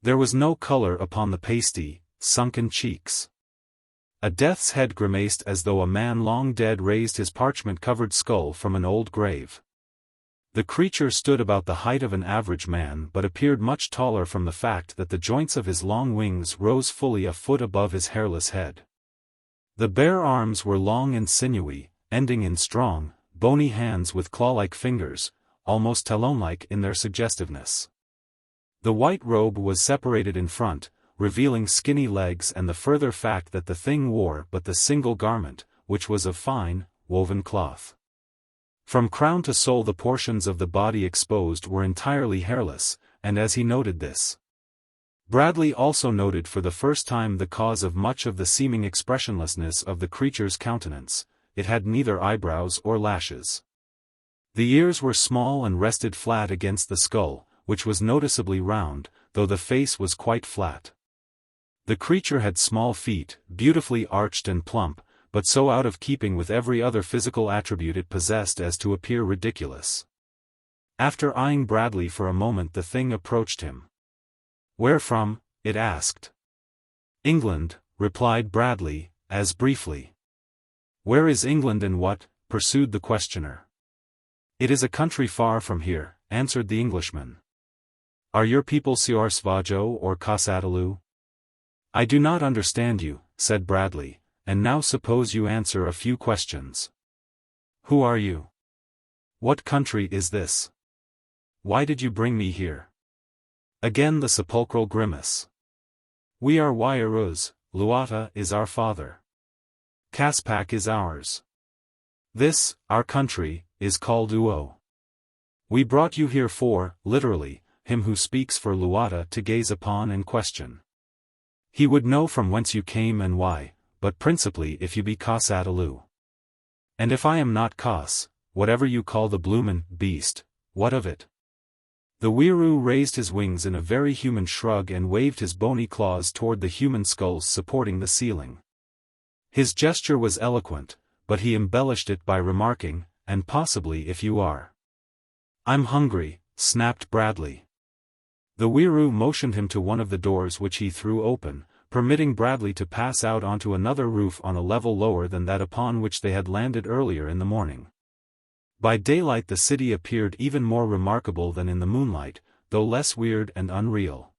There was no color upon the pasty, sunken cheeks. A death's head grimaced as though a man long dead raised his parchment-covered skull from an old grave. The creature stood about the height of an average man but appeared much taller from the fact that the joints of his long wings rose fully a foot above his hairless head. The bare arms were long and sinewy, ending in strong, bony hands with claw-like fingers, almost talon-like in their suggestiveness. The white robe was separated in front, revealing skinny legs and the further fact that the thing wore but the single garment, which was of fine, woven cloth. From crown to sole the portions of the body exposed were entirely hairless, and as he noted this, Bradley also noted for the first time the cause of much of the seeming expressionlessness of the creature's countenance: it had neither eyebrows or lashes. The ears were small and rested flat against the skull, which was noticeably round, though the face was quite flat. The creature had small feet, beautifully arched and plump, but so out of keeping with every other physical attribute it possessed as to appear ridiculous. After eyeing Bradley for a moment the thing approached him. "Where from?" it asked. "England," replied Bradley, as briefly. "Where is England and what?" pursued the questioner. "It is a country far from here," answered the Englishman. "Are your people Svajo or Casadalu?" "I do not understand you," said Bradley. "And now suppose you answer a few questions. Who are you? What country is this? Why did you bring me here?" Again the sepulchral grimace. "We are Wairuz, Luata is our father. Caspak is ours. This, our country, is called Uo. We brought you here for, literally, him who speaks for Luata to gaze upon and question. He would know from whence you came and why, but principally if you be Casadalu. And if I am not Cas, whatever you call the bloomin' beast, what of it?" The Wiru raised his wings in a very human shrug and waved his bony claws toward the human skulls supporting the ceiling. His gesture was eloquent, but he embellished it by remarking, "And possibly if you are." "I'm hungry," snapped Bradley. The Wiru motioned him to one of the doors which he threw open, permitting Bradley to pass out onto another roof on a level lower than that upon which they had landed earlier in the morning. By daylight the city appeared even more remarkable than in the moonlight, though less weird and unreal.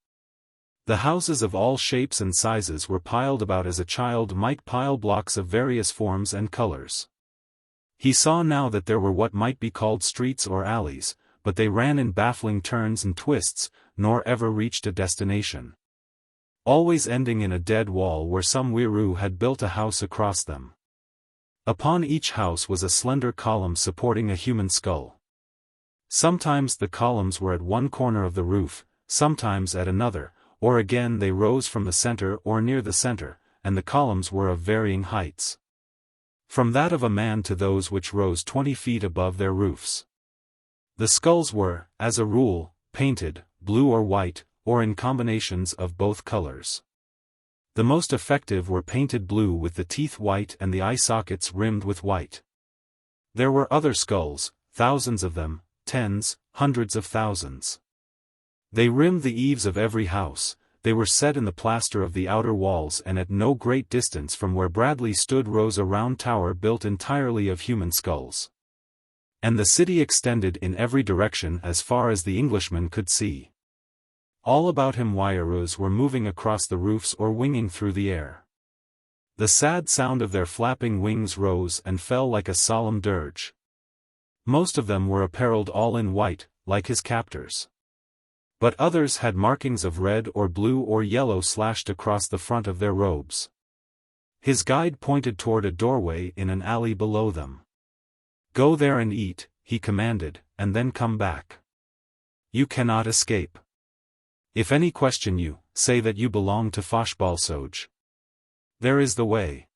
The houses of all shapes and sizes were piled about as a child might pile blocks of various forms and colors. He saw now that there were what might be called streets or alleys, but they ran in baffling turns and twists, nor ever reached a destination, always ending in a dead wall where some weiroo had built a house across them. Upon each house was a slender column supporting a human skull. Sometimes the columns were at one corner of the roof, sometimes at another, or again they rose from the center or near the center, and the columns were of varying heights, from that of a man to those which rose 20 feet above their roofs. The skulls were, as a rule, painted, blue or white, or in combinations of both colors. The most effective were painted blue with the teeth white and the eye sockets rimmed with white. There were other skulls, thousands of them, tens, hundreds of thousands. They rimmed the eaves of every house, they were set in the plaster of the outer walls, and at no great distance from where Bradley stood rose a round tower built entirely of human skulls. And the city extended in every direction as far as the Englishman could see. All about him wireroos were moving across the roofs or winging through the air. The sad sound of their flapping wings rose and fell like a solemn dirge. Most of them were apparelled all in white, like his captors. But others had markings of red or blue or yellow slashed across the front of their robes. His guide pointed toward a doorway in an alley below them. "Go there and eat," he commanded, "and then come back. You cannot escape. If any question you, say that you belong to Foshbalsoj. There is the way."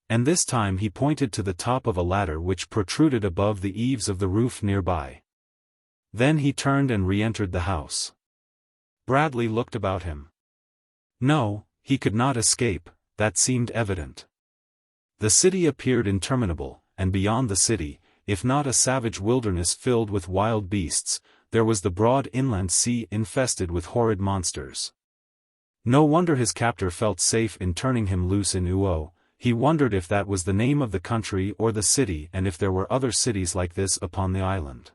And this time he pointed to the top of a ladder which protruded above the eaves of the roof nearby. Then he turned and re-entered the house. Bradley looked about him. No, he could not escape, that seemed evident. The city appeared interminable, and beyond the city, if not a savage wilderness filled with wild beasts, there was the broad inland sea infested with horrid monsters. No wonder his captor felt safe in turning him loose in Uo. He wondered if that was the name of the country or the city, and if there were other cities like this upon the island.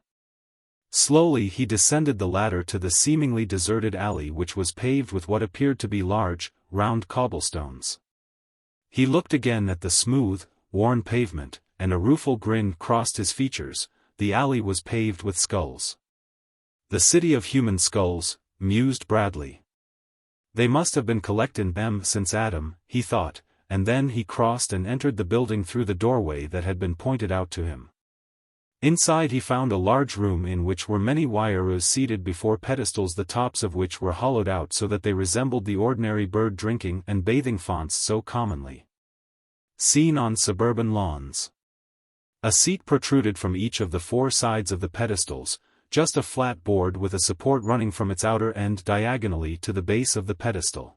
Slowly he descended the ladder to the seemingly deserted alley which was paved with what appeared to be large, round cobblestones. He looked again at the smooth, worn pavement, and a rueful grin crossed his features. The alley was paved with skulls. The city of human skulls, mused Bradley. They must have been collecting them since Adam, he thought, and then he crossed and entered the building through the doorway that had been pointed out to him. Inside he found a large room in which were many wireroos seated before pedestals the tops of which were hollowed out so that they resembled the ordinary bird drinking and bathing fonts so commonly seen on suburban lawns. A seat protruded from each of the four sides of the pedestals, just a flat board with a support running from its outer end diagonally to the base of the pedestal.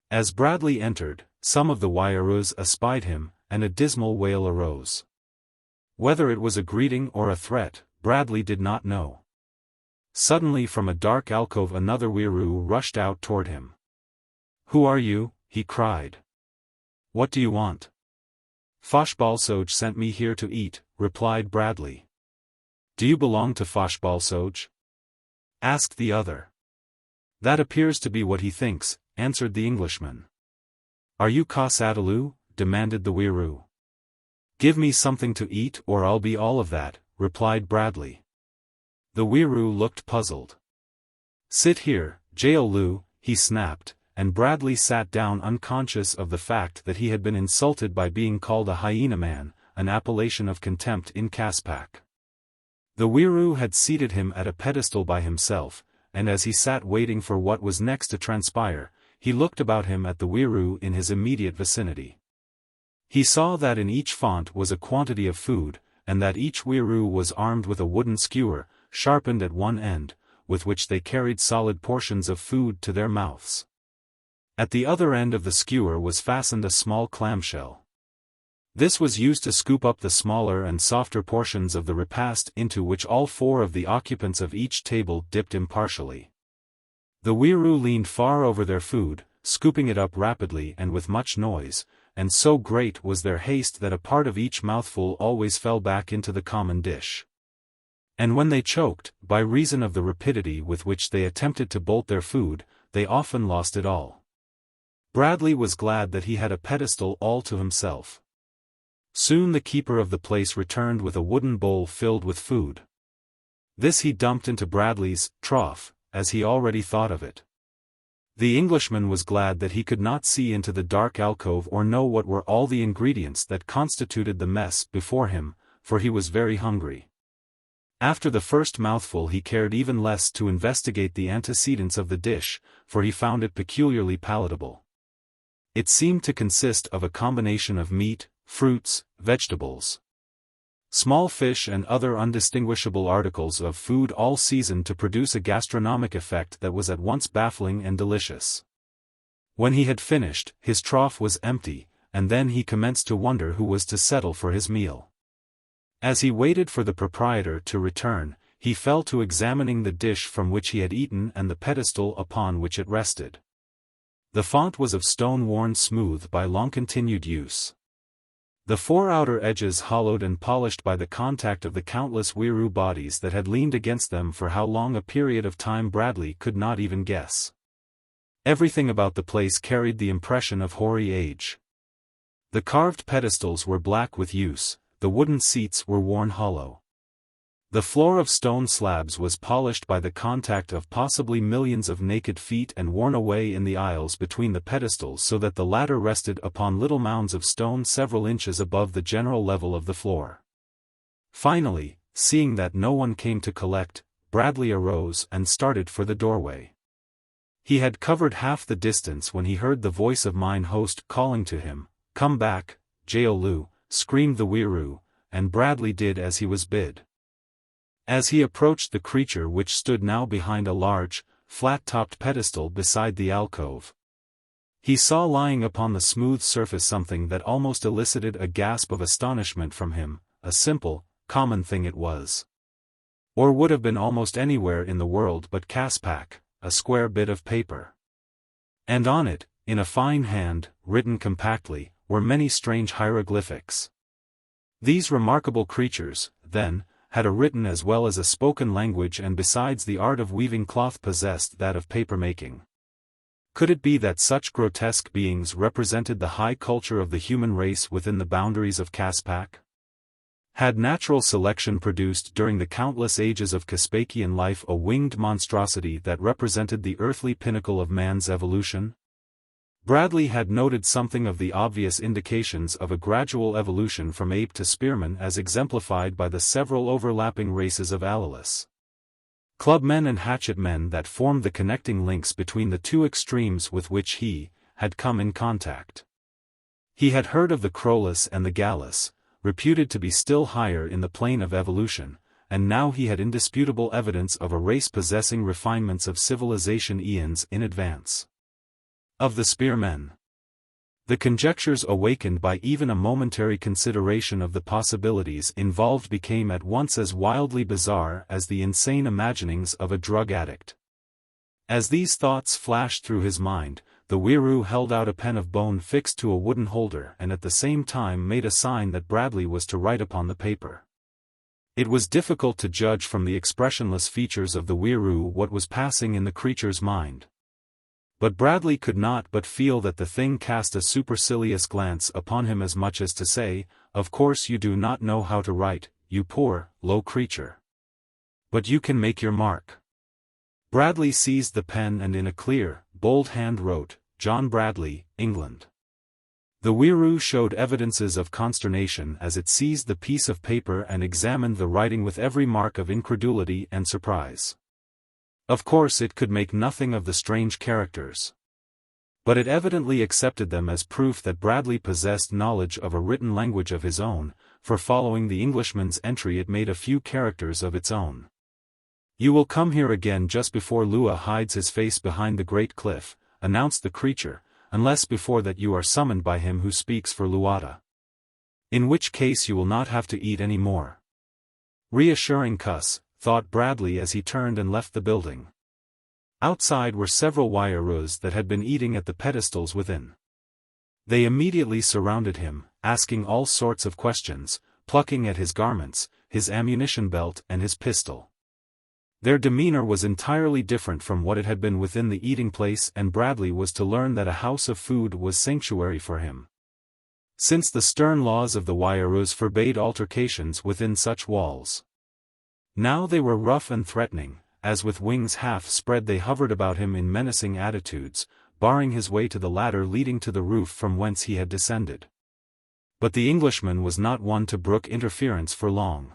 As Bradley entered, some of the wireroos espied him, and a dismal wail arose. Whether it was a greeting or a threat, Bradley did not know. Suddenly from a dark alcove another weiroo rushed out toward him. "Who are you?" he cried. "What do you want?" "Foshbalsoj sent me here to eat," replied Bradley. "Do you belong to Foshbalsoj?" asked the other. "That appears to be what he thinks," answered the Englishman. "Are you Kasadaloo?" demanded the weiroo. "Give me something to eat or I'll be all of that," replied Bradley. The weiroo looked puzzled. "Sit here, Jaolu," he snapped, and Bradley sat down unconscious of the fact that he had been insulted by being called a hyena man, an appellation of contempt in Caspak. The weiroo had seated him at a pedestal by himself, and as he sat waiting for what was next to transpire, he looked about him at the weiroo in his immediate vicinity. He saw that in each font was a quantity of food, and that each weiroo was armed with a wooden skewer, sharpened at one end, with which they carried solid portions of food to their mouths. At the other end of the skewer was fastened a small clamshell. This was used to scoop up the smaller and softer portions of the repast into which all four of the occupants of each table dipped impartially. The weiroo leaned far over their food, scooping it up rapidly and with much noise, and so great was their haste that a part of each mouthful always fell back into the common dish. And when they choked, by reason of the rapidity with which they attempted to bolt their food, they often lost it all. Bradley was glad that he had a pedestal all to himself. Soon the keeper of the place returned with a wooden bowl filled with food. This he dumped into Bradley's trough, as he already thought of it. The Englishman was glad that he could not see into the dark alcove or know what were all the ingredients that constituted the mess before him, for he was very hungry. After the first mouthful he cared even less to investigate the antecedents of the dish, for he found it peculiarly palatable. It seemed to consist of a combination of meat, fruits, vegetables, small fish and other undistinguishable articles of food all seasoned to produce a gastronomic effect that was at once baffling and delicious. When he had finished, his trough was empty, and then he commenced to wonder who was to settle for his meal. As he waited for the proprietor to return, he fell to examining the dish from which he had eaten and the pedestal upon which it rested. The font was of stone worn smooth by long-continued use. The four outer edges hollowed and polished by the contact of the countless weiroo bodies that had leaned against them for how long a period of time Bradley could not even guess. Everything about the place carried the impression of hoary age. The carved pedestals were black with use, the wooden seats were worn hollow. The floor of stone slabs was polished by the contact of possibly millions of naked feet and worn away in the aisles between the pedestals so that the latter rested upon little mounds of stone several inches above the general level of the floor. Finally, seeing that no one came to collect, Bradley arose and started for the doorway. He had covered half the distance when he heard the voice of mine host calling to him, "Come back, Jaolu," screamed the weiroo, and Bradley did as he was bid. As he approached the creature which stood now behind a large, flat-topped pedestal beside the alcove, he saw lying upon the smooth surface something that almost elicited a gasp of astonishment from him. A simple, common thing it was. Or would have been almost anywhere in the world but Caspak, a square bit of paper. And on it, in a fine hand, written compactly, were many strange hieroglyphics. These remarkable creatures, then, had a written as well as a spoken language, and besides the art of weaving cloth possessed that of paper-making. Could it be that such grotesque beings represented the high culture of the human race within the boundaries of Caspak? Had natural selection produced during the countless ages of Caspakian life a winged monstrosity that represented the earthly pinnacle of man's evolution? Bradley had noted something of the obvious indications of a gradual evolution from ape to spearman as exemplified by the several overlapping races of Alilus. Clubmen and hatchetmen that formed the connecting links between the two extremes with which he had come in contact. He had heard of the Crolus and the Gallus, reputed to be still higher in the plane of evolution, and now he had indisputable evidence of a race possessing refinements of civilization eons in advance of the spearmen. The conjectures awakened by even a momentary consideration of the possibilities involved became at once as wildly bizarre as the insane imaginings of a drug addict. As these thoughts flashed through his mind, the weiroo held out a pen of bone fixed to a wooden holder and at the same time made a sign that Bradley was to write upon the paper. It was difficult to judge from the expressionless features of the weiroo what was passing in the creature's mind. But Bradley could not but feel that the thing cast a supercilious glance upon him as much as to say, "Of course you do not know how to write, you poor, low creature. But you can make your mark." Bradley seized the pen and in a clear, bold hand wrote, "John Bradley, England." The weiroo showed evidences of consternation as it seized the piece of paper and examined the writing with every mark of incredulity and surprise. Of course it could make nothing of the strange characters. But it evidently accepted them as proof that Bradley possessed knowledge of a written language of his own, for following the Englishman's entry it made a few characters of its own. "You will come here again just before Lua hides his face behind the great cliff," announced the creature, "unless before that you are summoned by him who speaks for Luata. In which case you will not have to eat any more." Reassuring cuss, thought Bradley as he turned and left the building. Outside were several Wairus that had been eating at the pedestals within. They immediately surrounded him, asking all sorts of questions, plucking at his garments, his ammunition belt and his pistol. Their demeanor was entirely different from what it had been within the eating place, and Bradley was to learn that a house of food was sanctuary for him, since the stern laws of the Wairus forbade altercations within such walls. Now they were rough and threatening, as with wings half spread they hovered about him in menacing attitudes, barring his way to the ladder leading to the roof from whence he had descended. But the Englishman was not one to brook interference for long.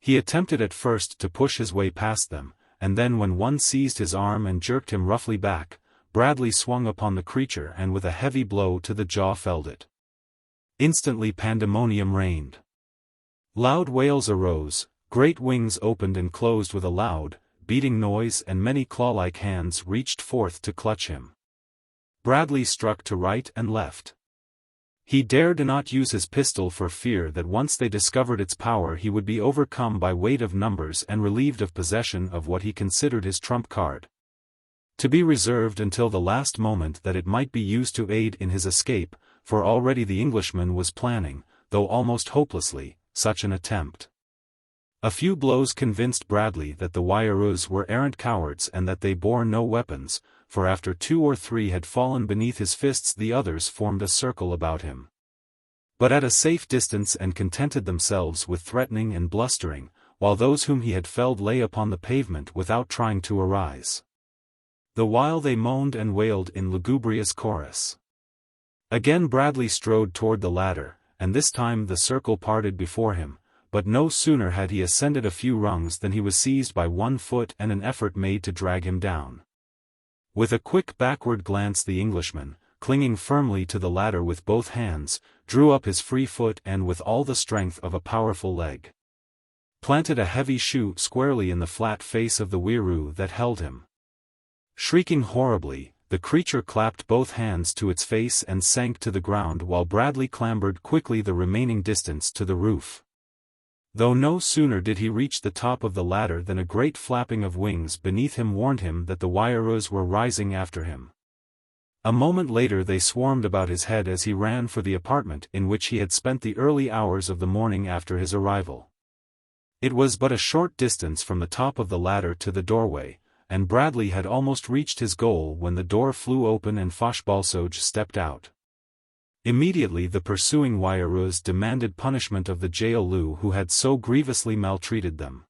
He attempted at first to push his way past them, and then when one seized his arm and jerked him roughly back, Bradley swung upon the creature and with a heavy blow to the jaw felled it. Instantly pandemonium reigned. Loud wails arose, great wings opened and closed with a loud, beating noise, and many claw-like hands reached forth to clutch him. Bradley struck to right and left. He dared not use his pistol for fear that once they discovered its power he would be overcome by weight of numbers and relieved of possession of what he considered his trump card, to be reserved until the last moment that it might be used to aid in his escape, for already the Englishman was planning, though almost hopelessly, such an attempt. A few blows convinced Bradley that the Wairus were arrant cowards and that they bore no weapons, for after 2 or 3 had fallen beneath his fists the others formed a circle about him, but at a safe distance, and contented themselves with threatening and blustering, while those whom he had felled lay upon the pavement without trying to arise. The while they moaned and wailed in lugubrious chorus. Again Bradley strode toward the ladder, and this time the circle parted before him, but no sooner had he ascended a few rungs than he was seized by one foot and an effort made to drag him down. With a quick backward glance the Englishman, clinging firmly to the ladder with both hands, drew up his free foot and with all the strength of a powerful leg, planted a heavy shoe squarely in the flat face of the Wairu that held him. Shrieking horribly, the creature clapped both hands to its face and sank to the ground while Bradley clambered quickly the remaining distance to the roof. Though no sooner did he reach the top of the ladder than a great flapping of wings beneath him warned him that the Wairus were rising after him. A moment later they swarmed about his head as he ran for the apartment in which he had spent the early hours of the morning after his arrival. It was but a short distance from the top of the ladder to the doorway, and Bradley had almost reached his goal when the door flew open and Foshbalsoj stepped out. Immediately the pursuing Wairus demanded punishment of the jaillu who had so grievously maltreated them.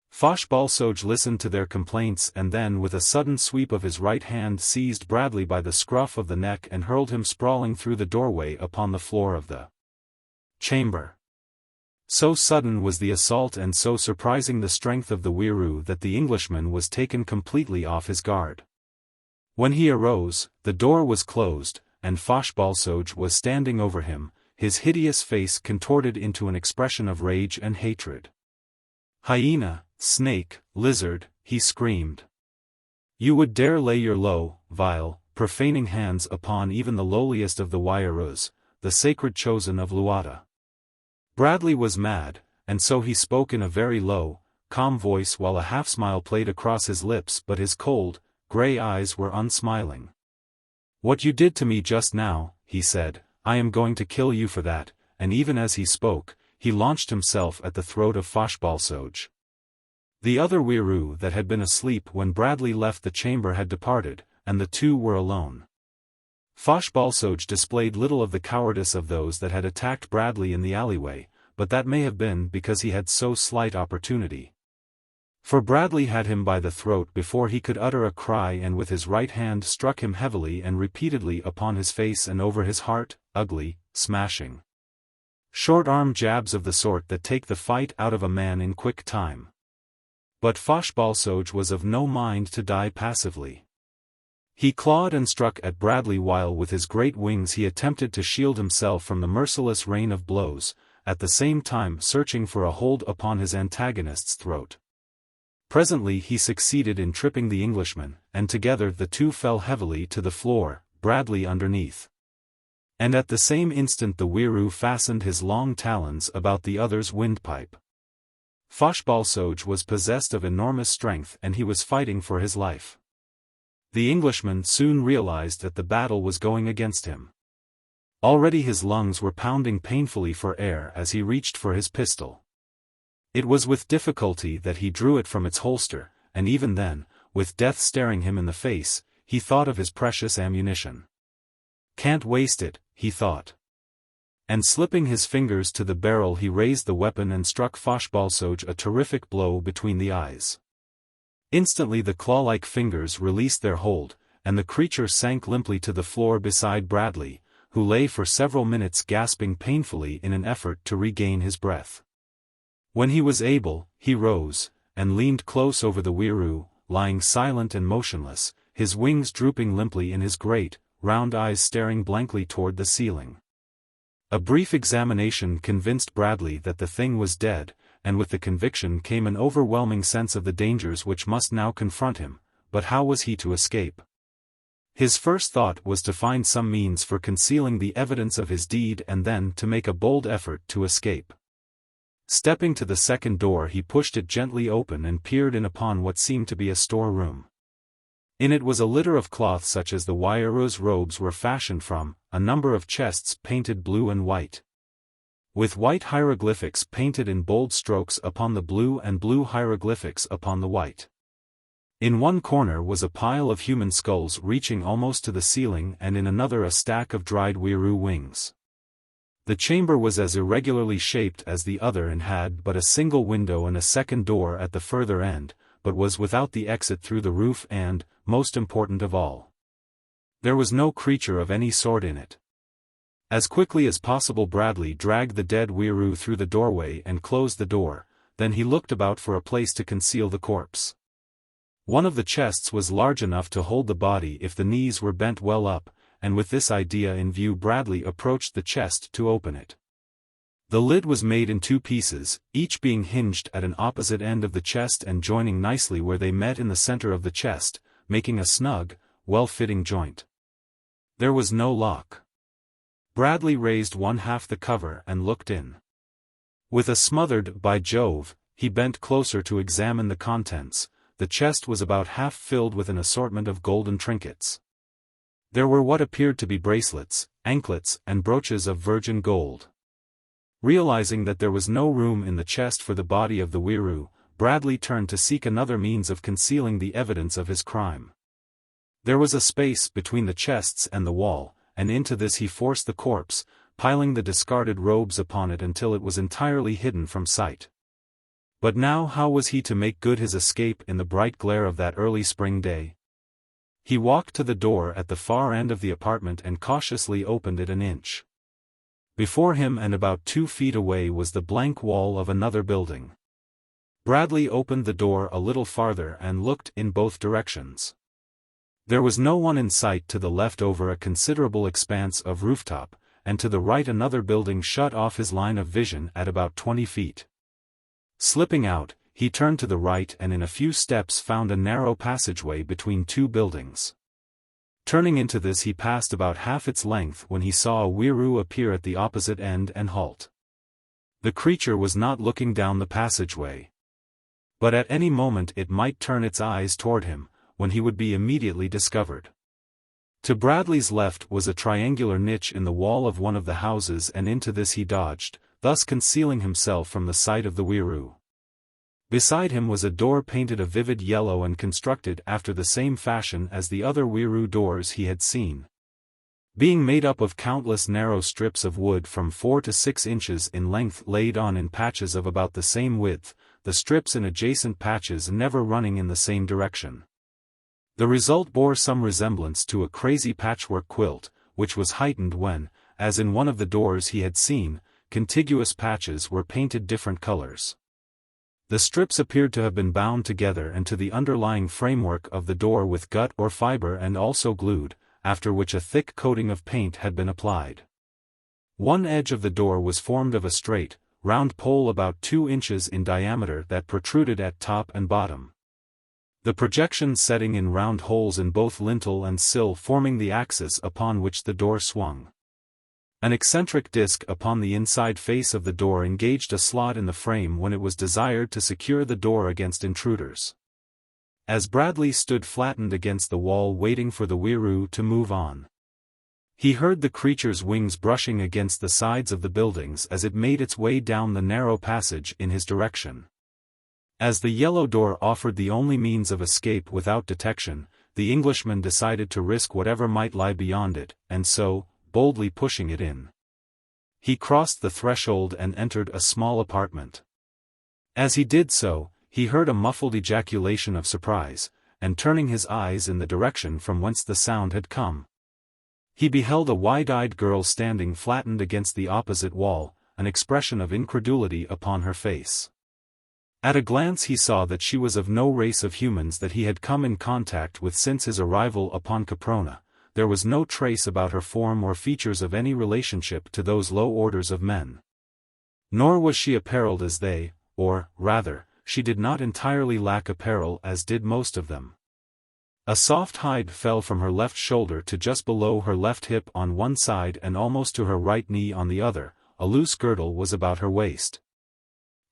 Foshbalsoj listened to their complaints and then with a sudden sweep of his right hand seized Bradley by the scruff of the neck and hurled him sprawling through the doorway upon the floor of the chamber. So sudden was the assault and so surprising the strength of the Wairu that the Englishman was taken completely off his guard. When he arose, the door was closed, and Foshbalsoj was standing over him, his hideous face contorted into an expression of rage and hatred. "Hyena, snake, lizard," he screamed. "You would dare lay your low, vile, profaning hands upon even the lowliest of the Wairus, the sacred chosen of Luata." Bradley was mad, and so he spoke in a very low, calm voice while a half-smile played across his lips but his cold, grey eyes were unsmiling. "What you did to me just now," he said, "I am going to kill you for that," and even as he spoke, he launched himself at the throat of Foshbalsoj. The other Wairu that had been asleep when Bradley left the chamber had departed, and the two were alone. Foshbalsoj displayed little of the cowardice of those that had attacked Bradley in the alleyway, but that may have been because he had so slight opportunity. For Bradley had him by the throat before he could utter a cry and with his right hand struck him heavily and repeatedly upon his face and over his heart, ugly, smashing, short-arm jabs of the sort that take the fight out of a man in quick time. But Foshbalsoj was of no mind to die passively. He clawed and struck at Bradley while with his great wings he attempted to shield himself from the merciless rain of blows, at the same time searching for a hold upon his antagonist's throat. Presently he succeeded in tripping the Englishman, and together the two fell heavily to the floor, Bradley underneath. And at the same instant the Wairu fastened his long talons about the other's windpipe. Foshbalsoj was possessed of enormous strength and he was fighting for his life. The Englishman soon realized that the battle was going against him. Already his lungs were pounding painfully for air as he reached for his pistol. It was with difficulty that he drew it from its holster, and even then, with death staring him in the face, he thought of his precious ammunition. "Can't waste it," he thought. And slipping his fingers to the barrel, he raised the weapon and struck Fochbalsoj a terrific blow between the eyes. Instantly the claw-like fingers released their hold, and the creature sank limply to the floor beside Bradley, who lay for several minutes gasping painfully in an effort to regain his breath. When he was able, he rose, and leaned close over the weiroo, lying silent and motionless, his wings drooping limply in his great, round eyes staring blankly toward the ceiling. A brief examination convinced Bradley that the thing was dead, and with the conviction came an overwhelming sense of the dangers which must now confront him, but how was he to escape? His first thought was to find some means for concealing the evidence of his deed and then to make a bold effort to escape. Stepping to the second door, he pushed it gently open and peered in upon what seemed to be a storeroom. In it was a litter of cloth such as the Wairo's robes were fashioned from, a number of chests painted blue and white, with white hieroglyphics painted in bold strokes upon the blue and blue hieroglyphics upon the white. In one corner was a pile of human skulls reaching almost to the ceiling, and in another a stack of dried weiroo wings. The chamber was as irregularly shaped as the other and had but a single window and a second door at the further end, but was without the exit through the roof and, most important of all, there was no creature of any sort in it. As quickly as possible Bradley dragged the dead weiroo through the doorway and closed the door, then he looked about for a place to conceal the corpse. One of the chests was large enough to hold the body if the knees were bent well up, and with this idea in view Bradley approached the chest to open it. The lid was made in two pieces, each being hinged at an opposite end of the chest and joining nicely where they met in the center of the chest, making a snug, well-fitting joint. There was no lock. Bradley raised one half the cover and looked in. With a smothered "by Jove," he bent closer to examine the contents. The chest was about half filled with an assortment of golden trinkets. There were what appeared to be bracelets, anklets, and brooches of virgin gold. Realizing that there was no room in the chest for the body of the weiroo, Bradley turned to seek another means of concealing the evidence of his crime. There was a space between the chests and the wall, and into this he forced the corpse, piling the discarded robes upon it until it was entirely hidden from sight. But now how was he to make good his escape in the bright glare of that early spring day? He walked to the door at the far end of the apartment and cautiously opened it an inch. Before him and about 2 feet away was the blank wall of another building. Bradley opened the door a little farther and looked in both directions. There was no one in sight to the left over a considerable expanse of rooftop, and to the right another building shut off his line of vision at about 20 feet. Slipping out, he turned to the right and in a few steps found a narrow passageway between 2 buildings. Turning into this he passed about half its length when he saw a weiroo appear at the opposite end and halt. The creature was not looking down the passageway. But at any moment it might turn its eyes toward him, when he would be immediately discovered. To Bradley's left was a triangular niche in the wall of one of the houses, and into this he dodged, thus concealing himself from the sight of the weiroo. Beside him was a door painted a vivid yellow and constructed after the same fashion as the other weiroo doors he had seen. Being made up of countless narrow strips of wood from 4 to 6 inches in length laid on in patches of about the same width, the strips in adjacent patches never running in the same direction. The result bore some resemblance to a crazy patchwork quilt, which was heightened when, as in one of the doors he had seen, contiguous patches were painted different colors. The strips appeared to have been bound together and to the underlying framework of the door with gut or fiber and also glued, after which a thick coating of paint had been applied. One edge of the door was formed of a straight, round pole about 2 inches in diameter that protruded at top and bottom. The projections setting in round holes in both lintel and sill forming the axis upon which the door swung. An eccentric disc upon the inside face of the door engaged a slot in the frame when it was desired to secure the door against intruders. as Bradley stood flattened against the wall waiting for the Weiroo to move on. He heard the creature's wings brushing against the sides of the buildings as it made its way down the narrow passage in his direction. As the yellow door offered the only means of escape without detection, the Englishman decided to risk whatever might lie beyond it, and so, boldly pushing it in, he crossed the threshold and entered a small apartment. As he did so, he heard a muffled ejaculation of surprise, and turning his eyes in the direction from whence the sound had come, he beheld a wide-eyed girl standing flattened against the opposite wall, an expression of incredulity upon her face. At a glance he saw that she was of no race of humans that he had come in contact with since his arrival upon Caprona. There was no trace about her form or features of any relationship to those low orders of men. Nor was she apparelled as they, or, rather, she did not entirely lack apparel as did most of them. A soft hide fell from her left shoulder to just below her left hip on one side and almost to her right knee on the other. A loose girdle was about her waist,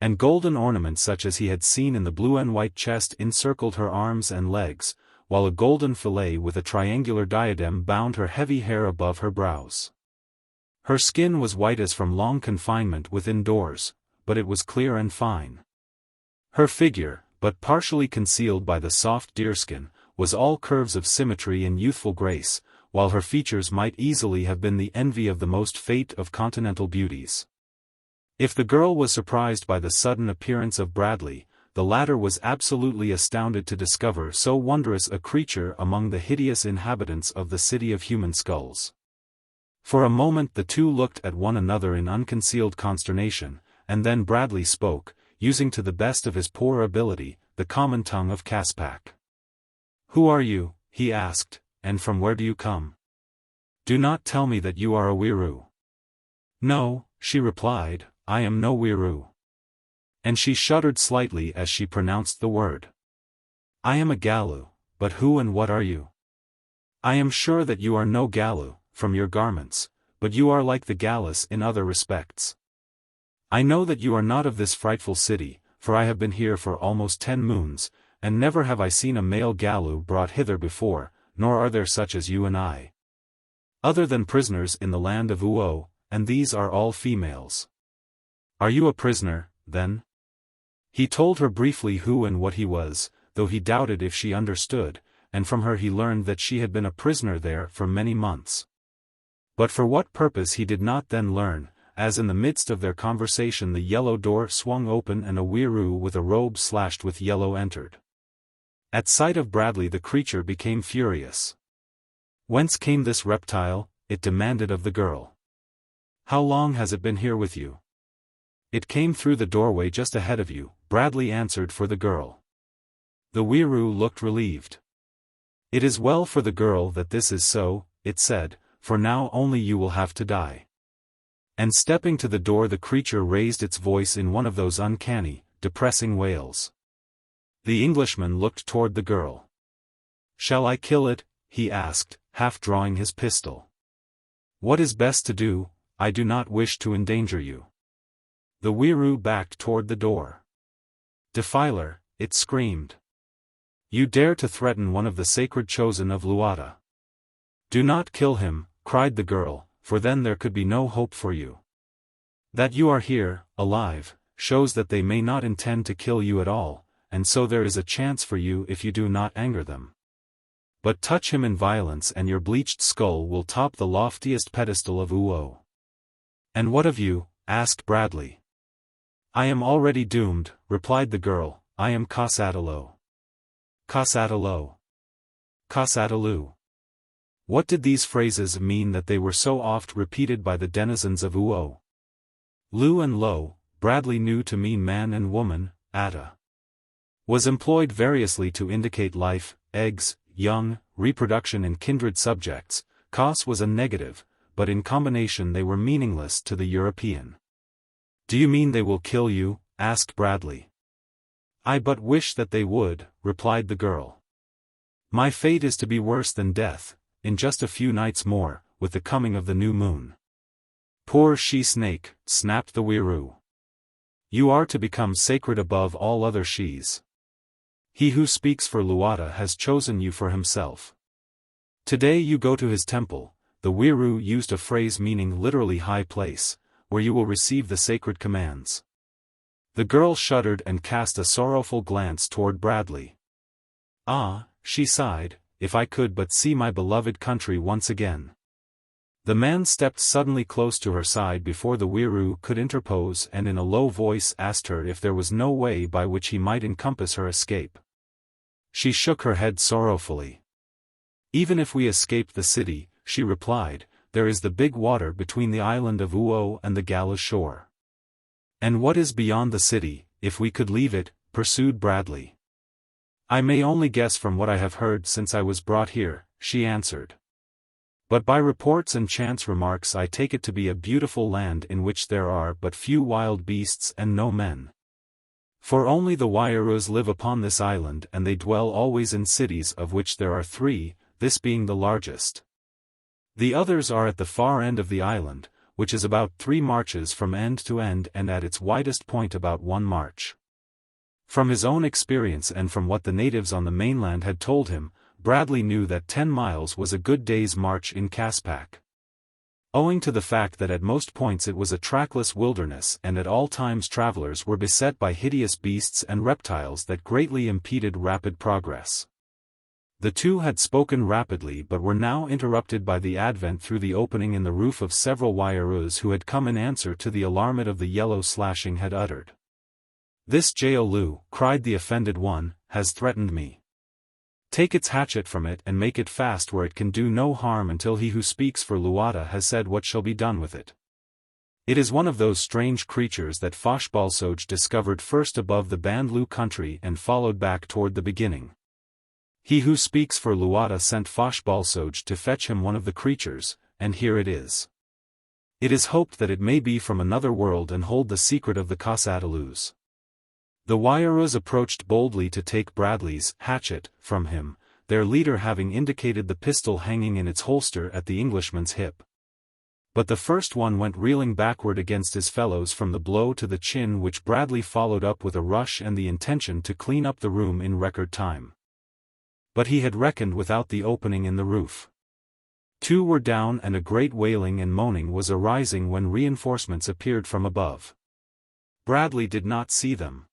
and golden ornaments such as he had seen in the blue and white chest encircled her arms and legs, while a golden fillet with a triangular diadem bound her heavy hair above her brows. Her skin was white as from long confinement within doors, but it was clear and fine. Her figure, but partially concealed by the soft deerskin, was all curves of symmetry and youthful grace, while her features might easily have been the envy of the most fate of continental beauties. If the girl was surprised by the sudden appearance of Bradley, the latter was absolutely astounded to discover so wondrous a creature among the hideous inhabitants of the city of human skulls. For a moment the two looked at one another in unconcealed consternation, and then Bradley spoke, using to the best of his poor ability, the common tongue of Caspak. "Who are you?" he asked, "and from where do you come? Do not tell me that you are a Weiroo." "No," she replied, "I am no Weiroo." And she shuddered slightly as she pronounced the word. "I am a Gallu, but who and what are you? I am sure that you are no Gallu, from your garments, but you are like the Gallus in other respects. I know that you are not of this frightful city, for I have been here for almost 10 moons, and never have I seen a male Gallu brought hither before, nor are there such as you and I, other than prisoners in the land of Uo, and these are all females. Are you a prisoner, then?" He told her briefly who and what he was, though he doubted if she understood, and from her he learned that she had been a prisoner there for many months. But for what purpose he did not then learn, as in the midst of their conversation the yellow door swung open and a Weiroo with a robe slashed with yellow entered. At sight of Bradley the creature became furious. "Whence came this reptile?" it demanded of the girl. "How long has it been here with you?" "It came through the doorway just ahead of you," Bradley answered for the girl. The Weiroo looked relieved. "It is well for the girl that this is so," it said, "for now only you will have to die." And stepping to the door the creature raised its voice in one of those uncanny, depressing wails. The Englishman looked toward the girl. "Shall I kill it?" he asked, half drawing his pistol. "What is best to do? I do not wish to endanger you." The Weiroo backed toward the door. "Defiler," it screamed. "You dare to threaten one of the sacred chosen of Luata. Do not kill him," cried the girl, "for then there could be no hope for you. That you are here, alive, shows that they may not intend to kill you at all, and so there is a chance for you if you do not anger them. But touch him in violence and your bleached skull will top the loftiest pedestal of Uo." "And what of you?" asked Bradley. "I am already doomed," replied the girl, "I am Kasatalo." Kasatalo. Kasatalu. What did these phrases mean that they were so oft repeated by the denizens of Uo? Lu and Lo, Bradley knew to mean man and woman. Ata was employed variously to indicate life, eggs, young, reproduction and kindred subjects. Kas was a negative, but in combination they were meaningless to the European. "Do you mean they will kill you?" asked Bradley. "I but wish that they would," replied the girl. "My fate is to be worse than death, in just a few nights more, with the coming of the new moon." "Poor she-snake," snapped the Weiroo. "You are to become sacred above all other shes." He who speaks for Luata has chosen you for himself. Today you go to his temple, the Wiru used a phrase meaning literally high place, where you will receive the sacred commands. The girl shuddered and cast a sorrowful glance toward Bradley. Ah, she sighed, if I could but see my beloved country once again. The man stepped suddenly close to her side before the Wiru could interpose and in a low voice asked her if there was no way by which he might encompass her escape. She shook her head sorrowfully. Even if we escape the city, she replied, there is the big water between the island of Uo and the Gala shore. And what is beyond the city, if we could leave it, pursued Bradley. I may only guess from what I have heard since I was brought here, she answered. But by reports and chance remarks I take it to be a beautiful land in which there are but few wild beasts and no men. For only the Wairus live upon this island and they dwell always in cities of which there are 3, this being the largest. The others are at the far end of the island, which is about 3 marches from end to end and at its widest point about 1 march. From his own experience and from what the natives on the mainland had told him, Bradley knew that 10 miles was a good day's march in Caspak. Owing to the fact that at most points it was a trackless wilderness and at all times travelers were beset by hideous beasts and reptiles that greatly impeded rapid progress. The two had spoken rapidly but were now interrupted by the advent through the opening in the roof of several Wairus who had come in answer to the alarm of the yellow slashing had uttered. This Jaolu, cried the offended one, has threatened me. Take its hatchet from it and make it fast where it can do no harm until he who speaks for Luata has said what shall be done with it. It is one of those strange creatures that Foshbalsoj discovered first above the Bandlu country and followed back toward the beginning. He who speaks for Luata sent Foshbalsoj to fetch him one of the creatures, and here it is. It is hoped that it may be from another world and hold the secret of the Kasatalus. The Wairus approached boldly to take Bradley's hatchet from him, their leader having indicated the pistol hanging in its holster at the Englishman's hip. But the first one went reeling backward against his fellows from the blow to the chin which Bradley followed up with a rush and the intention to clean up the room in record time. But he had reckoned without the opening in the roof. 2 were down and a great wailing and moaning was arising when reinforcements appeared from above. Bradley did not see them.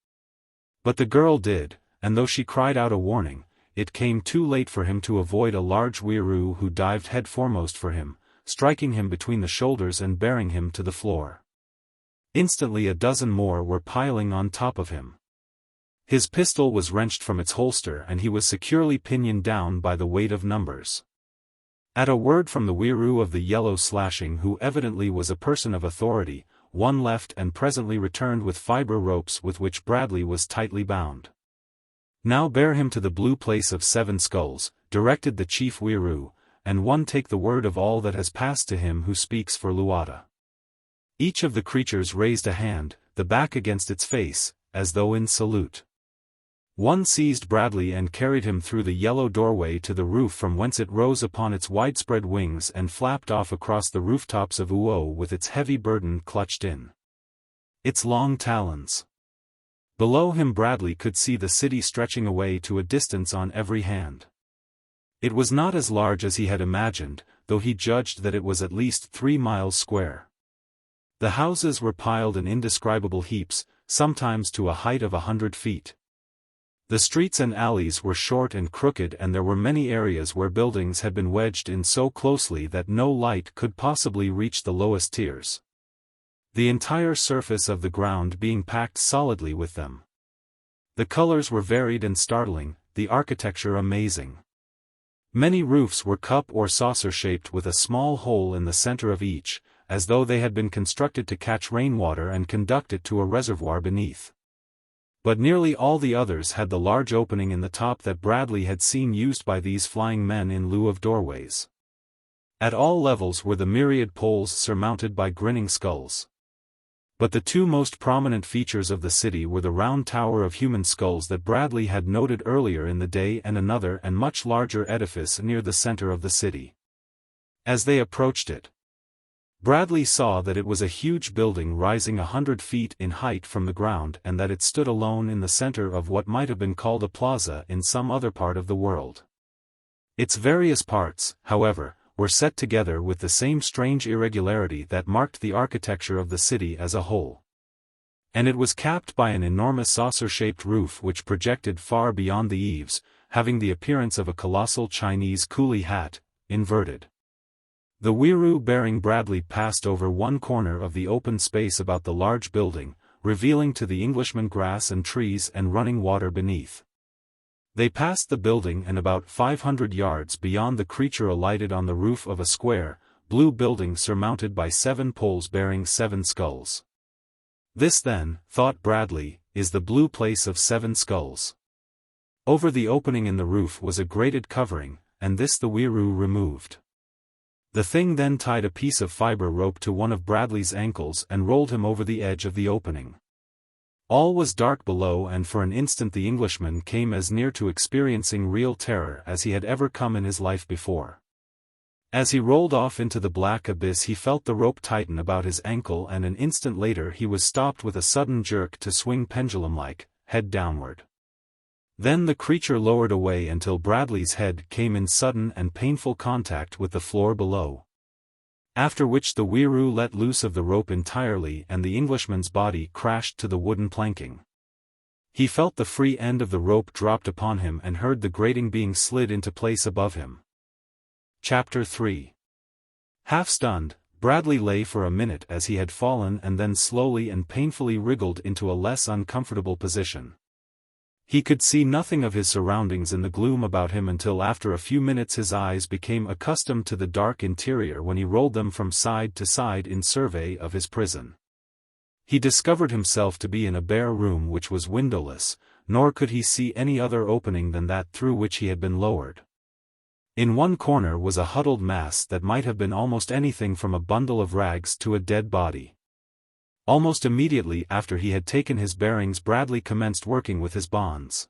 But the girl did, and though she cried out a warning, it came too late for him to avoid a large Wiru who dived headforemost for him, striking him between the shoulders and bearing him to the floor. Instantly a dozen more were piling on top of him. His pistol was wrenched from its holster and he was securely pinioned down by the weight of numbers. At a word from the Wiru of the yellow slashing who evidently was a person of authority, one left and presently returned with fiber ropes with which Bradley was tightly bound. Now bear him to the blue place of 7 skulls, directed the chief Wiru, and one take the word of all that has passed to him who speaks for Luata. Each of the creatures raised a hand, the back against its face, as though in salute. One seized Bradley and carried him through the yellow doorway to the roof from whence it rose upon its widespread wings and flapped off across the rooftops of Uo with its heavy burden clutched in its long talons. Below him Bradley could see the city stretching away to a distance on every hand. It was not as large as he had imagined, though he judged that it was at least 3 miles square. The houses were piled in indescribable heaps, sometimes to a height of 100 feet. The streets and alleys were short and crooked and there were many areas where buildings had been wedged in so closely that no light could possibly reach the lowest tiers. The entire surface of the ground being packed solidly with them. The colors were varied and startling, the architecture amazing. Many roofs were cup or saucer shaped with a small hole in the center of each, as though they had been constructed to catch rainwater and conduct it to a reservoir beneath. But nearly all the others had the large opening in the top that Bradley had seen used by these flying men in lieu of doorways. At all levels were the myriad poles surmounted by grinning skulls. But the 2 most prominent features of the city were the round tower of human skulls that Bradley had noted earlier in the day and another and much larger edifice near the center of the city. As they approached it, Bradley saw that it was a huge building rising 100 feet in height from the ground and that it stood alone in the center of what might have been called a plaza in some other part of the world. Its various parts, however, were set together with the same strange irregularity that marked the architecture of the city as a whole. And it was capped by an enormous saucer-shaped roof which projected far beyond the eaves, having the appearance of a colossal Chinese coolie hat, inverted. The Weiroo bearing Bradley passed over one corner of the open space about the large building, revealing to the Englishman grass and trees and running water beneath. They passed the building and about 500 yards beyond the creature alighted on the roof of a square, blue building surmounted by 7 poles bearing 7 skulls. This then, thought Bradley, is the blue place of 7 skulls. Over the opening in the roof was a grated covering, and this the Weiroo removed. The thing then tied a piece of fiber rope to one of Bradley's ankles and rolled him over the edge of the opening. All was dark below, and for an instant the Englishman came as near to experiencing real terror as he had ever come in his life before. As he rolled off into the black abyss he felt the rope tighten about his ankle, and an instant later he was stopped with a sudden jerk to swing pendulum-like, head downward. Then the creature lowered away until Bradley's head came in sudden and painful contact with the floor below. After which the Weiroo let loose of the rope entirely and the Englishman's body crashed to the wooden planking. He felt the free end of the rope dropped upon him and heard the grating being slid into place above him. Chapter 3. Half stunned, Bradley lay for a minute as he had fallen and then slowly and painfully wriggled into a less uncomfortable position. He could see nothing of his surroundings in the gloom about him until after a few minutes his eyes became accustomed to the dark interior, when he rolled them from side to side in survey of his prison. He discovered himself to be in a bare room which was windowless, nor could he see any other opening than that through which he had been lowered. In one corner was a huddled mass that might have been almost anything from a bundle of rags to a dead body. Almost immediately after he had taken his bearings Bradley commenced working with his bonds.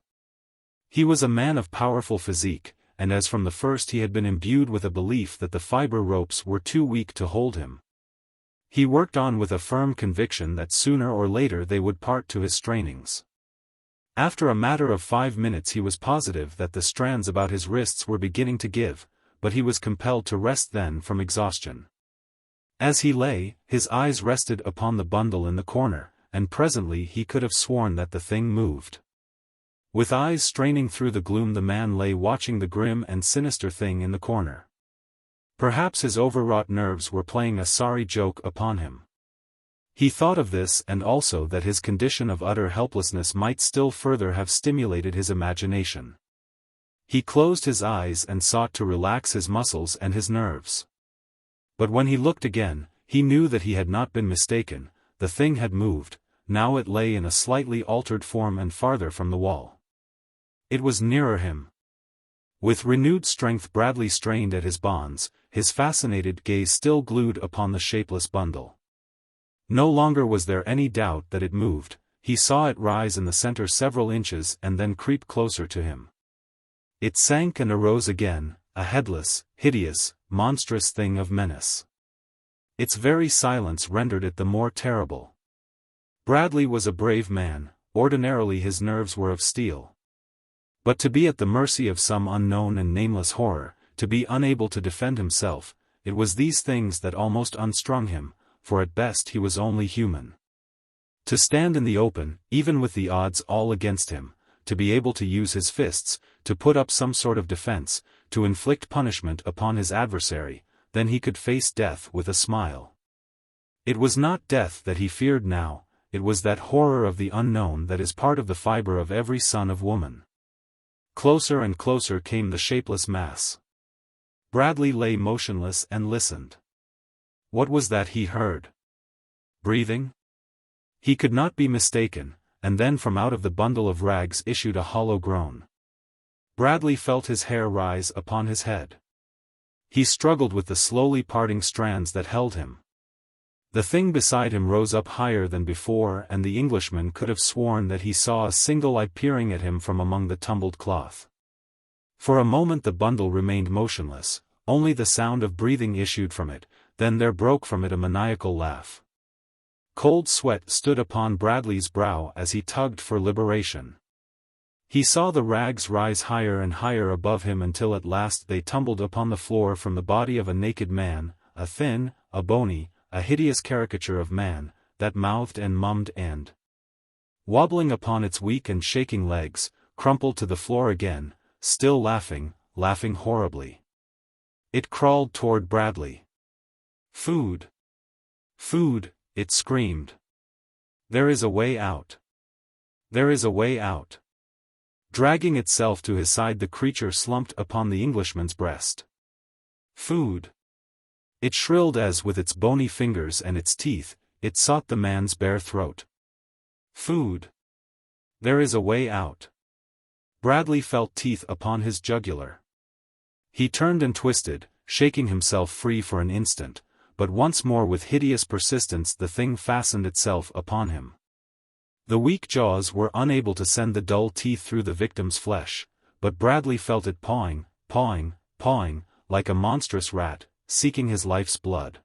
He was a man of powerful physique, and as from the first he had been imbued with a belief that the fiber ropes were too weak to hold him. He worked on with a firm conviction that sooner or later they would part to his strainings. After a matter of 5 minutes he was positive that the strands about his wrists were beginning to give, but he was compelled to rest then from exhaustion. As he lay, his eyes rested upon the bundle in the corner, and presently he could have sworn that the thing moved. With eyes straining through the gloom the man lay watching the grim and sinister thing in the corner. Perhaps his overwrought nerves were playing a sorry joke upon him. He thought of this, and also that his condition of utter helplessness might still further have stimulated his imagination. He closed his eyes and sought to relax his muscles and his nerves. But when he looked again, he knew that he had not been mistaken. The thing had moved. Now it lay in a slightly altered form and farther from the wall. It was nearer him. With renewed strength Bradley strained at his bonds, his fascinated gaze still glued upon the shapeless bundle. No longer was there any doubt that it moved. He saw it rise in the center several inches and then creep closer to him. It sank and arose again, a headless, hideous, monstrous thing of menace. Its very silence rendered it the more terrible. Bradley was a brave man, ordinarily his nerves were of steel. But to be at the mercy of some unknown and nameless horror, to be unable to defend himself, it was these things that almost unstrung him, for at best he was only human. To stand in the open, even with the odds all against him, to be able to use his fists, to put up some sort of defense, to inflict punishment upon his adversary, then he could face death with a smile. It was not death that he feared now, it was that horror of the unknown that is part of the fiber of every son of woman. Closer and closer came the shapeless mass. Bradley lay motionless and listened. What was that he heard? Breathing? He could not be mistaken, and then from out of the bundle of rags issued a hollow groan. Bradley felt his hair rise upon his head. He struggled with the slowly parting strands that held him. The thing beside him rose up higher than before, and the Englishman could have sworn that he saw a single eye peering at him from among the tumbled cloth. For a moment the bundle remained motionless, only the sound of breathing issued from it, then there broke from it a maniacal laugh. Cold sweat stood upon Bradley's brow as he tugged for liberation. He saw the rags rise higher and higher above him until at last they tumbled upon the floor from the body of a naked man, a thin, a bony, a hideous caricature of man, that mouthed and mummed and, wobbling upon its weak and shaking legs, crumpled to the floor again, still laughing, laughing horribly. It crawled toward Bradley. "Food! Food!" it screamed. "There is a way out. There is a way out." Dragging itself to his side, the creature slumped upon the Englishman's breast. "Food!" it shrilled as with its bony fingers and its teeth, it sought the man's bare throat. "Food! There is a way out." Bradley felt teeth upon his jugular. He turned and twisted, shaking himself free for an instant, but once more with hideous persistence the thing fastened itself upon him. The weak jaws were unable to send the dull teeth through the victim's flesh, but Bradley felt it pawing, pawing, pawing, like a monstrous rat, seeking his life's blood.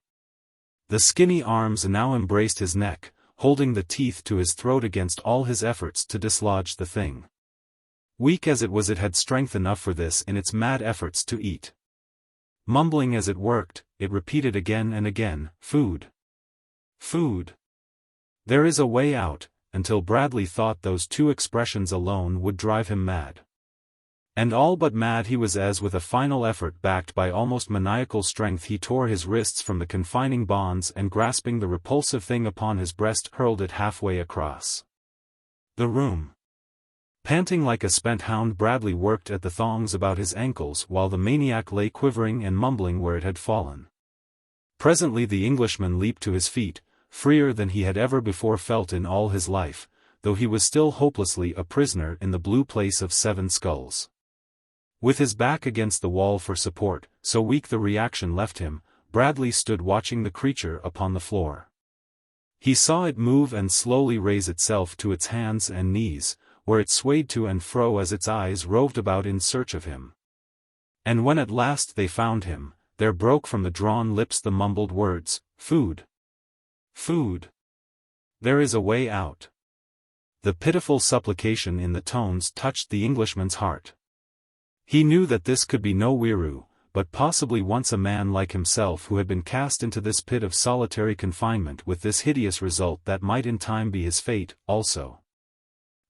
The skinny arms now embraced his neck, holding the teeth to his throat against all his efforts to dislodge the thing. Weak as it was, it had strength enough for this in its mad efforts to eat. Mumbling as it worked, it repeated again and again, "Food! Food! There is a way out," until Bradley thought those two expressions alone would drive him mad. And all but mad he was as with a final effort backed by almost maniacal strength he tore his wrists from the confining bonds and grasping the repulsive thing upon his breast hurled it halfway across the room. Panting like a spent hound, Bradley worked at the thongs about his ankles while the maniac lay quivering and mumbling where it had fallen. Presently the Englishman leaped to his feet, freer than he had ever before felt in all his life, though he was still hopelessly a prisoner in the blue place of 7 skulls. With his back against the wall for support, so weak the reaction left him, Bradley stood watching the creature upon the floor. He saw it move and slowly raise itself to its hands and knees, where it swayed to and fro as its eyes roved about in search of him. And when at last they found him, there broke from the drawn lips the mumbled words, "Food! Food! There is a way out." The pitiful supplication in the tones touched the Englishman's heart. He knew that this could be no Weiroo, but possibly once a man like himself who had been cast into this pit of solitary confinement with this hideous result that might in time be his fate, also.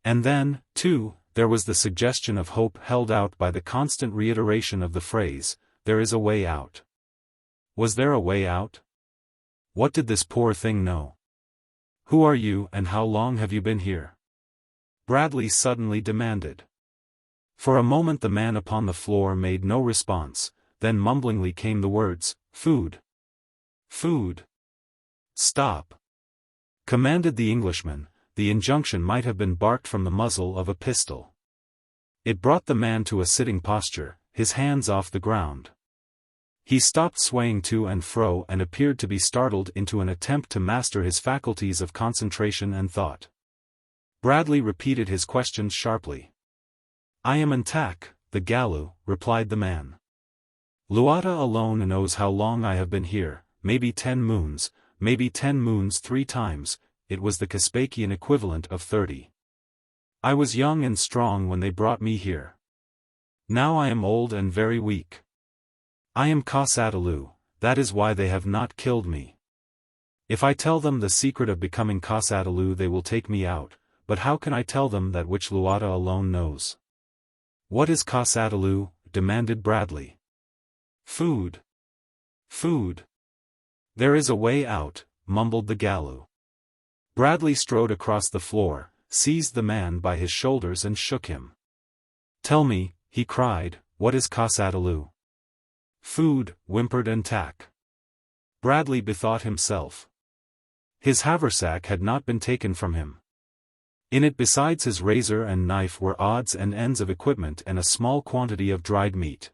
And then, too, there was the suggestion of hope held out by the constant reiteration of the phrase, "There is a way out." Was there a way out? What did this poor thing know? "Who are you and how long have you been here?" Bradley suddenly demanded. For a moment the man upon the floor made no response, then mumblingly came the words, "Food! Food! Stop!" commanded the Englishman. The injunction might have been barked from the muzzle of a pistol. It brought the man to a sitting posture, his hands off the ground. He stopped swaying to and fro and appeared to be startled into an attempt to master his faculties of concentration and thought. Bradley repeated his questions sharply. "I am Antak, the Gallo," replied the man. "Luata alone knows how long I have been here, maybe 10 moons, maybe 10 moons 3 times, it was the Caspakian equivalent of 30. I was young and strong when they brought me here. Now I am old and very weak. I am Khas-Atalu, that is why they have not killed me. If I tell them the secret of becoming Khas-Atalu they will take me out, but how can I tell them that which Luata alone knows?" "What is Khas-Atalu?" demanded Bradley. "Food! Food! There is a way out," mumbled the Gallo. Bradley strode across the floor, seized the man by his shoulders and shook him. "Tell me," he cried, "what is Khas-Atalu?" "Food," whimpered Antak. Bradley bethought himself. His haversack had not been taken from him. In it besides his razor and knife were odds and ends of equipment and a small quantity of dried meat.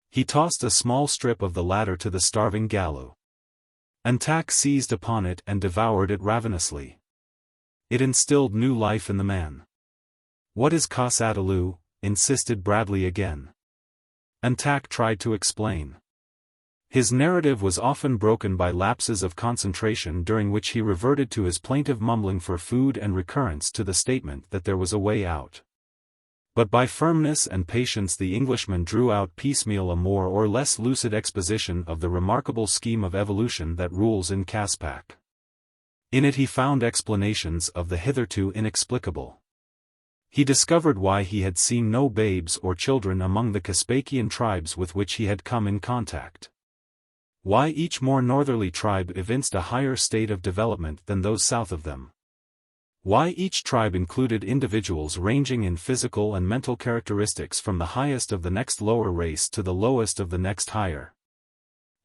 He tossed a small strip of the latter to the starving Gallo. Antak seized upon it and devoured it ravenously. It instilled new life in the man. "What is Khas-Atalu?" insisted Bradley again. Antak tried to explain. His narrative was often broken by lapses of concentration during which he reverted to his plaintive mumbling for food and recurrence to the statement that there was a way out. But by firmness and patience the Englishman drew out piecemeal a more or less lucid exposition of the remarkable scheme of evolution that rules in Caspak. In it he found explanations of the hitherto inexplicable. He discovered why he had seen no babes or children among the Caspakian tribes with which he had come in contact. Why each more northerly tribe evinced a higher state of development than those south of them. Why each tribe included individuals ranging in physical and mental characteristics from the highest of the next lower race to the lowest of the next higher.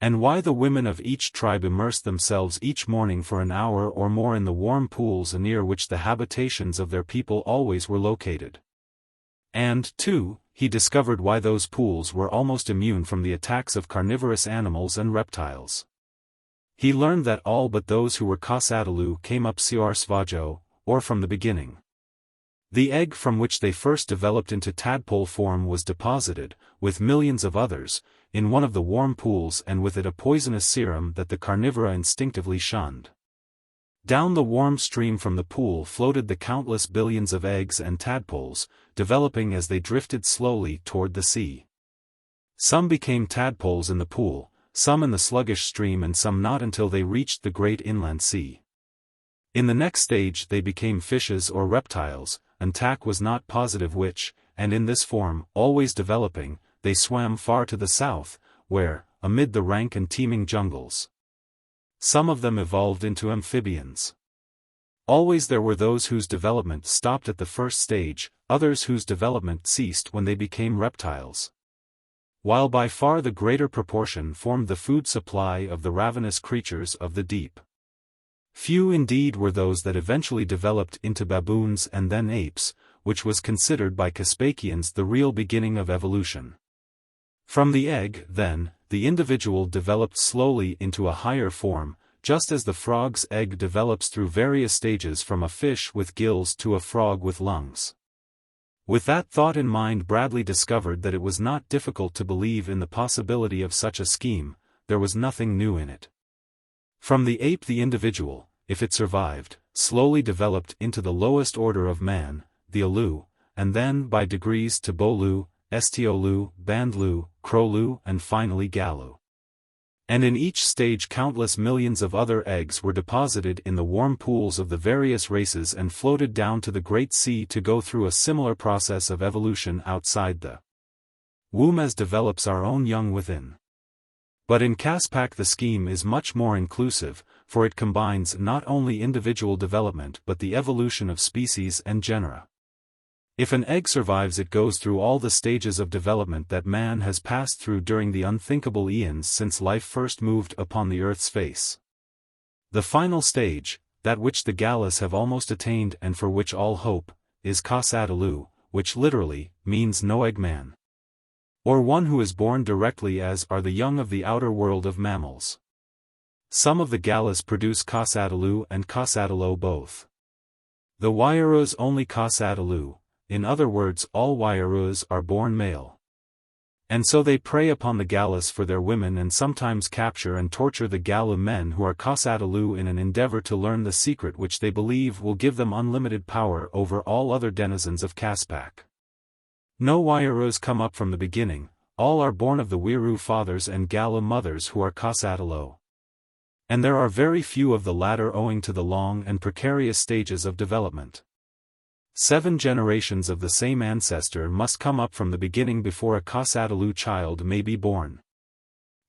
And why the women of each tribe immersed themselves each morning for an hour or more in the warm pools near which the habitations of their people always were located. And, too, he discovered why those pools were almost immune from the attacks of carnivorous animals and reptiles. He learned that all but those who were Kasadalu came up Siarsvajo, or from the beginning. The egg from which they first developed into tadpole form was deposited, with millions of others, in one of the warm pools and with it a poisonous serum that the carnivora instinctively shunned. Down the warm stream from the pool floated the countless billions of eggs and tadpoles, developing as they drifted slowly toward the sea. Some became tadpoles in the pool, some in the sluggish stream and some not until they reached the great inland sea. In the next stage they became fishes or reptiles, and Tak was not positive which, and in this form, always developing, they swam far to the south, where, amid the rank and teeming jungles, some of them evolved into amphibians. Always there were those whose development stopped at the first stage, others whose development ceased when they became reptiles. While by far the greater proportion formed the food supply of the ravenous creatures of the deep. Few indeed were those that eventually developed into baboons and then apes, which was considered by Caspakians the real beginning of evolution. From the egg, then, the individual developed slowly into a higher form, just as the frog's egg develops through various stages from a fish with gills to a frog with lungs. With that thought in mind, Bradley discovered that it was not difficult to believe in the possibility of such a scheme. There was nothing new in it. From the ape the individual, if it survived, slowly developed into the lowest order of man, the Alu, and then by degrees to Bolu, Estiolu, Bandlu, Krolu and finally Galu. And in each stage countless millions of other eggs were deposited in the warm pools of the various races and floated down to the great sea to go through a similar process of evolution outside the womb as develops our own young within. But in Caspak the scheme is much more inclusive, for it combines not only individual development but the evolution of species and genera. If an egg survives it goes through all the stages of development that man has passed through during the unthinkable eons since life first moved upon the earth's face. The final stage, that which the Galus have almost attained and for which all hope, is Kasadalu, which literally means no egg man. Or one who is born directly as are the young of the outer world of mammals. Some of the Galus produce Kasadalu and Kasadalo both. The Wairus only Kasadalu, in other words all Wairus are born male. And so they prey upon the Galus for their women and sometimes capture and torture the Galu men who are Kasadalu in an endeavor to learn the secret which they believe will give them unlimited power over all other denizens of Caspak. No Wairus come up from the beginning, all are born of the Wiru fathers and Galu mothers who are Kasadalo. And there are very few of the latter owing to the long and precarious stages of development. 7 generations of the same ancestor must come up from the beginning before a Kasadalu child may be born.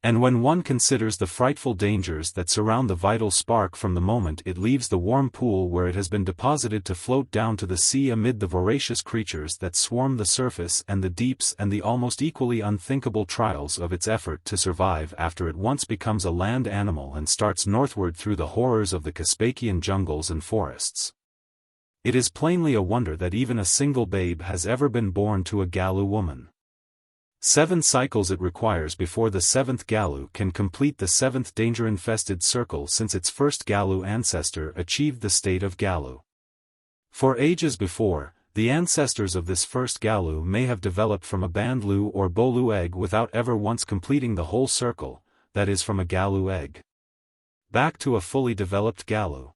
And when one considers the frightful dangers that surround the vital spark from the moment it leaves the warm pool where it has been deposited to float down to the sea amid the voracious creatures that swarm the surface and the deeps and the almost equally unthinkable trials of its effort to survive after it once becomes a land animal and starts northward through the horrors of the Caspakian jungles and forests, it is plainly a wonder that even a single babe has ever been born to a Galu woman. 7 cycles it requires before the 7th Galu can complete the 7th danger-infested circle since its first Galu ancestor achieved the state of Galu. For ages before, the ancestors of this first Galu may have developed from a Bandlu or Bolu egg without ever once completing the whole circle, that is from a gallu egg. Back to a fully developed gallu.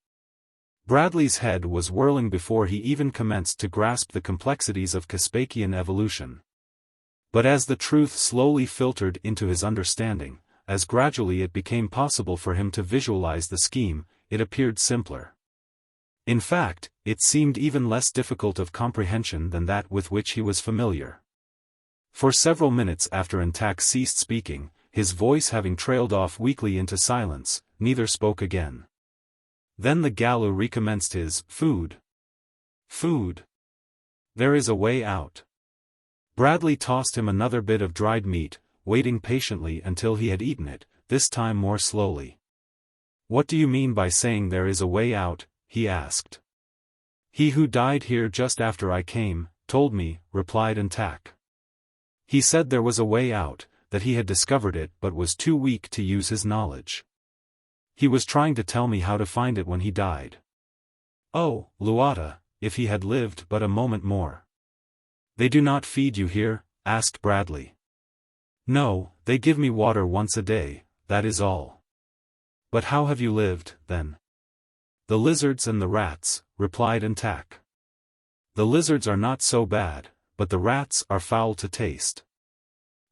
Bradley's head was whirling before he even commenced to grasp the complexities of Caspakian evolution. But as the truth slowly filtered into his understanding, as gradually it became possible for him to visualize the scheme, it appeared simpler. In fact, it seemed even less difficult of comprehension than that with which he was familiar. For several minutes after Antak ceased speaking, his voice having trailed off weakly into silence, neither spoke again. Then the gallu recommenced his food. Food. There is a way out. Bradley tossed him another bit of dried meat, waiting patiently until he had eaten it, this time more slowly. What do you mean by saying there is a way out? He asked. He who died here just after I came, told me, replied Antak. He said there was a way out, that he had discovered it but was too weak to use his knowledge. He was trying to tell me how to find it when he died. Oh, Luata, if he had lived but a moment more. They do not feed you here? Asked Bradley. No, they give me water once a day, that is all. But how have you lived, then? The lizards and the rats, replied Antak. The lizards are not so bad, but the rats are foul to taste.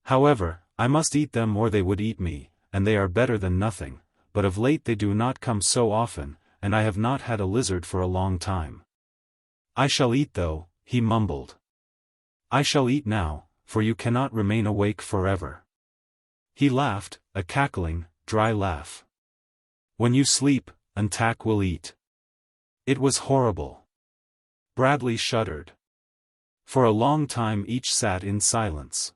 However, I must eat them or they would eat me, and they are better than nothing, but of late they do not come so often, and I have not had a lizard for a long time. I shall eat though, he mumbled. I shall eat now, for you cannot remain awake forever. He laughed, a cackling, dry laugh. When you sleep, Antak will eat. It was horrible. Bradley shuddered. For a long time each sat in silence.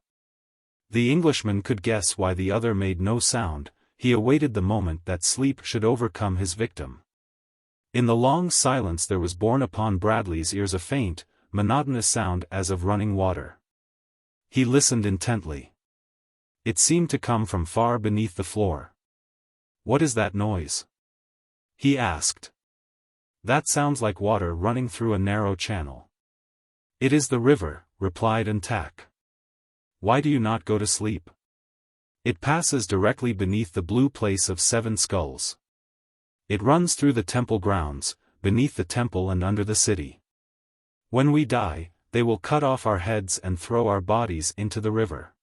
The Englishman could guess why the other made no sound. He awaited the moment that sleep should overcome his victim. In the long silence there was borne upon Bradley's ears a faint, monotonous sound as of running water. He listened intently. It seemed to come from far beneath the floor. What is that noise? He asked. That sounds like water running through a narrow channel. It is the river, replied Antak. Why do you not go to sleep? It passes directly beneath the blue place of 7 skulls. It runs through the temple grounds, beneath the temple and under the city. When we die, they will cut off our heads and throw our bodies into the river.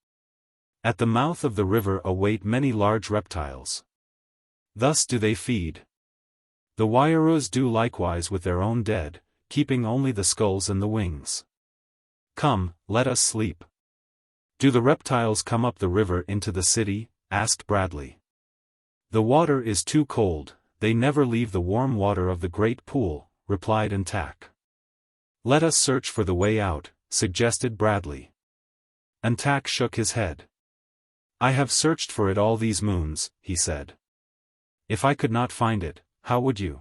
At the mouth of the river await many large reptiles. Thus do they feed. The Wairus do likewise with their own dead, keeping only the skulls and the wings. Come, let us sleep. Do the reptiles come up the river into the city? Asked Bradley. The water is too cold, they never leave the warm water of the great pool, replied Antak. Let us search for the way out, suggested Bradley. Antak shook his head. I have searched for it all these moons, he said. If I could not find it, how would you?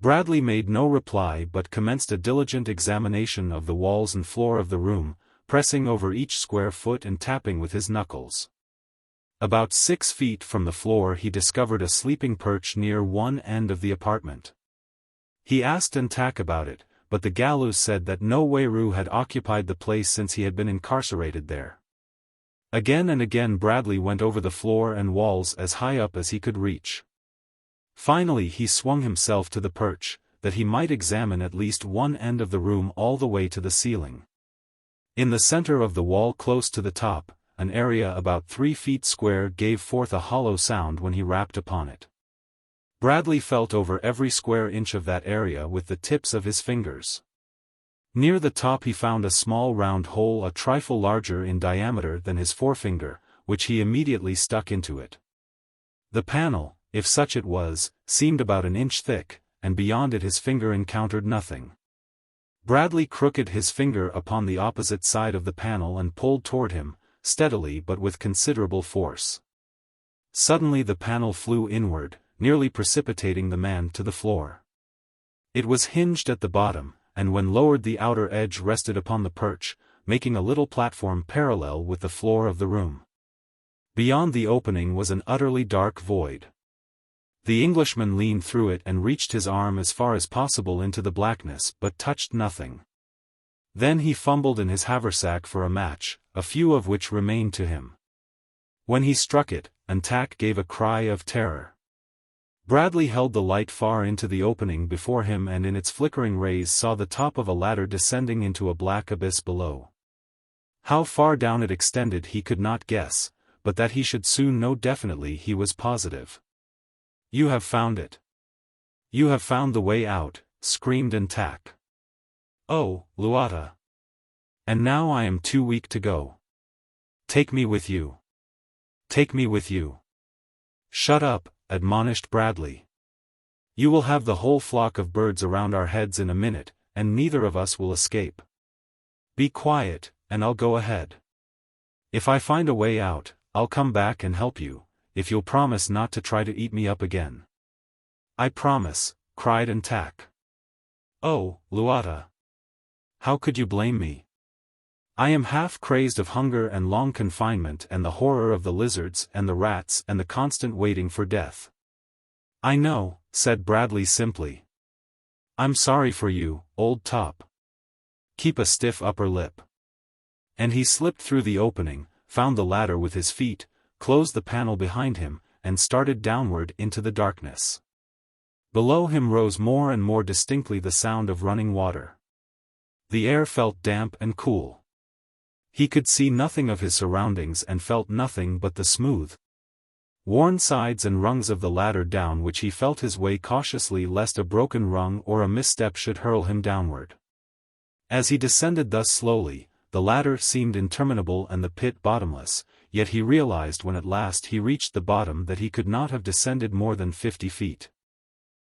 Bradley made no reply but commenced a diligent examination of the walls and floor of the room, pressing over each square foot and tapping with his knuckles. About 6 feet from the floor he discovered a sleeping perch near one end of the apartment. He asked Antak about it, but the gallows said that no Wairu had occupied the place since he had been incarcerated there. Again and again Bradley went over the floor and walls as high up as he could reach. Finally he swung himself to the perch, that he might examine at least one end of the room all the way to the ceiling. In the center of the wall close to the top, an area about 3 feet square gave forth a hollow sound when he rapped upon it. Bradley felt over every square inch of that area with the tips of his fingers. Near the top he found a small round hole a trifle larger in diameter than his forefinger, which he immediately stuck into it. The panel, if such it was, seemed about an inch thick, and beyond it his finger encountered nothing. Bradley crooked his finger upon the opposite side of the panel and pulled toward him, steadily but with considerable force. Suddenly the panel flew inward, nearly precipitating the man to the floor. It was hinged at the bottom, and when lowered the outer edge rested upon the perch, making a little platform parallel with the floor of the room. Beyond the opening was an utterly dark void. The Englishman leaned through it and reached his arm as far as possible into the blackness but touched nothing. Then he fumbled in his haversack for a match, a few of which remained to him. When he struck it, Antak gave a cry of terror. Bradley held the light far into the opening before him and in its flickering rays saw the top of a ladder descending into a black abyss below. How far down it extended he could not guess, but that he should soon know definitely he was positive. "You have found it. You have found the way out," screamed Antak. "Oh, Luata. And now I am too weak to go. Take me with you. Take me with you." "Shut up," admonished Bradley. "You will have the whole flock of birds around our heads in a minute, and neither of us will escape. Be quiet, and I'll go ahead. If I find a way out, I'll come back and help you, if you'll promise not to try to eat me up again." "I promise," cried Antak. "Oh, Luata. How could you blame me? I am half crazed of hunger and long confinement and the horror of the lizards and the rats and the constant waiting for death." "I know," said Bradley simply. "I'm sorry for you, old top. Keep a stiff upper lip." And he slipped through the opening, found the ladder with his feet, closed the panel behind him, and started downward into the darkness. Below him rose more and more distinctly the sound of running water. The air felt damp and cool. He could see nothing of his surroundings and felt nothing but the smooth, worn sides and rungs of the ladder down which he felt his way cautiously lest a broken rung or a misstep should hurl him downward. As he descended thus slowly, the ladder seemed interminable and the pit bottomless, yet he realized when at last he reached the bottom that he could not have descended more than 50 feet.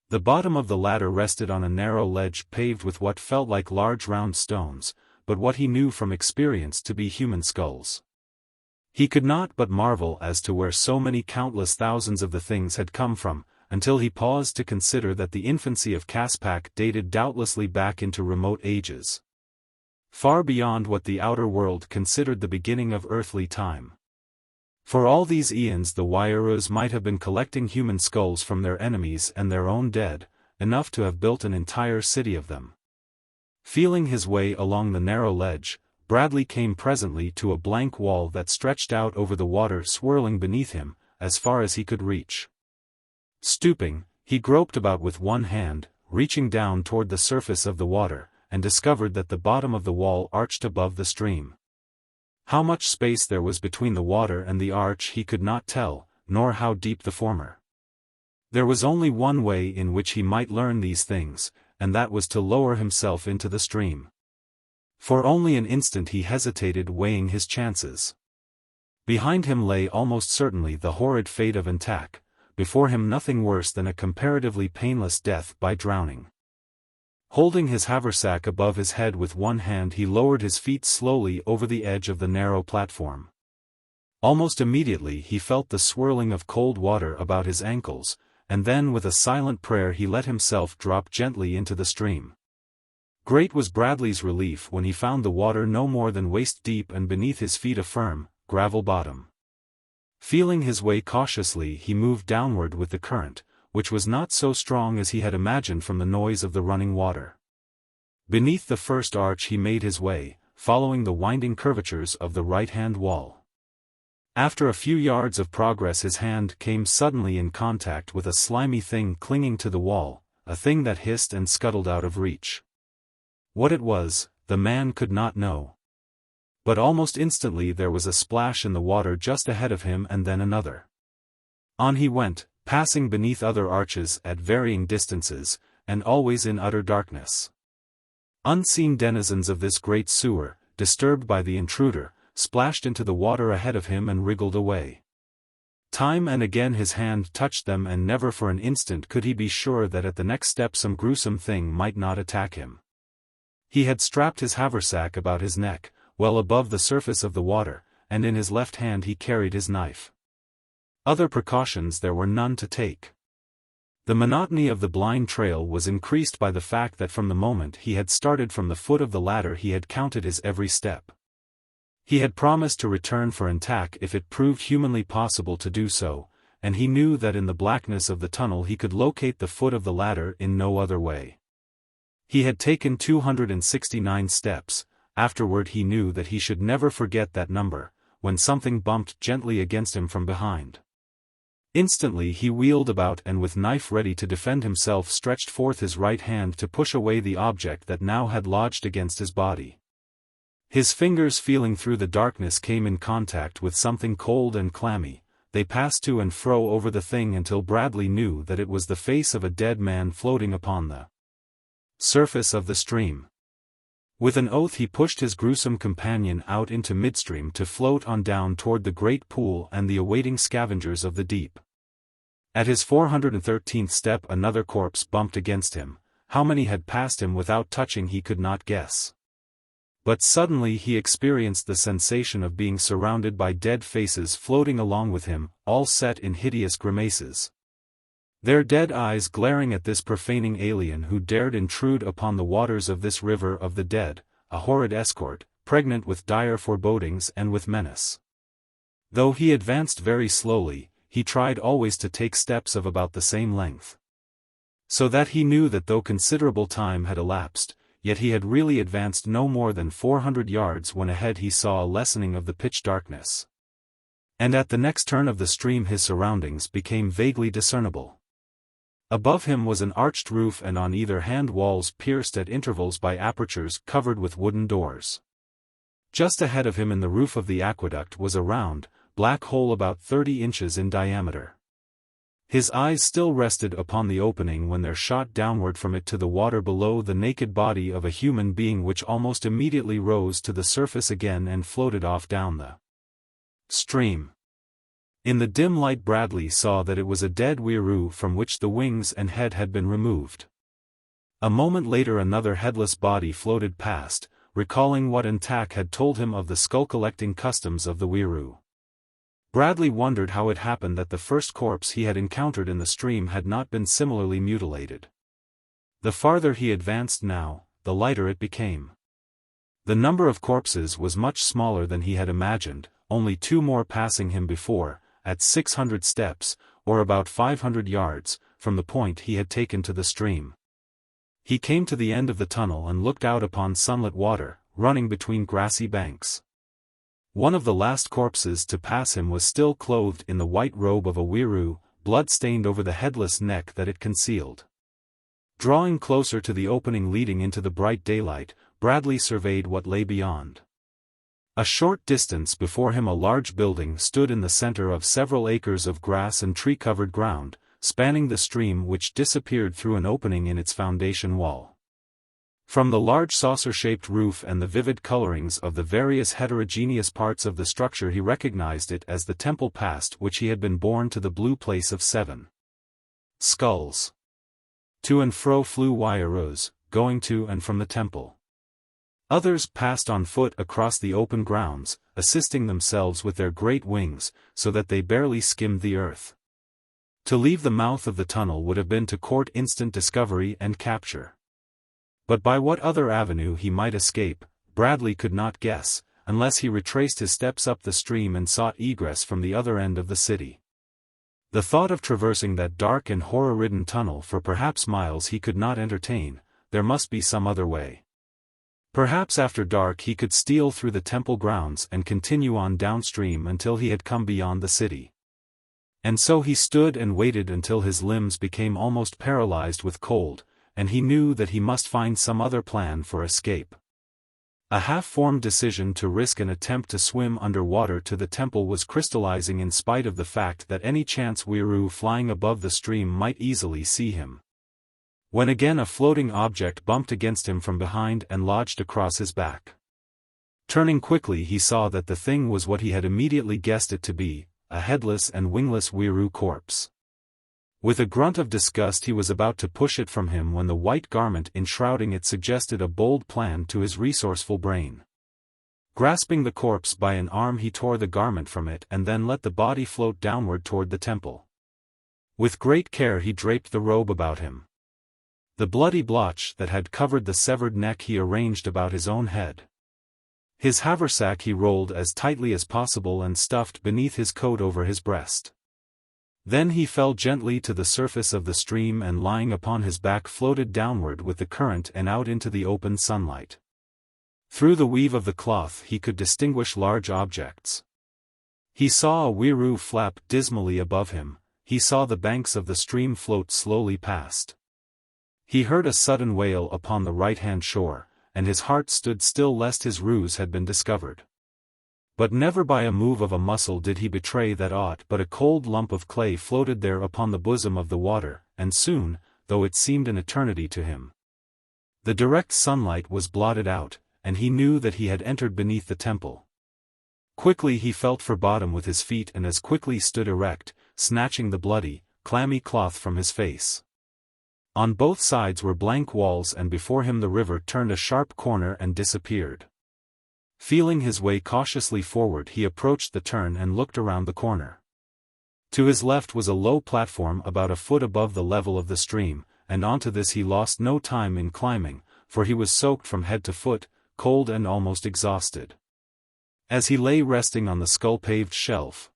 The bottom of the ladder rested on a narrow ledge paved with what felt like large round stones, but what he knew from experience to be human skulls. He could not but marvel as to where so many countless thousands of the things had come from, until he paused to consider that the infancy of Caspak dated doubtlessly back into remote ages, far beyond what the outer world considered the beginning of earthly time. For all these eons the Wairus might have been collecting human skulls from their enemies and their own dead, enough to have built an entire city of them. Feeling his way along the narrow ledge, Bradley came presently to a blank wall that stretched out over the water swirling beneath him, as far as he could reach. Stooping, he groped about with one hand, reaching down toward the surface of the water, and discovered that the bottom of the wall arched above the stream. How much space there was between the water and the arch he could not tell, nor how deep the former. There was only one way in which he might learn these things, and that was to lower himself into the stream. For only an instant he hesitated, weighing his chances. Behind him lay almost certainly the horrid fate of Antak, before him nothing worse than a comparatively painless death by drowning. Holding his haversack above his head with one hand, he lowered his feet slowly over the edge of the narrow platform. Almost immediately he felt the swirling of cold water about his ankles, and then with a silent prayer he let himself drop gently into the stream. Great was Bradley's relief when he found the water no more than waist deep and beneath his feet a firm, gravel bottom. Feeling his way cautiously he moved downward with the current, which was not so strong as he had imagined from the noise of the running water. Beneath the first arch he made his way, following the winding curvatures of the right-hand wall. After a few yards of progress his hand came suddenly in contact with a slimy thing clinging to the wall, a thing that hissed and scuttled out of reach. What it was, the man could not know. But almost instantly there was a splash in the water just ahead of him and then another. On he went, passing beneath other arches at varying distances, and always in utter darkness. Unseen denizens of this great sewer, disturbed by the intruder, splashed into the water ahead of him and wriggled away. Time and again his hand touched them, and never for an instant could he be sure that at the next step some gruesome thing might not attack him. He had strapped his haversack about his neck, well above the surface of the water, and in his left hand he carried his knife. Other precautions there were none to take. The monotony of the blind trail was increased by the fact that from the moment he had started from the foot of the ladder he had counted his every step. He had promised to return for Antak if it proved humanly possible to do so, and he knew that in the blackness of the tunnel he could locate the foot of the ladder in no other way. He had taken 269 steps, afterward he knew that he should never forget that number, when something bumped gently against him from behind. Instantly he wheeled about and with knife ready to defend himself stretched forth his right hand to push away the object that now had lodged against his body. His fingers feeling through the darkness came in contact with something cold and clammy. They passed to and fro over the thing until Bradley knew that it was the face of a dead man floating upon the surface of the stream. With an oath he pushed his gruesome companion out into midstream to float on down toward the great pool and the awaiting scavengers of the deep. At his 413th step another corpse bumped against him. How many had passed him without touching he could not guess. But suddenly he experienced the sensation of being surrounded by dead faces floating along with him, all set in hideous grimaces. Their dead eyes glaring at this profaning alien who dared intrude upon the waters of this river of the dead, a horrid escort, pregnant with dire forebodings and with menace. Though he advanced very slowly, he tried always to take steps of about the same length. So that he knew that though considerable time had elapsed, yet he had really advanced no more than 400 yards when ahead he saw a lessening of the pitch darkness. And at the next turn of the stream his surroundings became vaguely discernible. Above him was an arched roof and on either hand walls pierced at intervals by apertures covered with wooden doors. Just ahead of him in the roof of the aqueduct was a round, black hole about 30 inches in diameter. His eyes still rested upon the opening when there shot downward from it to the water below the naked body of a human being which almost immediately rose to the surface again and floated off down the stream. In the dim light Bradley saw that it was a dead weiroo from which the wings and head had been removed. A moment later another headless body floated past, recalling what Antak had told him of the skull-collecting customs of the weiroo. Bradley wondered how it happened that the first corpse he had encountered in the stream had not been similarly mutilated. The farther he advanced now, the lighter it became. The number of corpses was much smaller than he had imagined, only 2 more passing him before, at 600 steps, or about 500 yards, from the point he had taken to the stream. He came to the end of the tunnel and looked out upon sunlit water, running between grassy banks. One of the last corpses to pass him was still clothed in the white robe of a weiroo, blood-stained over the headless neck that it concealed. Drawing closer to the opening leading into the bright daylight, Bradley surveyed what lay beyond. A short distance before him a large building stood in the center of several acres of grass and tree-covered ground, spanning the stream which disappeared through an opening in its foundation wall. From the large saucer-shaped roof and the vivid colorings of the various heterogeneous parts of the structure he recognized it as the temple past which he had been born to the blue place of 7 skulls. To and fro flew weirus, going to and from the temple. Others passed on foot across the open grounds, assisting themselves with their great wings, so that they barely skimmed the earth. To leave the mouth of the tunnel would have been to court instant discovery and capture. But by what other avenue he might escape, Bradley could not guess, unless he retraced his steps up the stream and sought egress from the other end of the city. The thought of traversing that dark and horror-ridden tunnel for perhaps miles he could not entertain. There must be some other way. Perhaps after dark he could steal through the temple grounds and continue on downstream until he had come beyond the city. And so he stood and waited until his limbs became almost paralyzed with cold, and he knew that he must find some other plan for escape. A half-formed decision to risk an attempt to swim under water to the temple was crystallizing in spite of the fact that any chance weiroo flying above the stream might easily see him. When again a floating object bumped against him from behind and lodged across his back. Turning quickly he saw that the thing was what he had immediately guessed it to be, a headless and wingless weiroo corpse. With a grunt of disgust he was about to push it from him when the white garment enshrouding it suggested a bold plan to his resourceful brain. Grasping the corpse by an arm he tore the garment from it and then let the body float downward toward the temple. With great care he draped the robe about him. The bloody blotch that had covered the severed neck he arranged about his own head. His haversack he rolled as tightly as possible and stuffed beneath his coat over his breast. Then he fell gently to the surface of the stream and lying upon his back floated downward with the current and out into the open sunlight. Through the weave of the cloth he could distinguish large objects. He saw a wieroo flap dismally above him, he saw the banks of the stream float slowly past. He heard a sudden wail upon the right-hand shore, and his heart stood still lest his ruse had been discovered. But never by a move of a muscle did he betray that aught but a cold lump of clay floated there upon the bosom of the water, and soon, though it seemed an eternity to him, the direct sunlight was blotted out, and he knew that he had entered beneath the temple. Quickly he felt for bottom with his feet and as quickly stood erect, snatching the bloody, clammy cloth from his face. On both sides were blank walls and before him the river turned a sharp corner and disappeared. Feeling his way cautiously forward he approached the turn and looked around the corner. To his left was a low platform about a foot above the level of the stream, and onto this he lost no time in climbing, for he was soaked from head to foot, cold and almost exhausted. As he lay resting on the skull-paved shelf,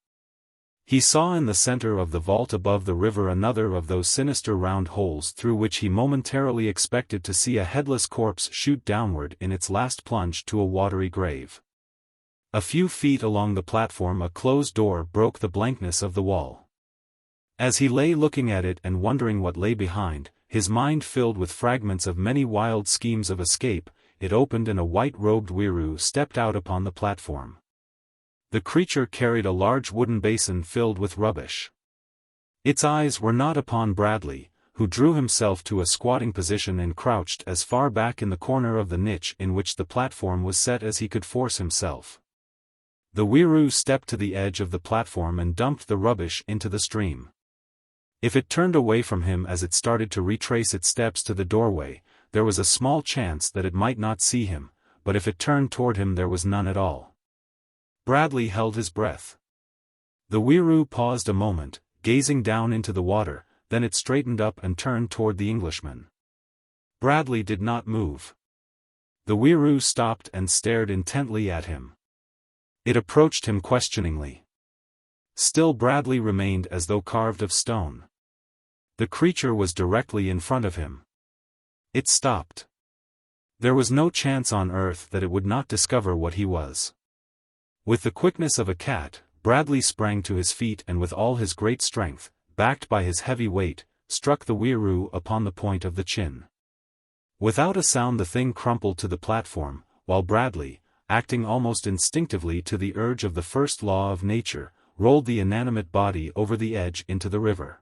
he saw in the center of the vault above the river another of those sinister round holes through which he momentarily expected to see a headless corpse shoot downward in its last plunge to a watery grave. A few feet along the platform a closed door broke the blankness of the wall. As he lay looking at it and wondering what lay behind, his mind filled with fragments of many wild schemes of escape, it opened and a white-robed wieroo stepped out upon the platform. The creature carried a large wooden basin filled with rubbish. Its eyes were not upon Bradley, who drew himself to a squatting position and crouched as far back in the corner of the niche in which the platform was set as he could force himself. The wieroo stepped to the edge of the platform and dumped the rubbish into the stream. If it turned away from him as it started to retrace its steps to the doorway, there was a small chance that it might not see him, but if it turned toward him there was none at all. Bradley held his breath. The wieroo paused a moment, gazing down into the water, then it straightened up and turned toward the Englishman. Bradley did not move. The wieroo stopped and stared intently at him. It approached him questioningly. Still Bradley remained as though carved of stone. The creature was directly in front of him. It stopped. There was no chance on earth that it would not discover what he was. With the quickness of a cat, Bradley sprang to his feet and with all his great strength, backed by his heavy weight, struck the wieroo upon the point of the chin. Without a sound the thing crumpled to the platform, while Bradley, acting almost instinctively to the urge of the first law of nature, rolled the inanimate body over the edge into the river.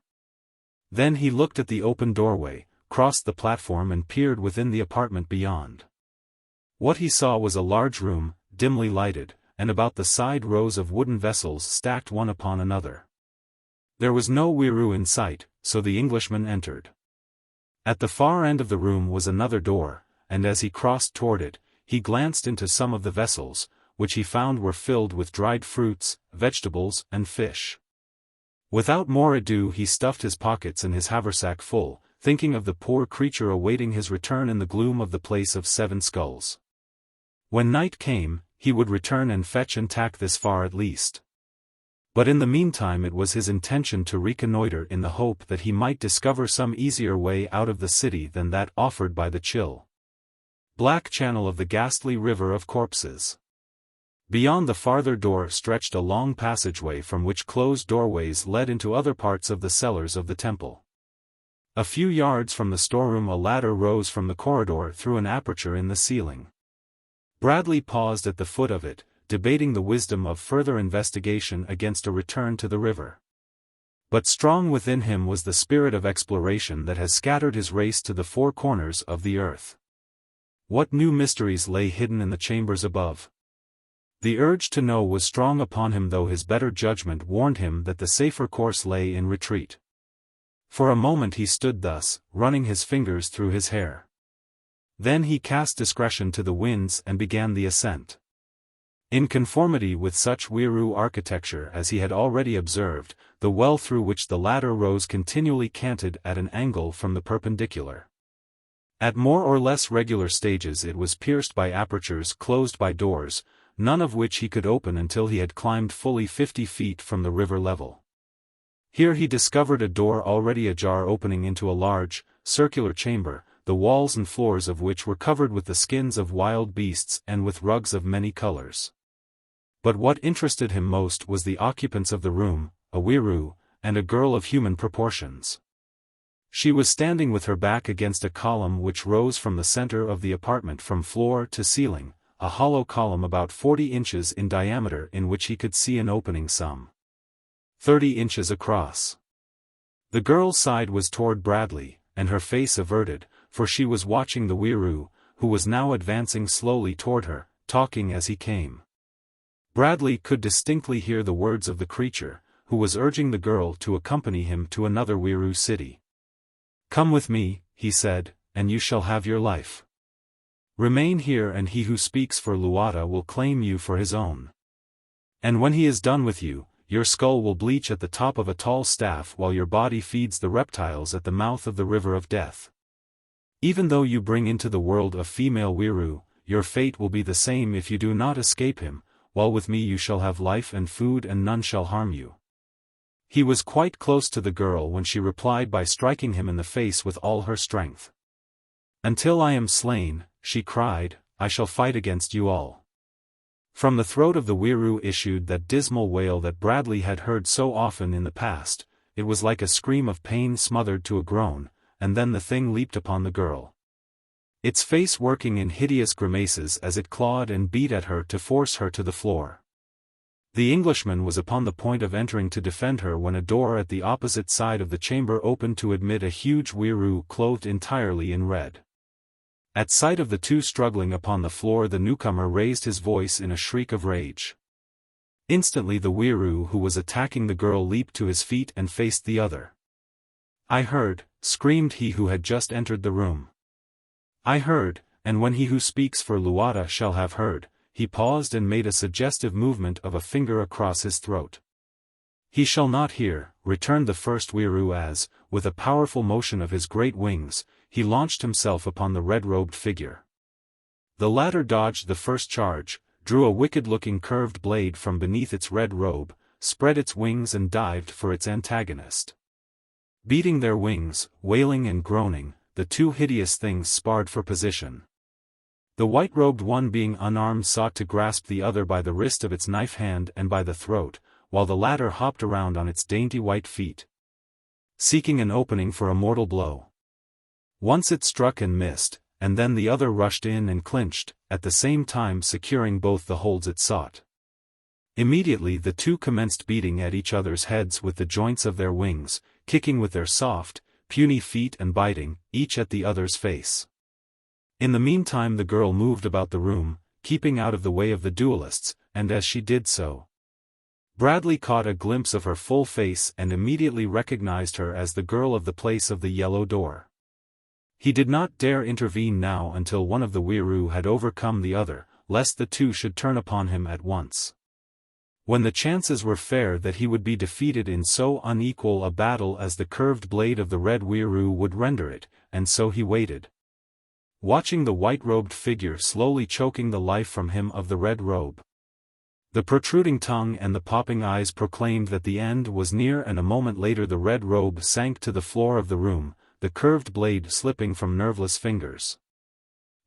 Then he looked at the open doorway, crossed the platform and peered within the apartment beyond. What he saw was a large room, dimly lighted, and about the side rows of wooden vessels stacked one upon another. There was no wieroo in sight, so the Englishman entered. At the far end of the room was another door, and as he crossed toward it, he glanced into some of the vessels, which he found were filled with dried fruits, vegetables, and fish. Without more ado he stuffed his pockets and his haversack full, thinking of the poor creature awaiting his return in the gloom of the place of 7 skulls. When night came, he would return and fetch and tack this far at least. But in the meantime it was his intention to reconnoiter in the hope that he might discover some easier way out of the city than that offered by the chill, black channel of the ghastly river of corpses. Beyond the farther door stretched a long passageway from which closed doorways led into other parts of the cellars of the temple. A few yards from the storeroom a ladder rose from the corridor through an aperture in the ceiling. Bradley paused at the foot of it, debating the wisdom of further investigation against a return to the river. But strong within him was the spirit of exploration that has scattered his race to the 4 corners of the earth. What new mysteries lay hidden in the chambers above? The urge to know was strong upon him, though his better judgment warned him that the safer course lay in retreat. For a moment he stood thus, running his fingers through his hair. Then he cast discretion to the winds and began the ascent. In conformity with such wieroo architecture as he had already observed, the well through which the ladder rose continually canted at an angle from the perpendicular. At more or less regular stages it was pierced by apertures closed by doors, none of which he could open until he had climbed fully 50 feet from the river level. Here he discovered a door already ajar opening into a large, circular chamber, the walls and floors of which were covered with the skins of wild beasts and with rugs of many colors. But what interested him most was the occupants of the room, a weiroo, and a girl of human proportions. She was standing with her back against a column which rose from the center of the apartment from floor to ceiling, a hollow column about 40 inches in diameter in which he could see an opening some 30 inches across. The girl's side was toward Bradley, and her face averted, for she was watching the weiroo, who was now advancing slowly toward her, talking as he came. Bradley could distinctly hear the words of the creature, who was urging the girl to accompany him to another weiroo city. "Come with me," he said, "and you shall have your life. Remain here and he who speaks for Luata will claim you for his own. And when he is done with you, your skull will bleach at the top of a tall staff while your body feeds the reptiles at the mouth of the river of death. Even though you bring into the world a female weiroo, your fate will be the same if you do not escape him, while with me you shall have life and food and none shall harm you." He was quite close to the girl when she replied by striking him in the face with all her strength. "Until I am slain," she cried, "I shall fight against you all." From the throat of the weiroo issued that dismal wail that Bradley had heard so often in the past. It was like a scream of pain smothered to a groan, and then the thing leaped upon the girl, its face working in hideous grimaces as it clawed and beat at her to force her to the floor. The Englishman was upon the point of entering to defend her when a door at the opposite side of the chamber opened to admit a huge weiroo clothed entirely in red. At sight of the two struggling upon the floor, the newcomer raised his voice in a shriek of rage. Instantly the weiroo who was attacking the girl leaped to his feet and faced the other. "I heard," screamed he who had just entered the room. "I heard, and when he who speaks for Luata shall have heard." He paused and made a suggestive movement of a finger across his throat. "He shall not hear," returned the first weiroo as, with a powerful motion of his great wings, he launched himself upon the red-robed figure. The latter dodged the first charge, drew a wicked-looking curved blade from beneath its red robe, spread its wings and dived for its antagonist. Beating their wings, wailing and groaning, the two hideous things sparred for position. The white-robed one being unarmed sought to grasp the other by the wrist of its knife hand and by the throat, while the latter hopped around on its dainty white feet, seeking an opening for a mortal blow. Once it struck and missed, and then the other rushed in and clinched, at the same time securing both the holds it sought. Immediately the two commenced beating at each other's heads with the joints of their wings, kicking with their soft, puny feet and biting, each at the other's face. In the meantime the girl moved about the room, keeping out of the way of the duelists, and as she did so, Bradley caught a glimpse of her full face and immediately recognized her as the girl of the place of the yellow door. He did not dare intervene now until one of the weiroo had overcome the other, lest the two should turn upon him at once. When the chances were fair that he would be defeated in so unequal a battle as the curved blade of the red weiroo would render it, and so he waited, watching the white-robed figure slowly choking the life from him of the red robe. The protruding tongue and the popping eyes proclaimed that the end was near, and a moment later the red robe sank to the floor of the room, the curved blade slipping from nerveless fingers.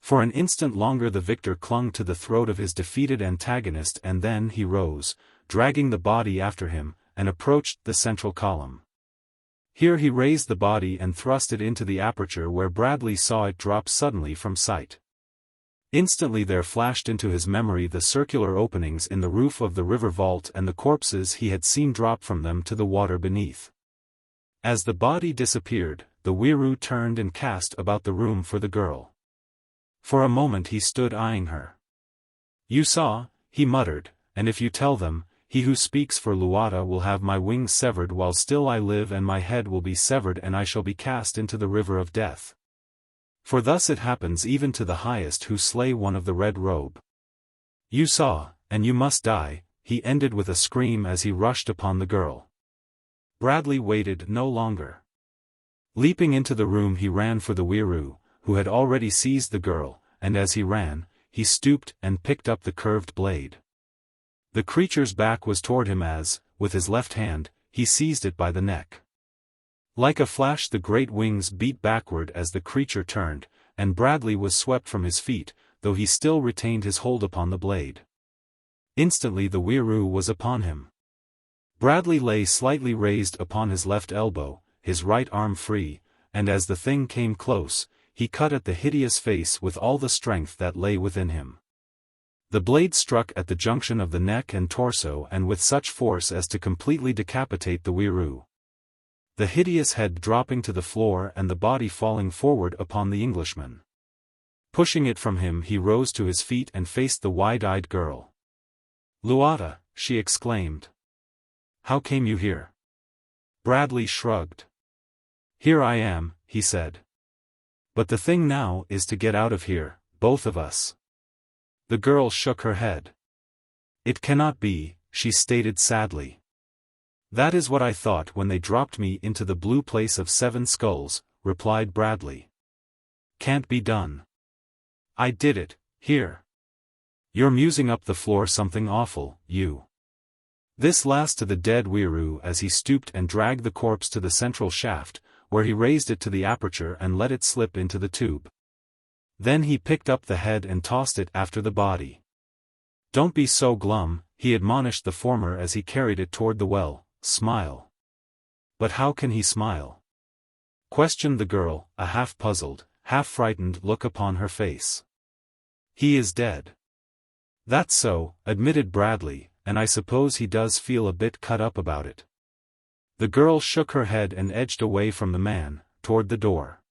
For an instant longer the victor clung to the throat of his defeated antagonist, and then he rose, dragging the body after him, and approached the central column. Here he raised the body and thrust it into the aperture where Bradley saw it drop suddenly from sight. Instantly there flashed into his memory the circular openings in the roof of the river vault and the corpses he had seen drop from them to the water beneath. As the body disappeared, the weiroo turned and cast about the room for the girl. For a moment he stood eyeing her. "You saw," he muttered, "and if you tell them, he who speaks for Luata will have my wings severed while still I live, and my head will be severed and I shall be cast into the river of death. For thus it happens even to the highest who slay one of the red robe. You saw, and you must die," he ended with a scream as he rushed upon the girl. Bradley waited no longer. Leaping into the room he ran for the weiroo, who had already seized the girl, and as he ran, he stooped and picked up the curved blade. The creature's back was toward him as, with his left hand, he seized it by the neck. Like a flash the great wings beat backward as the creature turned, and Bradley was swept from his feet, though he still retained his hold upon the blade. Instantly the weiroo was upon him. Bradley lay slightly raised upon his left elbow, his right arm free, and as the thing came close, he cut at the hideous face with all the strength that lay within him. The blade struck at the junction of the neck and torso and with such force as to completely decapitate the weiroo. The hideous head dropping to the floor and the body falling forward upon the Englishman. Pushing it from him, he rose to his feet and faced the wide-eyed girl. "Luata," she exclaimed. "How came you here?" Bradley shrugged. "Here I am," he said. "But the thing now is to get out of here, both of us." The girl shook her head. "It cannot be," she stated sadly. "That is what I thought when they dropped me into the blue place of 7 skulls, replied Bradley. "Can't be done. I did it, here. You're musing up the floor something awful, you." This last to the dead weiroo as he stooped and dragged the corpse to the central shaft, where he raised it to the aperture and let it slip into the tube. Then he picked up the head and tossed it after the body. "Don't be so glum," he admonished the former as he carried it toward the well, "smile." "But how can he smile?" questioned the girl, a half-puzzled, half-frightened look upon her face. "He is dead." "That's so," admitted Bradley, "and I suppose he does feel a bit cut up about it." The girl shook her head and edged away from the man, toward the door.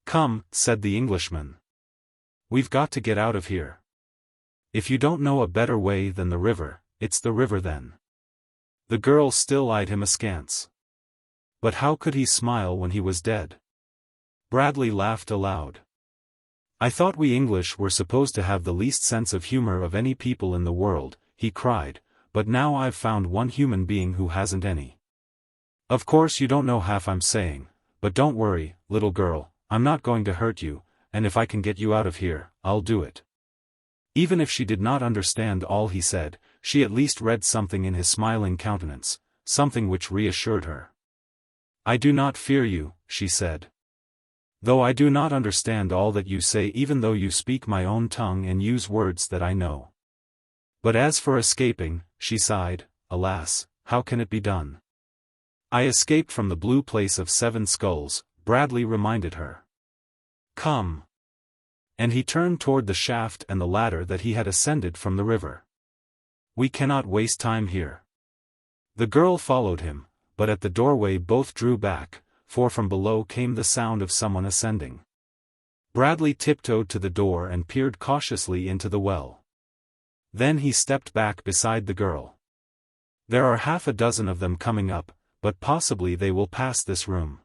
"Come," said the Englishman. "We've got to get out of here. If you don't know a better way than the river, it's the river then." The girl still eyed him askance. But how could he smile when he was dead? Bradley laughed aloud. "I thought we English were supposed to have the least sense of humor of any people in the world," he cried, "but now I've found one human being who hasn't any. Of course you don't know half I'm saying, but don't worry, little girl, I'm not going to hurt you, and if I can get you out of here, I'll do it." Even if she did not understand all he said, she at least read something in his smiling countenance, something which reassured her. "I do not fear you," she said. "Though I do not understand all that you say, even though you speak my own tongue and use words that I know. But as for escaping," she sighed, "alas, how can it be done?" "I escaped from the blue place of 7 skulls, Bradley reminded her. "Come." And he turned toward the shaft and the ladder that he had ascended from the river. "We cannot waste time here." The girl followed him, but at the doorway both drew back, for from below came the sound of someone ascending. Bradley tiptoed to the door and peered cautiously into the well. Then he stepped back beside the girl. "There are half a dozen of them coming up, but possibly they will pass this room."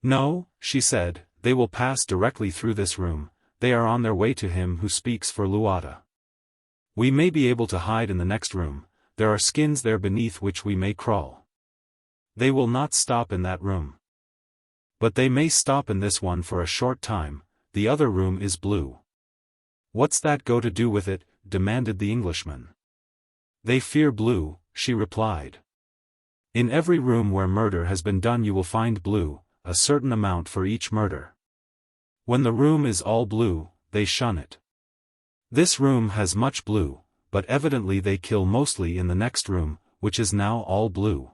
"No," she said, "they will pass directly through this room. They are on their way to him who speaks for Luata. We may be able to hide in the next room, there are skins there beneath which we may crawl. They will not stop in that room. But they may stop in this one for a short time, the other room is blue." "What's that go to do with it?" demanded the Englishman. "They fear blue," she replied. "In every room where murder has been done you will find blue, a certain amount for each murder. When the room is all blue, they shun it. This room has much blue, but evidently they kill mostly in the next room, which is now all blue."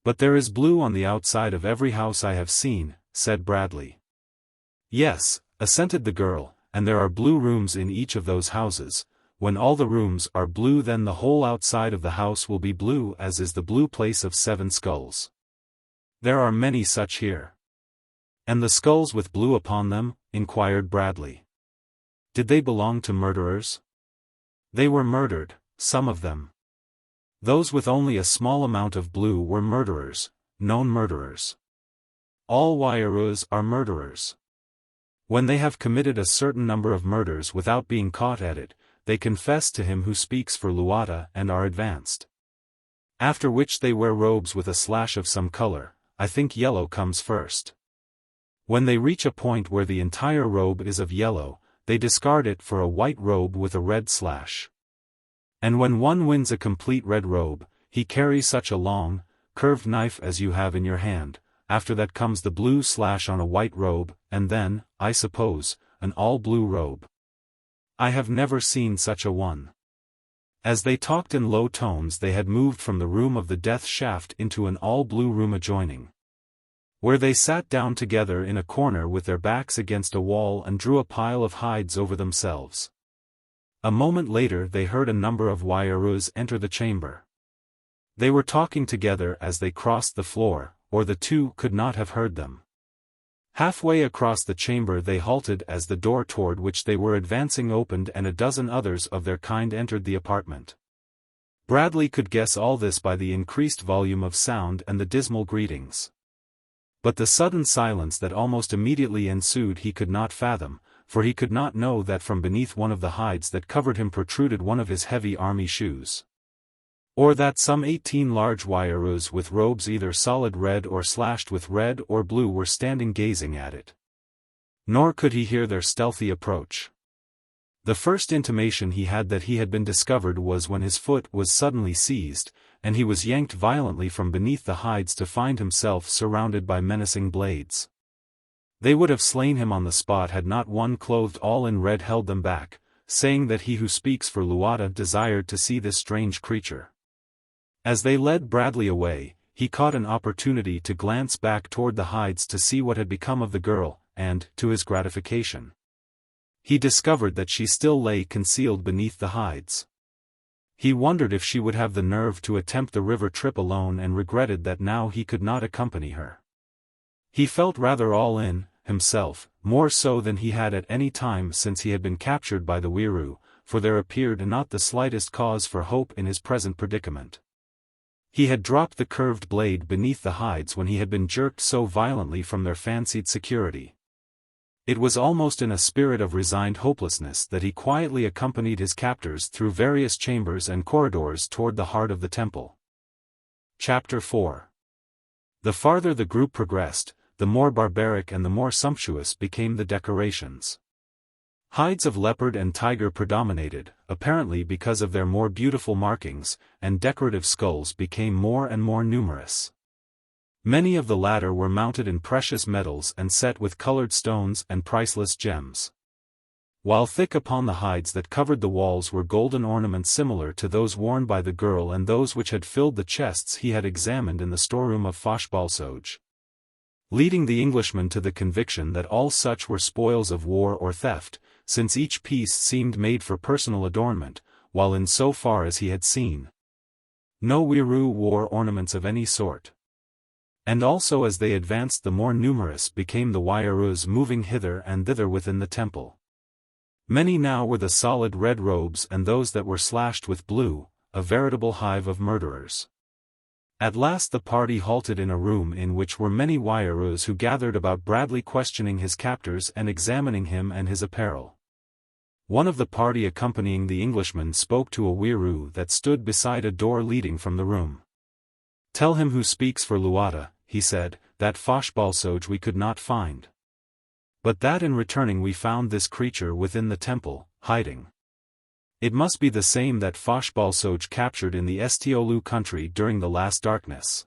"But there is blue on the outside of every house I have seen," said Bradley. "Yes," assented the girl, "and there are blue rooms in each of those houses. When all the rooms are blue, then the whole outside of the house will be blue, as is the blue place of 7 skulls. There are many such here." "And the skulls with blue upon them?" inquired Bradley. "Did they belong to murderers?" "They were murdered, some of them. Those with only a small amount of blue were murderers, known murderers. All Wairoos are murderers. When they have committed a certain number of murders without being caught at it, they confess to him who speaks for Luata and are advanced. After which they wear robes with a slash of some color, I think yellow comes first. When they reach a point where the entire robe is of yellow, they discard it for a white robe with a red slash. And when one wins a complete red robe, he carries such a long, curved knife as you have in your hand. After that comes the blue slash on a white robe, and then, I suppose, an all-blue robe. I have never seen such a one." As they talked in low tones, they had moved from the room of the death shaft into an all-blue room adjoining, where they sat down together in a corner with their backs against a wall and drew a pile of hides over themselves. A moment later they heard a number of Waiarus enter the chamber. They were talking together as they crossed the floor, or the two could not have heard them. Halfway across the chamber they halted as the door toward which they were advancing opened and a dozen others of their kind entered the apartment. Bradley could guess all this by the increased volume of sound and the dismal greetings. But the sudden silence that almost immediately ensued he could not fathom, for he could not know that from beneath one of the hides that covered him protruded one of his heavy army shoes, or that some 18 large Waiarus with robes either solid red or slashed with red or blue were standing gazing at it. Nor could he hear their stealthy approach. The first intimation he had that he had been discovered was when his foot was suddenly seized, and he was yanked violently from beneath the hides to find himself surrounded by menacing blades. They would have slain him on the spot had not one clothed all in red held them back, saying that he who speaks for Luata desired to see this strange creature. As they led Bradley away, he caught an opportunity to glance back toward the hides to see what had become of the girl, and, to his gratification, he discovered that she still lay concealed beneath the hides. He wondered if she would have the nerve to attempt the river trip alone and regretted that now he could not accompany her. He felt rather all in, himself, more so than he had at any time since he had been captured by the Waiaru, for there appeared not the slightest cause for hope in his present predicament. He had dropped the curved blade beneath the hides when he had been jerked so violently from their fancied security. It was almost in a spirit of resigned hopelessness that he quietly accompanied his captors through various chambers and corridors toward the heart of the temple. Chapter 4. The farther the group progressed, the more barbaric and the more sumptuous became the decorations. Hides of leopard and tiger predominated, apparently because of their more beautiful markings, and decorative skulls became more and more numerous. Many of the latter were mounted in precious metals and set with colored stones and priceless gems, while thick upon the hides that covered the walls were golden ornaments similar to those worn by the girl and those which had filled the chests he had examined in the storeroom of Foshbalsoj, leading the Englishman to the conviction that all such were spoils of war or theft, since each piece seemed made for personal adornment, while in so far as he had seen, no Waiaru wore ornaments of any sort. And also as they advanced the more numerous became the Waiarus moving hither and thither within the temple. Many now were the solid red robes and those that were slashed with blue, a veritable hive of murderers. At last the party halted in a room in which were many Waiarus who gathered about Bradley questioning his captors and examining him and his apparel. One of the party accompanying the Englishman spoke to a Waiaru that stood beside a door leading from the room. "Tell him who speaks for Luata," he said, "that Foshbalsoj we could not find, but that in returning we found this creature within the temple, hiding. It must be the same that Foshbalsoj captured in the Estiolu country during the last darkness.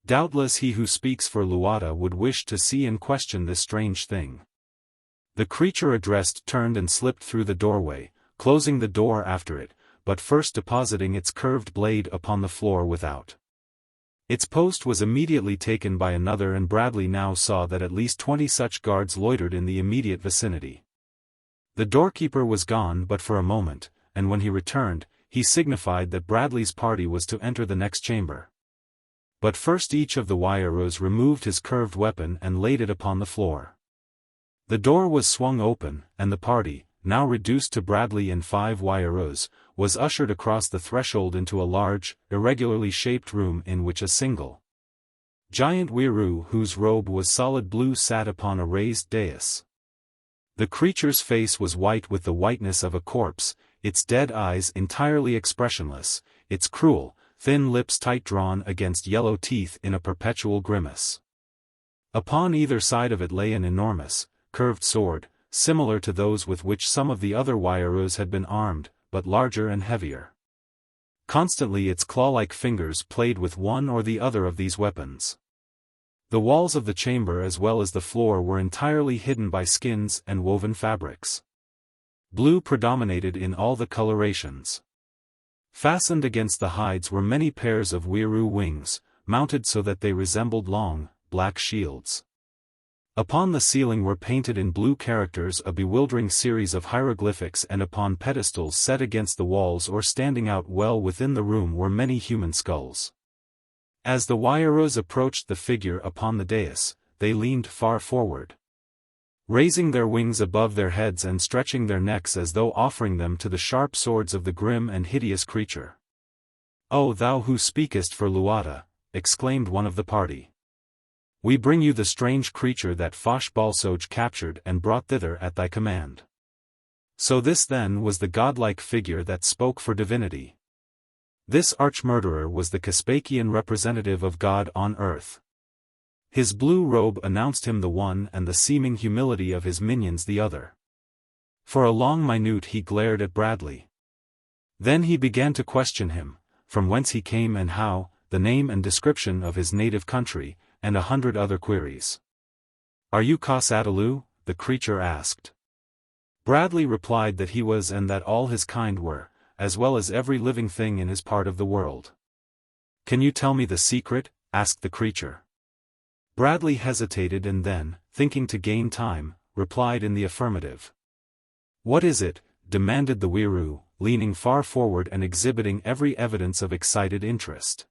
Doubtless he who speaks for Luata would wish to see and question this strange thing." The creature addressed turned and slipped through the doorway, closing the door after it, but first depositing its curved blade upon the floor without. Its post was immediately taken by another, and Bradley now saw that at least 20 such guards loitered in the immediate vicinity. The doorkeeper was gone but for a moment, and when he returned, he signified that Bradley's party was to enter the next chamber. But first each of the Waiarus removed his curved weapon and laid it upon the floor. The door was swung open, and the party, now reduced to Bradley and 5 Waiarus, was ushered across the threshold into a large, irregularly shaped room in which a single giant Waiaru whose robe was solid blue sat upon a raised dais. The creature's face was white with the whiteness of a corpse, its dead eyes entirely expressionless, its cruel, thin lips tight drawn against yellow teeth in a perpetual grimace. Upon either side of it lay an enormous, curved sword, similar to those with which some of the other Waiarus had been armed, but larger and heavier. Constantly its claw-like fingers played with one or the other of these weapons. The walls of the chamber as well as the floor were entirely hidden by skins and woven fabrics. Blue predominated in all the colorations. Fastened against the hides were many pairs of weiroo wings, mounted so that they resembled long, black shields. Upon the ceiling were painted in blue characters a bewildering series of hieroglyphics, and upon pedestals set against the walls or standing out well within the room were many human skulls. As the Waiaros approached the figure upon the dais, they leaned far forward, raising their wings above their heads and stretching their necks as though offering them to the sharp swords of the grim and hideous creature. "O thou who speakest for Luata," exclaimed one of the party, "we bring you the strange creature that Fosh-Balsoj captured and brought thither at thy command." So this then was the godlike figure that spoke for divinity. This arch-murderer was the Caspakian representative of God on earth. His blue robe announced him the one and the seeming humility of his minions the other. For a long minute he glared at Bradley. Then he began to question him, from whence he came and how, the name and description of his native country, and 100 other queries. "Are you Cos-Ata-Lu?" the creature asked. Bradley replied that he was, and that all his kind were, as well as every living thing in his part of the world. "Can you tell me the secret?" asked the creature. Bradley hesitated and then, thinking to gain time, replied in the affirmative. "What is it?" demanded the weiroo, leaning far forward and exhibiting every evidence of excited interest.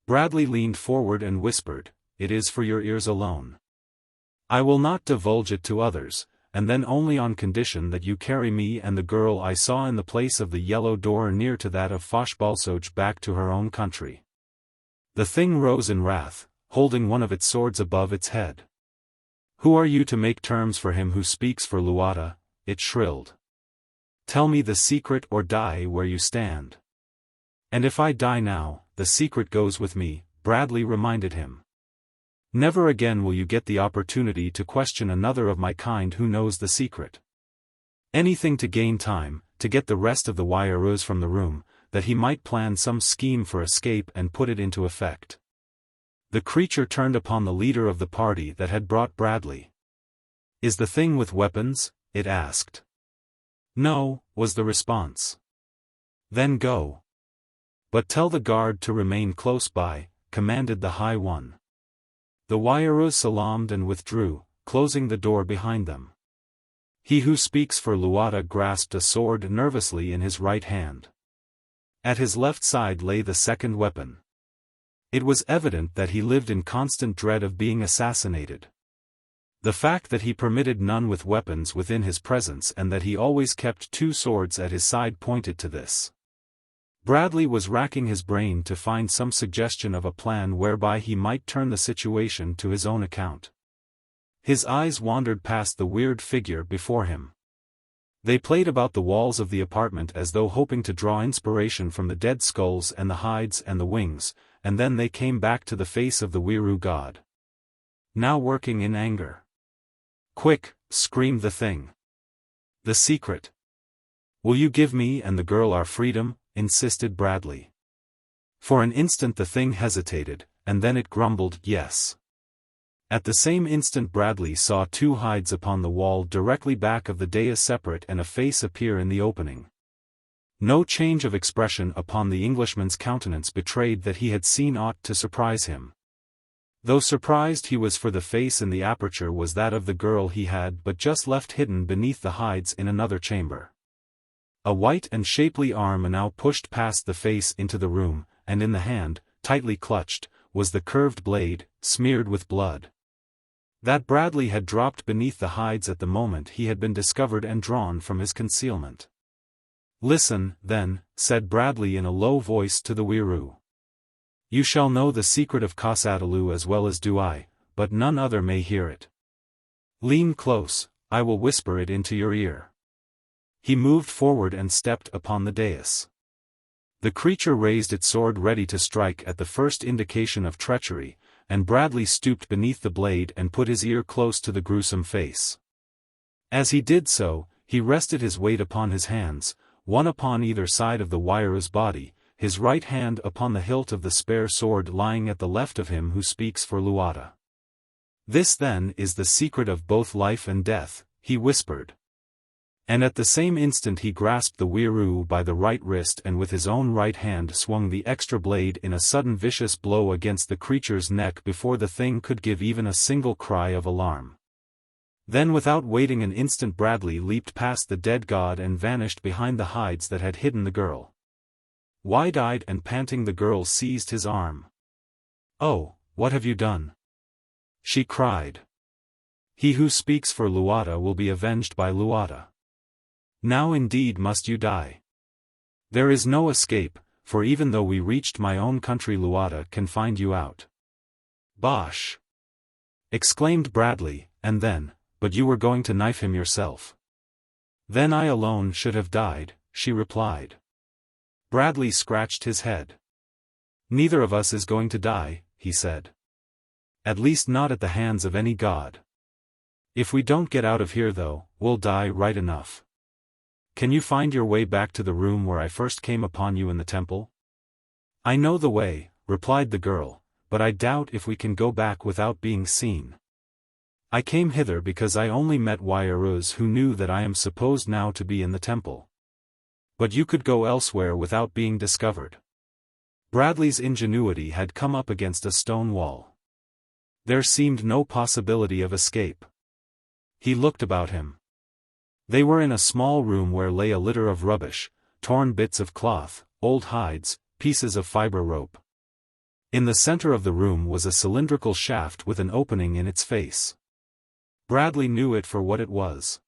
Bradley leaned forward and whispered, "It is for your ears alone. I will not divulge it to others, and then only on condition that you carry me and the girl I saw in the place of the yellow door near to that of Fosh-Balsoj back to her own country." The thing rose in wrath, holding one of its swords above its head. "Who are you to make terms for him who speaks for Luata?" it shrilled. "Tell me the secret or die where you stand." "And if I die now, the secret goes with me," Bradley reminded him. "Never again will you get the opportunity to question another of my kind who knows the secret." Anything to gain time, to get the rest of the Waiaros from the room, that he might plan some scheme for escape and put it into effect. The creature turned upon the leader of the party that had brought Bradley. "Is the thing with weapons?" it asked. "No," was the response. "Then go. But tell the guard to remain close by," commanded the High One. The Waiaros salaamed and withdrew, closing the door behind them. He who speaks for Luata grasped a sword nervously in his right hand. At his left side lay the second weapon. It was evident that he lived in constant dread of being assassinated. The fact that he permitted none with weapons within his presence and that he always kept 2 swords at his side pointed to this. Bradley was racking his brain to find some suggestion of a plan whereby he might turn the situation to his own account. His eyes wandered past the weird figure before him. They played about the walls of the apartment as though hoping to draw inspiration from the dead skulls and the hides and the wings, and then they came back to the face of the weiroo god. Now working in anger. "Quick!" screamed the thing. "The secret. Will you give me and the girl our freedom?" insisted Bradley. For an instant the thing hesitated, and then it grumbled, "Yes." At the same instant Bradley saw 2 hides upon the wall directly back of the dais separate and a face appear in the opening. No change of expression upon the Englishman's countenance betrayed that he had seen aught to surprise him. Though surprised he was, for the face in the aperture was that of the girl he had but just left hidden beneath the hides in another chamber. A white and shapely arm now pushed past the face into the room, and in the hand, tightly clutched, was the curved blade, smeared with blood. That Bradley had dropped beneath the hides at the moment he had been discovered and drawn from his concealment. "Listen, then," said Bradley in a low voice to the weiroo. "You shall know the secret of Cos-Ata-Lu as well as do I, but none other may hear it. Lean close, I will whisper it into your ear." He moved forward and stepped upon the dais. The creature raised its sword ready to strike at the first indication of treachery, and Bradley stooped beneath the blade and put his ear close to the gruesome face. As he did so, he rested his weight upon his hands, one upon either side of the Waiaro's body, his right hand upon the hilt of the spare sword lying at the left of him who speaks for Luata. "This then is the secret of both life and death," he whispered. And at the same instant he grasped the weiroo by the right wrist and with his own right hand swung the extra blade in a sudden vicious blow against the creature's neck before the thing could give even a single cry of alarm. Then without waiting an instant Bradley leaped past the dead god and vanished behind the hides that had hidden the girl. Wide-eyed and panting the girl seized his arm. "Oh, what have you done?" she cried. "He who speaks for Luata will be avenged by Luata. Now indeed must you die. There is no escape, for even though we reached my own country Luata can find you out." "Bosh!" exclaimed Bradley, and then, "But you were going to knife him yourself." "Then I alone should have died," she replied. Bradley scratched his head. "Neither of us is going to die," he said. "At least not at the hands of any god. If we don't get out of here though, we'll die right enough. Can you find your way back to the room where I first came upon you in the temple?" "I know the way," replied the girl, "but I doubt if we can go back without being seen. I came hither because I only met Waiarus who knew that I am supposed now to be in the temple. But you could go elsewhere without being discovered." Bradley's ingenuity had come up against a stone wall. There seemed no possibility of escape. He looked about him. They were in a small room where lay a litter of rubbish, torn bits of cloth, old hides, pieces of fiber rope. In the center of the room was a cylindrical shaft with an opening in its face. Bradley knew it for what it was.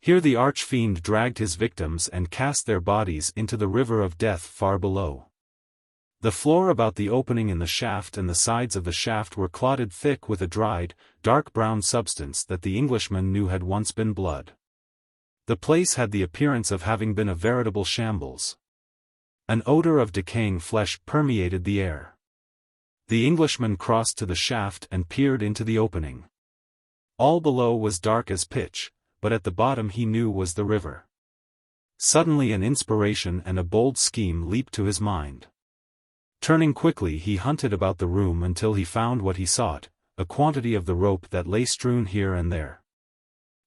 Here the archfiend dragged his victims and cast their bodies into the river of death far below. The floor about the opening in the shaft and the sides of the shaft were clotted thick with a dried, dark brown substance that the Englishman knew had once been blood. The place had the appearance of having been a veritable shambles. An odor of decaying flesh permeated the air. The Englishman crossed to the shaft and peered into the opening. All below was dark as pitch, but at the bottom he knew was the river. Suddenly an inspiration and a bold scheme leaped to his mind. Turning quickly he hunted about the room until he found what he sought, a quantity of the rope that lay strewn here and there.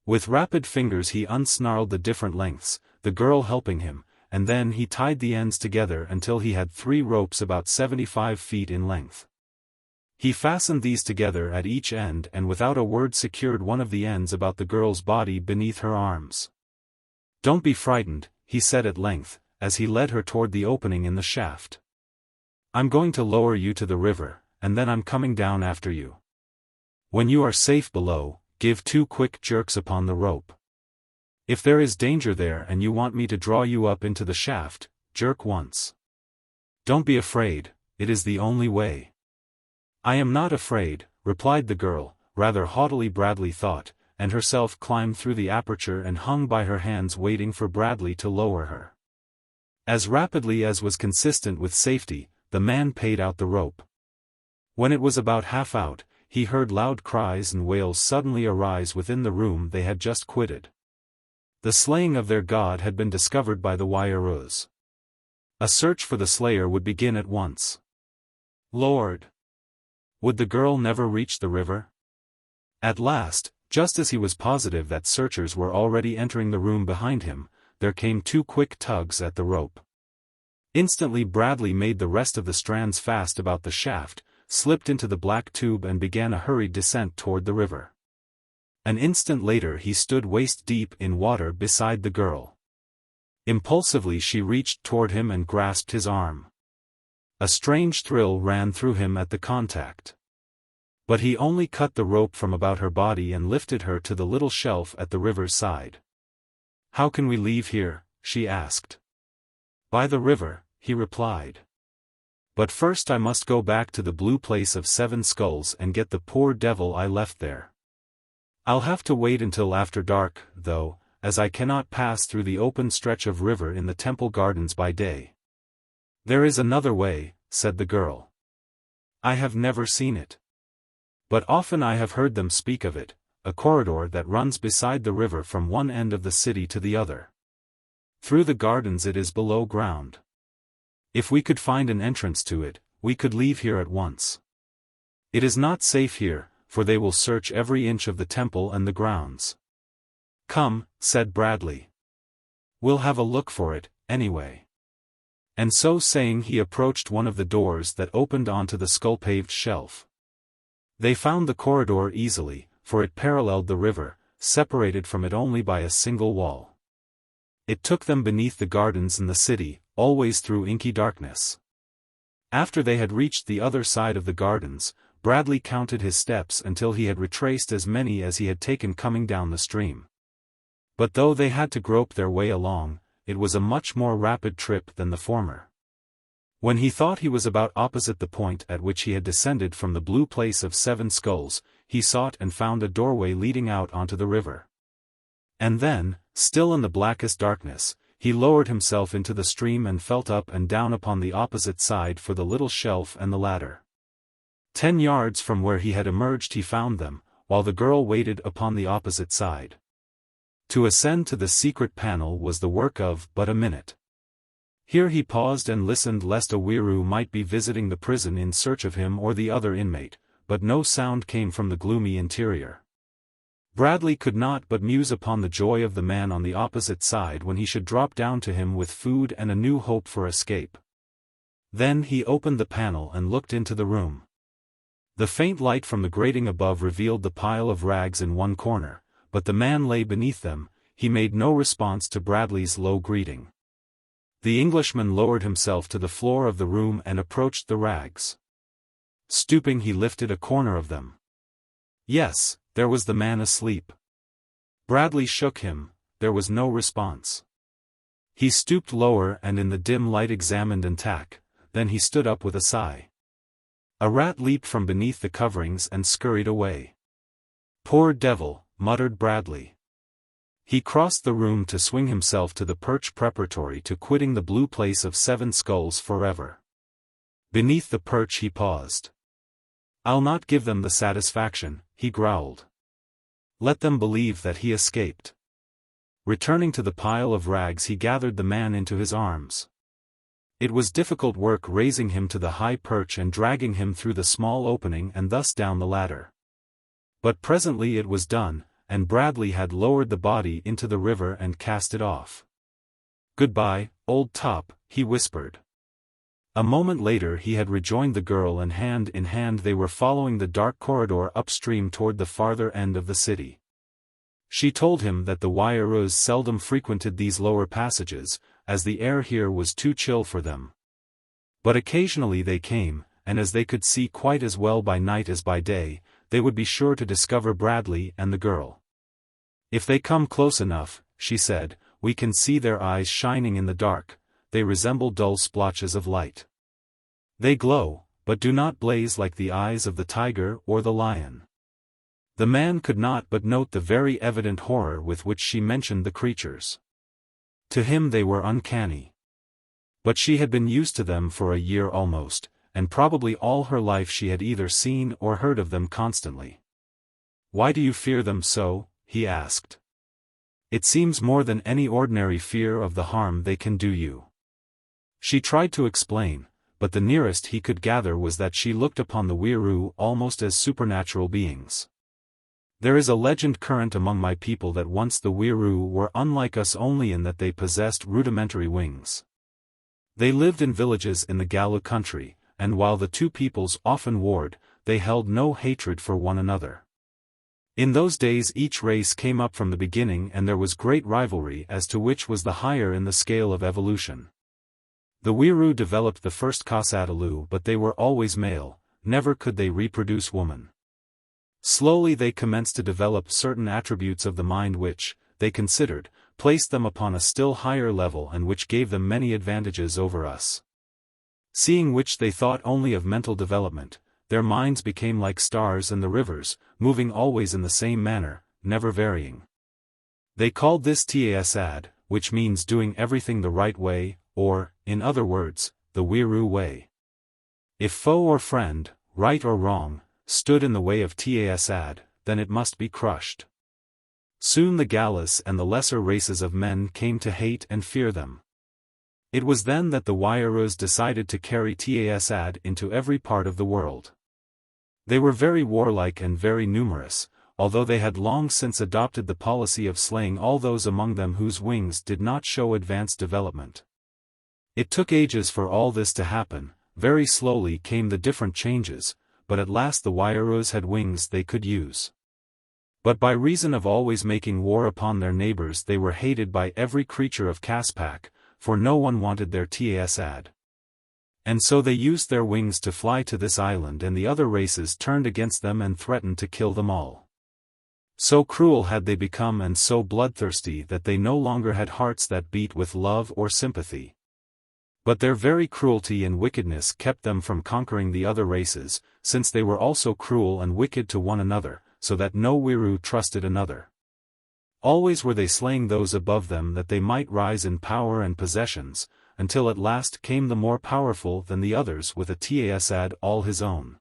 With rapid fingers he unsnarled the different lengths, the girl helping him, and then he tied the ends together until he had 3 ropes about 75 feet in length. He fastened these together at each end and without a word secured one of the ends about the girl's body beneath her arms. "Don't be frightened," he said at length, as he led her toward the opening in the shaft. "I'm going to lower you to the river, and then I'm coming down after you. When you are safe below, give 2 quick jerks upon the rope. If there is danger there and you want me to draw you up into the shaft, jerk once. Don't be afraid, it is the only way." "I am not afraid," replied the girl, rather haughtily Bradley thought, and herself climbed through the aperture and hung by her hands waiting for Bradley to lower her. As rapidly as was consistent with safety, the man paid out the rope. When it was about half out, he heard loud cries and wails suddenly arise within the room they had just quitted. The slaying of their god had been discovered by the Waiarus. A search for the slayer would begin at once. Lord! Would the girl never reach the river? At last, just as he was positive that searchers were already entering the room behind him, there came 2 quick tugs at the rope. Instantly Bradley made the rest of the strands fast about the shaft, slipped into the black tube and began a hurried descent toward the river. An instant later he stood waist-deep in water beside the girl. Impulsively she reached toward him and grasped his arm. A strange thrill ran through him at the contact. But he only cut the rope from about her body and lifted her to the little shelf at the river's side. "How can we leave here?" she asked. "By the river," he replied. "But first I must go back to the blue place of 7 skulls and get the poor devil I left there. I'll have to wait until after dark, though, as I cannot pass through the open stretch of river in the temple gardens by day." "There is another way," said the girl. "I have never seen it. But often I have heard them speak of it, a corridor that runs beside the river from one end of the city to the other. Through the gardens it is below ground. If we could find an entrance to it, we could leave here at once. It is not safe here, for they will search every inch of the temple and the grounds. "Come," said Bradley. "We'll have a look for it, anyway." And so saying he approached one of the doors that opened onto the skull-paved shelf. They found the corridor easily, for it paralleled the river, separated from it only by a single wall. It took them beneath the gardens in the city, always through inky darkness. After they had reached the other side of the gardens, Bradley counted his steps until he had retraced as many as he had taken coming down the stream. But though they had to grope their way along, it was a much more rapid trip than the former. When he thought he was about opposite the point at which he had descended from the blue place of 7 skulls, he sought and found a doorway leading out onto the river. And then, still in the blackest darkness, he lowered himself into the stream and felt up and down upon the opposite side for the little shelf and the ladder. 10 yards from where he had emerged he found them, while the girl waited upon the opposite side. To ascend to the secret panel was the work of but a minute. Here he paused and listened lest a weiroo might be visiting the prison in search of him or the other inmate, but no sound came from the gloomy interior. Bradley could not but muse upon the joy of the man on the opposite side when he should drop down to him with food and a new hope for escape. Then he opened the panel and looked into the room. The faint light from the grating above revealed the pile of rags in one corner, but the man lay beneath them. He made no response to Bradley's low greeting. The Englishman lowered himself to the floor of the room and approached the rags. Stooping, he lifted a corner of them. Yes, there was the man asleep. Bradley shook him. There was no response. He stooped lower and in the dim light examined and tack, then he stood up with a sigh. A rat leaped from beneath the coverings and scurried away. "Poor devil," muttered Bradley. He crossed the room to swing himself to the perch preparatory to quitting the blue place of 7 skulls forever. Beneath the perch he paused. "I'll not give them the satisfaction," he growled. "Let them believe that he escaped." Returning to the pile of rags he gathered the man into his arms. It was difficult work raising him to the high perch and dragging him through the small opening and thus down the ladder. But presently it was done, and Bradley had lowered the body into the river and cast it off. "Goodbye, old top," he whispered. A moment later he had rejoined the girl and hand in hand they were following the dark corridor upstream toward the farther end of the city. She told him that the Wairoos seldom frequented these lower passages, as the air here was too chill for them. But occasionally they came, and as they could see quite as well by night as by day, they would be sure to discover Bradley and the girl. "If they come close enough," she said, "we can see their eyes shining in the dark. They resemble dull splotches of light. They glow, but do not blaze like the eyes of the tiger or the lion." The man could not but note the very evident horror with which she mentioned the creatures. To him they were uncanny. But she had been used to them for a year almost, and probably all her life she had either seen or heard of them constantly. "Why do you fear them so?" he asked. "It seems more than any ordinary fear of the harm they can do you." She tried to explain, but the nearest he could gather was that she looked upon the Weiroo almost as supernatural beings. "There is a legend current among my people that once the Weiroo were unlike us only in that they possessed rudimentary wings. They lived in villages in the Galu country, and while the two peoples often warred, they held no hatred for one another. In those days each race came up from the beginning and there was great rivalry as to which was the higher in the scale of evolution. The Weiroo developed the first Kasatalu, but they were always male, never could they reproduce woman. Slowly they commenced to develop certain attributes of the mind which, they considered, placed them upon a still higher level and which gave them many advantages over us. Seeing which they thought only of mental development, their minds became like stars and the rivers, moving always in the same manner, never varying. They called this Tasad, which means doing everything the right way, or, in other words, the Weiroo way. If foe or friend, right or wrong, stood in the way of Tasad, then it must be crushed. Soon the Galus and the lesser races of men came to hate and fear them. It was then that the Wairoos decided to carry Tasad into every part of the world. They were very warlike and very numerous, although they had long since adopted the policy of slaying all those among them whose wings did not show advanced development. It took ages for all this to happen. Very slowly came the different changes, but at last the Waiarus had wings they could use. But by reason of always making war upon their neighbors they were hated by every creature of Caspak, for no one wanted their Tasad. And so they used their wings to fly to this island, and the other races turned against them and threatened to kill them all. So cruel had they become and so bloodthirsty that they no longer had hearts that beat with love or sympathy. But their very cruelty and wickedness kept them from conquering the other races, since they were also cruel and wicked to one another, so that no Wiru trusted another. Always were they slaying those above them that they might rise in power and possessions, until at last came the more powerful than the others with a Tasad all his own.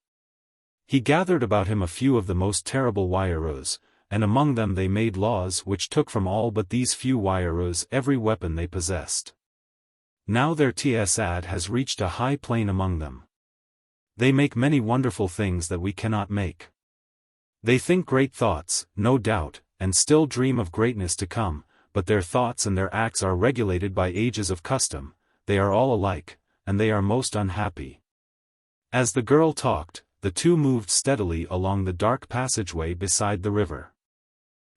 He gathered about him a few of the most terrible Waiarus, and among them they made laws which took from all but these few Waiarus every weapon they possessed. Now their Tasad has reached a high plane among them. They make many wonderful things that we cannot make. They think great thoughts, no doubt, and still dream of greatness to come, but their thoughts and their acts are regulated by ages of custom. They are all alike, and they are most unhappy. As the girl talked, the two moved steadily along the dark passageway beside the river.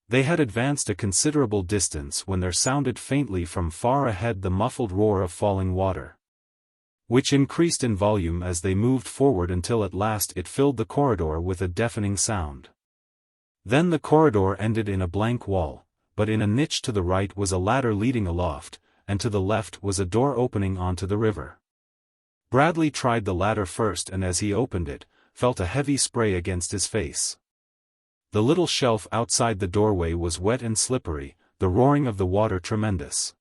They had advanced a considerable distance when there sounded faintly from far ahead the muffled roar of falling water, which increased in volume as they moved forward until at last it filled the corridor with a deafening sound. Then the corridor ended in a blank wall, but in a niche to the right was a ladder leading aloft, and to the left was a door opening onto the river. Bradley tried the ladder first, and as he opened it, felt a heavy spray against his face. The little shelf outside the doorway was wet and slippery, the roaring of the water tremendous.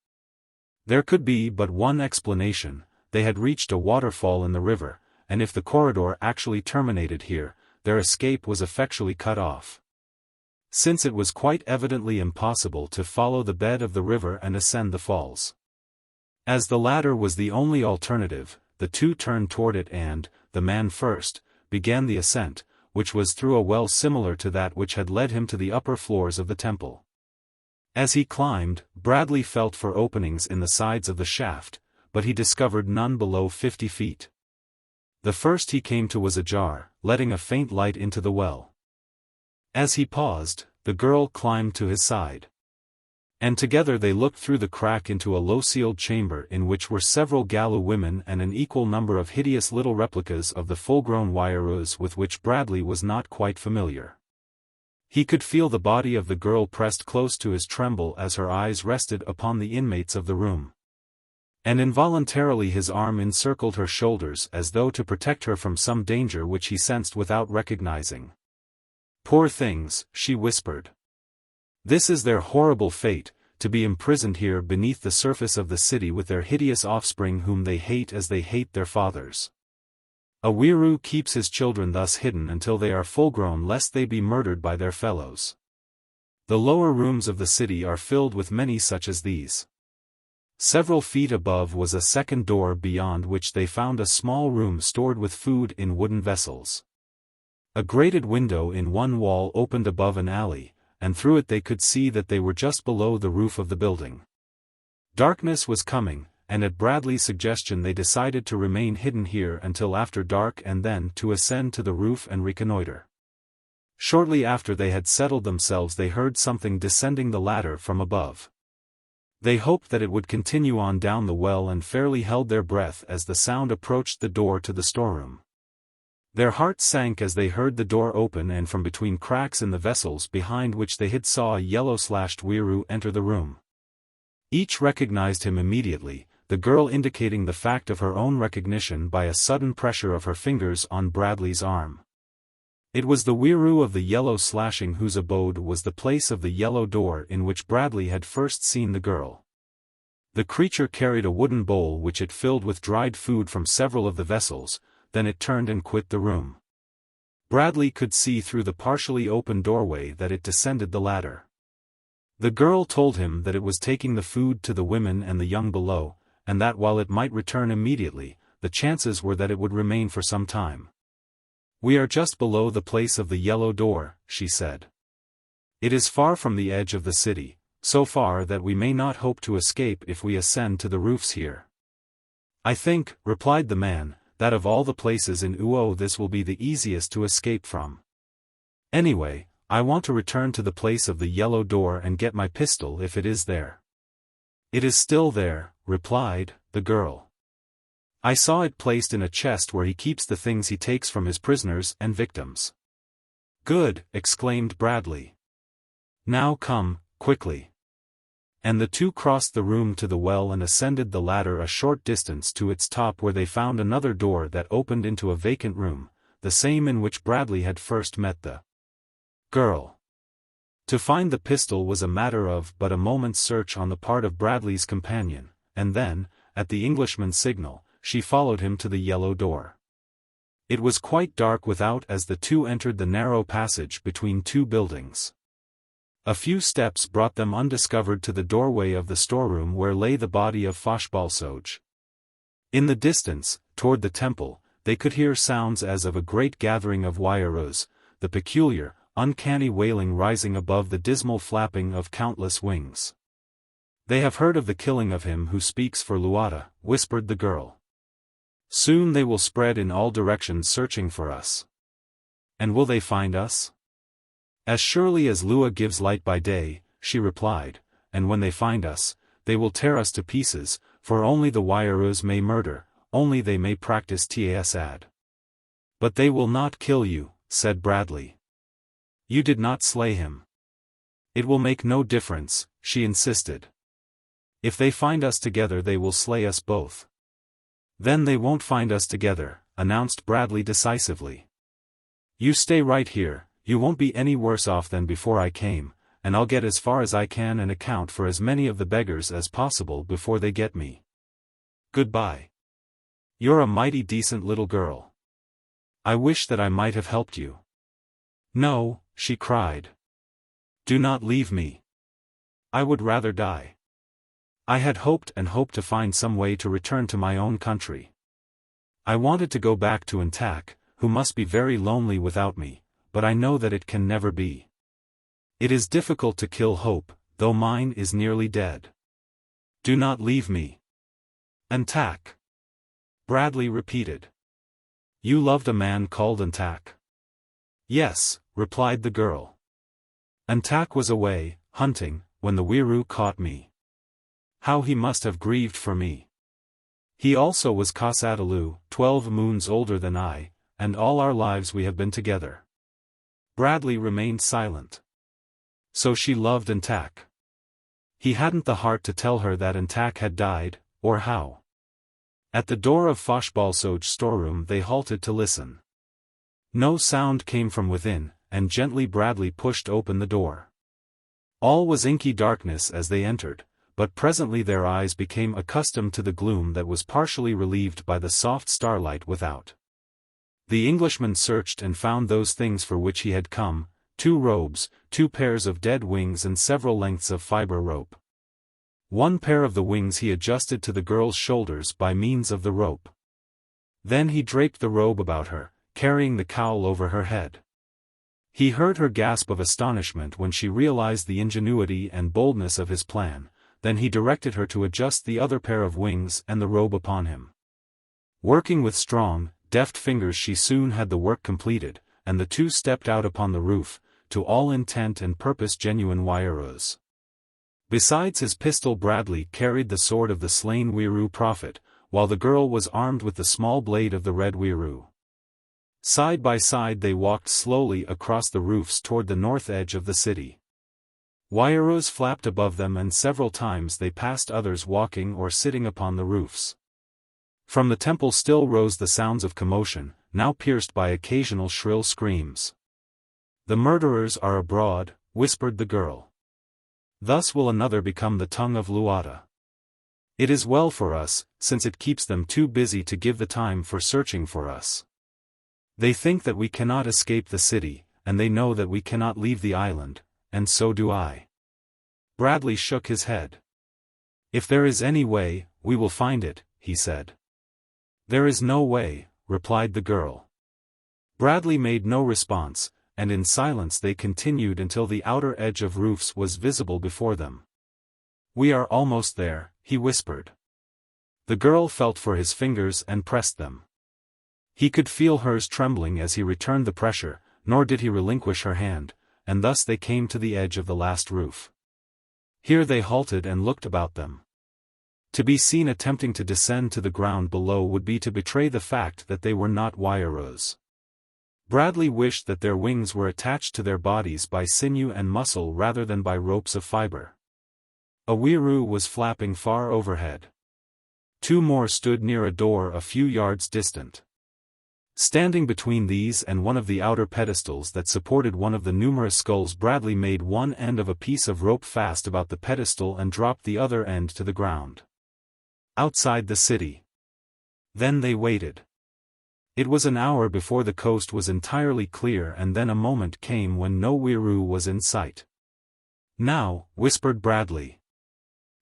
There could be but one explanation: they had reached a waterfall in the river, and if the corridor actually terminated here, their escape was effectually cut off, since it was quite evidently impossible to follow the bed of the river and ascend the falls. As the ladder was the only alternative, the two turned toward it and, the man first, began the ascent, which was through a well similar to that which had led him to the upper floors of the temple. As he climbed, Bradley felt for openings in the sides of the shaft, but he discovered none below 50 feet. The first he came to was ajar, letting a faint light into the well. As he paused, the girl climbed to his side, and together they looked through the crack into a low-ceiled chamber in which were several Galu women and an equal number of hideous little replicas of the full-grown Waiarus with which Bradley was not quite familiar. He could feel the body of the girl pressed close to his tremble as her eyes rested upon the inmates of the room. And involuntarily his arm encircled her shoulders as though to protect her from some danger which he sensed without recognizing. "Poor things," she whispered. "This is their horrible fate, to be imprisoned here beneath the surface of the city with their hideous offspring whom they hate as they hate their fathers. A Wiru keeps his children thus hidden until they are full-grown lest they be murdered by their fellows. The lower rooms of the city are filled with many such as these." Several feet above was a second door beyond which they found a small room stored with food in wooden vessels. A grated window in one wall opened above an alley, and through it they could see that they were just below the roof of the building. Darkness was coming, and at Bradley's suggestion they decided to remain hidden here until after dark and then to ascend to the roof and reconnoiter. Shortly after they had settled themselves they heard something descending the ladder from above. They hoped that it would continue on down the well and fairly held their breath as the sound approached the door to the storeroom. Their hearts sank as they heard the door open and from between cracks in the vessels behind which they hid saw a yellow-slashed Wiru enter the room. Each recognized him immediately, the girl indicating the fact of her own recognition by a sudden pressure of her fingers on Bradley's arm. It was the Wiru of the yellow slashing whose abode was the place of the yellow door in which Bradley had first seen the girl. The creature carried a wooden bowl which it filled with dried food from several of the vessels, then it turned and quit the room. Bradley could see through the partially open doorway that it descended the ladder. The girl told him that it was taking the food to the women and the young below, and that while it might return immediately, the chances were that it would remain for some time. "We are just below the place of the yellow door," she said. It is far from the edge of the city, so far that we may not hope to escape if we ascend to the roofs here. I think, replied the man, that of all the places in Uo this will be the easiest to escape from. Anyway, I want to return to the place of the yellow door and get my pistol if it is there. It is still there, replied the girl. I saw it placed in a chest where he keeps the things he takes from his prisoners and victims. Good, exclaimed Bradley. Now come, quickly. And the two crossed the room to the well and ascended the ladder a short distance to its top, where they found another door that opened into a vacant room, the same in which Bradley had first met the girl. To find the pistol was a matter of but a moment's search on the part of Bradley's companion, and then, at the Englishman's signal, she followed him to the yellow door. It was quite dark without as the two entered the narrow passage between two buildings. A few steps brought them undiscovered to the doorway of the storeroom where lay the body of Foshbalsoj. In the distance, toward the temple, they could hear sounds as of a great gathering of Waiarus, the peculiar, uncanny wailing rising above the dismal flapping of countless wings. They have heard of the killing of him who speaks for Luata, whispered the girl. Soon they will spread in all directions searching for us. And will they find us? As surely as Lua gives light by day, she replied, and when they find us, they will tear us to pieces, for only the Waiarus may murder, only they may practice tasad. But they will not kill you, said Bradley. You did not slay him. It will make no difference, she insisted. If they find us together they will slay us both. Then they won't find us together, announced Bradley decisively. You stay right here, you won't be any worse off than before I came, and I'll get as far as I can and account for as many of the beggars as possible before they get me. Goodbye. You're a mighty decent little girl. I wish that I might have helped you. No, she cried. Do not leave me. I would rather die. I had hoped and hoped to find some way to return to my own country. I wanted to go back to Antak, who must be very lonely without me, but I know that it can never be. It is difficult to kill hope, though mine is nearly dead. Do not leave me. Antak. Bradley repeated. You loved a man called Antak? Yes, replied the girl. Antak was away, hunting, when the Wiru caught me. How he must have grieved for me. He also was Kasadalu, 12 moons older than I, and all our lives we have been together. Bradley remained silent. So she loved Antak. He hadn't the heart to tell her that Antak had died, or how. At the door of Foshbalsoj's storeroom they halted to listen. No sound came from within, and gently Bradley pushed open the door. All was inky darkness as they entered, but presently their eyes became accustomed to the gloom that was partially relieved by the soft starlight without. The Englishman searched and found those things for which he had come, 2 robes, 2 pairs of dead wings and several lengths of fiber rope. 1 pair of the wings he adjusted to the girl's shoulders by means of the rope. Then he draped the robe about her, carrying the cowl over her head. He heard her gasp of astonishment when she realized the ingenuity and boldness of his plan. Then he directed her to adjust the other pair of wings and the robe upon him. Working with strong, deft fingers she soon had the work completed, and the two stepped out upon the roof, to all intent and purpose genuine Waiarus. Besides his pistol Bradley carried the sword of the slain Wiru prophet, while the girl was armed with the small blade of the red Wiru. Side by side they walked slowly across the roofs toward the north edge of the city. Waiarus flapped above them and several times they passed others walking or sitting upon the roofs. From the temple still rose the sounds of commotion, now pierced by occasional shrill screams. The murderers are abroad, whispered the girl. Thus will another become the tongue of Luata. It is well for us, since it keeps them too busy to give the time for searching for us. They think that we cannot escape the city, and they know that we cannot leave the island. And so do I. Bradley shook his head. If there is any way, we will find it, he said. There is no way, replied the girl. Bradley made no response, and in silence they continued until the outer edge of roofs was visible before them. "We are almost there," he whispered. The girl felt for his fingers and pressed them. He could feel hers trembling as he returned the pressure, nor did he relinquish her hand, and thus they came to the edge of the last roof. Here they halted and looked about them. To be seen attempting to descend to the ground below would be to betray the fact that they were not Waiaros. Bradley wished that their wings were attached to their bodies by sinew and muscle rather than by ropes of fiber. A Wieroo was flapping far overhead. Two more stood near a door a few yards distant. Standing between these and one of the outer pedestals that supported one of the numerous skulls, Bradley made one end of a piece of rope fast about the pedestal and dropped the other end to the ground. Outside the city. Then they waited. It was an hour before the coast was entirely clear, and then a moment came when no Wieroo was in sight. "Now," whispered Bradley.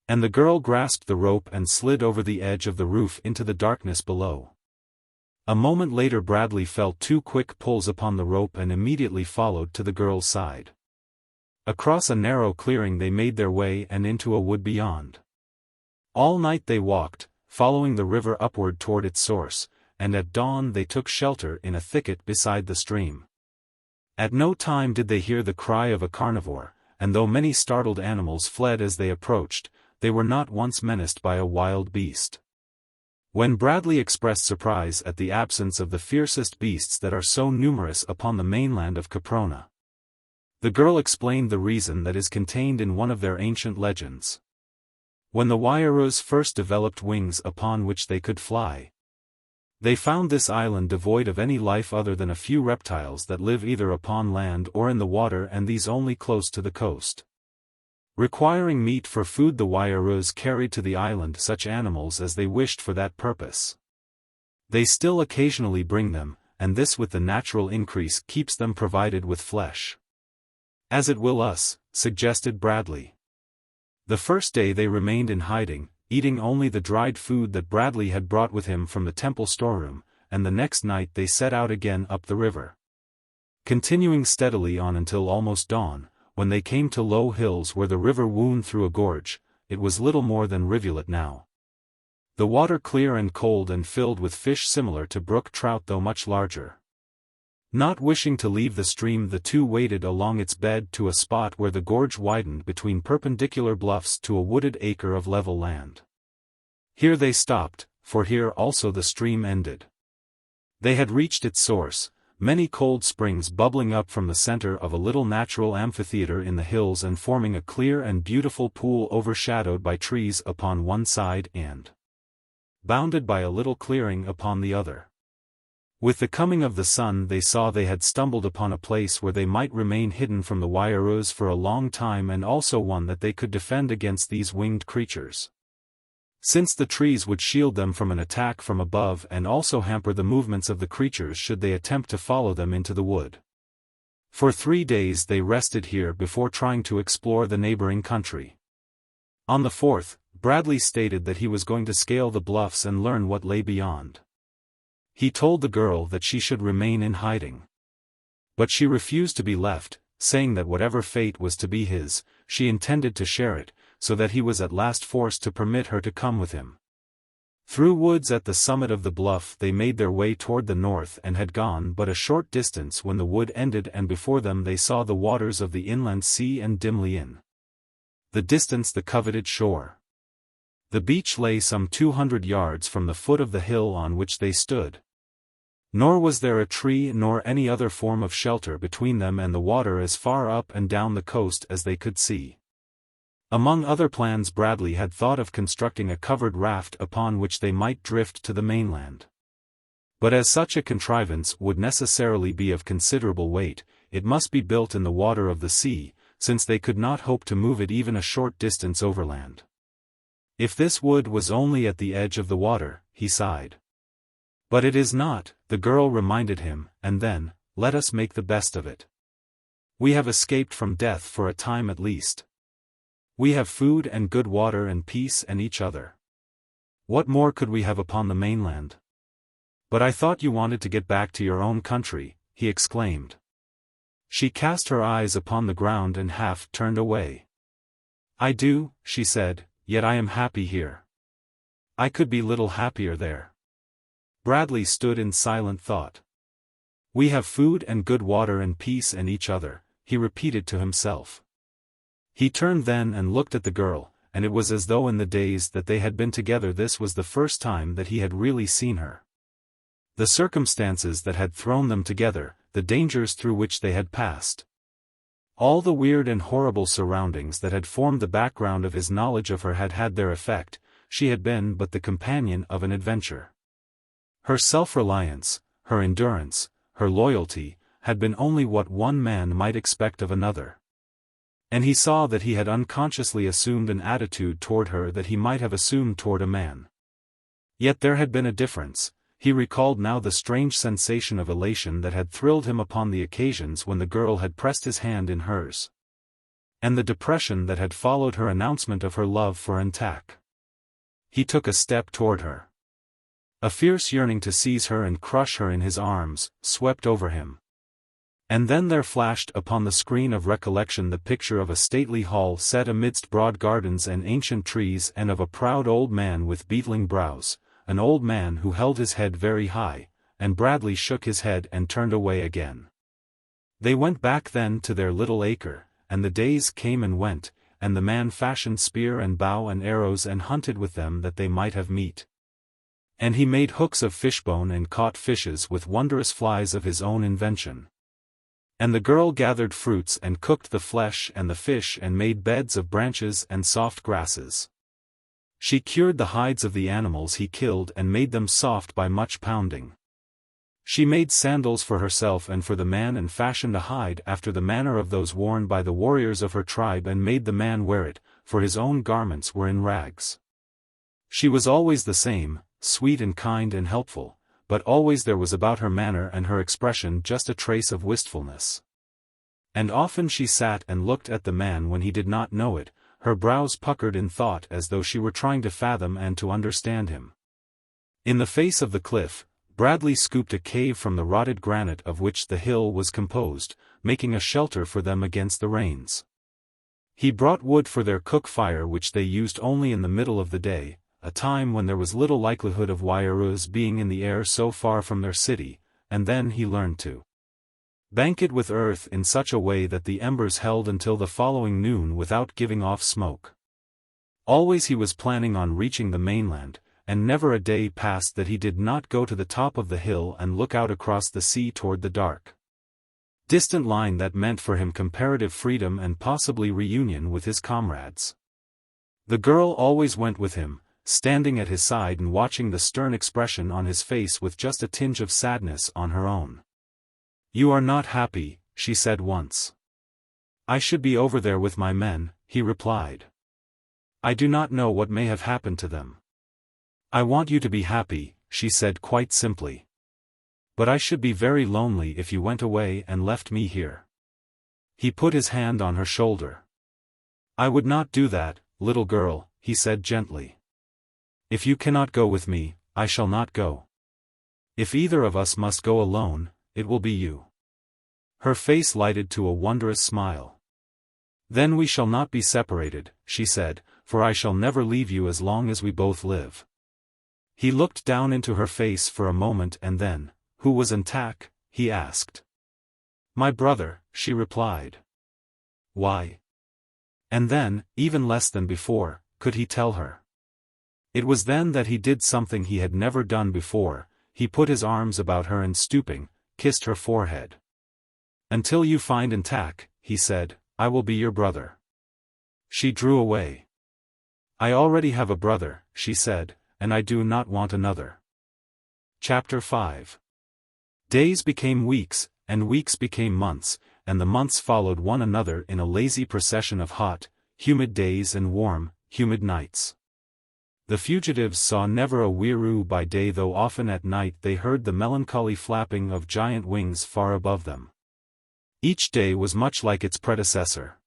And the girl grasped the rope and slid over the edge of the roof into the darkness below. A moment later Bradley felt two quick pulls upon the rope and immediately followed to the girl's side. Across a narrow clearing they made their way and into a wood beyond. All night they walked, following the river upward toward its source, and at dawn they took shelter in a thicket beside the stream. At no time did they hear the cry of a carnivore, and though many startled animals fled as they approached, they were not once menaced by a wild beast. When Bradley expressed surprise at the absence of the fiercest beasts that are so numerous upon the mainland of Caprona, the girl explained the reason that is contained in one of their ancient legends. When the Waiaros first developed wings upon which they could fly, they found this island devoid of any life other than a few reptiles that live either upon land or in the water, and these only close to the coast. Requiring meat for food, the Waiaros carried to the island such animals as they wished for that purpose. They still occasionally bring them, and this with the natural increase keeps them provided with flesh. "As it will us," suggested Bradley. The first day they remained in hiding, eating only the dried food that Bradley had brought with him from the temple storeroom, and the next night they set out again up the river. Continuing steadily on until almost dawn, when they came to low hills where the river wound through a gorge, it was little more than rivulet now. The water clear and cold and filled with fish similar to brook trout though much larger. Not wishing to leave the stream, the two waded along its bed to a spot where the gorge widened between perpendicular bluffs to a wooded acre of level land. Here they stopped, for here also the stream ended. They had reached its source, many cold springs bubbling up from the center of a little natural amphitheater in the hills and forming a clear and beautiful pool overshadowed by trees upon one side and bounded by a little clearing upon the other. With the coming of the sun they saw they had stumbled upon a place where they might remain hidden from the Waiaros for a long time, and also one that they could defend against these winged creatures, since the trees would shield them from an attack from above and also hamper the movements of the creatures should they attempt to follow them into the wood. For 3 days they rested here before trying to explore the neighboring country. On the 4th, Bradley stated that he was going to scale the bluffs and learn what lay beyond. He told the girl that she should remain in hiding. But she refused to be left, saying that whatever fate was to be his, she intended to share it, so that he was at last forced to permit her to come with him. Through woods at the summit of the bluff they made their way toward the north and had gone but a short distance when the wood ended, and before them they saw the waters of the inland sea and dimly in the distance the coveted shore. The beach lay some 200 yards from the foot of the hill on which they stood. Nor was there a tree nor any other form of shelter between them and the water as far up and down the coast as they could see. Among other plans, Bradley had thought of constructing a covered raft upon which they might drift to the mainland. But as such a contrivance would necessarily be of considerable weight, it must be built in the water of the sea, since they could not hope to move it even a short distance overland. If this wood was only at the edge of the water, he sighed. But it is not, the girl reminded him, and then, let us make the best of it. We have escaped from death for a time at least. We have food and good water and peace and each other. What more could we have upon the mainland? But I thought you wanted to get back to your own country, he exclaimed. She cast her eyes upon the ground and half turned away. "I do," she said, "yet I am happy here. I could be little happier there." Bradley stood in silent thought. "We have food and good water and peace and each other," he repeated to himself. He turned then and looked at the girl, and it was as though in the days that they had been together this was the first time that he had really seen her. The circumstances that had thrown them together, the dangers through which they had passed. All the weird and horrible surroundings that had formed the background of his knowledge of her had had their effect. She had been but the companion of an adventure. Her self-reliance, her endurance, her loyalty, had been only what one man might expect of another. And he saw that he had unconsciously assumed an attitude toward her that he might have assumed toward a man. Yet there had been a difference. He recalled now the strange sensation of elation that had thrilled him upon the occasions when the girl had pressed his hand in hers. And the depression that had followed her announcement of her love for Antak. He took a step toward her. A fierce yearning to seize her and crush her in his arms swept over him. And then there flashed upon the screen of recollection the picture of a stately hall set amidst broad gardens and ancient trees and of a proud old man with beetling brows, an old man who held his head very high, and Bradley shook his head and turned away again. They went back then to their little acre, and the days came and went, and the man fashioned spear and bow and arrows and hunted with them that they might have meat. And he made hooks of fishbone and caught fishes with wondrous flies of his own invention. And the girl gathered fruits and cooked the flesh and the fish and made beds of branches and soft grasses. She cured the hides of the animals he killed and made them soft by much pounding. She made sandals for herself and for the man and fashioned a hide after the manner of those worn by the warriors of her tribe and made the man wear it, for his own garments were in rags. She was always the same, sweet and kind and helpful, but always there was about her manner and her expression just a trace of wistfulness. And often she sat and looked at the man when he did not know it, her brows puckered in thought as though she were trying to fathom and to understand him. In the face of the cliff, Bradley scooped a cave from the rotted granite of which the hill was composed, making a shelter for them against the rains. He brought wood for their cook fire which they used only in the middle of the day, a time when there was little likelihood of Wairuz being in the air so far from their city, and then he learned to bank it with earth in such a way that the embers held until the following noon without giving off smoke. Always he was planning on reaching the mainland, and never a day passed that he did not go to the top of the hill and look out across the sea toward the dark, distant line that meant for him comparative freedom and possibly reunion with his comrades. The girl always went with him, standing at his side and watching the stern expression on his face with just a tinge of sadness on her own. "You are not happy," she said once. "I should be over there with my men," he replied. "I do not know what may have happened to them." "I want you to be happy," she said quite simply. "But I should be very lonely if you went away and left me here." He put his hand on her shoulder. "I would not do that, little girl," he said gently. "If you cannot go with me, I shall not go. If either of us must go alone, it will be you." Her face lighted to a wondrous smile. "Then we shall not be separated," she said, "for I shall never leave you as long as we both live." He looked down into her face for a moment and then, "Who was Antak?" he asked. "My brother," she replied. "Why?" And then, even less than before, could he tell her? It was then that he did something he had never done before. He put his arms about her and stooping, kissed her forehead. "Until you find Antak," he said, "I will be your brother." She drew away. "I already have a brother," she said, "and I do not want another." Chapter 5. Days became weeks, and weeks became months, and the months followed one another in a lazy procession of hot, humid days and warm, humid nights. The fugitives saw never a Weiroo by day, though often at night they heard the melancholy flapping of giant wings far above them. Each day was much like its predecessor.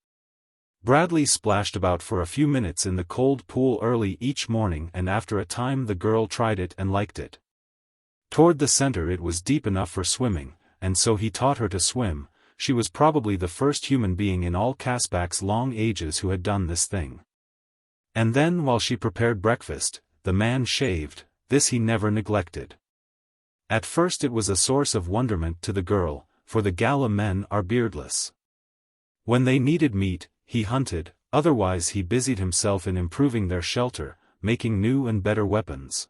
Bradley splashed about for a few minutes in the cold pool early each morning, and after a time the girl tried it and liked it. Toward the center it was deep enough for swimming, and so he taught her to swim. she was probably the first human being in all Caspak's long ages who had done this thing. And then while she prepared breakfast, the man shaved. This he never neglected. At first it was a source of wonderment to the girl, for the gala men are beardless. When they needed meat, he hunted, otherwise he busied himself in improving their shelter, making new and better weapons.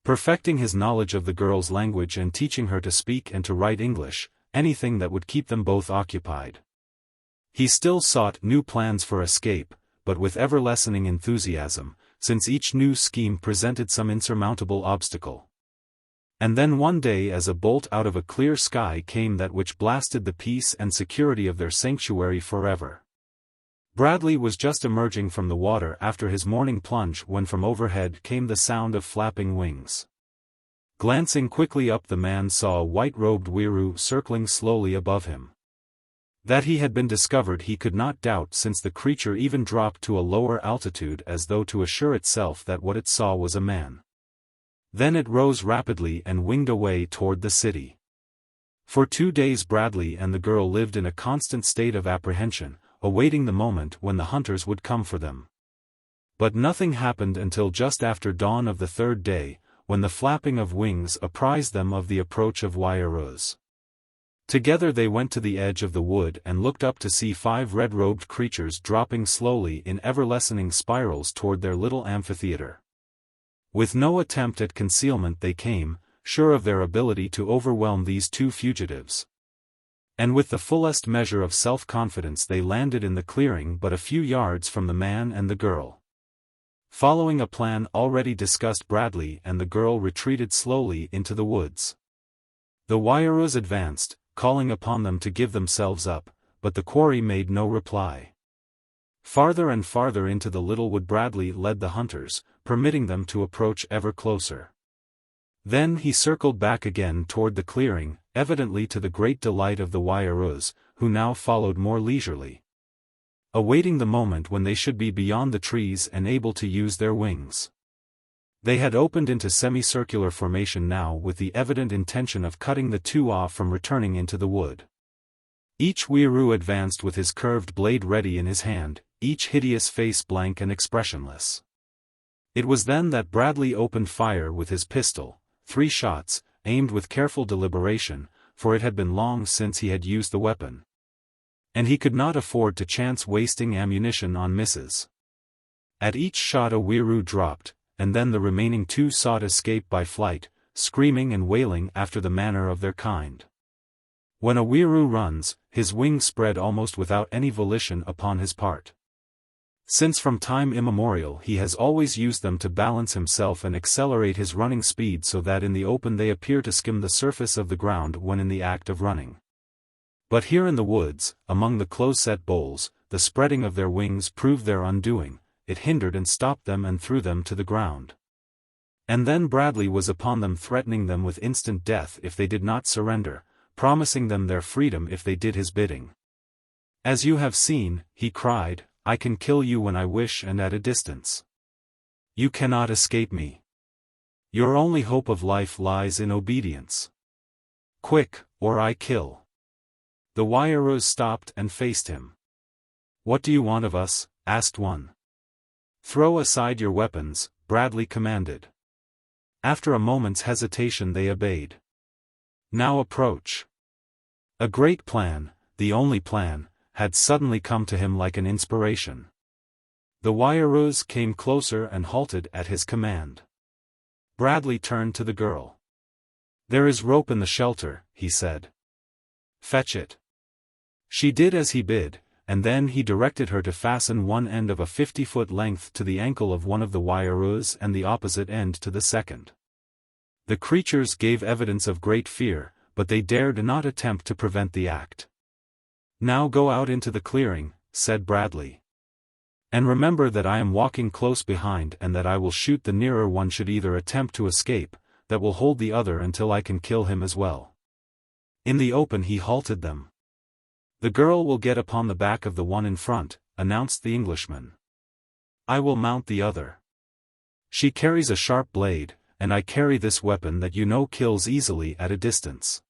Perfecting his knowledge of the girl's language and teaching her to speak and to write English, anything that would keep them both occupied. He still sought new plans for escape, but with ever-lessening enthusiasm, since each new scheme presented some insurmountable obstacle. And then one day as a bolt out of a clear sky came that which blasted the peace and security of their sanctuary forever. Bradley was just emerging from the water after his morning plunge when from overhead came the sound of flapping wings. Glancing quickly up, the man saw a white-robed Weiroo circling slowly above him. That he had been discovered he could not doubt, since the creature even dropped to a lower altitude as though to assure itself that what it saw was a man. Then it rose rapidly and winged away toward the city. For 2 days Bradley and the girl lived in a constant state of apprehension, awaiting the moment when the hunters would come for them. But nothing happened until just after dawn of the 3rd day, when the flapping of wings apprised them of the approach of Weiroo. Together they went to the edge of the wood and looked up to see 5 red-robed creatures dropping slowly in ever-lessening spirals toward their little amphitheater. With no attempt at concealment they came, sure of their ability to overwhelm these 2 fugitives. And with the fullest measure of self-confidence they landed in the clearing but a few yards from the man and the girl. Following a plan already discussed, Bradley and the girl retreated slowly into the woods. The Weiroo advanced, calling upon them to give themselves up, but the quarry made no reply. Farther and farther into the little wood Bradley led the hunters, permitting them to approach ever closer. Then he circled back again toward the clearing, evidently to the great delight of the Weiroo, who now followed more leisurely, awaiting the moment when they should be beyond the trees and able to use their wings. They had opened into semicircular formation now with the evident intention of cutting the 2 off from returning into the wood. Each Weiroo advanced with his curved blade ready in his hand, each hideous face blank and expressionless. It was then that Bradley opened fire with his pistol, 3 shots, aimed with careful deliberation, for it had been long since he had used the weapon. And he could not afford to chance wasting ammunition on misses. At each shot a Weiroo dropped, and then the remaining 2 sought escape by flight, screaming and wailing after the manner of their kind. When a Weiroo runs, his wings spread almost without any volition upon his part. Since from time immemorial he has always used them to balance himself and accelerate his running speed so that in the open they appear to skim the surface of the ground when in the act of running. But here in the woods, among the close-set boles, the spreading of their wings proved their undoing. It hindered and stopped them and threw them to the ground. And then Bradley was upon them, threatening them with instant death if they did not surrender, promising them their freedom if they did his bidding. "As you have seen," he cried, "I can kill you when I wish and at a distance. You cannot escape me. Your only hope of life lies in obedience. Quick, or I kill." The Weiroo stopped and faced him. "What do you want of us?" asked one. "Throw aside your weapons," Bradley commanded. After a moment's hesitation they obeyed. "Now approach." A great plan, the only plan, had suddenly come to him like an inspiration. The Weiroo came closer and halted at his command. Bradley turned to the girl. "There is rope in the shelter," he said. "Fetch it." She did as he bid, and then he directed her to fasten one end of a 50-foot length to the ankle of one of the Weiroo and the opposite end to the second. The creatures gave evidence of great fear, but they dared not attempt to prevent the act. "Now go out into the clearing," said Bradley. "And remember that I am walking close behind and that I will shoot the nearer one should either attempt to escape, that will hold the other until I can kill him as well." In the open he halted them. "The girl will get upon the back of the one in front," announced the Englishman. "I will mount the other. She carries a sharp blade, and I carry this weapon that you know kills easily at a distance.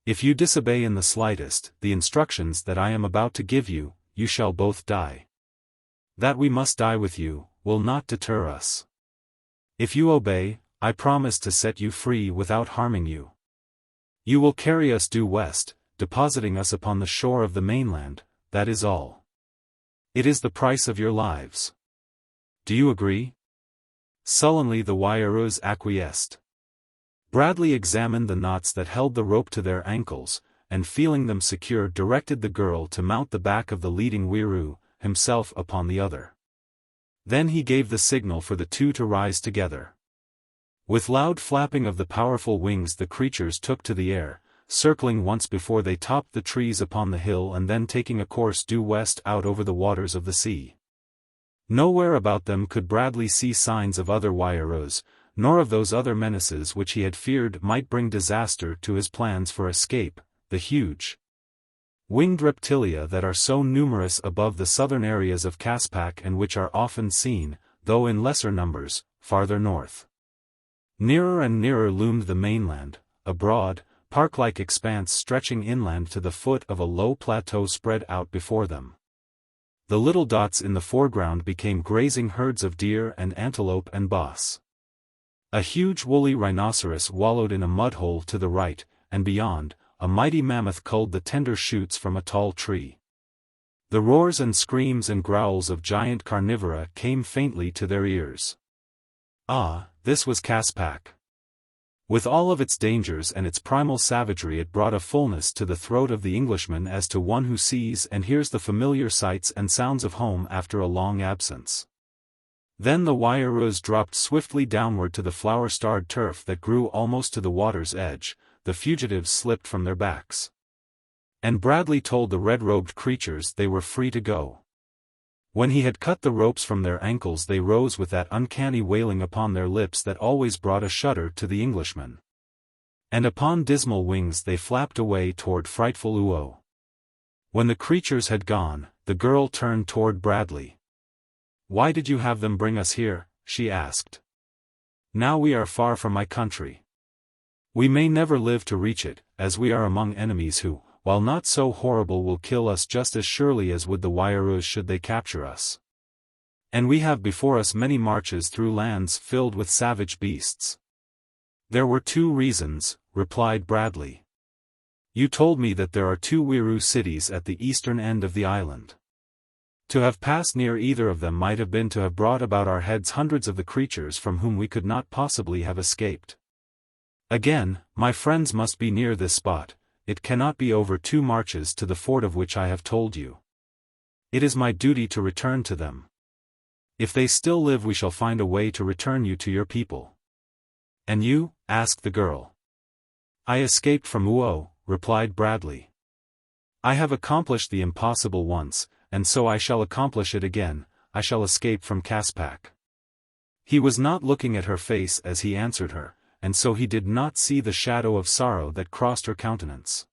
If you disobey in the slightest the instructions that I am about to give you, you shall both die. That we must die with you, will not deter us. If you obey, I promise to set you free without harming you. You will carry us due west, depositing us upon the shore of the mainland, that is all. It is the price of your lives. Do you agree? Sullenly the Wairoos acquiesced. Bradley examined the knots that held the rope to their ankles, and feeling them secure directed the girl to mount the back of the leading Wiroo, himself upon the other. Then he gave the signal for the two to rise together. With loud flapping of the powerful wings the creatures took to the air, circling once before they topped the trees upon the hill and then taking a course due west out over the waters of the sea. Nowhere about them could Bradley see signs of other Wairoos, nor of those other menaces which he had feared might bring disaster to his plans for escape, the huge winged reptilia that are so numerous above the southern areas of Caspak and which are often seen, though in lesser numbers, farther north. Nearer and nearer loomed the mainland, a broad, park-like expanse stretching inland to the foot of a low plateau spread out before them. The little dots in the foreground became grazing herds of deer and antelope and bos. A huge woolly rhinoceros wallowed in a mud-hole to the right, and beyond, a mighty mammoth culled the tender shoots from a tall tree. The roars and screams and growls of giant carnivora came faintly to their ears. Ah, this was Caspak. With all of its dangers and its primal savagery, it brought a fullness to the throat of the Englishman as to one who sees and hears the familiar sights and sounds of home after a long absence. Then the Wairoos dropped swiftly downward to the flower-starred turf that grew almost to the water's edge. The fugitives slipped from their backs. And Bradley told the red-robed creatures they were free to go. When he had cut the ropes from their ankles they rose with that uncanny wailing upon their lips that always brought a shudder to the Englishman. And upon dismal wings they flapped away toward frightful Uo. When the creatures had gone, the girl turned toward Bradley. "Why did you have them bring us here?" she asked. "Now we are far from my country. We may never live to reach it, as we are among enemies who, while not so horrible, will kill us just as surely as would the Wairoos should they capture us. And we have before us many marches through lands filled with savage beasts." "There were 2 reasons," replied Bradley. "You told me that there are 2 Wiroo cities at the eastern end of the island. To have passed near either of them might have been to have brought about our heads hundreds of the creatures from whom we could not possibly have escaped. Again, my friends must be near this spot. It cannot be over 2 marches to the fort of which I have told you. It is my duty to return to them. If they still live we shall find a way to return you to your people." "And you?" asked the girl. "I escaped from Uo," replied Bradley. "I have accomplished the impossible once, and so I shall accomplish it again. I shall escape from Caspak." He was not looking at her face as he answered her, and so he did not see the shadow of sorrow that crossed her countenance.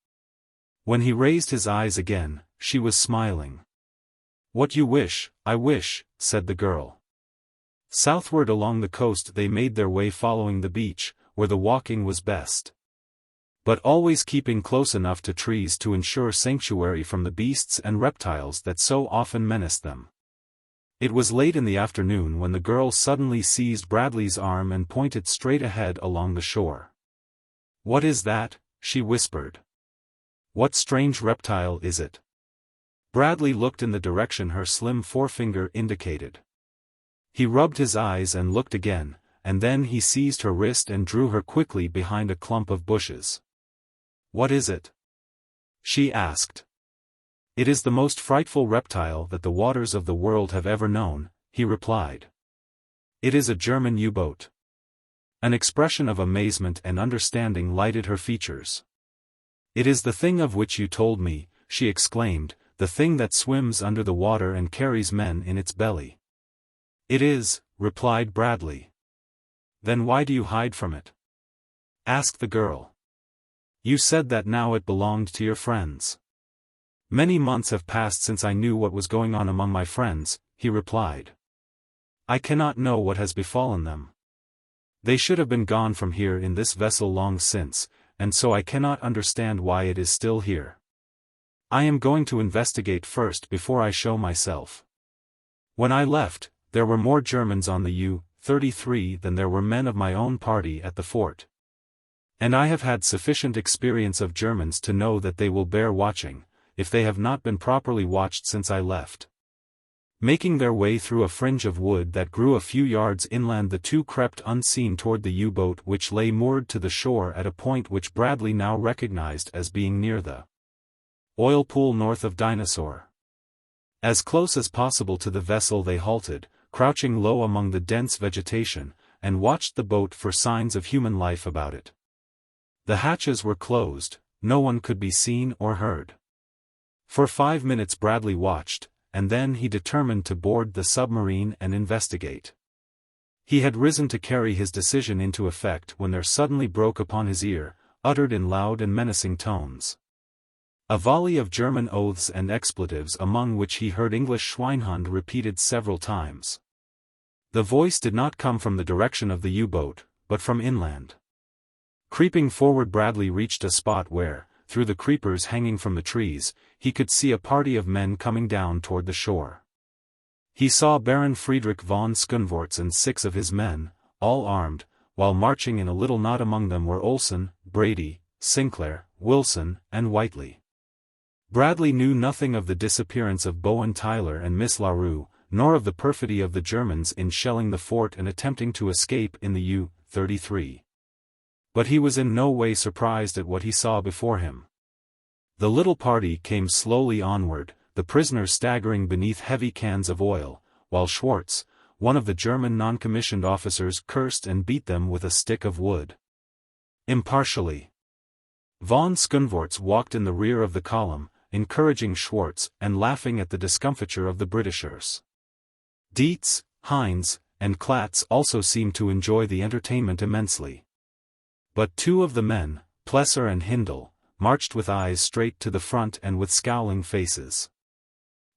When he raised his eyes again, she was smiling. "What you wish, I wish," said the girl. Southward along the coast they made their way following the beach, where the walking was best. But always keeping close enough to trees to ensure sanctuary from the beasts and reptiles that so often menaced them. It was late in the afternoon when the girl suddenly seized Bradley's arm and pointed straight ahead along the shore. "What is that?" she whispered. "What strange reptile is it?" Bradley looked in the direction her slim forefinger indicated. He rubbed his eyes and looked again, and then he seized her wrist and drew her quickly behind a clump of bushes. "What is it?" she asked. "It is the most frightful reptile that the waters of the world have ever known," he replied. "It is a German U-boat." An expression of amazement and understanding lighted her features. "It is the thing of which you told me," she exclaimed, "the thing that swims under the water and carries men in its belly." "It is," replied Bradley. "Then why do you hide from it?" asked the girl. "You said that now it belonged to your friends." "Many months have passed since I knew what was going on among my friends," he replied. "I cannot know what has befallen them. They should have been gone from here in this vessel long since, and so I cannot understand why it is still here. I am going to investigate first before I show myself. When I left, there were more Germans on the U-33 than there were men of my own party at the fort. And I have had sufficient experience of Germans to know that they will bear watching, if they have not been properly watched since I left. Making their way through a fringe of wood that grew a few yards inland, the two crept unseen toward the U-boat, which lay moored to the shore at a point which Bradley now recognized as being near the oil pool north of Dinosaur. As close as possible to the vessel they halted, crouching low among the dense vegetation, and watched the boat for signs of human life about it. The hatches were closed, no one could be seen or heard. For 5 minutes Bradley watched, and then he determined to board the submarine and investigate. He had risen to carry his decision into effect when there suddenly broke upon his ear, uttered in loud and menacing tones, a volley of German oaths and expletives, among which he heard English Schweinhund repeated several times. The voice did not come from the direction of the U-boat, but from inland. Creeping forward, Bradley reached a spot where, through the creepers hanging from the trees, he could see a party of men coming down toward the shore. He saw Baron Friedrich von Skunvorts and 6 of his men, all armed, while marching in a little knot. Among them were Olsen, Brady, Sinclair, Wilson, and Whiteley. Bradley knew nothing of the disappearance of Bowen Tyler and Miss LaRue, nor of the perfidy of the Germans in shelling the fort and attempting to escape in the U-33. But he was in no way surprised at what he saw before him. The little party came slowly onward, the prisoners staggering beneath heavy cans of oil, while Schwartz, one of the German non-commissioned officers, cursed and beat them with a stick of wood. Impartially, von Skunvorts walked in the rear of the column, encouraging Schwartz and laughing at the discomfiture of the Britishers. Dietz, Heinz, and Klatz also seemed to enjoy the entertainment immensely. But 2 of the men, Plesser and Hindle, marched with eyes straight to the front and with scowling faces.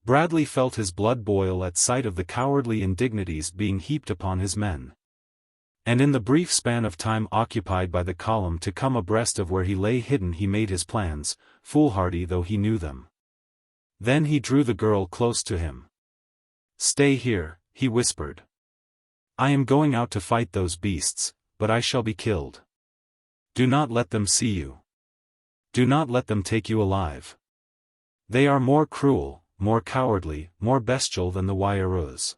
Bradley felt his blood boil at sight of the cowardly indignities being heaped upon his men. And in the brief span of time occupied by the column to come abreast of where he lay hidden, he made his plans, foolhardy though he knew them. Then he drew the girl close to him. "Stay here," he whispered. "I am going out to fight those beasts, but I shall be killed. Do not let them see you. Do not let them take you alive. They are more cruel, more cowardly, more bestial than the Waiarus."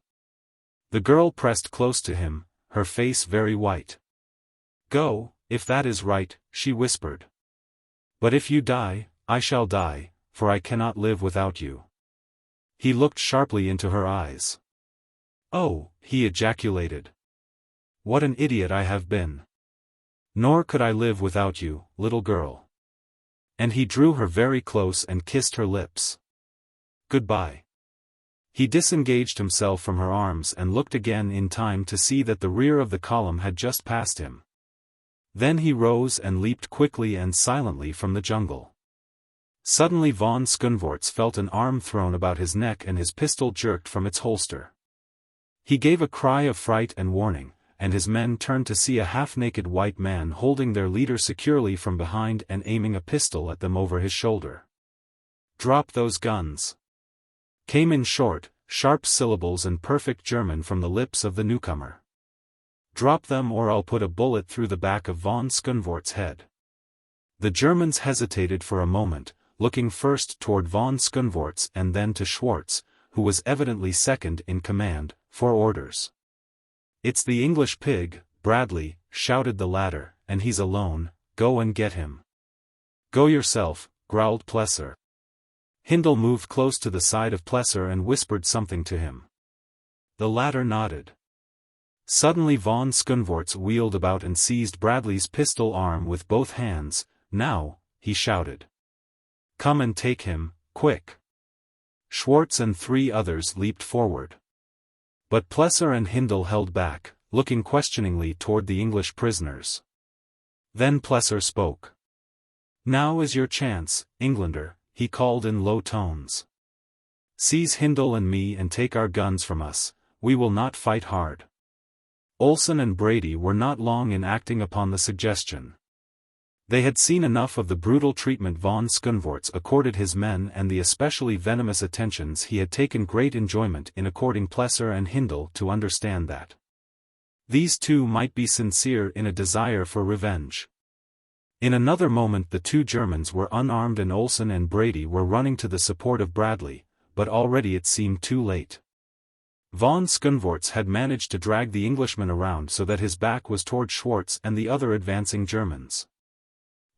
The girl pressed close to him, her face very white. "Go, if that is right," she whispered. "But if you die, I shall die, for I cannot live without you." He looked sharply into her eyes. "Oh," he ejaculated. "What an idiot I have been. Nor could I live without you, little girl." And he drew her very close and kissed her lips. "Goodbye." He disengaged himself from her arms and looked again in time to see that the rear of the column had just passed him. Then he rose and leaped quickly and silently from the jungle. Suddenly von Skunvorts felt an arm thrown about his neck and his pistol jerked from its holster. He gave a cry of fright and warning, and his men turned to see a half-naked white man holding their leader securely from behind and aiming a pistol at them over his shoulder. "Drop those guns," came in short, sharp syllables and perfect German from the lips of the newcomer. "Drop them or I'll put a bullet through the back of von Skunvorts' head." The Germans hesitated for a moment, looking first toward von Skunvorts and then to Schwartz, who was evidently second in command, for orders. "It's the English pig, Bradley," shouted the latter, "and he's alone. Go and get him." "Go yourself," growled Plesser. Hindle moved close to the side of Plesser and whispered something to him. The latter nodded. Suddenly von Skunvorts wheeled about and seized Bradley's pistol arm with both hands. "Now," he shouted. "Come and take him, quick." Schwartz and 3 others leaped forward. But Plesser and Hindle held back, looking questioningly toward the English prisoners. Then Plesser spoke. "Now is your chance, Englander," he called in low tones. "Seize Hindle and me and take our guns from us, we will not fight hard." Olsen and Brady were not long in acting upon the suggestion. They had seen enough of the brutal treatment von Skunvorts accorded his men and the especially venomous attentions he had taken great enjoyment in according Plesser and Hindle to understand that these two might be sincere in a desire for revenge. In another moment the two Germans were unarmed and Olsen and Brady were running to the support of Bradley, but already it seemed too late. Von Skunvorts had managed to drag the Englishman around so that his back was toward Schwartz and the other advancing Germans.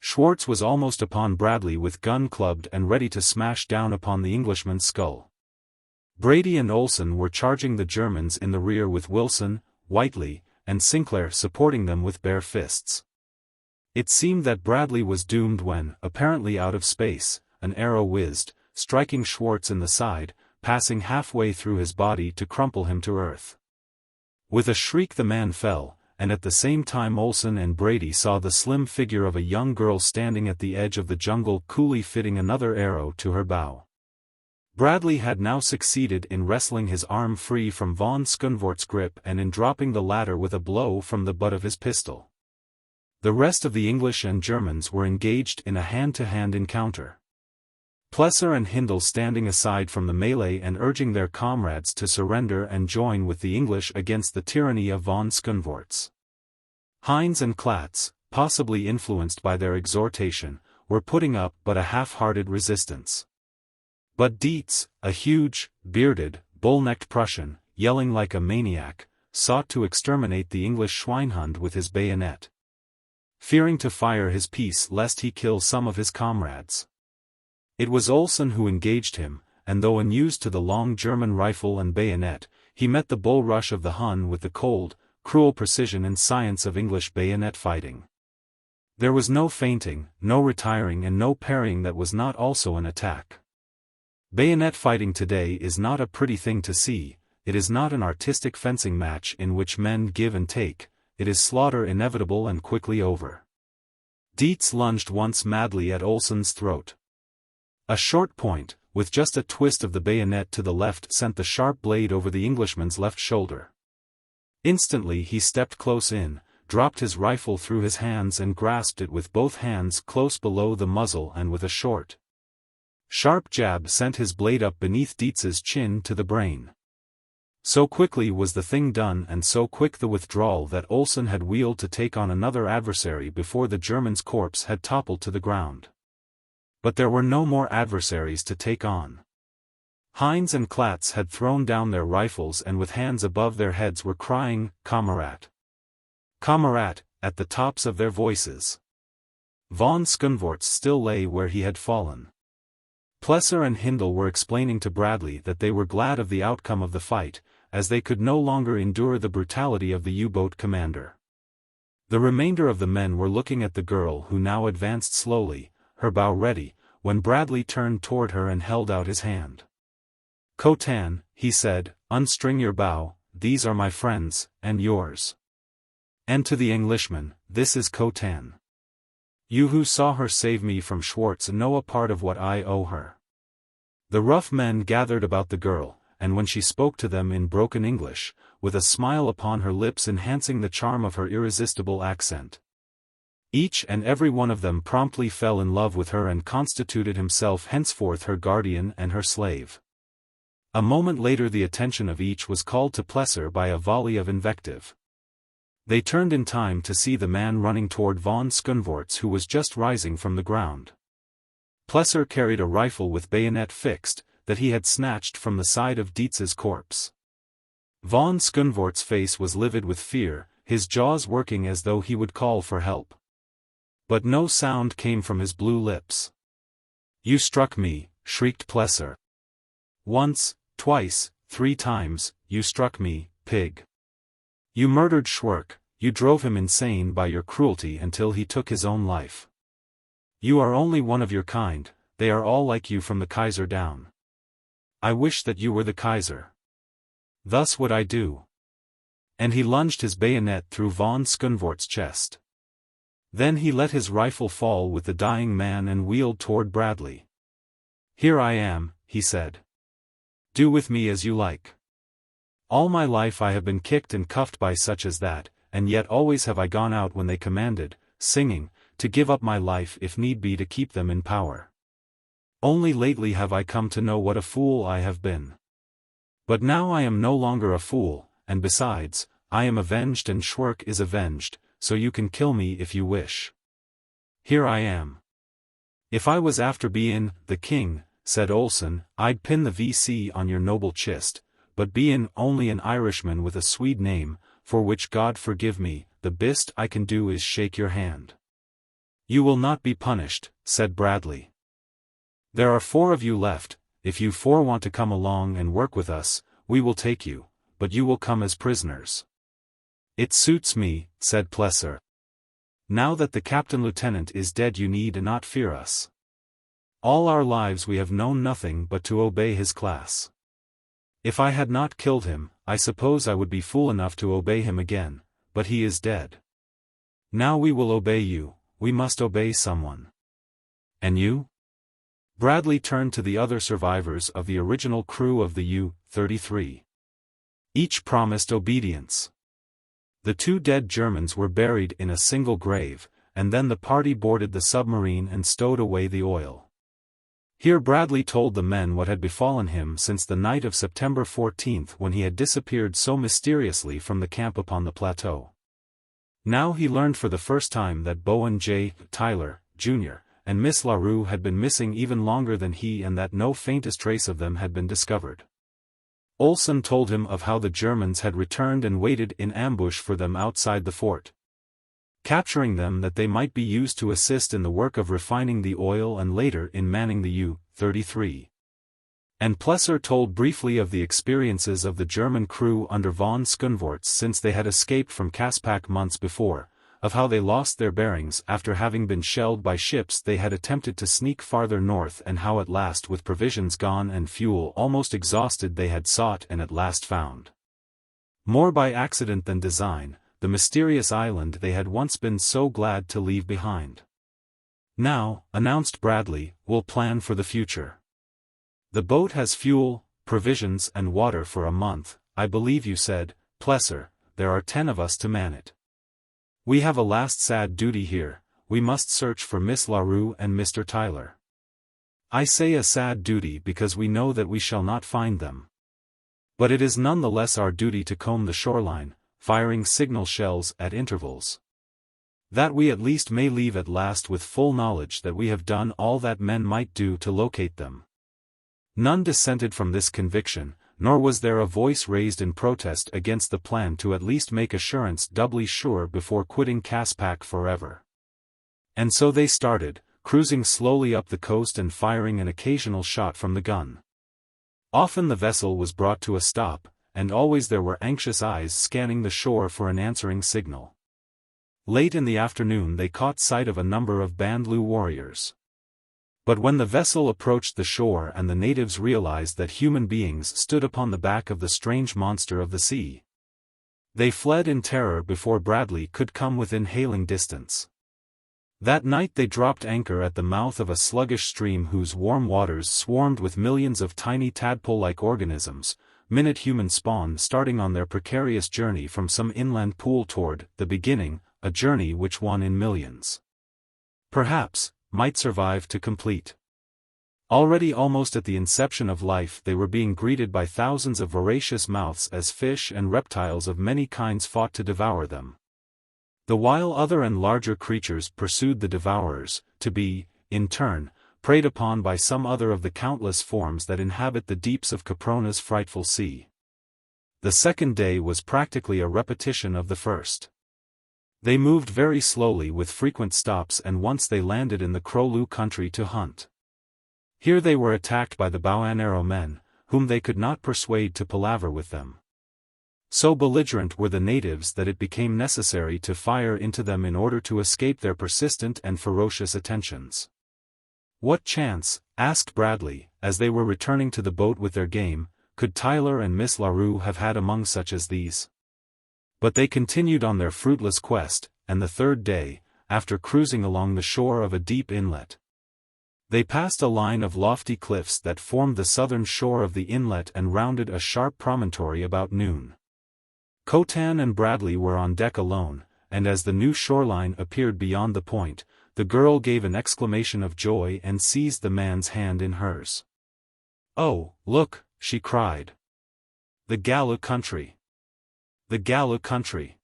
Schwartz was almost upon Bradley with gun clubbed and ready to smash down upon the Englishman's skull. Brady and Olsen were charging the Germans in the rear with Wilson, Whiteley, and Sinclair supporting them with bare fists. It seemed that Bradley was doomed when, apparently out of space, an arrow whizzed, striking Schwartz in the side, passing halfway through his body to crumple him to earth. With a shriek the man fell, and at the same time Olsen and Brady saw the slim figure of a young girl standing at the edge of the jungle coolly fitting another arrow to her bow. Bradley had now succeeded in wresting his arm free from von Skunvort's grip and in dropping the latter with a blow from the butt of his pistol. The rest of the English and Germans were engaged in a hand-to-hand encounter. Plesser and Hindle standing aside from the melee and urging their comrades to surrender and join with the English against the tyranny of von Skunvorts. Heinz and Klatz, possibly influenced by their exhortation, were putting up but a half-hearted resistance. But Dietz, a huge, bearded, bull-necked Prussian, yelling like a maniac, sought to exterminate the English swinehund with his bayonet, fearing to fire his piece lest he kill some of his comrades. It was Olsen who engaged him, and though unused to the long German rifle and bayonet, he met the bull rush of the Hun with the cold, cruel precision and science of English bayonet fighting. There was no feinting, no retiring and no parrying that was not also an attack. Bayonet fighting today is not a pretty thing to see, it is not an artistic fencing match in which men give and take, it is slaughter inevitable and quickly over. Dietz lunged once madly at Olsen's throat. A short point, with just a twist of the bayonet to the left sent the sharp blade over the Englishman's left shoulder. Instantly he stepped close in, dropped his rifle through his hands and grasped it with both hands close below the muzzle and with a short, sharp jab sent his blade up beneath Dietz's chin to the brain. So quickly was the thing done and so quick the withdrawal that Olsen had wheeled to take on another adversary before the German's corpse had toppled to the ground. But there were no more adversaries to take on. Heinz and Klatz had thrown down their rifles and with hands above their heads were crying, "Kamerad! Kamerad!" at the tops of their voices. Von Skunvorts still lay where he had fallen. Plesser and Hindle were explaining to Bradley that they were glad of the outcome of the fight, as they could no longer endure the brutality of the U-boat commander. The remainder of the men were looking at the girl who now advanced slowly, her bow ready, when Bradley turned toward her and held out his hand. "Cotan," he said, "unstring your bow, these are my friends, and yours. And to the Englishman, this is Cotan. You who saw her save me from Schwartz know a part of what I owe her." The rough men gathered about the girl, and when she spoke to them in broken English, with a smile upon her lips enhancing the charm of her irresistible accent, each and every one of them promptly fell in love with her and constituted himself henceforth her guardian and her slave. A moment later the attention of each was called to Plesser by a volley of invective. They turned in time to see the man running toward von Skunvorts who was just rising from the ground. Plesser carried a rifle with bayonet fixed, that he had snatched from the side of Dietz's corpse. Von Skunvorts' face was livid with fear, his jaws working as though he would call for help. But no sound came from his blue lips. "You struck me," shrieked Plesser. "Once, twice, 3 times, you struck me, pig. You murdered Schwerk, you drove him insane by your cruelty until he took his own life. You are only one of your kind, they are all like you from the Kaiser down. I wish that you were the Kaiser. Thus would I do." And he lunged his bayonet through von Skunvorts' chest. Then he let his rifle fall with the dying man and wheeled toward Bradley. "Here I am," he said. "Do with me as you like. All my life I have been kicked and cuffed by such as that, and yet always have I gone out when they commanded, singing, to give up my life if need be to keep them in power. Only lately have I come to know what a fool I have been. But now I am no longer a fool, and besides, I am avenged and Schwerk is avenged, so you can kill me if you wish. Here I am. If I was after bein' the king, said Olsen, I'd pin the VC on your noble chist, but bein' only an Irishman with a Swede name, for which God forgive me, the best I can do is shake your hand. You will not be punished, said Bradley. There are 4 of you left. If you 4 want to come along and work with us, we will take you, but you will come as prisoners. It suits me, said Plesser. Now that the captain-lieutenant is dead you need not fear us. All our lives we have known nothing but to obey his class. If I had not killed him, I suppose I would be fool enough to obey him again, but he is dead. Now we will obey you, we must obey someone. And you? Bradley turned to the other survivors of the original crew of the U-33. Each promised obedience. The 2 dead Germans were buried in a single grave, and then the party boarded the submarine and stowed away the oil. Here Bradley told the men what had befallen him since the night of September 14th when he had disappeared so mysteriously from the camp upon the plateau. Now he learned for the first time that Bowen J. Tyler, Jr., and Miss LaRue had been missing even longer than he and that no faintest trace of them had been discovered. Olsen told him of how the Germans had returned and waited in ambush for them outside the fort, capturing them that they might be used to assist in the work of refining the oil and later in manning the U-33. And Plesser told briefly of the experiences of the German crew under von Skunvorts since they had escaped from Caspak months before, of how they lost their bearings after having been shelled by ships they had attempted to sneak farther north and how at last with provisions gone and fuel almost exhausted they had sought and at last found, more by accident than design, the mysterious island they had once been so glad to leave behind. Now, announced Bradley, we'll plan for the future. The boat has fuel, provisions and water for a month, I believe you said, Plesser, there are 10 of us to man it. We have a last sad duty here, we must search for Miss LaRue and Mr. Tyler. I say a sad duty because we know that we shall not find them. But it is none the less our duty to comb the shoreline, firing signal shells at intervals. That we at least may leave at last with full knowledge that we have done all that men might do to locate them. None dissented from this conviction, nor was there a voice raised in protest against the plan to at least make assurance doubly sure before quitting Caspak forever. And so they started, cruising slowly up the coast and firing an occasional shot from the gun. Often the vessel was brought to a stop, and always there were anxious eyes scanning the shore for an answering signal. Late in the afternoon they caught sight of a number of Bandlu warriors. But when the vessel approached the shore and the natives realized that human beings stood upon the back of the strange monster of the sea, they fled in terror before Bradley could come within hailing distance. That night they dropped anchor at the mouth of a sluggish stream whose warm waters swarmed with millions of tiny tadpole-like organisms, minute human spawn starting on their precarious journey from some inland pool toward the beginning, a journey which one in millions, perhaps, might survive to complete. Already almost at the inception of life they were being greeted by thousands of voracious mouths as fish and reptiles of many kinds fought to devour them. The while other and larger creatures pursued the devourers, to be, in turn, preyed upon by some other of the countless forms that inhabit the deeps of Caprona's frightful sea. The second day was practically a repetition of the first. They moved very slowly with frequent stops and once they landed in the Krolu country to hunt. Here they were attacked by the Boanero men, whom they could not persuade to palaver with them. So belligerent were the natives that it became necessary to fire into them in order to escape their persistent and ferocious attentions. What chance, asked Bradley, as they were returning to the boat with their game, could Tyler and Miss LaRue have had among such as these? But they continued on their fruitless quest, and the third day, after cruising along the shore of a deep inlet, they passed a line of lofty cliffs that formed the southern shore of the inlet and rounded a sharp promontory about noon. Cotan and Bradley were on deck alone, and as the new shoreline appeared beyond the point, the girl gave an exclamation of joy and seized the man's hand in hers. "Oh, look," she cried. "The Galu country! The Galu country!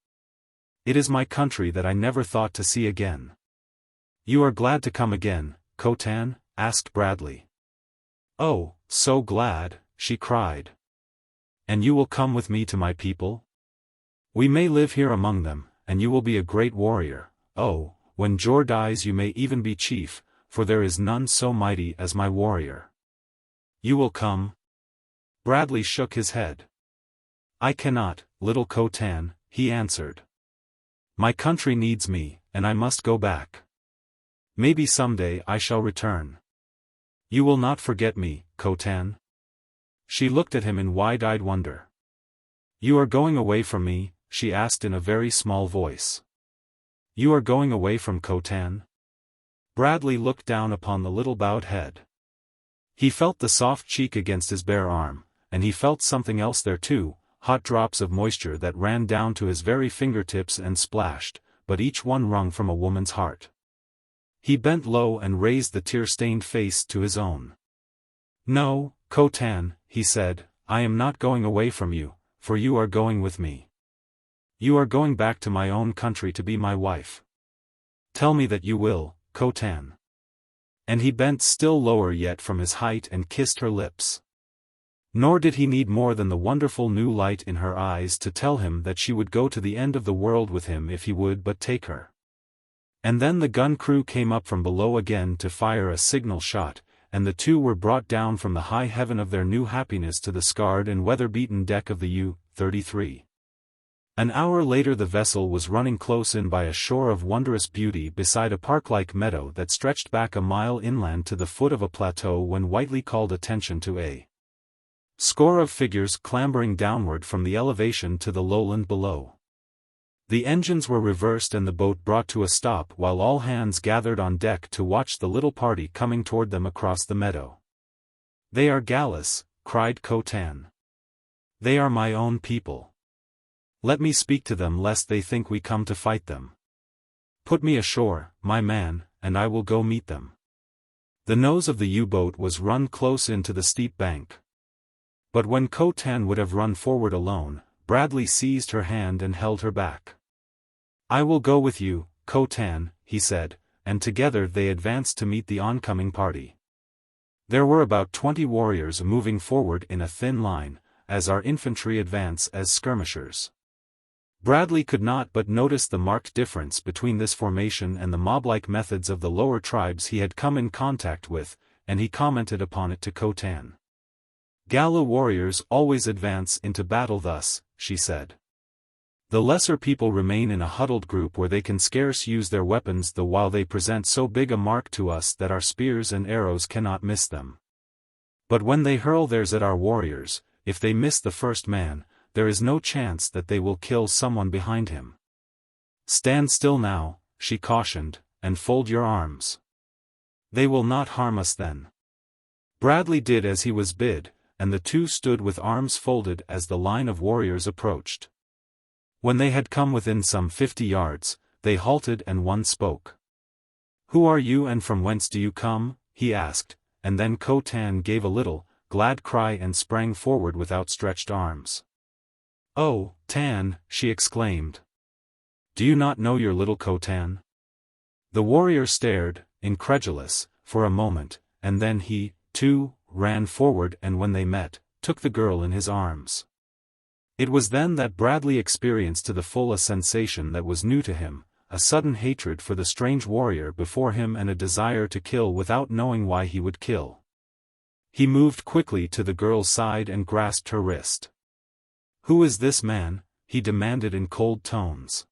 It is my country that I never thought to see again." "You are glad to come again, Cotan?" asked Bradley. "Oh, so glad," she cried. "And you will come with me to my people? We may live here among them, and you will be a great warrior. Oh, when Jor dies you may even be chief, for there is none so mighty as my warrior. You will come?" Bradley shook his head. "I cannot, little Cotan," he answered. "My country needs me, and I must go back. Maybe someday I shall return. You will not forget me, Cotan?" She looked at him in wide-eyed wonder. "You are going away from me?" she asked in a very small voice. "You are going away from Cotan?" Bradley looked down upon the little bowed head. He felt the soft cheek against his bare arm, and he felt something else there too, hot drops of moisture that ran down to his very fingertips and splashed, but each one wrung from a woman's heart. He bent low and raised the tear-stained face to his own. "No, Cotan," he said, "I am not going away from you, for you are going with me. You are going back to my own country to be my wife. Tell me that you will, Cotan." And he bent still lower yet from his height and kissed her lips. Nor did he need more than the wonderful new light in her eyes to tell him that she would go to the end of the world with him if he would but take her. And then the gun crew came up from below again to fire a signal shot, and the two were brought down from the high heaven of their new happiness to the scarred and weather-beaten deck of the U-33. An hour later the vessel was running close in by a shore of wondrous beauty beside a park-like meadow that stretched back a mile inland to the foot of a plateau when Whiteley called attention to a score of figures clambering downward from the elevation to the lowland below. The engines were reversed and the boat brought to a stop while all hands gathered on deck to watch the little party coming toward them across the meadow. "They are Galus," cried Cotan. "They are my own people. Let me speak to them lest they think we come to fight them. Put me ashore, my man, and I will go meet them." The nose of the U-boat was run close into the steep bank. But when Cotan would have run forward alone, Bradley seized her hand and held her back. "I will go with you, Cotan," he said, and together they advanced to meet the oncoming party. There were about 20 warriors moving forward in a thin line, as our infantry advance as skirmishers. Bradley could not but notice the marked difference between this formation and the mob-like methods of the lower tribes he had come in contact with, and he commented upon it to Cotan. "Galu warriors always advance into battle thus," she said. "The lesser people remain in a huddled group where they can scarce use their weapons, though while they present so big a mark to us that our spears and arrows cannot miss them. But when they hurl theirs at our warriors, if they miss the first man, there is no chance that they will kill someone behind him. Stand still now," she cautioned, "and fold your arms. They will not harm us then." Bradley did as he was bid, and the two stood with arms folded as the line of warriors approached. When they had come within some 50 yards, they halted and one spoke. "Who are you and from whence do you come?" he asked, and then Cotan gave a little, glad cry and sprang forward with outstretched arms. "Oh, Tan," she exclaimed. "Do you not know your little Cotan?" The warrior stared, incredulous, for a moment, and then he, too, ran forward and when they met, took the girl in his arms. It was then that Bradley experienced to the full a sensation that was new to him, a sudden hatred for the strange warrior before him and a desire to kill without knowing why he would kill. He moved quickly to the girl's side and grasped her wrist. "Who is this man?" he demanded in cold tones.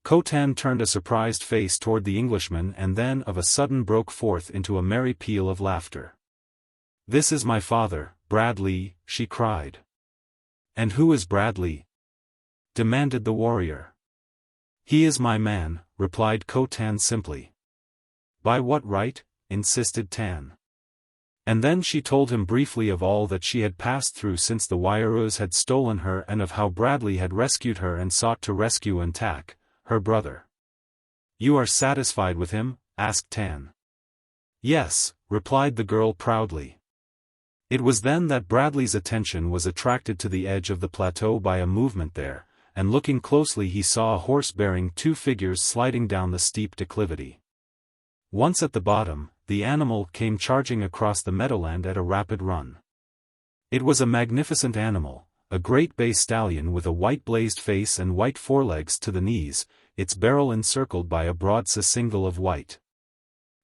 Cotan turned a surprised face toward the Englishman and then of a sudden broke forth into a merry peal of laughter. "This is my father, Bradley," she cried. "And who is Bradley?" demanded the warrior. "He is my man," replied Cotan simply. "By what right?" insisted Tan. And then she told him briefly of all that she had passed through since the Wairus had stolen her and of how Bradley had rescued her and sought to rescue Antak, her brother. "You are satisfied with him?" asked Tan. Yes, replied the girl proudly. It was then that Bradley's attention was attracted to the edge of the plateau by a movement there, and looking closely he saw a horse bearing two figures sliding down the steep declivity. Once at the bottom, the animal came charging across the meadowland at a rapid run. It was a magnificent animal, a great bay stallion with a white blazed face and white forelegs to the knees, its barrel encircled by a broad single of white.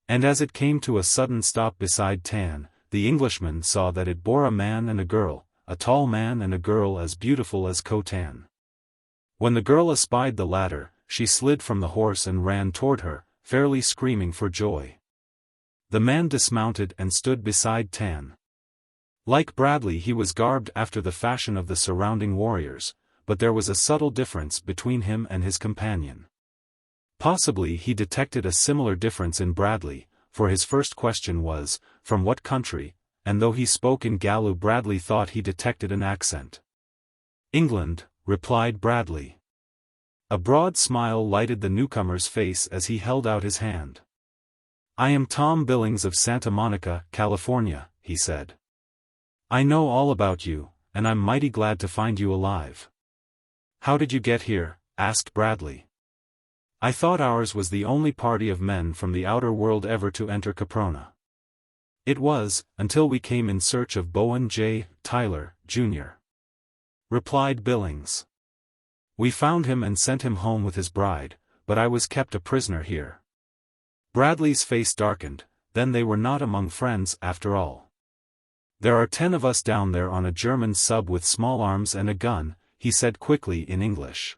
And as it came to a sudden stop beside Tan, the Englishman saw that it bore a man and a girl, a tall man and a girl as beautiful as Cotan. When the girl espied the latter, she slid from the horse and ran toward her, fairly screaming for joy. The man dismounted and stood beside Tan. Like Bradley, he was garbed after the fashion of the surrounding warriors, but there was a subtle difference between him and his companion. Possibly he detected a similar difference in Bradley, for his first question was, "From what country?" and though he spoke in Gallo, Bradley thought he detected an accent. "England," replied Bradley. A broad smile lighted the newcomer's face as he held out his hand. "I am Tom Billings of Santa Monica, California," he said. "I know all about you, and I'm mighty glad to find you alive." "How did you get here?" asked Bradley. "I thought ours was the only party of men from the outer world ever to enter Caprona." "It was, until we came in search of Bowen J. Tyler, Jr.," replied Billings. "We found him and sent him home with his bride, but I was kept a prisoner here." Bradley's face darkened. Then they were not among friends after all. "There are 10 of us down there on a German sub with small arms and a gun," he said quickly in English.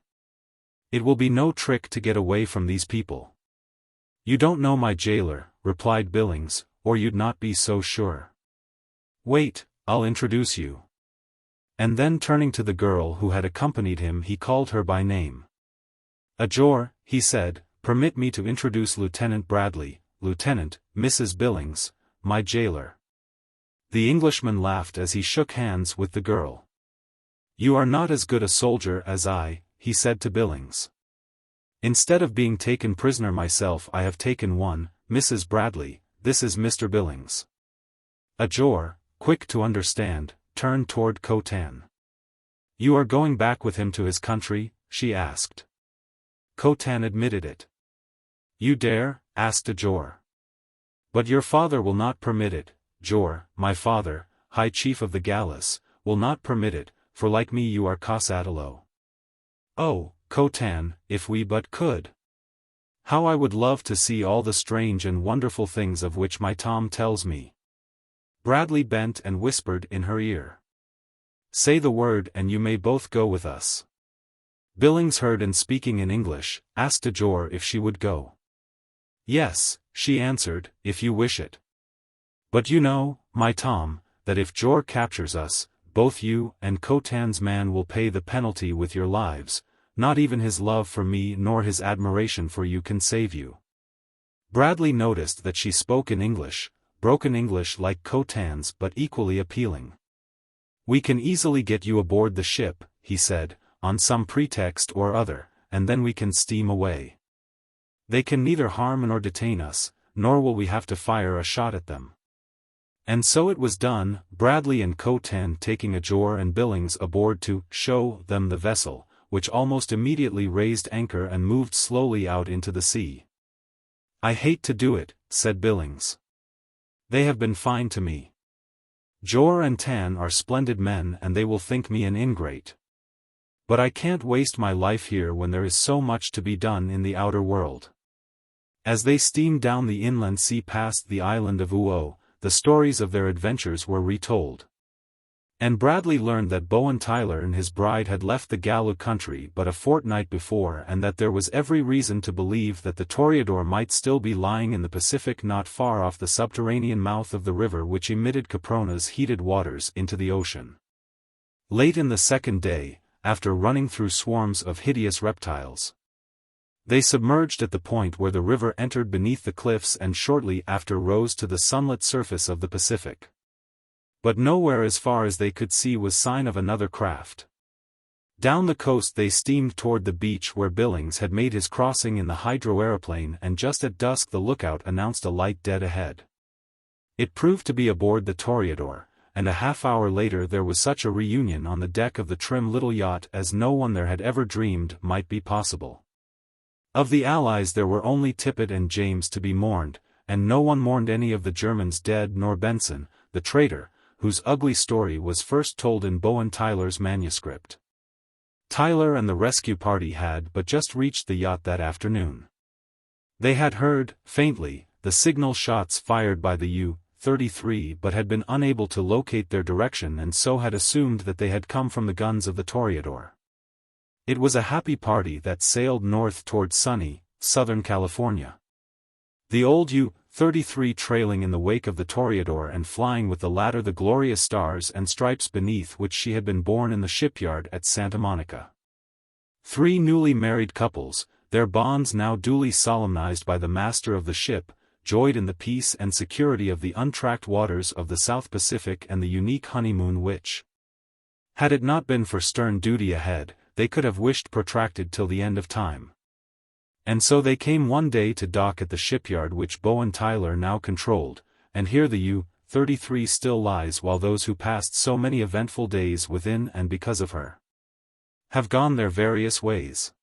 "It will be no trick to get away from these people." "You don't know my jailer," replied Billings, "or you'd not be so sure. Wait, I'll introduce you." And then turning to the girl who had accompanied him, he called her by name. "Ajor," he said, "permit me to introduce Lieutenant Bradley, Lieutenant, Mrs. Billings, my jailer." The Englishman laughed as he shook hands with the girl. "You are not as good a soldier as I," he said to Billings. "Instead of being taken prisoner myself, I have taken one, Mrs. Bradley. This is Mr. Billings." Ajor, quick to understand, turned toward Cotan. "You are going back with him to his country?" she asked. Cotan admitted it. "You dare?" asked Ajor. "But your father will not permit it." "Jor, my father, High Chief of the Gallus, will not permit it, for like me you are Cosatalo." "Oh, Cotan, if we but could! How I would love to see all the strange and wonderful things of which my Tom tells me." Bradley bent and whispered in her ear. "Say the word and you may both go with us." Billings heard and speaking in English, asked Ajor if she would go. "Yes," she answered, "if you wish it. But you know, my Tom, that if Jor captures us, both you and Cotan's man will pay the penalty with your lives. Not even his love for me nor his admiration for you can save you." Bradley noticed that she spoke in English, broken English like Cotan's but equally appealing. "We can easily get you aboard the ship," he said, "on some pretext or other, and then we can steam away. They can neither harm nor detain us, nor will we have to fire a shot at them." And so it was done, Bradley and Cotan taking Ajor and Billings aboard to show them the vessel, which almost immediately raised anchor and moved slowly out into the sea. "I hate to do it," said Billings. "They have been fine to me. Jor and Tan are splendid men and they will think me an ingrate. But I can't waste my life here when there is so much to be done in the outer world." As they steamed down the inland sea past the island of Uo, the stories of their adventures were retold. And Bradley learned that Bowen Tyler and his bride had left the Gallo country but a fortnight before, and that there was every reason to believe that the Toreador might still be lying in the Pacific not far off the subterranean mouth of the river which emitted Caprona's heated waters into the ocean. Late in the second day, after running through swarms of hideous reptiles, they submerged at the point where the river entered beneath the cliffs and shortly after rose to the sunlit surface of the Pacific. But nowhere as far as they could see was sign of another craft. Down the coast they steamed toward the beach where Billings had made his crossing in the hydroaeroplane, and just at dusk the lookout announced a light dead ahead. It proved to be aboard the Toreador, and a half-hour later there was such a reunion on the deck of the trim little yacht as no one there had ever dreamed might be possible. Of the Allies there were only Tippett and James to be mourned, and no one mourned any of the Germans dead nor Benson, the traitor, whose ugly story was first told in Bowen Tyler's manuscript. Tyler and the rescue party had but just reached the yacht that afternoon. They had heard, faintly, the signal shots fired by the U-33 but had been unable to locate their direction, and so had assumed that they had come from the guns of the Toreador. It was a happy party that sailed north toward sunny, Southern California. The old U-33 trailing in the wake of the Toreador and flying with the latter the glorious stars and stripes beneath which she had been born in the shipyard at Santa Monica. 3 newly married couples, their bonds now duly solemnized by the master of the ship, joyed in the peace and security of the untracked waters of the South Pacific and the unique honeymoon which, had it not been for stern duty ahead, they could have wished protracted till the end of time. And so they came one day to dock at the shipyard which Bowen Tyler now controlled, and here the U-33 still lies, while those who passed so many eventful days within and because of her have gone their various ways.